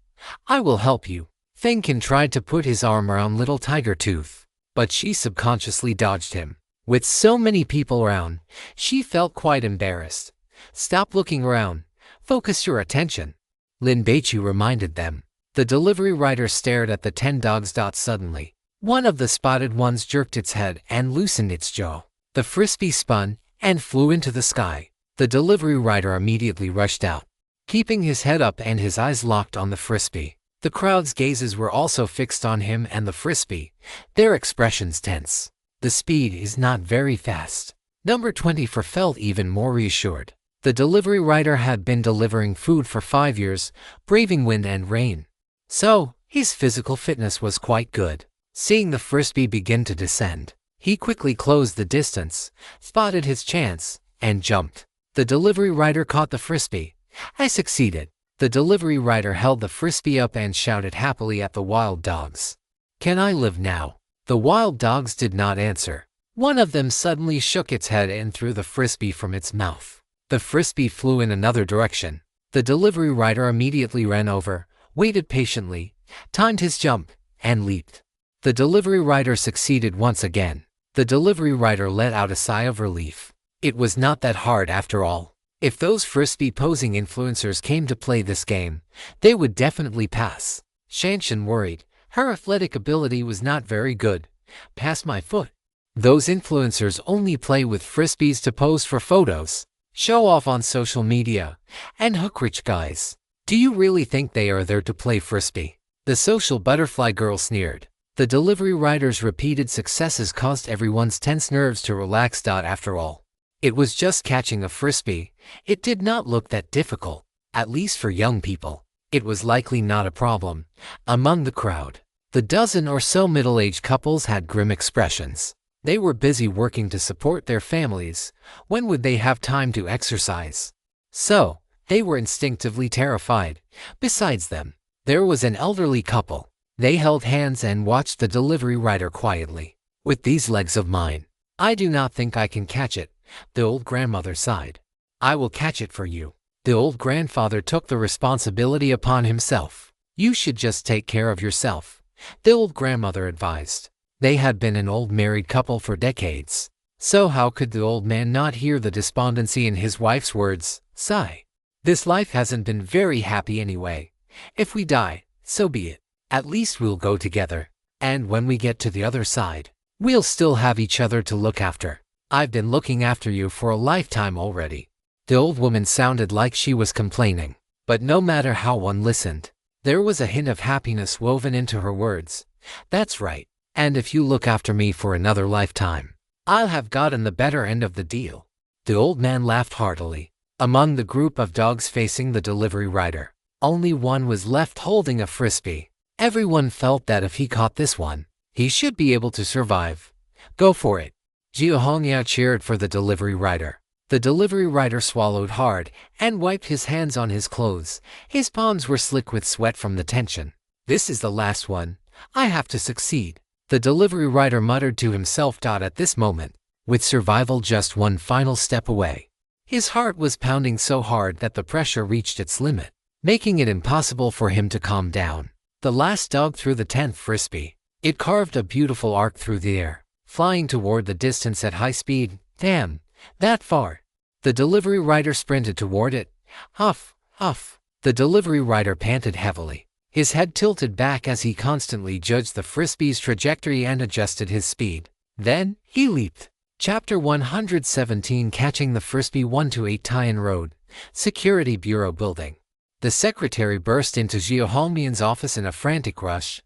I will help you. Fengkin tried to put his arm around Little Tiger Tooth, but she subconsciously dodged him. With so many people around, she felt quite embarrassed. "Stop looking around. Focus your attention," Lin Baici reminded them. The delivery rider stared at the 10 dogs. Suddenly, one of the spotted ones jerked its head and loosened its jaw. The frisbee spun and flew into the sky. The delivery rider immediately rushed out, keeping his head up and his eyes locked on the frisbee. The crowd's gazes were also fixed on him and the frisbee, their expressions tense. The speed is not very fast. Number 24 felt even more reassured. The delivery rider had been delivering food for 5 years, braving wind and rain. So, his physical fitness was quite good. Seeing the frisbee begin to descend, he quickly closed the distance, spotted his chance, and jumped. The delivery rider caught the frisbee. I succeeded. The delivery rider held the frisbee up and shouted happily at the wild dogs. Can I live now? The wild dogs did not answer. One of them suddenly shook its head and threw the frisbee from its mouth. The frisbee flew in another direction. The delivery rider immediately ran over, waited patiently, timed his jump, and leaped. The delivery rider succeeded once again. The delivery rider let out a sigh of relief. It was not that hard after all. If those frisbee-posing influencers came to play this game, they would definitely pass. Shanshan worried. Her athletic ability was not very good. Pass my foot. Those influencers only play with frisbees to pose for photos, show off on social media, and hook rich guys. Do you really think they are there to play frisbee? The social butterfly girl sneered. The delivery rider's repeated successes caused everyone's tense nerves to relax. After all, it was just catching a frisbee. It did not look that difficult, at least for young people. It was likely not a problem. Among the crowd, the dozen or so middle-aged couples had grim expressions. They were busy working to support their families. When would they have time to exercise? So, they were instinctively terrified. Besides them, there was an elderly couple. They held hands and watched the delivery rider quietly. With these legs of mine, I do not think I can catch it, the old grandmother sighed. I will catch it for you. The old grandfather took the responsibility upon himself. You should just take care of yourself, the old grandmother advised. They had been an old married couple for decades. So how could the old man not hear the despondency in his wife's words? Sigh. This life hasn't been very happy anyway. If we die, so be it. At least we'll go together. And when we get to the other side, we'll still have each other to look after. I've been looking after you for a lifetime already. The old woman sounded like she was complaining. But no matter how one listened, there was a hint of happiness woven into her words. That's right. And if you look after me for another lifetime, I'll have gotten the better end of the deal. The old man laughed heartily. Among the group of dogs facing the delivery rider, only one was left holding a frisbee. Everyone felt that if he caught this one, he should be able to survive. Go for it. Jiao Hongyao cheered for the delivery rider. The delivery rider swallowed hard and wiped his hands on his clothes. His palms were slick with sweat from the tension. This is the last one. I have to succeed. The delivery rider muttered to himself. At this moment, with survival just one final step away, his heart was pounding so hard that the pressure reached its limit, making it impossible for him to calm down. The last dog threw the 10th frisbee. It carved a beautiful arc through the air, flying toward the distance at high speed. Damn, that far. The delivery rider sprinted toward it. Huff, huff. The delivery rider panted heavily. His head tilted back as he constantly judged the frisbee's trajectory and adjusted his speed. Then, he leaped. Chapter 117 Catching the Frisbee 1-8 Tian Road, Security Bureau Building. The secretary burst into Jiao Hongmian's office in a frantic rush.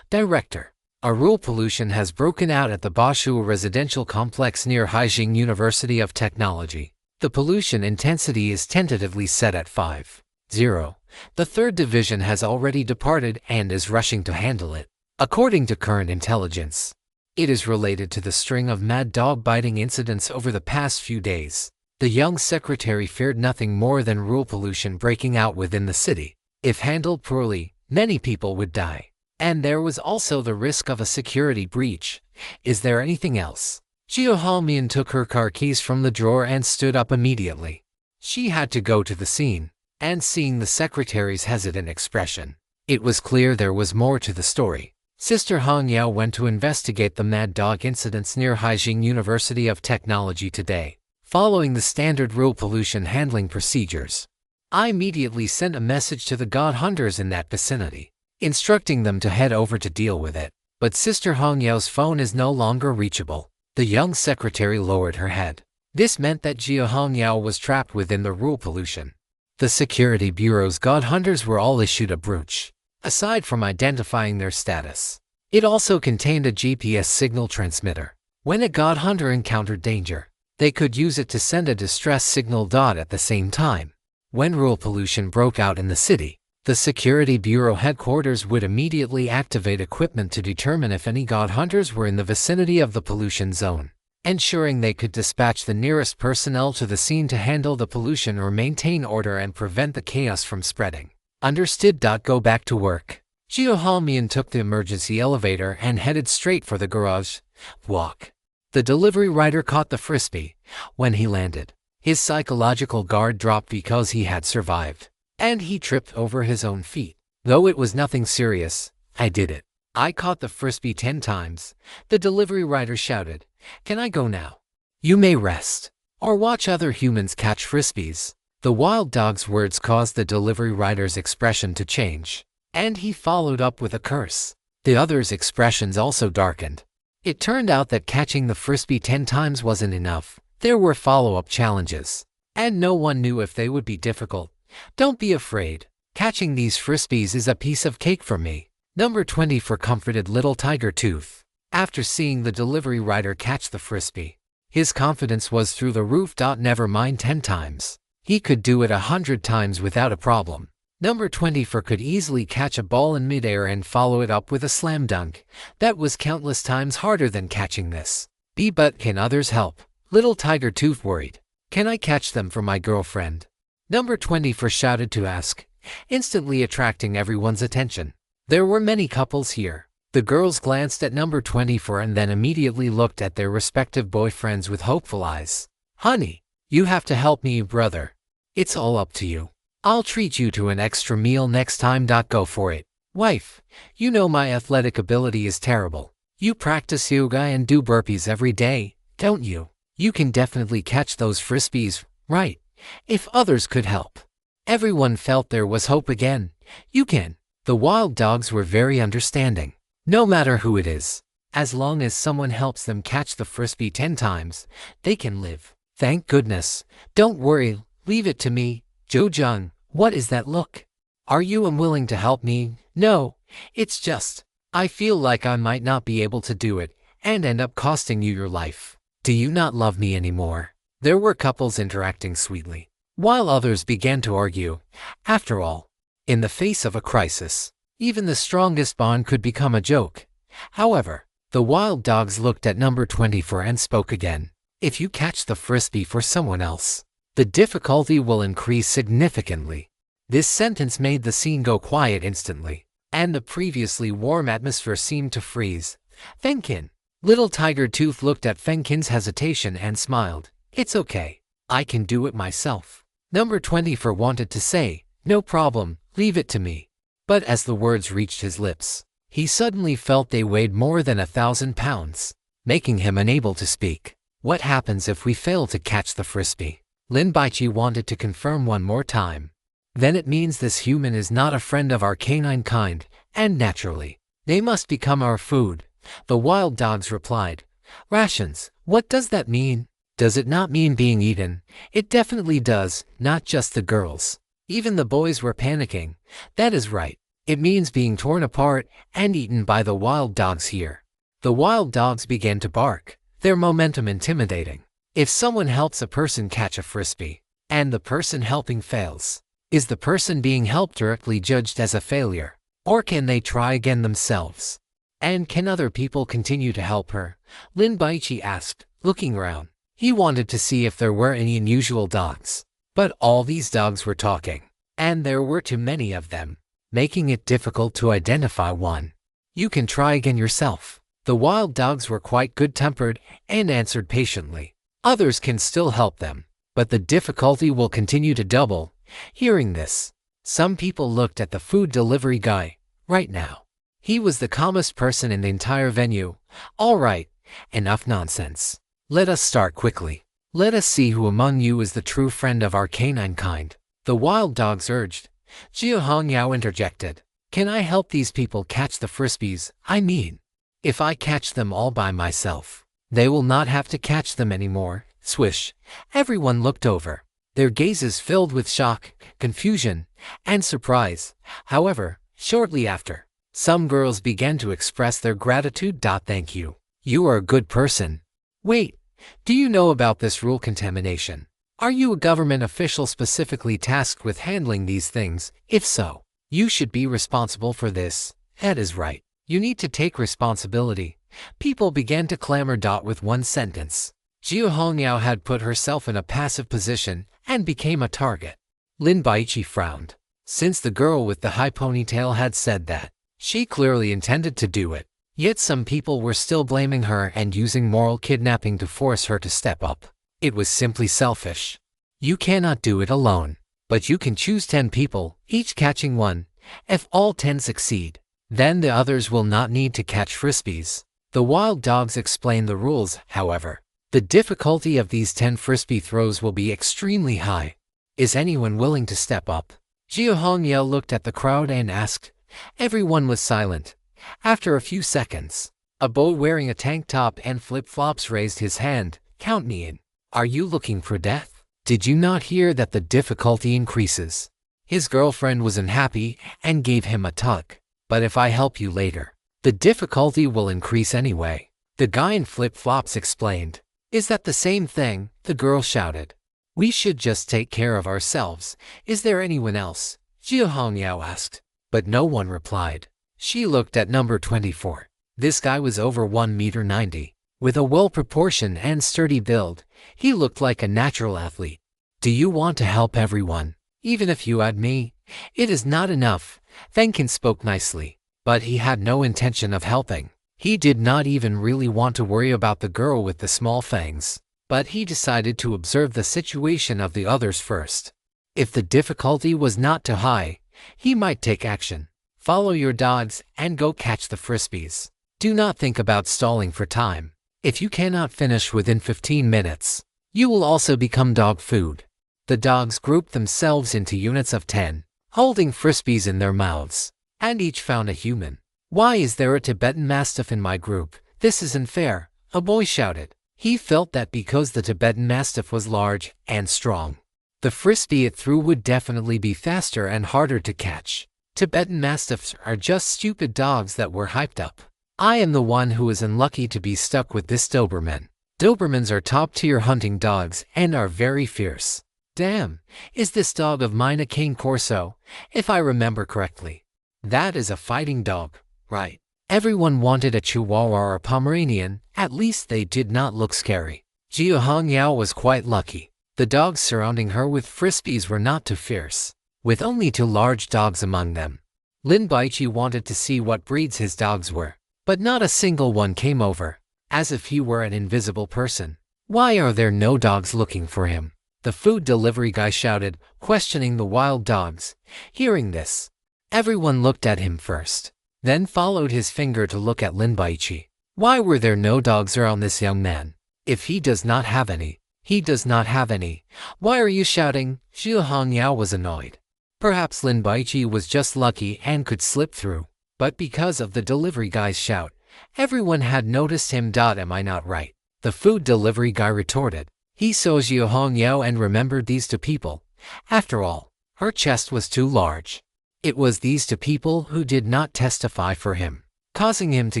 Director, a rule pollution has broken out at the Bashu residential complex near Haijing University of Technology. The pollution intensity is tentatively set at 5.0. The 3rd Division has already departed and is rushing to handle it. According to current intelligence, it is related to the string of mad dog biting incidents over the past few days. The young secretary feared nothing more than rule pollution breaking out within the city. If handled poorly, many people would die. And there was also the risk of a security breach. Is there anything else? Jiao Hongmian took her car keys from the drawer and stood up immediately. She had to go to the scene. And seeing the secretary's hesitant expression, it was clear there was more to the story. Sister Hongyao went to investigate the mad dog incidents near Haijing University of Technology today, following the standard rule pollution handling procedures. I immediately sent a message to the god hunters in that vicinity. instructing them to head over to deal with it. But Sister Hong Yao's phone is no longer reachable. The young secretary lowered her head. This meant that Jia Hong Yao was trapped within the rule pollution. The security bureau's god hunters were all issued a brooch. Aside from identifying their status, it also contained a GPS signal transmitter. When a god hunter encountered danger, they could use it to send a distress signal. At the same time, when rule pollution broke out in the city, the Security Bureau headquarters would immediately activate equipment to determine if any god hunters were in the vicinity of the pollution zone, ensuring they could dispatch the nearest personnel to the scene to handle the pollution or maintain order and prevent the chaos from spreading. Understood. Go back to work. Jia Hongmian took the emergency elevator and headed straight for the garage. Walk. The delivery rider caught the frisbee. When he landed, his psychological guard dropped because he had survived, and he tripped over his own feet. Though it was nothing serious, I did it. I caught the frisbee 10 times. The delivery rider shouted. Can I go now? You may rest, or watch other humans catch frisbees. The wild dog's words caused the delivery rider's expression to change, and he followed up with a curse. The other's expressions also darkened. It turned out that catching the frisbee 10 times wasn't enough. There were follow-up challenges, and no one knew if they would be difficult. Don't be afraid. Catching these frisbees is a piece of cake for me. Number 20 for comforted little tiger tooth. After seeing the delivery rider catch the frisbee, his confidence was through the roof. Never mind 10 times. He could do it 100 times without a problem. Number 20 for could easily catch a ball in midair and follow it up with a slam dunk. That was countless times harder than catching this. But can others help? Little tiger tooth worried. Can I catch them for my girlfriend? Number 20 for shouted to ask, instantly attracting everyone's attention. There were many couples here. The girls glanced at number 24 and then immediately looked at their respective boyfriends with hopeful eyes. Honey, you have to help me, brother. It's all up to you. I'll treat you to an extra meal next time. Go for it. Wife, you know my athletic ability is terrible. You practice yoga and do burpees every day, don't you? You can definitely catch those frisbees, right? If others could help. Everyone felt there was hope again. You can. The wild dogs were very understanding. No matter who it is, as long as someone helps them catch the frisbee 10 times, they can live. Thank goodness. Don't worry, leave it to me. Jo-jung, what is that look? Are you unwilling to help me? No, it's just, I feel like I might not be able to do it and end up costing you your life. Do you not love me anymore? There were couples interacting sweetly, while others began to argue. After all, in the face of a crisis, even the strongest bond could become a joke. However, the wild dogs looked at number 24 and spoke again. If you catch the frisbee for someone else, the difficulty will increase significantly. This sentence made the scene go quiet instantly, and the previously warm atmosphere seemed to freeze. Fengkin. Little Tiger Tooth looked at Fengkin's hesitation and smiled. It's okay. I can do it myself. Number 24 wanted to say, no problem, leave it to me. But as the words reached his lips, he suddenly felt they weighed more than 1,000 pounds, making him unable to speak. What happens if we fail to catch the frisbee? Lin Baici wanted to confirm one more time. Then it means this human is not a friend of our canine kind, and naturally, they must become our food. The wild dogs replied. Rations, what does that mean? Does it not mean being eaten? It definitely does, not just the girls. Even the boys were panicking. That is right. It means being torn apart and eaten by the wild dogs here. The wild dogs began to bark, their momentum intimidating. If someone helps a person catch a frisbee, and the person helping fails, is the person being helped directly judged as a failure? Or can they try again themselves? And can other people continue to help her? Lin Baici asked, looking around. He wanted to see if there were any unusual dogs. But all these dogs were talking, and there were too many of them, making it difficult to identify one. You can try again yourself. The wild dogs were quite good-tempered and answered patiently. Others can still help them, but the difficulty will continue to double. Hearing this, some people looked at the food delivery guy. Right now, he was the calmest person in the entire venue. All right, enough nonsense. Let us start quickly. Let us see who among you is the true friend of our canine kind. The wild dogs urged. Jia Hongyao interjected. Can I help these people catch the frisbees? I mean, if I catch them all by myself, they will not have to catch them anymore. Swish. Everyone looked over, their gazes filled with shock, confusion, and surprise. However, shortly after, some girls began to express their gratitude. Thank you. You are a good person. Wait, do you know about this rule contamination? Are you a government official specifically tasked with handling these things? If so, you should be responsible for this. That is right. You need to take responsibility. People began to clamor. With one sentence, Jiu Hongyao had put herself in a passive position and became a target. Lin Baici frowned. Since the girl with the high ponytail had said that, she clearly intended to do it. Yet some people were still blaming her and using moral kidnapping to force her to step up. It was simply selfish. You cannot do it alone, but you can choose 10 people, each catching one. If all 10 succeed, then the others will not need to catch frisbees. The wild dogs explained the rules. However, the difficulty of these 10 frisbee throws will be extremely high. Is anyone willing to step up? Jiu Hongyao looked at the crowd and asked. Everyone was silent. After a few seconds, a boy wearing a tank top and flip-flops raised his hand. Count me in. Are you looking for death? Did you not hear that the difficulty increases? His girlfriend was unhappy and gave him a tug. But if I help you later, the difficulty will increase anyway. The guy in flip-flops explained. Is that the same thing? The girl shouted. We should just take care of ourselves. Is there anyone else? Jiu Hongyao asked. But no one replied. She looked at number 24. This guy was over 1.90 meters. With a well-proportioned and sturdy build, he looked like a natural athlete. Do you want to help everyone? Even if you add me, it is not enough. Fengkin spoke nicely, but he had no intention of helping. He did not even really want to worry about the girl with the small fangs, but he decided to observe the situation of the others first. If the difficulty was not too high, he might take action. Follow your dogs and go catch the frisbees. Do not think about stalling for time. If you cannot finish within 15 minutes, you will also become dog food. The dogs grouped themselves into units of 10, holding frisbees in their mouths, and each found a human. Why is there a Tibetan Mastiff in my group? This isn't fair, a boy shouted. He felt that because the Tibetan Mastiff was large and strong, the frisbee it threw would definitely be faster and harder to catch. Tibetan Mastiffs are just stupid dogs that were hyped up. I am the one who is unlucky to be stuck with this Doberman. Dobermans are top-tier hunting dogs and are very fierce. Damn, is this dog of mine a Cane Corso? If I remember correctly, that is a fighting dog, right? Everyone wanted a Chihuahua or a Pomeranian. At least they did not look scary. Jiu Hongyao was quite lucky. The dogs surrounding her with frisbees were not too fierce, with only 2 large dogs among them. Lin Baici wanted to see what breeds his dogs were, but not a single one came over, as if he were an invisible person. Why are there no dogs looking for him? The food delivery guy shouted, questioning the wild dogs. Hearing this, everyone looked at him first, then followed his finger to look at Lin Baici. Why were there no dogs around this young man? If he does not have any, he does not have any. Why are you shouting? Jiu Hongyao was annoyed. Perhaps Lin Baici was just lucky and could slip through. But because of the delivery guy's shout, everyone had noticed him. Am I not right? The food delivery guy retorted. He saw Jiu Hongyao and remembered these 2 people. After all, her chest was too large. It was these 2 people who did not testify for him, causing him to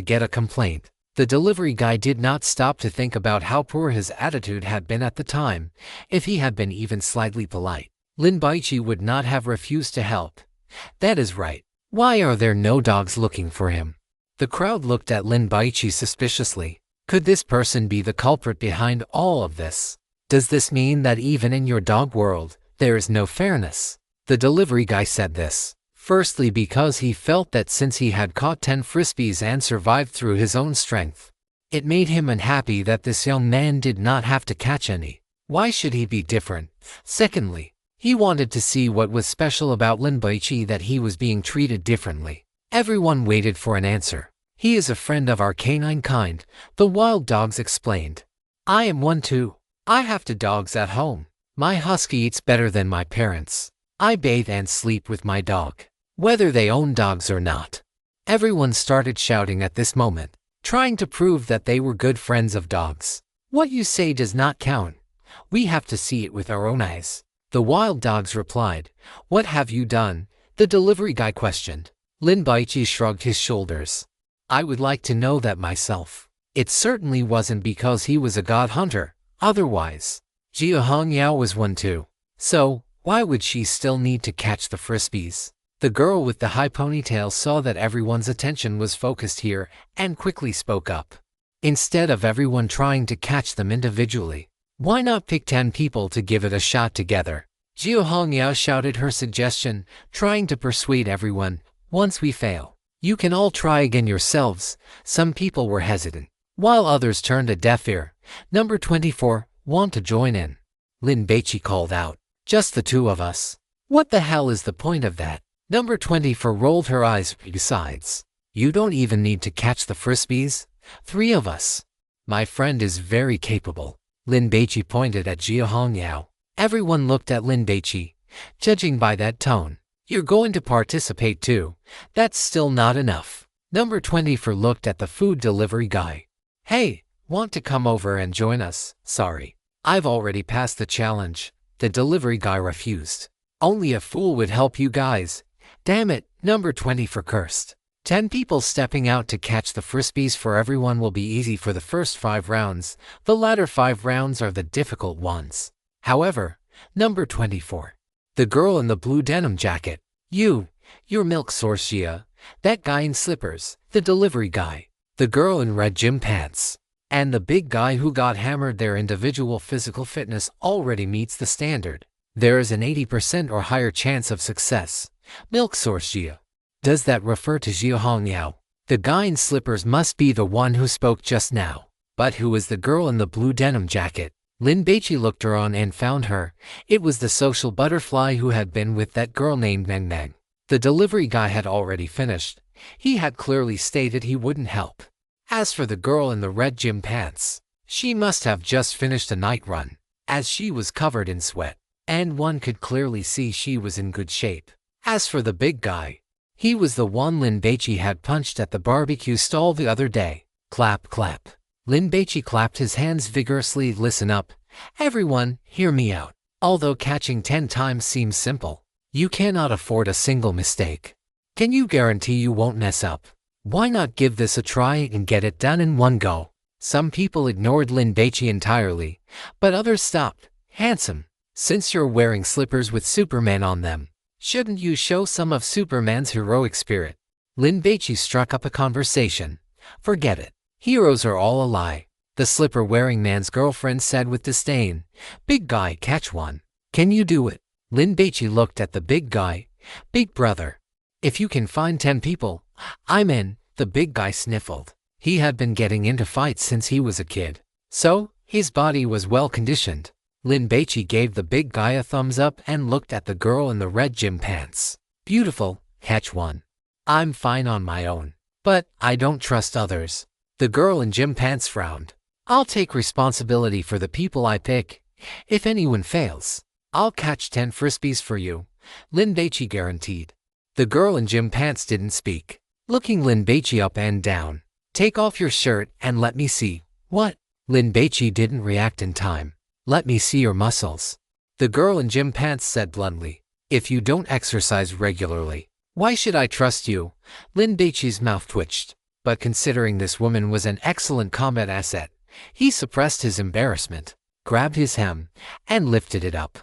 get a complaint. The delivery guy did not stop to think about how poor his attitude had been at the time. If he had been even slightly polite, Lin Baici would not have refused to help. That is right. Why are there no dogs looking for him? The crowd looked at Lin Baici suspiciously. Could this person be the culprit behind all of this? Does this mean that even in your dog world, there is no fairness? The delivery guy said this, firstly because he felt that since he had caught 10 frisbees and survived through his own strength, it made him unhappy that this young man did not have to catch any. Why should he be different? Secondly, he wanted to see what was special about Lin Baici that he was being treated differently. Everyone waited for an answer. He is a friend of our canine kind, the wild dogs explained. I am one too. I have 2 dogs at home. My husky eats better than my parents. I bathe and sleep with my dog. whether they own dogs or not. Everyone started shouting at this moment, trying to prove that they were good friends of dogs. What you say does not count. We have to see it with our own eyes. The wild dogs replied. What have you done? The delivery guy questioned. Lin Baici shrugged his shoulders. I would like to know that myself. It certainly wasn't because he was a god hunter. Otherwise, Jia Hongyao was one too. So, why would she still need to catch the frisbees? The girl with the high ponytail saw that everyone's attention was focused here and quickly spoke up. Instead of everyone trying to catch them individually, why not pick 10 people to give it a shot together? Jia Hongyao shouted her suggestion, trying to persuade everyone. Once we fail, you can all try again yourselves. Some people were hesitant, while others turned a deaf ear. Number 24, want to join in? Lin Baici called out. Just the two of us. What the hell is the point of that? Number 24 rolled her eyes. Besides, you don't even need to catch the frisbees. 3 of us. My friend is very capable. Lin Baici pointed at Jia Hongyao. Everyone looked at Lin Baici, judging by that tone. You're going to participate too. That's still not enough. Number 24 looked at the food delivery guy. Hey, want to come over and join us? Sorry, I've already passed the challenge. The delivery guy refused. Only a fool would help you guys. Damn it, number 24 cursed. 10 people stepping out to catch the frisbees for everyone will be easy for the first 5 rounds. The latter 5 rounds are the difficult ones. However, number 24. The girl in the blue denim jacket. Your milk source Jia. That guy in slippers, the delivery guy. The girl in red gym pants. And the big guy who got hammered. Their individual physical fitness already meets the standard. There is an 80% or higher chance of success. Milk source Jia. Does that refer to Jia Hongyao? The guy in slippers must be the one who spoke just now. But who is the girl in the blue denim jacket? Lin Baici looked her on and found her. It was the social butterfly who had been with that girl named Meng Meng. The delivery guy had already finished. He had clearly stated he wouldn't help. As for the girl in the red gym pants, she must have just finished a night run, as she was covered in sweat, and one could clearly see she was in good shape. As for the big guy, he was the one Lin Baici had punched at the barbecue stall the other day. Clap, clap. Lin Baici clapped his hands vigorously. Listen up. Everyone, hear me out. Although catching 10 times seems simple, you cannot afford a single mistake. Can you guarantee you won't mess up? Why not give this a try and get it done in one go? Some people ignored Lin Baici entirely, but others stopped. Handsome, since you're wearing slippers with Superman on them, shouldn't you show some of Superman's heroic spirit? Lin Baici struck up a conversation. Forget it. Heroes are all a lie, the slipper-wearing man's girlfriend said with disdain. Big guy, catch one. Can you do it? Lin Baici looked at the big guy. Big brother, if you can find 10 people, I'm in. The big guy sniffled. He had been getting into fights since he was a kid, so his body was well conditioned. Lin Baici gave the big guy a thumbs up and looked at the girl in the red gym pants. Beautiful, catch one. I'm fine on my own, but I don't trust others. The girl in gym pants frowned. I'll take responsibility for the people I pick. If anyone fails, I'll catch 10 frisbees for you, Lin Baici guaranteed. The girl in gym pants didn't speak, looking Lin Baici up and down. Take off your shirt and let me see. What? Lin Baici didn't react in time. Let me see your muscles. The girl in gym pants said bluntly. If you don't exercise regularly, why should I trust you? Lin Baici's mouth twitched. But considering this woman was an excellent combat asset, he suppressed his embarrassment, grabbed his hem, and lifted it up.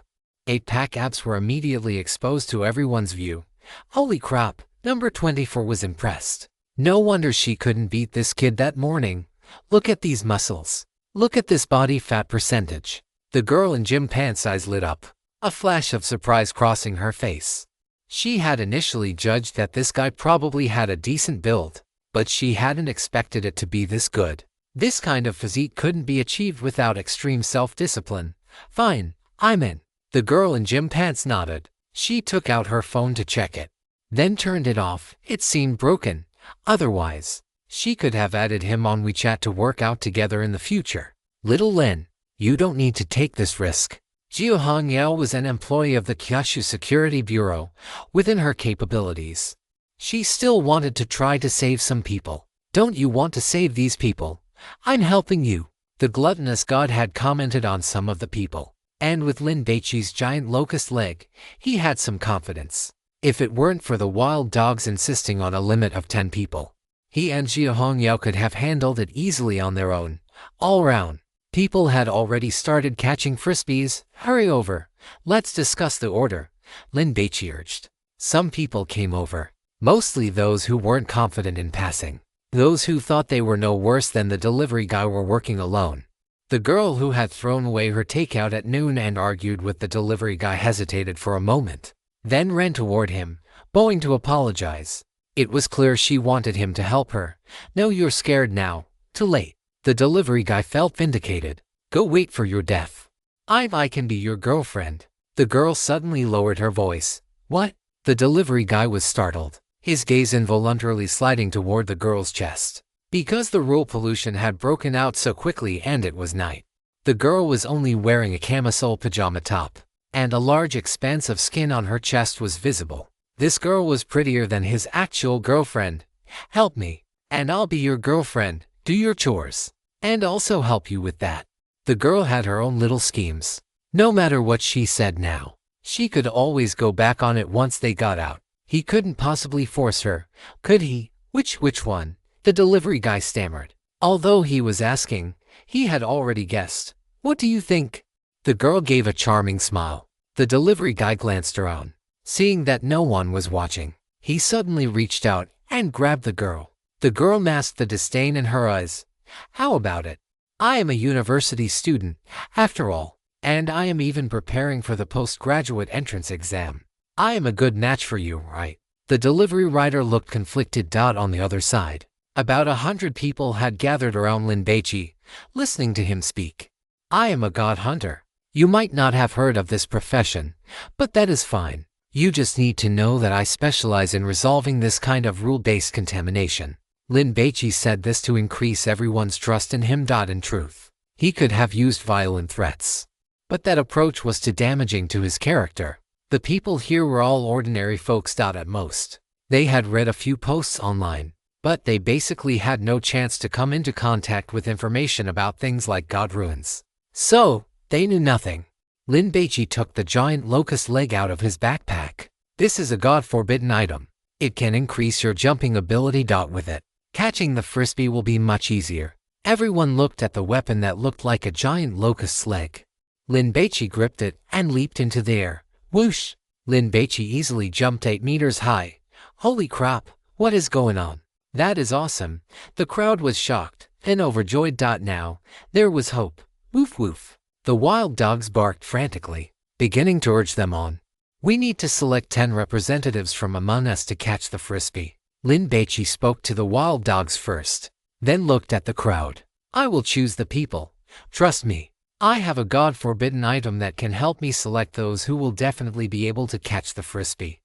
8-pack abs were immediately exposed to everyone's view. Holy crap, number 24 was impressed. No wonder she couldn't beat this kid that morning. Look at these muscles. Look at this body fat percentage. The girl in gym pants' eyes lit up, a flash of surprise crossing her face. She had initially judged that this guy probably had a decent build, but she hadn't expected it to be this good. This kind of physique couldn't be achieved without extreme self-discipline. Fine, I'm in. The girl in gym pants nodded. She took out her phone to check it, then turned it off. It seemed broken. Otherwise, she could have added him on WeChat to work out together in the future. Little Lin, you don't need to take this risk. Jiu Hongyao was an employee of the Kyushu Security Bureau. Within her capabilities, she still wanted to try to save some people. "Don't you want to save these people? I'm helping you," the gluttonous god had commented on some of the people. And with Lin Baici's giant locust leg, he had some confidence. If it weren't for the wild dogs insisting on a limit of 10 people, he and Jiu Hongyao could have handled it easily on their own. All round, people had already started catching frisbees. "Hurry over, let's discuss the order," Lin Baici urged. Some people came over, mostly those who weren't confident in passing. Those who thought they were no worse than the delivery guy were working alone. The girl who had thrown away her takeout at noon and argued with the delivery guy hesitated for a moment, then ran toward him, bowing to apologize. It was clear she wanted him to help her. "No, you're scared now. Too late." The delivery guy felt vindicated. "Go wait for your death. I can be your girlfriend." The girl suddenly lowered her voice. "What?" The delivery guy was startled, his gaze involuntarily sliding toward the girl's chest. Because the rule pollution had broken out so quickly and it was night, the girl was only wearing a camisole pajama top, and a large expanse of skin on her chest was visible. This girl was prettier than his actual girlfriend. "Help me, and I'll be your girlfriend, do your chores, and also help you with that." The girl had her own little schemes. No matter what she said now, she could always go back on it once they got out. He couldn't possibly force her, could he? Which one? The delivery guy stammered. Although he was asking, he had already guessed. "What do you think?" The girl gave a charming smile. The delivery guy glanced around. Seeing that no one was watching, he suddenly reached out and grabbed the girl. The girl masked the disdain in her eyes. "How about it? I am a university student, after all, and I am even preparing for the postgraduate entrance exam. I am a good match for you, right?" The delivery rider looked conflicted. On the other side, about 100 people had gathered around Lin Baici, listening to him speak. "I am a god hunter. You might not have heard of this profession, but that is fine. You just need to know that I specialize in resolving this kind of rule-based contamination." Lin Baici said this to increase everyone's trust in him. In truth, he could have used violent threats, but that approach was too damaging to his character. The people here were all ordinary folks. At most, they had read a few posts online, but they basically had no chance to come into contact with information about things like god ruins. So, they knew nothing. Lin Baici took the giant locust leg out of his backpack. "This is a god-forbidden item. It can increase your jumping ability. With it, catching the frisbee will be much easier." Everyone looked at the weapon that looked like a giant locust's leg. Lin Baici gripped it and leaped into the air. Whoosh! Lin Baici easily jumped 8 meters high. "Holy crap, what is going on? That is awesome." The crowd was shocked and overjoyed. Now, there was hope. Woof woof. The wild dogs barked frantically, beginning to urge them on. "We need to select 10 representatives from among us to catch the frisbee." Lin Baici spoke to the wild dogs first, then looked at the crowd. "I will choose the people. Trust me. I have a god-forbidden item that can help me select those who will definitely be able to catch the frisbee."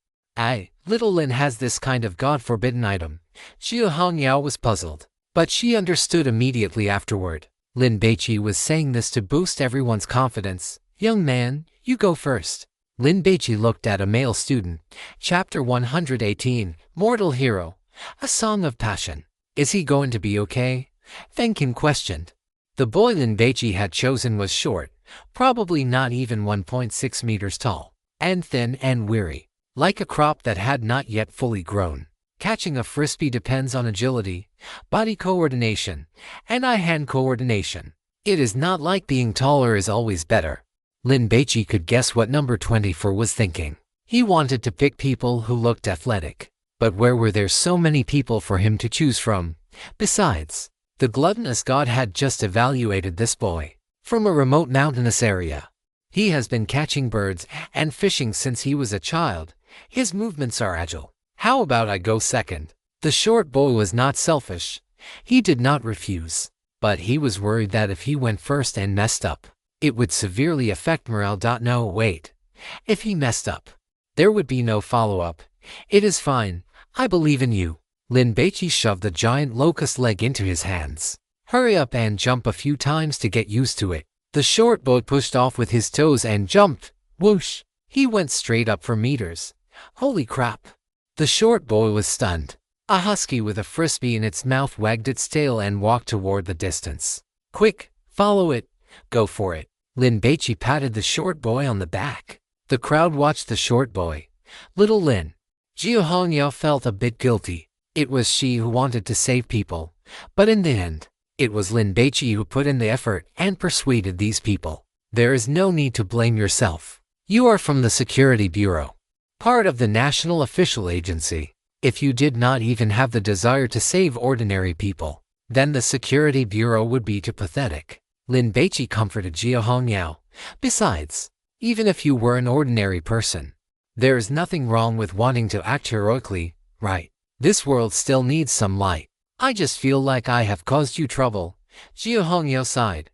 Little Lin has this kind of god-forbidden item." Jiu Hongyao was puzzled, but she understood immediately afterward. Lin Baici was saying this to boost everyone's confidence. "Young man, you go first." Lin Baici looked at a male student. Chapter 118, Mortal Hero, A Song of Passion. "Is he going to be okay?" Feng Qin questioned. The boy Lin Baici had chosen was short, probably not even 1.6 meters tall, and thin and weary, like a crop that had not yet fully grown. Catching a frisbee depends on agility, body coordination, and eye-hand coordination. It is not like being taller is always better. Lin Baici could guess what number 24 was thinking. He wanted to pick people who looked athletic, but where were there so many people for him to choose from? Besides, the gluttonous god had just evaluated this boy from a remote mountainous area. He has been catching birds and fishing since he was a child. His movements are agile. "How about I go second?" The short boy was not selfish. He did not refuse, but he was worried that if he went first and messed up, it would severely affect morale. No, wait. If he messed up, there would be no follow-up. "It is fine. I believe in you." Lin Baici shoved the giant locust leg into his hands. "Hurry up and jump a few times to get used to it." The short boy pushed off with his toes and jumped. Whoosh! He went straight up for meters. Holy crap! The short boy was stunned. A husky with a frisbee in its mouth wagged its tail and walked toward the distance. Quick, follow it. Go for it. Lin Baici patted the short boy on the back. The crowd watched the short boy. Little Lin. Jia Hongyao felt a bit guilty. It was she who wanted to save people. But in the end, it was Lin Baici who put in the effort and persuaded these people. There is no need to blame yourself. You are from the Security Bureau, part of the National Official Agency. If you did not even have the desire to save ordinary people, then the Security Bureau would be too pathetic. Lin Baici comforted Jia Hongyao. Besides, even if you were an ordinary person, there is nothing wrong with wanting to act heroically, right? This world still needs some light. I just feel like I have caused you trouble. Jia Hongyao sighed.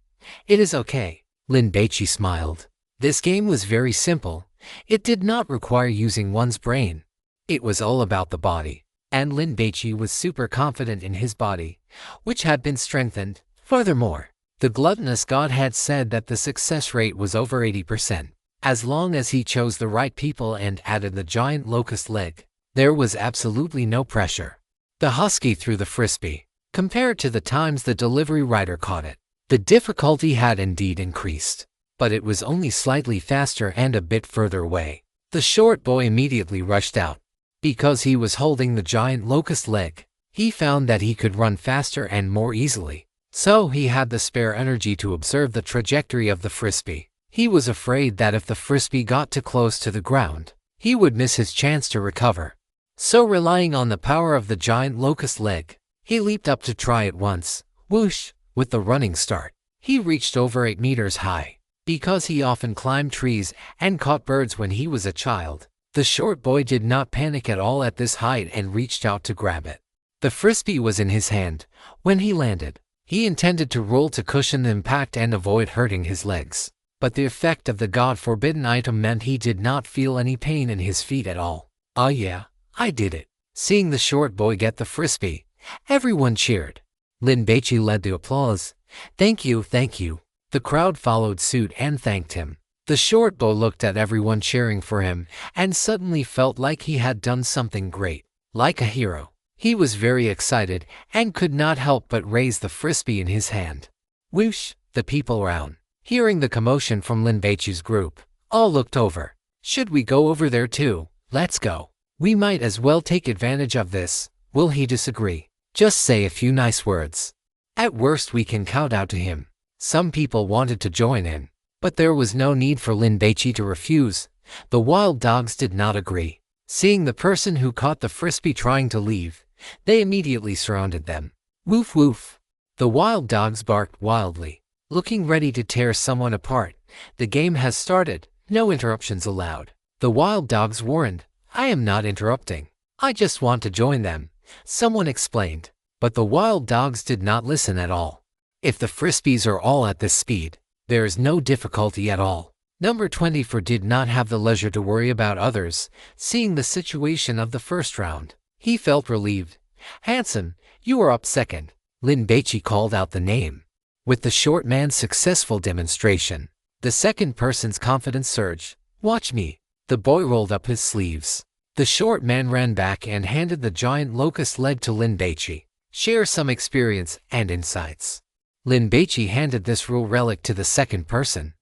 It is okay. Lin Baici smiled. This game was very simple. It did not require using one's brain. It was all about the body. And Lin Baici was super confident in his body, which had been strengthened. Furthermore, the gluttonous god had said that the success rate was over 80%. As long as he chose the right people and added the giant locust leg, there was absolutely no pressure. The husky threw the frisbee. Compared to the times the delivery rider caught it, the difficulty had indeed increased. But it was only slightly faster and a bit further away. The short boy immediately rushed out. Because he was holding the giant locust leg, he found that he could run faster and more easily. So he had the spare energy to observe the trajectory of the frisbee. He was afraid that if the frisbee got too close to the ground, he would miss his chance to recover. So relying on the power of the giant locust leg, he leaped up to try it once. Whoosh! With the running start, he reached over 8 meters high. Because he often climbed trees and caught birds when he was a child, the short boy did not panic at all at this height and reached out to grab it. The frisbee was in his hand. When he landed, he intended to roll to cushion the impact and avoid hurting his legs. But the effect of the God-forbidden item meant he did not feel any pain in his feet at all. Oh yeah, I did it. Seeing the short boy get the frisbee, everyone cheered. Lin Baici led the applause. Thank you, thank you. The crowd followed suit and thanked him. The short boy looked at everyone cheering for him and suddenly felt like he had done something great, like a hero. He was very excited and could not help but raise the frisbee in his hand. Whoosh! The people around, hearing the commotion from Lin Baici's group, all looked over. Should we go over there too? Let's go. We might as well take advantage of this. Will he disagree? Just say a few nice words. At worst we can kowtow to him. Some people wanted to join in, but there was no need for Lin Baici to refuse. The wild dogs did not agree. Seeing the person who caught the frisbee trying to leave, they immediately surrounded them. Woof woof. The wild dogs barked wildly, looking ready to tear someone apart. The game has started. No interruptions allowed. The wild dogs warned. I am not interrupting. I just want to join them, someone explained. But the wild dogs did not listen at all. If the frisbees are all at this speed, there is no difficulty at all. Number 24 did not have the leisure to worry about others. Seeing the situation of the first round, he felt relieved. Handsome, you are up second. Lin Baici called out the name. With the short man's successful demonstration, the second person's confidence surged. Watch me. The boy rolled up his sleeves. The short man ran back and handed the giant locust leg to Lin Baici. Share some experience and insights. Lin Baici handed this rule relic to the second person.